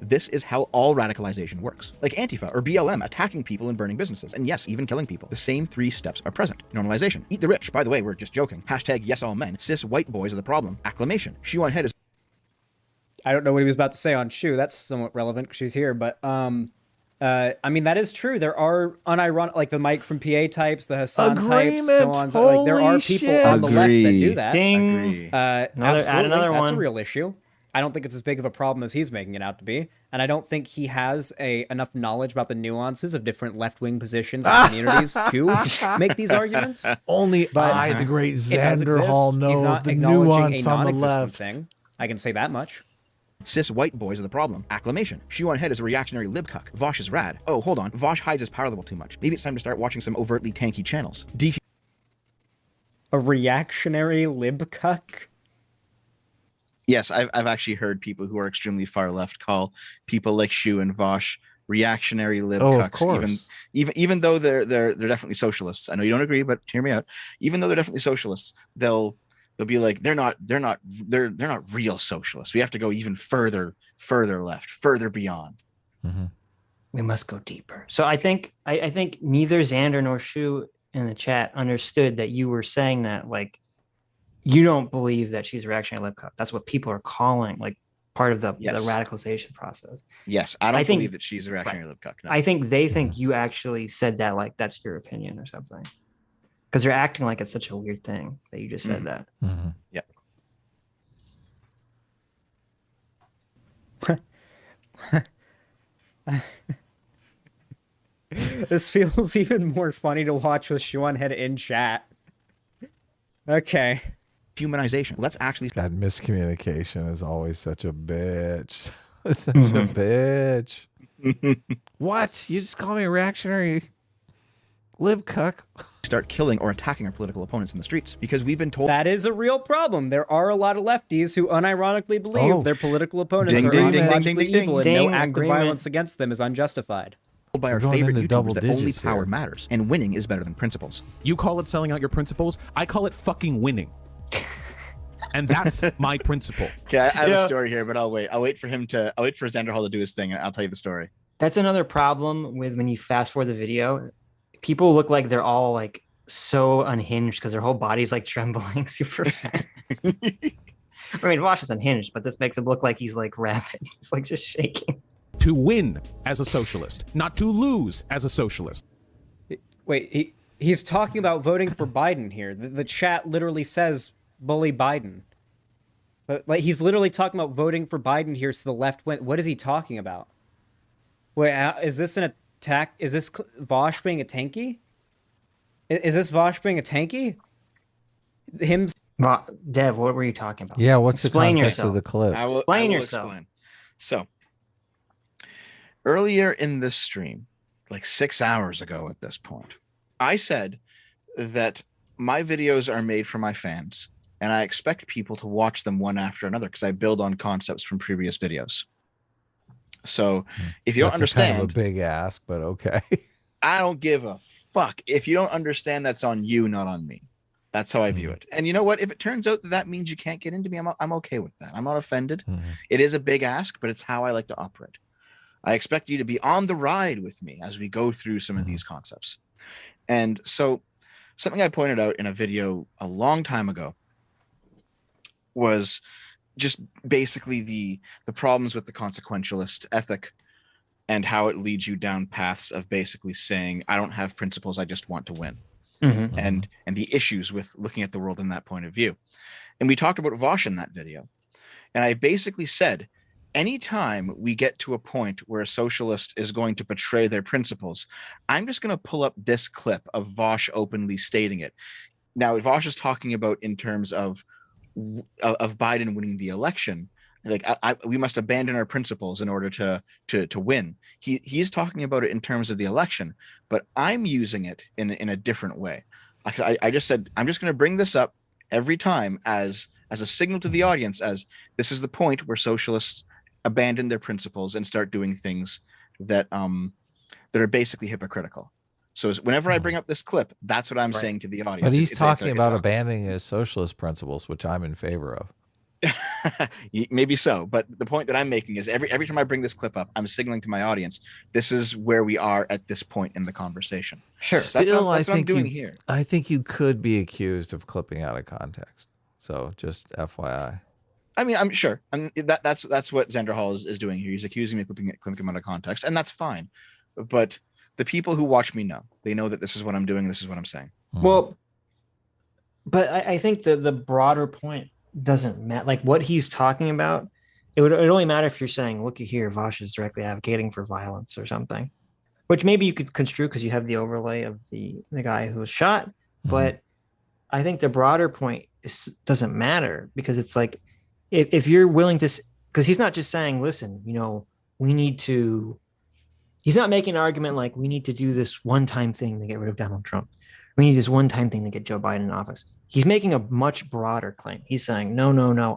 This is how all radicalization works. Like Antifa or BLM attacking people and burning businesses. And yes, even killing people. The same 3 steps are present. Normalization. Eat the rich. By the way, we're just joking. Hashtag yes all men. Cis white boys are the problem. Acclamation. Shoe on head is... I don't know what he was about to say on Shu. That's somewhat relevant because she's here. But I mean, that is true. There are unironic, like the Mike from PA types, the Hassan types, so on. So, like, there are people on the left that do that. Ding. Add another That's one. a real issue. I don't think it's as big of a problem as he's making it out to be. And I don't think he has enough knowledge about the nuances of different left-wing positions and communities to make these arguments. Only But I, the great it does Xander Hall, exist. He's know not the acknowledging nuance a on the non-existent left. thing. I can say that much. Cis white boys are the problem. Acclamation. Shoe on head is a reactionary libcuck. Vosh is rad. Oh, hold on. Vosh hides his power level too much. Maybe it's time to start watching some overtly tanky channels. A reactionary libcuck? Yes, I've actually heard people who are extremely far left call people like Shu and Vosh reactionary lib Oh, of cucks, course. even though they're definitely socialists. I know you don't agree, but hear me out. Even though they're definitely socialists, they'll be like, they're not real socialists. We have to go even further left, further beyond. We must go deeper. So I think neither Xander nor Shu in the chat understood that you were saying that, like, you don't believe that she's a reactionary lip cup. That's what people are calling, like, part of the radicalization process. Yes, I don't think believe that she's a reactionary lib cuck. No. I think they think you actually said that, like, that's your opinion or something. Because you're acting like it's such a weird thing that you just said that. Yeah. This feels even more funny to watch with Shuan Head in chat. Okay. Humanization. Let's actually... That miscommunication is always such a bitch. Such a bitch. What? You just call me a reactionary lib cuck? start killing or attacking our political opponents in the streets because we've been told that is a real problem. There are a lot of lefties who unironically believe their political opponents are ideologically evil and no act of violence against them is unjustified. by our favorite YouTubers that only power matters and winning is better than principles. You call it selling out your principles. I call it fucking winning. And that's my principle. Okay, I have a story here, but I'll wait. I'll wait for Xander Hall to do his thing, and I'll tell you the story. That's another problem with when you fast forward the video. People look like they're all like so unhinged because their whole body's like trembling super fast. I mean, Vosh is unhinged, but this makes him look like he's like rapid. He's like just shaking. To win as a socialist, not to lose as a socialist. Wait, he's talking about voting for Biden here. The chat literally says bully Biden. But like he's literally talking about voting for Biden here so the left went. What is he talking about? Wait, is this an attack? Is this Vosh being a tanky? Is this Vosh being a tanky? Dev, what were you talking about? Yeah, what's Explain the context yourself. of the clip? Explain yourself. Explain. So, earlier in this stream, like 6 hours ago at this point, I said that my videos are made for my fans, and I expect people to watch them one after another because I build on concepts from previous videos. So, if you don't understand, kind of a big ask, but okay. I don't give a fuck. If you don't understand, that's on you, not on me. That's how I view it. And you know what? If it turns out that means you can't get into me, I'm okay with that. I'm not offended. It is a big ask, but it's how I like to operate. I expect you to be on the ride with me as we go through some of these concepts. And so something I pointed out in a video a long time ago was just basically the problems with the consequentialist ethic and how it leads you down paths of basically saying, I don't have principles, I just want to win. Mm-hmm. And the issues with looking at the world in that point of view. And we talked about Vosh in that video. And I basically said, anytime we get to a point where a socialist is going to betray their principles, I'm just going to pull up this clip of Vosh openly stating it. Now, Vosh is talking about in terms of Biden winning the election. Like we must abandon our principles in order to win. He's talking about it in terms of the election, but I'm using it in a different way. I just said I'm just going to bring this up every time as a signal to the audience, as this is the point where socialists abandon their principles and start doing things that are basically hypocritical. So whenever I bring up this clip, that's what I'm saying to the audience. But he's talking about abandoning his socialist principles, which I'm in favor of. Maybe so, but the point that I'm making is every time I bring this clip up, I'm signaling to my audience this is where we are at this point in the conversation. Sure. That's what I'm doing here. I think you could be accused of clipping out of context. So just FYI. I mean, I'm sure. That's what Xander Hall is doing here. He's accusing me of clipping out of context, and that's fine. But the people who watch me know. They know that this is what I'm doing. This is what I'm saying. Well, but I think the broader point doesn't matter. Like what he's talking about, it would only matter if you're saying, looky here, Vosh is directly advocating for violence or something, which maybe you could construe because you have the overlay of the guy who was shot. But I think the broader point doesn't matter, because it's like if you're willing to, because he's not just saying, listen, we need to, he's not making an argument like we need to do this one-time thing to get rid of Donald Trump. We need this one-time thing to get Joe Biden in office. He's making a much broader claim. He's saying, no,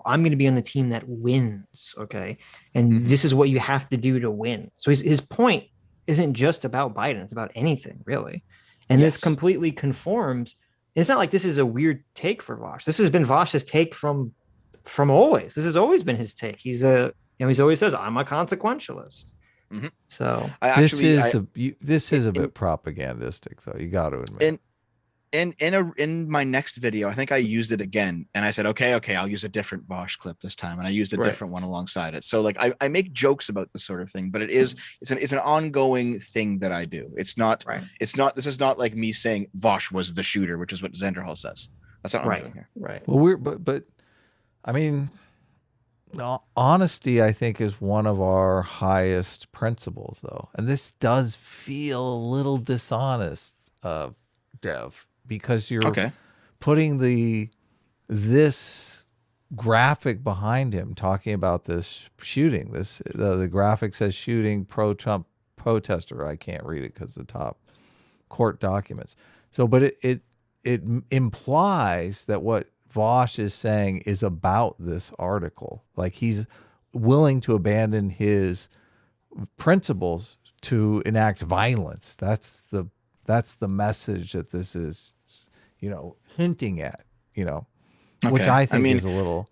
I'm going to be on the team that wins, okay? And this is what you have to do to win. So his point isn't just about Biden. It's about anything, really. And this completely conforms. It's not like this is a weird take for Vosh. This has been Vosh's take from always. This has always been his take. He's he's always says, I'm a consequentialist. So this is a bit propagandistic, though. You got to admit. In my next video, I think I used it again, and I said, okay, I'll use a different Vosh clip this time, and I used a different one alongside it. So like I make jokes about this sort of thing, but it's an ongoing thing that I do. It's not this is not like me saying Vosh was the shooter, which is what Xander Hall says. That's not what I'm doing here. Right. Well, but I mean, honesty, I think, is one of our highest principles, though, and this does feel a little dishonest, Dev. Because you're putting this graphic behind him talking about this shooting. The graphic says shooting pro-Trump protester. I can't read it because the top court documents. So, but it implies that what Vosh is saying is about this article. Like he's willing to abandon his principles to enact violence. That's the message that this is, hinting at, which I think is a little.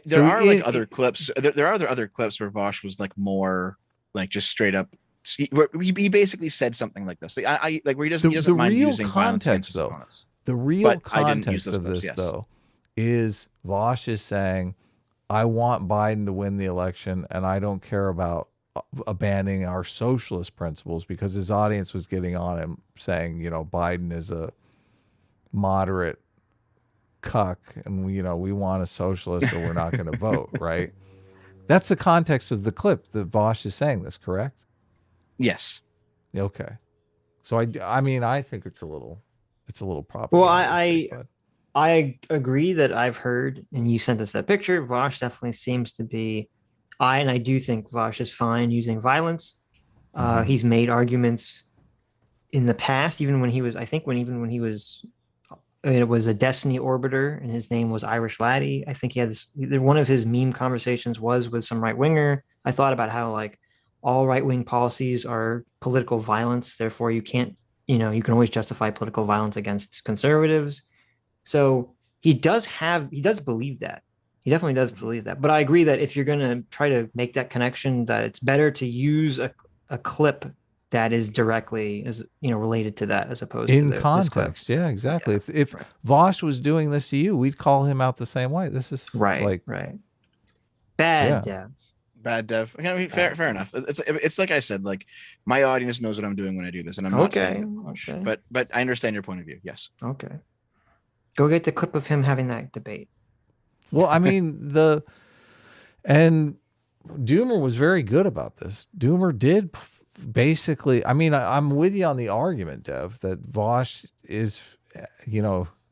There are other clips. There are other clips where Vosh was like more like just straight up. He basically said something like this. Where he doesn't mind using violence against his opponents. The real context of this, though, is Vosh is saying, I want Biden to win the election, and I don't care about abandoning our socialist principles, because his audience was getting on him saying, Biden is a moderate cuck and we want a socialist or we're not going to vote. Right. That's the context of the clip that Vosh is saying this, correct? Yes. Okay. So I think it's a little propagandistic. Well, I agree that I've heard, and you sent us that picture, Vosh definitely seems to be, I do think Vosh is fine using violence. He's made arguments in the past, even when he was, it was a Destiny orbiter and his name was Irish Laddie. I think he had one of his meme conversations was with some right winger. I thought about how like all right wing policies are political violence. Therefore you can't, you can always justify political violence against conservatives. So he does believe that. He definitely does believe that. But I agree that if you're going to try to make that connection, that it's better to use a clip that is directly related to that as opposed in to context. Yeah, exactly. Yeah, if Vosh was doing this to you, we'd call him out the same way. This is right. Bad. Yeah. Bad dev. I mean, fair enough. It's like I said, like my audience knows what I'm doing when I do this, and I'm not saying okay. but I understand your point of view. Yes. Okay. Go get the clip of him having that debate. Well, I mean, and Doomer was very good about this. Doomer did basically, I mean, I'm with you on the argument, Dev, that Vosh is,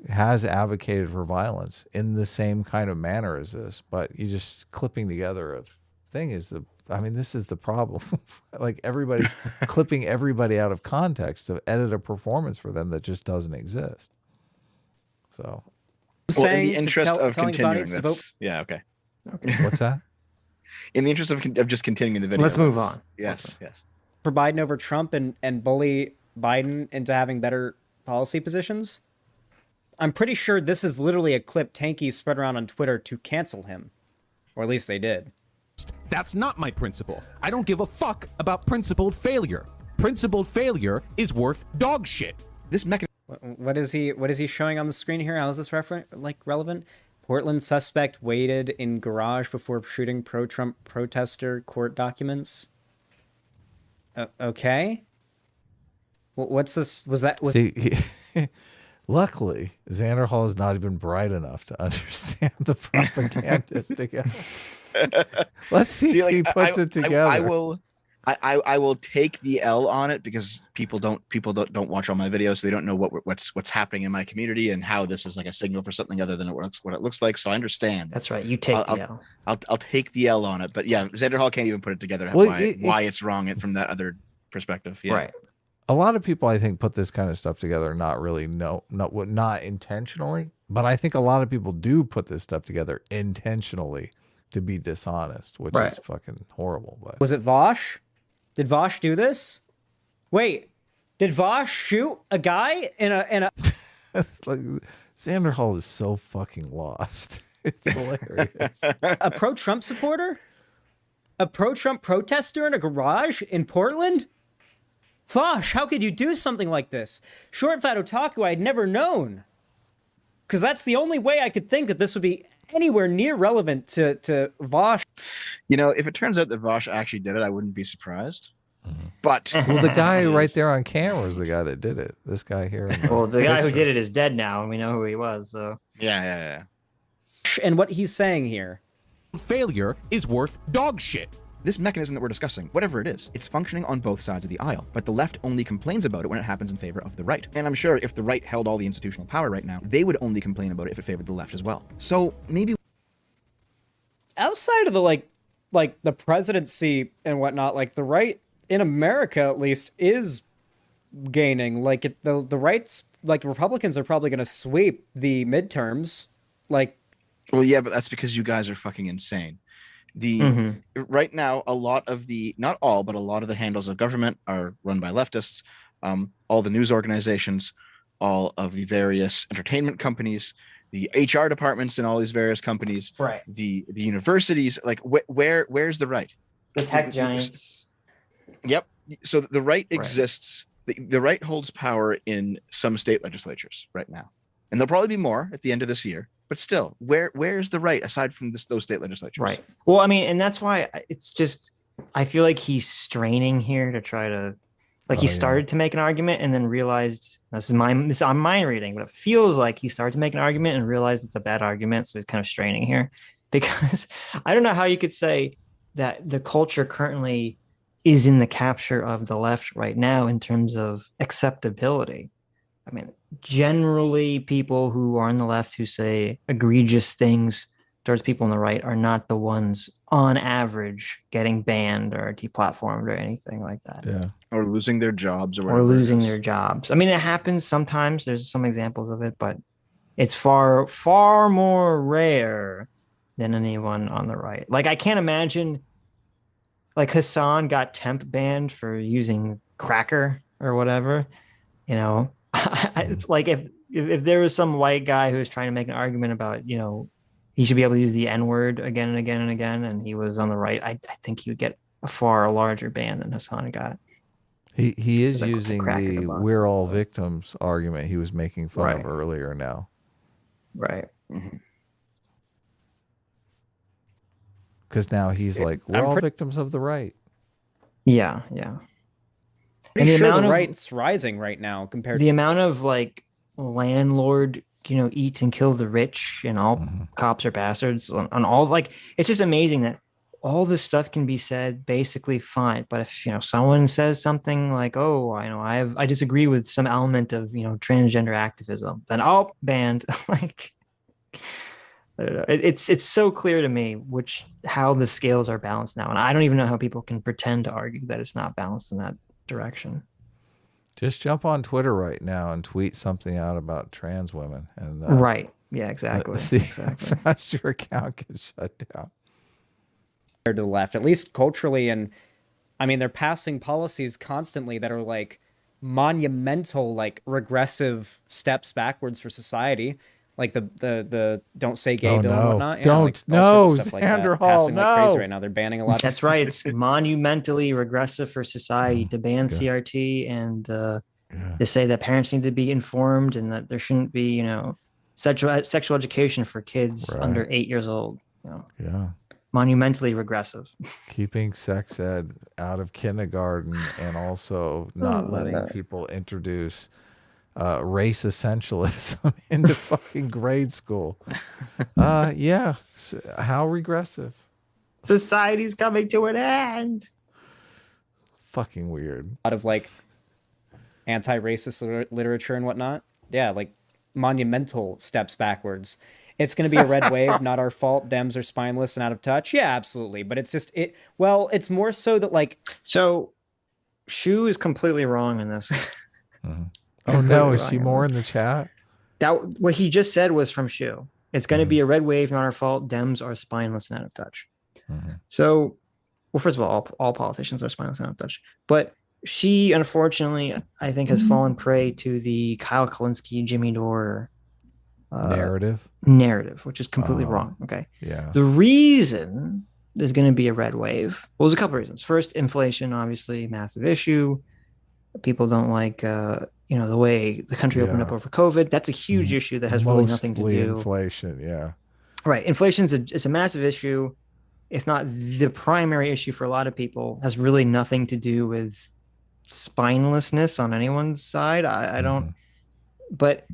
has advocated for violence in the same kind of manner as this, but you just clipping together a thing is this is the problem. Like everybody's clipping everybody out of context to edit a performance for them that just doesn't exist. So, in the interest of continuing this, yeah, okay. What's that? In the interest of just continuing the video, let's move on. Yes. For Biden over Trump and bully Biden into having better policy positions. I'm pretty sure this is literally a clip Tanky spread around on Twitter to cancel him, or at least they did. That's not my principle. I don't give a fuck about principled failure. Principled failure is worth dog shit. This mechanism. What is he showing on the screen here? How is this relevant? Portland suspect waited in garage before shooting pro-Trump protester court documents. Okay. What's this? Luckily, Xander Hall is not even bright enough to understand the propagandistic. Let's see if he puts it together. I will take the L on it because people don't watch all my videos, so they don't know what's happening in my community and how this is like a signal for something other than what it looks like. So I understand. That's right. You take the L. I'll take the L on it. But yeah, Xander Hall can't even put it together. Why it's wrong from that other perspective. Yeah. Right. A lot of people, I think, put this kind of stuff together not intentionally, but I think a lot of people do put this stuff together intentionally to be dishonest, which is fucking horrible. But was it Vosh? Did Vosh do this? Wait, did Vosh shoot a guy in a like, Xander Hall is so fucking lost. It's hilarious. A pro-Trump supporter? A pro-Trump protester in a garage in Portland? Vosh, how could you do something like this? Short Fat Otaku, I'd never known. Because that's the only way I could think that this would be anywhere near relevant to Vosh. If it turns out that Vosh actually did it, I wouldn't be surprised. But well, the guy right there on camera is the guy that did it. This guy here. The guy who did it is dead now, and we know who he was. So yeah. And what he's saying here. Failure is worth dog shit. This mechanism that we're discussing, whatever it is, it's functioning on both sides of the aisle, but the left only complains about it when it happens in favor of the right. And I'm sure if the right held all the institutional power right now, they would only complain about it if it favored the left as well. So maybe outside of the like the presidency and whatnot, like the right in America at least is gaining. Like the rights, like Republicans are probably going to sweep the midterms. Well, yeah, but that's because you guys are fucking insane. Right now, a lot of not all, but a lot of the handles of government are run by leftists. All the news organizations, all of the various entertainment companies, the HR departments in all these various companies, right? The universities, like where's the right? The tech giants. Yep. So the right exists. The right holds power in some state legislatures right now, and there'll probably be more at the end of this year. But still, where's the right aside from those state legislatures? Right. Well, I mean, and that's why it's just, I feel like he's straining here to try to, he started to make an argument and then realized I'm mind reading, but it feels like he started to make an argument and realized it's a bad argument. So he's kind of straining here because I don't know how you could say that the culture currently is in the capture of the left right now in terms of acceptability. I mean, generally people who are on the left who say egregious things towards people on the right are not the ones on average getting banned or deplatformed or anything like that. Yeah. Or losing their jobs or losing their jobs. I mean, it happens sometimes. There's some examples of it, but it's far, far more rare than anyone on the right. Like, I can't imagine Hassan got temp banned for using cracker or whatever, it's like if there was some white guy who was trying to make an argument about, he should be able to use the N-word again and again and again, and he was on the right, I think he would get a far larger ban than Hassan got. He is using the "we're all victims" argument he was making fun of earlier now. Right. Mm-hmm. because now he's like, we're all victims of the right. Yeah. Pretty sure the right's rising right now compared the to amount of like landlord, eat and kill the rich, and all cops are bastards on all, like, it's just amazing that all this stuff can be said basically fine. But if, someone says something like, oh, I disagree with some element of, transgender activism, then banned. Like, I don't know. It's so clear to me how the scales are balanced now. And I don't even know how people can pretend to argue that it's not balanced in that direction. Just jump on Twitter right now and tweet something out about trans women. And right. Yeah, exactly. See exactly. how fast your account gets shut down. To the left, at least culturally. And I mean, they're passing policies constantly that are like monumental, like regressive steps backwards for society. Like the don't say gay bill and whatnot. Don't Xander Hall, passing like crazy right now. They're banning a lot. That's right. It's monumentally regressive for society to ban CRT and to say that parents need to be informed and that there shouldn't be, sexual education for kids under 8 years old. Yeah. Monumentally regressive. Keeping sex ed out of kindergarten and also not letting people introduce race essentialism into fucking grade school. Yeah. How regressive. Society's coming to an end. Fucking weird. A lot of like anti-racist literature and whatnot. Yeah, like monumental steps backwards. It's going to be a red wave, not our fault. Dems are spineless and out of touch. Yeah, absolutely. But it's just it's more so that like. So Shu is completely wrong in this. Oh no, is she more in the chat? What he just said was from Shu. It's going to be a red wave, not our fault. Dems are spineless and out of touch. So, well, first of all politicians are spineless and out of touch. But she, unfortunately, I think has fallen prey to the Kyle Kalinske, Jimmy Dore narrative, which is completely wrong. Okay. Yeah. The reason there's going to be a red wave, there's a couple of reasons. First, inflation, obviously, massive issue. People don't like, the way the country opened up over COVID. That's a huge issue that has really nothing to do. Inflation, yeah. Right. Inflation is a massive issue, if not the primary issue for a lot of people. Has really nothing to do with spinelessness on anyone's side. I don't. But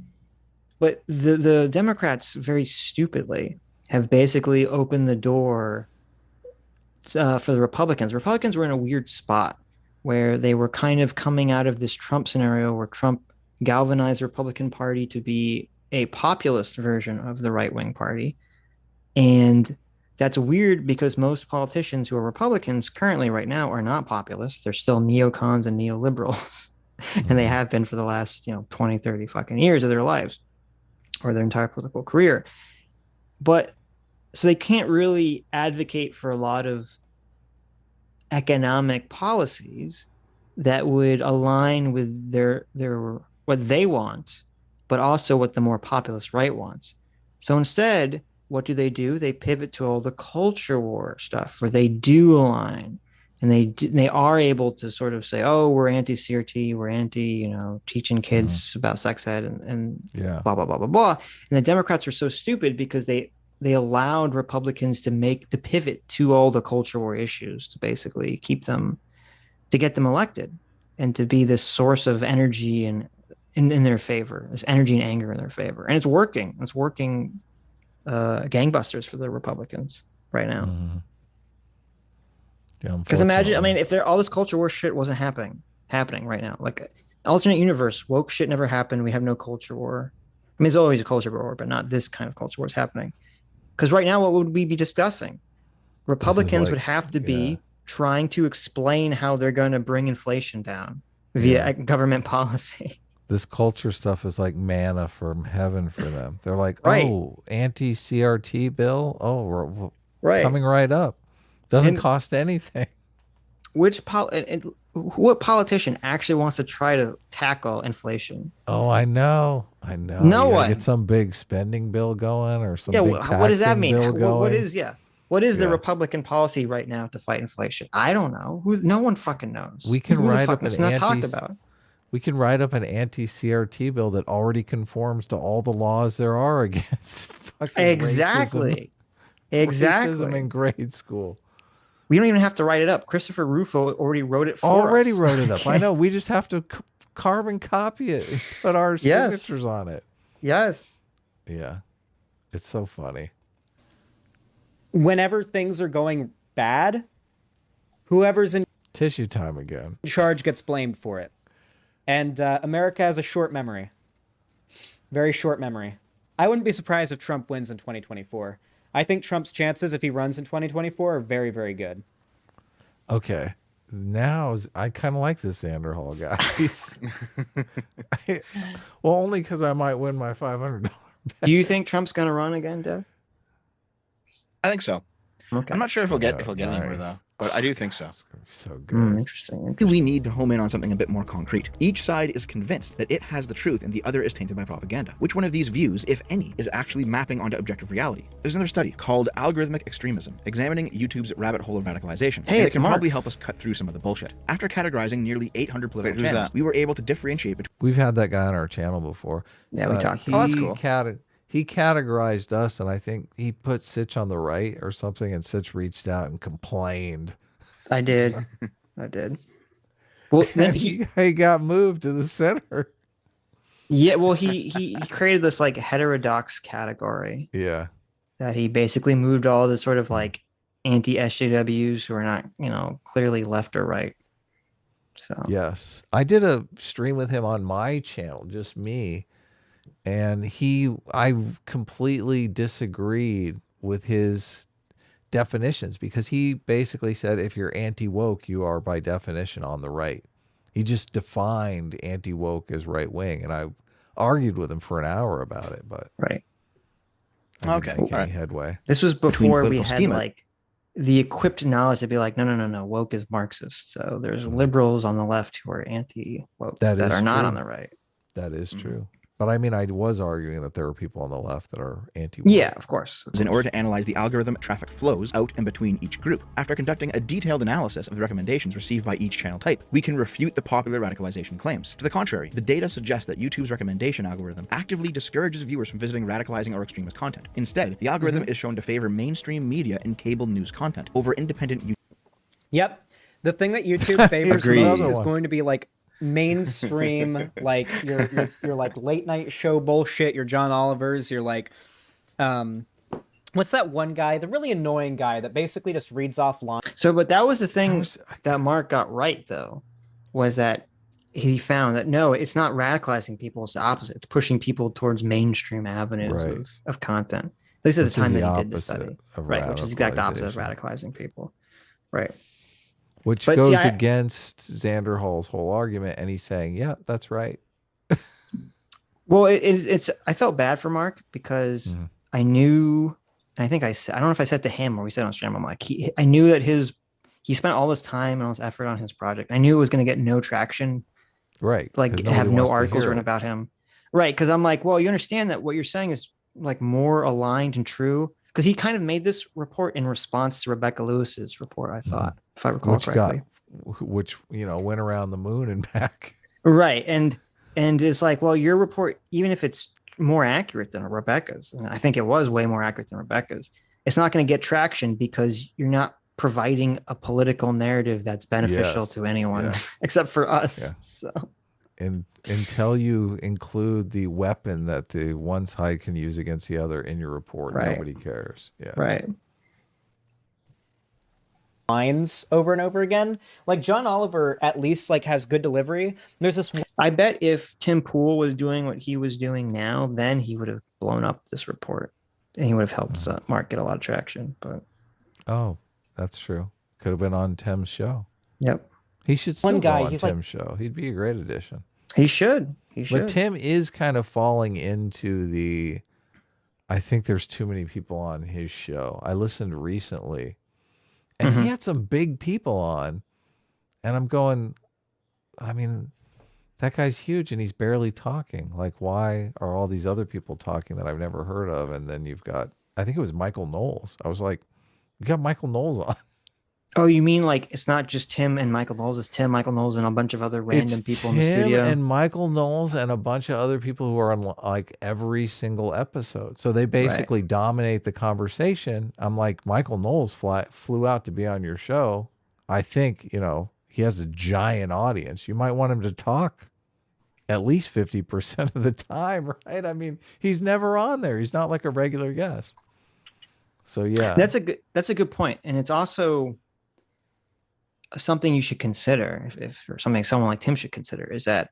the Democrats very stupidly have basically opened the door for the Republicans. Republicans were in a weird spot where they were kind of coming out of this Trump scenario where Trump galvanized the Republican Party to be a populist version of the right-wing party. And that's weird because most politicians who are Republicans currently right now are not populists. They're still neocons and neoliberals. And they have been for the last, 20, 30 fucking years of their lives or their entire political career. But so they can't really advocate for a lot of economic policies that would align with their what they want, but also what the more populist right wants. So instead, what do? They pivot to all the culture war stuff where they do align, and they are able to sort of say, oh, we're anti-CRT, we're anti, teaching kids about sex ed and blah, blah, blah, blah, blah. And the Democrats are so stupid because they allowed Republicans to make the pivot to all the culture war issues to basically to get them elected and to be this source of energy and in their favor, this energy and anger in their favor. And it's working. It's working gangbusters for the Republicans right now. Because imagine, if all this culture war shit wasn't happening right now, like alternate universe, woke shit never happened. We have no culture war. There's always a culture war, but not this kind of culture war is happening. Because right now, what would we be discussing? Republicans would have to be trying to explain how they're going to bring inflation down via government policy. This culture stuff is like manna from heaven for them. They're like, oh, anti-CRT bill? Oh, we're coming right up. Doesn't cost anything. What politician actually wants to try to tackle inflation? Oh, I know. No one. Get some big spending bill going or some big taxing what does that mean? Bill What is the Republican policy right now to fight inflation? I don't know. No one fucking knows. We can write up it's not talked about. We can write up an anti-CRT bill that already conforms to all the laws there are against fucking racism. Exactly. racism in grade school. We don't even have to write it up. Christopher Rufo already wrote it for Already us. wrote it up. I know. We just have to carbon copy it and put our signatures on it. Yes. Yeah. It's so funny. Whenever things are going bad, whoever's in Tissue time again. charge gets blamed for it. And America has a short memory. Very short memory. I wouldn't be surprised if Trump wins in 2024. I think Trump's chances, if he runs in 2024, are very, very good. Okay. Now, I kind of like this Xander Hall guy. Well, only because I might win my $500 bet. Do you think Trump's going to run again, Dev? I think so. Okay. I'm not sure if he'll get anywhere though, but I do think so. It's going to be so good. Interesting. We need to home in on something a bit more concrete. Each side is convinced that it has the truth and the other is tainted by propaganda. Which one of these views, if any, is actually mapping onto objective reality? There's another study called Algorithmic Extremism, examining YouTube's rabbit hole of radicalization. Hey, and it it's can Mark. probably help us cut through some of the bullshit. After categorizing nearly 800 political who's channels, that? we were able to differentiate between We've had that guy on our channel before. Yeah, we talked. Oh, that's cool. He categorized us, and I think he put Sitch on the right or something, and Sitch reached out and complained. I did. I did. Well, then And he got moved to the center. yeah. Well, he created this like heterodox category Yeah. that he basically moved all the sort of like anti-SJWs who are not, clearly left or right. So Yes. I did a stream with him on my channel, just me. And I completely disagreed with his definitions because he basically said if you're anti-woke, you are by definition on the right. He just defined anti-woke as right-wing. And I argued with him for an hour about it, but right. I didn't Okay. make any Alright. headway. This was before we political had schema. like the equipped knowledge to be like, no, woke is Marxist. So there's liberals on the left who are anti-woke That that is are not true. on the right. That is Mhm. true. But I mean, I was arguing that there are people on the left that are anti-woke. Yeah, of course. in order to analyze the algorithm traffic flows out and between each group. After conducting a detailed analysis of the recommendations received by each channel type, we can refute the popular radicalization claims. To the contrary, the data suggests that YouTube's recommendation algorithm actively discourages viewers from visiting radicalizing or extremist content. Instead, the algorithm is shown to favor mainstream media and cable news content over independent YouTube. Yep. The thing that YouTube favors Agreed. most Another is one. going to be like mainstream, like your like late night show bullshit, your John Olivers, your like what's that one guy, the really annoying guy that basically just reads off lines. So, but that was the thing was- that Mark got right, though, was that he found that no, it's not radicalizing people. It's the opposite. It's pushing people towards mainstream avenues Right. of content. At least at Which the is time the that he did the opposite study. of Right, which is the exact opposite of radicalization. radicalizing people. Right. Which But goes see, I- against Xander Hall's whole argument. And he's saying, yeah, that's right. Well, it's I felt bad for Mark because Mhm. I knew, and I think I said, I don't know if I said to him or we said on stream, I'm like, I knew that he spent all this time and all this effort on his project. I knew it was going to get no traction, Right. like 'cause nobody have no wants to articles hear written it. about him. Right. Because I'm like, well, you understand that what you're saying is like more aligned and true. Because he kind of made this report in response to Rebecca Lewis's report, I thought, if I recall Which correctly. which, went around the moon and back. Right. And it's like, well, your report, even if it's more accurate than Rebecca's, and I think it was way more accurate than Rebecca's, it's not going to get traction because you're not providing a political narrative that's beneficial Yes. to anyone Yeah. except for us. Yeah. So And until you include the weapon that the one side can use against the other in your report, Right. nobody cares. Yeah. right. lines over and over again. Like John Oliver at least like has good delivery. There's this I bet if Tim Pool was doing what he was doing now, then he would have blown up this report and he would have helped Mark get a lot of traction. But Oh, that's true. Could have been on Tim's show. yep, He should still One guy, go on he's like- Tim's show. He'd be a great addition. he should. He should. But Tim is kind of falling into the, I think there's too many people on his show. I listened recently and Mhm. he had some big people on and I'm going, I mean, that guy's huge and he's barely talking. Like, why are all these other people talking that I've never heard of? And then you've got, I think it was Michael Knowles. I was like, you got Michael Knowles on. Oh, you mean like it's not just Tim and Michael Knowles, it's Tim, Michael Knowles, and a bunch of other random people in the studio? And Michael Knowles and a bunch of other people who are on like every single episode. So they basically dominate the conversation. I'm like, Michael Knowles flew out to be on your show. I think, he has a giant audience. You might want him to talk at least 50% of the time, right? I mean, he's never on there. He's not like a regular guest. So yeah. That's a good point. And it's also something you should consider, if or something someone like Tim should consider, is that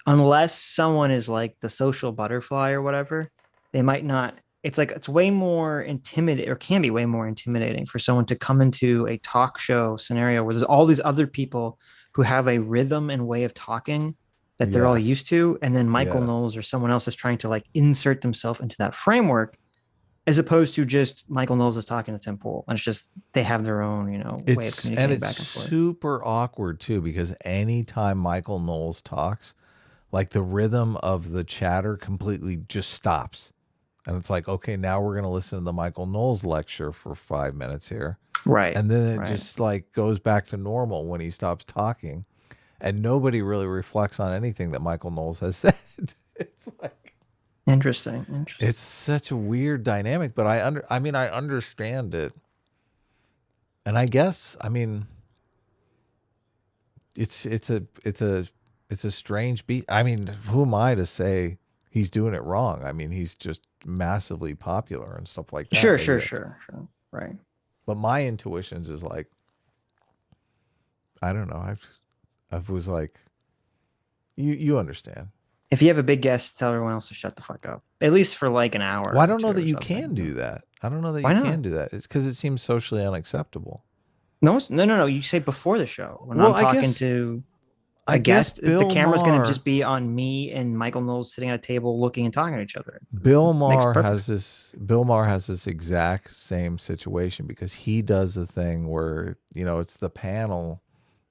unless someone is like the social butterfly or whatever, they might not. It's way more intimidating, or can be way more intimidating for someone to come into a talk show scenario where there's all these other people who have a rhythm and way of talking that they're all used to, and then Michael Knowles or someone else is trying to like insert themselves into that framework, as opposed to just Michael Knowles is talking to Tim Pool, and it's just they have their own, way of communicating back and forth. Super awkward too, because anytime Michael Knowles talks, like the rhythm of the chatter completely just stops, and it's like, okay, now we're gonna listen to the Michael Knowles lecture for 5 minutes here, right? And then it just like goes back to normal when he stops talking, and nobody really reflects on anything that Michael Knowles has said. It's like. Interesting. It's such a weird dynamic, but I understand it. And I guess, it's a strange beat. I mean, who am I to say he's doing it wrong? I mean, he's just massively popular and stuff like that. Sure. Right. But my intuitions is like, I don't know. I was like, you understand. If you have a big guest, tell everyone else to shut the fuck up, at least for like an hour. Well, I don't know that you can do that. I don't know that you can do that. It's because it seems socially unacceptable. No. You say before the show when I'm talking to a guest, the camera's going to just be on me and Michael Knowles sitting at a table, looking and talking to each other. Bill Maher has this exact same situation, because he does the thing where it's the panel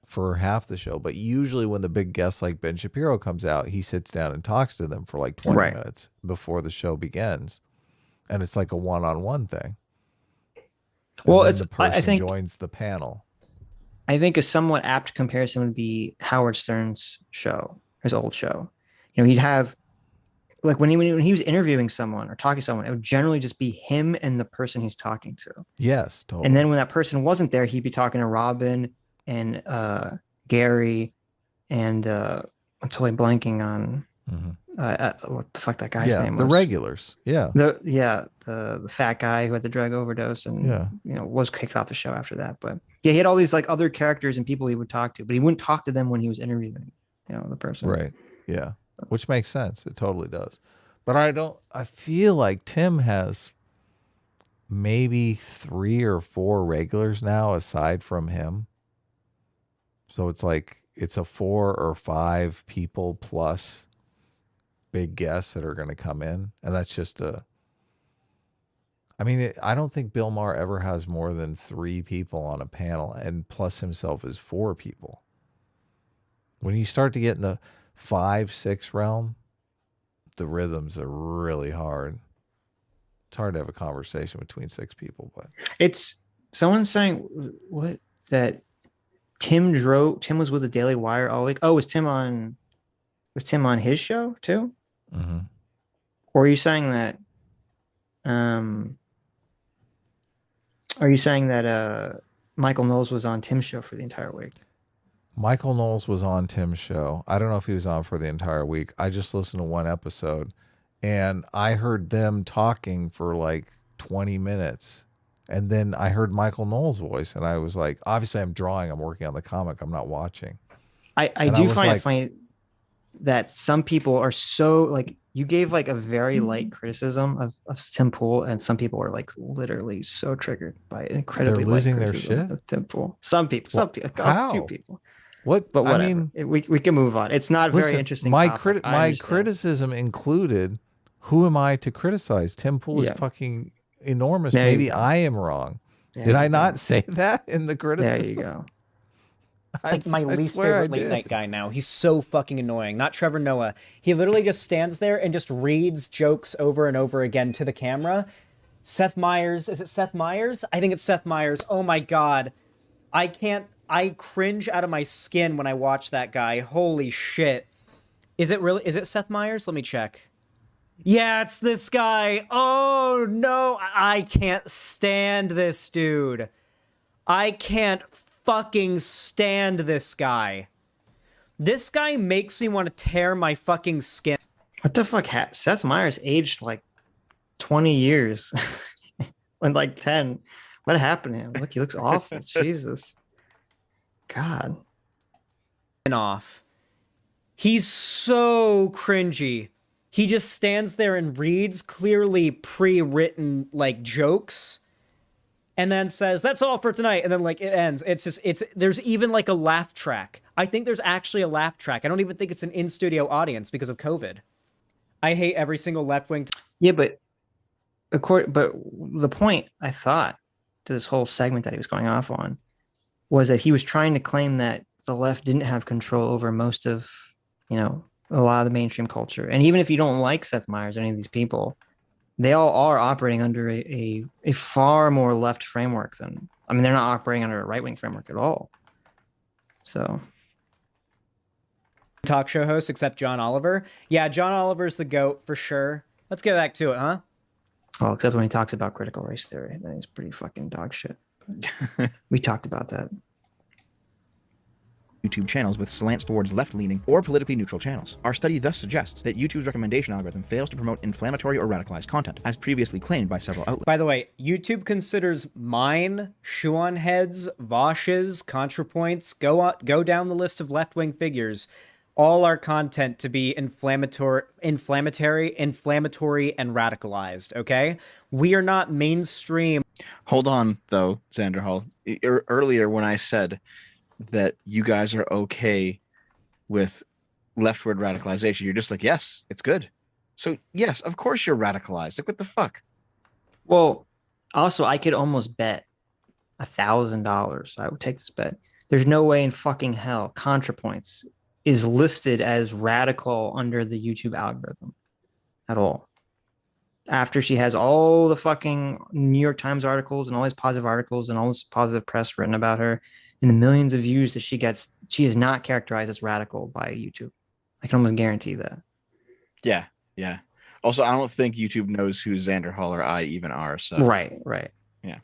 for half the show, but usually when the big guest like Ben Shapiro comes out, he sits down and talks to them for like 20 minutes before the show begins, and it's like a one-on-one thing. Well, the person joins the panel. I think a somewhat apt comparison would be Howard Stern's show, his old show. He'd have like when he was interviewing someone or talking to someone, it would generally just be him and the person he's talking to. Yes, totally. And then when that person wasn't there, he'd be talking to Robin and Gary, and I'm totally blanking on what the fuck that guy's name was. The regulars. The fat guy who had the drug overdose and was kicked off the show after that. But he had all these like other characters and people he would talk to, but he wouldn't talk to them when he was interviewing the person. Right. Yeah. Which makes sense. It totally does. But I feel like Tim has maybe 3 or 4 regulars now aside from him. So it's like it's a 4 or 5 people plus big guests that are going to come in. And that's just I don't think Bill Maher ever has more than 3 people on a panel, and plus himself is 4 people. When you start to get in the 5, 6 realm, the rhythms are really hard. It's hard to have a conversation between 6 people, but it's someone's saying that Tim was with the Daily Wire all week. Oh, was Tim on his show too? Mm-hmm. Or are you saying that Michael Knowles was on Tim's show for the entire week? Michael Knowles was on Tim's show. I don't know if he was on for the entire week. I just listened to one episode, and I heard them talking for like 20 minutes. And then I heard Michael Knowles' voice, and I was like, obviously I'm working on the comic. I'm not watching. I do find it funny that some people are so like, you gave like a very light criticism of Tim Pool, and some people are like literally so triggered by it. Incredibly losing light their criticism shit of Tim Pool. Some people, a few people. What? But whatever. I mean, we can move on. It's not very interesting. My criticism included, who am I to criticize? Tim Pool is fucking enormous. Maybe I am wrong. Did I not say that in the criticism? There you go. Like my least favorite late night guy now. He's so fucking annoying. Not Trevor Noah. He literally just stands there and just reads jokes over and over again to the camera. Seth Meyers. Is it Seth Meyers? I think it's Seth Meyers. Oh my God. I cringe out of my skin when I watch that guy. Holy shit. Is it Seth Meyers? Let me check. Yeah, it's this guy. Oh no, I can't stand this dude. I can't fucking stand this guy. This guy makes me want to tear my fucking skin. What the fuck? Seth Meyers aged like 20 years. And like 10. What happened to him? Look, he looks awful. Jesus. God. Off. He's so cringy. He just stands there and reads clearly pre-written like jokes and then says, "That's all for tonight." And then like it ends. There's even like a laugh track. I think there's actually a laugh track. I don't even think it's an in-studio audience because of COVID. I hate every single left-wing. Yeah, but the point I thought to this whole segment that he was going off on was that he was trying to claim that the left didn't have control over most of, a lot of the mainstream culture. And even if you don't like Seth Meyers or any of these people, they all are operating under a far more left framework than, they're not operating under a right-wing framework at all. So. Talk show host except John Oliver. Yeah, John Oliver's the GOAT for sure. Let's get back to it, huh? Well, except when he talks about critical race theory, then he's pretty fucking dog shit. We talked about that. YouTube channels with slants towards left-leaning or politically neutral channels. Our study thus suggests that YouTube's recommendation algorithm fails to promote inflammatory or radicalized content, as previously claimed by several outlets. By the way, YouTube considers mine, Shoe-on Heads, Vosh's, ContraPoints, go down the list of left-wing figures, all our content to be inflammatory, and radicalized, okay? We are not mainstream. Hold on, though, Xander Hall. Earlier when I said that you guys are okay with leftward radicalization, you're just like, yes, it's good. So yes, of course you're radicalized. Like, what the fuck? Well, also I could almost bet $1,000. I would take this bet. There's no way in fucking hell ContraPoints is listed as radical under the YouTube algorithm at all. After she has all the fucking New York Times articles and all these positive articles and all this positive press written about her, and the millions of views that she gets, she is not characterized as radical by YouTube. I can almost guarantee that. Yeah, yeah. Also, I don't think YouTube knows who Xander Hall or I even are. So right. Yeah.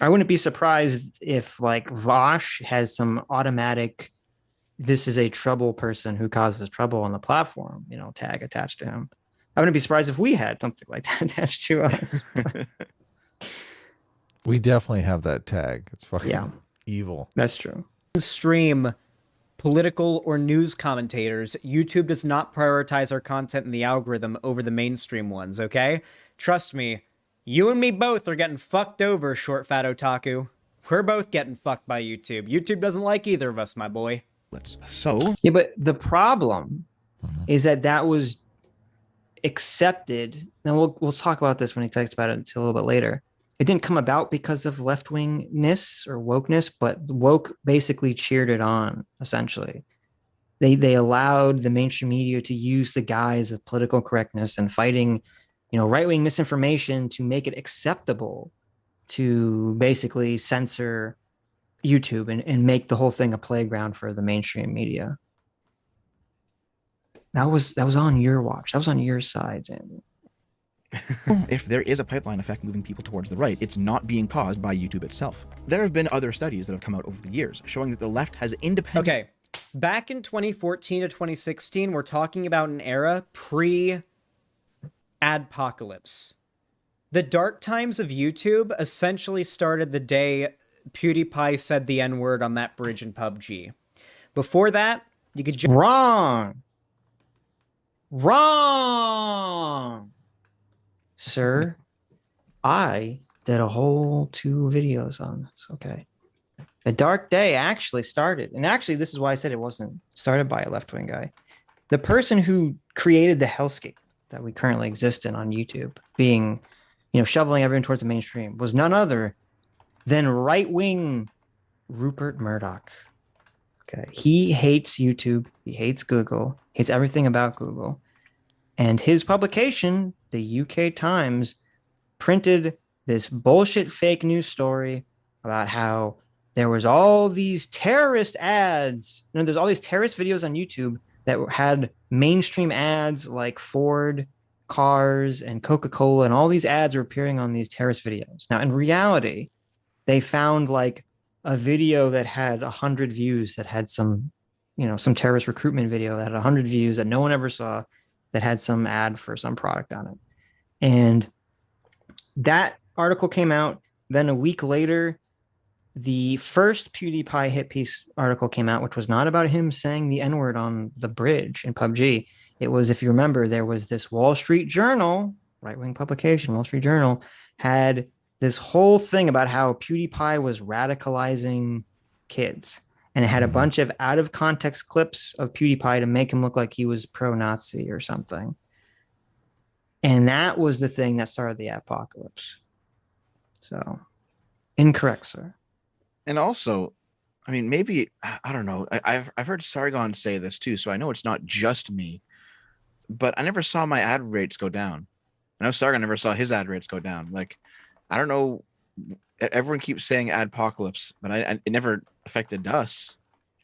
I wouldn't be surprised if like Vosh has some automatic, this is a trouble person who causes trouble on the platform, tag attached to him. I wouldn't be surprised if we had something like that attached to us. We definitely have that tag. It's fucking evil. That's true. Stream political or news commentators. YouTube does not prioritize our content in the algorithm over the mainstream ones, okay? Trust me, you and me both are getting fucked over, short fat otaku. We're both getting fucked by YouTube. YouTube doesn't like either of us, my boy. So yeah, but the problem is that was accepted. Now we'll talk about this when he talks about it a little bit later. It didn't come about because of left-wingness or wokeness, but woke basically cheered it on, essentially. They allowed the mainstream media to use the guise of political correctness and fighting, right-wing misinformation to make it acceptable to basically censor YouTube and make the whole thing a playground for the mainstream media. That was on your watch. That was on your side, Andy. If there is a pipeline effect moving people towards the right, it's not being caused by YouTube itself. There have been other studies that have come out over the years showing that the left has independent... Okay, back in 2014 to 2016, we're talking about an era pre-adpocalypse. The dark times of YouTube essentially started the day PewDiePie said the N-word on that bridge in PUBG. Before that, you could just... Wrong! Sir, I did a whole 2 videos on this, okay? The dark day actually started, and actually this is why I said it wasn't started by a left-wing guy. The person who created the hellscape that we currently exist in on YouTube, being, shoveling everyone towards the mainstream, was none other than right-wing Rupert Murdoch. Okay, he hates YouTube, he hates Google, hates everything about Google. And his publication, the UK Times, printed this bullshit fake news story about how there was all these terrorist ads. There's all these terrorist videos on YouTube that had mainstream ads like Ford cars and Coca-Cola, and all these ads were appearing on these terrorist videos. Now, in reality, they found like a video that had 100 views, that had some, some terrorist recruitment video that had 100 views that no one ever saw, that had some ad for some product on it. And that article came out. Then a week later, the first PewDiePie hit piece article came out, which was not about him saying the N-word on the bridge in PUBG. It was, if you remember, there was this Wall Street Journal, right-wing publication, Wall Street Journal, had this whole thing about how PewDiePie was radicalizing kids. And it had a bunch of out-of-context clips of PewDiePie to make him look like he was pro-Nazi or something. And that was the thing that started the apocalypse. So, incorrect, sir. And also, I mean, maybe, I don't know. I've heard Sargon say this too, so I know it's not just me. But I never saw my ad rates go down. I know Sargon never saw his ad rates go down. Like, I don't know. Everyone keeps saying adpocalypse, but it never affected us.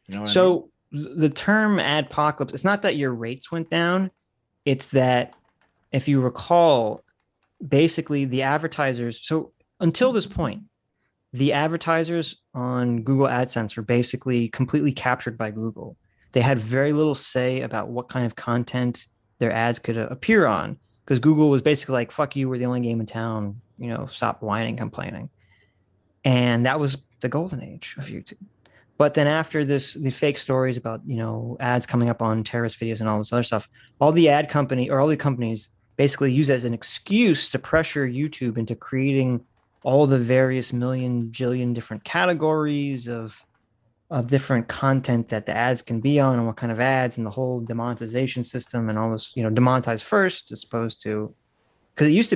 You know what I mean? The term adpocalypse, it's not that your rates went down. It's that, if you recall, basically the advertisers. So until this point, the advertisers on Google AdSense were basically completely captured by Google. They had very little say about what kind of content their ads could appear on, because Google was basically like, fuck you, we're the only game in town, stop whining, complaining. And that was the golden age of YouTube. But then after this, the fake stories about, ads coming up on terrorist videos and all this other stuff, all the companies basically use it as an excuse to pressure YouTube into creating all the various million, jillion different categories of different content that the ads can be on, and what kind of ads, and the whole demonetization system and all this, demonetize first, as opposed to, because it used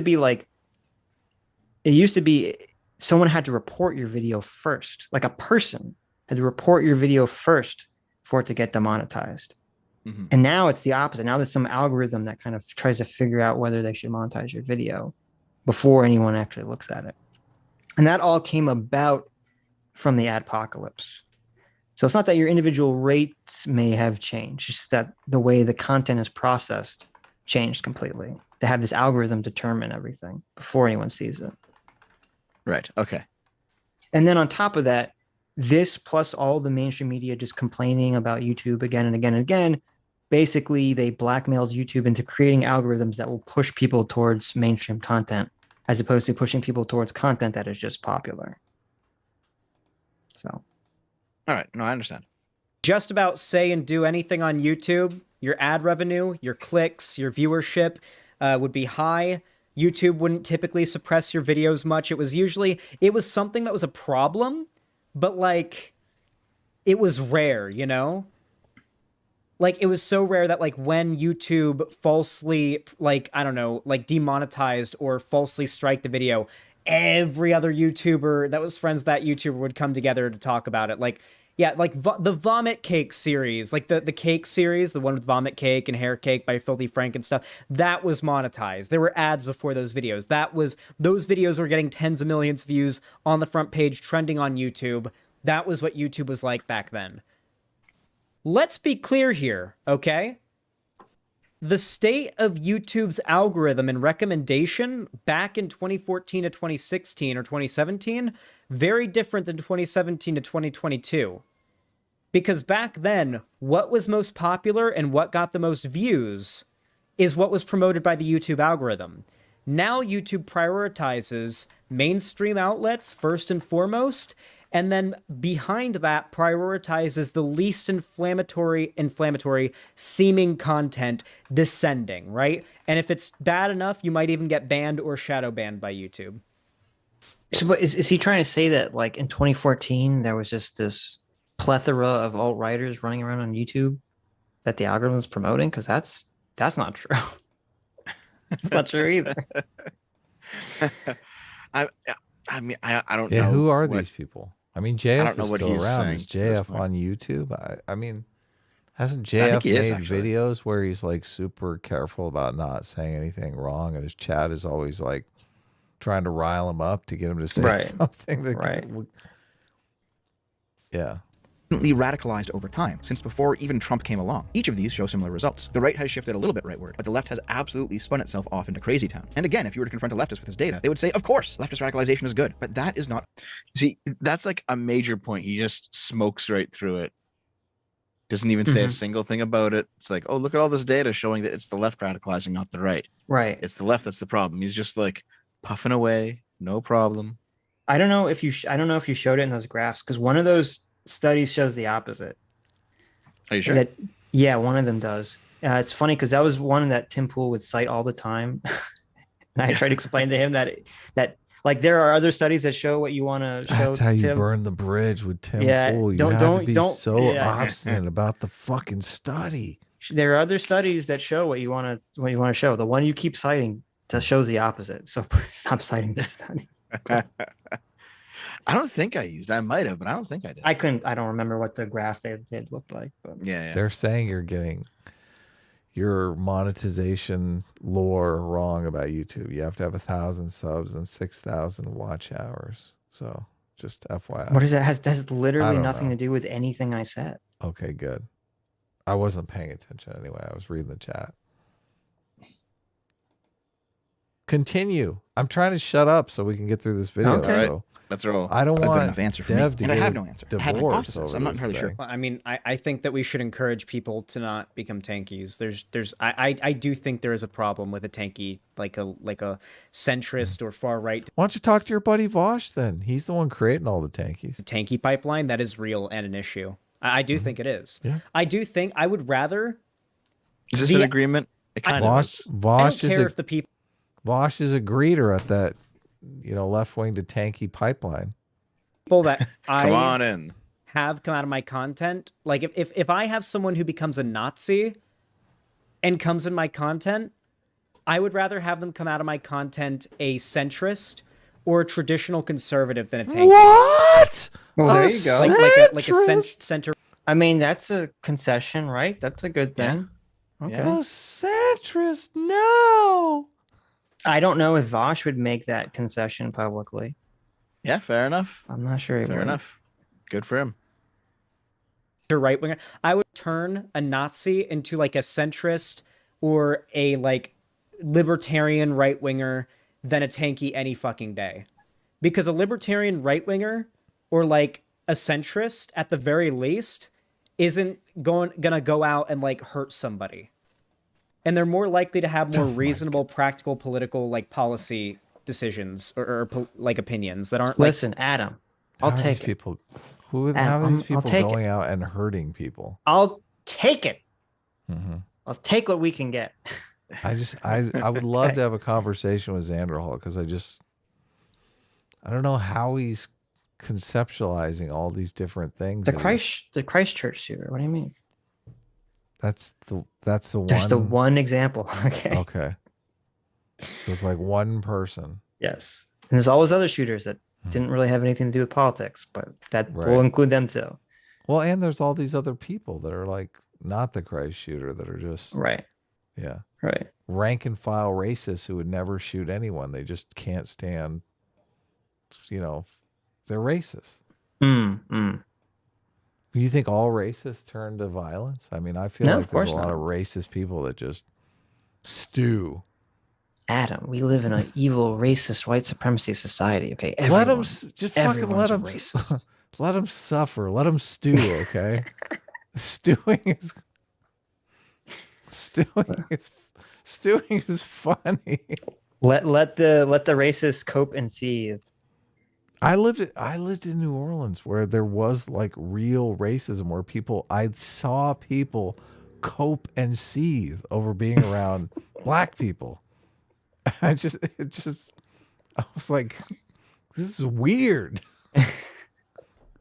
to be someone had to report your video first, like a person had to report your video first for it to get demonetized. Mm-hmm. And now it's the opposite. Now there's some algorithm that kind of tries to figure out whether they should monetize your video before anyone actually looks at it. And that all came about from the adpocalypse. So it's not that your individual rates may have changed, it's just that the way the content is processed changed completely. They have this algorithm determine everything before anyone sees it. Right. Okay. And then on top of that, this plus all the mainstream media just complaining about YouTube again and again and again, basically they blackmailed YouTube into creating algorithms that will push people towards mainstream content, as opposed to pushing people towards content that is just popular. So. All right. No, I understand. Just about say and do anything on YouTube, your ad revenue, your clicks, your viewership would be high. YouTube wouldn't typically suppress your videos much. It was something that was a problem, but like, it was rare, Like, it was so rare that, like, when YouTube falsely, like, I don't know, like, demonetized or falsely striked the video, every other YouTuber that was friends with that YouTuber would come together to talk about it. Like, yeah, like, the Vomit Cake series, like, the cake series, the one with Vomit Cake and Hair Cake by Filthy Frank and stuff, that was monetized. There were ads before those videos. Those videos were getting tens of millions of views on the front page, trending on YouTube. That was what YouTube was like back then. Let's be clear here, okay? The state of YouTube's algorithm and recommendation back in 2014 to 2016 or 2017, very different than 2017 to 2022. Because back then, what was most popular and what got the most views is what was promoted by the YouTube algorithm. Now YouTube prioritizes mainstream outlets first and foremost, and then behind that prioritizes the least inflammatory seeming content descending, right? And if it's bad enough, you might even get banned or shadow banned by YouTube. So, but is he trying to say that, like, in 2014 there was just this plethora of alt-writers running around on YouTube that the algorithm is promoting? Because that's not true. It's not true either. I mean, I don't know. Yeah, who are these people? I mean, JF is still around. Saying, is JF on YouTube? I mean, hasn't JF made videos where he's like super careful about not saying anything wrong, and his chat is always like trying to rile him up to get him to say something? Right. Yeah. Radicalized over time, since before even Trump came along. Each of these show similar results. The right has shifted a little bit rightward, but the left has absolutely spun itself off into crazy town. And again, if you were to confront a leftist with his data, they would say, of course, leftist radicalization is good, but that is not. See, that's like a major point. He just smokes right through it. Doesn't even say a single thing about it. It's like, oh, look at all this data showing that it's the left radicalizing, not the right. Right. It's the left that's the problem. He's just like puffing away, no problem. I don't know if you showed it in those graphs, because one of those studies shows the opposite. Are you sure? Yeah, one of them does. It's funny because that was one that Tim Pool would cite all the time. And I tried to explain to him that like there are other studies that show what you want to show. That's how you Tim. burn the bridge with Tim Pool. You Don't be so obstinate about the fucking study. There are other studies that show what you want to show. The one you keep citing just shows the opposite. So stop citing this study. I don't think I used. I might have, but I don't think I did. I don't remember what the graph they did look like. But Yeah. They're saying you're getting your monetization lore wrong about YouTube. You have to have 1,000 subs and 6,000 watch hours. So just FYI. what is that? Has literally nothing know. to do with anything I said. Okay, good. I wasn't paying attention anyway. I was reading the chat. Continue. I'm trying to shut up so we can get through this video. Okay. So Let's roll. I don't A good want enough answer for me. Dev to And I get have no answer. I have divorce hypothesis. over I'm not this entirely sure. thing. Well, I mean, I think that we should encourage people to not become tankies. I do think there is a problem with a tanky, like a centrist or far right Why don't you talk to your buddy Vosh then? He's the one creating all the tankies. tanky pipeline that is real and an issue. I do think it is. Yeah. I do think I would rather. Is this an agreement? It kind of is. I don't Vosh is care if the people Vosh is a greeter at that, left wing to tanky pipeline. that Come on I in. have come out of my content, like if I have someone who becomes a Nazi and comes in my content, I would rather have them come out of my content a centrist or a traditional conservative than a tanky. What? Well, there you go. Like a center. I mean, that's a concession, right? That's a good thing. Okay. A centrist? No. I don't know if Vosh would make that concession publicly. Yeah, fair enough. I'm not sure. Fair enough. Good for him. Right winger. I would turn a Nazi into like a centrist or a like libertarian right winger than a tanky any fucking day. Because a libertarian right winger or like a centrist at the very least isn't gonna go out and like hurt somebody. And they're more likely to have more reasonable, practical, political like policy decisions or like opinions that aren't Listen, Adam, I'll take it. People. How Adam, are these I'll people take going out and hurting people? I'll take it. Mm-hmm. I'll take what we can get. I would love to have a conversation with Xanderhall because I don't know how he's conceptualizing all these different things. The Christchurch shooter. What do you mean? That's the one. There's the one example. Okay. Okay. So it's like one person. Yes. And there's always other shooters that didn't really have anything to do with politics, but that will include them too. Well, and there's all these other people that are like not the Christ shooter that are just right. Yeah. Right. Rank and file racists who would never shoot anyone. They just can't stand. They're racist. Do you think all racists turn to violence? I mean, I feel like there's a lot of racist people that just stew. Adam, we live in an evil, racist, white supremacy society. Okay, let them let them suffer. Let them stew. Okay, stewing is funny. Let the racists cope and seethe. I lived in New Orleans where there was like real racism where I saw people cope and seethe over being around black people. I was like, this is weird.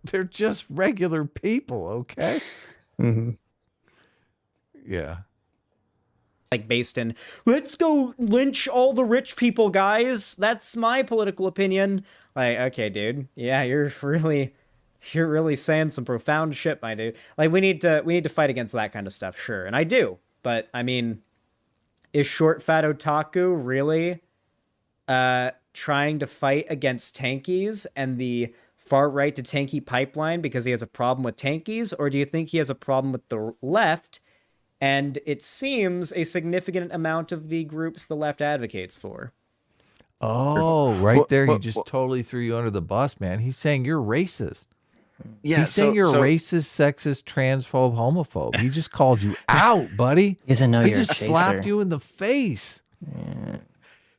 They're just regular people, okay? Mm-hmm. Yeah. Like based in, let's go lynch all the rich people, guys. That's my political opinion. Like, okay, dude. Yeah, you're really saying some profound shit, my dude. Like, we need to fight against that kind of stuff, sure. And I do. But I mean, is short fat otaku really trying to fight against tankies and the far right to tanky pipeline because he has a problem with tankies, or do you think he has a problem with the left? And it seems a significant amount of the groups the left advocates for. Oh, right there. He just totally threw you under the bus, man. He's saying you're racist. Yeah, He's saying you're racist, sexist, transphobe, homophobe. He just called you out, buddy. He doesn't know he you're just a chaser. slapped you in the face. Yeah.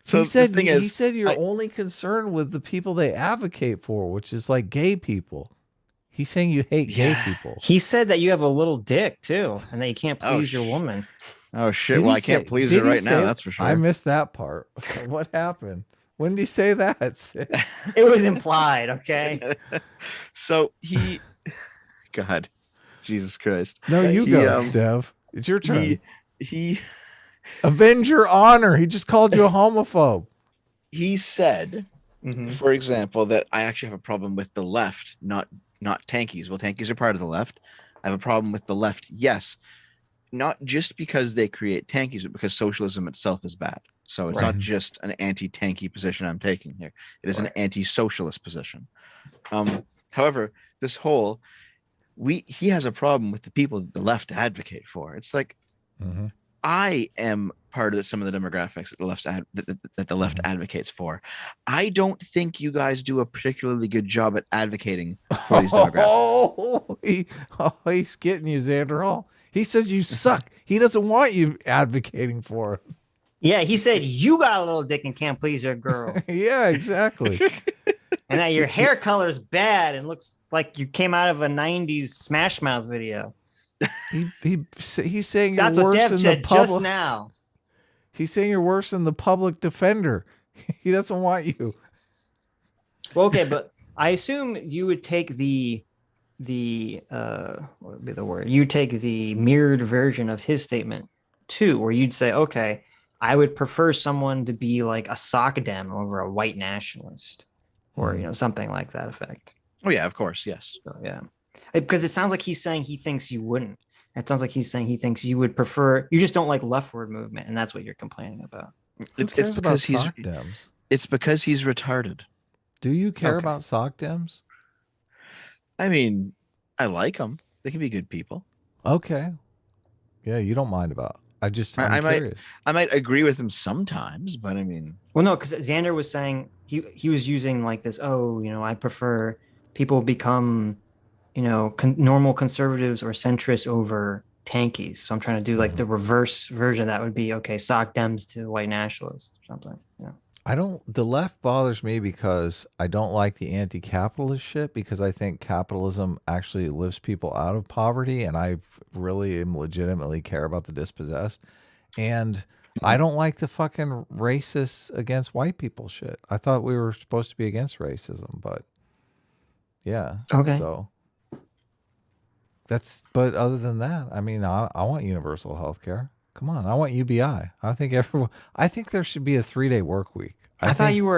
So he said, the thing is, he said you're only concerned with the people they advocate for, which is like gay people. He's saying you hate gay people. He said that you have a little dick too, and that you can't please your woman. Oh shit! Well, I can't please her right now. That's for sure. I missed that part. What happened? When did you say that? It was implied. Okay. So he, God, Jesus Christ. No, you go, Dev. It's your turn. He avenge your honor. He just called you a homophobe. He said, for example, that I actually have a problem with the left, not tankies. Well, tankies are part of the left. I have a problem with the left. Yes. Not just because they create tankies, but because socialism itself is bad. So it's not just an anti-tanky position I'm taking here. It is an anti-socialist position. However, this whole he has a problem with the people that the left advocate for. It's like I am part of some of the demographics that the left advocates for. I don't think you guys do a particularly good job at advocating for these demographics. He's getting you, Xander Hall. He says you suck. He doesn't want you advocating for him. Yeah, he said you got a little dick and can't please your girl. Yeah, exactly. And that your hair color's bad and looks like you came out of a 90s Smash Mouth video. He's saying you're that's what worse Dev than said the public. just now. He's saying you're worse than the public defender. He doesn't want you. Well, okay, but I assume you would take what would be the word? You take the mirrored version of his statement too, where you'd say, okay, I would prefer someone to be like a sock dem over a white nationalist, or something like that effect. Oh yeah, of course, yes. So, yeah, because it sounds like he's saying he thinks you wouldn't. It sounds like he's saying he thinks you would prefer. You just don't like leftward movement, and that's what you're complaining about. It's because it's because he's retarded. Do you care about sock dems? I mean, I like them. They can be good people. Okay. Yeah, you don't mind about. I'm curious. I might agree with him sometimes, but I mean, well, no, because Xander was saying he was using like this. Oh, I prefer people become, normal conservatives or centrists over tankies. So I'm trying to do like the reverse version. That would be okay. Sock dems to white nationalists or something. Yeah. The left bothers me because I don't like the anti-capitalist shit, because I think capitalism actually lifts people out of poverty, and I really am legitimately care about the dispossessed. And I don't like the fucking racist against white people shit. I thought we were supposed to be against racism, but yeah. Okay. So but other than that, I mean, I want universal health care. Come on, I want UBI. I think there should be a 3-day work week. I thought you were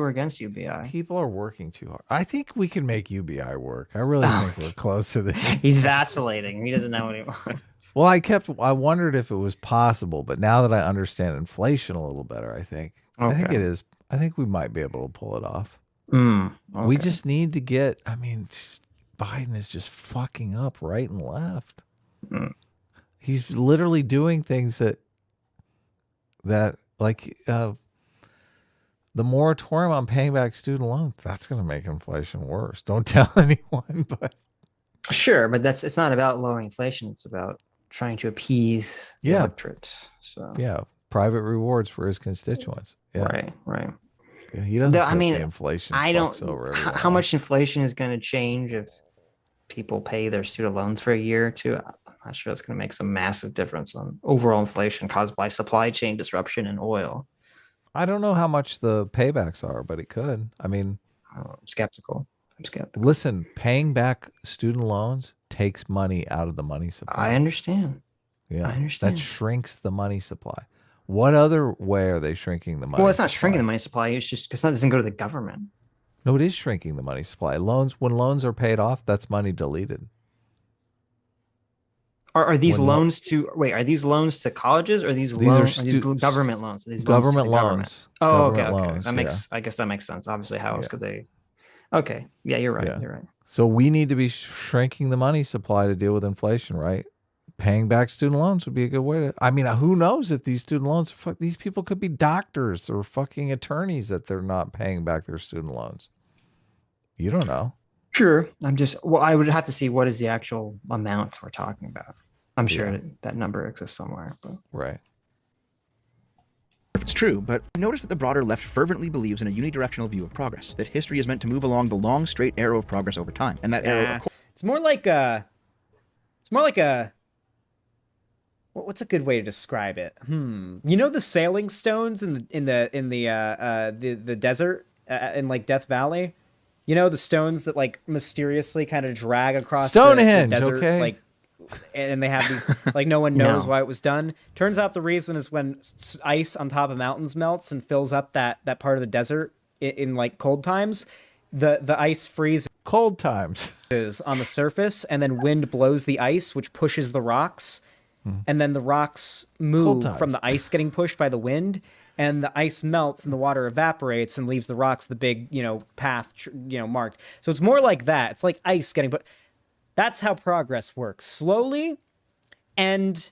against UBI. People are working too hard. I think we can make UBI work. I really think we're closer than he's vacillating. He doesn't know what he wants. Well, I wondered if it was possible, but now that I understand inflation a little better, I think it is. I think we might be able to pull it off. We just need to get. I mean, Biden is just fucking up right and left. He's literally doing things that like the moratorium on paying back student loans, that's going to make inflation worse. Don't tell anyone, but sure, but it's not about lowering inflation. It's about trying to appease the electorate. So yeah, private rewards for his constituents. Yeah. Right. Yeah, he doesn't. The inflation. I don't. How much inflation is going to change if people pay their student loans for a year or two? I'm not sure it's going to make some massive difference on overall inflation caused by supply chain disruption in oil. I don't know how much the paybacks are, but it could. I mean, I'm skeptical. Listen, paying back student loans takes money out of the money supply. I understand. Yeah, I understand. That shrinks the money supply. What other way are they shrinking the money? Well, it's not shrinking the money supply. It's just because that doesn't go to the government. No, it is shrinking the money supply. When loans are paid off, that's money deleted. Are these loans to colleges, or are these government loans? Government loans. Oh, okay. That makes. I guess that makes sense. Obviously, how else could they Okay. Yeah, you're right. Yeah. You're right. So we need to be shrinking the money supply to deal with inflation, right? Paying back student loans would be a good way to. I mean, who knows if these student loans, these people could be doctors or fucking attorneys that they're not paying back their student loans. You don't know. Sure. Well, I would have to see what is the actual amounts we're talking about. I'm sure that number exists somewhere. But. Right. If it's true, but notice that the broader left fervently believes in a unidirectional view of progress, that history is meant to move along the long, straight arrow of progress over time, and that arrow, of course, it's more like a, what's a good way to describe it? You know the sailing stones in the desert in like Death Valley? You know the stones that like mysteriously kind of drag across Stonehenge, the desert, okay. like, and they have these like no one knows why it was done. Turns out the reason is when ice on top of mountains melts and fills up that part of the desert in like cold times, the ice freezes. Cold times On the surface, and then wind blows the ice, which pushes the rocks, and then the rocks move from the ice getting pushed by the wind, and the ice melts and the water evaporates and leaves the rocks the big, path, marked. So it's more like that. It's like ice getting put. That's how progress works. Slowly, and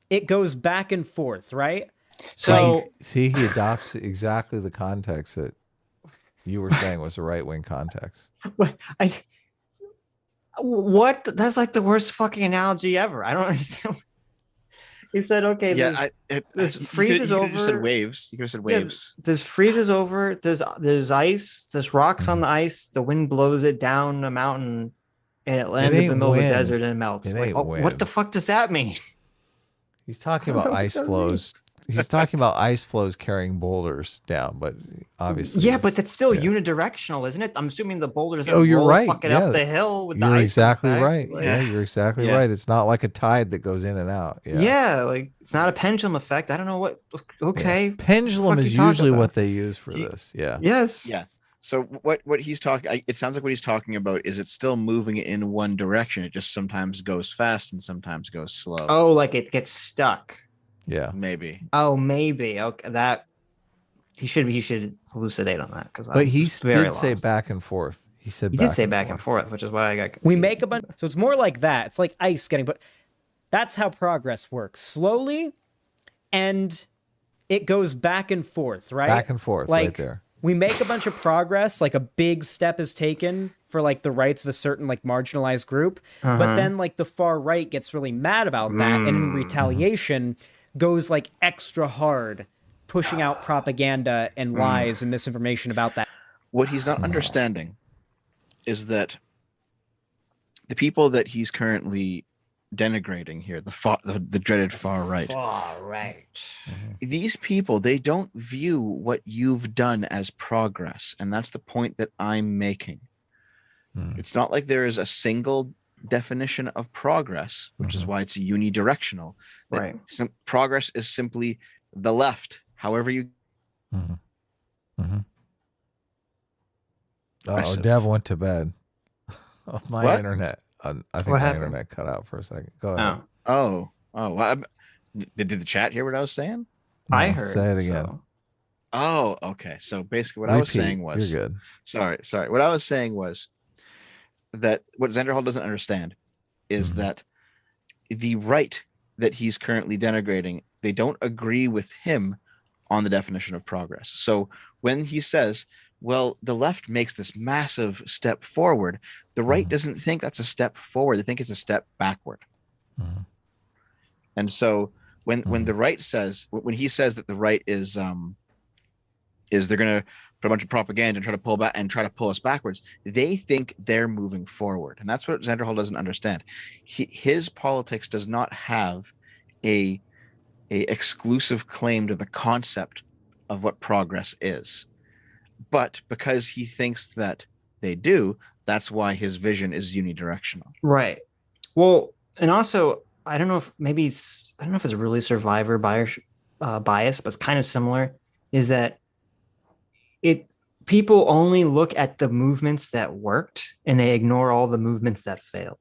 it goes back and forth, right? So see, he adopts exactly the context that you were saying was a right-wing context. What? That's like the worst fucking analogy ever. I don't understand. He said, "Okay, this freezes over." You said waves. You could have said waves. This freezes over. There's ice. There's rocks on the ice. The wind blows it down a mountain, and it lands in the middle of the desert and it melts. What the fuck does that mean? He's talking about ice flows. He's talking about ice flows carrying boulders down, but obviously, yeah, but that's still unidirectional, isn't it? I'm assuming the boulders. You're right. Fucking up the hill with the ice. You're exactly right. Like, yeah, you're exactly right. It's not like a tide that goes in and out. Yeah, like it's not a pendulum effect. I don't know what. Okay, pendulum is usually what they use for this. Yeah. Yes. Yeah. So what he's talking, it sounds like what he's talking about is it's still moving in one direction. It just sometimes goes fast and sometimes goes slow. Oh, like it gets stuck. Yeah, maybe. Oh, maybe. Okay, that he should elucidate on that but he did say back and forth. He did say back and forth, which is why I got confused. We make a bunch. So it's more like that. It's like ice getting, but that's how progress works. Slowly, and it goes back and forth, right? Back and forth, like, right there. We make a bunch of progress, like a big step is taken for like the rights of a certain like marginalized group, but then like the far right gets really mad about that, and in retaliation goes like extra hard, pushing out propaganda and lies and misinformation about that. What he's not understanding is that the people that he's currently denigrating here, the dreaded far right. These people, they don't view what you've done as progress, and that's the point that I'm making. It's not like there is a single definition of progress, which is why it's unidirectional. Right. Progress is simply the left, however you. Oh, Dev went to bed. My internet. I think my internet cut out for a second. Go ahead. Oh. Well, did the chat hear what I was saying? No, I heard. Say it again. So. Oh, okay. So basically, what I was saying was, you're good. Sorry. What I was saying was that what Xander Hall doesn't understand is that the right that he's currently denigrating, they don't agree with him on the definition of progress. So when he says, well, the left makes this massive step forward, the right doesn't think that's a step forward. They think it's a step backward. And so when the right says, when he says that the right is they're going to put a bunch of propaganda and try to pull back and try to pull us backwards, they think they're moving forward. And that's what Xander Hall doesn't understand. His politics does not have a exclusive claim to the concept of what progress is. But because he thinks that they do, that's why his vision is unidirectional. Right. Well, and also, I don't know if it's really survivor bias, but it's kind of similar, is that people only look at the movements that worked and they ignore all the movements that failed.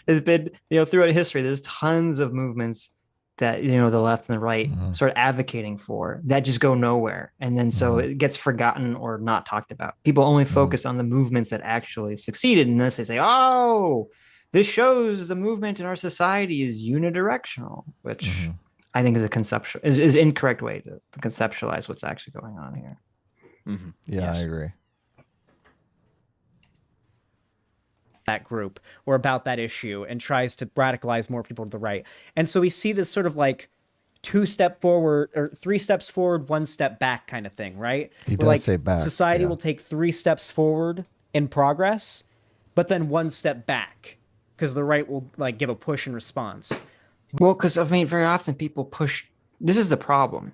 There's been, throughout history, there's tons of movements that, the left and the right sort of advocating for that just go nowhere. And then so it gets forgotten or not talked about. People only focus on the movements that actually succeeded. And then they say, oh, this shows the movement in our society is unidirectional, which I think is a conceptual is incorrect way to conceptualize what's actually going on here. Yeah, yes. I agree. That group or about that issue and tries to radicalize more people to the right. And so we see this sort of like 2 step forward or 3 steps forward, 1 step back kind of thing, right? He does say back. Society will take 3 steps forward in progress, but then 1 step back because the right will like give a push in response. Well, because I mean, very often people push. This is the problem.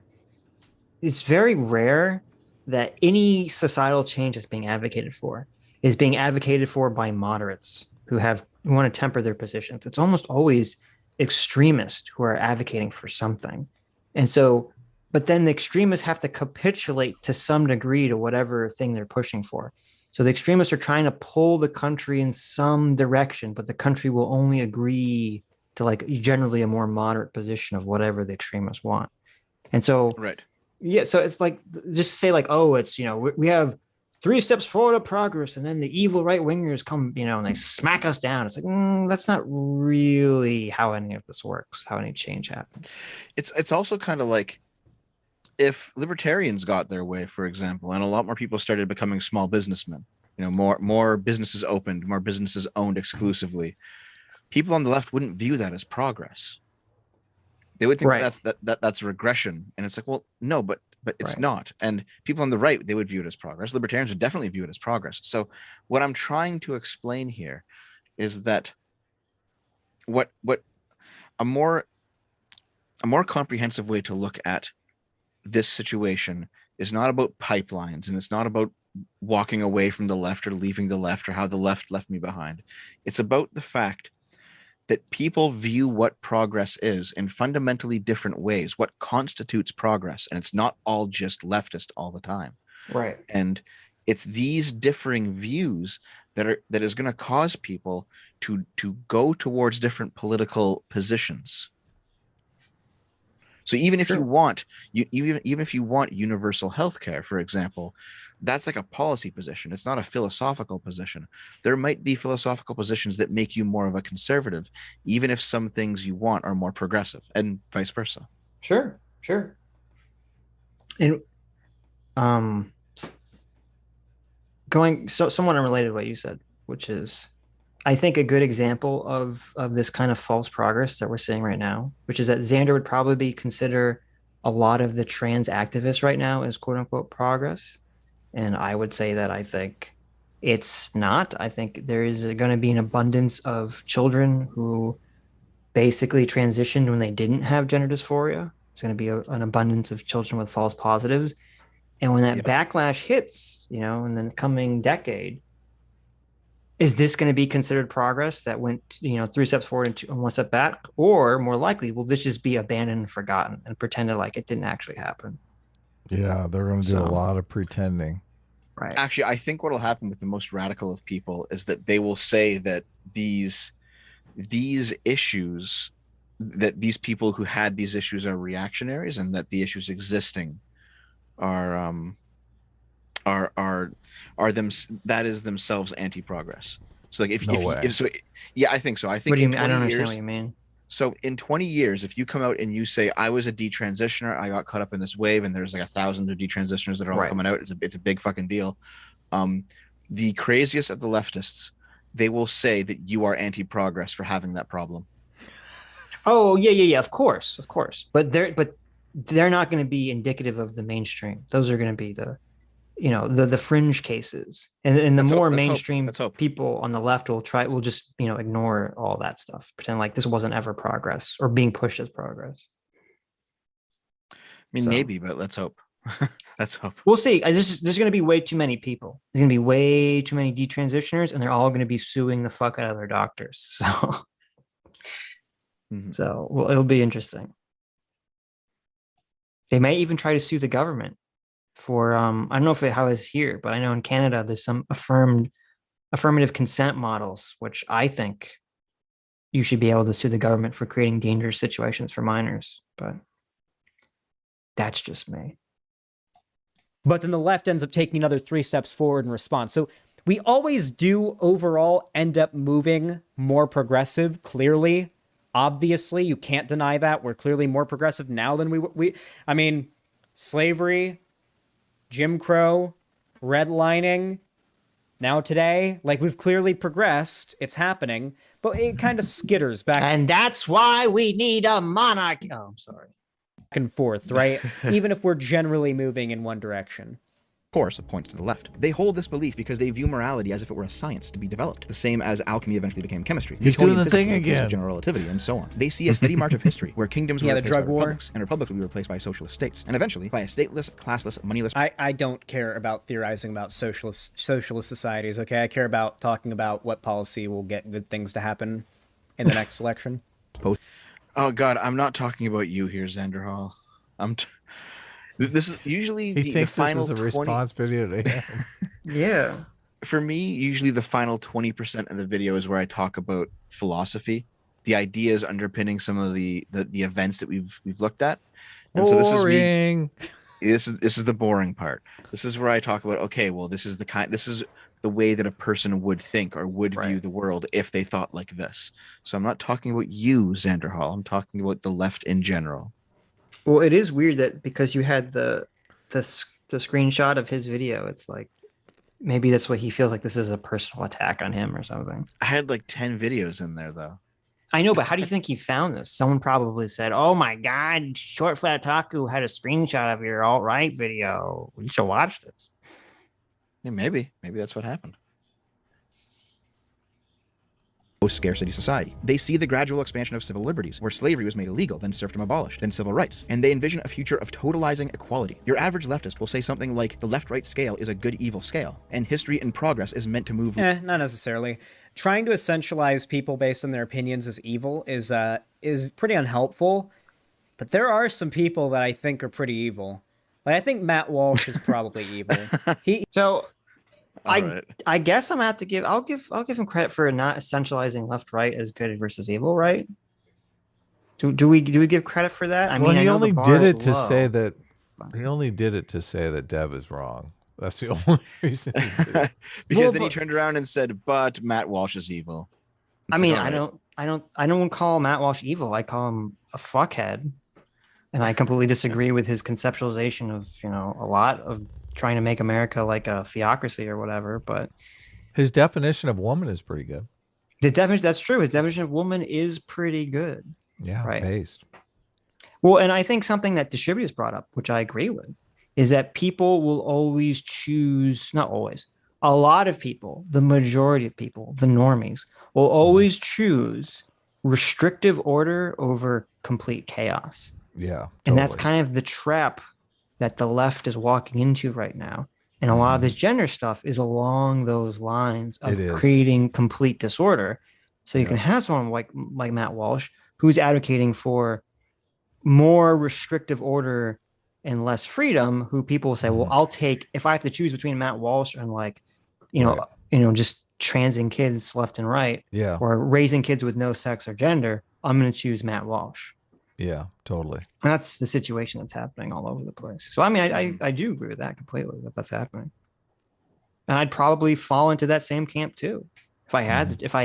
It's very rare that any societal change that's being advocated for is being advocated for by moderates who want to temper their positions. It's almost always extremists who are advocating for something. And so, but then the extremists have to capitulate to some degree to whatever thing they're pushing for. So the extremists are trying to pull the country in some direction, but the country will only agree to like generally a more moderate position of whatever the extremists want. And so, yeah, so it's like, just say like, oh, it's, we have 3 steps forward of progress, and then the evil right wingers come, and they smack us down. It's like, that's not really how any of this works, how any change happens. It's also kind of like if libertarians got their way, for example, and a lot more people started becoming small businessmen, more businesses opened, more businesses owned exclusively. People on the left wouldn't view that as progress. They would think that's a regression. And it's like, well, no, but it's not. And people on the right, they would view it as progress. Libertarians would definitely view it as progress. So what I'm trying to explain here is that what a more comprehensive way to look at this situation is not about pipelines, and it's not about walking away from the left or leaving the left or how the left left me behind. It's about the fact that people view what progress is in fundamentally different ways, what constitutes progress. And it's not all just leftist all the time. Right. And it's these differing views that is going to cause people to go towards different political positions. So even if you want, even if you want universal health care, for example, that's like a policy position. It's not a philosophical position. There might be philosophical positions that make you more of a conservative, even if some things you want are more progressive, and vice versa. Sure. And going somewhat unrelated to what you said, which is, I think a good example of this kind of false progress that we're seeing right now, which is that Xander would probably consider a lot of the trans activists right now as quote unquote progress. And I would say that I think it's not. I think there is going to be an abundance of children who basically transitioned when they didn't have gender dysphoria. It's going to be an abundance of children with false positives. And when that backlash hits, in the coming decade, is this going to be considered progress that went, 3 steps forward and 1 step back? Or more likely, will this just be abandoned and forgotten and pretended like it didn't actually happen? Yeah, they're going to do a lot of pretending. Right. Actually, I think what will happen with the most radical of people is that they will say that these issues, that these people who had these issues are reactionaries, and that the issues existing are them, that is themselves anti-progress. So like yeah, I think so. I think. What do you mean? I don't understand what you mean. So in 20 years, if you come out and you say, I was a detransitioner, I got caught up in this wave, and there's like 1,000 of detransitioners that are all coming out, it's a big fucking deal. The craziest of the leftists, they will say that you are anti-progress for having that problem. Oh, yeah, of course. But they're not going to be indicative of the mainstream. Those are going to be the fringe cases, and the more mainstream people on the left will just ignore all that stuff, pretend like this wasn't ever progress or being pushed as progress. I mean, maybe, but let's hope. Let's hope. We'll see. There's going to be way too many people. There's going to be way too many detransitioners, and they're all going to be suing the fuck out of their doctors. So, well, it'll be interesting. They may even try to sue the government for I don't know how it's here, but I know in Canada there's some affirmative consent models, which I think you should be able to sue the government for creating dangerous situations for minors. But that's just me. But then the left ends up taking another 3 steps forward in response. So we always do overall end up moving more progressive, clearly. Obviously, you can't deny that. We're clearly more progressive now than I mean, slavery, Jim Crow, redlining, now today, like we've clearly progressed. It's happening, but it kind of skitters back. And that's why we need a monarchy. Oh, I'm sorry. Back and forth, right? Even if we're generally moving in one direction. Course points to the left. They hold this belief because they view morality as if it were a science to be developed, the same as alchemy eventually became chemistry. He's doing the thing again. General relativity and so on. They see a steady march of history where kingdoms were replaced by republics, and republics will be replaced by socialist states, and eventually by a stateless, classless, moneyless. I don't care about theorizing about socialist societies. Okay, I care about talking about what policy will get good things to happen in the next election. Oh God, I'm not talking about you here, Xander Hall. This is usually he thinks the final this is a 20... response video to him. Yeah. For me, usually the final 20% of the video is where I talk about philosophy, the ideas underpinning some of the events that we've looked at. And so this is me. This is the boring part. This is where I talk about, okay, well, this is the way that a person would think or would view the world if they thought like this. So I'm not talking about you, Xander Hall. I'm talking about the left in general. Well, it is weird that because you had the screenshot of his video, it's like maybe that's what he feels like this is a personal attack on him or something. I had like 10 videos in there though. I know, but how do you think he found this? Someone probably said, "Oh my God, Short Flat Taku had a screenshot of your alt-right video. You should watch this." Yeah, maybe that's what happened. Scarcity society. They see the gradual expansion of civil liberties, where slavery was made illegal, then serfdom abolished, then civil rights, and they envision a future of totalizing equality. Your average leftist will say something like, the left-right scale is a good-evil scale, and history and progress is meant to move... Not necessarily. Trying to essentialize people based on their opinions as evil is pretty unhelpful, but there are some people that I think are pretty evil. Like, I think Matt Walsh is probably evil. I guess I'm gonna have to give I'll give him credit for not essentializing left right as good versus evil, right? Do we give credit for that? I mean, he only did it to low. say that he only did it to say that Dev is wrong. That's the only reason. Because then he turned around and said, "But Matt Walsh is evil." I mean, I don't call Matt Walsh evil. I call him a fuckhead, and I completely disagree with his conceptualization of a lot of trying to make America like a theocracy or whatever. But his definition of woman is pretty good. That's true. His definition of woman is pretty good. Yeah, right. Based. Well, and I think something that Distributors brought up, which I agree with, is that people will always choose, not always, a lot of people, the majority of people, the normies, will always choose restrictive order over complete chaos. Yeah. Totally. And that's kind of the trap that the left is walking into right now. And a lot of this gender stuff is along those lines of creating complete disorder. So you can have someone like Matt Walsh, who's advocating for more restrictive order and less freedom, who people will say, well, I'll take, if I have to choose between Matt Walsh and just transing kids left and right, or raising kids with no sex or gender, I'm going to choose Matt Walsh. Yeah, totally. And that's the situation that's happening all over the place. So, I mean, I do agree with that completely, that's happening. And I'd probably fall into that same camp too, if I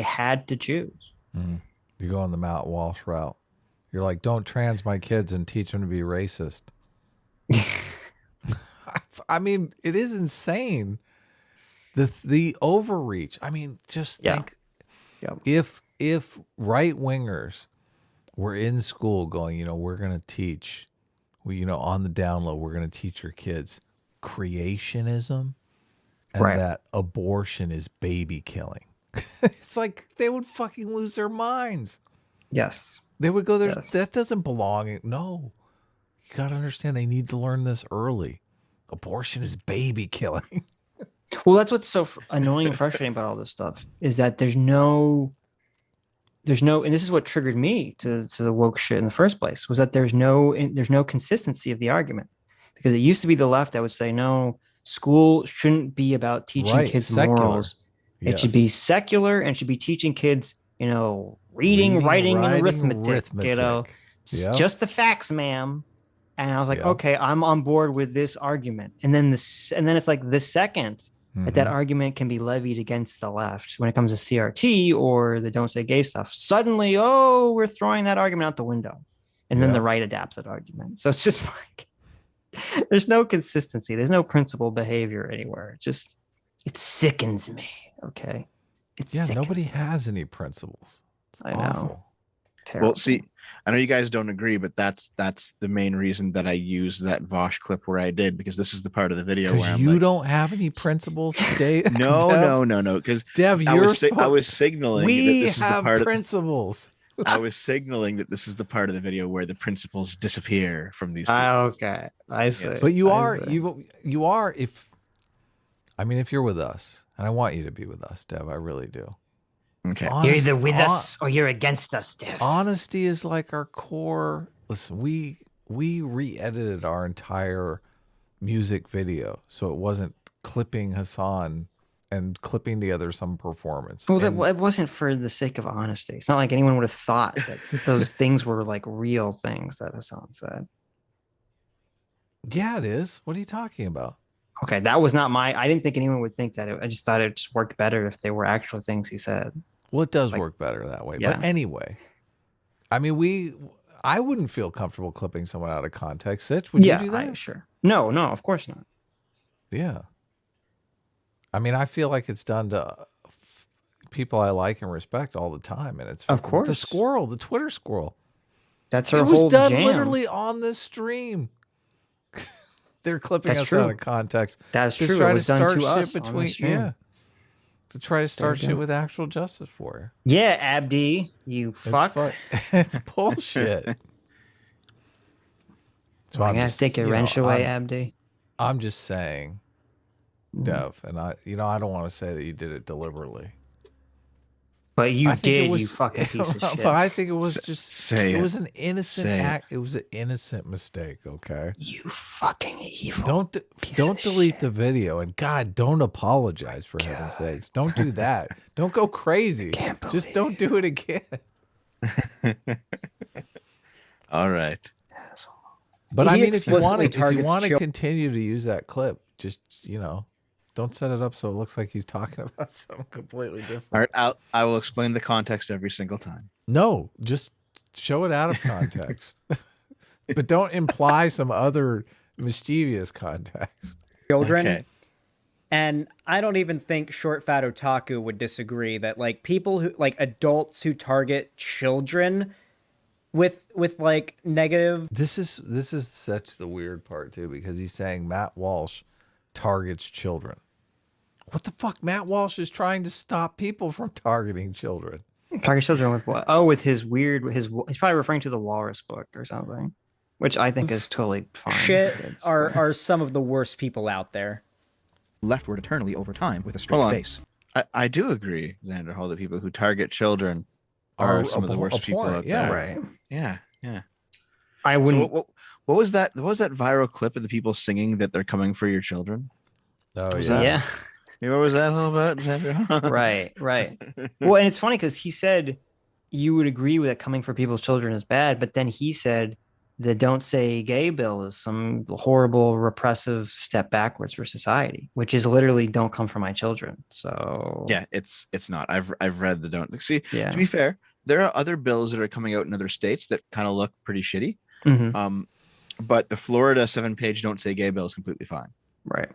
had to choose. You go on the Matt Walsh route. You're like, don't trans my kids and teach them to be racist. I mean, it is insane. The overreach. I mean, just think if right wingers were in school going, we're going to teach, on the down low, we're going to teach your kids creationism and that abortion is baby killing. It's like they would fucking lose their minds. Yes. They would go there. Yes. That doesn't belong. No, you got to understand they need to learn this early. Abortion is baby killing. Well, that's what's so annoying and frustrating about all this stuff is that there's no, and this is what triggered me to the woke shit in the first place, was that there's no consistency of the argument, because it used to be the left that would say, no, school shouldn't be about teaching kids morals. Yes. It should be secular and should be teaching kids reading, writing, and arithmetic. Yep. Just the facts, ma'am. And I was like, Yep. okay, I'm on board with this argument. And then it's like the second that argument can be levied against the left when it comes to CRT or the don't say gay stuff, suddenly, we're throwing that argument out the window. And then the right adapts that argument. So it's just like, there's no consistency. There's no principled behavior anywhere. It sickens me. Okay. Nobody has any principles. It's I awful. know. Terrible. Well, see, I know you guys don't agree, but that's the main reason that I used that Vosh clip where I did, because this is the part of the video where I'm you don't have any principles, Dave. No. Because Dev, I was signaling that this is the part principles. I was signaling that this is the part of the video where the principles disappear from these people. Okay, I see. But you are if you're with us, and I want you to be with us, Dev. I really do. Okay. You're either with us or you're against us, Dev. Honesty is like our core. Listen, we re-edited our entire music video, so it wasn't clipping Hassan and clipping together some performance. Well, it wasn't for the sake of honesty. It's not like anyone would have thought that those things were like real things that Hassan said. Yeah, it is. What are you talking about? Okay, that was not I didn't think anyone would think that. I just thought it just worked better if they were actual things he said. Well, it does work better that way. Yeah. But anyway, I wouldn't feel comfortable clipping someone out of context. Sitch, would you do that? Sure. No, of course not. Yeah. I feel like it's done to people I like and respect all the time, and it's of course the Twitter squirrel. That's her whole. It was done jam. literally on the stream. They're clipping us out of context. That's true. It was done to us between, on the stream. to try to start shit with actual justice for you. Yeah, Abdi, you fuck. It's bullshit. So I'm gonna take your wrench away, Abdi. I'm just saying, Dev, and I don't want to say that you did it deliberately. But you did, you fucking piece of shit. But I think it was it was an innocent act. It was an innocent mistake, okay? You fucking evil. Don't delete the video, and God, don't apologize for heaven's sakes. Don't do that. Don't go crazy. Just don't do it again. All right. But if you want to continue to use that clip, just don't set it up so it looks like he's talking about something completely different. All right, I will explain the context every single time. No, just show it out of context. But don't imply some other mischievous context. Children. Okay. And I don't even think Short Fat Otaku would disagree that people who adults who target children with negative. This is such the weird part too, because he's saying Matt Walsh targets children. What the fuck? Matt Walsh is trying to stop people from targeting children. Target children with what? Oh, with he's probably referring to the Walrus book or something, which I think is totally fine. Shit are some of the worst people out there. Leftward eternally over time with a straight face. I do agree, Xander Hall, that people who target children are some of the worst people out there. Right. Yeah. I wouldn't. So what was that? What was that viral clip of the people singing that they're coming for your children? Oh, yeah. What was that all about, Xander? Right. Well, and it's funny because he said you would agree with that coming for people's children is bad, but then he said the Don't Say Gay bill is some horrible repressive step backwards for society, which is literally don't come for my children. So yeah, it's not. I've read the don't see. Yeah. To be fair, there are other bills that are coming out in other states that kind of look pretty shitty. Mm-hmm. But the Florida 7-page Don't Say Gay bill is completely fine. Right.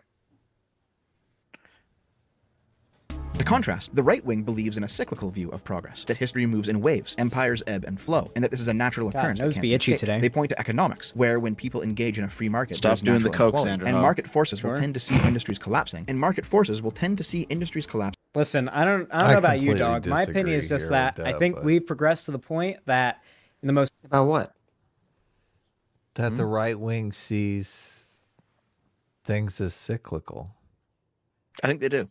To contrast, the right wing believes in a cyclical view of progress, that history moves in waves, empires ebb and flow, and that this is a natural occurrence. Nose be itchy today. They point to economics, where when people engage in a free market, stop doing the coke, Xander. And market forces will tend to see industries collapsing. Listen, I don't know about you, dog. My opinion is just that I think we've progressed to the point that in the most about what? That the right wing sees things as cyclical. I think they do.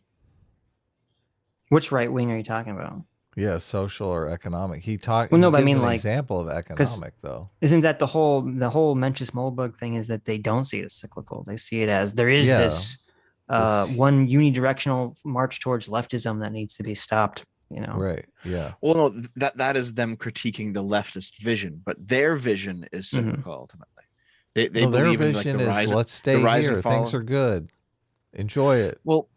Which right wing are you talking about? Yeah, social or economic. He talked. Well, no, but I mean, an example of economic though. Isn't that the whole Mencius Moldbug thing? Is that they don't see it as cyclical? They see it as there is this one unidirectional march towards leftism that needs to be stopped you know. Right. Yeah. Well, no, that is them critiquing the leftist vision, but their vision is cyclical ultimately. They No, their believe in like vision the is rise, let's the stay rise here. and fall. Things are good. Enjoy it. Well,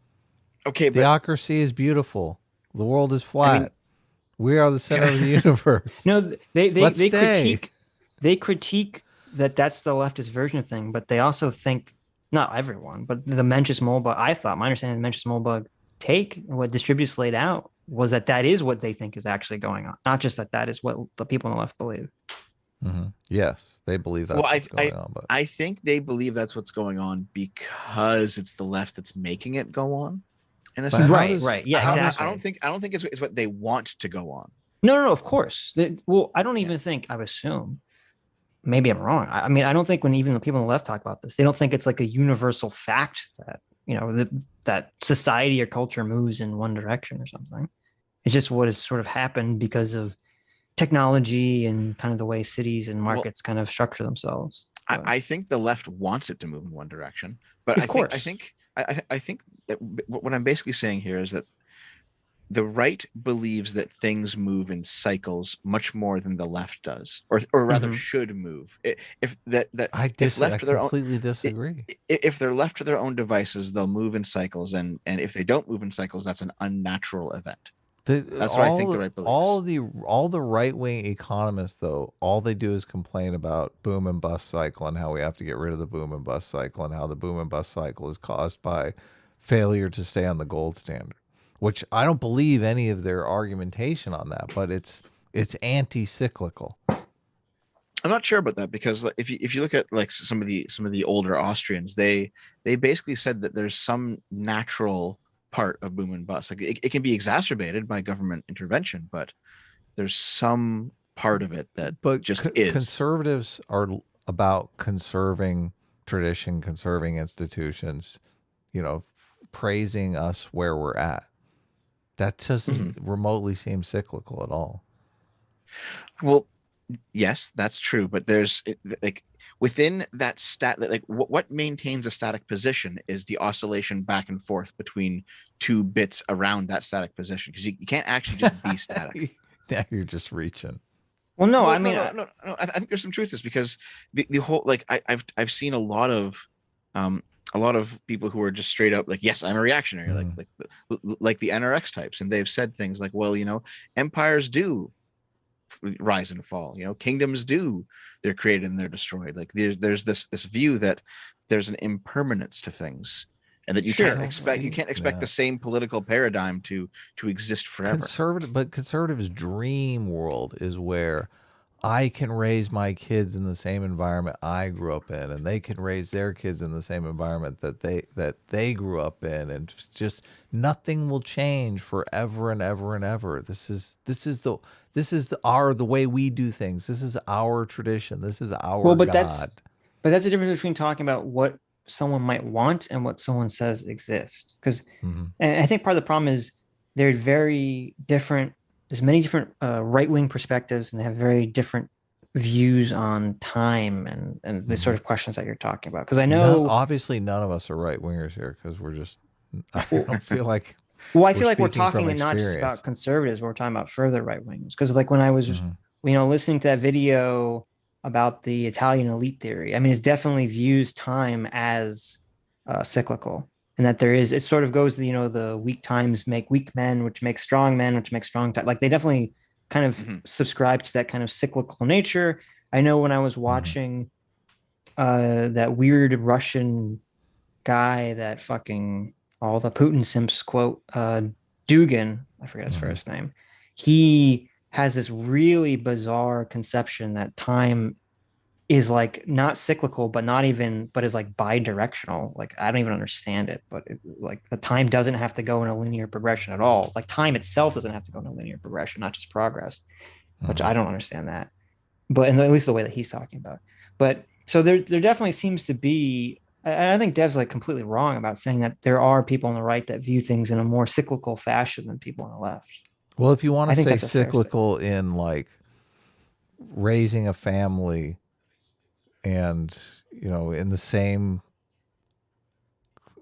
okay, but Theocracy is beautiful. The world is flat. I mean, we are the center of the universe. No, they Let's stay. critique that that's the leftist version of thing, but they also think, not everyone, but the Mencius Moldbug. I thought my understanding of the Mencius Moldbug take, what Distributes laid out, was that that is what they think is actually going on, not just that that is what the people on the left believe. Yes, they believe that's what's going on. But I think they believe that's what's going on because it's the left that's making it go on. In a sense, Right. Yeah, exactly. I don't think it's what they want to go on. No, of course. Well, I don't even think, I would assume, maybe I'm wrong. I mean, I don't think when even the people on the left talk about this, they don't think it's like a universal fact that, you know, that society or culture moves in one direction or something. It's just what has sort of happened because of technology and kind of the way cities and markets kind of structure themselves. I think the left wants it to move in one direction, but I think that what I'm basically saying here is that the right believes that things move in cycles much more than the left does, or rather should move. If completely disagree. If they're left to their own devices, they'll move in cycles, and if they don't move in cycles, that's an unnatural event. That's what I think the right believes. All the right-wing economists, though, all they do is complain about boom and bust cycle and how we have to get rid of the boom and bust cycle and how the boom and bust cycle is caused by failure to stay on the gold standard, which I don't believe any of their argumentation on that, but it's anti-cyclical. I'm not sure about that, because if you look at like some of the older Austrians, they basically said that there's some natural part of boom and bust. Like it can be exacerbated by government intervention, but there's some part of it that is. Conservatives are about conserving tradition, conserving institutions, you know, praising us where we're at. That doesn't remotely seem cyclical at all. Well, yes, that's true, but there's like within that what maintains a static position is the oscillation back and forth between two bits around that static position, because you can't actually just be static. Now you're just reaching. Well, no, I think there's some truth to this, because the whole, like, I've seen a lot of people who are just straight up like, yes, I'm a reactionary, like the NRX types, and they've said things like, well, you know, empires do rise and fall, you know, kingdoms do, they're created and they're destroyed. Like there's this view that there's an impermanence to things, and that you can't expect the same political paradigm to exist forever. Conservatives' dream world is where I can raise my kids in the same environment I grew up in, and they can raise their kids in the same environment that they grew up in, and just nothing will change forever and ever and ever. This is the way we do things. This is our tradition. This is our God. That's the difference between talking about what someone might want and what someone says exists. Because, and I think part of the problem is they're very different. There's many different right-wing perspectives, and they have very different views on time and the sort of questions that you're talking about. Because I know obviously none of us are right-wingers here, because we're just, I don't feel like. Well, I feel like we're talking not just about conservatives, we're talking about further right-wingers. Because like when I was, listening to that video about the Italian elite theory, I mean, it definitely views time as cyclical. And that it sort of goes, the weak times make weak men, which makes strong men, which makes strong time. Like they definitely kind of subscribe to that kind of cyclical nature. I know when I was watching that weird Russian guy that fucking all the Putin simps quote, Dugin, I forget his first name. He has this really bizarre conception that time is like not cyclical, but is like bi-directional. Like I don't even understand it, but like the time doesn't have to go in a linear progression at all. Like time itself doesn't have to go in a linear progression, not just progress, which I don't understand that. But at least the way that he's talking about. But so there definitely seems to be, and I think Dev's like completely wrong about saying that there are people on the right that view things in a more cyclical fashion than people on the left. Well, if you want to say cyclical in like raising a family, and in the same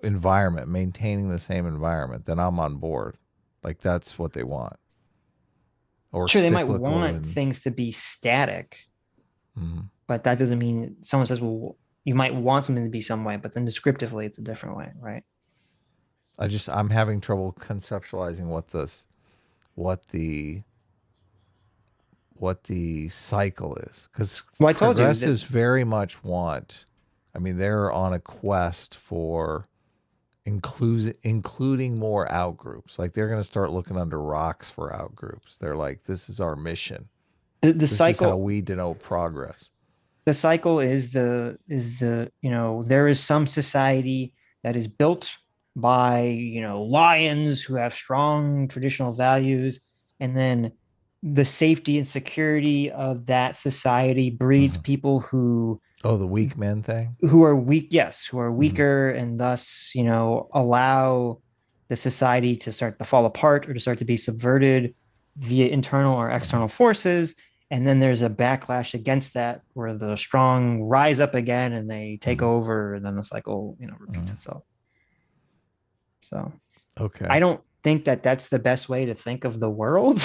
environment, maintaining the same environment, then I'm on board. Like that's what they want. or sure, they might cyclical want and- things to be static, Mhm. but that doesn't mean someone says, well, you might want something to be some way, but then descriptively it's a different way, right? I'm having trouble conceptualizing what the cycle is, because Well, I told you that- progressives very much want. I mean, they're on a quest for including more outgroups. Like they're going to start looking under rocks for outgroups. They're like, this is our mission. The This cycle is how we denote progress. the cycle is the there is some society that is built by lions who have strong traditional values, and then the safety and security of that society breeds people who Oh, the weak men thing. are weak, yes, who are weaker, and thus allow the society to start to fall apart or to start to be subverted via internal or external forces. And then there's a backlash against that where the strong rise up again and they take over, and then the cycle repeats itself. So Okay. I don't think that that's the best way to think of the world.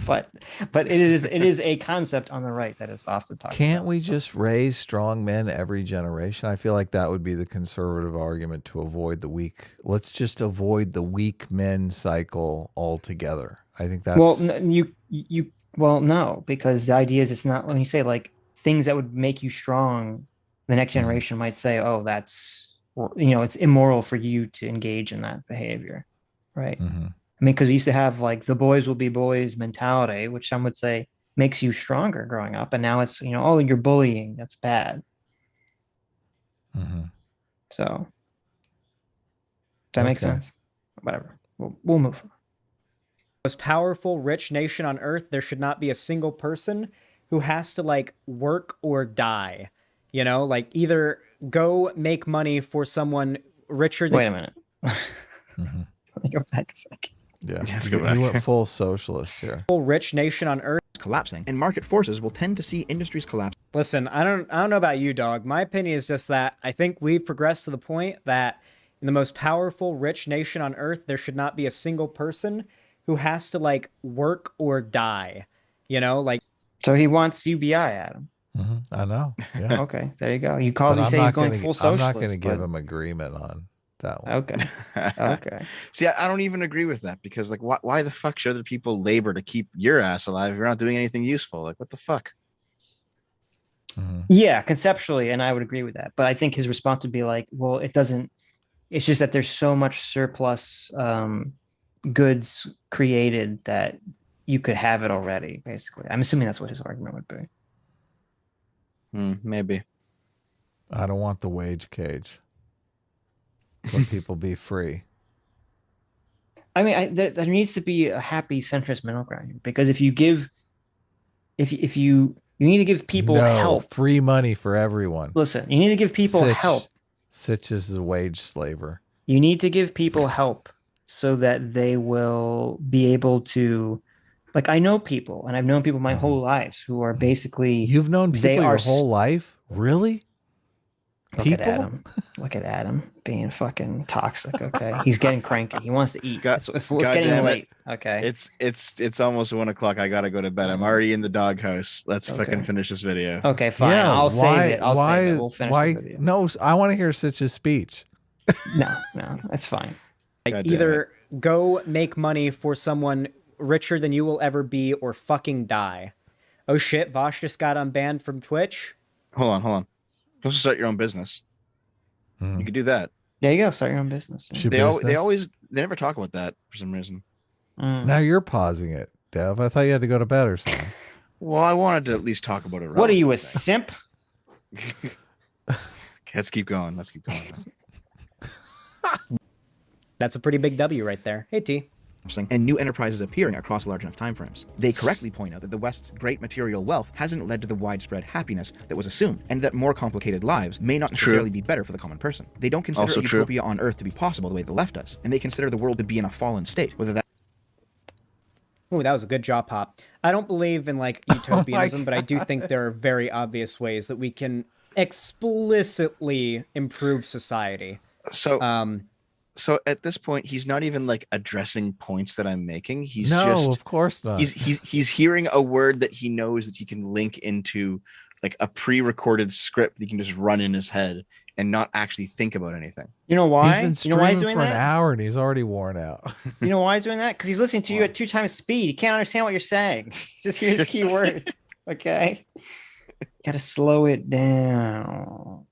but it is a concept on the right that is often talked Can't about. we just raise strong men every generation? I feel like that would be the conservative argument to avoid the weak. Let's just avoid the weak men cycle altogether. I think that's no, because the idea is it's not, when you say like things that would make you strong, the next generation might say, oh, that's it's immoral for you to engage in that behavior, right? I mean, because we used to have like the boys will be boys mentality, which some would say makes you stronger growing up. And now it's, oh, you're bullying. That's bad. So does that make sense? Whatever. We'll move on. Most powerful, rich nation on earth, there should not be a single person who has to like work or die. Like either go make money for someone richer than. Wait a minute. Let me go back a second. Yeah, let's go back. You went full socialist here. Rich nation on earth collapsing, and market forces will tend to see industries collapse. Listen, I don't know about you, dog. My opinion is just that I think we've progressed to the point that in the most powerful, rich nation on earth, there should not be a single person who has to like work or die. So he wants UBI, Adam. I know. Yeah. Okay, there you go. You say you're going full socialist. I'm not going to give him agreement on that one. Okay. See, I don't even agree with that, because like, why the fuck should other people labor to keep your ass alive if you're not doing anything useful? Like, what the fuck? Yeah, conceptually, and I would agree with that. But I think his response would be like, well, it doesn't. It's just that there's so much surplus goods created that you could have it already. Basically, I'm assuming that's what his argument would be. Maybe. I don't want the wage cage. Let people be free. I mean, there needs to be a happy centrist middle ground here, because if you need to give people help, free money for everyone. Listen, you need to give people help. Sitch is a wage slaver. You need to give people help so that they will be able to, like, I know people, and I've known people my whole lives who are basically. You've known people your whole life? Really? Look at Adam being fucking toxic. Okay, he's getting cranky. He wants to eat. It's God getting late. Okay, it's almost 1 o'clock. I gotta go to bed. I'm already in the doghouse. Let's fucking finish this video. Okay, fine. Yeah, I'll save it. We'll finish the video. No, I want to hear Sitch's speech. No, that's fine. Like either go make money for someone richer than you will ever be, or fucking die. Oh shit, Vosh just got unbanned from Twitch. Hold on. Supposed to start your own business. You could do that. There you go. Start your own business. They never talk about that for some reason. Now you're pausing it, Dev. I thought you had to go to bed or something. Well, I wanted to at least talk about it. What are you, a simp? Let's keep going. That's a pretty big W right there. Hey, T. And new enterprises appearing across large enough timeframes. They correctly point out that the West's great material wealth hasn't led to the widespread happiness that was assumed, and that more complicated lives may not necessarily be better for the common person. They don't consider a utopia on Earth to be possible the way the left does, and they consider the world to be in a fallen state, whether that. Ooh, that was a good jaw pop. I don't believe in like utopianism, but I do think there are very obvious ways that we can explicitly improve society. So So at this point, he's not even like addressing points that I'm making. He's no, just of course not. He's hearing a word that he knows that he can link into like a pre-recorded script that he can just run in his head and not actually think about anything. You know why? He's been streaming you know why he's doing for that? an hour and he's already worn out. You know why he's doing that? Because he's listening to you at 2 times speed. He can't understand what you're saying. Just hears the key words. Okay. Gotta slow it down.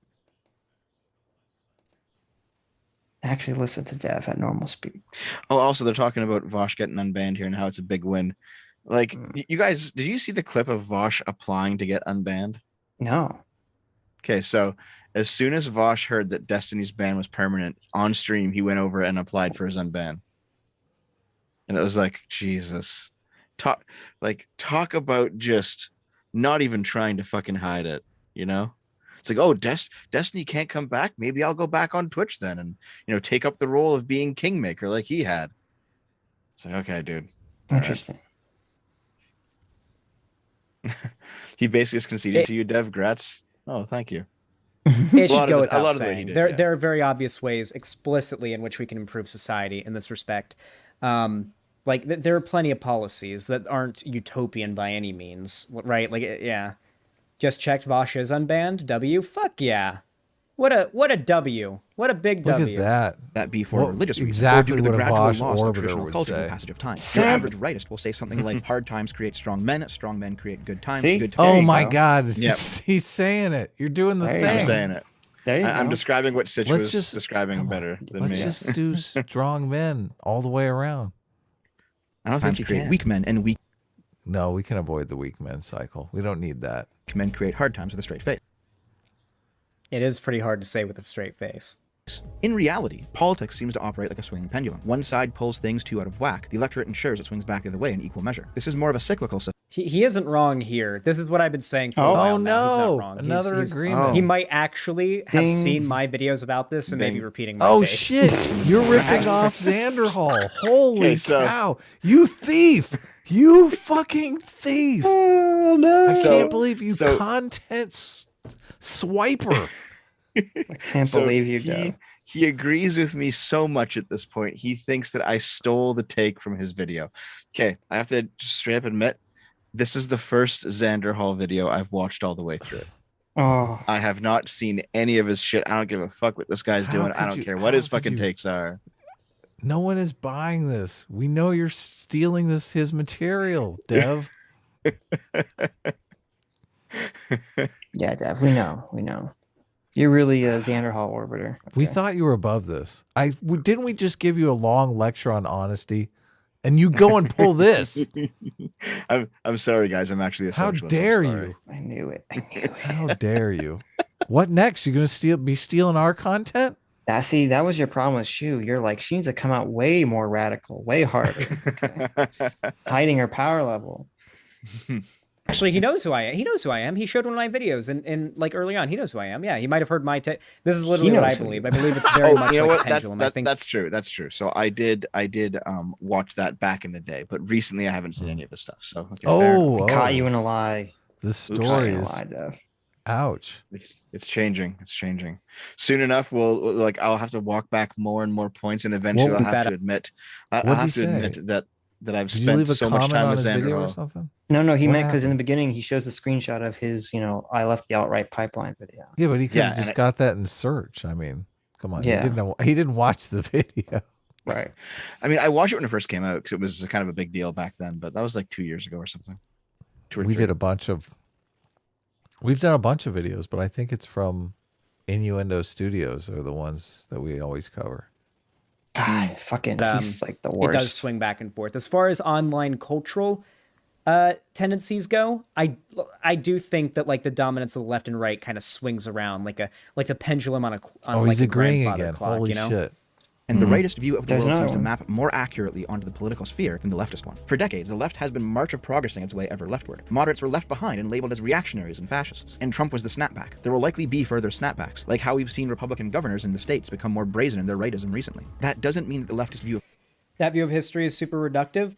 Actually listen to Dev at normal speed. Oh, also they're talking about Vosh getting unbanned here and how it's a big win. Like, you guys, did you see the clip of Vosh applying to get unbanned? No. Okay, so as soon as Vosh heard that Destiny's ban was permanent on stream, he went over and applied for his unban. And it was like, Jesus. Talk about just not even trying to fucking hide it, you know? It's like, oh, Destiny can't come back. Maybe I'll go back on Twitch then and, take up the role of being Kingmaker like he had. It's like, okay, dude. Interesting. Right. He basically just conceded to you, Dev. Grats. Oh, thank you. It should go without saying. saying. There are very obvious ways explicitly in which we can improve society in this respect. There are plenty of policies that aren't utopian by any means, right? Yeah. Just checked Vosh's unbanned. W. Fuck yeah. What a W. What a big Look W. at that. That be for religious reasons, exactly or due to the what a gradual Vosh loss of orbiter traditional would culture with say. the passage of time. Sam- Your average rightist will say something like, hard times create strong men create good times. See? Good Oh you my go. God. Yep. He's saying it. You're doing the There you thing. go. I'm saying it. There you I'm go. describing what Sitch Let's was just- describing better than Let's me. just do strong men all the way around. I don't think times you create can. weak men, and weak No, we can avoid the weak men cycle. We don't need that. men create hard times with a straight face. It is pretty hard to say with a straight face. In reality, politics seems to operate like a swinging pendulum. One side pulls things too out of whack. The electorate ensures it swings back the other way in equal measure. This is more of a cyclical system. He isn't wrong here. This is what I've been saying for a Oh, while now. He's no. not wrong. Another He's- agreement. He might actually have Ding. seen my videos about this and maybe Ding. repeating my Oh take. shit! You're ripping off Xanderhall. Holy Okay, so- cow! You thief! You fucking thief! Oh no. I So- can't believe you so- content swiper. I can't So believe you go. he agrees with me so much at this point. He thinks that I stole the take from his video. Okay, I have to just straight up admit, this is the first Xander Hall video I've watched all the way through. Oh. I have not seen any of his shit. I don't give a fuck what this guy's How doing. I could don't you- care what how his could fucking you- takes are. No one is buying this. We know you're stealing his material, Dev. Yeah, Dev. We know. You're really a Xander Hall orbiter. We Okay. thought you were above this. Didn't we just give you a long lecture on honesty, and you go and pull this? I'm sorry, guys. I'm actually a How socialist. I'm dare sorry. you? I knew it. I knew it. How dare you? What next? You gonna be stealing our content? That was your problem with Shu. You're like, she needs to come out way more radical, way harder. Hiding her power level. Actually, he knows who I am. He knows who I am. He showed one of my videos and like early on. He knows who I am. Yeah, he might have heard my take. This is literally what I knows who believe. you I believe it's very much you know like what? a pendulum. I think That's true. That's true. So I did watch that back in the day, but recently I haven't seen any of his stuff. So okay, fair enough. Caught you in a lie. The Caught story you in a is lie, Dev. ouch. It's changing. It's changing. Soon enough, I'll have to walk back more and more points, and eventually What- I'll have to admit, I'll What'd have he to say? admit that I've Did you leave spent a so much comment time on with his Xander video or Hall. something? No, he What meant because in happened? the beginning he shows the screenshot of his, I left the outright pipeline video. Yeah, but he could Yeah, have and just got that in search. I mean, come on. Yeah. He didn't watch the video. Right. I mean, I watched it when it first came out because it was kind of a big deal back then, but that was like 2 years ago or something. 2 or 3. We've done a bunch of videos, but I think it's from Innuendo Studios are the ones that we always cover. God, fucking, he's like the it worst. does swing back and forth. As far as online cultural tendencies go, I do think that like the dominance of the left and right kind of swings around like a pendulum on He's a agreeing grandfather again. clock. Holy You know? shit. And the rightist view of the There's world another seems to one. map more accurately onto the political sphere than the leftist one. For decades, the left has been march of progressing its way ever leftward. Moderates were left behind and labeled as reactionaries and fascists. And Trump was the snapback. There will likely be further snapbacks, like how we've seen Republican governors in the states become more brazen in their rightism recently. That doesn't mean that the leftist view of That view of history is super reductive.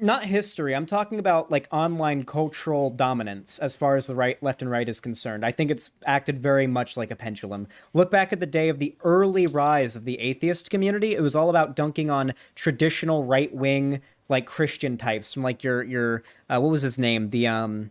not history. I'm talking about like online cultural dominance as far as the left and right is concerned. I think it's acted very much like a pendulum. Look back at the day of the early rise of the atheist community. It was all about dunking on traditional right wing like Christian types from like your what was his name? The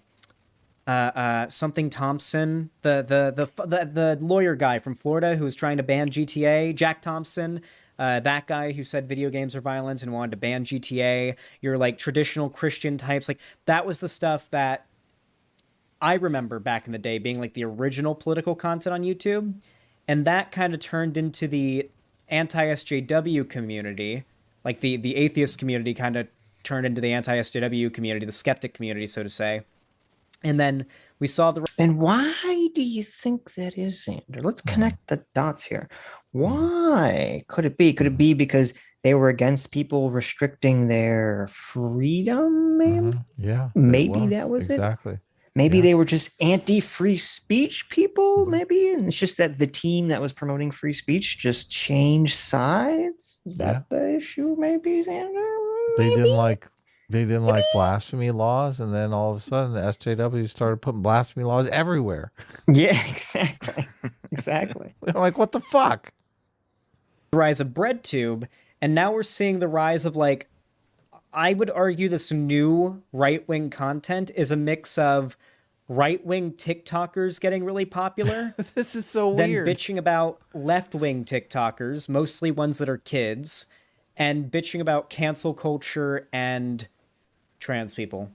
something Thompson, the lawyer guy from Florida who was trying to ban GTA, Jack Thompson. That guy who said video games are violence and wanted to ban GTA, your like traditional Christian types, like that was the stuff that I remember back in the day being like the original political content on YouTube. And that kind of turned into the anti-SJW community, like the atheist community kind of turned into the anti-SJW community, the skeptic community, so to say. And then we saw the... And why do you think that is, Xander? Let's connect the dots here. Why could it be? Could it be because they were against people restricting their freedom? Maybe, Yeah, maybe that was exactly. Maybe they were just anti-free speech people. Maybe, and it's just that the team that was promoting free speech just changed sides. Is that the issue? Maybe, Xander? They didn't like blasphemy laws, and then all of a sudden the SJW started putting blasphemy laws everywhere. Yeah, exactly. Exactly. They're like, what the fuck? rise of BreadTube, and now we're seeing the rise of, like, I would argue this new right-wing content is a mix of right-wing TikTokers getting really popular. This is so then weird. Bitching about left-wing TikTokers, mostly ones that are kids, and bitching about cancel culture and trans people.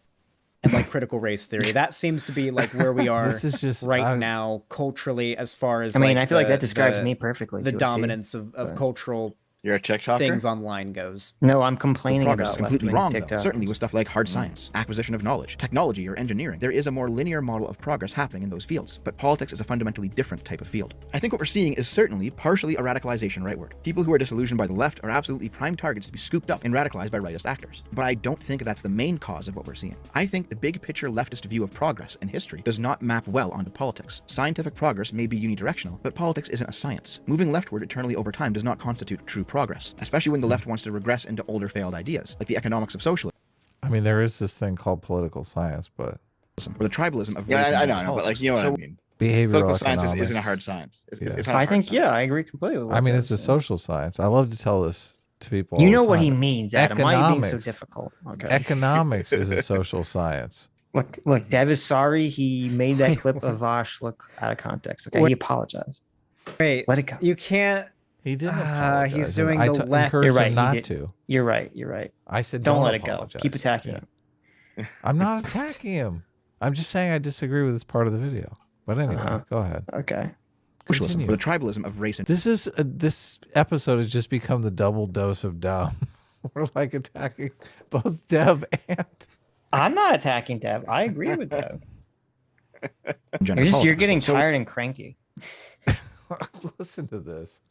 And like critical race theory. That seems to be like where we are This is just, now culturally, as far as I mean, I feel like that describes me perfectly. The dominance of cultural You're a TikToker? things online goes. No, I'm complaining Progress about is completely wrong, though. TikTok. Certainly with stuff like hard science, acquisition of knowledge, technology, or engineering. There is a more linear model of progress happening in those fields, but politics is a fundamentally different type of field. I think what we're seeing is certainly partially a radicalization rightward. People who are disillusioned by the left are absolutely prime targets to be scooped up and radicalized by rightist actors. But I don't think that's the main cause of what we're seeing. I think the big picture leftist view of progress and history does not map well onto politics. Scientific progress may be unidirectional, but politics isn't a science. Moving leftward eternally over time does not constitute true progress, especially when the left wants to regress into older failed ideas, like the economics of socialism. I mean, there is this thing called political science, but Or the tribalism of Yeah, race I and know, but like, you know what I mean. behavioral Political science economics. isn't a hard science. It's not a I hard think, science. yeah, I agree completely with I mean, that. it's a social science. I love to tell this to people. You all know the what he time. means, Adam. Why are you being so Economics. difficult? Okay. Economics is a social science. Look, Dev is sorry. He made that clip of Vosh look out of context. Okay, he apologized. Wait, Let it go. you can't. He didn't apologize. He's doing I the left. encouraged You're right, him he not did. to. You're right. You're right. I said, Don't let it apologize. go. Keep attacking Yeah. him. I'm not attacking him. I'm just saying I disagree with this part of the video. But anyway, go ahead. Okay. Socialism, Continue. or the tribalism of race and This episode has just become the double dose of dumb. We're like attacking both Dev and. I'm not attacking Dev. I agree with Dev. gender You're politics. getting So- tired and cranky. Listen to this.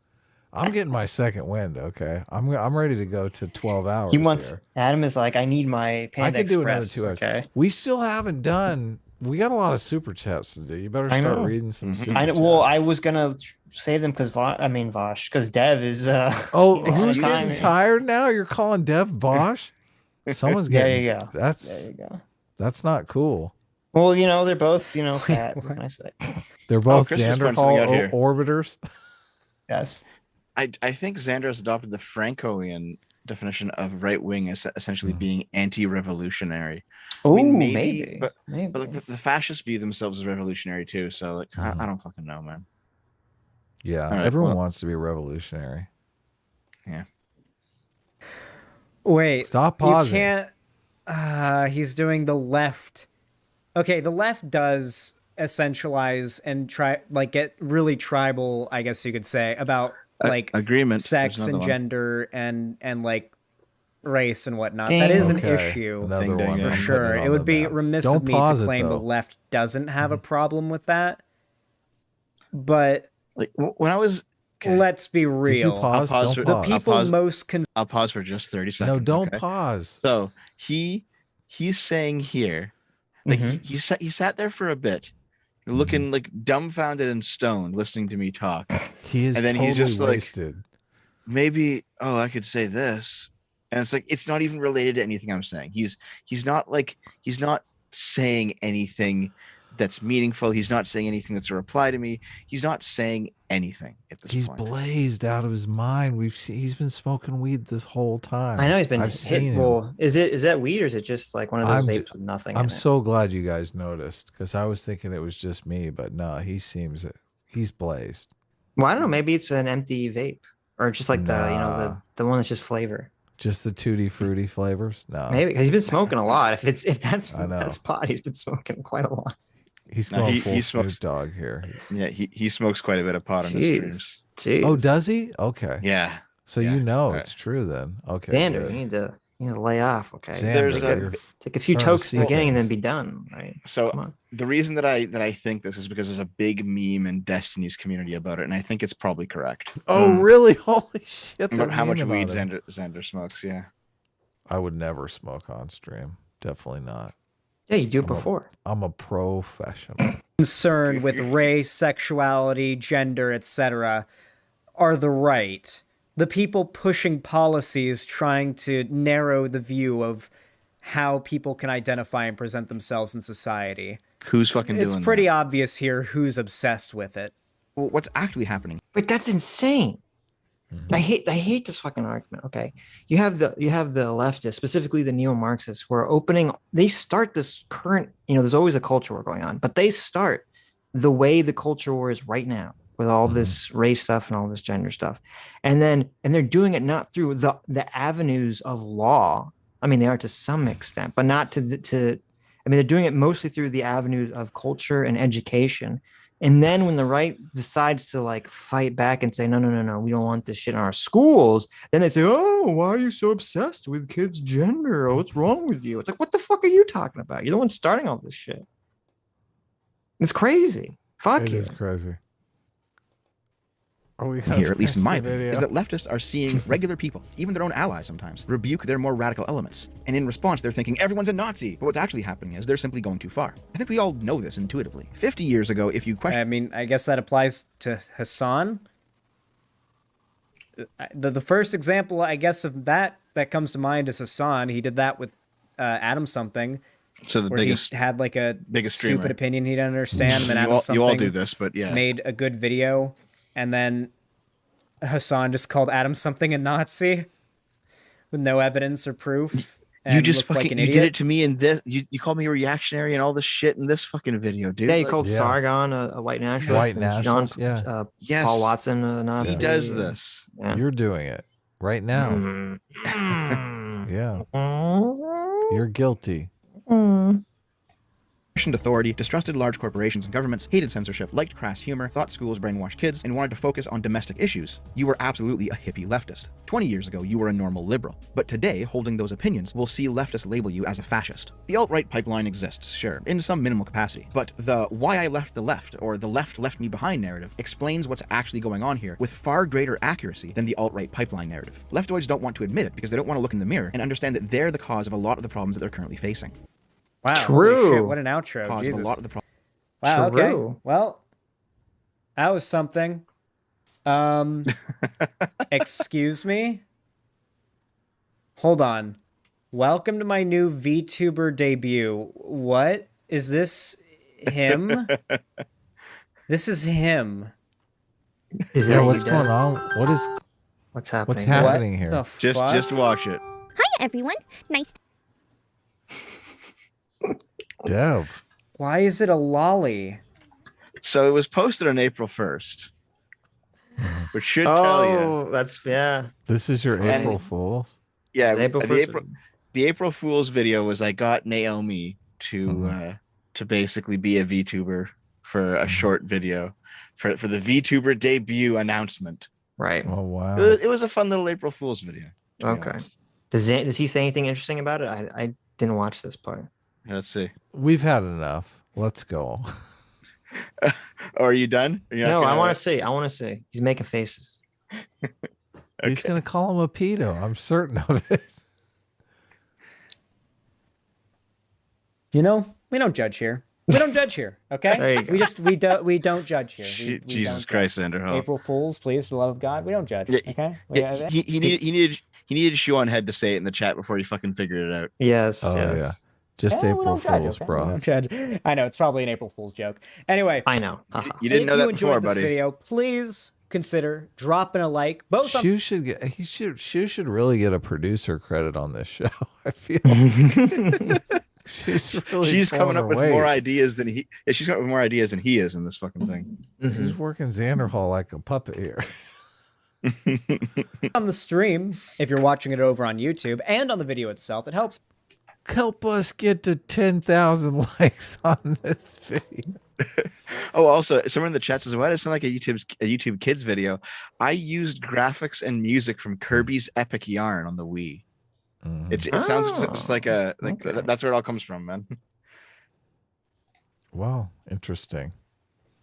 I'm getting my second wind. Okay, I'm ready to go to 12 hours. He wants. Here. Adam is like, I need my Panda I could do another Express. 2 hours. Okay. We still haven't done. We got a lot of super chats to do. You better I start know. reading some. Super I know, well, chats. I was gonna save them because Vosh, because Dev is. Oh, takes who's his getting time. tired now? You're calling Dev Bosch? Someone's There getting. you go. That's There you go. that's not cool. Well, they're both, fat. What can I say? They're both Chris just pointed something out here. orbiters. Yes. I think Xander has adopted the Francoian definition of right wing as essentially being anti-revolutionary. Oh, mean, maybe. but Maybe. like the fascists view themselves as revolutionary too. So like I don't fucking know, man. Yeah, right, everyone well- wants to be revolutionary. Yeah. Wait, Stop pausing. You can't. He's doing the left. Okay, the left does essentialize and get really tribal, I guess you could say, about like agreement. sex There's and another one. gender and like race and whatnot. That is an Okay, issue another Ding, ding, one. ding. for I'm sure. putting It on would the be map. remiss Don't of me to pause it, claim the though. left doesn't have a problem with that. But Like when I was okay, let's be Did you real. pause? pause Don't for- The pause. people pause. most I'll pause for just 30 No, seconds. don't okay? pause. So he's saying here, like Mhm. he sat there for a bit, looking like dumbfounded and stoned, listening to me talk. He is And then totally he's just like- wasted. Maybe I could say this. And it's like, it's not even related to anything I'm saying. He's not saying anything that's meaningful. He's not saying anything that's a reply to me. He's not saying anything at this He's point. blazed out of his mind. He's been smoking weed this whole time. I know he's been I've hit. seen him. Well, is that weed or is it just like one of those vapes with nothing in I'm it? so glad you guys noticed, because I was thinking it was just me, but no, he's blazed. Well, I don't know. Maybe it's an empty vape, or just like the one that's just flavor. Just the tutti fruity flavors? No, Maybe because he's been smoking a lot. If that's I know. that's pot, he's been smoking quite a lot. he's No, going full he Snoop smokes. Dogg here. Yeah, he smokes quite a bit of pot on his streams. Jeez. Oh, does he? Okay. Yeah. So Yeah. you know Right. it's true then. Okay. Xander, good. you need to lay off. Okay. Xander, There's take a few starting to tokes see at the beginning and then things. be done. Right. So Come on. the reason that I think this is because there's a big meme in Destiny's community about it, and I think it's probably correct. Oh, really? Holy shit. About how much weed Xander. Xander smokes. Yeah. I would never smoke on stream. Definitely not. Yeah, you do it before. I'm a professional. Concern with race, sexuality, gender, etc. are the right. The people pushing policies trying to narrow the view of how people can identify and present themselves in society. Who's fucking doing It's pretty that? obvious here who's obsessed with it. Well, what's actually happening? But that's insane. I hate this fucking argument. Okay, you have the leftists, specifically the neo-Marxists, who are opening. They start this current. There's always a culture war going on, but they start the way the culture war is right now, with all this race stuff and all this gender stuff, and they're doing it not through the avenues of law. I mean, they are to some extent, but not to. I mean, they're doing it mostly through the avenues of culture and education. And then when the right decides to like fight back and say, no, we don't want this shit in our schools, then they say, oh, why are you so obsessed with kids' gender? Oh, what's wrong with you? It's like, what the fuck are you talking about? You're the one starting all this shit. It's crazy. Fuck It you. is crazy. Are we Here, at least in my the opinion, is that leftists are seeing regular people, even their own allies sometimes, rebuke their more radical elements. And in response, they're thinking everyone's a Nazi. But what's actually happening is they're simply going too far. I think we all know this intuitively. 50 years ago, if you question... I mean, I guess that applies to Hassan. The first example, I guess, of that comes to mind is Hassan. He did that with Adam something. So the where biggest he had like a biggest stupid streamer. opinion he didn't understand, and then Adam you something all do this, but yeah. made a good video, and then Hassan just called Adam something a Nazi with no evidence or proof. And You just looked like fucking an you idiot. did it to me in this. You called me a reactionary and all this shit in this fucking video, dude. Yeah, you Like, called Yeah. Sargon a white nationalist. White and nationalist, John, yeah. Yes. Paul Watson a Nazi. he does this. Yeah. You're doing it right now. Mm. Yeah. You're guilty. questioned authority, distrusted large corporations and governments, hated censorship, liked crass humor, thought schools brainwashed kids, and wanted to focus on domestic issues, you were absolutely a hippie leftist. 20 years ago, you were a normal liberal. But today, holding those opinions will see leftists label you as a fascist. The alt-right pipeline exists, sure, in some minimal capacity, but the why I left the left, or the left left me behind narrative, explains what's actually going on here with far greater accuracy than the alt-right pipeline narrative. Leftoids don't want to admit it because they don't want to look in the mirror and understand that they're the cause of a lot of the problems that they're currently facing. Wow, True. holy shit, what an outro. Cause of Jesus. a lot of the problems. Wow, True. okay. Well, that was something. Excuse me? Hold on. Welcome to my new VTuber debut. What? Is this him? This is him. Is Yeah, that what's you, going Dad? on? What's happening? What's happening What here? the Just fuck? watch it. Hi, everyone. Nice. Dev. Why is it a lolly? So it was posted on April 1st, which should tell you. Oh, that's yeah. This is your And- April Fools? Yeah, April the 1st. the April Fool's video was I got Naomi to basically be a VTuber for a short video for the VTuber debut announcement. Right. Oh wow. It was a fun little April Fool's video. to be Okay. honest. Does he say anything interesting about it? I didn't watch this part. Let's see. We've had enough. Let's go. Oh, are you done? Are you not No, I gonna- want to see. I want to see. He's making faces. He's gonna call him a pedo. I'm certain of it. You know, we don't judge here. We don't judge here, okay? There you go. We don't judge here. We Jesus don't Christ, judge. Xander Hall. April Fools, please, for the love of God, we don't judge. Yeah, Okay? He needed shoe on head to say it in the chat before he fucking figured it out. Yes. Oh yes. yeah. Just we April don't judge, Fools, okay? bro. We don't judge. I know it's probably an April Fool's joke. Anyway, I know. You didn't know if that you enjoyed before, this buddy. video, please consider dropping a like. Both on Shu should really get a producer credit on this show. I feel she's coming up with more weight. ideas than he. Yeah, she's coming up with more ideas than he is in this fucking thing. She's working Xander Hall like a puppet here. on the stream, if you're watching it over on YouTube, and on the video itself, it helps. Help us get to 10,000 likes on this video. Oh, also, someone in the chat says, "Why does it sound like a YouTube Kids video?" I used graphics and music from Kirby's Epic Yarn on the Wii. It sounds just like okay. that's where it all comes from, man. Wow, interesting.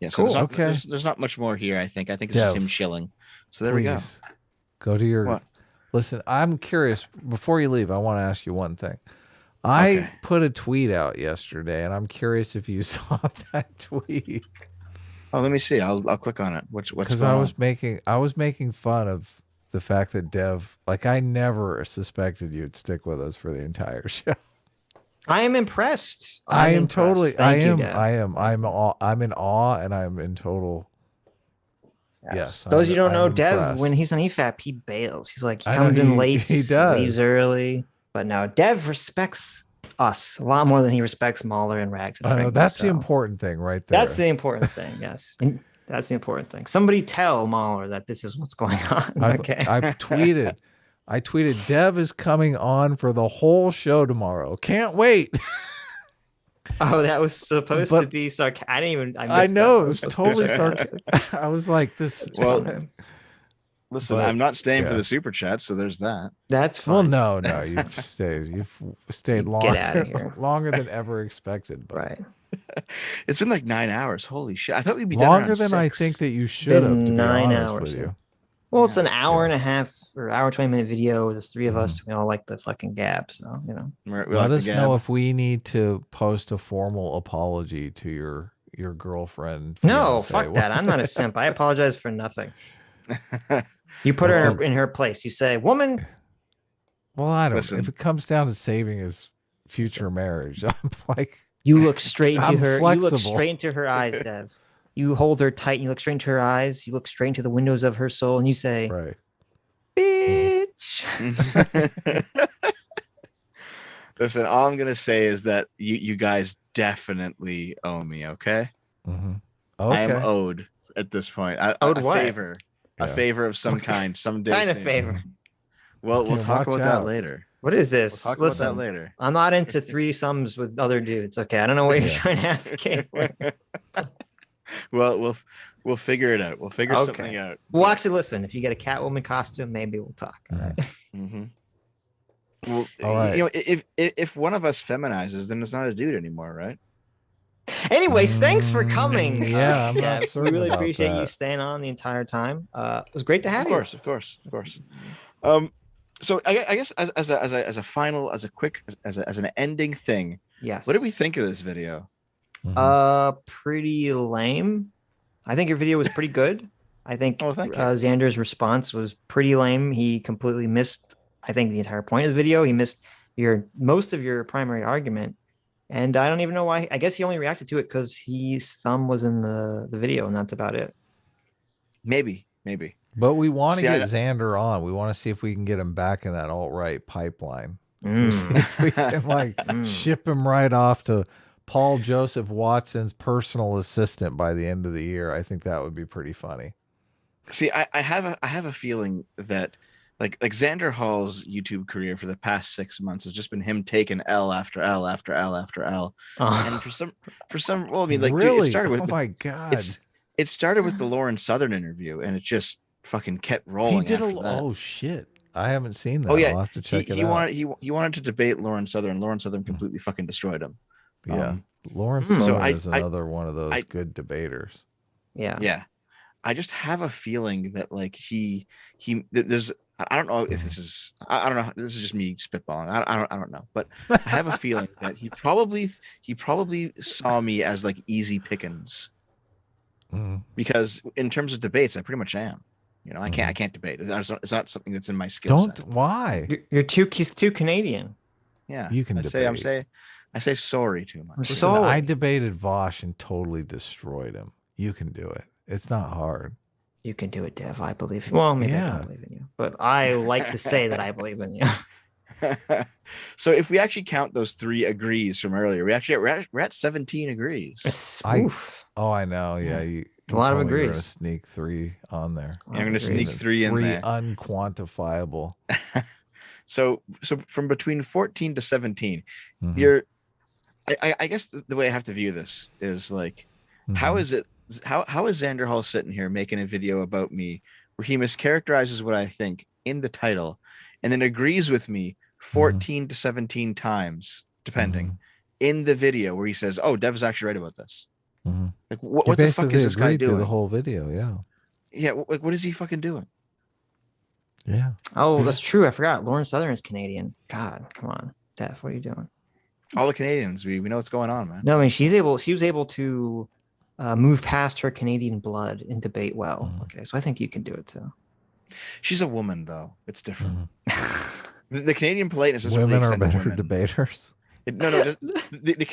Yeah, so Cool. there's not much more here. I think it's just Dev, him chilling. So there we go. Please, go to your. What? Listen, I'm curious. Before you leave, I want to ask you one thing. I put a tweet out yesterday, and I'm curious if you saw that tweet. Oh, let me see. I'll click on it. What's Because going I was making fun of the fact that Dev, like, I never suspected you'd stick with us for the entire show. I am impressed. I am impressed. totally. Thank you, Dad. I'm in awe, and I'm in total. Yes. Those you don't know, I'm Dev, impressed. when he's on EFAP, he bails. He's like, he I know, comes in he- late, he does. leaves early. But no, Dev respects us a lot more than he respects Mahler and Rags. And I know, Frankie, that's the so important thing right there. That's the important thing. Yes. And that's the important thing. Somebody tell Mahler that this is what's going on. Okay. I've tweeted. I tweeted, Dev is coming on for the whole show tomorrow. Can't wait. Oh, that was supposed to be sarcastic. I didn't even. I missed know. that. It was totally sarcastic. I was like, this. Well, listen, But, I'm not staying for yeah. the super chat, so there's that. That's fine. Well, no, you've stayed longer, Get outta here. longer than ever expected. But Right. It's been like 9 hours. Holy shit! I thought we'd be done longer around than I 6. think that you should have. To be 9 honest hours, with yeah. you. Well, it's an hour and a half or hour 20-minute video. There's 3 of us. We all like the fucking gab, so you know. Let us know if we need to post a formal apology to your girlfriend. No, fiance. fuck that. I'm not a simp. I apologize for nothing. You put her in her place. You say, "Woman." Well, I don't. Listen. If it comes down to saving his future marriage, I'm like, You look straight into I'm her. You flexible. look straight into her eyes, Dev. You hold her tight. And you look straight into her eyes. You look straight into the windows of her soul, and you say, right. "Bitch." Listen, all I'm gonna say is that you guys definitely owe me. Okay, Mm-hmm. I am Okay. owed at this point. Owed a what? favor, a Yeah. favor of some kind, someday. Kind of soon. favor. Well, we'll Yeah, talk watch about that out. later. What is We'll this? talk Listen, about that later. I'm not into threesomes with other dudes. Okay, I don't know what you're Yeah. trying to advocate for. Well, we'll figure it out. We'll figure Okay. something out. Well, actually, listen. If you get a Catwoman costume, maybe we'll talk. All right. Mm-hmm. Well, All right. you know, if one of us feminizes, then it's not a dude anymore, right? Anyways, thanks for coming. Yeah, I'm not we certain really about appreciate you that. staying on the entire time. It was great to have Of you. course, of course, of course. So I guess as a final, as an ending thing, Yes. what did we think of this video? Pretty lame. I think your video was pretty good. I think Oh, thank you. Xander's response was pretty lame. He completely missed, I think, the entire point of the video. He missed most of your primary argument. And I don't even know why. I guess he only reacted to it because his thumb was in the video, and that's about it. Maybe. But we want to See, get I- Xander on. We want to see if we can get him back in that alt-right pipeline. Mm. If we can like ship him right off to Paul Joseph Watson's personal assistant by the end of the year. I think that would be pretty funny. See, I have a feeling that like Xander Hall's YouTube career for the past 6 months has just been him taking L after L after L after L. Oh. And for some, well, I mean, like, dude, really? it started with Oh my god! it started with the Lauren Southern interview, and it just fucking kept rolling. He did after that. oh shit! I haven't seen that. Oh yeah, I'll have to check it he out. he wanted to debate Lauren Southern. Lauren Southern completely fucking destroyed him. Yeah, Lauren so Southern I- is another one of those I- good debaters. Yeah. Yeah. I just have a feeling that like there's I don't know if this is I don't know, this is just me spitballing. I don't know, but I have a feeling that he probably saw me as like easy pickings, because in terms of debates I pretty much am. You know, I can't debate. It's not something that's in my skill set. Why? He's too Canadian. Yeah, You can debate. I say sorry too much. Listen, I debated Vosh and totally destroyed him. You can do it. It's not hard. You can do it, Dev. I believe. Well, maybe I don't believe in you, but I like to say that I believe in you. So if we actually count those 3 agrees from earlier, we're at 17 agrees. I know. Yeah, you a lot of told me you were agrees. gonna sneak 3 on there. I'm going to sneak 3 in there. 3 unquantifiable. So from between 14 to 17, I guess the way I have to view this is like, how is Xander Hall sitting here making a video about me where he mischaracterizes what I think in the title and then agrees with me 14 to 17 times, depending, in the video where he says, oh, Dev's actually right about this. Like, what the fuck is this guy doing? The whole video, yeah. Like, what is he fucking doing? Yeah. Oh, that's true. I forgot. Lauren Southern's Canadian. God, come on, Dev. What are you doing? All the Canadians, we know what's going on, man. No, I mean she was able to move past her Canadian blood in debate well. Okay, so I think you can do it too. She's a woman, though. It's different. The Canadian politeness doesn't women really are extend to better women. debaters. The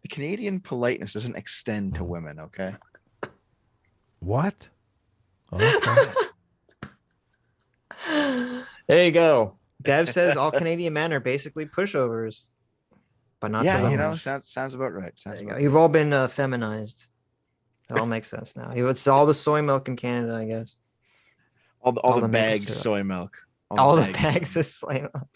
Canadian politeness doesn't extend to women. Okay. What? Okay. There you go. Dev says all Canadian men are basically pushovers, but not. Yeah, you know, sounds about right. You've all been feminized. It all makes sense now. It's all the soy milk in Canada, I guess. All the bagged soy milk. All the bags of soy milk.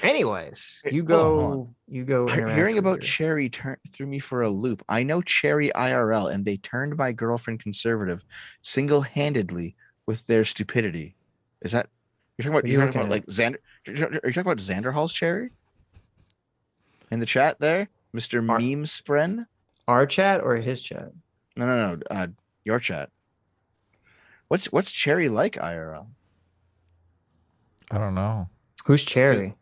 Anyways, you go. Hearing about Cherry threw me for a loop. I know Cherry IRL, and they turned my girlfriend conservative single-handedly with their stupidity. Is that you're talking about like Xander? Are you talking about Xander Hall's Cherry? In the chat there, Mr. Meme Spren. Our chat or his chat? No. Your chat. What's Cherry like IRL? I don't know. Who's Cherry?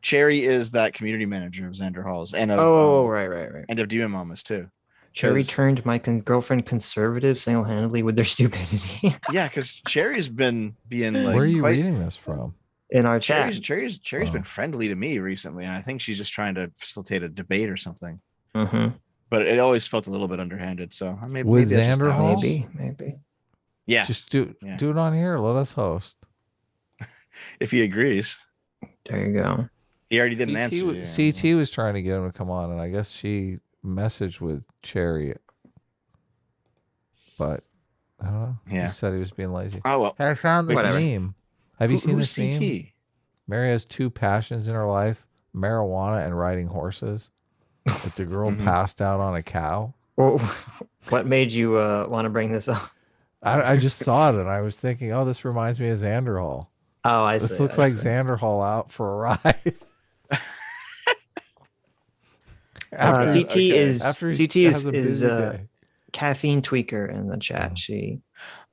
Cherry is that community manager of Xander Hall's and of right. And of Demon Mamas too. Cherry turned my girlfriend conservative single-handedly with their stupidity. Yeah, because Cherry's been being like. Where are you reading this from? In our chat. Cherry's been friendly to me recently, and I think she's just trying to facilitate a debate or something. But it always felt a little bit underhanded. So maybe with maybe Xander Hall, maybe. Yeah, just do it on here. Let us host. If he agrees. There you go. He already didn't answer. CT was trying to get him to come on, and I guess she messaged with Cherry, but I don't know. Yeah, he said he was being lazy. Oh well. I found this meme. Have you seen this CT? meme? Mary has 2 passions in her life: marijuana and riding horses. It's a girl passed out on a cow. Well, what made you want to bring this up? I just saw it and I was thinking, oh, this reminds me of Xander Hall. Oh, I see. This looks like Xander Hall out for a ride. CT is day. Caffeine Tweaker in the chat. She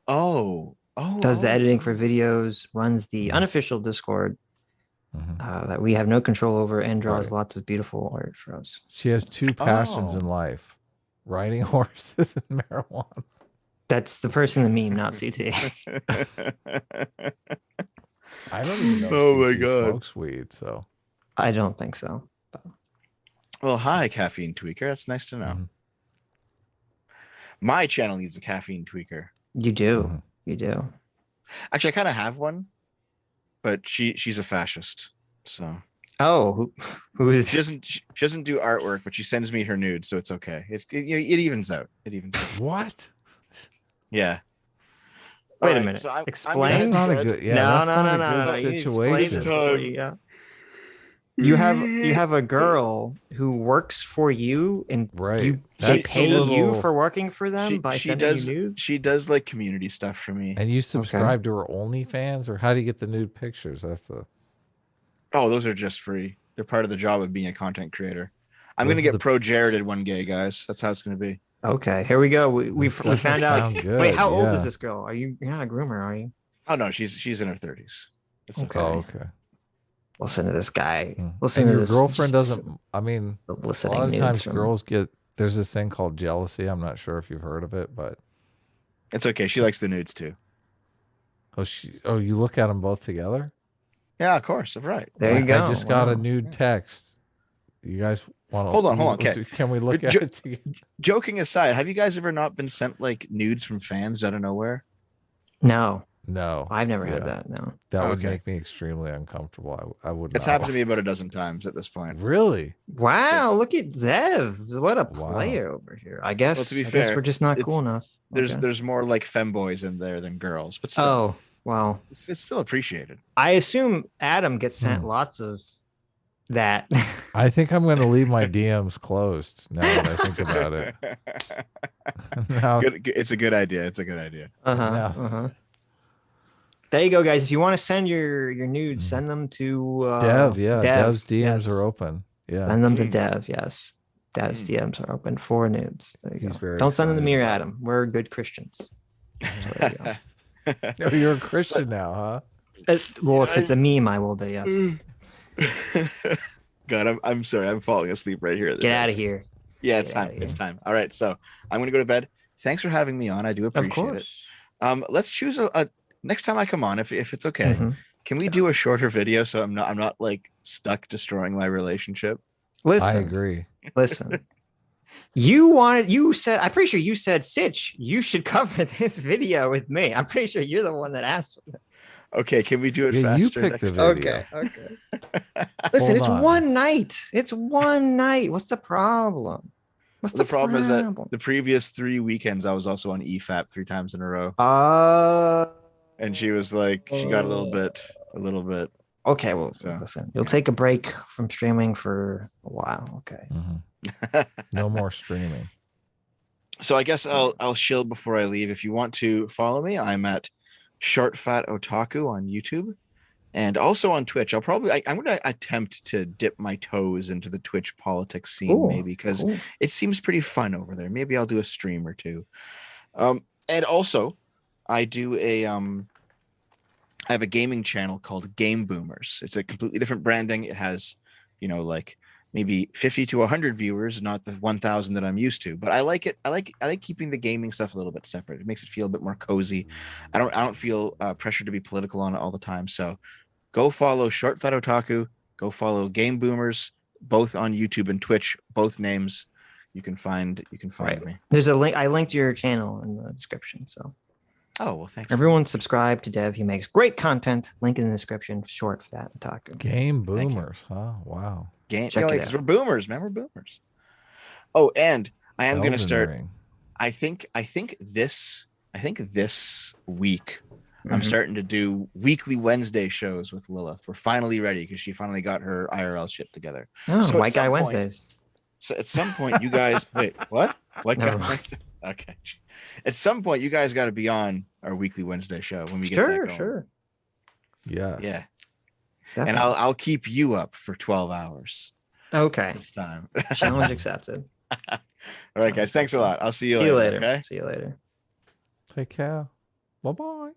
does the oh. editing for videos, runs the unofficial Discord that we have no control over, and draws lots of beautiful art for us. She has 2 passions in life: riding horses and marijuana. That's the person in the meme, not CT. I don't even know Oh if my CT God. smokes weed, so I don't think so. But... Well, hi, Caffeine Tweaker. That's nice to know. My channel needs a Caffeine Tweaker. You do. You do. Actually, I kind of have one, but she's a fascist. So who is? She doesn't do artwork, but she sends me her nudes, so it's okay. It evens out. It evens out. What? Yeah. Wait a minute. So Explain. That's not a good. Yeah, No. Situation. You have a girl who works for you, and Right. They pay you for working for them by sending you nudes. She does like community stuff for me. And you subscribe to her OnlyFans, or how do you get the nude pictures? Oh, those are just free. They're part of the job of being a content creator. I'm gonna get pro Jareded one day, guys. That's how it's gonna be. Okay, here we go. We This doesn't found out. sound good, Wait, how old yeah. is this girl? You're not a groomer, are you? Oh no, she's in her 30s. It's Okay. Oh, okay. Listen to this guy. Hmm. Listen And to your this. girlfriend just doesn't. I mean, a listening lot of nudes times from- girls get. There's this thing called jealousy. I'm not sure if you've heard of it, but It's okay. She likes the nudes too. you look at them both together. Yeah, of course. Right. There you Like, go. I just got a Wow. nude text. You guys want to Hold on. Okay. Can we look at Jo- it together? Joking aside, have you guys ever not been sent like nudes from fans out of nowhere? No, No, I've never had Yeah. that. No. that would Okay. make me extremely uncomfortable. I would. It's not happened to me want- about a dozen times at this point. Really? Wow, Yes. look at Zev. What a Wow. player over here. I guess. Well, to be I guess fair, we're just not it's- cool enough. Okay. There's more like femboys in there than girls, but still, Oh, wow. it's still appreciated. I assume Adam gets sent Hmm. lots of that. I think I'm going to leave my DMs closed now that I think about it. Now, It's a good idea. It's a good idea. Uh-huh. Yeah. Uh-huh. There you go, guys. If you want to send your nudes, send them to Dev, yeah, Dev's DMs yes. are open. Yeah, Send them to Mm. Dev, yes. Dev's DMs are open for nudes. There you He's go. very Don't send them to me or excited about Adam. We're good Christians. So there you go. Oh, you're a Christian now, huh? Well, if it's a meme, I will be. Yes. God, I'm sorry. I'm falling asleep right here. Get out of here. Yeah, it's Get outta time. It's here. time. All right, so I'm gonna go to bed. Thanks for having me on. I do Of appreciate it. course. Let's choose a next time I come on, if it's okay. Mhm. Can we do a shorter video so I'm not like stuck destroying my relationship? I Listen, agree. listen. I'm pretty sure you said, Sitch, you should cover this video with me. I'm pretty sure you're the one that asked for it. Okay, can we do it Yeah, you faster picked next the time? video. Okay. Listen, Hold it's on. one night. It's one night. What's the problem? What's The problem is that the previous 3 weekends I was also on EFAP 3 times in a row, and she was like, she got a little bit. Okay, well, So, listen, you'll take a break from streaming for a while. Okay. Mhm. No more streaming. So I guess I'll shill before I leave. If you want to follow me, I'm at Short Fat Otaku on YouTube, and also on Twitch. I'm going to attempt to dip my toes into the Twitch politics scene, Ooh, maybe, because cool. it seems pretty fun over there. Maybe I'll do a stream or two. And also, I do I have a gaming channel called Game Boomers. It's a completely different branding. It has, like maybe 50 to 100 viewers, not the 1,000 that I'm used to. But I like it. I like keeping the gaming stuff a little bit separate. It makes it feel a bit more cozy. I don't feel pressure to be political on it all the time. So go follow Short Fat Otaku. Go follow Game Boomers, both on YouTube and Twitch. Both names you can find Right. me. There's a link. I linked your channel in the description. So Oh well, thanks. everyone subscribe to Dev. He makes great content. Link in the description. Short Fat Otaku. Game Thank you. boomers, huh? Wow. Game, Check it because out. we're boomers, man. We're boomers. Oh, and I am going to Elden start. Ring. I think this week I'm Mhm. starting to do weekly Wednesday shows with Lilith. We're finally ready because she finally got her IRL shit together. Oh, So at White Guy some point- Wednesdays. So at some point, you guys wait. What? White Never guy mind. Wednesday? Okay. At some point, you guys got to be on our weekly Wednesday show when we get that Sure, going. sure. Yes. Yeah, Definitely. and I'll keep you up for 12 hours Okay. this time. Challenge accepted. All right, guys. Thanks a lot. I'll see you See you later. later. Okay. See you later. Take care. Bye bye.